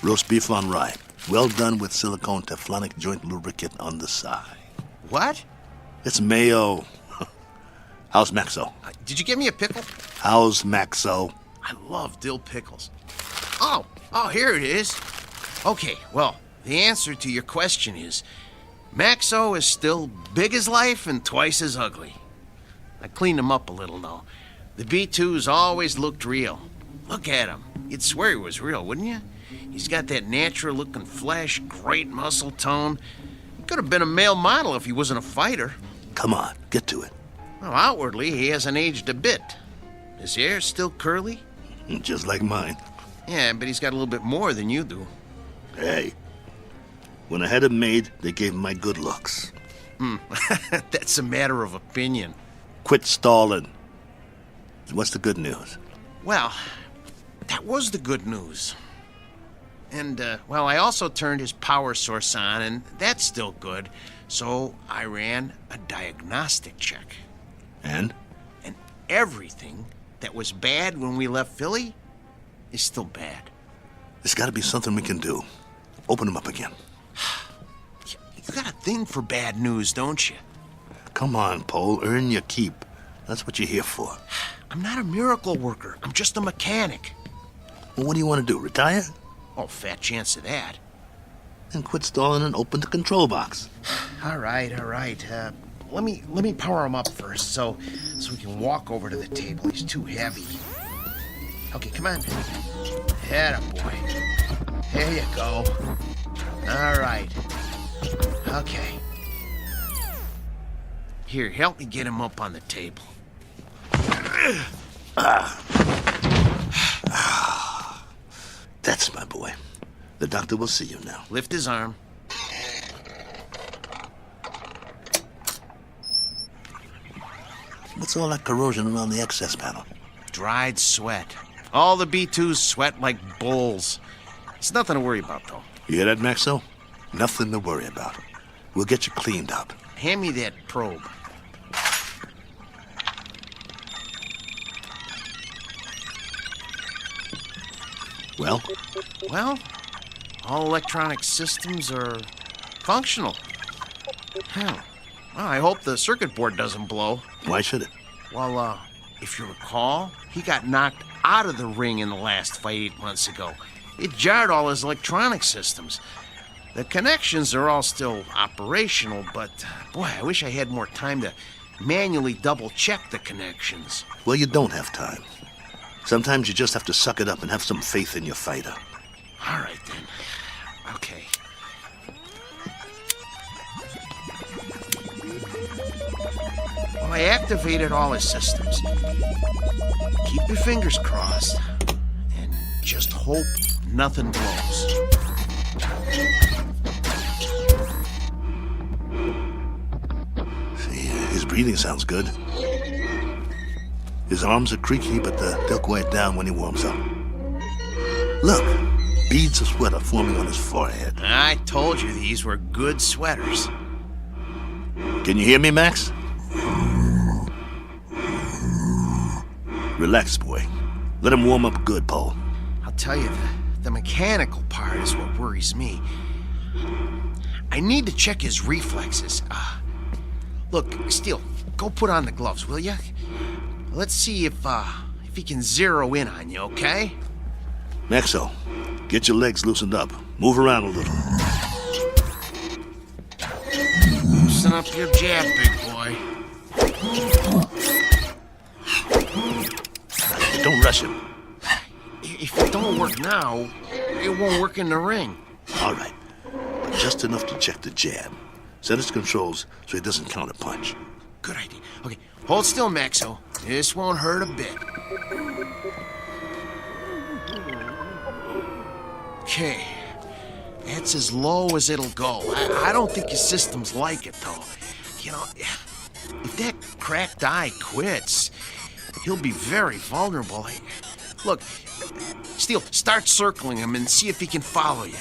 Roast beef on rye. Well done with silicone Teflonic joint lubricant on the side. What? It's mayo. How's Maxo? Did you get me a pickle? How's Maxo? I love dill pickles. Oh, here it is. Okay, well, the answer to your question is Maxo is still big as life and twice as ugly. I cleaned him up a little, though. The B2's always looked real. Look at him. You'd swear he was real, wouldn't you? He's got that natural-looking flesh, great muscle tone. He could have been a male model if he wasn't a fighter. Come on, get to it. Well, outwardly, he hasn't aged a bit. His hair's still curly. Just like mine. Yeah, but he's got a little bit more than you do. Hey, when I had him made, they gave him my good looks. That's a matter of opinion. Quit stalling. What's the good news? Well, that was the good news. And, well, I also turned his power source on, and that's still good. So I ran a diagnostic check. And? And everything that was bad when we left Philly is still bad. There's got to be something we can do. Open him up again. You got a thing for bad news, don't you? Come on, Pole. Earn your keep. That's what you're here for. I'm not a miracle worker. I'm just a mechanic. Well, what do you want to do, retire? Oh, fat chance of that. Then quit stalling and open the control box. All right. Let me power him up first, so we can walk over to the table. He's too heavy. Okay, come on. Atta boy. Here you go. All right. Okay. Here, help me get him up on the table. That's my boy. The doctor will see you now. Lift his arm. What's all that corrosion around the access panel? Dried sweat. All the B2s sweat like bulls. It's nothing to worry about, though. You hear that, Maxo? Nothing to worry about. We'll get you cleaned up. Hand me that probe. Well? Well, all electronic systems are functional. Well, I hope the circuit board doesn't blow. Why should it? Well, if you recall, he got knocked out of the ring in the last fight 8 months ago. It jarred all his electronic systems. The connections are all still operational, but, boy, I wish I had more time to manually double-check the connections. Well, you don't have time. Sometimes you just have to suck it up and have some faith in your fighter. All right, then. Okay. Well, I activated all his systems. Keep your fingers crossed and just hope nothing blows. See, his breathing sounds good. His arms are creaky, but they'll quiet down when he warms up. Look, beads of sweat are forming on his forehead. I told you these were good sweaters. Can you hear me, Max? Relax, boy. Let him warm up good, Paul. I'll tell you, the mechanical part is what worries me. I need to check his reflexes. Look, Steele, go put on the gloves, will you? Let's see if he can zero in on you, okay? Maxo, get your legs loosened up. Move around a little. Loosen up your jab, big boy. Don't rush him. If it don't work now, it won't work in the ring. All right, but just enough to check the jab. Set his controls so he doesn't counter punch. Good idea. Okay, hold still, Maxo. This won't hurt a bit. Okay, that's as low as it'll go. I don't think his systems like it, though. You know, if that cracked eye quits, he'll be very vulnerable. Look, Steele, start circling him and see if he can follow you.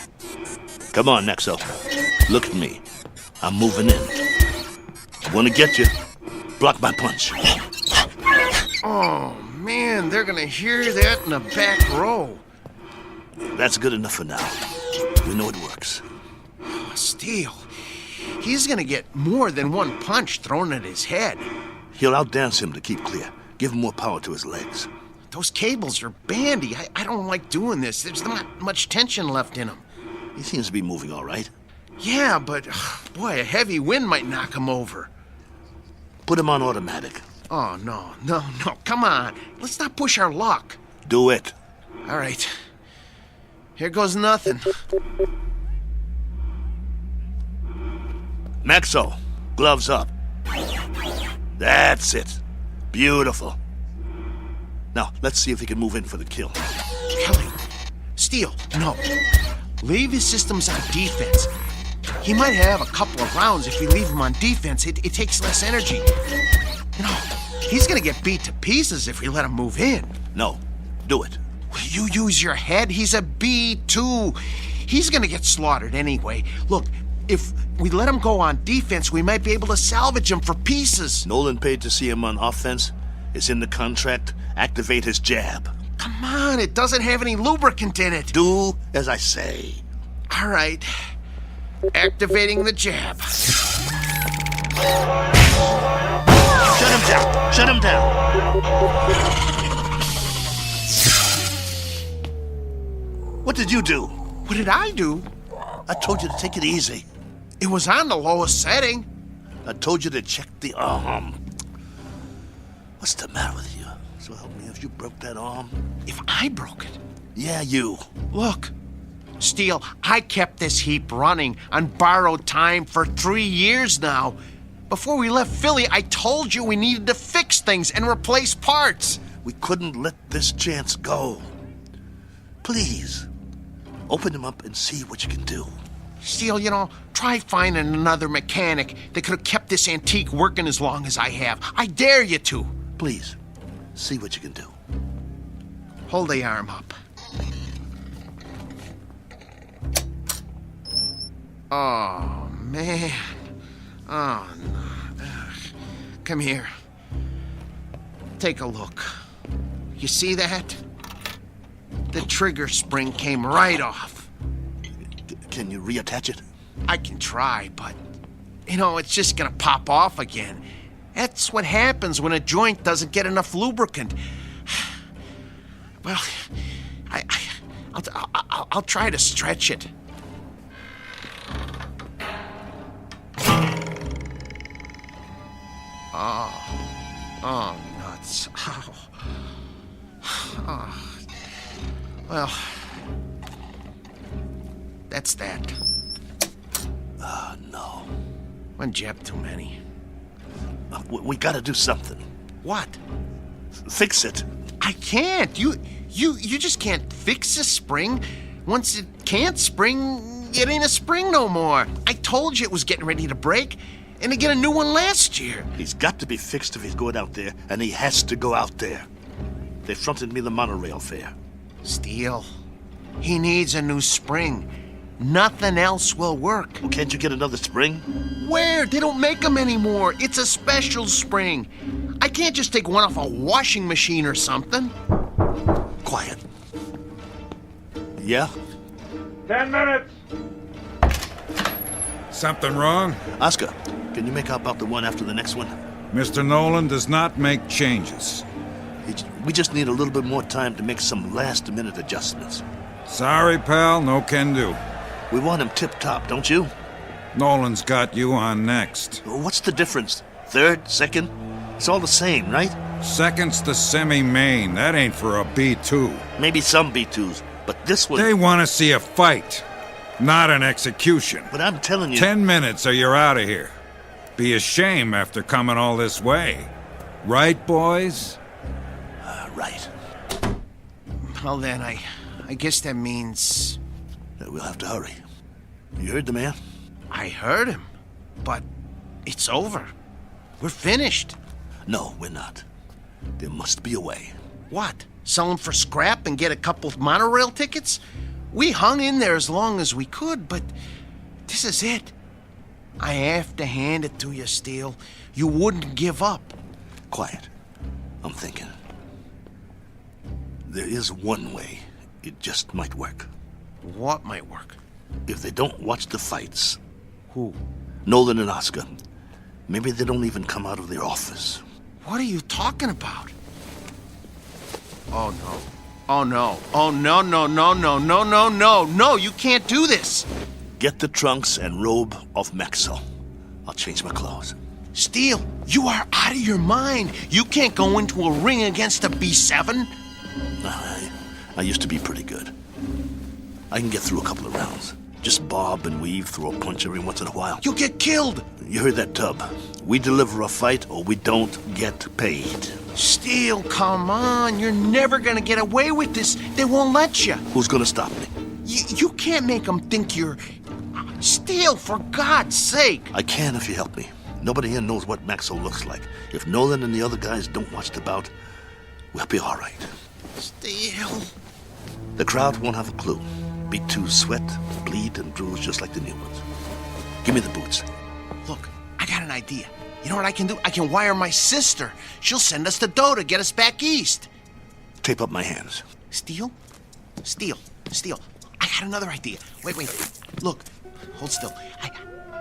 Come on, Nexo. Look at me. I'm moving in. I want to get you. Block my punch. Oh, man, they're gonna hear that in the back row. That's good enough for now. We know it works. Steele, he's gonna get more than one punch thrown at his head. He'll outdance him to keep clear. Give him more power to his legs. Those cables are bandy. I don't like doing this. There's not much tension left in them. He seems to be moving all right. Yeah, but, boy, a heavy wind might knock him over. Put him on automatic. Oh, no. Come on. Let's not push our luck. Do it. All right. Here goes nothing. Maxo, gloves up. That's it. Beautiful. Now, let's see if he can move in for the kill. Kelly, Steele, no. Leave his systems on defense. He might have a couple of rounds if we leave him on defense. It takes less energy. You know, he's gonna get beat to pieces if we let him move in. No, do it. Will you use your head? He's a B2. He's gonna get slaughtered anyway. Look, if we let him go on defense, we might be able to salvage him for pieces. Nolan paid to see him on offense. It's in the contract. Activate his jab. Come on, it doesn't have any lubricant in it. Do as I say. All right. Activating the jab. Shut him down! Shut him down! What did you do? What did I do? I told you to take it easy. It was on the lowest setting. I told you to check the arm. What's the matter with you? So help me if you broke that arm. If I broke it? Yeah, you. Look, Steele, I kept this heap running on borrowed time for 3 years now. Before we left Philly, I told you we needed to fix things and replace parts. We couldn't let this chance go. Please, open him up and see what you can do. Steele, you know, try finding another mechanic that could have kept this antique working as long as I have. I dare you to. Please, see what you can do. Hold the arm up. Oh, man. Oh, no. Ugh. Come here. Take a look. You see that? The trigger spring came right off. Can you reattach it? I can try, but, you know, it's just gonna pop off again. That's what happens when a joint doesn't get enough lubricant. Well, I'll try to stretch it. Oh, nuts. Oh. Well, that's that. Oh, no. One jab too many. We gotta do something. What? Fix it. I can't. You just can't fix a spring. Once it can't spring, it ain't a spring no more. I told you it was getting ready to break, and to get a new one last year. He's got to be fixed if he's going out there, and he has to go out there. They fronted me the monorail fare. Steele, he needs a new spring. Nothing else will work. Well, can't you get another spring? Where? They don't make them anymore. It's a special spring. I can't just take one off a washing machine or something. Quiet. Yeah? 10 minutes. Something wrong? Oscar, can you make out the one after the next one? Mr. Nolan does not make changes. We just need a little bit more time to make some last-minute adjustments. Sorry, pal, no can do. We want him tip-top, don't you? Nolan's got you on next. What's the difference? Third? Second? It's all the same, right? Second's the semi-main. That ain't for a B2. Maybe some B2s, but this one... They want to see a fight, not an execution. But I'm telling you... 10 minutes or you're out of here. Be a shame after coming all this way. Right, boys? Right. Well then, I guess that means... We'll have to hurry. You heard the man? I heard him, but it's over. We're finished. No, we're not. There must be a way. What? Sell them for scrap and get a couple of monorail tickets? We hung in there as long as we could, but this is it. I have to hand it to you, Steele. You wouldn't give up. Quiet. I'm thinking. There is one way. It just might work. What might work? If they don't watch the fights. Who? Nolan and Oscar. Maybe they don't even come out of their office. What are you talking about? Oh, no. Oh, no. Oh, no, no, no, no, no, no, no. No, you can't do this. Get the trunks and robe off Maxwell. I'll change my clothes. Steele, you are out of your mind. You can't go into a ring against a B7. I used to be pretty good. I can get through a couple of rounds. Just bob and weave, throw a punch every once in a while. You'll get killed. You heard that, Tub. We deliver a fight or we don't get paid. Steele, come on. You're never gonna get away with this. They won't let you. Who's gonna stop me? You can't make them think you're... Steele, for God's sake. I can if you help me. Nobody here knows what Maxwell looks like. If Nolan and the other guys don't watch the bout, we'll be all right. Steele. The crowd won't have a clue. B2 sweat, bleed, and bruise just like the new ones. Give me the boots. Look, I got an idea. You know what I can do? I can wire my sister. She'll send us the dough to get us back east. Tape up my hands. Steele? Steele. I got another idea. Wait. Look, hold still.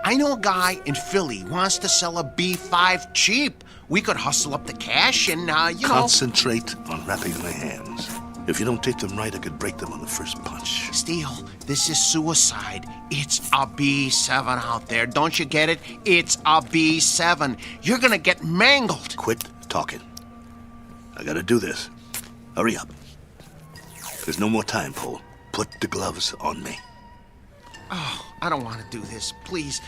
I know a guy in Philly wants to sell a B5 cheap. We could hustle up the cash and, Concentrate on wrapping my hands. If you don't tape them right, I could break them on the first punch. Steele, this is suicide. It's a B7 out there. Don't you get it? It's a B7. You're gonna get mangled. Quit talking. I gotta do this. Hurry up. There's no more time, Paul. Put the gloves on me. Oh, I don't want to do this. Please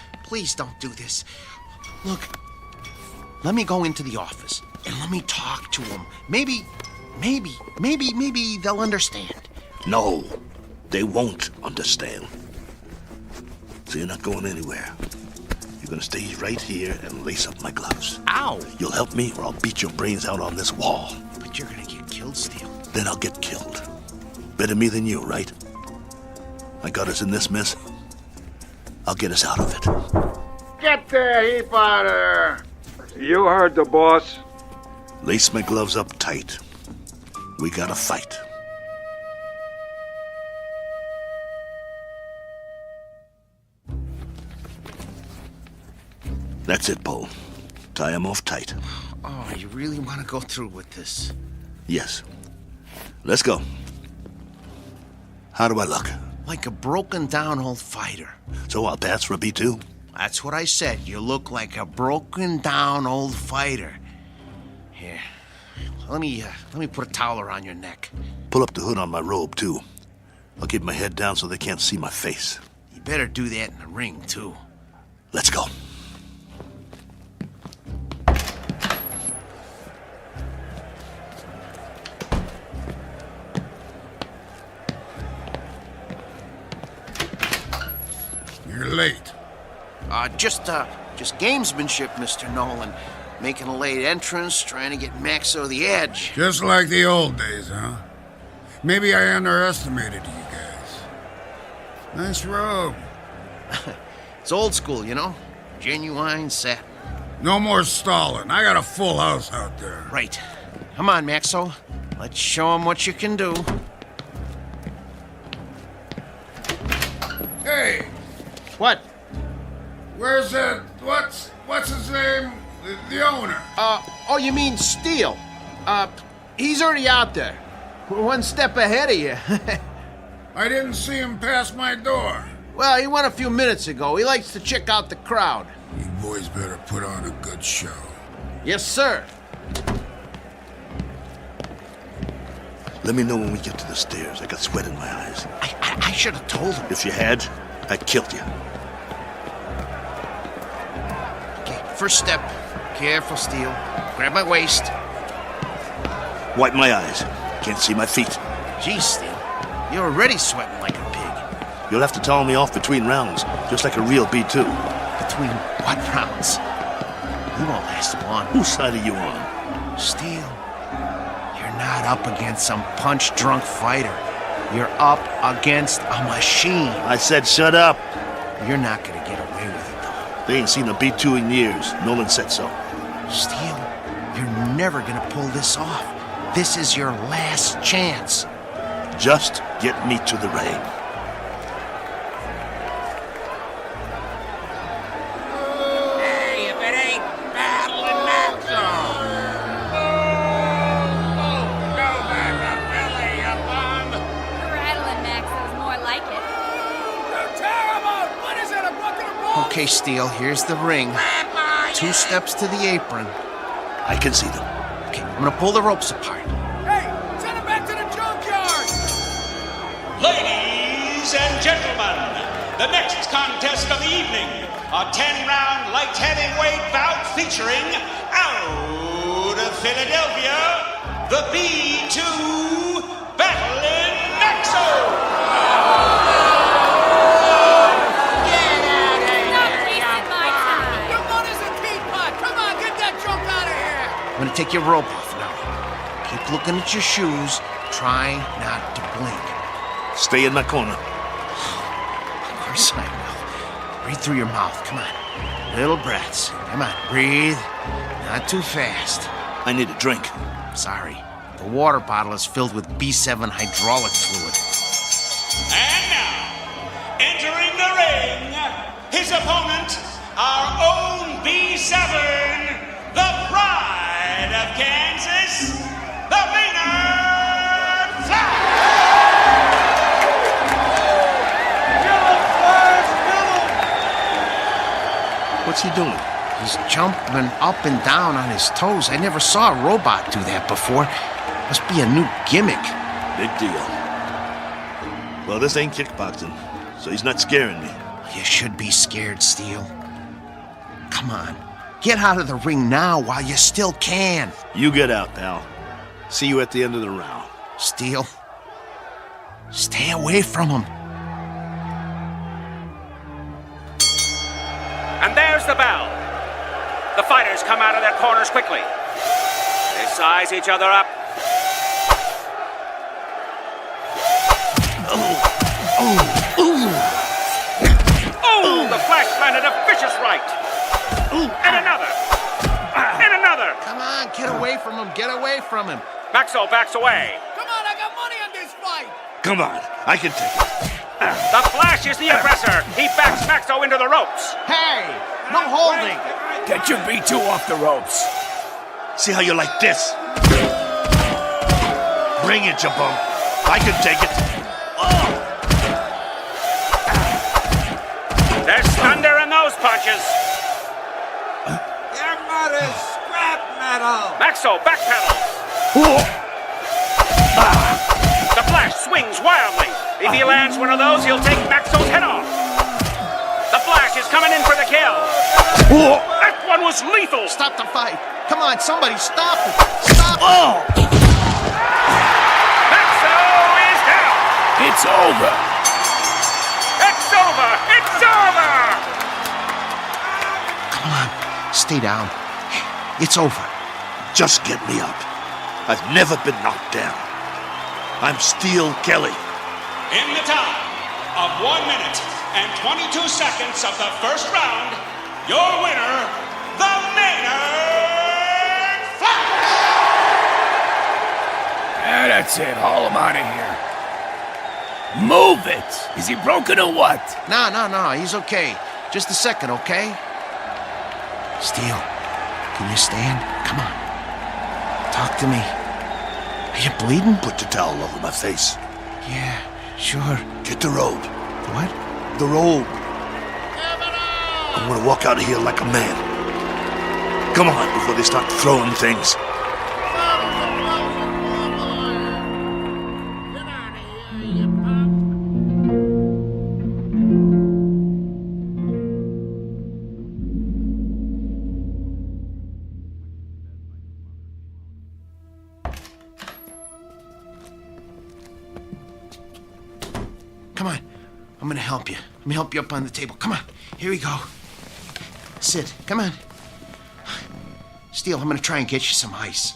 don't do this. Look, let me go into the office and let me talk to them. Maybe they'll understand. No, they won't understand. So you're not going anywhere. You're gonna stay right here and lace up my gloves. Ow! You'll help me or I'll beat your brains out on this wall. But you're gonna get killed, Steele. Then I'll get killed. Better me than you, right? I got us in this mess. I'll get us out of it. Get the heap out of there! You heard the boss. Lace my gloves up tight. We gotta fight. That's it, Paul. Tie him off tight. Oh, you really want to go through with this? Yes. Let's go. How do I look? Like a broken down old fighter. So I'll pass for a B2? That's what I said. You look like a broken down old fighter. Here. Let me put a towel around your neck. Pull up the hood on my robe, too. I'll keep my head down so they can't see my face. You better do that in the ring, too. Let's go. You're late. Just gamesmanship, Mr. Nolan. Making a late entrance, trying to get Max over the edge. Just like the old days, huh? Maybe I underestimated you guys. Nice robe. It's old school, you know? Genuine satin. No more stalling. I got a full house out there. Right. Come on, Maxo. Let's show him what you can do. Hey! What? Where's that... What's his name? The owner. Oh, you mean Steele? He's already out there. We're one step ahead of you. I didn't see him pass my door. Well, he went a few minutes ago. He likes to check out the crowd. You boys better put on a good show. Yes, sir. Let me know when we get to the stairs. I got sweat in my eyes. I should have told him. If you had, I'd killed you. Okay, first step. Careful, Steele. Grab my waist. Wipe my eyes. Can't see my feet. Geez, Steele. You're already sweating like a pig. You'll have to towel me off between rounds, just like a real B2. Between what rounds? You won't last long. Whose side are you on? Steele, you're not up against some punch-drunk fighter. You're up against a machine. I said shut up. You're not gonna get away with it, though. They ain't seen a B2 in years. Nolan said so. Steel, you're never gonna pull this off. This is your last chance. Just get me to the ring. Hey, if it ain't battling Maxo! Go back to Billy, you bum! Rattling Maxo's more like it. You're terrible! What is it, a bucket of balls? Okay, Steel, here's the ring. 2 steps to the apron. I can see them. Okay, I'm gonna pull the ropes apart. Hey, send him back to the junkyard! Ladies and gentlemen, the next contest of the evening, a 10-round light heavyweight bout featuring, out of Philadelphia, the B2 Battling Maxo! I'm gonna take your rope off now. Keep looking at your shoes. Try not to blink. Stay in my corner. Of course I will. Breathe through your mouth. Come on. Little breaths. Come on. Breathe. Not too fast. I need a drink. Sorry. The water bottle is filled with B7 hydraulic fluid. And now, entering the ring, his opponent, our own B7, the pride of Kansas, the Maynard Flash! What's he doing? He's jumping up and down on his toes. I never saw a robot do that before. Must be a new gimmick. Big deal. Well, this ain't kickboxing, so he's not scaring me. You should be scared, Steel. Come on. Get out of the ring now while you still can. You get out, pal. See you at the end of the round. Steel, stay away from him. And there's the bell. The fighters come out of their corners quickly. They size each other up. Oh, the Flash landed a vicious right. And another. And another. Come on, get away from him. Get away from him. Maxo backs away. Come on, I got money on this fight! Come on, I can take it. The Flash is the aggressor. He backs Maxo into the ropes. Hey, no holding. Get your B2 off the ropes. See how you like this? Bring it, you bum. I can take it. There's thunder in those punches. Your mother's scrap metal! Maxo backpedals. The Flash swings wildly. If he lands one of those, he'll take Maxo's head off. The Flash is coming in for the kill. That one was lethal. Stop the fight. Come on, somebody stop it. Stop it. Maxo is down. It's over. It's over. It's over. Come on, stay down. It's over. Just get me up. I've never been knocked down. I'm Steel Kelly. In the time of 1 minute and 22 seconds of the first round, your winner, the Maynard Flash! That's it. Haul him out of here. Move it! Is he broken or what? No, he's okay. Just a second, okay? Steel, can you stand? Come on. Talk to me. Are you bleeding? Put the towel over my face. Yeah, sure. Get the robe. What? The robe. I want to walk out of here like a man. Come on, before they start throwing things. Come on. I'm gonna help you. Let me help you up on the table. Come on. Here we go. Sit. Come on. Steel, I'm gonna try and get you some ice.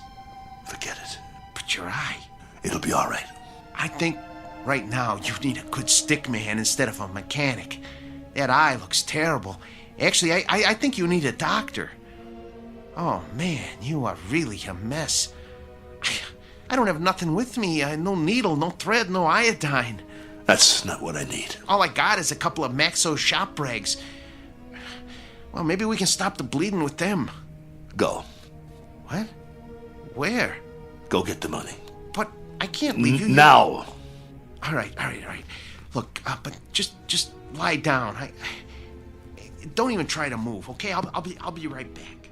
Forget it. But your eye. It'll be all right. I think right now you need a good stick man instead of a mechanic. That eye looks terrible. Actually, I think you need a doctor. Oh, man, you are really a mess. I don't have nothing with me. No needle, no thread, no iodine. That's not what I need. All I got is a couple of Maxo shop rags. Well, maybe we can stop the bleeding with them. Go. What? Where? Go get the money. But I can't leave you now. All right. Look, but just lie down. I don't even try to move, okay? I'll be right back.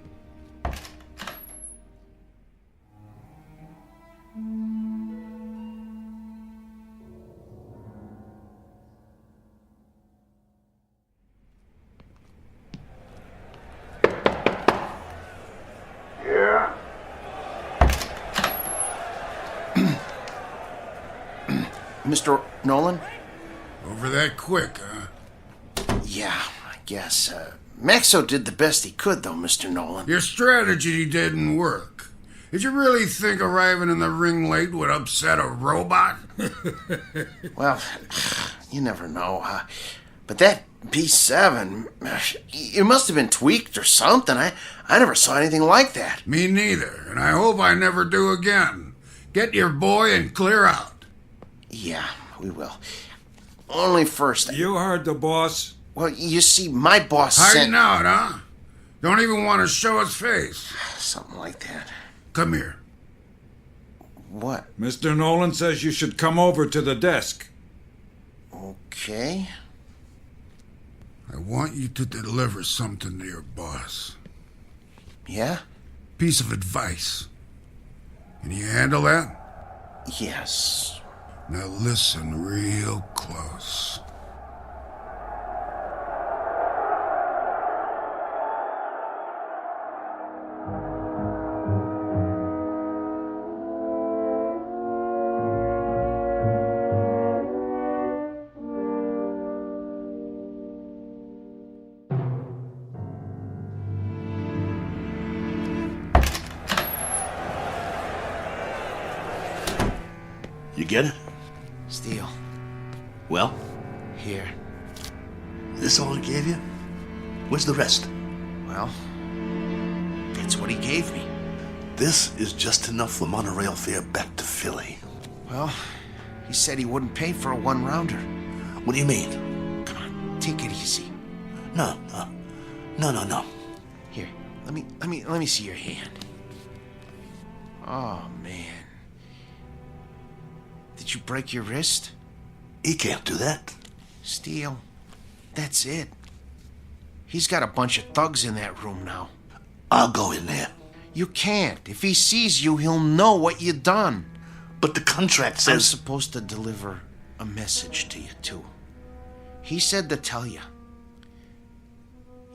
Yeah? Mr. Nolan? Over that quick, huh? Yeah, I guess. Maxo did the best he could, though, Mr. Nolan. Your strategy didn't work. Did you really think arriving in the ring late would upset a robot? Well, you never know. But that B7, it must have been tweaked or something. I never saw anything like that. Me neither, and I hope I never do again. Get your boy and clear out. Yeah, we will. Only first... You heard the boss. Well, you see, my boss Hiding out, huh? Don't even want to show his face. Something like that. Come here. What? Mr. Nolan says you should come over to the desk. Okay. I want you to deliver something to your boss. Yeah? Piece of advice. Can you handle that? Yes. Now listen real close. You get it? Steel. Well? Here. This all he gave you? Where's the rest? Well, that's what he gave me. This is just enough for monorail fare back to Philly. Well, he said he wouldn't pay for a one-rounder. What do you mean? Come on, take it easy. No. Here, let me see your hand. Oh, man. Did you break your wrist? He can't do that. Steel, that's it. He's got a bunch of thugs in that room now. I'll go in there. You can't. If he sees you, he'll know what you done. But the contract says... I'm supposed to deliver a message to you, too. He said to tell you.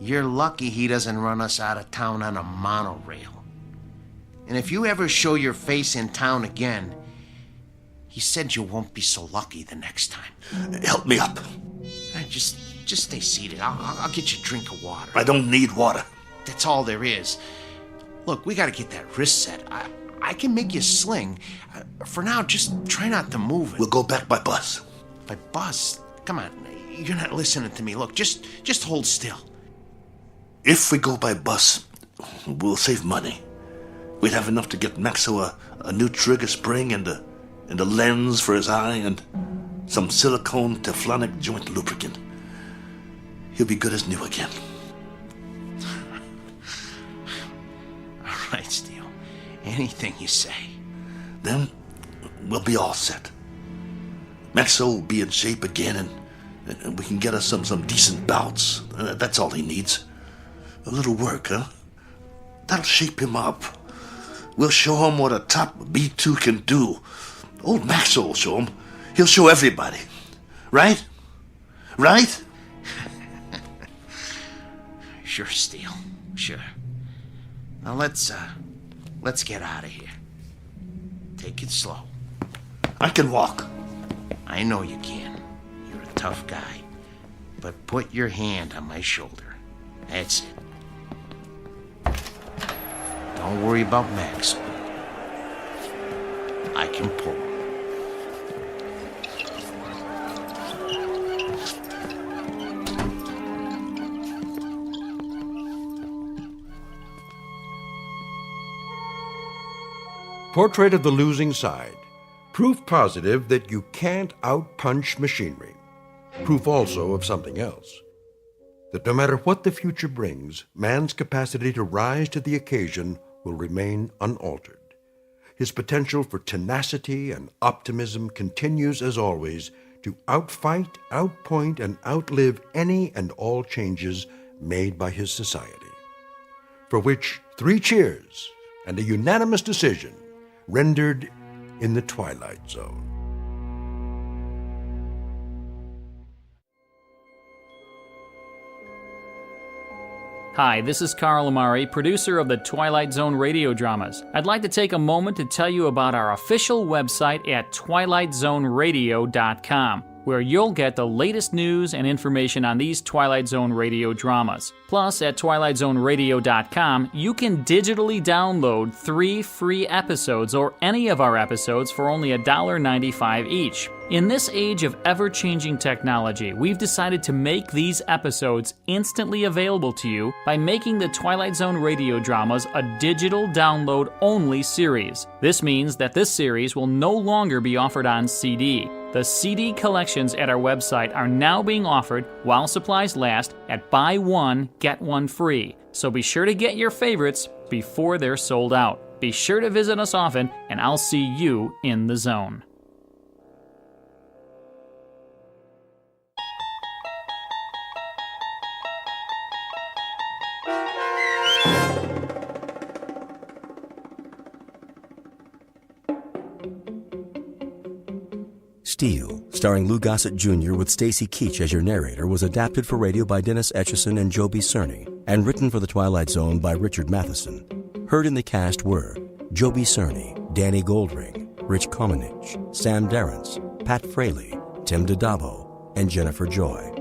You're lucky he doesn't run us out of town on a monorail. And if you ever show your face in town again, he said you won't be so lucky the next time. Help me up. Just stay seated. I'll get you a drink of water. I don't need water. That's all there is. Look, we gotta get that wrist set. I can make you a sling. For now, just try not to move it. We'll go back by bus. By bus? Come on, you're not listening to me. Look, just hold still. If we go by bus, we'll save money. We'd have enough to get Maxo a new trigger spring and a lens for his eye and some silicone Teflonic joint lubricant. He'll be good as new again. All right, Steele. Anything you say. Then we'll be all set. Maxo will be in shape again, and we can get us some decent bouts. That's all he needs. A little work, huh? That'll shape him up. We'll show him what a top B2 can do. Old Maxo will show him. He'll show everybody. Right? Right? Sure, Steele. Sure. Now let's get out of here. Take it slow. I can walk. I know you can. You're a tough guy. But put your hand on my shoulder. That's it. Don't worry about Max. I can pull. portrait of the losing side. Proof positive that you can't outpunch machinery. Proof also of something else. That no matter what the future brings, man's capacity to rise to the occasion will remain unaltered. His potential for tenacity and optimism continues, as always, to outfight, outpoint, and outlive any and all changes made by his society. For which 3 cheers and a unanimous decision rendered in the Twilight Zone. Hi, this is Carl Amari, producer of the Twilight Zone Radio Dramas. I'd like to take a moment to tell you about our official website at twilightzoneradio.com, where you'll get the latest news and information on these Twilight Zone radio dramas. Plus, at twilightzoneradio.com, you can digitally download 3 free episodes or any of our episodes for only $1.95 each. In this age of ever-changing technology, we've decided to make these episodes instantly available to you by making the Twilight Zone radio dramas a digital download-only series. This means that this series will no longer be offered on CD. The CD collections at our website are now being offered, while supplies last, at buy one, get one free. So be sure to get your favorites before they're sold out. Be sure to visit us often, and I'll see you in the zone. Steel, starring Lou Gossett Jr. with Stacy Keach as your narrator, was adapted for radio by Dennis Etchison and Joby Cerny, and written for The Twilight Zone by Richard Matheson. Heard in the cast were Joby Cerny, Danny Goldring, Rich Komenich, Sam Darrence, Pat Fraley, Tim DiDavo, and Jennifer Joy.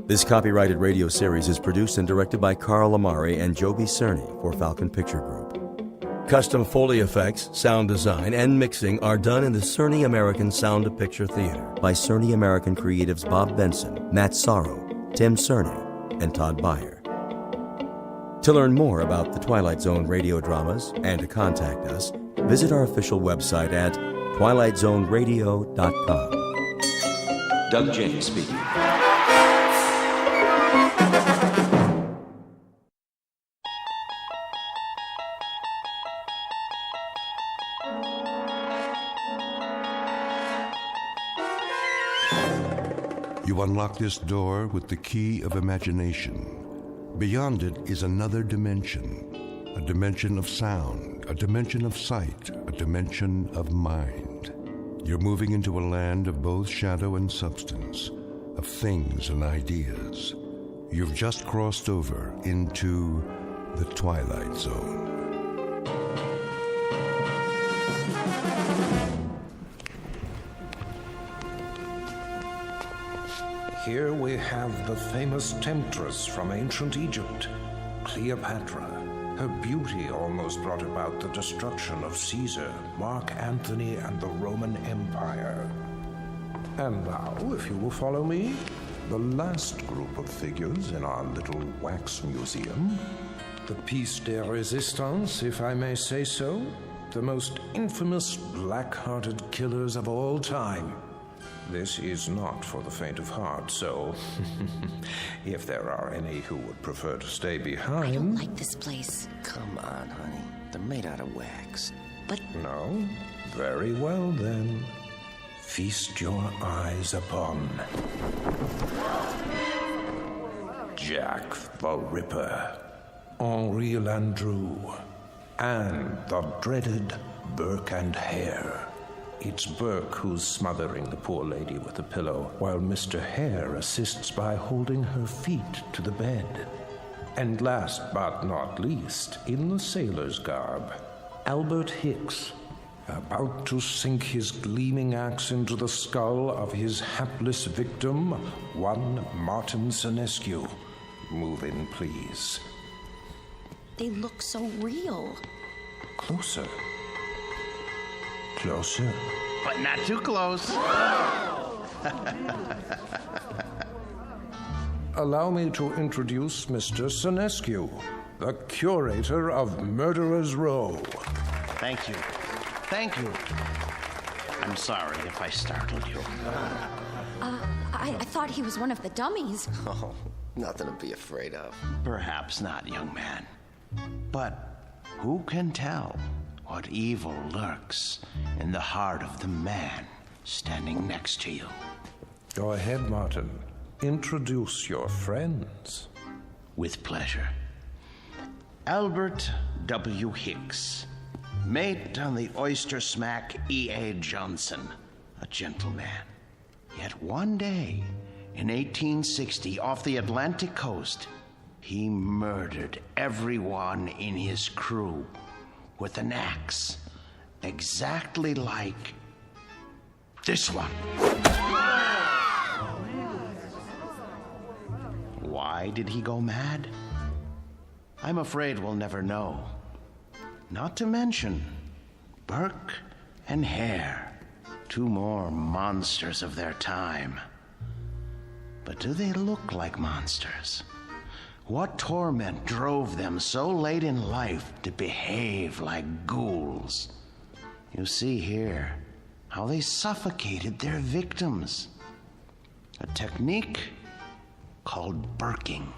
This copyrighted radio series is produced and directed by Carl Amari and Joby Cerny for Falcon Picture Group. Custom Foley effects, sound design, and mixing are done in the Cerny American Sound to Picture Theater by Cerny American creatives Bob Benson, Matt Sorrow, Tim Cerny, and Todd Beyer. To learn more about the Twilight Zone radio dramas and to contact us, visit our official website at twilightzoneradio.com. Doug James speaking. You unlock this door with the key of imagination. Beyond it is another dimension, a dimension of sound, a dimension of sight, a dimension of mind. You're moving into a land of both shadow and substance, of things and ideas. You've just crossed over into the Twilight Zone. Here we have the famous temptress from ancient Egypt, Cleopatra. Her beauty almost brought about the destruction of Caesar, Mark Antony, and the Roman Empire. And now, if you will follow me, the last group of figures in our little wax museum. The piece de resistance, if I may say so. The most infamous black-hearted killers of all time. This is not for the faint of heart, so if there are any who would prefer to stay behind... I don't like this place. Come on, honey. They're made out of wax. But... No? Very well, then. Feast your eyes upon... Jack the Ripper, Henri Landru, and the dreaded Burke and Hare. It's Burke who's smothering the poor lady with a pillow, while Mr. Hare assists by holding her feet to the bed. And last but not least, in the sailor's garb, Albert Hicks, about to sink his gleaming axe into the skull of his hapless victim, one Martin Senescu. Move in, please. They look so real. Closer. Closer. But not too close. Allow me to introduce Mr. Senescu, the curator of Murderer's Row. Thank you. Thank you. I'm sorry if I startled you. I thought he was one of the dummies. Oh, nothing to be afraid of. Perhaps not, young man. But who can tell what evil lurks in the heart of the man standing next to you? Go ahead, Martin. Introduce your friends. With pleasure. Albert W. Hicks, mate on the oyster smack E.A. Johnson, a gentleman. Yet one day, in 1860, off the Atlantic coast, he murdered everyone in his crew with an axe, exactly like this one. Why did he go mad? I'm afraid we'll never know. Not to mention Burke and Hare, two more monsters of their time. But do they look like monsters? What torment drove them so late in life to behave like ghouls? You see here how they suffocated their victims. A technique called burking.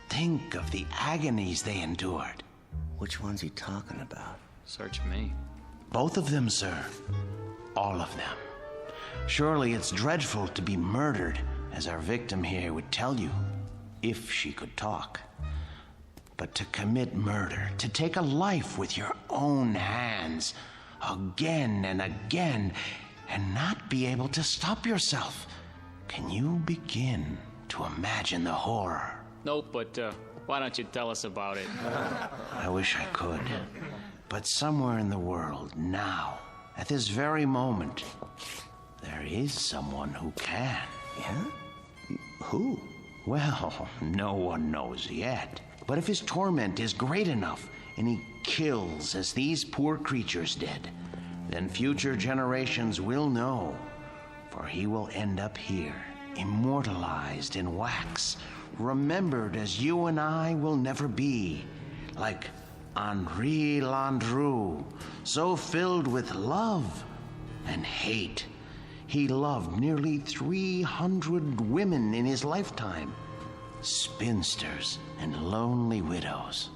Think of the agonies they endured. Which one's he talking about? Search me. Both of them, sir. All of them. Surely it's dreadful to be murdered, as our victim here would tell you, if she could talk. But to commit murder, to take a life with your own hands, again and again, and not be able to stop yourself. Can you begin to imagine the horror? Nope, but why don't you tell us about it? I wish I could. But somewhere in the world, now, at this very moment, there is someone who can. Yeah? Who? Well, no one knows yet. But if his torment is great enough, and he kills as these poor creatures did, then future generations will know, for he will end up here, immortalized in wax, remembered as you and I will never be, like Henri Landru, so filled with love and hate. He loved nearly 300 women in his lifetime, spinsters and lonely widows.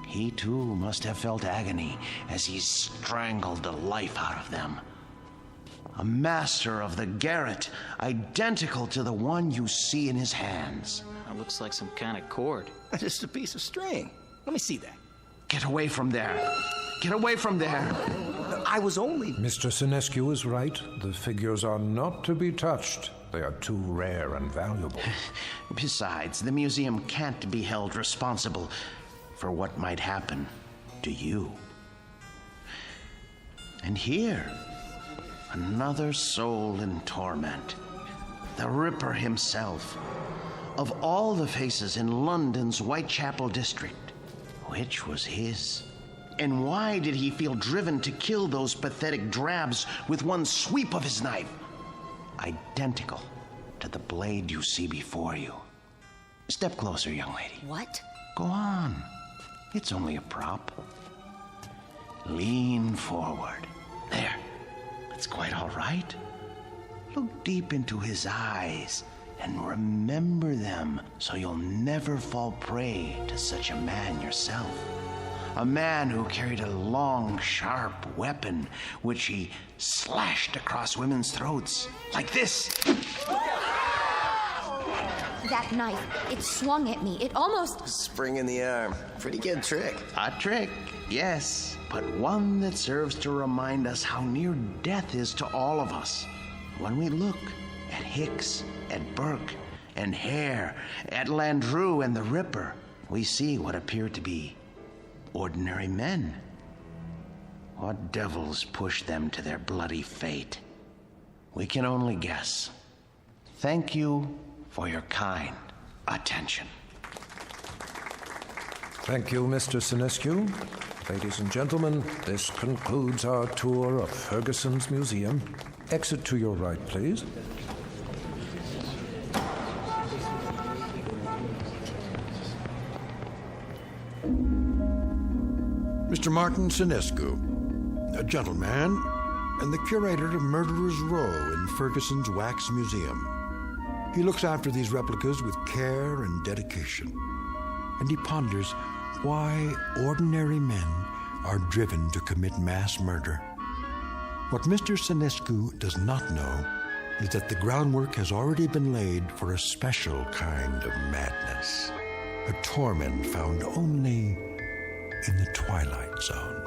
He too must have felt agony as he strangled the life out of them. A master of the garret, identical to the one you see in his hands. That looks like some kind of cord. Just a piece of string. Let me see that. Get away from there. Get away from there. I was only... Mr. Sinescu is right. The figures are not to be touched. They are too rare and valuable. Besides, the museum can't be held responsible for what might happen to you. And here, another soul in torment. The Ripper himself. Of all the faces in London's Whitechapel district, which was his? And why did he feel driven to kill those pathetic drabs with one sweep of his knife? Identical to the blade you see before you. Step closer, young lady. What? Go on. It's only a prop. Lean forward. There. It's quite all right. Look deep into his eyes and remember them so you'll never fall prey to such a man yourself. A man who carried a long, sharp weapon which he slashed across women's throats. Like this. That knife, it swung at me. It almost... Spring in the arm. Pretty good trick. A trick, yes. But one that serves to remind us how near death is to all of us. When we look at Hicks, at Burke, and Hare, at Landru and the Ripper, we see what appear to be ordinary men. What devils pushed them to their bloody fate? We can only guess. Thank you for your kind attention. Thank you, Mr. Sinescu. Ladies and gentlemen, this concludes our tour of Ferguson's Museum. Exit to your right, please. Mr. Martin Sinescu, a gentleman, and the curator of Murderer's Row in Ferguson's Wax Museum. He looks after these replicas with care and dedication, and he ponders why ordinary men are driven to commit mass murder. What Mr. Senescu does not know is that the groundwork has already been laid for a special kind of madness, a torment found only in the Twilight Zone.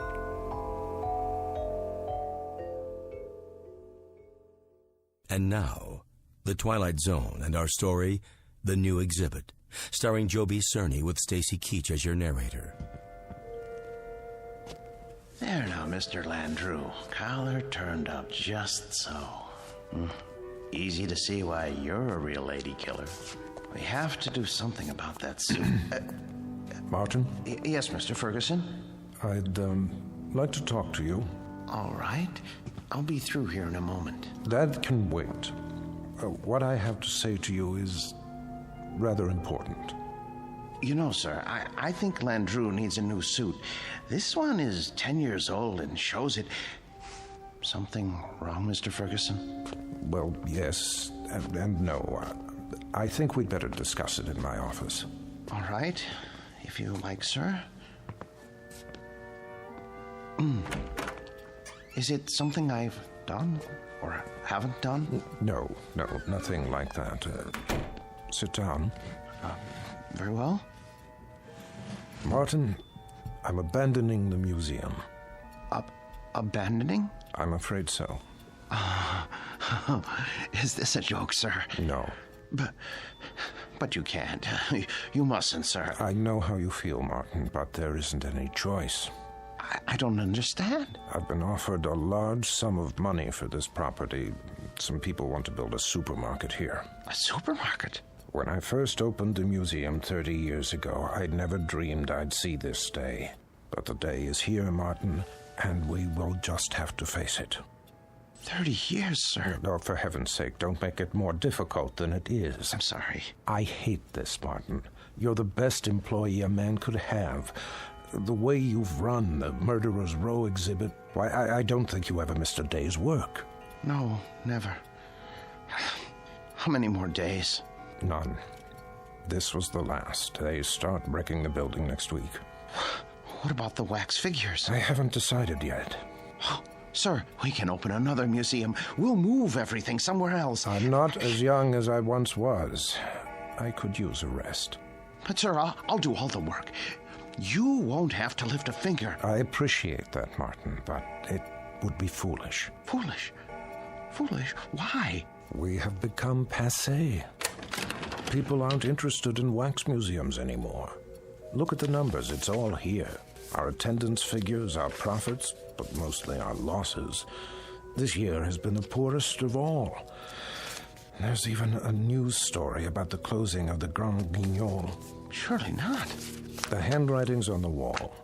And now, The Twilight Zone and our story, The New Exhibit, starring Joby Cerny with Stacy Keach as your narrator. There now, Mr. Landrew. Collar turned up just so. Easy to see why you're a real lady killer. We have to do something about that suit. Martin? Yes, Mr. Ferguson? I'd like to talk to you. All right. I'll be through here in a moment. That can wait. What I have to say to you is rather important. You know, sir, I think Landrew needs a new suit. This one is 10 years old and shows it. Something wrong, Mr. Ferguson? Well, yes and no. I think we'd better discuss it in my office. All right, if you like, sir. Is it something I've done or haven't done? No, nothing like that. Sit down. Very well. Martin, I'm abandoning the museum. Abandoning? I'm afraid so. Is this a joke, sir? No. But you can't. You mustn't, sir. I know how you feel, Martin, but there isn't any choice. I don't understand. I've been offered a large sum of money for this property. Some people want to build a supermarket here. A supermarket? When I first opened the museum 30 years ago, I'd never dreamed I'd see this day. But the day is here, Martin, and we will just have to face it. 30 years, sir. No, for heaven's sake, don't make it more difficult than it is. I'm sorry. I hate this, Martin. You're the best employee a man could have. The way you've run the Murderer's Row exhibit, why, I don't think you ever missed a day's work. No, never. How many more days? None. This was the last. They start wrecking the building next week. What about the wax figures? I haven't decided yet. Sir, we can open another museum. We'll move everything somewhere else. I'm not as young as I once was. I could use a rest. But, sir, I'll do all the work. You won't have to lift a finger. I appreciate that, Martin, but it would be foolish. Foolish? Foolish? Why? We have become passé. People aren't interested in wax museums anymore. Look at the numbers. It's all here. Our attendance figures, our profits, but mostly our losses. This year has been the poorest of all. There's even a news story about the closing of the Grand Guignol. Surely not. The handwriting's on the wall.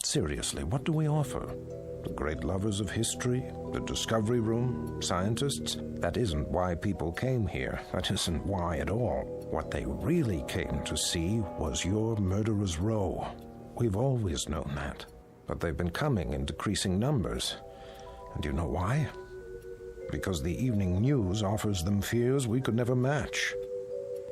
Seriously, what do we offer? The great lovers of history? The discovery room? Scientists? That isn't why people came here. That isn't why at all. What they really came to see was your Murderer's Row. We've always known that. But they've been coming in decreasing numbers. And you know why? Because the evening news offers them fears we could never match.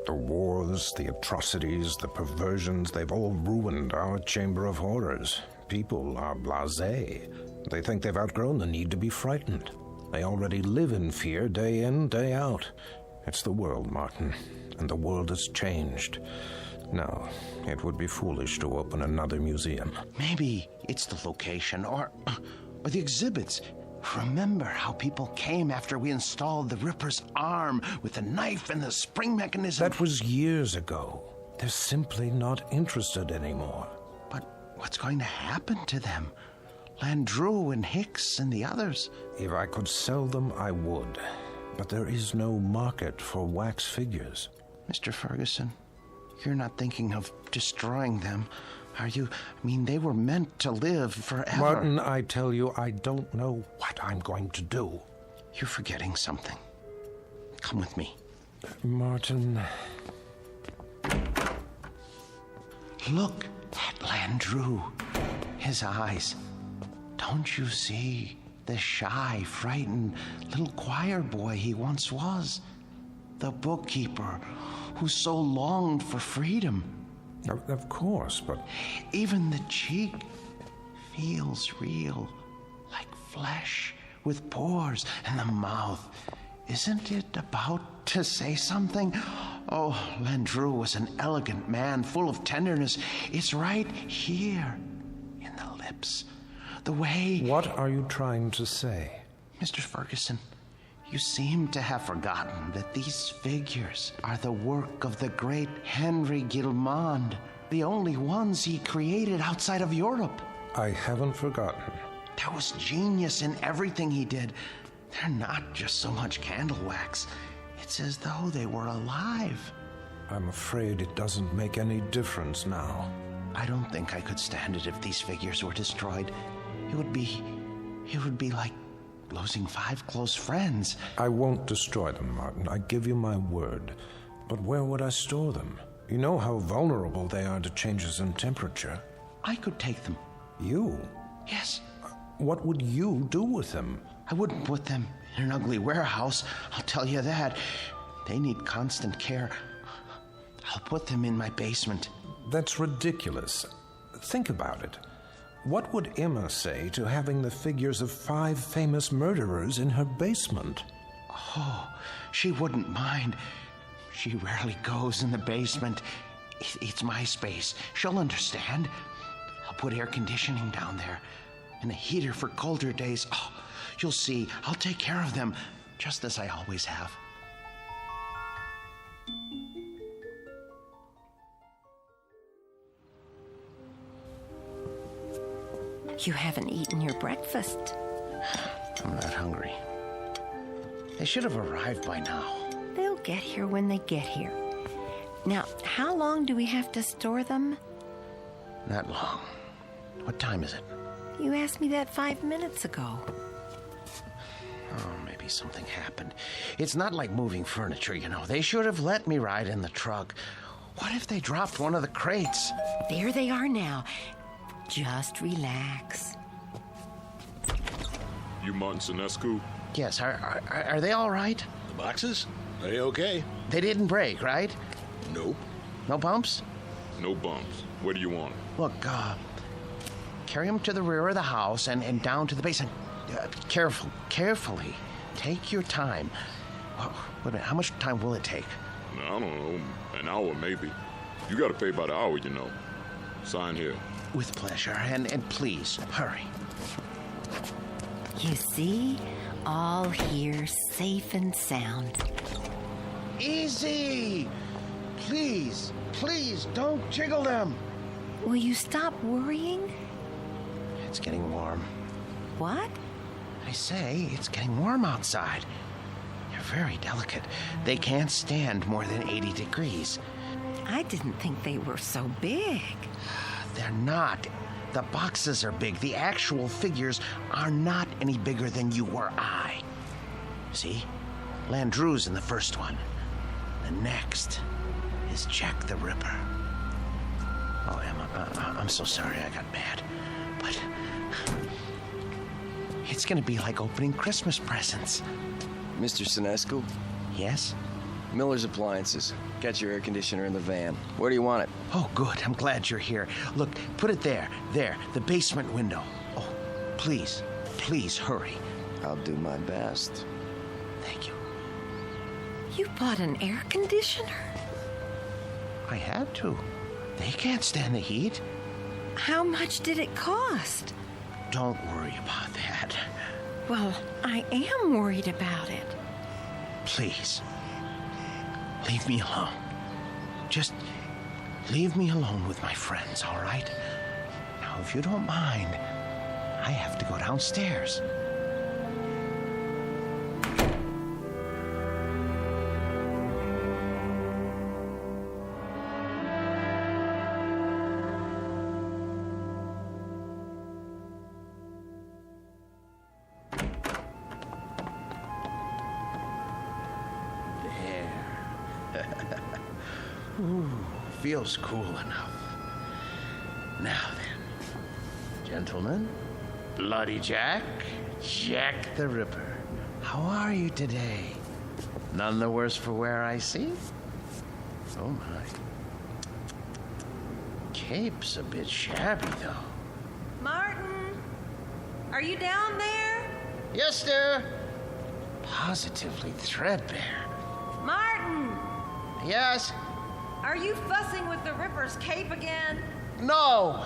The wars, the atrocities, the perversions, they've all ruined our chamber of horrors. People are blasé. They think they've outgrown the need to be frightened. They already live in fear day in, day out. It's the world, Martin, and the world has changed. No, it would be foolish to open another museum. Maybe it's the location or the exhibits. Remember how people came after we installed the Ripper's arm with the knife and the spring mechanism? That was years ago. They're simply not interested anymore. But what's going to happen to them? Landrew and Hicks and the others? If I could sell them, I would. But there is no market for wax figures. Mr. Ferguson, you're not thinking of destroying them, are you? I mean, they were meant to live forever. Martin, I tell you, I don't know what I'm going to do. You're forgetting something. Come with me. Martin... Look at Landrew. His eyes. Don't you see the shy, frightened little choir boy he once was? The bookkeeper who so longed for freedom. Of course, but... Even the cheek feels real, like flesh with pores, and the mouth. Isn't it about to say something? Oh, Landru was an elegant man, full of tenderness. It's right here, in the lips. The way... What are you trying to say? Mr. Ferguson, you seem to have forgotten that these figures are the work of the great Henry Guillemond, the only ones he created outside of Europe. I haven't forgotten. There was genius in everything he did. They're not just so much candle wax. It's as though they were alive. I'm afraid it doesn't make any difference now. I don't think I could stand it if these figures were destroyed. It would be like losing 5 close friends. I won't destroy them, Martin. I give you my word. But where would I store them? You know how vulnerable they are to changes in temperature. I could take them. You? Yes. What would you do with them? I wouldn't put them in an ugly warehouse, I'll tell you that. They need constant care. I'll put them in my basement. That's ridiculous. Think about it. What would Emma say to having the figures of 5 famous murderers in her basement? Oh, she wouldn't mind. She rarely goes in the basement. It's my space. She'll understand. I'll put air conditioning down there and a heater for colder days. Oh, you'll see. I'll take care of them, just as I always have. You haven't eaten your breakfast. I'm not hungry. They should have arrived by now. They'll get here when they get here. Now, how long do we have to store them? Not long. What time is it? You asked me that 5 minutes ago. Oh, maybe something happened. It's not like moving furniture, you know. They should have let me ride in the truck. What if they dropped one of the crates? There they are now. Just relax. You Martin Sinescu? Yes, are they all right? The boxes? They okay. They didn't break, right? Nope. No bumps? No bumps. What do you want? Look, carry them to the rear of the house and down to the basement. Carefully. Take your time. Well, wait a minute, how much time will it take? I don't know, an hour maybe. You gotta pay by the hour, you know. Sign here. With pleasure, and please, hurry. You see? All here, safe and sound. Easy! Please, don't jiggle them. Will you stop worrying? It's getting warm. What? I say, it's getting warm outside. They're very delicate. They can't stand more than 80 degrees. I didn't think they were so big. They're not. The boxes are big. The actual figures are not any bigger than you or I. See? Landru's in the first one. The next is Jack the Ripper. Oh, Emma, I'm so sorry I got mad. But it's going to be like opening Christmas presents. Mr. Sinescu? Yes? Miller's Appliances. Got your air conditioner in the van. Where do you want it? Oh, good. I'm glad you're here. Look, put it there. There, the basement window. Oh, please, hurry. I'll do my best. Thank you. You bought an air conditioner? I had to. They can't stand the heat. How much did it cost? Don't worry about that. Well, I am worried about it. Please. Leave me alone. Just leave me alone with my friends, all right? Now, if you don't mind, I have to go downstairs. Ooh, feels cool enough. Now then, gentlemen, Bloody Jack, Jack the Ripper. How are you today? None the worse for wear, I see? Oh, my. Cape's a bit shabby, though. Martin, are you down there? Yes, sir. Positively threadbare. Martin! Yes? Are you fussing with the Ripper's cape again? No.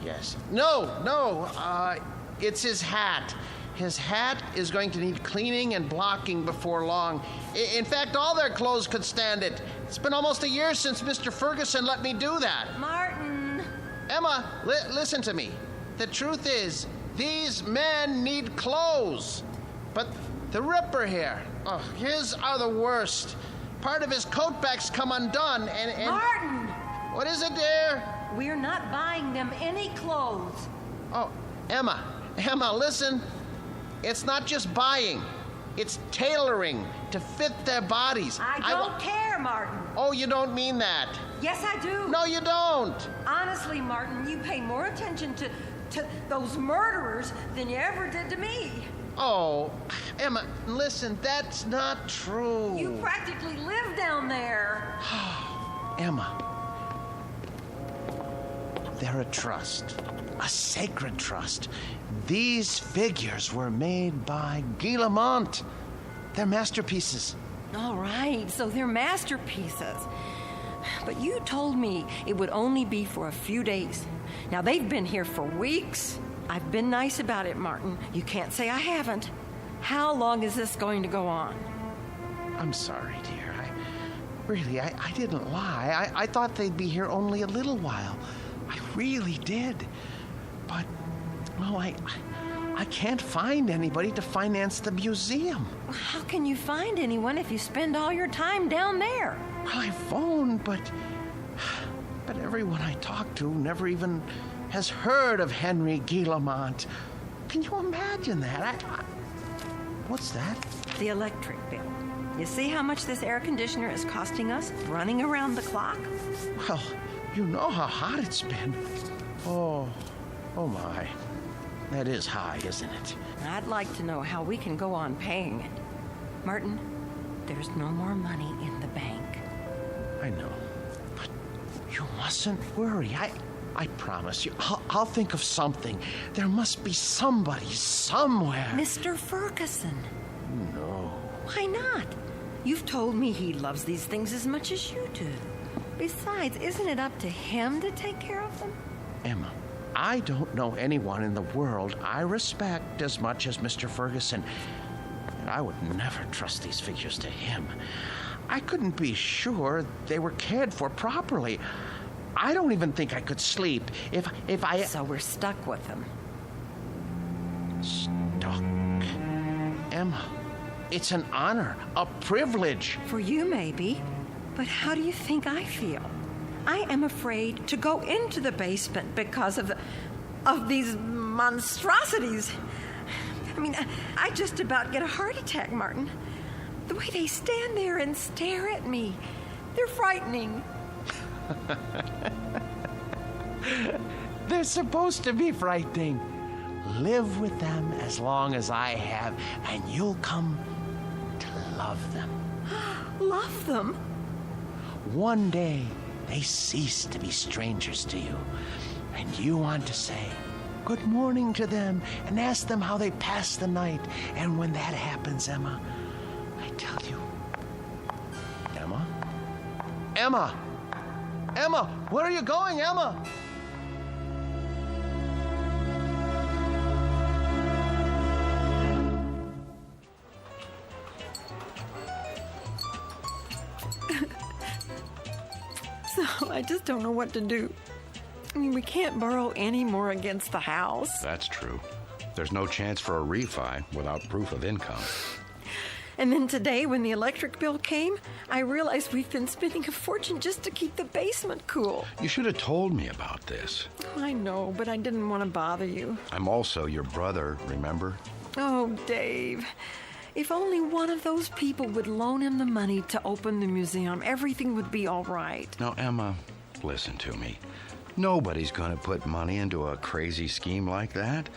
Yes. No. It's his hat. His hat is going to need cleaning and blocking before long. In fact, all their clothes could stand it. It's been almost a year since Mr. Ferguson let me do that. Martin! Emma, listen to me. The truth is, these men need clothes. But the Ripper here, his are the worst. Part of his coat back's come undone and... Martin! What is it, dear? We're not buying them any clothes. Oh, Emma, listen. It's not just buying. It's tailoring to fit their bodies. I don't care, Martin. Oh, you don't mean that. Yes, I do. No, you don't. Honestly, Martin, you pay more attention to those murderers than you ever did to me. Oh, Emma, listen, that's not true. You practically live down there. Emma, they're a trust, a sacred trust. These figures were made by Guillemont. They're masterpieces. All right, so they're masterpieces. But you told me it would only be for a few days. Now, they've been here for weeks. I've been nice about it, Martin. You can't say I haven't. How long is this going to go on? I'm sorry, dear. I didn't lie. I thought they'd be here only a little while. I really did. But, well, I can't find anybody to finance the museum. How can you find anyone if you spend all your time down there? Well, I phoned, but everyone I talked to never even has heard of Henry Guillemont. Can you imagine that? What's that? The electric bill. You see how much this air conditioner is costing us running around the clock? Well, you know how hot it's been. Oh my. That is high, isn't it? I'd like to know how we can go on paying it. Martin, there's no more money in the bank. I know. But you mustn't worry. I promise you, I'll think of something. There must be somebody somewhere. Mr. Ferguson. No. Why not? You've told me he loves these things as much as you do. Besides, isn't it up to him to take care of them? Emma, I don't know anyone in the world I respect as much as Mr. Ferguson. And I would never trust these figures to him. I couldn't be sure they were cared for properly. I don't even think I could sleep if I... So we're stuck with them. Stuck? Emma, it's an honor, a privilege. For you, maybe. But how do you think I feel? I am afraid to go into the basement because of these monstrosities. I mean, I just about get a heart attack, Martin. The way they stand there and stare at me, they're frightening. They're supposed to be frightening. Live with them as long as I have, and you'll come to love them. Love them? One day, they cease to be strangers to you, and you want to say good morning to them and ask them how they passed the night. And when that happens, Emma, I tell you, Emma, where are you going, Emma? So I just don't know what to do. I mean, we can't borrow any more against the house. That's true. There's no chance for a refi without proof of income. And then today, when the electric bill came, I realized we've been spending a fortune just to keep the basement cool. You should have told me about this. I know, but I didn't want to bother you. I'm also your brother, remember? Oh, Dave. If only one of those people would loan him the money to open the museum, everything would be all right. Now, Emma, listen to me. Nobody's going to put money into a crazy scheme like that.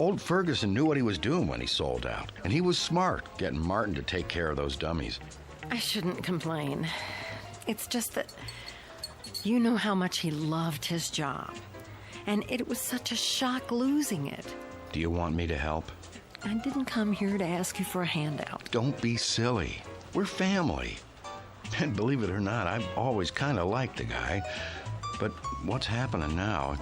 Old Ferguson knew what he was doing when he sold out. And he was smart, getting Martin to take care of those dummies. I shouldn't complain. It's just that you know how much he loved his job. And it was such a shock losing it. Do you want me to help? I didn't come here to ask you for a handout. Don't be silly. We're family. And believe it or not, I've always kind of liked the guy. But what's happening now?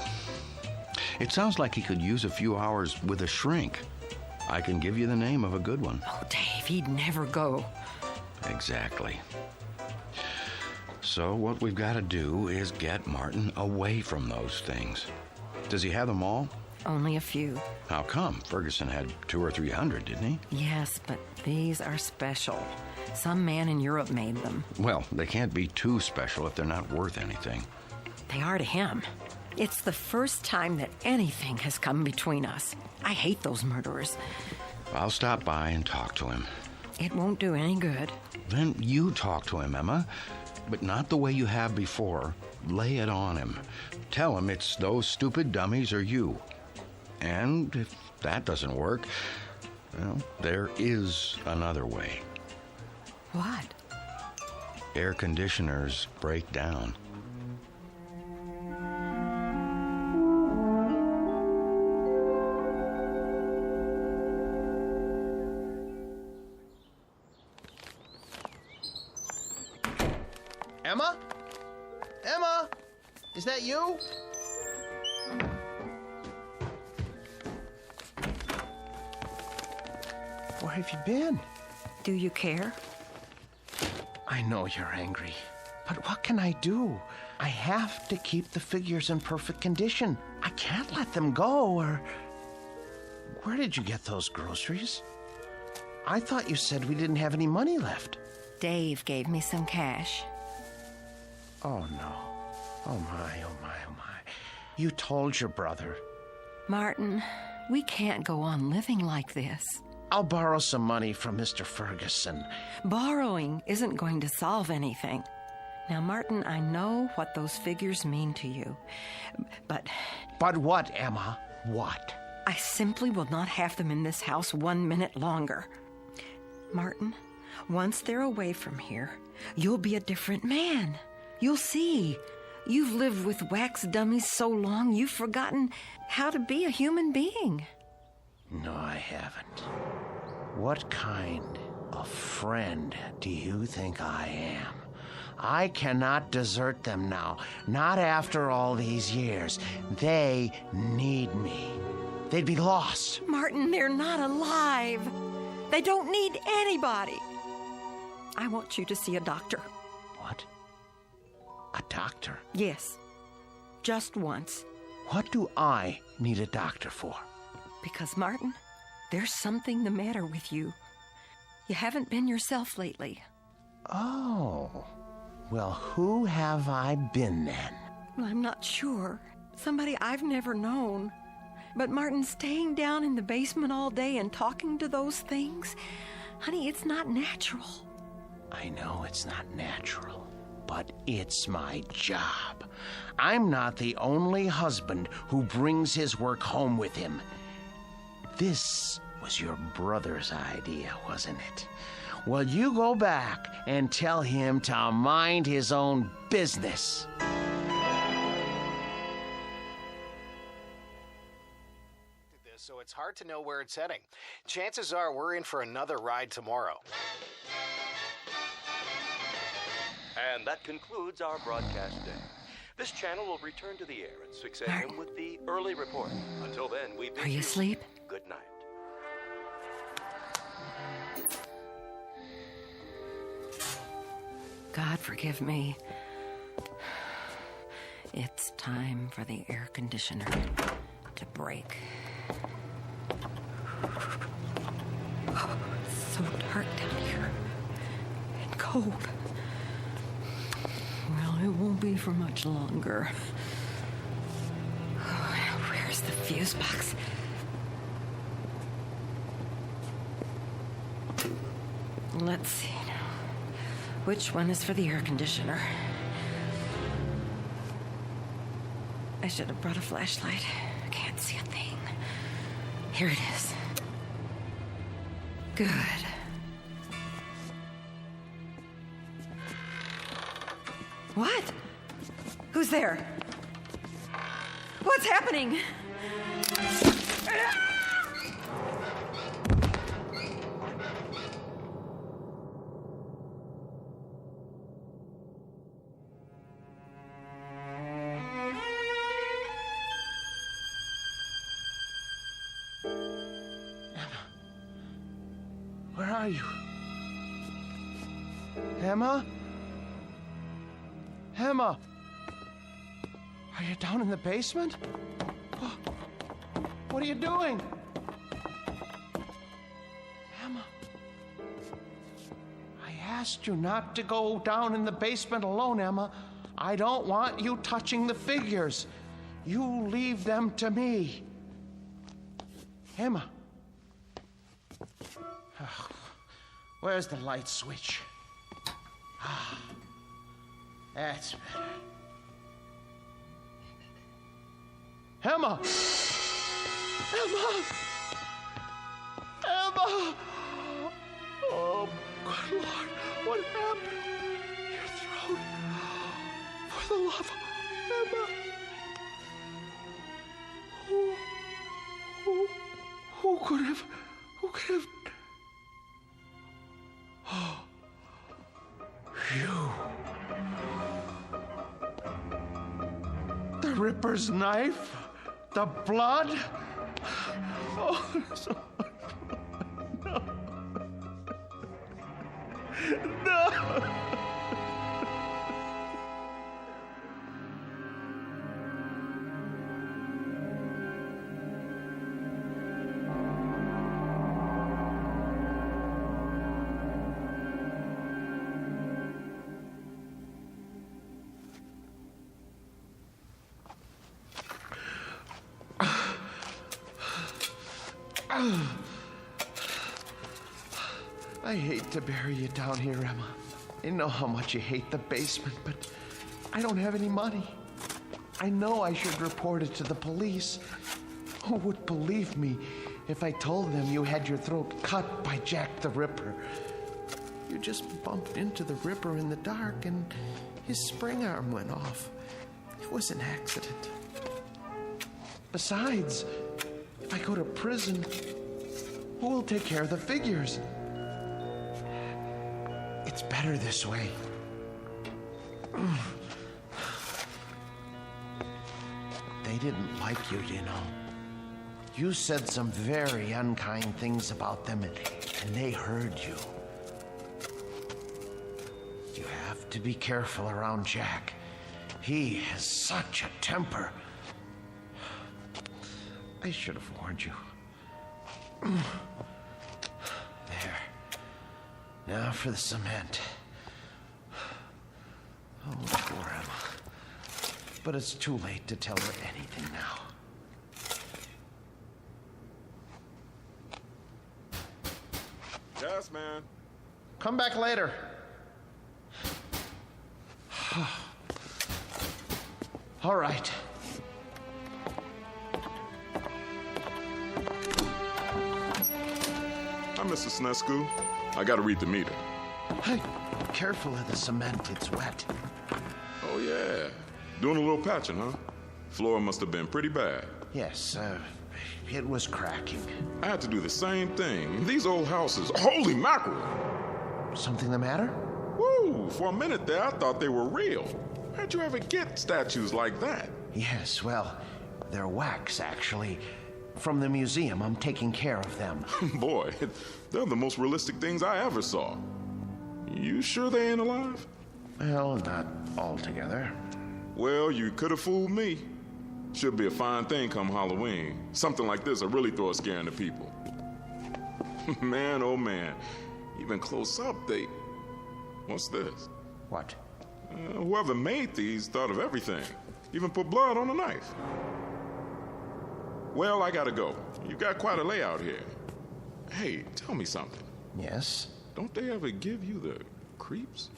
It sounds like he could use a few hours with a shrink. I can give you the name of a good one. Oh, Dave, he'd never go. Exactly. So what we've got to do is get Martin away from those things. Does he have them all? Only a few. How come? Ferguson had 200 or 300, didn't he? Yes, but these are special. Some man in Europe made them. Well, they can't be too special if they're not worth anything. They are to him. It's the first time that anything has come between us. I hate those murderers. I'll stop by and talk to him. It won't do any good. Then you talk to him, Emma. But not the way you have before. Lay it on him. Tell him it's those stupid dummies or you. And if that doesn't work, well, there is another way. What? Air conditioners break down. Emma? Emma? Is that you? Where have you been? Do you care? I know you're angry, but what can I do? I have to keep the figures in perfect condition. I can't let them go, or... Where did you get those groceries? I thought you said we didn't have any money left. Dave gave me some cash. Oh, no. Oh, my, oh, my, oh, my. You told your brother. Martin, we can't go on living like this. I'll borrow some money from Mr. Ferguson. Borrowing isn't going to solve anything. Now, Martin, I know what those figures mean to you, but... But what, Emma? What? I simply will not have them in this house 1 minute longer. Martin, once they're away from here, you'll be a different man. You'll see. You've lived with wax dummies so long, you've forgotten how to be a human being. No, I haven't. What kind of friend do you think I am? I cannot desert them now, not after all these years. They need me. They'd be lost. Martin, they're not alive. They don't need anybody. I want you to see a doctor. What? A doctor? Yes. Just once. What do I need a doctor for? Because, Martin, there's something the matter with you. You haven't been yourself lately. Oh. Well, who have I been then? Well, I'm not sure. Somebody I've never known. But, Martin, staying down in the basement all day and talking to those things, honey, it's not natural. I know it's not natural, but it's my job. I'm not the only husband who brings his work home with him. This was your brother's idea, wasn't it? Well, you go back and tell him to mind his own business. So it's hard to know where it's heading. Chances are we're in for another ride tomorrow. And that concludes our broadcast day. This channel will return to the air at 6 a.m. with the early report. Until then, we bid Are you asleep? Good night. God forgive me. It's time for the air conditioner to break. Oh, it's so dark down here. And cold. Well, it won't be for much longer. Oh, where's the fuse box? Let's see now. Which one is for the air conditioner? I should have brought a flashlight. I can't see a thing. Here it is. Good. What? Who's there? What's happening? Where are you? Emma? Emma? Are you down in the basement? What are you doing? Emma? I asked you not to go down in the basement alone, Emma. I don't want you touching the figures. You leave them to me. Emma? Where's the light switch? That's better. Emma! Emma! Emma! Oh, good Lord, what happened? Your throat. For the love of Emma. Who could have... Oh, you. The Ripper's knife? The blood? Oh, so no. No. I hate to bury you down here, Emma. I know how much you hate the basement, but I don't have any money. I know I should report it to the police. Who would believe me if I told them you had your throat cut by Jack the Ripper? You just bumped into the Ripper in the dark and his spring arm went off. It was an accident. Besides, if I go to prison, who will take care of the figures? It's better this way. They didn't like you, you know. You said some very unkind things about them, and they heard you. You have to be careful around Jack. He has such a temper. I should have warned you. There. Now for the cement. Oh, poor Emma. But it's too late to tell her anything now. Yes, man. Come back later. All right. Hi, Mr. Snesku. I gotta read the meter. Hey, careful of the cement, it's wet. Oh, yeah. Doing a little patching, huh? Floor must have been pretty bad. Yes, it was cracking. I had to do the same thing. These old houses, holy mackerel! Something the matter? Woo! For a minute there, I thought they were real. How'd you ever get statues like that? Yes, well, they're wax, actually. From the museum, I'm taking care of them. Boy, they're the most realistic things I ever saw. You sure they ain't alive? Well, not altogether. Well, you could have fooled me. Should be a fine thing come Halloween. Something like this will really throw a scare into people. Man, oh man. Even close up, they... What's this? What? Whoever made these thought of everything. Even put blood on the knife. Well, I gotta go. You've got quite a layout here. Hey, tell me something. Yes? Don't they ever give you the creeps?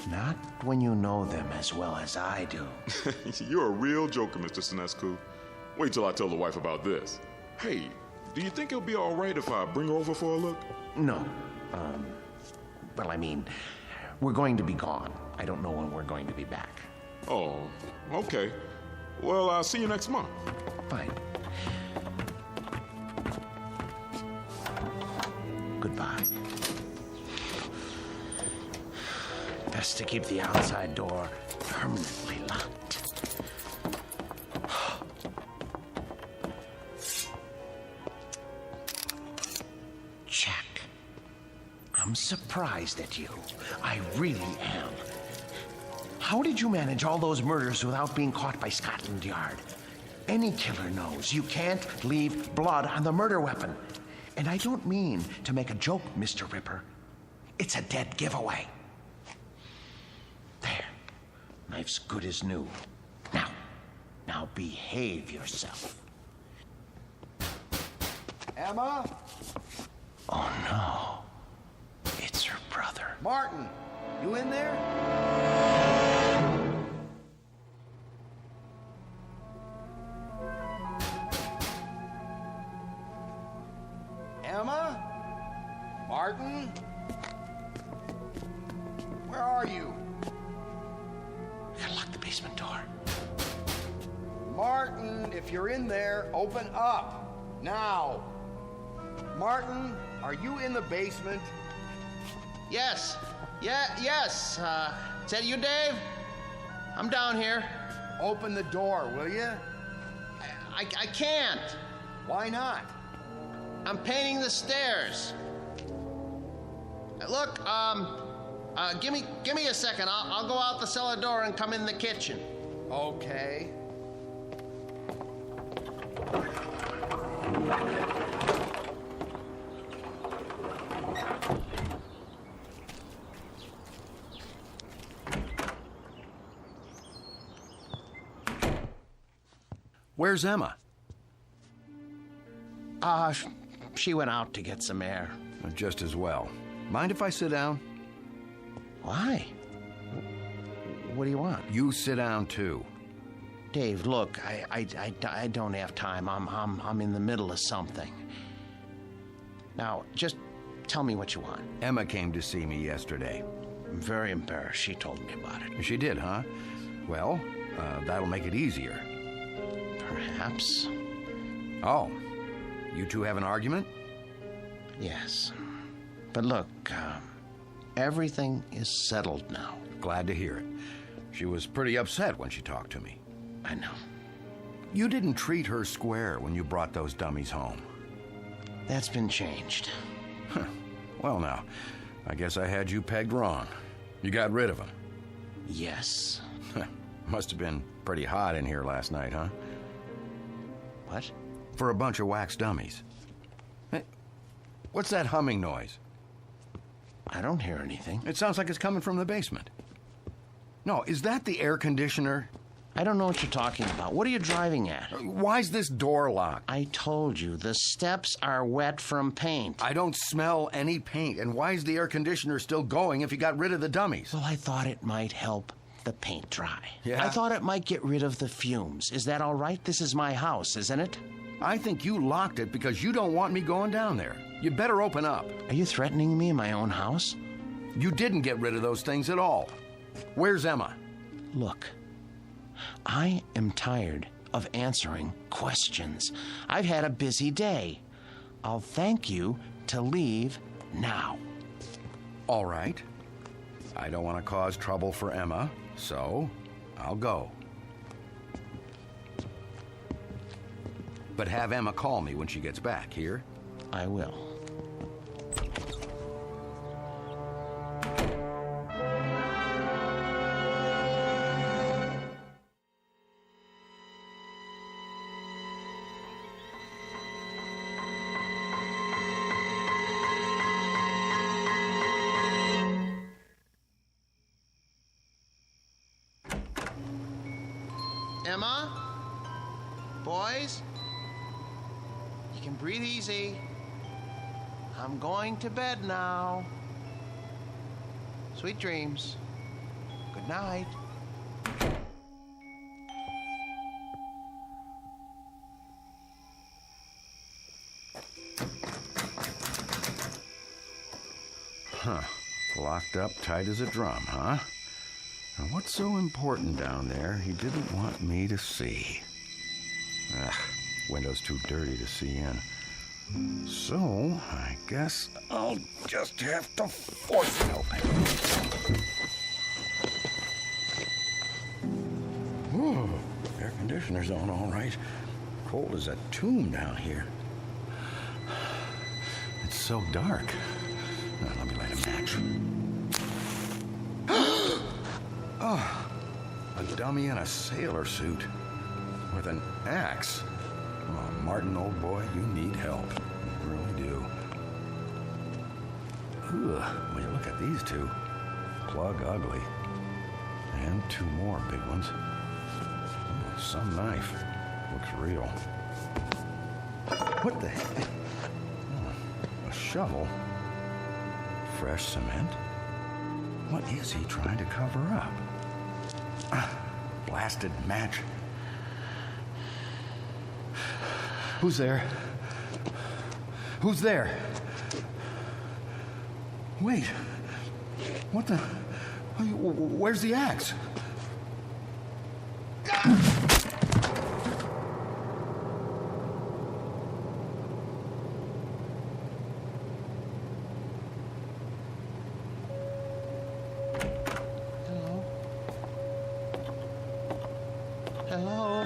Not when you know them as well as I do. You're a real joker, Mr. Sinescu. Wait till I tell the wife about this. Hey, Do you think it'll be all right if I bring her over for a look? No. Well, I mean, we're going to be gone. I don't know when we're going to be back. Oh, okay. Well, I'll see you next month. Fine. Goodbye. Best to keep the outside door permanently locked. Jack, I'm surprised at you. I really am. How did you manage all those murders without being caught by Scotland Yard? Any killer knows you can't leave blood on the murder weapon. And I don't mean to make a joke, Mr. Ripper. It's a dead giveaway. There. Knife's good as new. Now behave yourself. Emma? Oh, no. It's her brother. Martin, you in there? Emma? Martin? Where are you? Gotta lock the basement door. Martin, if you're in there, open up. Now. Martin, are you in the basement? Yes. Yes. Is that you, Dave? I'm down here. Open the door, will you? I can't. Why not? I'm painting the stairs. Look, give me a second. I'll go out the cellar door and come in the kitchen. Okay. Where's Emma? She went out to get some air. Just as well. Mind if I sit down? Why? What do you want? You sit down, too. Dave, look, I don't have time. I'm in the middle of something. Now, just tell me what you want. Emma came to see me yesterday. I'm very embarrassed. She told me about it. She did, huh? Well, that'll make it easier. Perhaps. Oh, you two have an argument? Yes. But look, everything is settled now. Glad to hear it. She was pretty upset when she talked to me. I know. You didn't treat her square when you brought those dummies home. That's been changed. Well, now, I guess I had you pegged wrong. You got rid of them. Yes. Must have been pretty hot in here last night, huh? What? For a bunch of wax dummies. Hey, what's that humming noise? I don't hear anything. It sounds like it's coming from the basement. No, is that the air conditioner? I don't know what you're talking about. What are you driving at? Why's this door locked? I told you, the steps are wet from paint. I don't smell any paint. And why's the air conditioner still going if you got rid of the dummies? Well, I thought it might help the paint dry. Yeah? I thought it might get rid of the fumes. Is that all right? This is my house, isn't it? I think you locked it because you don't want me going down there. You better open up. Are you threatening me in my own house? You didn't get rid of those things at all. Where's Emma? Look, I am tired of answering questions. I've had a busy day. I'll thank you to leave now. All right. I don't want to cause trouble for Emma, so I'll go. But have Emma call me when she gets back, here? I will. Emma? Boys? You can breathe easy. I'm going to bed now. Sweet dreams. Good night. Huh. Locked up tight as a drum, huh? Now, what's so important down there he didn't want me to see? Ugh, window's too dirty to see in. So, I guess I'll just have to force it open. Whoa, air conditioner's on all right. Cold as a tomb down here. It's so dark. Now, let me light a match. Oh, a dummy in a sailor suit with an axe. Oh, Martin, old boy, you need help. You really do. Ugh, when you look at these two, plug ugly. And two more big ones. Oh, some knife. Looks real. What the heck? Oh, a shovel. Fresh cement. What is he trying to cover up? Blasted match. Who's there? Who's there? Wait. What the? Where's the axe? Hello?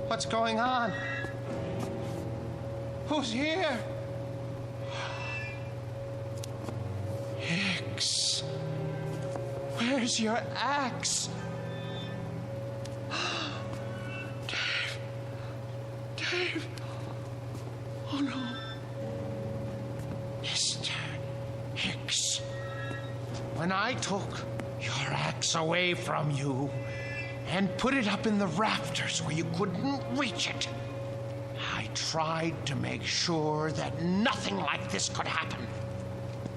What's going on? Who's here? Hicks. Where's your axe? Dave. Dave. Oh no. Mr. Hicks. When I took your axe away from you and put it up in the rafters where you couldn't reach it, I tried to make sure that nothing like this could happen.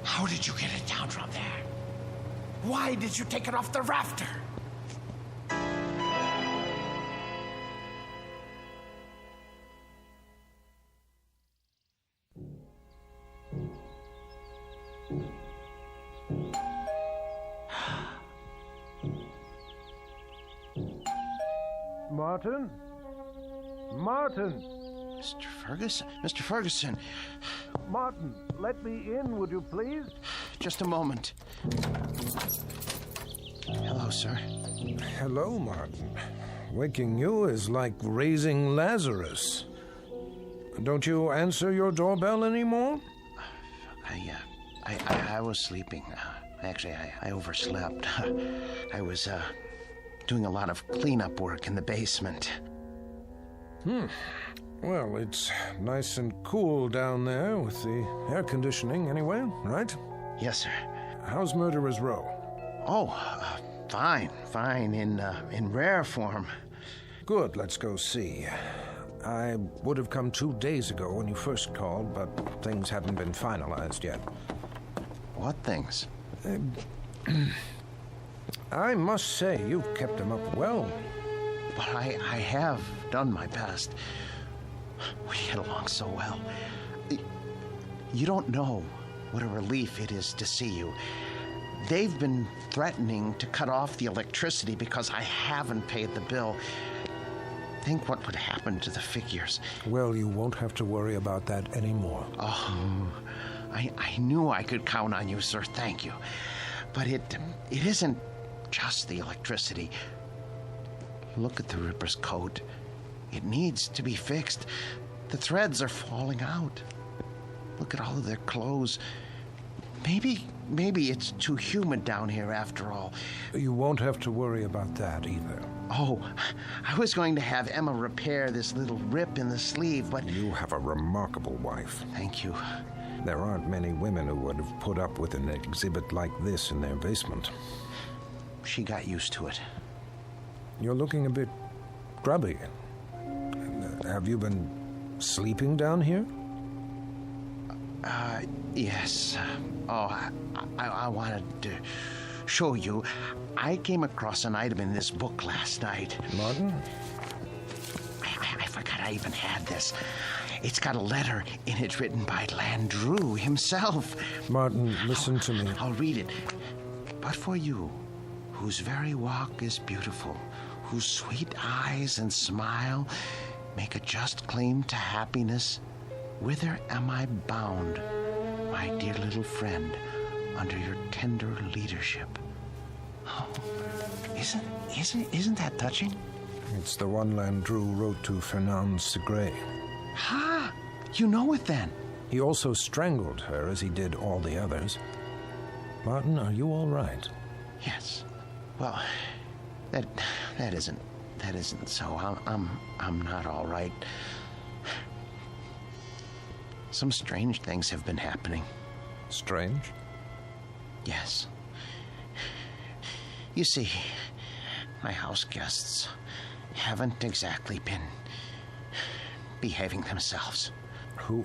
How did you get it down from there? Why did you take it off the rafter? Martin? Martin! Mr. Ferguson? Mr. Ferguson! Martin, let me in, would you please? Just a moment. Hello, sir. Hello, Martin. Waking you is like raising Lazarus. Don't you answer your doorbell anymore? I was sleeping. Actually, I overslept. I was, doing a lot of cleanup work in the basement. Well, it's nice and cool down there with the air conditioning anyway, right? Yes, sir. How's Murderer's Row? Oh, fine, in rare form. Good, let's go see. I would have come 2 days ago when you first called, but things haven't been finalized yet. What things? I must say, you've kept them up well. But I have done my best. We get along so well. You don't know what a relief it is to see you. They've been threatening to cut off the electricity because I haven't paid the bill. Think what would happen to the figures. Well, you won't have to worry about that anymore. Oh, I knew I could count on you, sir. Thank you. But it isn't just the electricity. Look at the Ripper's coat. It needs to be fixed. The threads are falling out. Look at all of their clothes. Maybe it's too humid down here after all. You won't have to worry about that either. Oh, I was going to have Emma repair this little rip in the sleeve, but... You have a remarkable wife. Thank you. There aren't many women who would have put up with an exhibit like this in their basement. She got used to it. You're looking a bit grubby. Have you been sleeping down here? Yes. I wanted to show you. I came across an item in this book last night. Martin? I forgot I even had this. It's got a letter in it written by Landru himself. Martin, listen to me. I'll read it. But for you, whose very walk is beautiful, whose sweet eyes and smile make a just claim to happiness, whither am I bound, my dear little friend, under your tender leadership? Oh, isn't that touching? It's the one Landru wrote to Fernand Segre. Ha! You know it then. He also strangled her as he did all the others. Martin, are you all right? Yes. Well, that isn't so. I'm not all right. Some strange things have been happening. Strange? Yes. You see, my house guests haven't exactly been behaving themselves. Who?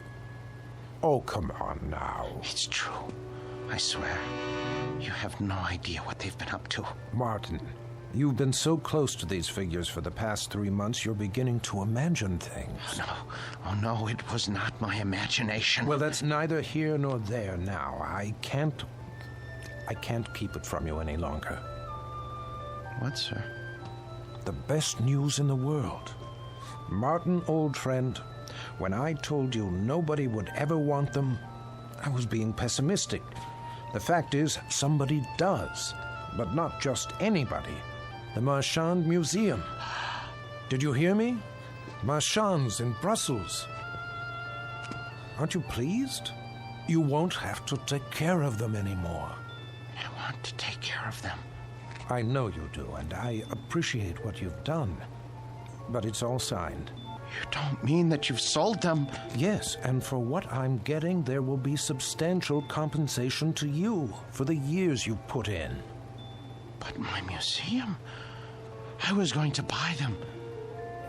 Oh, come on now. It's true. I swear. You have no idea what they've been up to. Martin, you've been so close to these figures for the past 3 months, you're beginning to imagine things. Oh, no, it was not my imagination. Well, that's neither here nor there now. I can't keep it from you any longer. What, sir? The best news in the world. Martin, old friend, when I told you nobody would ever want them, I was being pessimistic. The fact is, somebody does, but not just anybody. The Marchand Museum. Did you hear me? Marchands in Brussels. Aren't you pleased? You won't have to take care of them anymore. I want to take care of them. I know you do, and I appreciate what you've done. But it's all signed. You don't mean that you've sold them? Yes, and for what I'm getting, there will be substantial compensation to you for the years you put in. But my museum? I was going to buy them.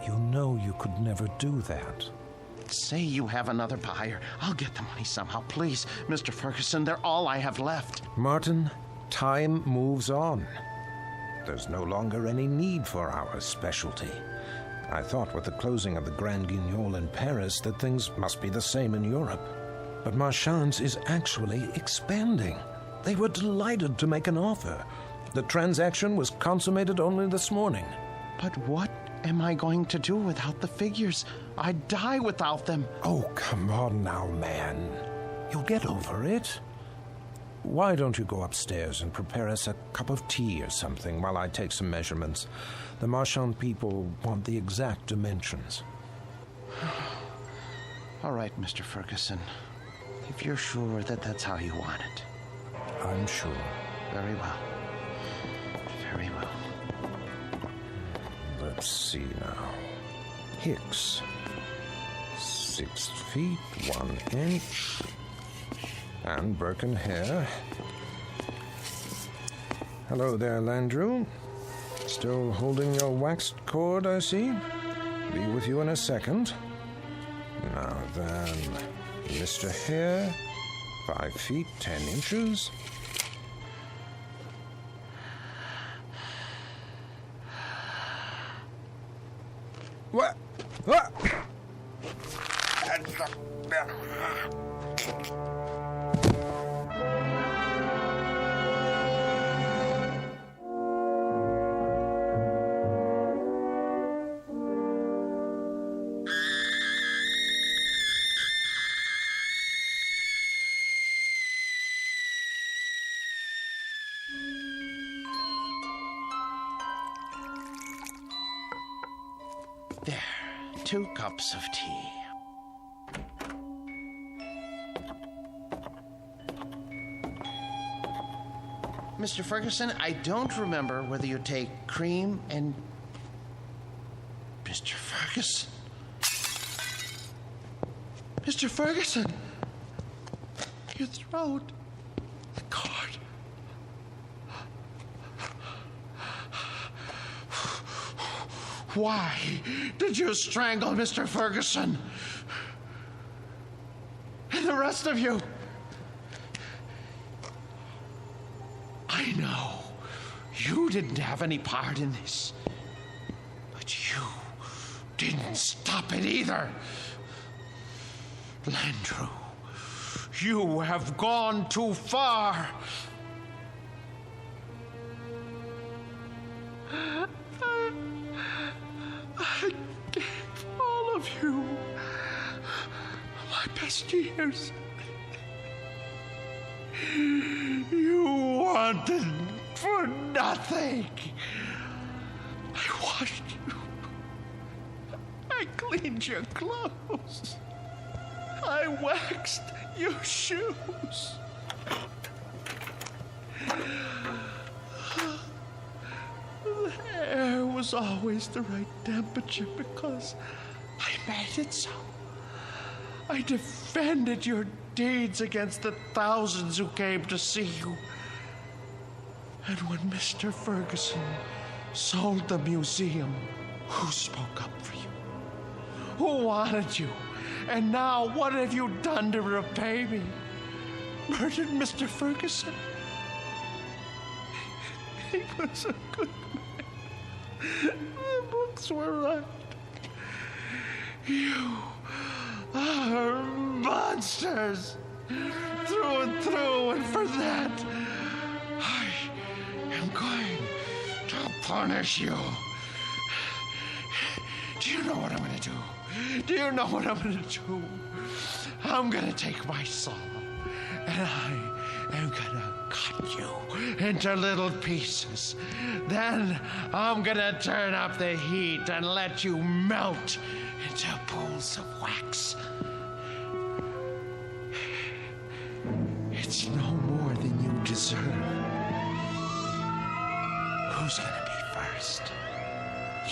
You know you could never do that. Say you have another buyer. I'll get the money somehow. Please, Mr. Ferguson, they're all I have left. Martin, time moves on. There's no longer any need for our specialty. I thought with the closing of the Grand Guignol in Paris that things must be the same in Europe. But Marchand's is actually expanding. They were delighted to make an offer. The transaction was consummated only this morning. But what am I going to do without the figures? I'd die without them. Oh, come on now, man. You'll get over it. Why don't you go upstairs and prepare us a cup of tea or something while I take some measurements? The Marchand people want the exact dimensions. All right, Mr. Ferguson. If you're sure that that's how you want it. I'm sure. Very well. Very well. Let's see now. Hicks. 6 feet, 1 inch. And Birkin hair. Hello there, Landru. Still holding your waxed cord, I see. Be with you in a second. Now then, Mr. Hare, 5 feet, 10 inches. What? What? There, 2 cups of tea. Mr. Ferguson, I don't remember whether you take cream and... Mr. Ferguson? Mr. Ferguson! Your throat. The cord. Why did you strangle Mr. Ferguson? And the rest of you? I know you didn't have any part in this, but you didn't stop it either. Landru, you have gone too far. I gave all of you my best years. You wanted for nothing. I washed you. I cleaned your clothes. I waxed your shoes. The air was always the right temperature because I made it so. I defended your deeds against the thousands who came to see you. And when Mr. Ferguson sold the museum, who spoke up for you? Who wanted you? And now what have you done to repay me? Murdered Mr. Ferguson? He was a good man. The books were right. You are monsters through and through, and for that, I am going to punish you. Do you know what I'm going to do? Do you know what I'm going to do? I'm going to take my saw, and I am going to cut you into little pieces. Then I'm going to turn up the heat and let you melt into pools of wax. It's no more than you deserve. Who's going to be first?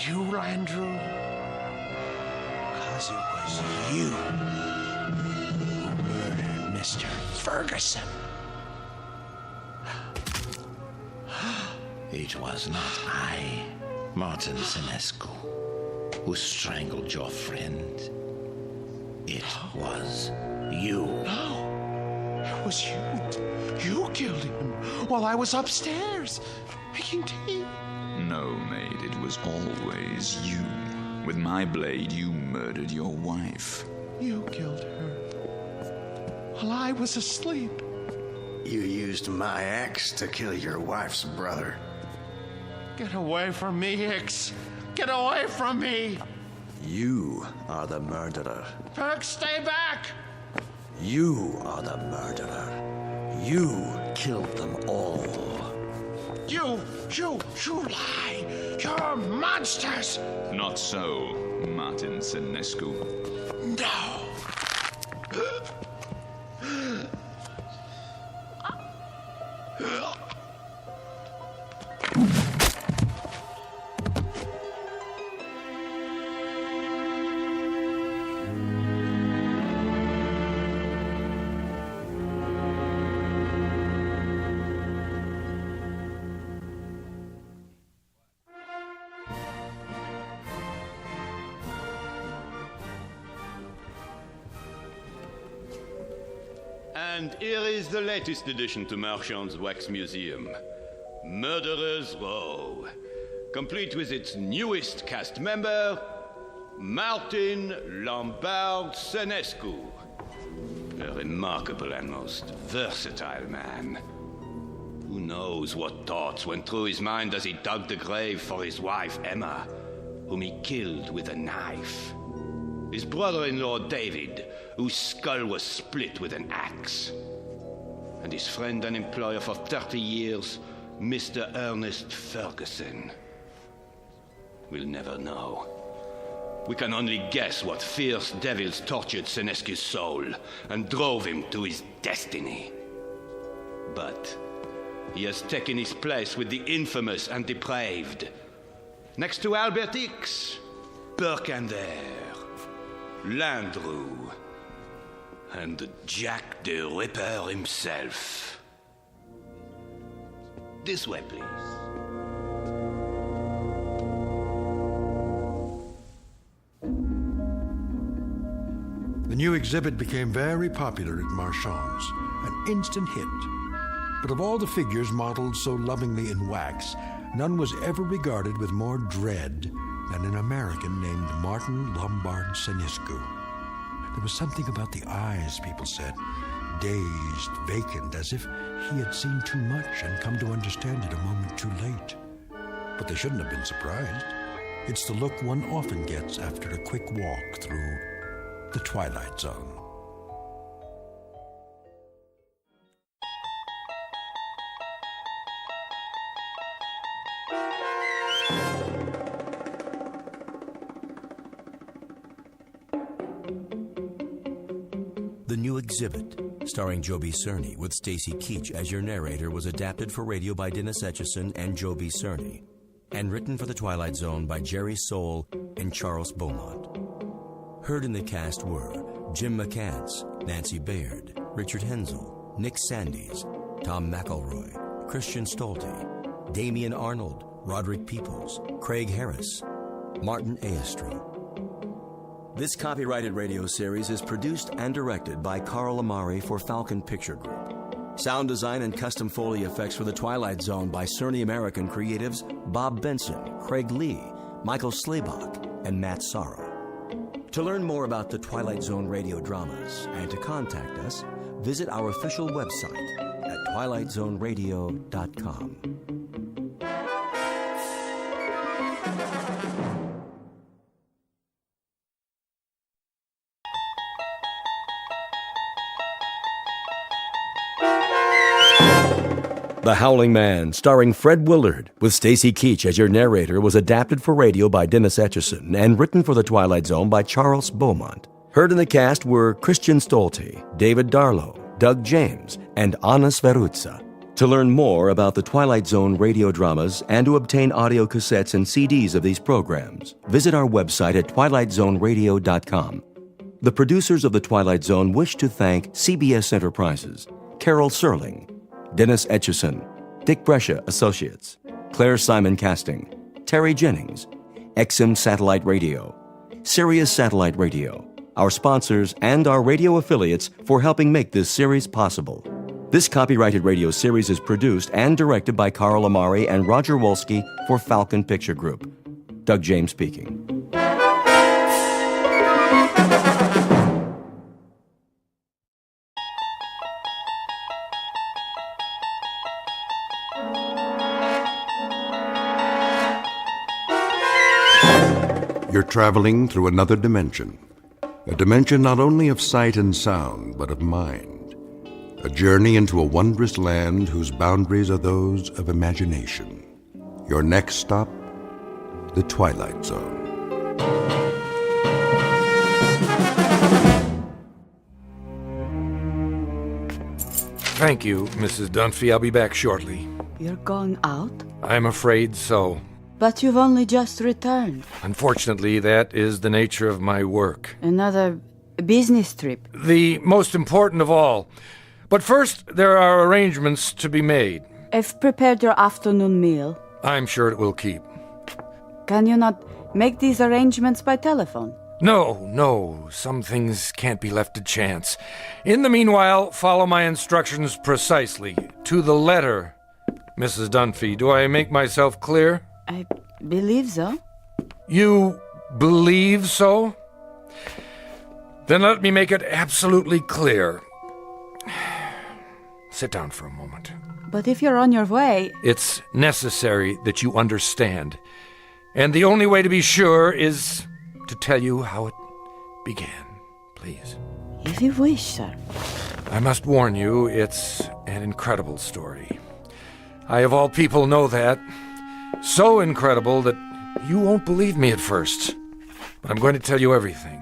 You, Landru? Because it was you who murdered Mr. Ferguson. It was not I, Martin Senescu, who strangled your friend. It was you. No, it was you. You killed him while I was upstairs making tea. No, maid, it was always you. With my blade, you murdered your wife. You killed her while I was asleep. You used my axe to kill your wife's brother. Get away from me, Hicks. Get away from me. You are the murderer. Perk, stay back. You are the murderer. You killed them all. You lie. You're monsters. Not so, Martin Senescu. No. And here is the latest addition to Marchand's Wax Museum, Murderer's Row, complete with its newest cast member, Martin Lombard Senescu, a remarkable and most versatile man. Who knows what thoughts went through his mind as he dug the grave for his wife, Emma, whom he killed with a knife. His brother-in-law, David, whose skull was split with an axe. And his friend and employer for 30 years, Mr. Ernest Ferguson. We'll never know. We can only guess what fierce devils tortured Senescu's soul and drove him to his destiny. But he has taken his place with the infamous and depraved. Next to Albert X, Burke and there, Landru, and Jack the Ripper himself. This way, please. The new exhibit became very popular at Marchand's, an instant hit. But of all the figures modeled so lovingly in wax, none was ever regarded with more dread than an American named Martin Lombard Senescu. There was something about the eyes, people said, dazed, vacant, as if he had seen too much and come to understand it a moment too late. But they shouldn't have been surprised. It's the look one often gets after a quick walk through the Twilight Zone. The new exhibit, starring Joby Cerny with Stacy Keach as your narrator, was adapted for radio by Dennis Etchison and Joby Cerny, and written for The Twilight Zone by Jerry Soule and Charles Beaumont. Heard in the cast were Jim McCants, Nancy Baird, Richard Hensel, Nick Sandys, Tom McElroy, Christian Stolte, Damian Arnold, Roderick Peoples, Craig Harris, Martin Aestro. This copyrighted radio series is produced and directed by Carl Amari for Falcon Picture Group. Sound design and custom Foley effects for The Twilight Zone by Cerny American creatives Bob Benson, Craig Lee, Michael Slaybach, and Matt Sorrow. To learn more about the Twilight Zone radio dramas and to contact us, visit our official website at twilightzoneradio.com. The Howling Man, starring Fred Willard, with Stacy Keach as your narrator, was adapted for radio by Dennis Etchison and written for The Twilight Zone by Charles Beaumont. Heard in the cast were Christian Stolte, David Darlow, Doug James, and Anna Sverutza. To learn more about the Twilight Zone radio dramas and to obtain audio cassettes and CDs of these programs, visit our website at twilightzoneradio.com. The producers of The Twilight Zone wish to thank CBS Enterprises, Carol Serling, Dennis Etchison, Dick Brescia Associates, Claire Simon Casting, Terry Jennings, XM Satellite Radio, Sirius Satellite Radio, our sponsors, and our radio affiliates for helping make this series possible. This copyrighted radio series is produced and directed by Carl Amari and Roger Wolski for Falcon Picture Group. Doug James speaking. You're traveling through another dimension. A dimension not only of sight and sound, but of mind. A journey into a wondrous land whose boundaries are those of imagination. Your next stop, the Twilight Zone. Thank you, Mrs. Dunphy. I'll be back shortly. You're going out? I'm afraid so. But you've only just returned. Unfortunately, that is the nature of my work. Another business trip. The most important of all. But first, there are arrangements to be made. I've prepared your afternoon meal. I'm sure it will keep. Can you not make these arrangements by telephone? No. Some things can't be left to chance. In the meanwhile, follow my instructions precisely, to the letter, Mrs. Dunphy. Do I make myself clear? I believe so. You believe so? Then let me make it absolutely clear. Sit down for a moment. But if you're on your way... It's necessary that you understand. And the only way to be sure is to tell you how it began. Please. If you wish, sir. I must warn you, it's an incredible story. I, of all people, know that. So incredible that you won't believe me at first. But I'm going to tell you everything.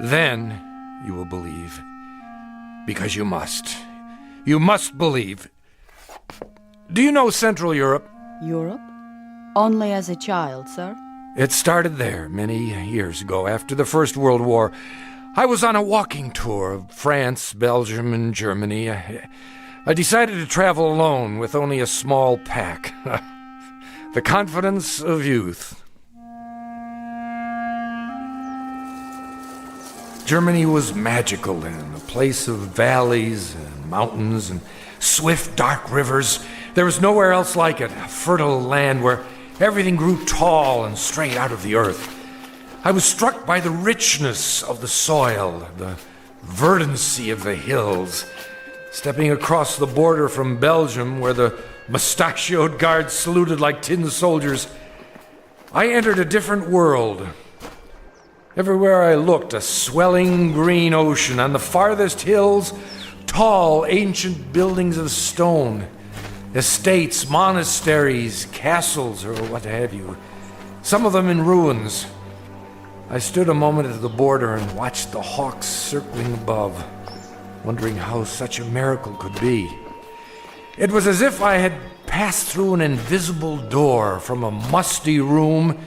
Then you will believe. Because you must. You must believe. Do you know Central Europe? Europe? Only as a child, sir. It started there many years ago, after the First World War. I was on a walking tour of France, Belgium, and Germany. I decided to travel alone with only a small pack. The confidence of youth. Germany was magical then, a place of valleys and mountains and swift, dark rivers. There was nowhere else like it, a fertile land where everything grew tall and straight out of the earth. I was struck by the richness of the soil, the verdancy of the hills. Stepping across the border from Belgium, where the mustachioed guards saluted like tin soldiers, I entered a different world. Everywhere I looked, a swelling green ocean. On the farthest hills, tall, ancient buildings of stone. Estates, monasteries, castles, or what have you. Some of them in ruins. I stood a moment at the border and watched the hawks circling above, wondering how such a miracle could be. It was as if I had passed through an invisible door from a musty room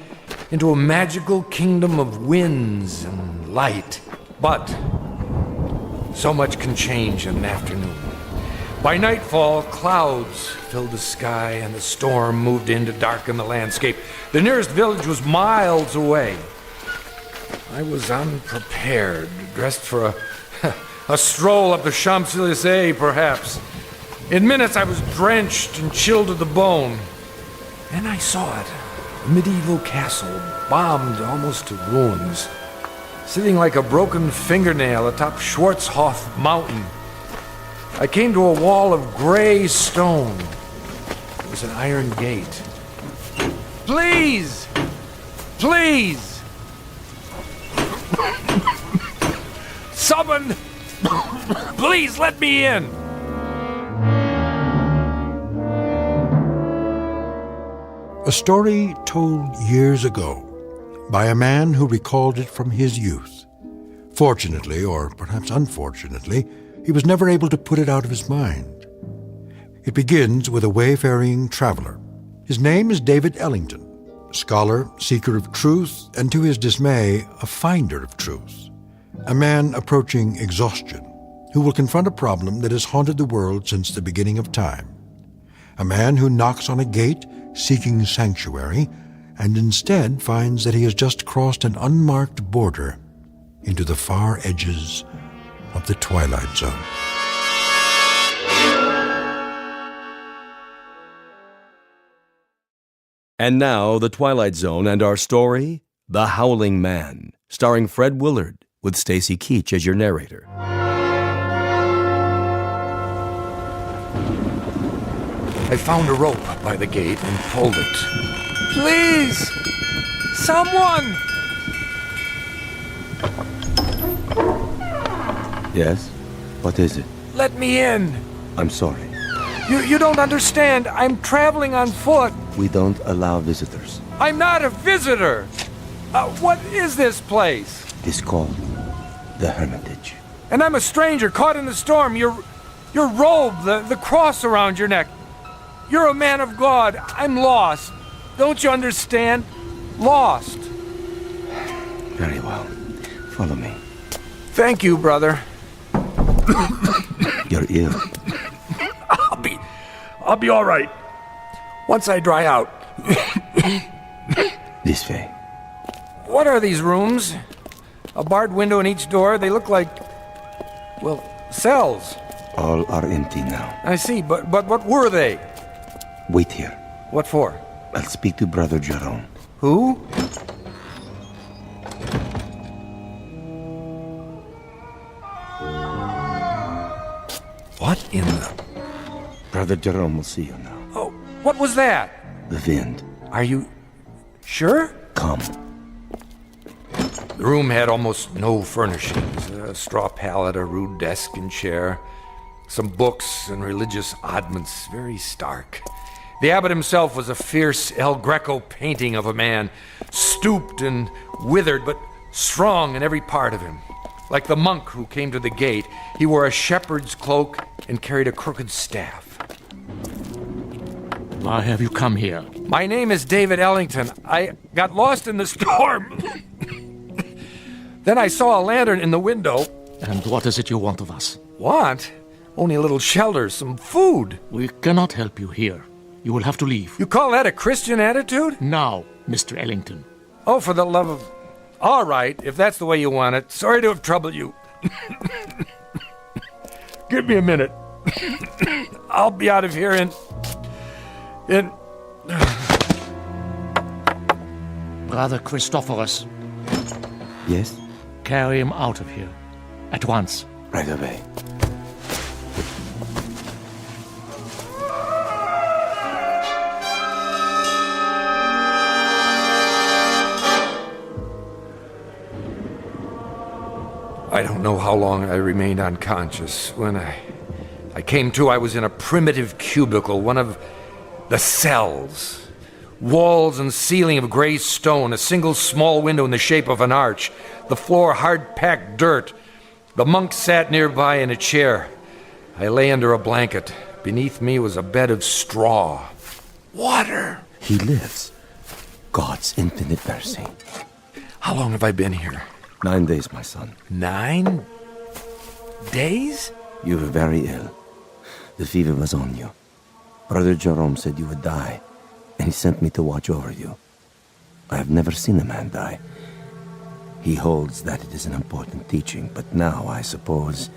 into a magical kingdom of winds and light. But so much can change in an afternoon. By nightfall, clouds filled the sky and the storm moved in to darken the landscape. The nearest village was miles away. I was unprepared, dressed for a stroll up the Champs-Élysées, perhaps. In minutes, I was drenched and chilled to the bone. Then I saw it. A medieval castle, bombed almost to ruins, sitting like a broken fingernail atop Schwarzhof Mountain. I came to a wall of gray stone. It was an iron gate. Please! Please! Someone! Please let me in! A story told years ago by a man who recalled it from his youth. Fortunately, or perhaps unfortunately, he was never able to put it out of his mind. It begins with a wayfaring traveler. His name is David Ellington, scholar, seeker of truth, and to his dismay, a finder of truth. A man approaching exhaustion, who will confront a problem that has haunted the world since the beginning of time. A man who knocks on a gate seeking sanctuary, and instead finds that he has just crossed an unmarked border into the far edges of the Twilight Zone. And now, The Twilight Zone and our story, The Howling Man, starring Fred Willard, with Stacy Keach as your narrator. I found a rope by the gate and pulled it. Please! Someone! Yes? What is it? Let me in! I'm sorry. You don't understand. I'm traveling on foot. We don't allow visitors. I'm not a visitor! What is this place? It's called the Hermitage. And I'm a stranger caught in the storm. Your robe, the cross around your neck. You're a man of God. I'm lost. Don't you understand? Lost. Very well. Follow me. Thank you, brother. You're ill. I'll be all right. Once I dry out. This way. What are these rooms? A barred window in each door. They look like, well, cells. All are empty now. I see, but what were they? Wait here. What for? I'll speak to Brother Jerome. Who? What in the... Brother Jerome will see you now. Oh, what was that? The wind. Are you sure? Come. The room had almost no furnishings. A straw pallet, a rude desk and chair, some books and religious oddments, very stark. The abbot himself was a fierce El Greco painting of a man, stooped and withered, but strong in every part of him. Like the monk who came to the gate, he wore a shepherd's cloak and carried a crooked staff. Why have you come here? My name is David Ellington. I got lost in the storm. Then I saw a lantern in the window. And what is it you want of us? Want? Only a little shelter, some food. We cannot help you here. You will have to leave. You call that a Christian attitude? Now, Mr. Ellington. Oh, for the love of... All right, if that's the way you want it. Sorry to have troubled you. Give me a minute. I'll be out of here in... Brother Christophorus. Yes? Carry him out of here. At once. Right away. I don't know how long I remained unconscious. When I came to, I was in a primitive cubicle, one of the cells. Walls and ceiling of gray stone, a single small window in the shape of an arch, the floor hard-packed dirt. The monk sat nearby in a chair. I lay under a blanket. Beneath me was a bed of straw. Water! He lives. God's infinite mercy. How long have I been here? 9 days, my son. 9 days? You were very ill. The fever was on you. Brother Jerome said you would die, and he sent me to watch over you. I have never seen a man die. He holds that it is an important teaching, but now I suppose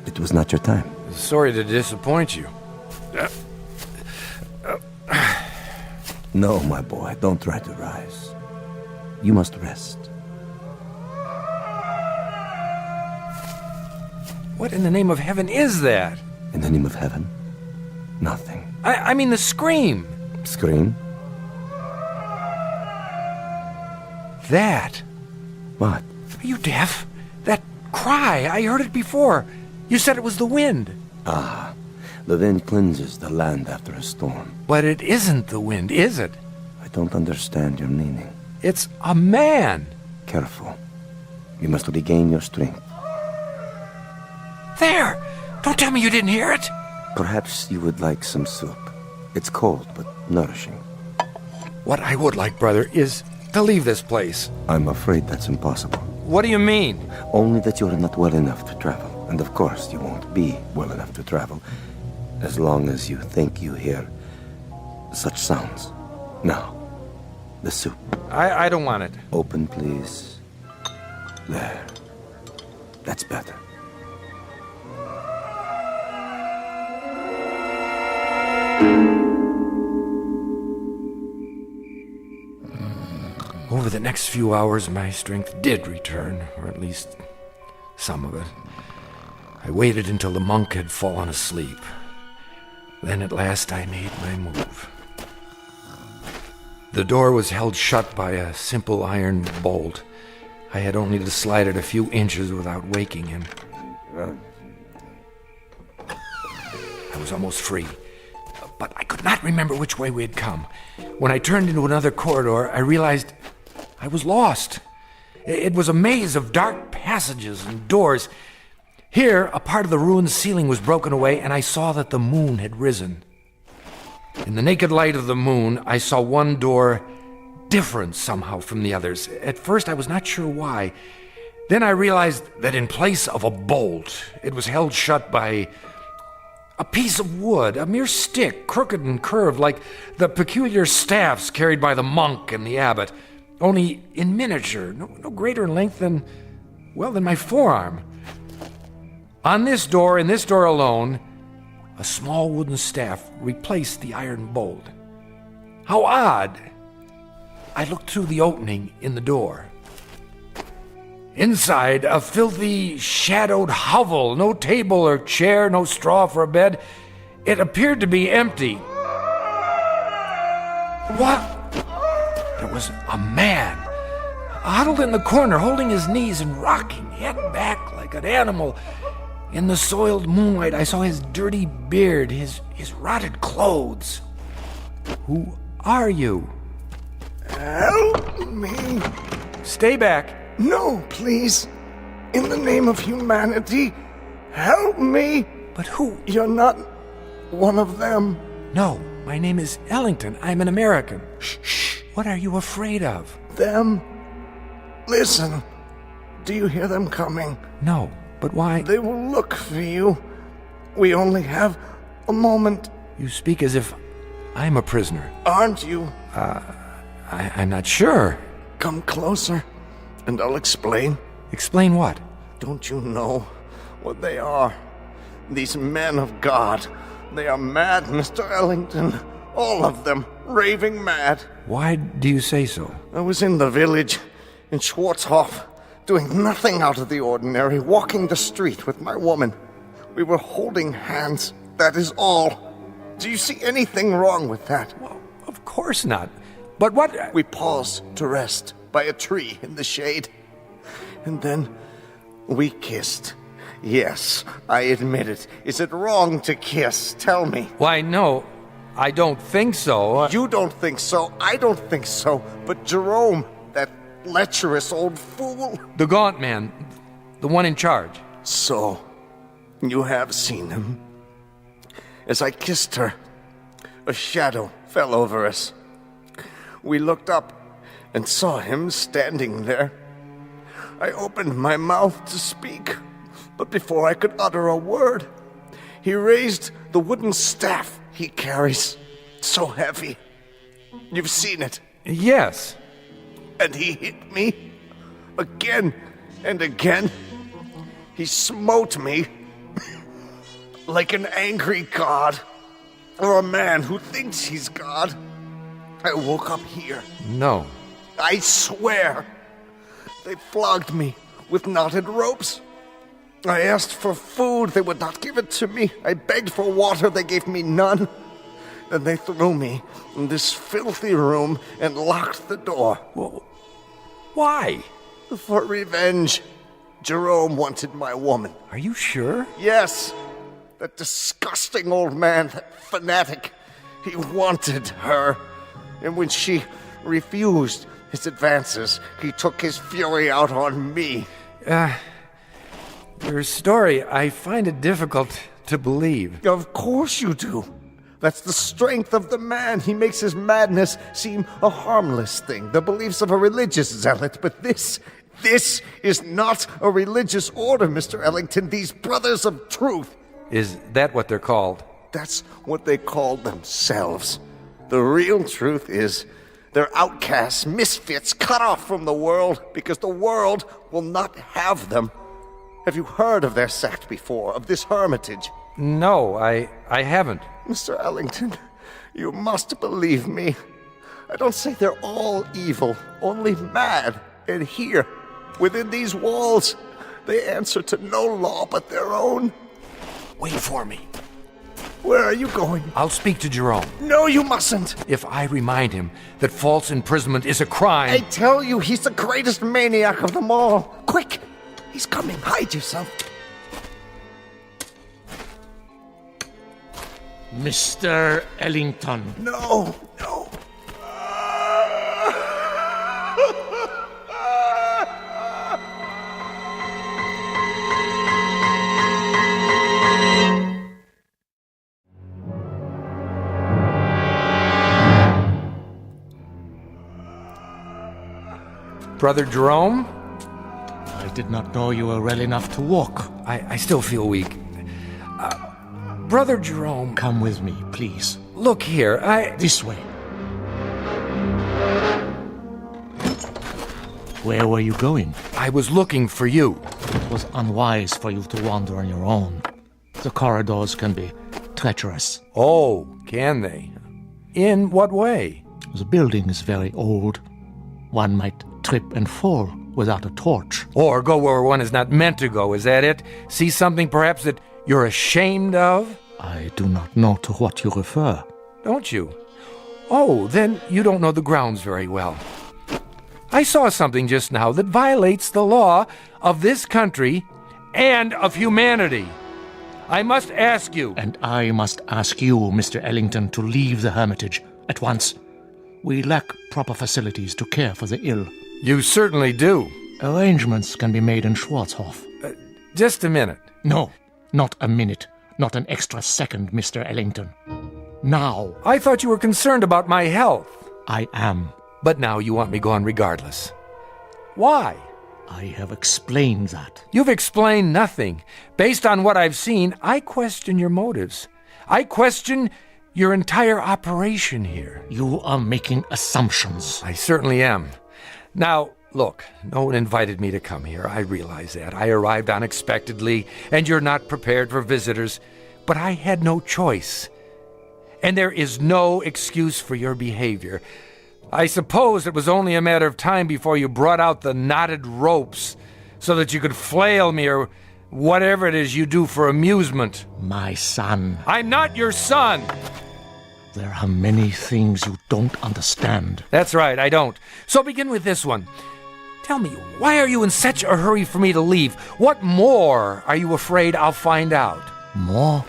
it was not your time. Sorry to disappoint you. No, my boy, don't try to rise. You must rest. What in the name of heaven is that? In the name of heaven? Nothing. I mean the scream. Scream? That. What? Are you deaf? That cry, I heard it before. You said it was the wind. Ah, the wind cleanses the land after a storm. But it isn't the wind, is it? I don't understand your meaning. It's a man. Careful. You must regain your strength. There! Don't tell me you didn't hear it! Perhaps you would like some soup. It's cold, but nourishing. What I would like, brother, is to leave this place. I'm afraid that's impossible. What do you mean? Only that you're not well enough to travel. And of course, you won't be well enough to travel as long as you think you hear such sounds. Now, the soup. I don't want it. Open, please. There. That's better. Over the next few hours, my strength did return, or at least some of it. I waited until the monk had fallen asleep. Then at last I made my move. The door was held shut by a simple iron bolt. I had only to slide it a few inches without waking him. I was almost free, but I could not remember which way we had come. When I turned into another corridor, I realized I was lost. It was a maze of dark passages and doors. Here, a part of the ruined ceiling was broken away, and I saw that the moon had risen. In the naked light of the moon, I saw one door different somehow from the others. At first, I was not sure why. Then I realized that in place of a bolt, it was held shut by a piece of wood, a mere stick, crooked and curved like the peculiar staffs carried by the monk and the abbot, only in miniature, no greater in length than my forearm. On this door, and this door alone, a small wooden staff replaced the iron bolt. How odd! I looked through the opening in the door. Inside, a filthy, shadowed hovel, no table or chair, no straw for a bed. It appeared to be empty. What? There was a man, huddled in the corner, holding his knees and rocking, head back like an animal. In the soiled moonlight, I saw his dirty beard, his rotted clothes. Who are you? Help me. Stay back. No, please. In the name of humanity, help me. But who? You're not one of them. No, my name is Ellington. I'm an American. Shh. What are you afraid of? Them. Listen. Do you hear them coming? No, but why? They will look for you. We only have a moment. You speak as if I'm a prisoner. Aren't you? I'm not sure. Come closer, and I'll explain. Explain what? Don't you know what they are? These men of God. They are mad, Mr. Ellington. All of them, raving mad. Why do you say so? I was in the village. in Schwarzhof, doing nothing out of the ordinary, walking the street with my woman. We were holding hands, that is all. Do you see anything wrong with that? Well, of course not. But what... We paused to rest by a tree in the shade. And then we kissed. Yes, I admit it. Is it wrong to kiss? Tell me. Why, no, I don't think so. You don't think so, I don't think so. But Jerome, that lecherous old fool. The gaunt man, the one in charge. So, you have seen him. As I kissed her, a shadow fell over us. We looked up and saw him standing there. I opened my mouth to speak, but before I could utter a word, he raised the wooden staff he carries, so heavy. You've seen it. Yes. And he hit me again and again. He smote me like an angry god, or a man who thinks he's God. I woke up here. No. I swear. They flogged me with knotted ropes. I asked for food, they would not give it to me. I begged for water, they gave me none. Then they threw me in this filthy room and locked the door. Well, why? For revenge. Jerome wanted my woman. Are you sure? Yes. That disgusting old man, that fanatic. He wanted her. And when she refused his advances, he took his fury out on me. Your story, I find it difficult to believe. Of course you do. That's the strength of the man. He makes his madness seem a harmless thing, the beliefs of a religious zealot. But this is not a religious order, Mr. Ellington. These brothers of truth. Is that what they're called? That's what they call themselves. The real truth is they're outcasts, misfits, cut off from the world because the world will not have them. Have you heard of their sect before, of this hermitage? No, I haven't. Mr. Ellington, you must believe me. I don't say they're all evil, only mad. And here, within these walls, they answer to no law but their own. Wait for me. Where are you going? I'll speak to Jerome. No, you mustn't. If I remind him that false imprisonment is a crime... I tell you, he's the greatest maniac of them all. Quick! He's coming. Hide yourself. Mr. Ellington. No. Brother Jerome? I did not know you were well enough to walk. I still feel weak. Brother Jerome... Come with me, please. Look here, This way. Where were you going? I was looking for you. It was unwise for you to wander on your own. The corridors can be treacherous. Oh, can they? In what way? The building is very old. One might trip and fall without a torch. Or go where one is not meant to go, is that it? See something perhaps that you're ashamed of? I do not know to what you refer. Don't you? Oh, then you don't know the grounds very well. I saw something just now that violates the law of this country and of humanity. I must ask you. And I must ask you, Mr. Ellington, to leave the hermitage at once. We lack proper facilities to care for the ill. You certainly do. Arrangements can be made in Schwarzhof. Just a minute. No, not a minute. Not an extra second, Mr. Ellington. Now. I thought you were concerned about my health. I am. But now you want me gone regardless. Why? I have explained that. You've explained nothing. Based on what I've seen, I question your motives. I question your entire operation here. You are making assumptions. I certainly am. Now, look, no one invited me to come here. I realize that. I arrived unexpectedly, and you're not prepared for visitors. But I had no choice. And there is no excuse for your behavior. I suppose it was only a matter of time before you brought out the knotted ropes so that you could flail me or whatever it is you do for amusement. My son. I'm not your son! There are many things you don't understand. That's right, I don't. So begin with this one. Tell me, why are you in such a hurry for me to leave? What more are you afraid I'll find out? More?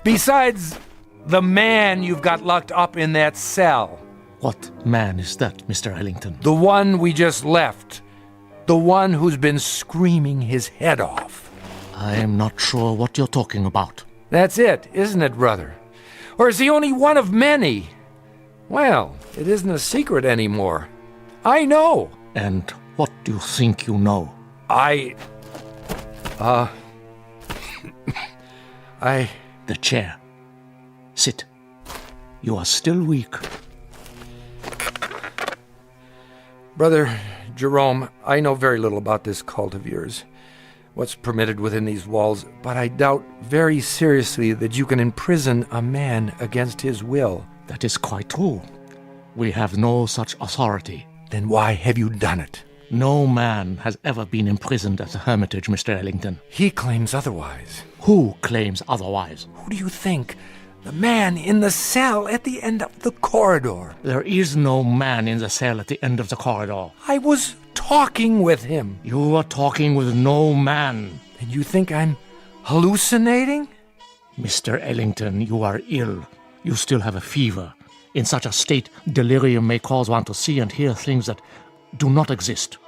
Besides the man you've got locked up in that cell. What man is that, Mr. Ellington? The one we just left. The one who's been screaming his head off. I am not sure what you're talking about. That's it, isn't it, brother? Or is he only one of many? Well, it isn't a secret anymore. I know. And what do you think you know? The chair. Sit. You are still weak. Brother Jerome, I know very little about this cult of yours, what's permitted within these walls, but I doubt very seriously that you can imprison a man against his will. That is quite true. We have no such authority. Then why have you done it? No man has ever been imprisoned at the Hermitage, Mr. Ellington. He claims otherwise. Who claims otherwise? Who do you think? The man in the cell at the end of the corridor. There is no man in the cell at the end of the corridor. I was talking with him. You were talking with no man. And you think I'm hallucinating? Mr. Ellington, you are ill. You still have a fever. In such a state, delirium may cause one to see and hear things that do not exist.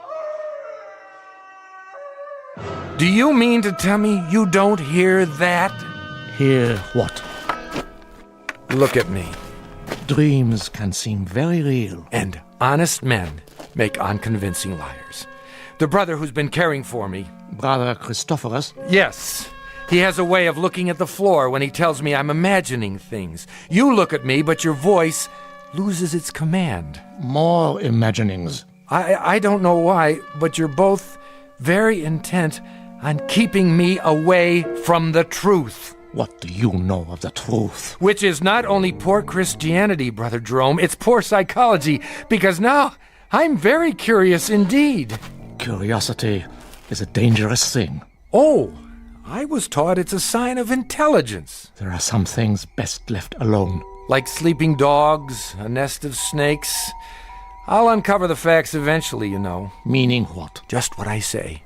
Do you mean to tell me you don't hear that? Hear what? Look at me. Dreams can seem very real. And honest men make unconvincing liars. The brother who's been caring for me. Brother Christophorus? Yes. He has a way of looking at the floor when he tells me I'm imagining things. You look at me, but your voice loses its command. More imaginings. I don't know why, but you're both very intent on keeping me away from the truth. What do you know of the truth? Which is not only poor Christianity, Brother Jerome, it's poor psychology, because now I'm very curious indeed. Curiosity is a dangerous thing. Oh, I was taught it's a sign of intelligence. There are some things best left alone. Like sleeping dogs, a nest of snakes. I'll uncover the facts eventually, you know. Meaning what? Just what I say.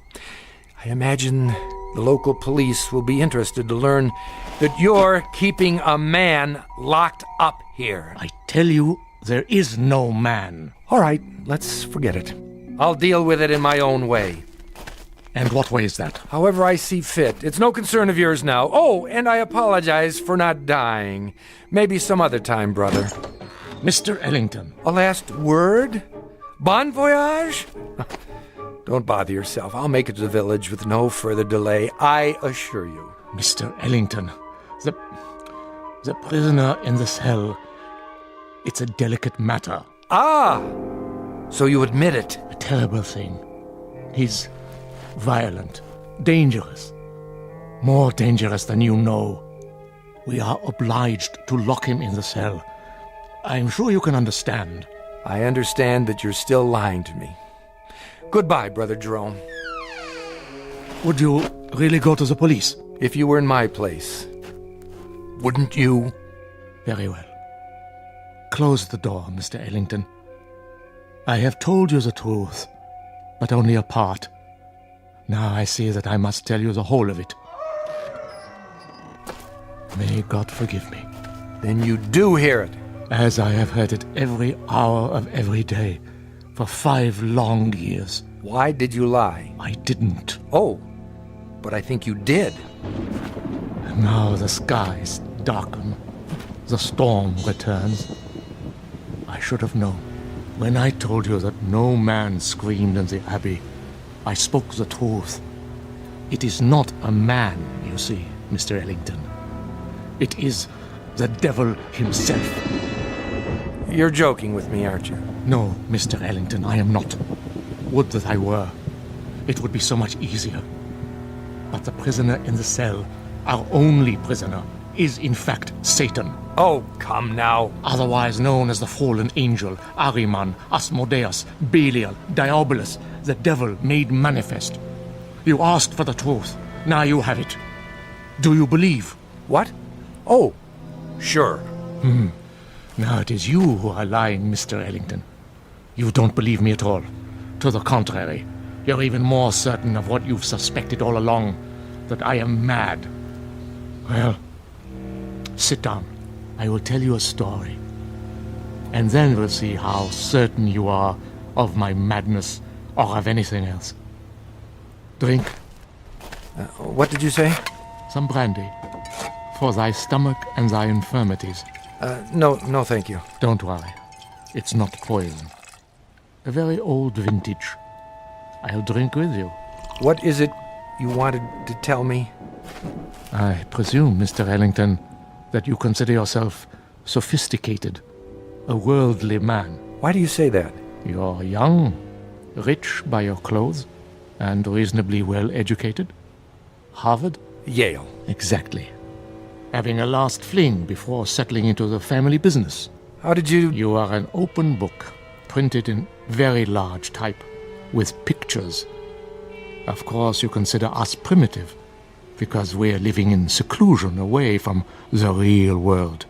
I imagine the local police will be interested to learn that you're keeping a man locked up here. I tell you, there is no man. All right, let's forget it. I'll deal with it in my own way. And what way is that? However I see fit. It's no concern of yours now. Oh, and I apologize for not dying. Maybe some other time, brother. Mr. Ellington. A last word? Bon voyage? Don't bother yourself. I'll make it to the village with no further delay, I assure you. Mr. Ellington, the prisoner in the cell, it's a delicate matter. Ah! So you admit it? A terrible thing. He's violent, dangerous, more dangerous than you know. We are obliged to lock him in the cell. I'm sure you can understand. I understand that you're still lying to me. Goodbye, Brother Jerome. Would you really go to the police? If you were in my place, wouldn't you? Very well. Close the door, Mr. Ellington. I have told you the truth, but only a part. Now I see that I must tell you the whole of it. May God forgive me. Then you do hear it. As I have heard it every hour of every day for 5 long years. Why did you lie? I didn't. Oh, but I think you did. Now the skies darken. The storm returns. I should have known. When I told you that no man screamed in the Abbey, I spoke the truth. It is not a man, you see, Mr. Ellington. It is the devil himself. You're joking with me, aren't you? No, Mr. Ellington, I am not. Would that I were. It would be so much easier. But the prisoner in the cell, our only prisoner, is in fact Satan. Oh, come now. Otherwise known as the fallen angel, Ahriman, Asmodeus, Belial, Diabolus, the devil made manifest. You asked for the truth. Now you have it. Do you believe? What? Oh, sure. Now it is you who are lying, Mr. Ellington. You don't believe me at all. To the contrary, you're even more certain of what you've suspected all along, that I am mad. Well, sit down. I will tell you a story. And then we'll see how certain you are of my madness or of anything else. Drink. What did you say? Some brandy. For thy stomach and thy infirmities. No, thank you. Don't worry. It's not poison. A very old vintage. I'll drink with you. What is it you wanted to tell me? I presume, Mr. Ellington, that you consider yourself sophisticated, a worldly man. Why do you say that? You're young, rich by your clothes, and reasonably well educated. Harvard? Yale. Exactly. Having a last fling before settling into the family business. How did you... You are an open book, printed in very large type, with pictures. Of course, you consider us primitive, because we're living in seclusion away from the real world.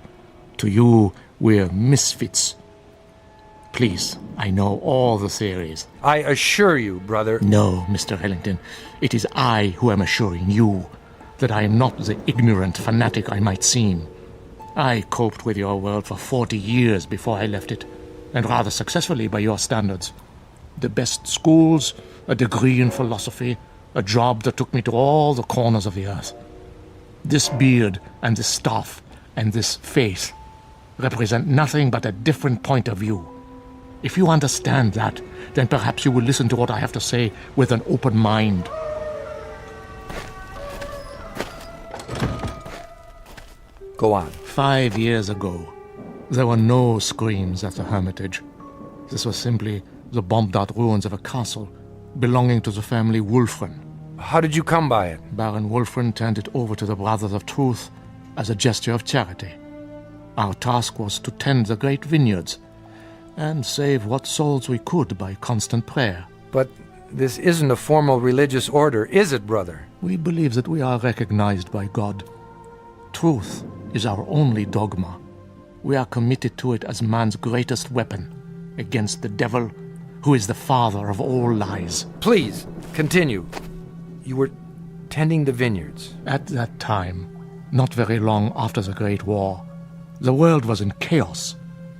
To you, we're misfits. Please, I know all the theories. I assure you, brother... No, Mr. Ellington, it is I who am assuring you that I am not the ignorant fanatic I might seem. I coped with your world for 40 years before I left it, and rather successfully by your standards. The best schools, a degree in philosophy, a job that took me to all the corners of the earth. This beard and this staff and this face represent nothing but a different point of view. If you understand that, then perhaps you will listen to what I have to say with an open mind. Go on. 5 years ago, there were no screams at the Hermitage. This was simply the bombed-out ruins of a castle belonging to the family Wulfren. How did you come by it? Baron Wulfren turned it over to the Brothers of Truth as a gesture of charity. Our task was to tend the great vineyards and save what souls we could by constant prayer. But this isn't a formal religious order, is it, brother? We believe that we are recognized by God. Truth is our only dogma. We are committed to it as man's greatest weapon against the devil, who is the father of all lies. Please, continue. You were tending the vineyards. At that time, not very long after the Great War, the world was in chaos.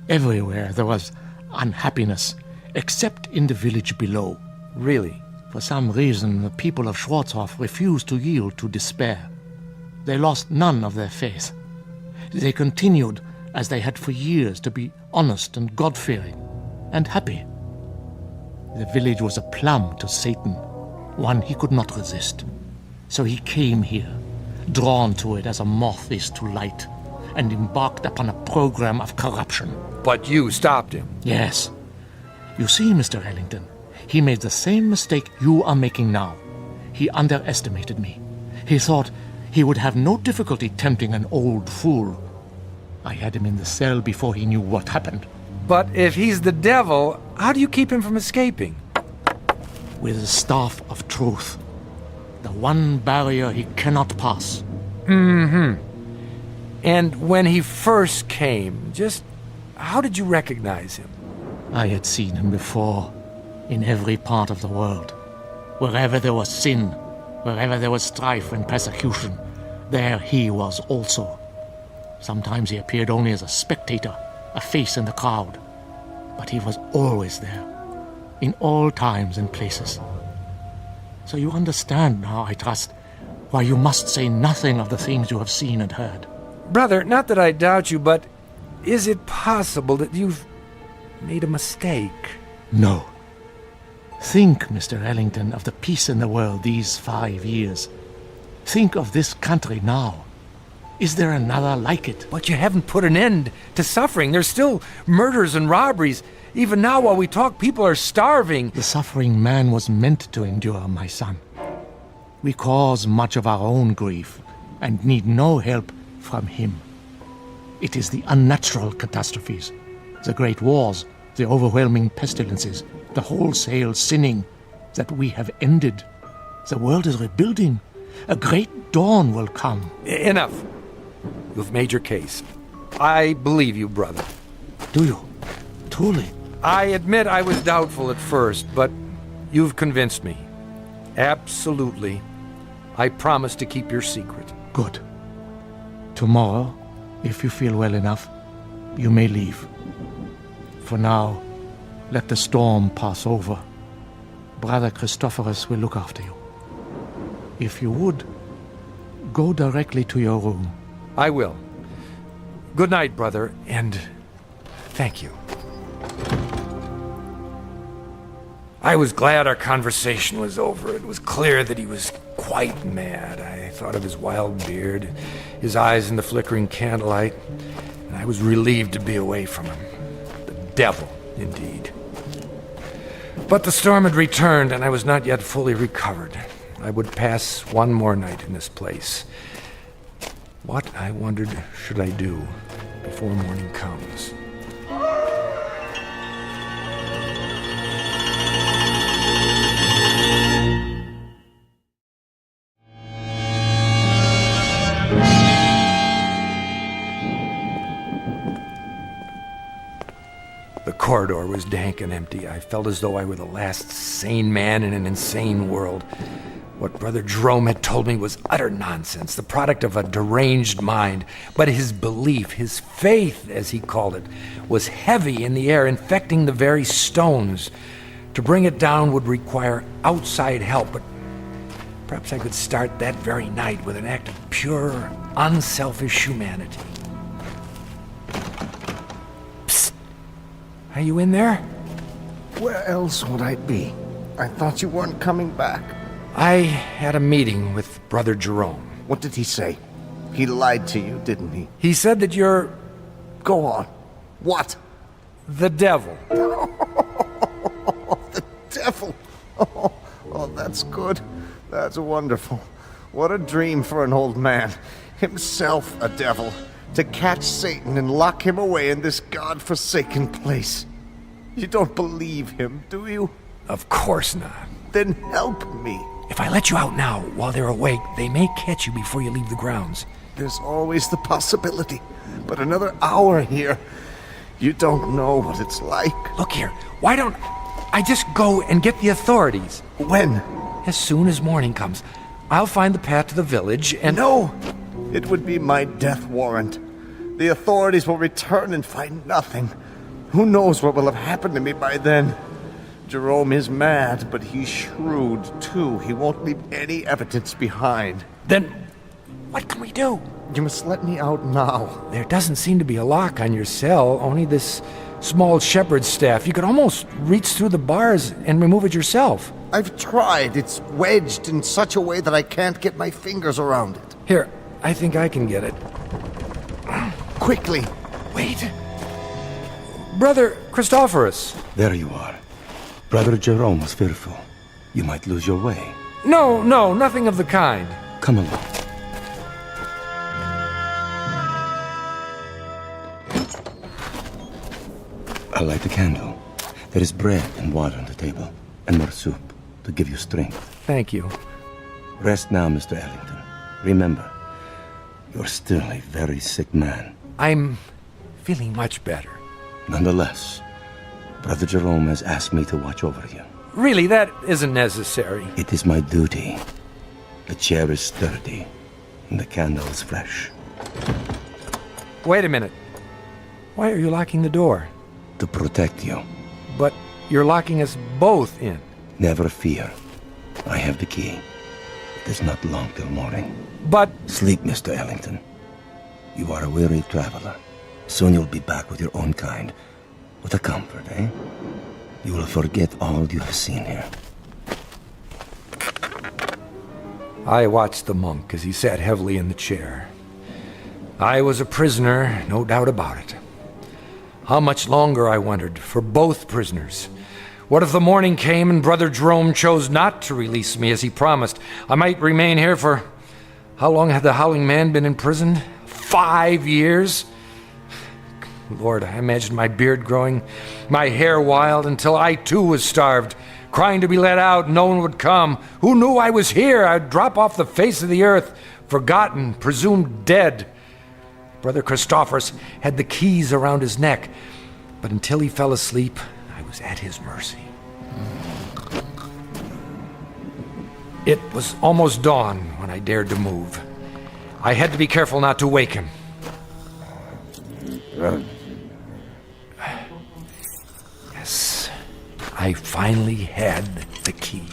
Everywhere there was unhappiness, except in the village below. Really? For some reason, the people of Schwarzhof refused to yield to despair. They lost none of their faith. They continued, as they had for years, to be honest and God-fearing and happy. The village was a plum to Satan, one he could not resist. So he came here, drawn to it as a moth is to light, and embarked upon a program of corruption. But you stopped him. Yes. You see, Mr. Ellington, he made the same mistake you are making now. He underestimated me. He thought he would have no difficulty tempting an old fool. I had him in the cell before he knew what happened. But if he's the devil, how do you keep him from escaping? With the staff of truth. The one barrier he cannot pass. Mm-hmm. And when he first came, just how did you recognize him? I had seen him before, in every part of the world. Wherever there was sin, wherever there was strife and persecution, there he was also. Sometimes he appeared only as a spectator, a face in the crowd. But he was always there, in all times and places. So you understand now, I trust, why you must say nothing of the things you have seen and heard. Brother, not that I doubt you, but is it possible that you've made a mistake? No. Think, Mr. Ellington, of the peace in the world these 5 years. Think of this country now. Is there another like it? But you haven't put an end to suffering. There's still murders and robberies. Even now, while we talk, people are starving. The suffering man was meant to endure, my son. We cause much of our own grief, and need no help from him. It is the unnatural catastrophes, the great wars, the overwhelming pestilences, the wholesale sinning that we have ended. The world is rebuilding. A great dawn will come. Enough. You've made your case. I believe you, brother. Do you? Truly? I admit I was doubtful at first, but you've convinced me. Absolutely. I promise to keep your secret. Good. Tomorrow, if you feel well enough, you may leave. For now, let the storm pass over. Brother Christophorus will look after you. If you would, go directly to your room. I will. Good night, brother, and thank you. I was glad our conversation was over. It was clear that he was quite mad. I thought of his wild beard, his eyes in the flickering candlelight, and I was relieved to be away from him. The devil, indeed. But the storm had returned, and I was not yet fully recovered. I would pass one more night in this place. What, I wondered, should I do before morning comes? The corridor was dank and empty. I felt as though I were the last sane man in an insane world. What Brother Jerome had told me was utter nonsense, the product of a deranged mind. But his belief, his faith, as he called it, was heavy in the air, infecting the very stones. To bring it down would require outside help, but perhaps I could start that very night with an act of pure, unselfish humanity. Psst! Are you in there? Where else would I be? I thought you weren't coming back. I had a meeting with Brother Jerome. What did he say? He lied to you, didn't he? He said that you're... Go on. What? The devil. The devil. Oh, that's good. That's wonderful. What a dream for an old man. Himself a devil. To catch Satan and lock him away in this God-forsaken place. You don't believe him, do you? Of course not. Then help me. If I let you out now, while they're awake, they may catch you before you leave the grounds. There's always the possibility. But another hour here, you don't know what it's like. Look here, why don't I just go and get the authorities? When? As soon as morning comes. I'll find the path to the village and... No! It would be my death warrant. The authorities will return and find nothing. Who knows what will have happened to me by then? Jerome is mad, but he's shrewd, too. He won't leave any evidence behind. Then, what can we do? You must let me out now. There doesn't seem to be a lock on your cell, only this small shepherd's staff. You could almost reach through the bars and remove it yourself. I've tried. It's wedged in such a way that I can't get my fingers around it. Here, I think I can get it. Quickly. Wait. Brother Christophorus. There you are. Brother Jerome was fearful. You might lose your way. No, nothing of the kind. Come along. I'll light the candle. There is bread and water on the table, and more soup to give you strength. Thank you. Rest now, Mr. Ellington. Remember, you're still a very sick man. I'm feeling much better. Nonetheless, Brother Jerome has asked me to watch over you. Really, that isn't necessary. It is my duty. The chair is sturdy, and the candle is fresh. Wait a minute. Why are you locking the door? To protect you. But you're locking us both in. Never fear. I have the key. It is not long till morning. But... Sleep, Mr. Ellington. You are a weary traveler. Soon you'll be back with your own kind. What a comfort, eh? You will forget all you have seen here. I watched the monk as he sat heavily in the chair. I was a prisoner, no doubt about it. How much longer, I wondered, for both prisoners? What if the morning came and Brother Jerome chose not to release me as he promised? I might remain here for... How long had the Howling Man been in prison? 5 years? Lord, I imagined my beard growing, my hair wild, until I too was starved, crying to be let out, and no one would come. Who knew I was here? I'd drop off the face of the earth, forgotten, presumed dead. Brother Christophorus had the keys around his neck, but until he fell asleep, I was at his mercy. It was almost dawn when I dared to move. I had to be careful not to wake him. Yes, I finally had the key.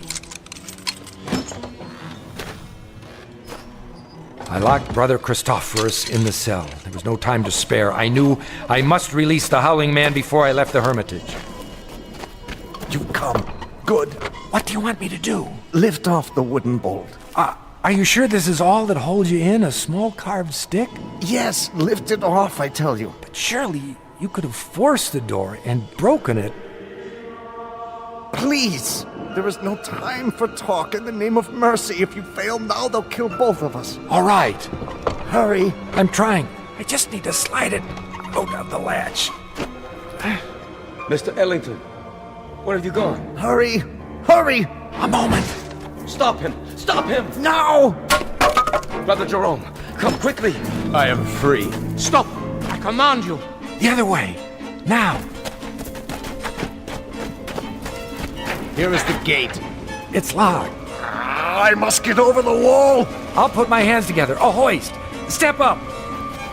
I locked Brother Christophorus in the cell. There was no time to spare. I knew I must release the Howling Man before I left the hermitage. You've come. Good. What do you want me to do? Lift off the wooden bolt. Are you sure this is all that holds you in? A small carved stick? Yes, lift it off, I tell you. But surely you could have forced the door and broken it. Please! There is no time for talk. In the name of mercy, if you fail now, they'll kill both of us. All right. Hurry. I'm trying. I just need to slide it out of the latch. Mr. Ellington, where have you gone? Hurry! Hurry! A moment. Stop him! Stop him! Now! Brother Jerome, come quickly. I am free. Stop! I command you. The other way. Now. Here is the gate. It's locked. I must get over the wall. I'll put my hands together. A hoist. Step up.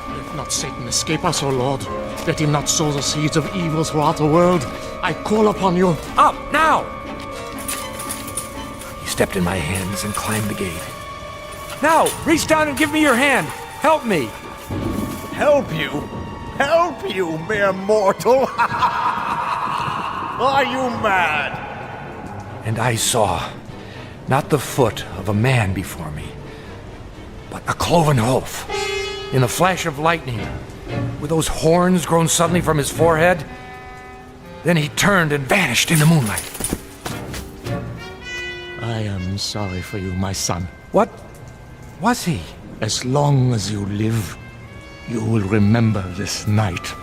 Let not Satan escape us, O Lord. Let him not sow the seeds of evil throughout the world. I call upon you. Up, now! He stepped in my hands and climbed the gate. Now, reach down and give me your hand. Help me. Help you? Help you, mere mortal? Are you mad? And I saw not the foot of a man before me, but a cloven hoof in a flash of lightning, with those horns grown suddenly from his forehead. Then he turned and vanished in the moonlight. I am sorry for you, my son. What was he? As long as you live, you will remember this night.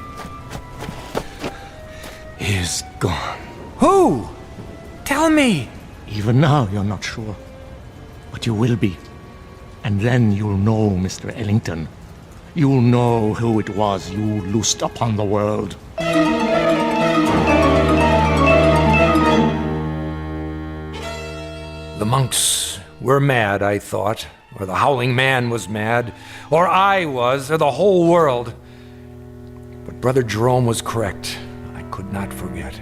He is gone. Who? Tell me. Even now, you're not sure. But you will be. And then you'll know, Mr. Ellington. You'll know who it was you loosed upon the world. The monks were mad, I thought. Or the Howling Man was mad. Or I was, or the whole world. But Brother Jerome was correct. I could not forget.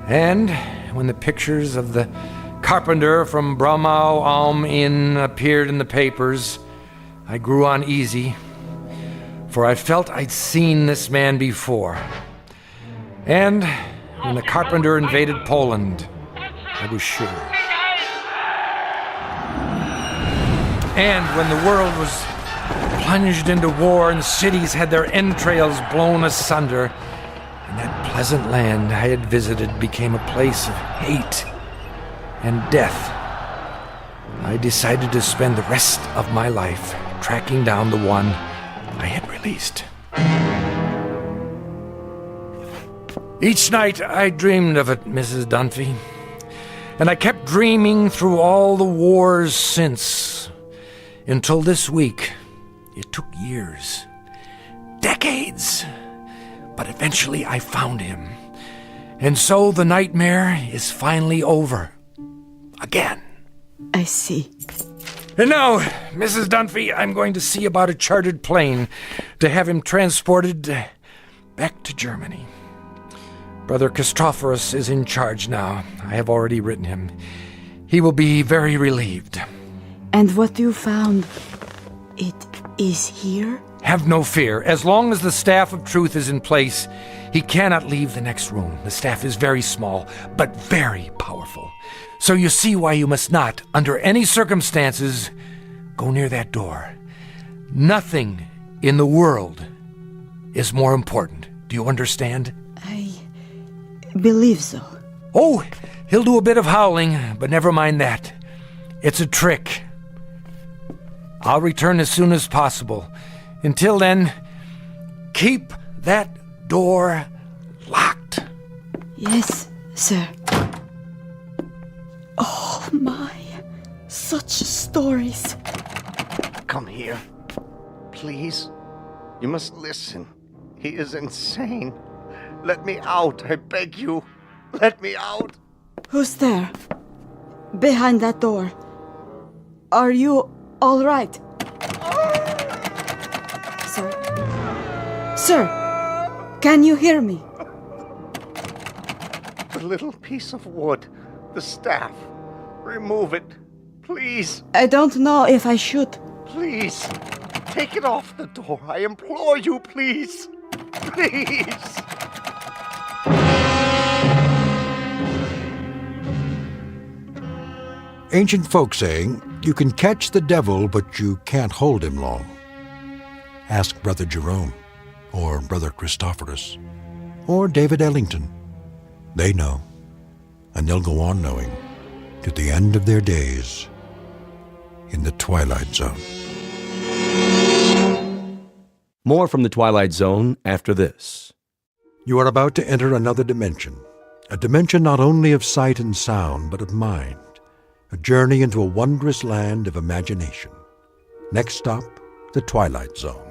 And when the pictures of the carpenter from Bromau Alm Inn appeared in the papers, I grew uneasy, for I felt I'd seen this man before. And when the carpenter invaded Poland, I was sure. And when the world was plunged into war and cities had their entrails blown asunder, and that pleasant land I had visited became a place of hate and death, I decided to spend the rest of my life tracking down the one I had released. Each night I dreamed of it, Mrs. Dunphy, and I kept dreaming through all the wars since, until this week. It took years, decades, but eventually I found him. And so the nightmare is finally over. Again. I see. And now, Mrs. Dunphy, I'm going to see about a chartered plane to have him transported back to Germany. Brother Christophorus is in charge now. I have already written him. He will be very relieved. And what you found, it is here? Have no fear. As long as the staff of truth is in place, he cannot leave the next room. The staff is very small, but very powerful. So you see why you must not, under any circumstances, go near that door. Nothing in the world is more important. Do you understand? I believe so. Oh, he'll do a bit of howling, but never mind that. It's a trick. I'll return as soon as possible, Until then, keep that door locked. Yes, sir. Oh, my. Such stories. Come here. Please. You must listen. He is insane. Let me out, I beg you. Let me out. Who's there? Behind that door. Are you all right? Sir, can you hear me? The little piece of wood. The staff. Remove it. Please. I don't know if I should. Please. Take it off the door. I implore you, please. Please. Ancient folk saying, you can catch the devil, but you can't hold him long. Ask Brother Jerome, or Brother Christophorus, or David Ellington. They know, and they'll go on knowing to the end of their days in the Twilight Zone. More from the Twilight Zone after this. You are about to enter another dimension, a dimension not only of sight and sound, but of mind, a journey into a wondrous land of imagination. Next stop, the Twilight Zone.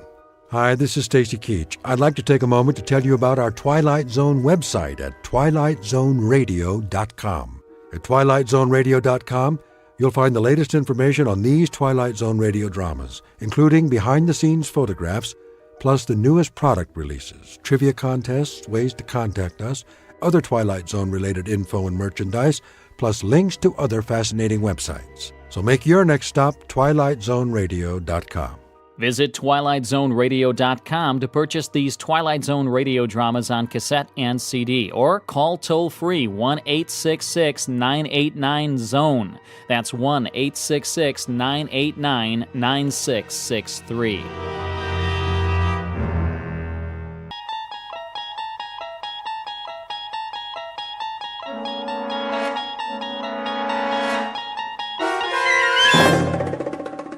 Hi, this is Stacy Keach. I'd like to take a moment to tell you about our Twilight Zone website at twilightzoneradio.com. At twilightzoneradio.com, you'll find the latest information on these Twilight Zone radio dramas, including behind-the-scenes photographs, plus the newest product releases, trivia contests, ways to contact us, other Twilight Zone-related info and merchandise, plus links to other fascinating websites. So make your next stop twilightzoneradio.com. Visit twilightzoneradio.com to purchase these Twilight Zone radio dramas on cassette and CD, or call toll-free 1-866-989-ZONE. That's 1-866-989-9663.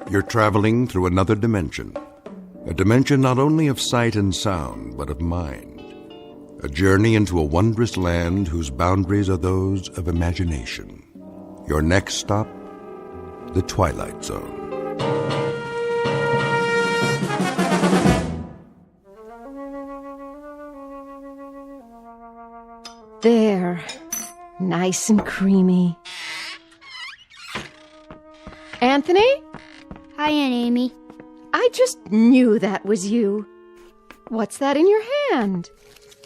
You're traveling through another dimension, a dimension not only of sight and sound, but of mind, a journey into a wondrous land whose boundaries are those of imagination. Your next stop, the Twilight Zone. There. Nice and creamy. Anthony? Hi, Aunt Amy. I just knew that was you. What's that in your hand?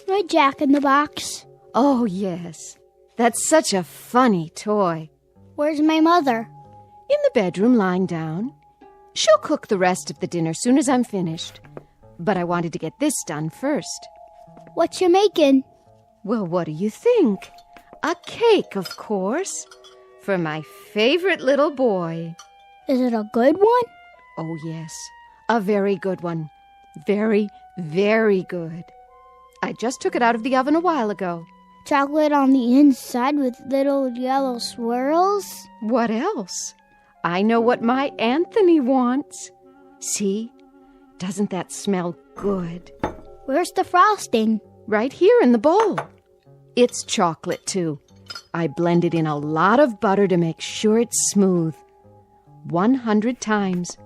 My Jack-in-the-Box. Oh, yes. That's such a funny toy. Where's my mother? In the bedroom, lying down. She'll cook the rest of the dinner soon as I'm finished. But I wanted to get this done first. What you making? Well, what do you think? A cake, of course. For my favorite little boy. Is it a good one? Oh, yes. A very good one. Very, very good. I just took it out of the oven a while ago. Chocolate on the inside with little yellow swirls? What else? I know what my Anthony wants. See? Doesn't that smell good? Where's the frosting? Right here in the bowl. It's chocolate, too. I blended in a lot of butter to make sure it's smooth. 100 times.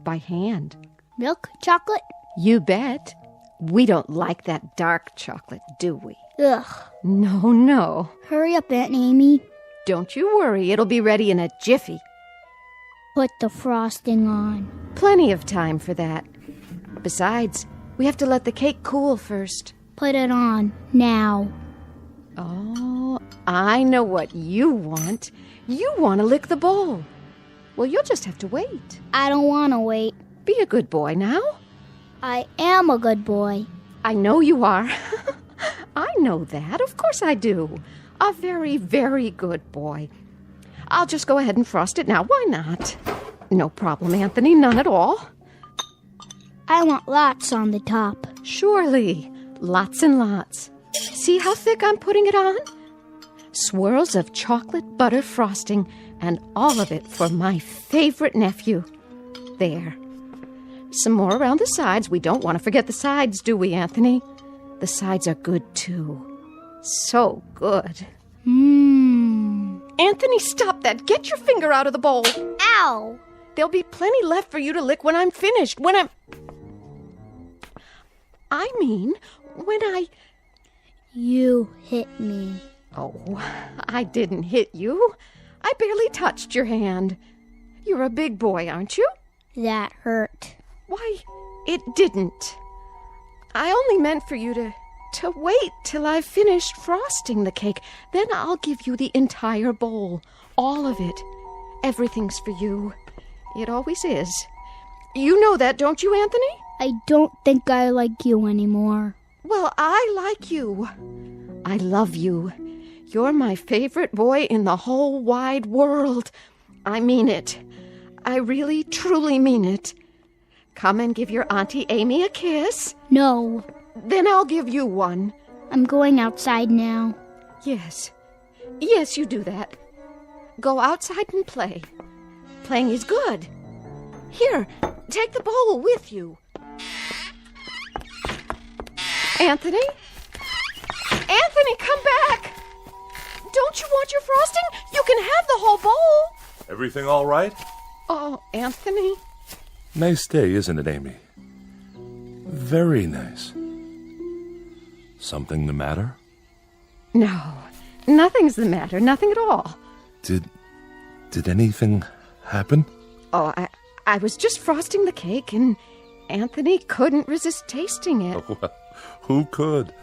By hand. Milk chocolate? You bet. We don't like that dark chocolate, do we? Ugh. No. Hurry up, Aunt Amy. Don't you worry. It'll be ready in a jiffy. Put the frosting on. Plenty of time for that. Besides, we have to let the cake cool first. Put it on. Now. Oh, I know what you want. You want to lick the bowl. Well, you'll just have to wait. I don't want to wait. Be a good boy now. I am a good boy. I know you are. I know that. Of course I do. A very, very good boy. I'll just go ahead and frost it now. Why not? No problem, Anthony. None at all. I want lots on the top. Surely. Lots and lots. See how thick I'm putting it on? Swirls of chocolate butter frosting, and all of it for my favorite nephew. There. Some more around the sides. We don't want to forget the sides, do we, Anthony? The sides are good, too. So good. Anthony, stop that. Get your finger out of the bowl. Ow! There'll be plenty left for you to lick when I'm finished. I mean, when I... You hit me. Oh, I didn't hit you. I barely touched your hand. You're a big boy, aren't you? That hurt. Why, it didn't. I only meant for you to wait till I've finished frosting the cake. Then I'll give you the entire bowl. All of it. Everything's for you. It always is. You know that, don't you, Anthony? I don't think I like you anymore. Well, I like you. I love you. You're my favorite boy in the whole wide world. I mean it. I really, truly mean it. Come and give your Auntie Amy a kiss. No. Then I'll give you one. I'm going outside now. Yes. Yes, you do that. Go outside and play. Playing is good. Here, take the bowl with you. Anthony? Anthony, come back! Don't you want your frosting? You can have the whole bowl. Everything all right? Oh, Anthony. Nice day, isn't it, Amy? Very nice. Something the matter? No, nothing's the matter. Nothing at all. Did anything happen? Oh, I was just frosting the cake, and Anthony couldn't resist tasting it. Oh, well, who could?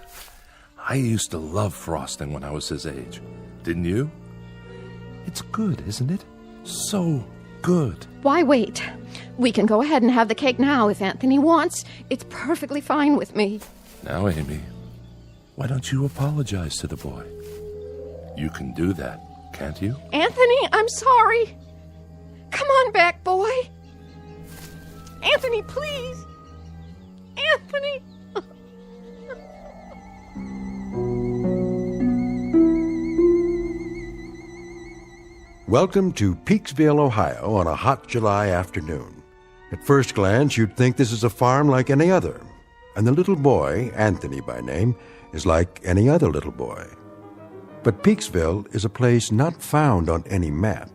I used to love frosting when I was his age. Didn't you? It's good, isn't it? So good. Why wait? We can go ahead and have the cake now if Anthony wants. It's perfectly fine with me. Now, Amy, why don't you apologize to the boy? You can do that, can't you? Anthony, I'm sorry. Come on back, boy. Anthony, please. Anthony. Welcome to Peaksville, Ohio on a hot July afternoon. At first glance, you'd think this is a farm like any other, and the little boy, Anthony by name, is like any other little boy. But Peaksville is a place not found on any map,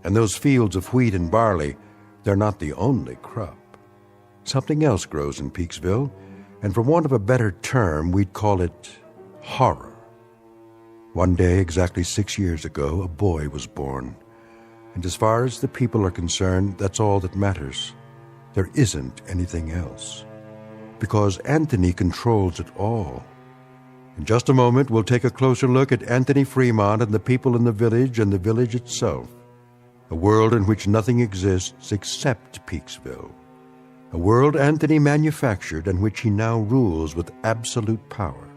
and those fields of wheat and barley, they're not the only crop. Something else grows in Peaksville, and for want of a better term, we'd call it horror. One day, exactly 6 years ago, a boy was born. And as far as the people are concerned, that's all that matters. There isn't anything else. Because Anthony controls it all. In just a moment, we'll take a closer look at Anthony Fremont and the people in the village and the village itself. A world in which nothing exists except Peaksville. A world Anthony manufactured and which he now rules with absolute power.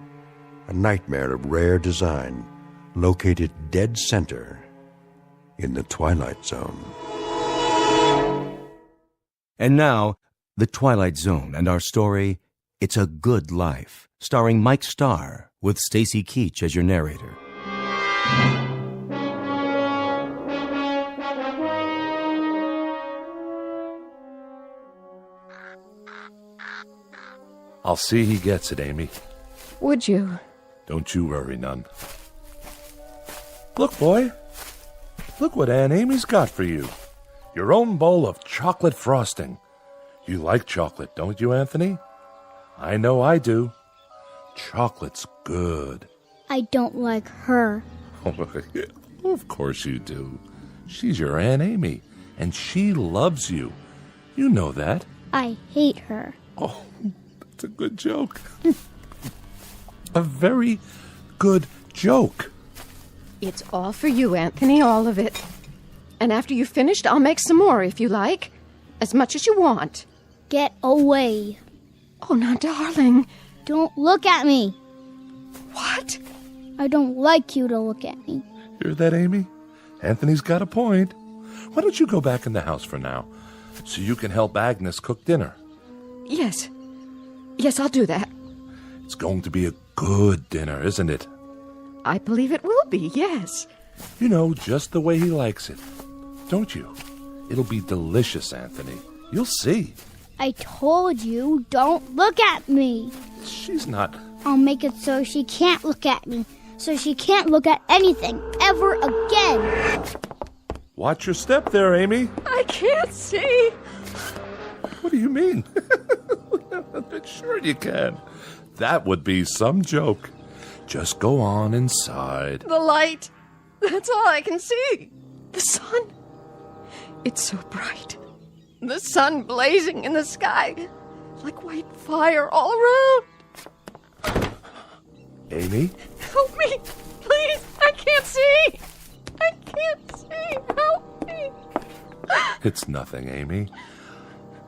A nightmare of rare design, located dead center in the Twilight Zone. And now, The Twilight Zone and our story, It's a Good Life, starring Mike Starr, with Stacy Keach as your narrator. I'll see he gets it, Amy. Would you? Don't you worry none. Look, boy. Look what Aunt Amy's got for you. Your own bowl of chocolate frosting. You like chocolate, don't you, Anthony? I know I do. Chocolate's good. I don't like her. Of course you do. She's your Aunt Amy, and she loves you. You know that. I hate her. Oh, that's a good joke. A very good joke. It's all for you, Anthony, all of it. And after you've finished, I'll make some more if you like. As much as you want. Get away. Oh, now, darling. Don't look at me. What? I don't like you to look at me. Hear that, Amy? Anthony's got a point. Why don't you go back in the house for now, so you can help Agnes cook dinner? Yes. Yes, I'll do that. It's going to be a good dinner, isn't it? I believe it will be, yes. You know, just the way he likes it. Don't you? It'll be delicious, Anthony. You'll see. I told you, don't look at me. She's not... I'll make it so she can't look at me. So she can't look at anything ever again. Watch your step there, Amy. I can't see. What do you mean? Sure you can. That would be some joke. Just go on inside. The light. That's all I can see. The sun. It's so bright. The sun blazing in the sky. Like white fire all around. Amy? Help me. Please. I can't see. I can't see. Help me. It's nothing, Amy.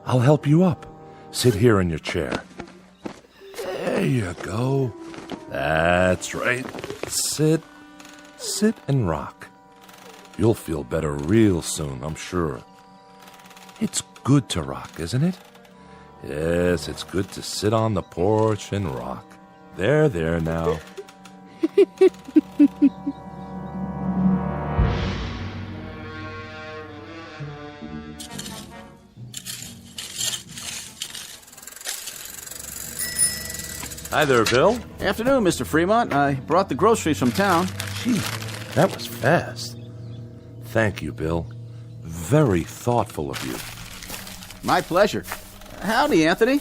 I'll help you up. Sit here in your chair. There you go. That's right. Sit and rock. You'll feel better real soon, I'm sure. It's good to rock, isn't it? Yes, it's good to sit on the porch and rock. There now. Hi there, Bill. Afternoon, Mr. Fremont. I brought the groceries from town. Gee, that was fast. Thank you, Bill. Very thoughtful of you. My pleasure. Howdy, Anthony.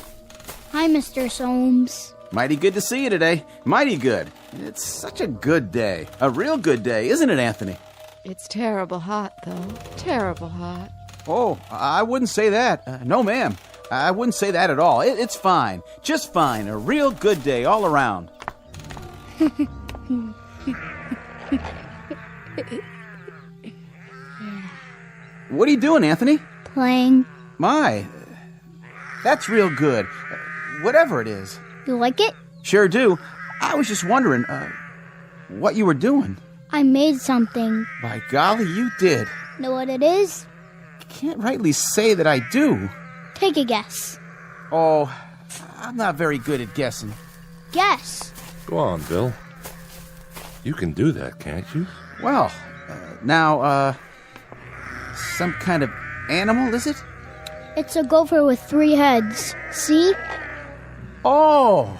Hi, Mr. Soames. Mighty good to see you today. Mighty good. It's such a good day. A real good day, isn't it, Anthony? It's terrible hot, though. Terrible hot. Oh, I wouldn't say that. No, ma'am. I wouldn't say that at all. It's fine. Just fine. A real good day all around. What are you doing, Anthony? Playing. My, that's real good. Whatever it is. You like it? Sure do. I was just wondering, what you were doing. I made something. By golly, you did. Know what it is? Can't rightly say that I do. Take a guess. Oh, I'm not very good at guessing. Guess. Go on, Bill. You can do that, can't you? Well, now, some kind of animal, is it? It's a gopher with 3 heads. See? Oh,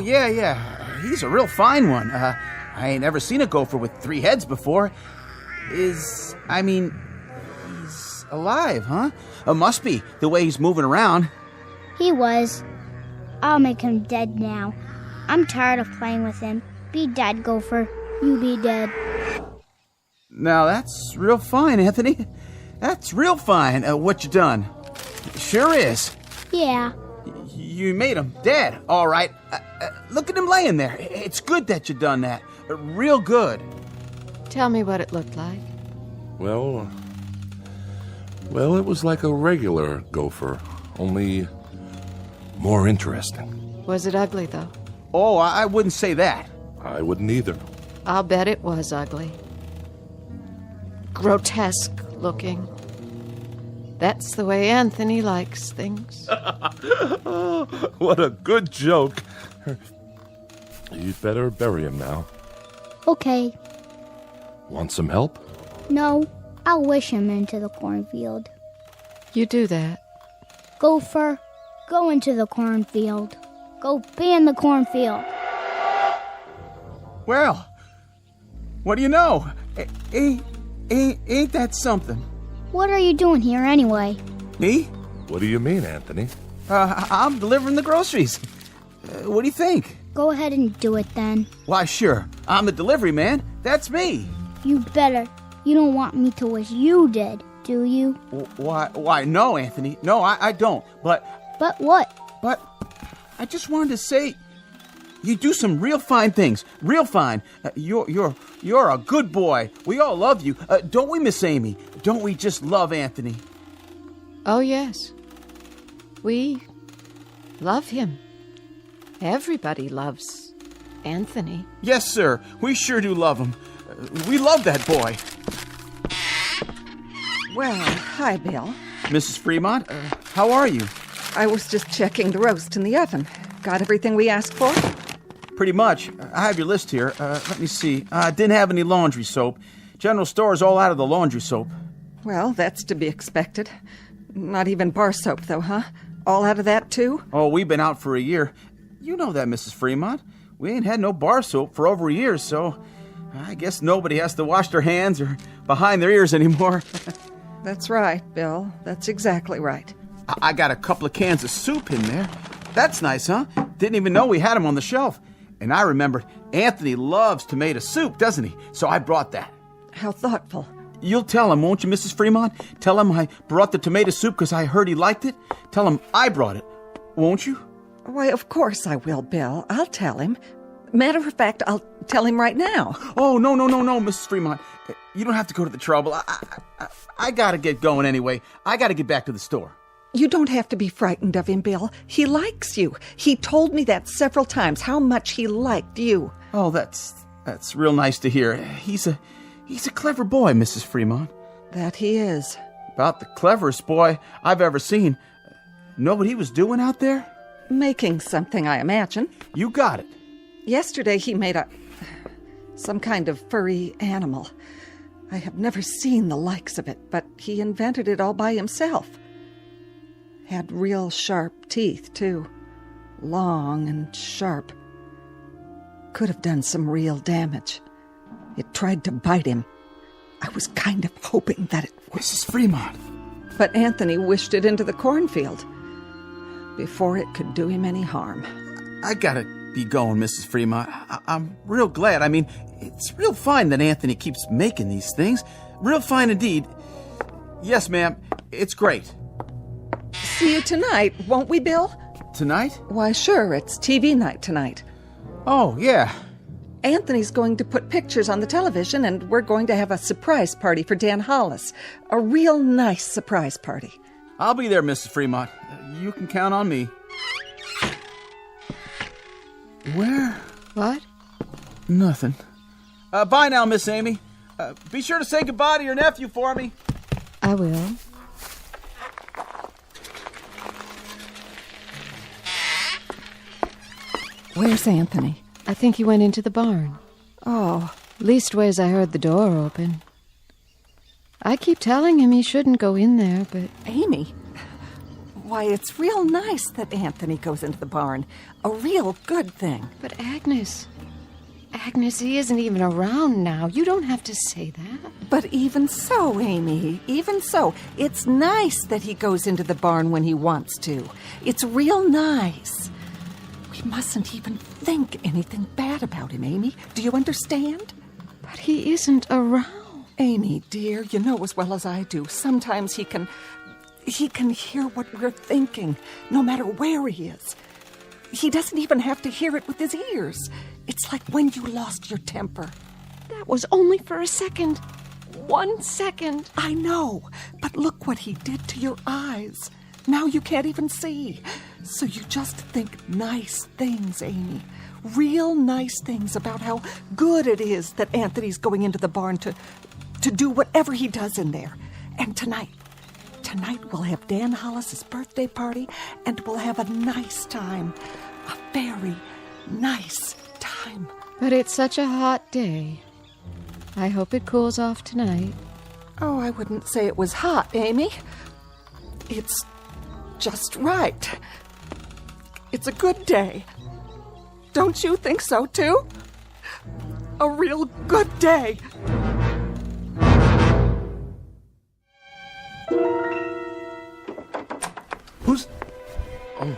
yeah. He's a real fine one. I ain't ever seen a gopher with 3 heads before. He's alive, huh? Must be, the way he's moving around. He was. I'll make him dead now. I'm tired of playing with him. Be dead, gopher. You be dead. Now, that's real fine, Anthony. That's real fine, what you done. Sure is. Yeah. You made him dead, all right. Look at him laying there. It's good that you done that. Real good. Tell me what it looked like. Well, it was like a regular gopher, only more interesting. Was it ugly, though? Oh, I wouldn't say that. I wouldn't either. I'll bet it was ugly. Grotesque looking. That's the way Anthony likes things. Oh, what a good joke. You'd better bury him now. Okay. Want some help? No, I'll wish him into the cornfield. You do that. Gopher, go into the cornfield. Go be in the cornfield. Well, what do you know? Ain't that something? What are you doing here anyway? Me? What do you mean, Anthony? I'm delivering the groceries. What do you think? Go ahead and do it then. Why, sure. I'm the delivery man. That's me. You better. You don't want me to wish you did, do you? Why, no, Anthony. No, I don't. But what? But I just wanted to say, you do some real fine things. Real fine. You're a good boy. We all love you. Don't we, Miss Amy? Don't we just love Anthony? Oh, yes. We love him. Everybody loves Anthony. Yes, sir. We sure do love him. We love that boy. Well, hi, Bill. Mrs. Fremont, how are you? I was just checking the roast in the oven. Got everything we asked for? Pretty much. I have your list here. Let me see. Didn't have any laundry soap. General store's all out of the laundry soap. Well, that's to be expected. Not even bar soap, though, huh? all out of that, too? Oh, we've been out for a year. You know that, Mrs. Fremont. We ain't had no bar soap for over a year, so I guess nobody has to wash their hands or behind their ears anymore. That's right, Bill. That's exactly right. I got a couple of cans of soup in there. That's nice, huh? Didn't even know we had them on the shelf. And I remembered Anthony loves tomato soup, doesn't he? So I brought that. How thoughtful. You'll tell him, won't you, Mrs. Fremont? Tell him I brought the tomato soup because I heard he liked it. Tell him I brought it, won't you? Why, of course I will, Bill. I'll tell him. Matter of fact, I'll tell him right now. Oh, no, Mrs. Fremont. You don't have to go to the trouble. I gotta get going anyway. I gotta get back to the store. You don't have to be frightened of him, Bill. He likes you. He told me that several times, how much he liked you. Oh, that's real nice to hear. He's a clever boy, Mrs. Fremont. That he is. About the cleverest boy I've ever seen. Know what he was doing out there? Making something, I imagine. You got it. Yesterday he made some kind of furry animal. I have never seen the likes of it, but he invented it all by himself. Had real sharp teeth, too. Long and sharp. Could have done some real damage. It tried to bite him. I was kind of hoping that it would. Mrs. Fremont. But Anthony wished it into the cornfield before it could do him any harm. I gotta be going, Mrs. Fremont. I'm real glad. I mean, it's real fine that Anthony keeps making these things. Real fine indeed. Yes, ma'am. It's great. See you tonight, won't we, Bill? Tonight? Why, sure. It's TV night tonight. Oh, yeah. Anthony's going to put pictures on the television, and we're going to have a surprise party for Dan Hollis. A real nice surprise party. I'll be there, Mrs. Fremont. You can count on me. Where? What? Nothing. Bye now, Miss Amy. Be sure to say goodbye to your nephew for me. I will. Where's Anthony? I think he went into the barn. Oh. Leastways, I heard the door open. I keep telling him he shouldn't go in there, but... Amy, why, it's real nice that Anthony goes into the barn. A real good thing. But Agnes, he isn't even around now. You don't have to say that. But even so, Amy, even so, it's nice that he goes into the barn when he wants to. It's real nice. We mustn't even think anything bad about him, Amy. Do you understand? But he isn't around. Amy, dear, you know as well as I do. Sometimes he can hear what we're thinking, no matter where he is. He doesn't even have to hear it with his ears. It's like when you lost your temper. That was only for a second. 1 second. I know, but look what he did to your eyes. Now you can't even see. So you just think nice things, Amy. Real nice things about how good it is that Anthony's going into the barn to do whatever he does in there. And tonight we'll have Dan Hollis's birthday party, and we'll have a nice time. A very nice time. But it's such a hot day. I hope it cools off tonight. Oh, I wouldn't say it was hot, Amy. It's just right. It's a good day. Don't you think so, too? A real good day. Who's... Oh.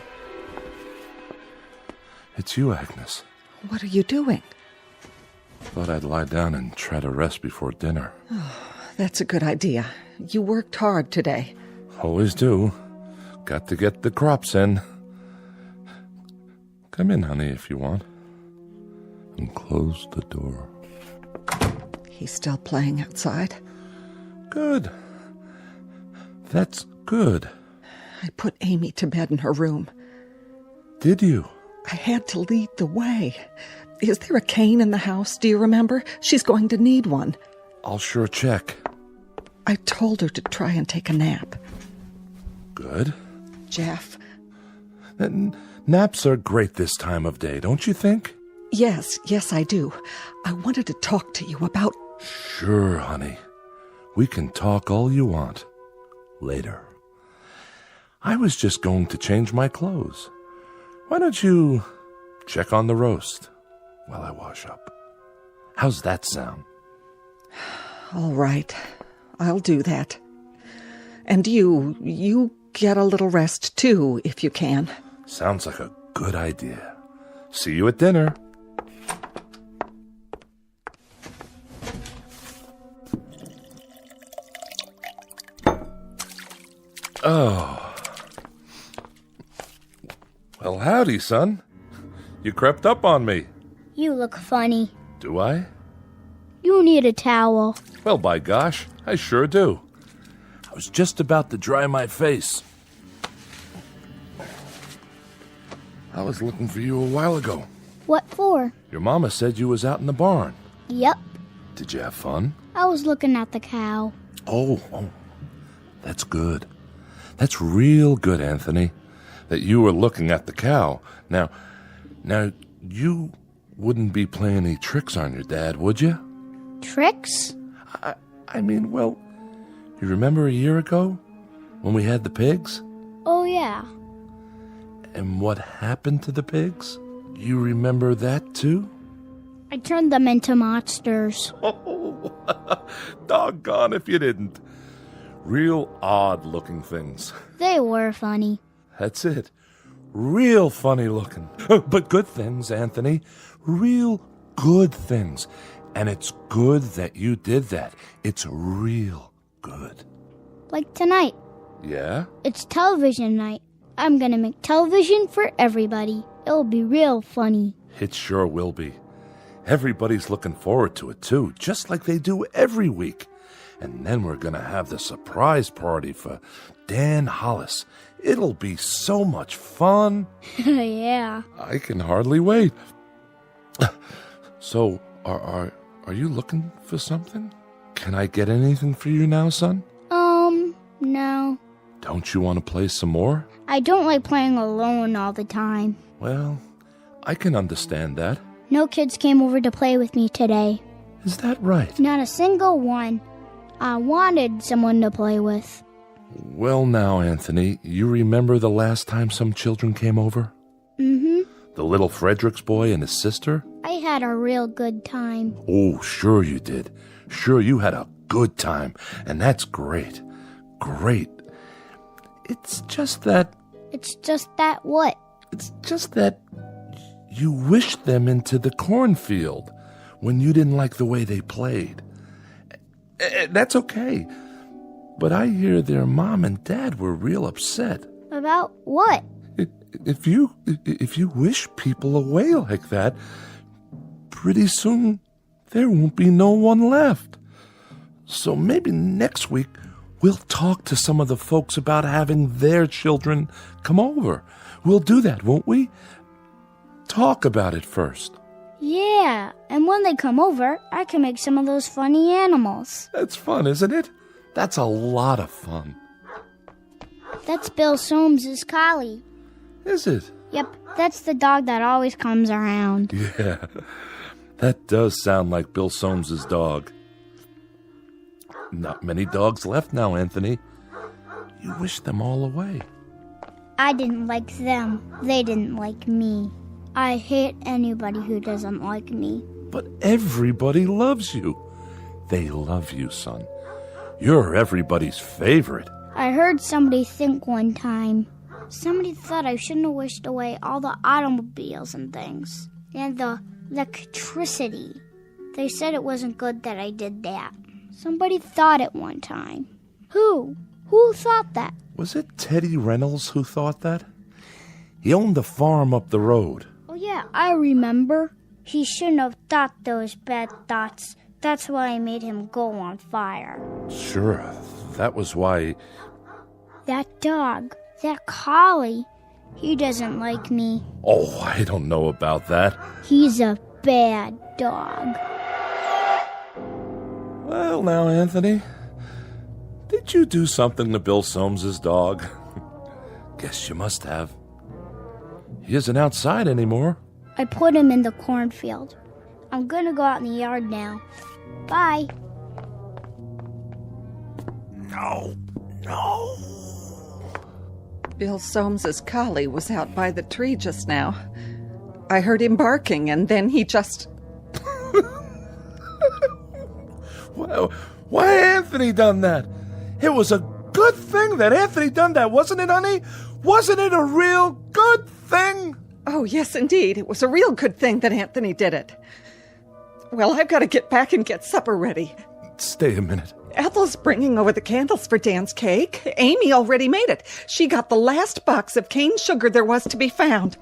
It's you, Agnes. What are you doing? Thought I'd lie down and try to rest before dinner. Oh, that's a good idea. You worked hard today. Always do. Got to get the crops in. Come in, honey, if you want. And close the door. He's still playing outside? Good. That's good. I put Amy to bed in her room. Did you? I had to lead the way. Is there a cane in the house? Do you remember? She's going to need one. I'll sure check. I told her to try and take a nap. Good. Jeff. Naps are great this time of day, don't you think? Yes, I do. I wanted to talk to you about... Sure, honey. We can talk all you want. Later. I was just going to change my clothes. Why don't you check on the roast while I wash up? How's that sound? All right. I'll do that. And you get a little rest too, if you can. Sounds like a good idea. See you at dinner. Oh. Well, howdy, son. You crept up on me. You look funny. Do I? You need a towel. Well, by gosh, I sure do. I was just about to dry my face. I was looking for you a while ago. What for? Your mama said you was out in the barn. Yep. Did you have fun? I was looking at the cow. Oh, that's good. That's real good, Anthony, that you were looking at the cow. Now, you wouldn't be playing any tricks on your dad, would you? Tricks? I mean, well, you remember a year ago when we had the pigs? Oh, yeah. And what happened to the pigs? You remember that, too? I turned them into monsters. Oh, doggone if you didn't. Real odd-looking things. They were funny. That's it. Real funny-looking. But good things, Anthony. Real good things. And it's good that you did that. It's real good. Like tonight. Yeah? It's television night. I'm gonna make television for everybody. It'll be real funny. It sure will be. Everybody's looking forward to it, too, just like they do every week. And then we're gonna have the surprise party for Dan Hollis. It'll be so much fun. Yeah. I can hardly wait. So, are you looking for something? Can I get anything for you now, son? No. Don't you want to play some more? I don't like playing alone all the time. Well, I can understand that. No kids came over to play with me today. Is that right? Not a single one. I wanted someone to play with. Well now, Anthony, you remember the last time some children came over? Mm-hmm. The little Fredericks boy and his sister? I had a real good time. Oh, sure you did. Sure you had a good time. And that's great. Great. It's just that... It's just that what? It's just that you wished them into the cornfield when you didn't like the way they played. That's okay. But I hear their mom and dad were real upset. About what? If you wish people away like that, pretty soon there won't be no one left. So maybe next week we'll talk to some of the folks about having their children come over. We'll do that, won't we? Talk about it first. Yeah, and when they come over, I can make some of those funny animals. That's fun, isn't it? That's a lot of fun. That's Bill Soames's collie. Is it? Yep, that's the dog that always comes around. Yeah, that does sound like Bill Soames's dog. Not many dogs left now, Anthony. You wish them all away. I didn't like them. They didn't like me. I hate anybody who doesn't like me. But everybody loves you. They love you, son. You're everybody's favorite. I heard somebody think one time. Somebody thought I shouldn't have wished away all the automobiles and things. And the electricity. They said it wasn't good that I did that. Somebody thought it one time. Who? Who thought that? Was it Teddy Reynolds who thought that? He owned the farm up the road. Oh yeah, I remember. He shouldn't have thought those bad thoughts. That's why I made him go on fire. Sure, that was why... That dog, that collie, he doesn't like me. Oh, I don't know about that. He's a bad dog. Well, now, Anthony, did you do something to Bill Soames's dog? Guess you must have. He isn't outside anymore. I put him in the cornfield. I'm gonna go out in the yard now. Bye. No. Bill Soames's collie was out by the tree just now. I heard him barking, and then he just... Why Anthony done that? It was a good thing that Anthony done that, wasn't it, honey? Wasn't it a real good thing? Oh, yes, indeed. It was a real good thing that Anthony did it. Well, I've got to get back and get supper ready. Stay a minute. Ethel's bringing over the candles for Dan's cake. Amy already made it. She got the last box of cane sugar there was to be found.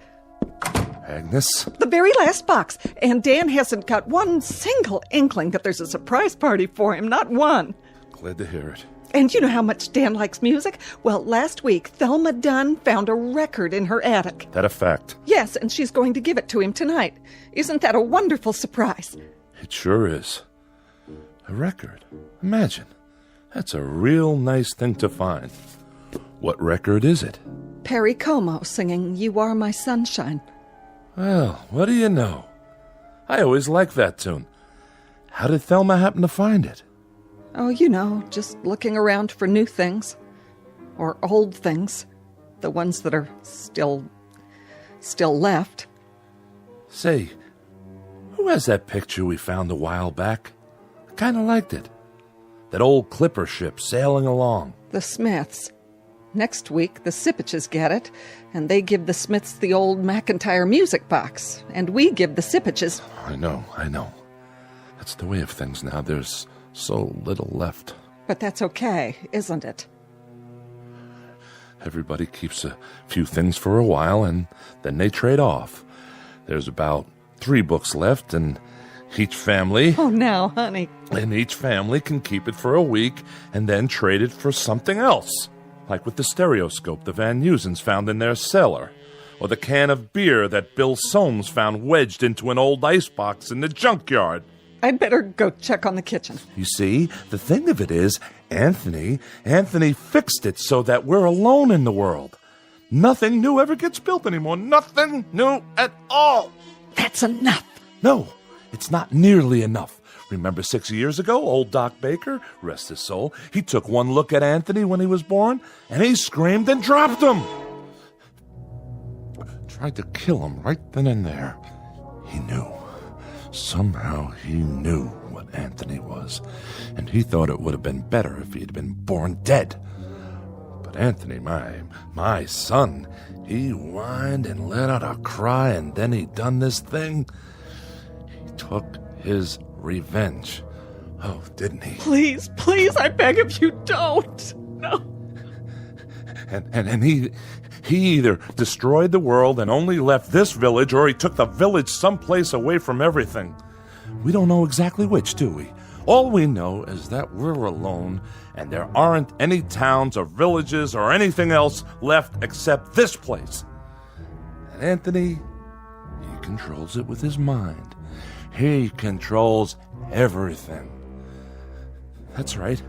Agnes? The very last box. And Dan hasn't got one single inkling that there's a surprise party for him. Not one. Glad to hear it. And you know how much Dan likes music? Well, last week, Thelma Dunn found a record in her attic. That a fact? Yes, and she's going to give it to him tonight. Isn't that a wonderful surprise? It sure is. A record. Imagine. That's a real nice thing to find. What record is it? Perry Como singing You Are My Sunshine. Well, what do you know? I always liked that tune. How did Thelma happen to find it? Oh, you know, just looking around for new things. Or old things. The ones that are still left. Say, who has that picture we found a while back? I kind of liked it. That old clipper ship sailing along. The Smiths. Next week, the Sipaches get it, and they give the Smiths the old McIntyre music box, and we give the Sipaches... I know. That's the way of things now. There's so little left. But that's okay, isn't it? Everybody keeps a few things for a while, and then they trade off. There's about 3 books left, and each family... Oh, now, honey. And each family can keep it for a week, and then trade it for something else. Like with the stereoscope the Van Nusens found in their cellar, or the can of beer that Bill Soames found wedged into an old icebox in the junkyard. I'd better go check on the kitchen. You see, the thing of it is, Anthony fixed it so that we're alone in the world. Nothing new ever gets built anymore. Nothing new at all. That's enough. No, it's not nearly enough. Remember 6 years ago, old Doc Baker, rest his soul, he took one look at Anthony when he was born, and he screamed and dropped him. Tried to kill him right then and there. He knew. Somehow he knew what Anthony was, and he thought it would have been better if he had been born dead. But Anthony, my son, he whined and let out a cry, and then he done this thing. He took his revenge. Oh, didn't he? Please, I beg of you, don't. No. And he either destroyed the world and only left this village, or he took the village someplace away from everything. We don't know exactly which, do we? All we know is that we're alone, and there aren't any towns or villages or anything else left except this place. And Anthony, he controls it with his mind. He controls everything. That's right.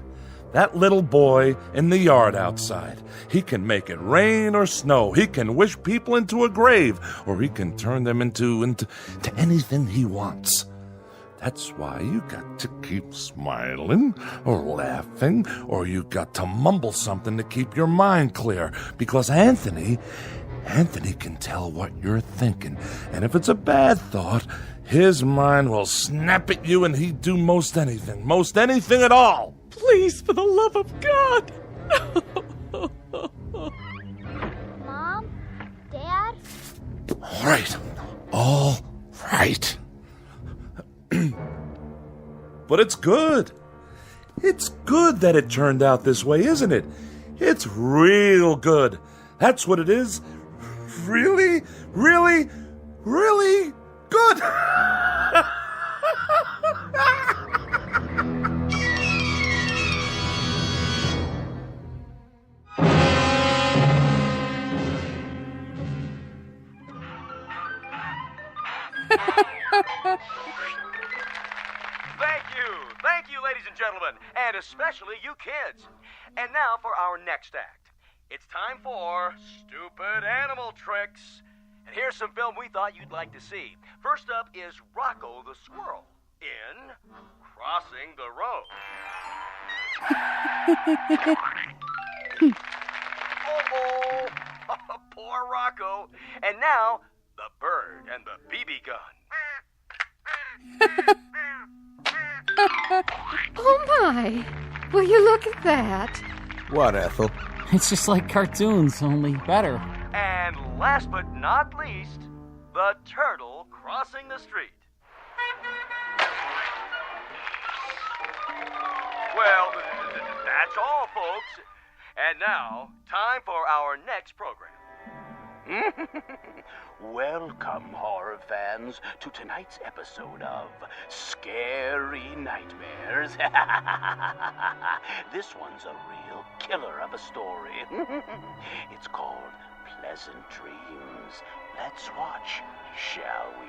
That little boy in the yard outside. He can make it rain or snow. He can wish people into a grave, or he can turn them into anything he wants. That's why you got to keep smiling or laughing, or you got to mumble something to keep your mind clear, because Anthony can tell what you're thinking, and if it's a bad thought, his mind will snap at you, and he'd do most anything at all. Please, for the love of God. Mom? Dad? All right. But it's good. It's good that it turned out this way, isn't it? It's real good. That's what it is. Really, really, really good. Thank you, ladies and gentlemen, and especially you kids. And now for our next act. It's time for Stupid Animal Tricks. And here's some film we thought you'd like to see. First up is Rocco the Squirrel in Crossing the Road. Uh-oh. Rocco. And now, the bird and the BB gun. Oh, my. Will you look at that? What, Ethel? It's just like cartoons, only better. And last but not least, the turtle crossing the street. Well, that's all, folks. And now, time for our next program. Welcome, horror fans, to tonight's episode of Scary Nightmares. This one's a real killer of a story. It's called Pleasant Dreams. Let's watch, shall we?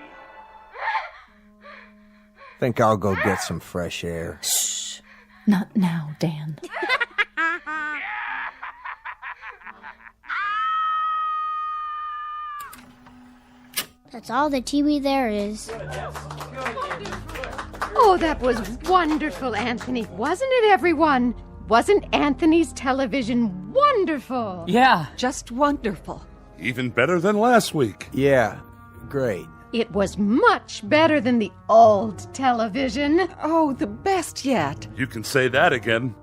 Think I'll go get some fresh air. Shh. Not now, Dan. That's all the TV there is. Oh, that was wonderful, Anthony. Wasn't it, everyone? Wasn't Anthony's television wonderful? Yeah. Just wonderful. Even better than last week. Yeah, great. It was much better than the old television. Oh, the best yet. You can say that again.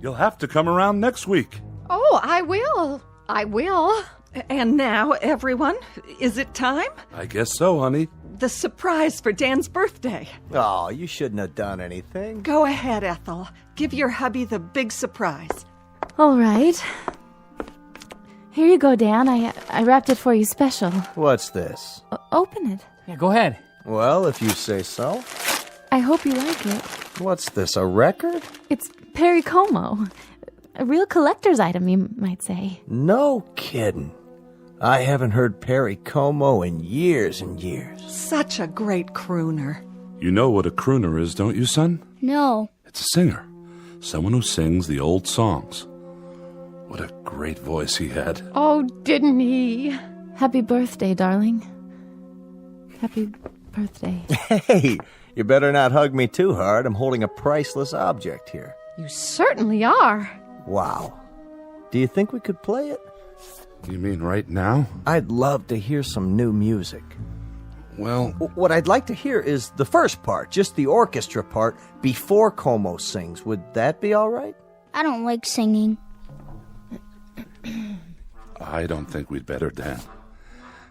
You'll have to come around next week. Oh, I will. I will. And now, everyone, is it time? I guess so, honey. The surprise for Dan's birthday. Oh, you shouldn't have done anything. Go ahead, Ethel. Give your hubby the big surprise. All right. Here you go, Dan. I wrapped it for you special. What's this? Open it. Yeah, go ahead. Well, if you say so. I hope you like it. What's this, a record? It's Perry Como. A real collector's item, you might say. No kidding. I haven't heard Perry Como in years and years. Such a great crooner. You know what a crooner is, don't you, son? No. It's a singer. Someone who sings the old songs. What a great voice he had. Oh, didn't he? Happy birthday, darling. Happy birthday. Hey, you better not hug me too hard. I'm holding a priceless object here. You certainly are. Wow. Do you think we could play it? You mean right now? I'd love to hear some new music. Well... What I'd like to hear is the first part, just the orchestra part, before Como sings. Would that be all right? I don't like singing. I don't think we'd better, Dan.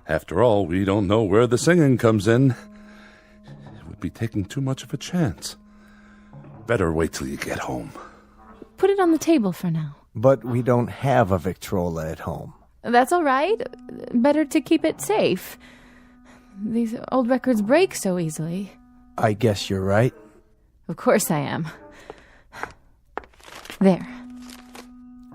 After all, we don't know where the singing comes in. It would be taking too much of a chance. Better wait till you get home. Put it on the table for now. But we don't have a Victrola at home. That's all right. Better to keep it safe. These old records break so easily. I guess you're right. Of course I am. There.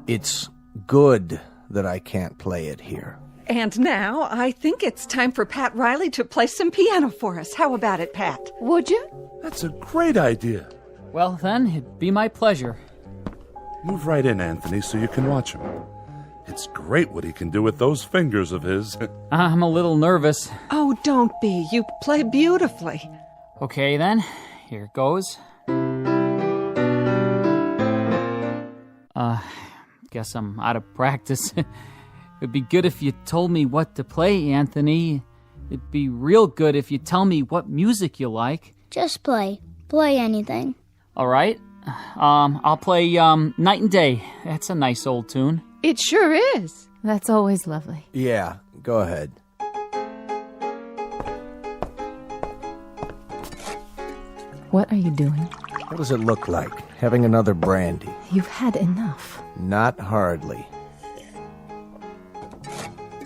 It's good that I can't play it here. And now, I think it's time for Pat Riley to play some piano for us. How about it, Pat? Would you? That's a great idea. Well, then, it'd be my pleasure. Move right in, Anthony, so you can watch him. It's great what he can do with those fingers of his. I'm a little nervous. Oh, don't be. You play beautifully. Okay, then. Here goes. Guess I'm out of practice. It'd be good if you told me what to play, Anthony. It'd be real good if you tell me what music you like. Just play. Play anything. All right. I'll play Night and Day. That's a nice old tune. It sure is. That's always lovely. Yeah, go ahead. What are you doing? What does it look like? Having another brandy? You've had enough. Not hardly.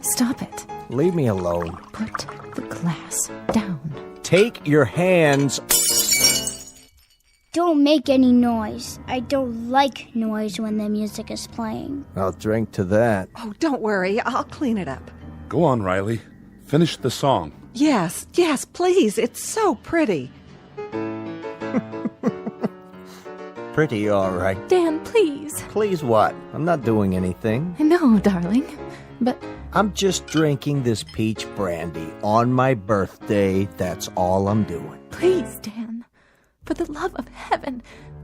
Stop it. Leave me alone. Put the glass down. Take your hands. Don't make any noise. I don't like noise when the music is playing. I'll drink to that. Oh, don't worry. I'll clean it up. Go on, Riley. Finish the song. Yes, please. It's so pretty. Pretty all right. Dan, please. Please what? I'm not doing anything. No, darling. But... I'm just drinking this peach brandy on my birthday. That's all I'm doing. Please, Dan. For the love of heaven,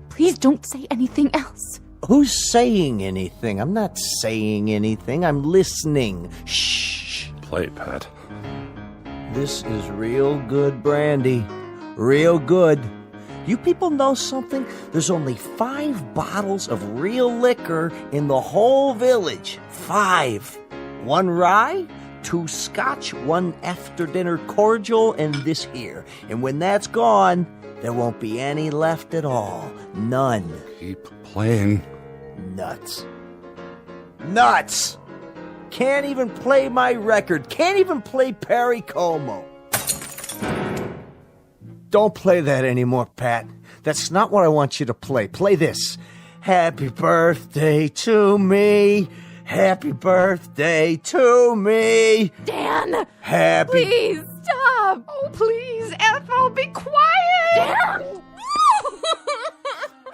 please don't say anything else. Who's saying anything? I'm not saying anything. I'm listening. Shh. play, Pat. This is real good brandy. Real good. You people know something? There's only 5 bottles of real liquor in the whole village. 5. 1 rye, 2 scotch, 1 after-dinner cordial, and this here. And when that's gone, there won't be any left at all. None. Keep playing. Nuts. Nuts! Can't even play my record. Can't even play Perry Como. Don't play that anymore, Pat. That's not what I want you to play. Play this. Happy birthday to me. Happy birthday to me. Dan! Happy... Please, stop! Oh, please, Ethel, be quiet! Dan!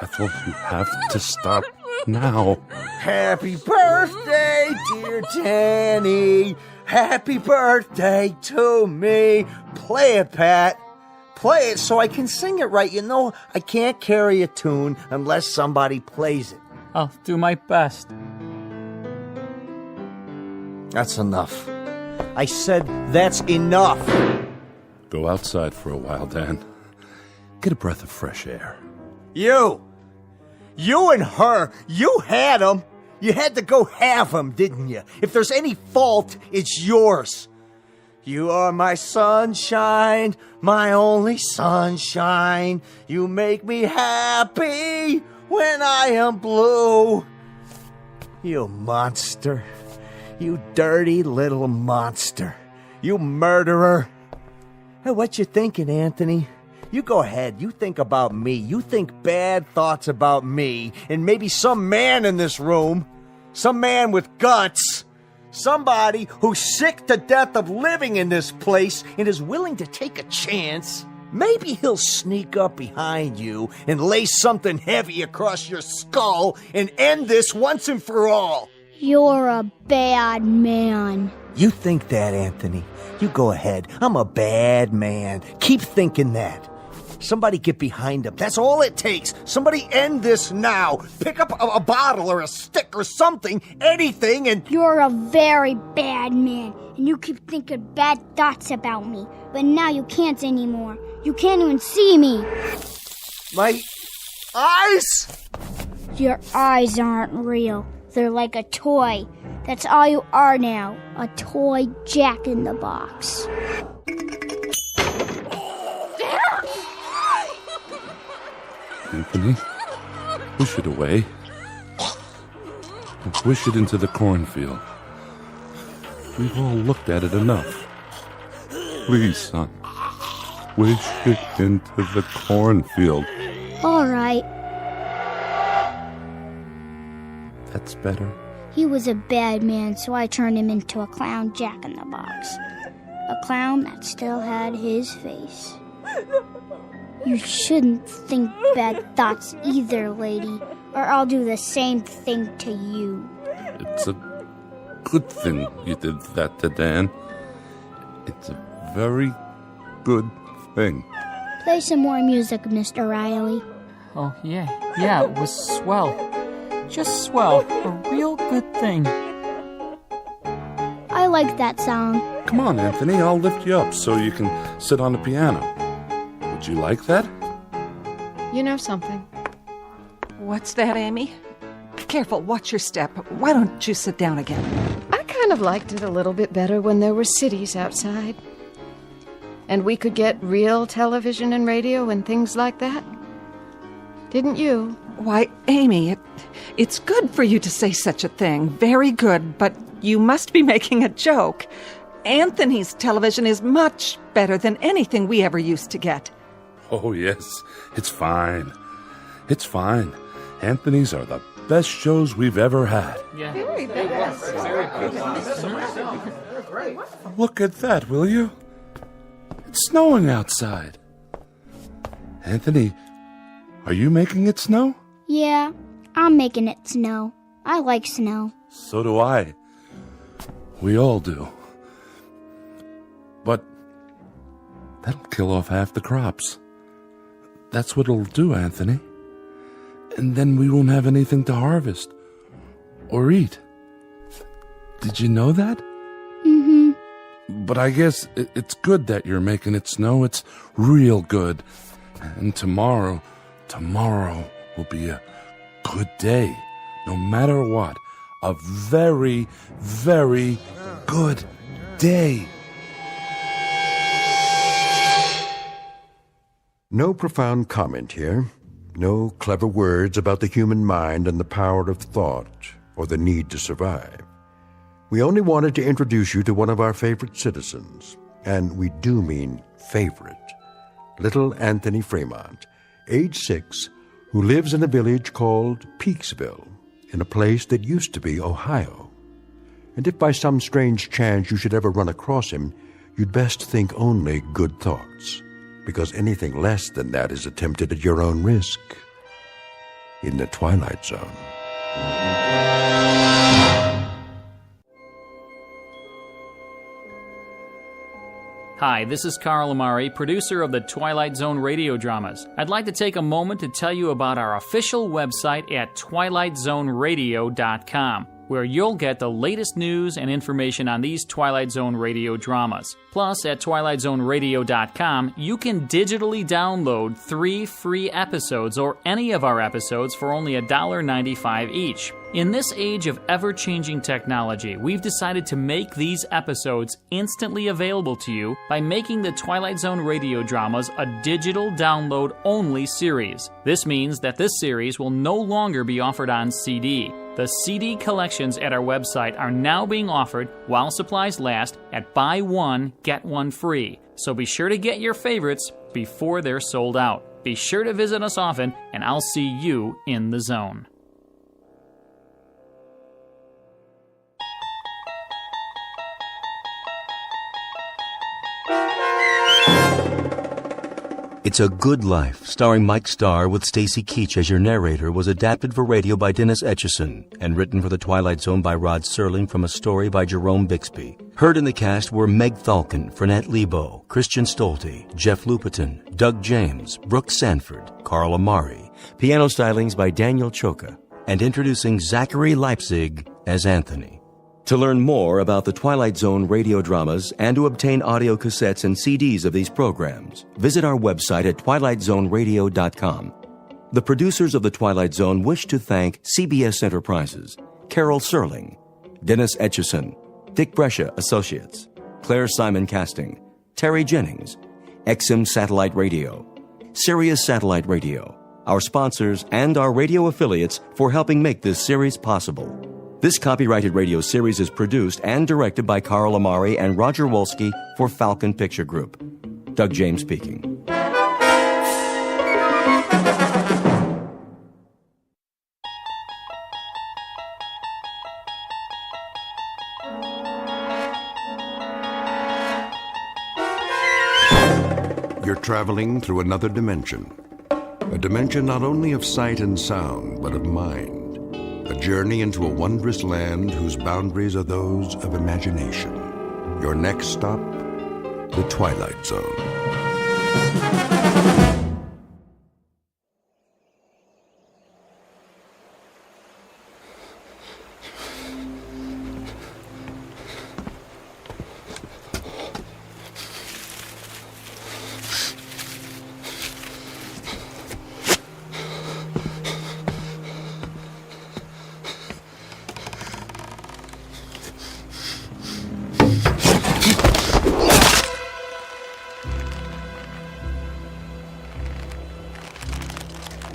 Ethel, you have to stop now. Happy birthday, dear Danny. Happy birthday to me. Play it, Pat. Play it so I can sing it right. You know, I can't carry a tune unless somebody plays it. I'll do my best. That's enough. I said that's enough. Go outside for a while, Dan. Get a breath of fresh air. You and her, you had them. You had to go have them, didn't you? If there's any fault, it's yours. You are my sunshine, my only sunshine. You make me happy when I am blue. You monster. You dirty little monster. You murderer. Hey, what you thinking, Anthony? You go ahead. You think about me. You think bad thoughts about me. And maybe some man in this room. Some man with guts. Somebody who's sick to death of living in this place and is willing to take a chance. Maybe he'll sneak up behind you and lay something heavy across your skull and end this once and for all. You're a bad man. You think that, Anthony. You go ahead. I'm a bad man. Keep thinking that. Somebody get behind him. That's all it takes. Somebody end this now. Pick up a bottle or a stick or something, anything, and... You're a very bad man, and you keep thinking bad thoughts about me. But now you can't anymore. You can't even see me. My eyes? Your eyes aren't real. They're like a toy. That's all you are now. A toy Jack-in-the-Box. Anthony, push it away. And push it into the cornfield. We've all looked at it enough. Please, son. Wish it into the cornfield. All right. That's better. He was a bad man, so I turned him into a clown Jack-in-the-Box. A clown that still had his face. You shouldn't think bad thoughts either, lady, or I'll do the same thing to you. It's a good thing you did that to Dan. It's a very good thing. Play some more music, Mr. Riley. Oh, yeah, it was swell. Just swell. A real good thing. I like that song. Come on, Anthony, I'll lift you up so you can sit on the piano. Would you like that? You know something? What's that, Amy? Careful, watch your step. Why don't you sit down again? I kind of liked it a little bit better when there were cities outside. And we could get real television and radio and things like that. Didn't you? Why, Amy, it's good for you to say such a thing. Very good, but you must be making a joke. Anthony's television is much better than anything we ever used to get. Oh, yes. It's fine. It's fine. Anthony's are the best shows we've ever had. Yeah. Very good. Look at that, will you? It's snowing outside. Anthony, are you making it snow? Yeah, I'm making it snow. I like snow. So do I. We all do. But that'll kill off half the crops. That's what it'll do, Anthony. And then we won't have anything to harvest or eat. Did you know that? Mm-hmm. But I guess it's good that you're making it snow. It's real good. And tomorrow will be a good day. No matter what. A very, very good day. No profound comment here. No clever words about the human mind and the power of thought or the need to survive. We only wanted to introduce you to one of our favorite citizens, and we do mean favorite, little Anthony Fremont, age 6, who lives in a village called Peaksville, in a place that used to be Ohio. And if by some strange chance you should ever run across him, you'd best think only good thoughts, because anything less than that is attempted at your own risk in the Twilight Zone. Hi, this is Carl Amari, producer of the Twilight Zone Radio Dramas. I'd like to take a moment to tell you about our official website at twilightzoneradio.com, where you'll get the latest news and information on these Twilight Zone radio dramas. Plus, at twilightzoneradio.com, you can digitally download 3 free episodes or any of our episodes for only $1.95 each. In this age of ever-changing technology, we've decided to make these episodes instantly available to you by making the Twilight Zone radio dramas a digital download-only series. This means that this series will no longer be offered on CD. The CD collections at our website are now being offered while supplies last at buy one, get one free. So be sure to get your favorites before they're sold out. Be sure to visit us often, and I'll see you in the zone. It's a Good Life, starring Mike Starr with Stacy Keach as your narrator, was adapted for radio by Dennis Etchison and written for The Twilight Zone by Rod Serling from a story by Jerome Bixby. Heard in the cast were Meg Thalken, Fernette Lebo, Christian Stolte, Jeff Lupetin, Doug James, Brooke Sanford, Carl Amari, piano stylings by Daniel Choka, and introducing Zachary Leipzig as Anthony. To learn more about the Twilight Zone radio dramas and to obtain audio cassettes and CDs of these programs, visit our website at twilightzoneradio.com. The producers of The Twilight Zone wish to thank CBS Enterprises, Carol Serling, Dennis Etchison, Dick Brescia Associates, Claire Simon Casting, Terry Jennings, XM Satellite Radio, Sirius Satellite Radio, our sponsors, and our radio affiliates for helping make this series possible. This copyrighted radio series is produced and directed by Carl Amari and Roger Wolski for Falcon Picture Group. Doug James speaking. You're traveling through another dimension. A dimension not only of sight and sound, but of mind. A journey into a wondrous land whose boundaries are those of imagination. Your next stop, the Twilight Zone.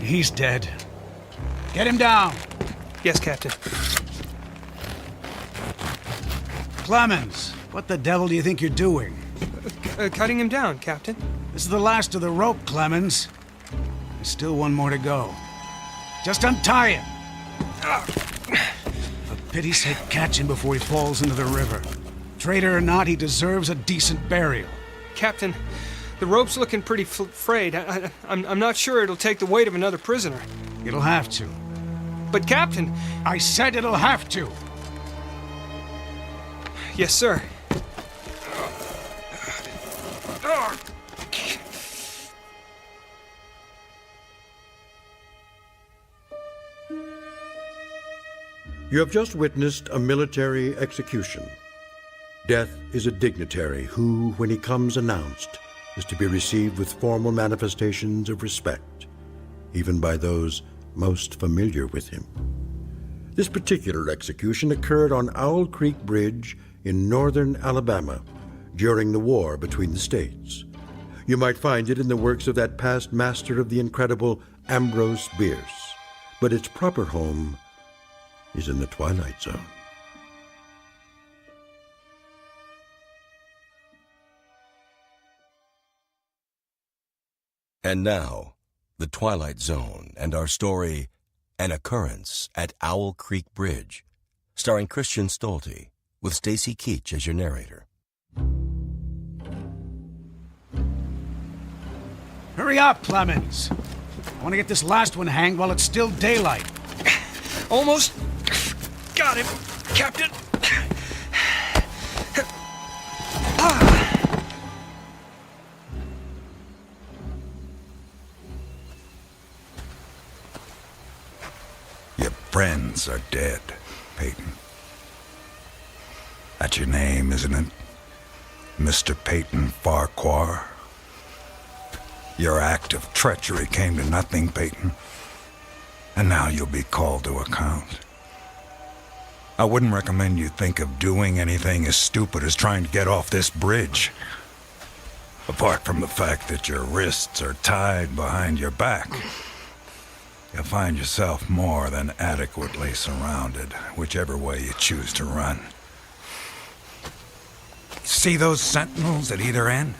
He's dead. Get him down. Yes, Captain. Clemens, what the devil do you think you're doing? Cutting him down, Captain. This is the last of the rope, Clemens. There's still one more to go. Just untie him. For pity's sake, catch him before he falls into the river. Traitor or not, he deserves a decent burial. Captain, the rope's looking pretty frayed. I'm not sure it'll take the weight of another prisoner. It'll have to. But, Captain... I said it'll have to. Yes, sir. You have just witnessed a military execution. Death is a dignitary who, when he comes announced, is to be received with formal manifestations of respect, even by those most familiar with him. This particular execution occurred on Owl Creek Bridge in northern Alabama during the war between the states. You might find it in the works of that past master of the incredible Ambrose Bierce, but its proper home is in the Twilight Zone. And now, The Twilight Zone and our story, An Occurrence at Owl Creek Bridge, starring Christian Stolte, with Stacy Keach as your narrator. Hurry up, Clemens. I want to get this last one hanged while it's still daylight. Almost got him, Captain. Your friends are dead, Peyton. That's your name, isn't it? Mr. Peyton Farquhar. Your act of treachery came to nothing, Peyton. And now you'll be called to account. I wouldn't recommend you think of doing anything as stupid as trying to get off this bridge. Apart from the fact that your wrists are tied behind your back, you'll find yourself more than adequately surrounded, whichever way you choose to run. See those sentinels at either end?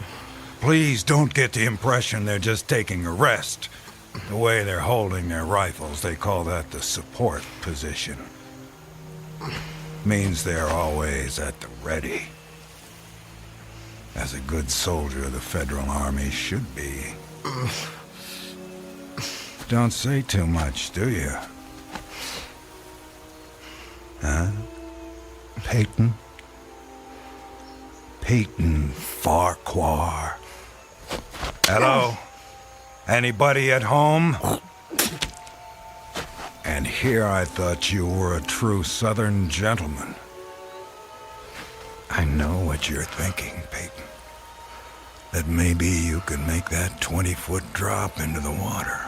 Please don't get the impression they're just taking a rest. The way they're holding their rifles, they call that the support position. Means they're always at the ready. As a good soldier of the Federal Army should be. Don't say too much, do you? Huh? Peyton? Peyton Farquhar. Hello? Anybody at home? And here I thought you were a true Southern gentleman. I know what you're thinking, Peyton. That maybe you could make that 20-foot drop into the water.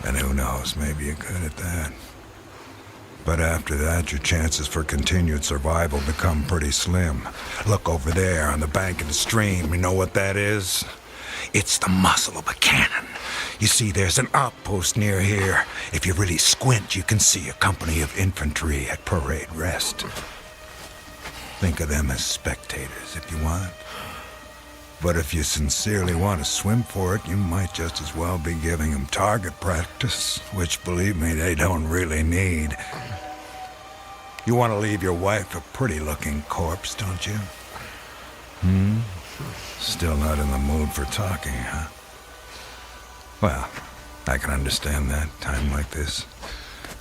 And who knows, maybe you could at that. But after that, your chances for continued survival become pretty slim. Look over there on the bank of the stream. You know what that is? It's the muzzle of a cannon. You see, there's an outpost near here. If you really squint, you can see a company of infantry at parade rest. Think of them as spectators if you want. But if you sincerely want to swim for it, you might just as well be giving them target practice, which, believe me, they don't really need. You want to leave your wife a pretty-looking corpse, don't you? Still not in the mood for talking, huh? Well, I can understand that, time like this.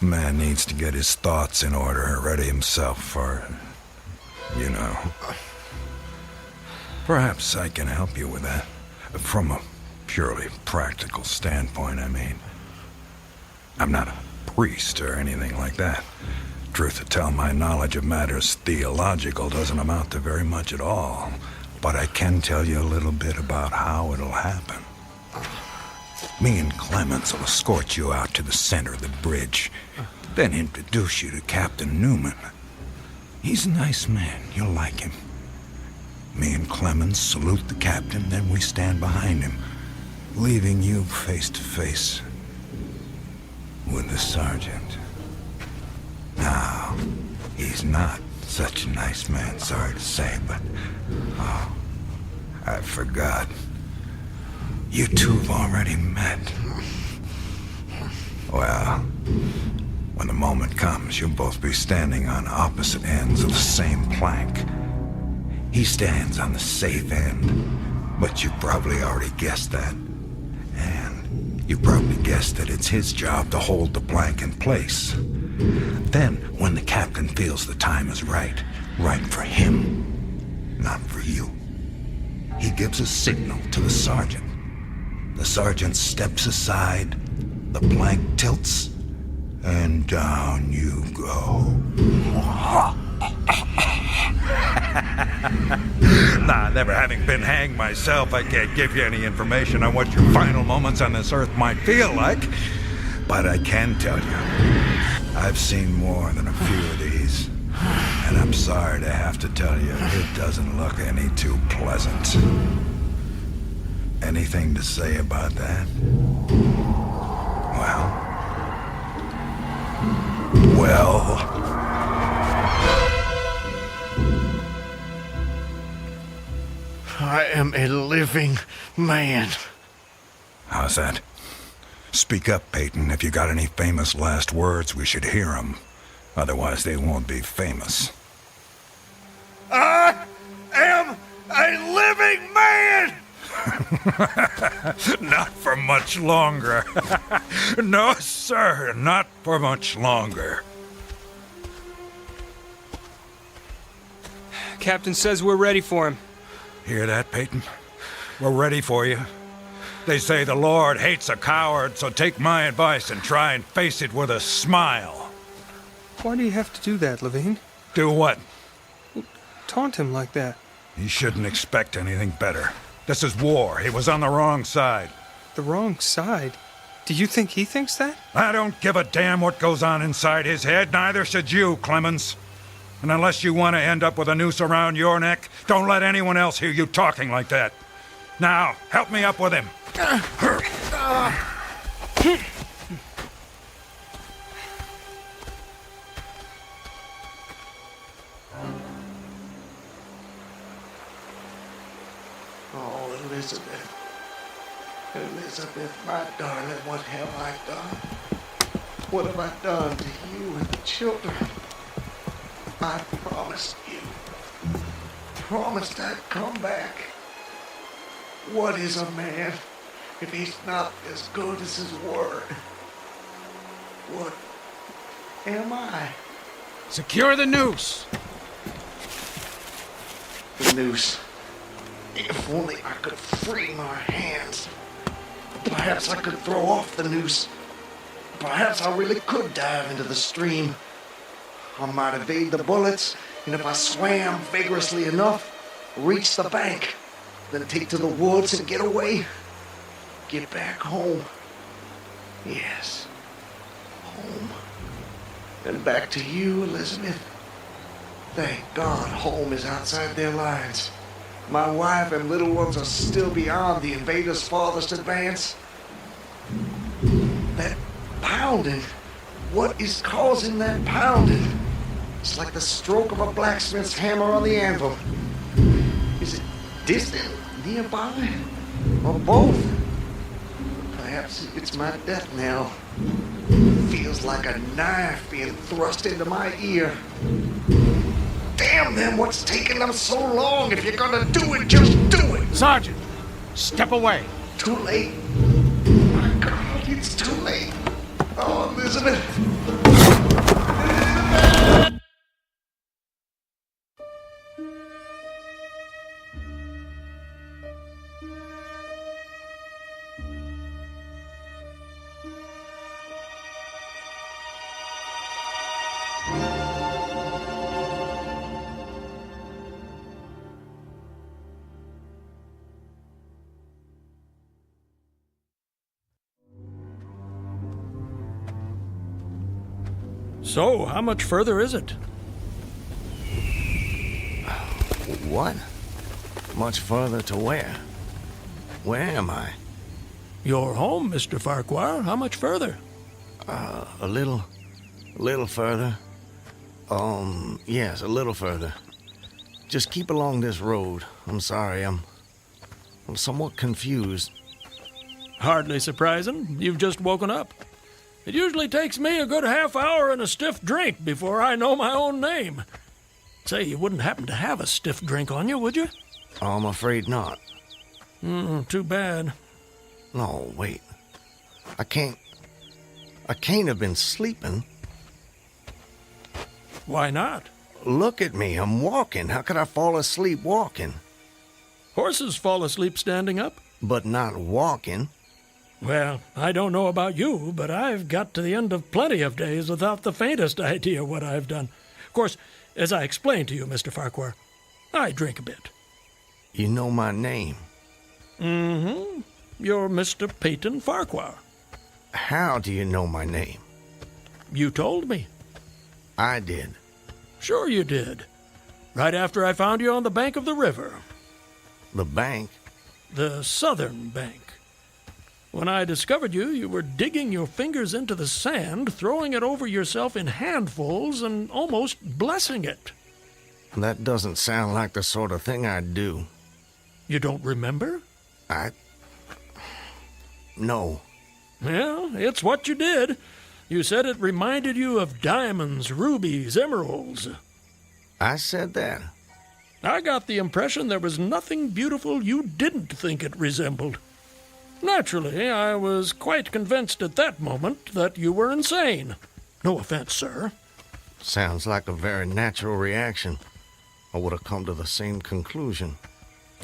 A man needs to get his thoughts in order, ready himself for, you know. Perhaps I can help you with that. From a purely practical standpoint, I mean. I'm not a priest or anything like that. Truth to tell, my knowledge of matters theological doesn't amount to very much at all. But I can tell you a little bit about how it'll happen. Me and Clemens will escort you out to the center of the bridge, then introduce you to Captain Newman. He's a nice man. You'll like him. Me and Clemens salute the captain, then we stand behind him, leaving you face to face with the sergeant. Now, he's not such a nice man, sorry to say, but... Oh, I forgot. You two have already met. Well, when the moment comes, you'll both be standing on opposite ends of the same plank. He stands on the safe end, but you probably already guessed that. And you probably guessed that it's his job to hold the plank in place. Then, when the captain feels the time is right for him, not for you, he gives a signal to the sergeant. The sergeant steps aside, the plank tilts, and down you go. Nah, never having been hanged myself, I can't give you any information on what your final moments on this earth might feel like. But I can tell you, I've seen more than a few of these. And I'm sorry to have to tell you, it doesn't look any too pleasant. Anything to say about that? Well. I am a living man. How's that? Speak up, Peyton. If you got any famous last words, we should hear them. Otherwise, they won't be famous. I am a living man! Not for much longer. No, sir, not for much longer. Captain says we're ready for him. Hear that, Peyton? We're ready for you. They say the Lord hates a coward, so take my advice and try and face it with a smile. Why do you have to do that, Levine? Do what? Taunt him like that. He shouldn't expect anything better. This is war. He was on the wrong side. The wrong side? Do you think he thinks that? I don't give a damn what goes on inside his head. Neither should you, Clemens. And unless you want to end up with a noose around your neck, don't let anyone else hear you talking like that. Now, help me up with him. Oh, Elizabeth. Elizabeth, my darling, what have I done? What have I done to you and the children? I promised you. Promised I'd come back. What is a man if he's not as good as his word? What am I? Secure the noose. The noose. If only I could free my hands. Perhaps I could throw off the noose. Perhaps I really could dive into the stream. I might evade the bullets, and if I swam vigorously enough, reach the bank, then take to the woods and get away. Get back home. Yes, home. And back to you, Elizabeth. Thank God home is outside their lines. My wife and little ones are still beyond the invaders' farthest advance. That pounding. What is causing that pounding? It's like the stroke of a blacksmith's hammer on the anvil. Is it distant, nearby, or both? Perhaps it's my death knell. Feels like a knife being thrust into my ear. Damn them, what's taking them so long? If you're gonna do it, just do it! Sergeant, step away. Too late. My God, it's too late. Oh, Elizabeth. So, how much further is it? What? Much further to where? Where am I? You're home, Mr. Farquhar. How much further? A little further. Yes, a little further. Just keep along this road. I'm sorry, I'm somewhat confused. Hardly surprising. You've just woken up. It usually takes me a good half hour and a stiff drink before I know my own name. Say, you wouldn't happen to have a stiff drink on you, would you? I'm afraid not. Too bad. No, wait. I can't have been sleeping. Why not? Look at me, I'm walking. How could I fall asleep walking? Horses fall asleep standing up. But not walking. Well, I don't know about you, but I've got to the end of plenty of days without the faintest idea what I've done. Of course, as I explained to you, Mr. Farquhar, I drink a bit. You know my name? Mm-hmm. You're Mr. Peyton Farquhar. How do you know my name? You told me. I did. Sure you did. Right after I found you on the bank of the river. The bank? The southern bank. When I discovered you, you were digging your fingers into the sand, throwing it over yourself in handfuls, and almost blessing it. That doesn't sound like the sort of thing I'd do. You don't remember? No. Well, it's what you did. You said it reminded you of diamonds, rubies, emeralds. I said that? I got the impression there was nothing beautiful you didn't think it resembled. Naturally, I was quite convinced at that moment that you were insane. No offense, sir. Sounds like a very natural reaction. I would have come to the same conclusion.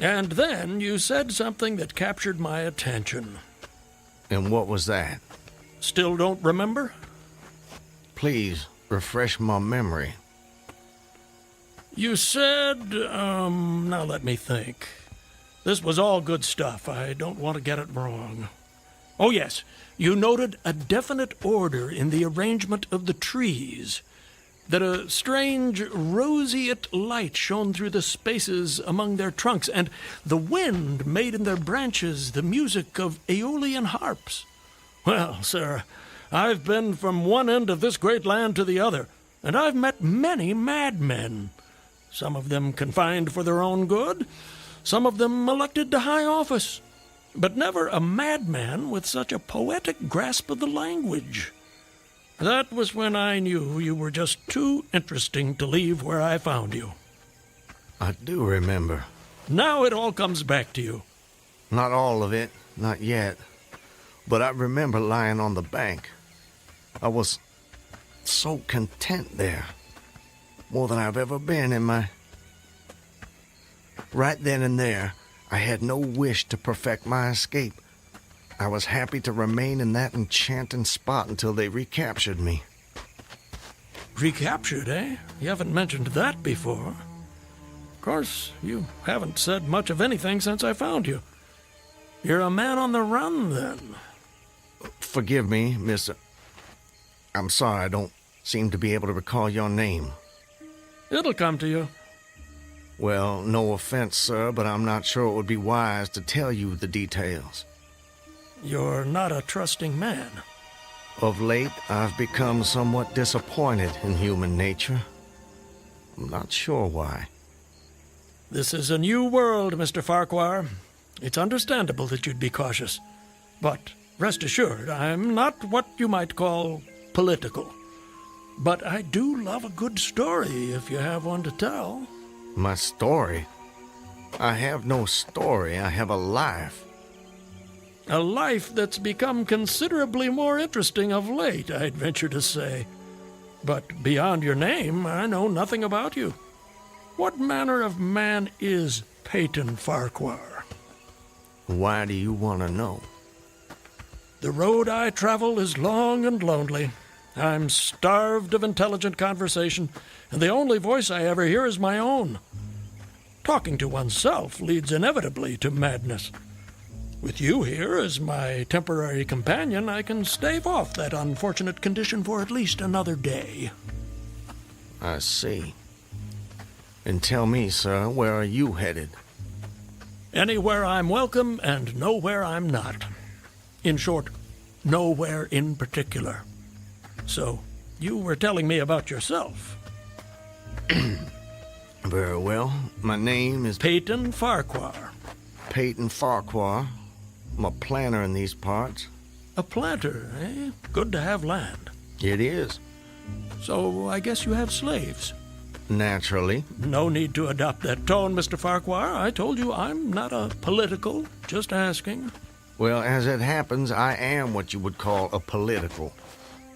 And then you said something that captured my attention. And what was that? Still don't remember? Please, refresh my memory. You said, now let me think. This was all good stuff. I don't want to get it wrong. Oh, yes. You noted a definite order in the arrangement of the trees. That a strange roseate light shone through the spaces among their trunks, and the wind made in their branches the music of Aeolian harps. Well, sir, I've been from one end of this great land to the other, and I've met many madmen. Some of them confined for their own good, some of them elected to high office, but never a madman with such a poetic grasp of the language. That was when I knew you were just too interesting to leave where I found you. I do remember. Now it all comes back to you. Not all of it, not yet. But I remember lying on the bank. I was so content there. More than I've ever been in my... Right then and there, I had no wish to perfect my escape. I was happy to remain in that enchanting spot until they recaptured me. Recaptured, eh? You haven't mentioned that before. Of course, you haven't said much of anything since I found you. You're a man on the run, then. Forgive me, Mr. I'm sorry I don't seem to be able to recall your name. It'll come to you. Well, no offense, sir, but I'm not sure it would be wise to tell you the details. You're not a trusting man. Of late, I've become somewhat disappointed in human nature. I'm not sure why. This is a new world, Mr. Farquhar. It's understandable that you'd be cautious. But rest assured, I'm not what you might call political. But I do love a good story if you have one to tell. My story? I have no story. I have a life. A life that's become considerably more interesting of late, I'd venture to say. But beyond your name, I know nothing about you. What manner of man is Peyton Farquhar? Why do you want to know? The road I travel is long and lonely. I'm starved of intelligent conversation, and the only voice I ever hear is my own. Talking to oneself leads inevitably to madness. With you here as my temporary companion, I can stave off that unfortunate condition for at least another day. I see. And tell me, sir, where are you headed? Anywhere I'm welcome and nowhere I'm not. In short, nowhere in particular. So, you were telling me about yourself. Very well. My name is... Peyton Farquhar. Peyton Farquhar. I'm a planter in these parts. A planter, eh? Good to have land. It is. So, I guess you have slaves. Naturally. No need to adopt that tone, Mr. Farquhar. I told you I'm not a political, just asking. Well, as it happens, I am what you would call a political.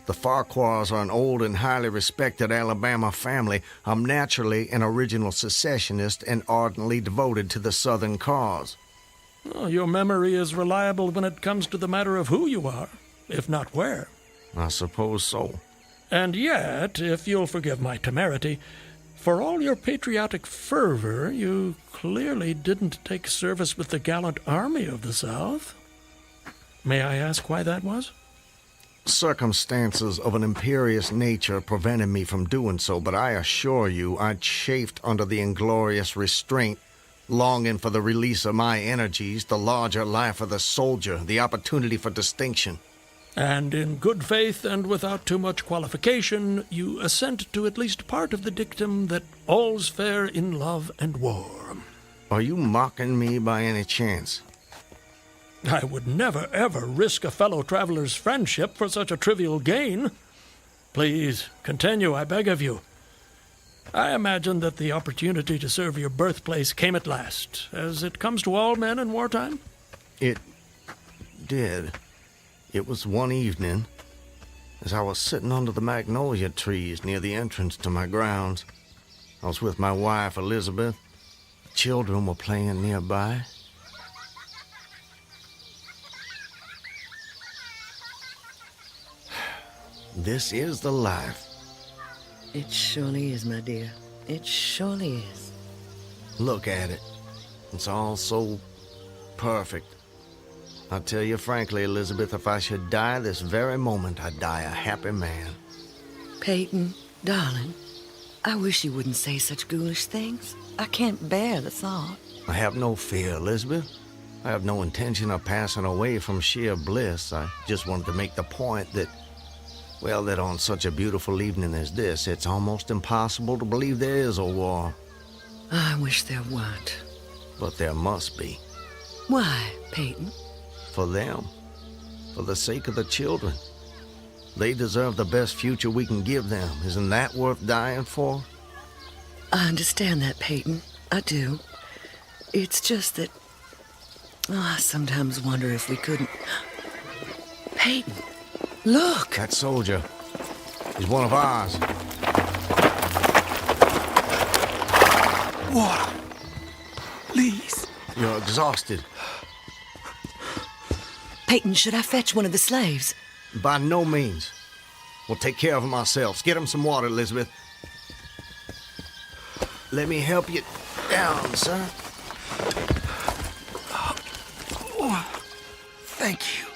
The Farquhars are an old and highly respected Alabama family. I'm naturally an original secessionist and ardently devoted to the Southern cause. Oh, your memory is reliable when it comes to the matter of who you are, if not where. I suppose so. And yet, if you'll forgive my temerity, for all your patriotic fervor, you clearly didn't take service with the gallant army of the South. May I ask why that was? Circumstances of an imperious nature prevented me from doing so, but I assure you I chafed under the inglorious restraint, longing for the release of my energies, the larger life of the soldier, the opportunity for distinction. And in good faith and without too much qualification, you assent to at least part of the dictum that all's fair in love and war. Are you mocking me by any chance? I would never, ever risk a fellow traveler's friendship for such a trivial gain. Please, continue, I beg of you. I imagine that the opportunity to serve your birthplace came at last, as it comes to all men in wartime. It did. It was one evening, as I was sitting under the magnolia trees near the entrance to my grounds. I was with my wife, Elizabeth. The children were playing nearby. This is the life. It surely is, my dear. It surely is. Look at it. It's all so perfect. I'll tell you frankly, Elizabeth, if I should die this very moment, I'd die a happy man. Peyton, darling, I wish you wouldn't say such ghoulish things. I can't bear the thought. I have no fear, Elizabeth. I have no intention of passing away from sheer bliss. I just wanted to make the point that, well, that on such a beautiful evening as this, it's almost impossible to believe there is a war. I wish there weren't. But there must be. Why, Peyton? For them. For the sake of the children. They deserve the best future we can give them. Isn't that worth dying for? I understand that, Peyton. I do. It's just that... I sometimes wonder if we couldn't... Peyton, look! That soldier. He's one of ours. Water. Please. You're exhausted. Peyton, should I fetch one of the slaves? By no means. We'll take care of him ourselves. Get him some water, Elizabeth. Let me help you down, sir. Oh, thank you.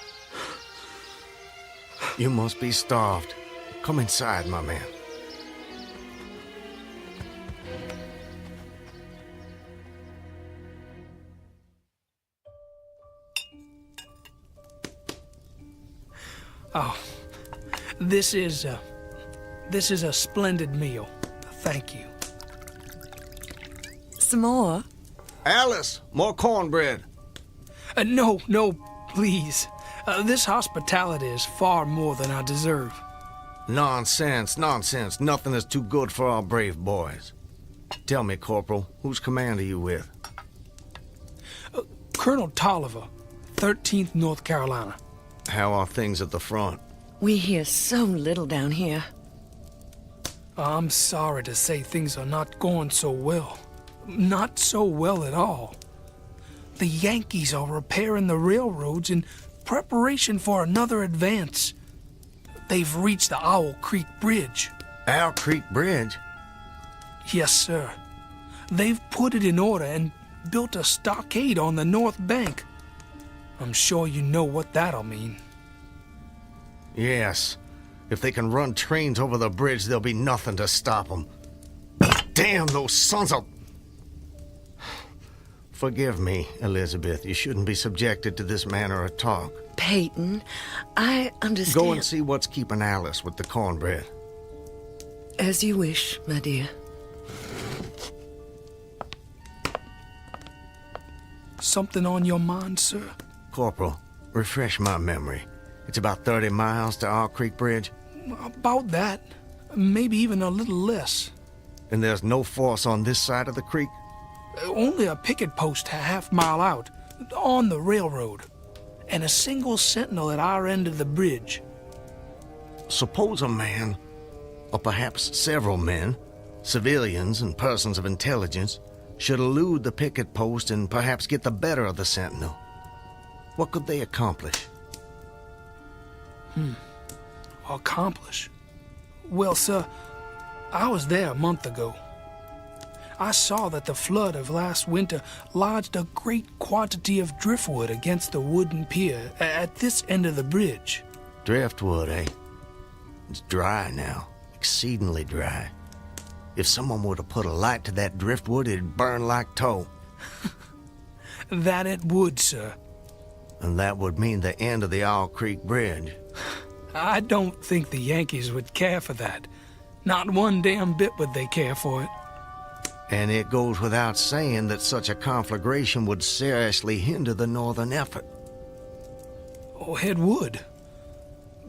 You must be starved. Come inside, my man. Oh, this is a splendid meal. Thank you. Some more? Alice, more cornbread. No, please. This hospitality is far more than I deserve. Nonsense. Nothing is too good for our brave boys. Tell me, Corporal, whose command are you with? Colonel Tolliver, 13th North Carolina. How are things at the front? We hear so little down here. I'm sorry to say things are not going so well. Not so well at all. The Yankees are repairing the railroads in preparation for another advance. They've reached the Owl Creek Bridge. Owl Creek Bridge? Yes, sir. They've put it in order and built a stockade on the north bank. I'm sure you know what that'll mean. Yes. If they can run trains over the bridge, there'll be nothing to stop them. Damn those sons of... Forgive me, Elizabeth. You shouldn't be subjected to this manner of talk. Peyton, I understand... Go and see what's keeping Alice with the cornbread. As you wish, my dear. Something on your mind, sir? Corporal, refresh my memory. It's about 30 miles to Owl Creek Bridge? About that. Maybe even a little less. And there's no force on this side of the creek? Only a picket post a half-mile out, on the railroad, and a single sentinel at our end of the bridge. Suppose a man, or perhaps several men, civilians and persons of intelligence, should elude the picket post and perhaps get the better of the sentinel. What could they accomplish? Accomplish? Well, sir, I was there a month ago. I saw that the flood of last winter lodged a great quantity of driftwood against the wooden pier at this end of the bridge. Driftwood, eh? It's dry now, exceedingly dry. If someone were to put a light to that driftwood, it'd burn like tow. That it would, sir. And that would mean the end of the Owl Creek Bridge. I don't think the Yankees would care for that. Not one damn bit would they care for it. And it goes without saying that such a conflagration would seriously hinder the northern effort. Oh, it would.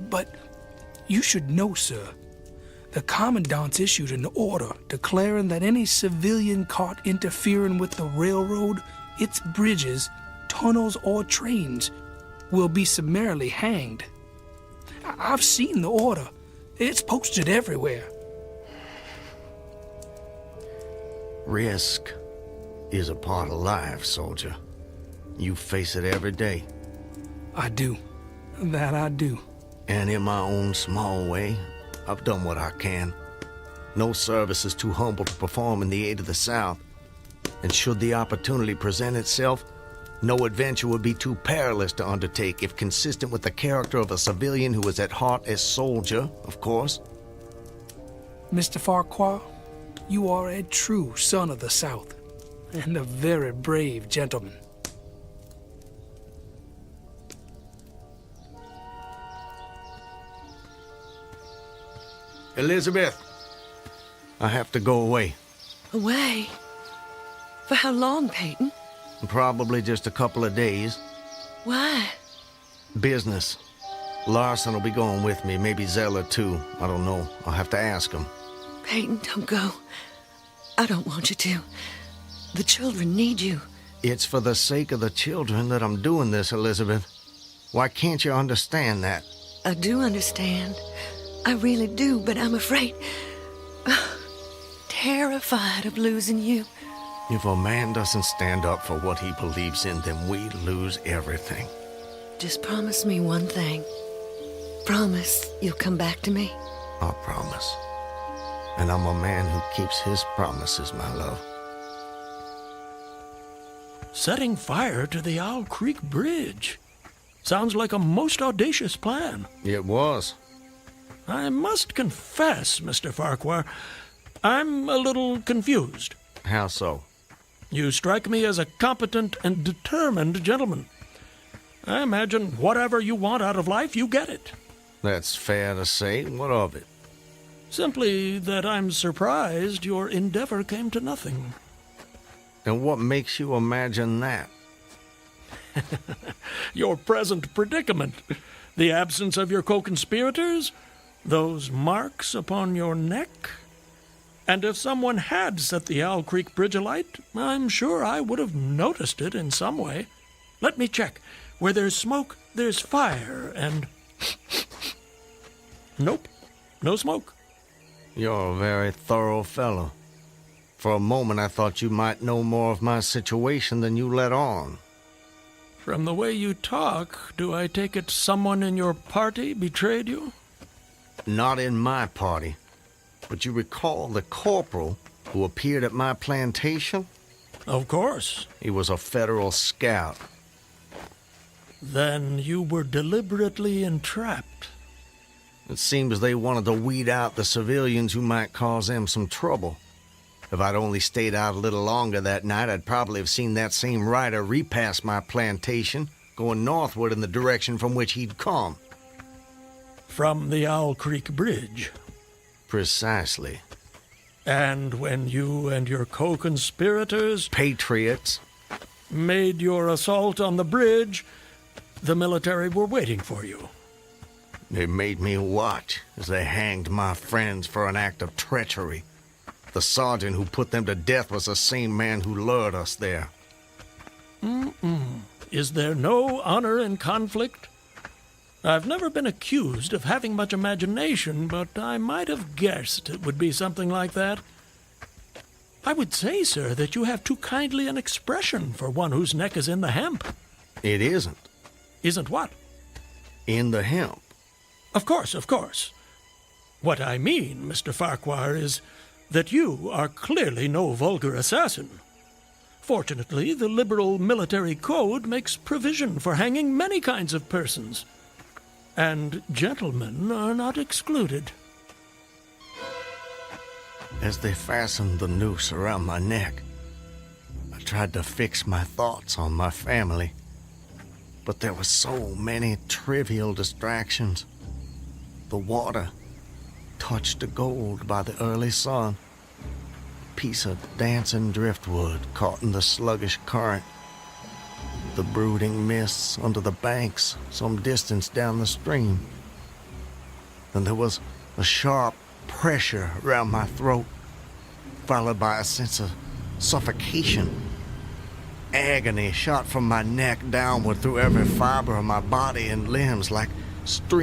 But you should know, sir, the commandant's issued an order declaring that any civilian caught interfering with the railroad, its bridges, tunnels, or trains will be summarily hanged. I've seen the order. It's posted everywhere. Risk is a part of life, soldier. You face it every day. I do. That I do. And in my own small way, I've done what I can. No service is too humble to perform in the aid of the South. And should the opportunity present itself, no adventure would be too perilous to undertake if consistent with the character of a civilian who is at heart a soldier, of course. Mr. Farquhar, you are a true son of the South, and a very brave gentleman. Elizabeth, I have to go away. Away? For how long, Peyton? Probably just a couple of days. Why? Business. Larson will be going with me, maybe Zeller too. I don't know. I'll have to ask him. Peyton, don't go. I don't want you to. The children need you. It's for the sake of the children that I'm doing this, Elizabeth. Why can't you understand that? I do understand. I really do, but I'm afraid... terrified of losing you. If a man doesn't stand up for what he believes in, then we lose everything. Just promise me one thing. Promise you'll come back to me. I promise. And I'm a man who keeps his promises, my love. Setting fire to the Owl Creek Bridge. Sounds like a most audacious plan. It was. I must confess, Mr. Farquhar, I'm a little confused. How so? You strike me as a competent and determined gentleman. I imagine whatever you want out of life, you get it. That's fair to say. What of it? Simply that I'm surprised your endeavor came to nothing. And what makes you imagine that? Your present predicament. The absence of your co-conspirators, those marks upon your neck. And if someone had set the Owl Creek Bridge alight, I'm sure I would have noticed it in some way. Let me check. Where there's smoke, there's fire, and... Nope, no smoke. You're a very thorough fellow. For a moment I thought you might know more of my situation than you let on. From the way you talk, do I take it someone in your party betrayed you? Not in my party. But you recall the corporal who appeared at my plantation? Of course. He was a federal scout. Then you were deliberately entrapped. It seems they wanted to weed out the civilians who might cause them some trouble. If I'd only stayed out a little longer that night, I'd probably have seen that same rider repass my plantation, going northward in the direction from which he'd come. From the Owl Creek Bridge. Precisely. And when you and your co-conspirators... Patriots. ...made your assault on the bridge, the military were waiting for you. They made me watch as they hanged my friends for an act of treachery. The sergeant who put them to death was the same man who lured us there. Is there no honor in conflict? I've never been accused of having much imagination, but I might have guessed it would be something like that. I would say, sir, that you have too kindly an expression for one whose neck is in the hemp. It isn't. Isn't what? In the hemp. Of course, of course. What I mean, Mr. Farquhar, is that you are clearly no vulgar assassin. Fortunately, the liberal military code makes provision for hanging many kinds of persons, and gentlemen are not excluded. As they fastened the noose around my neck, I tried to fix my thoughts on my family, but there were so many trivial distractions. The water touched to gold by the early sun, a piece of dancing driftwood caught in the sluggish current, the brooding mists under the banks some distance down the stream. Then there was a sharp pressure around my throat, followed by a sense of suffocation. Agony shot from my neck downward through every fiber of my body and limbs like streams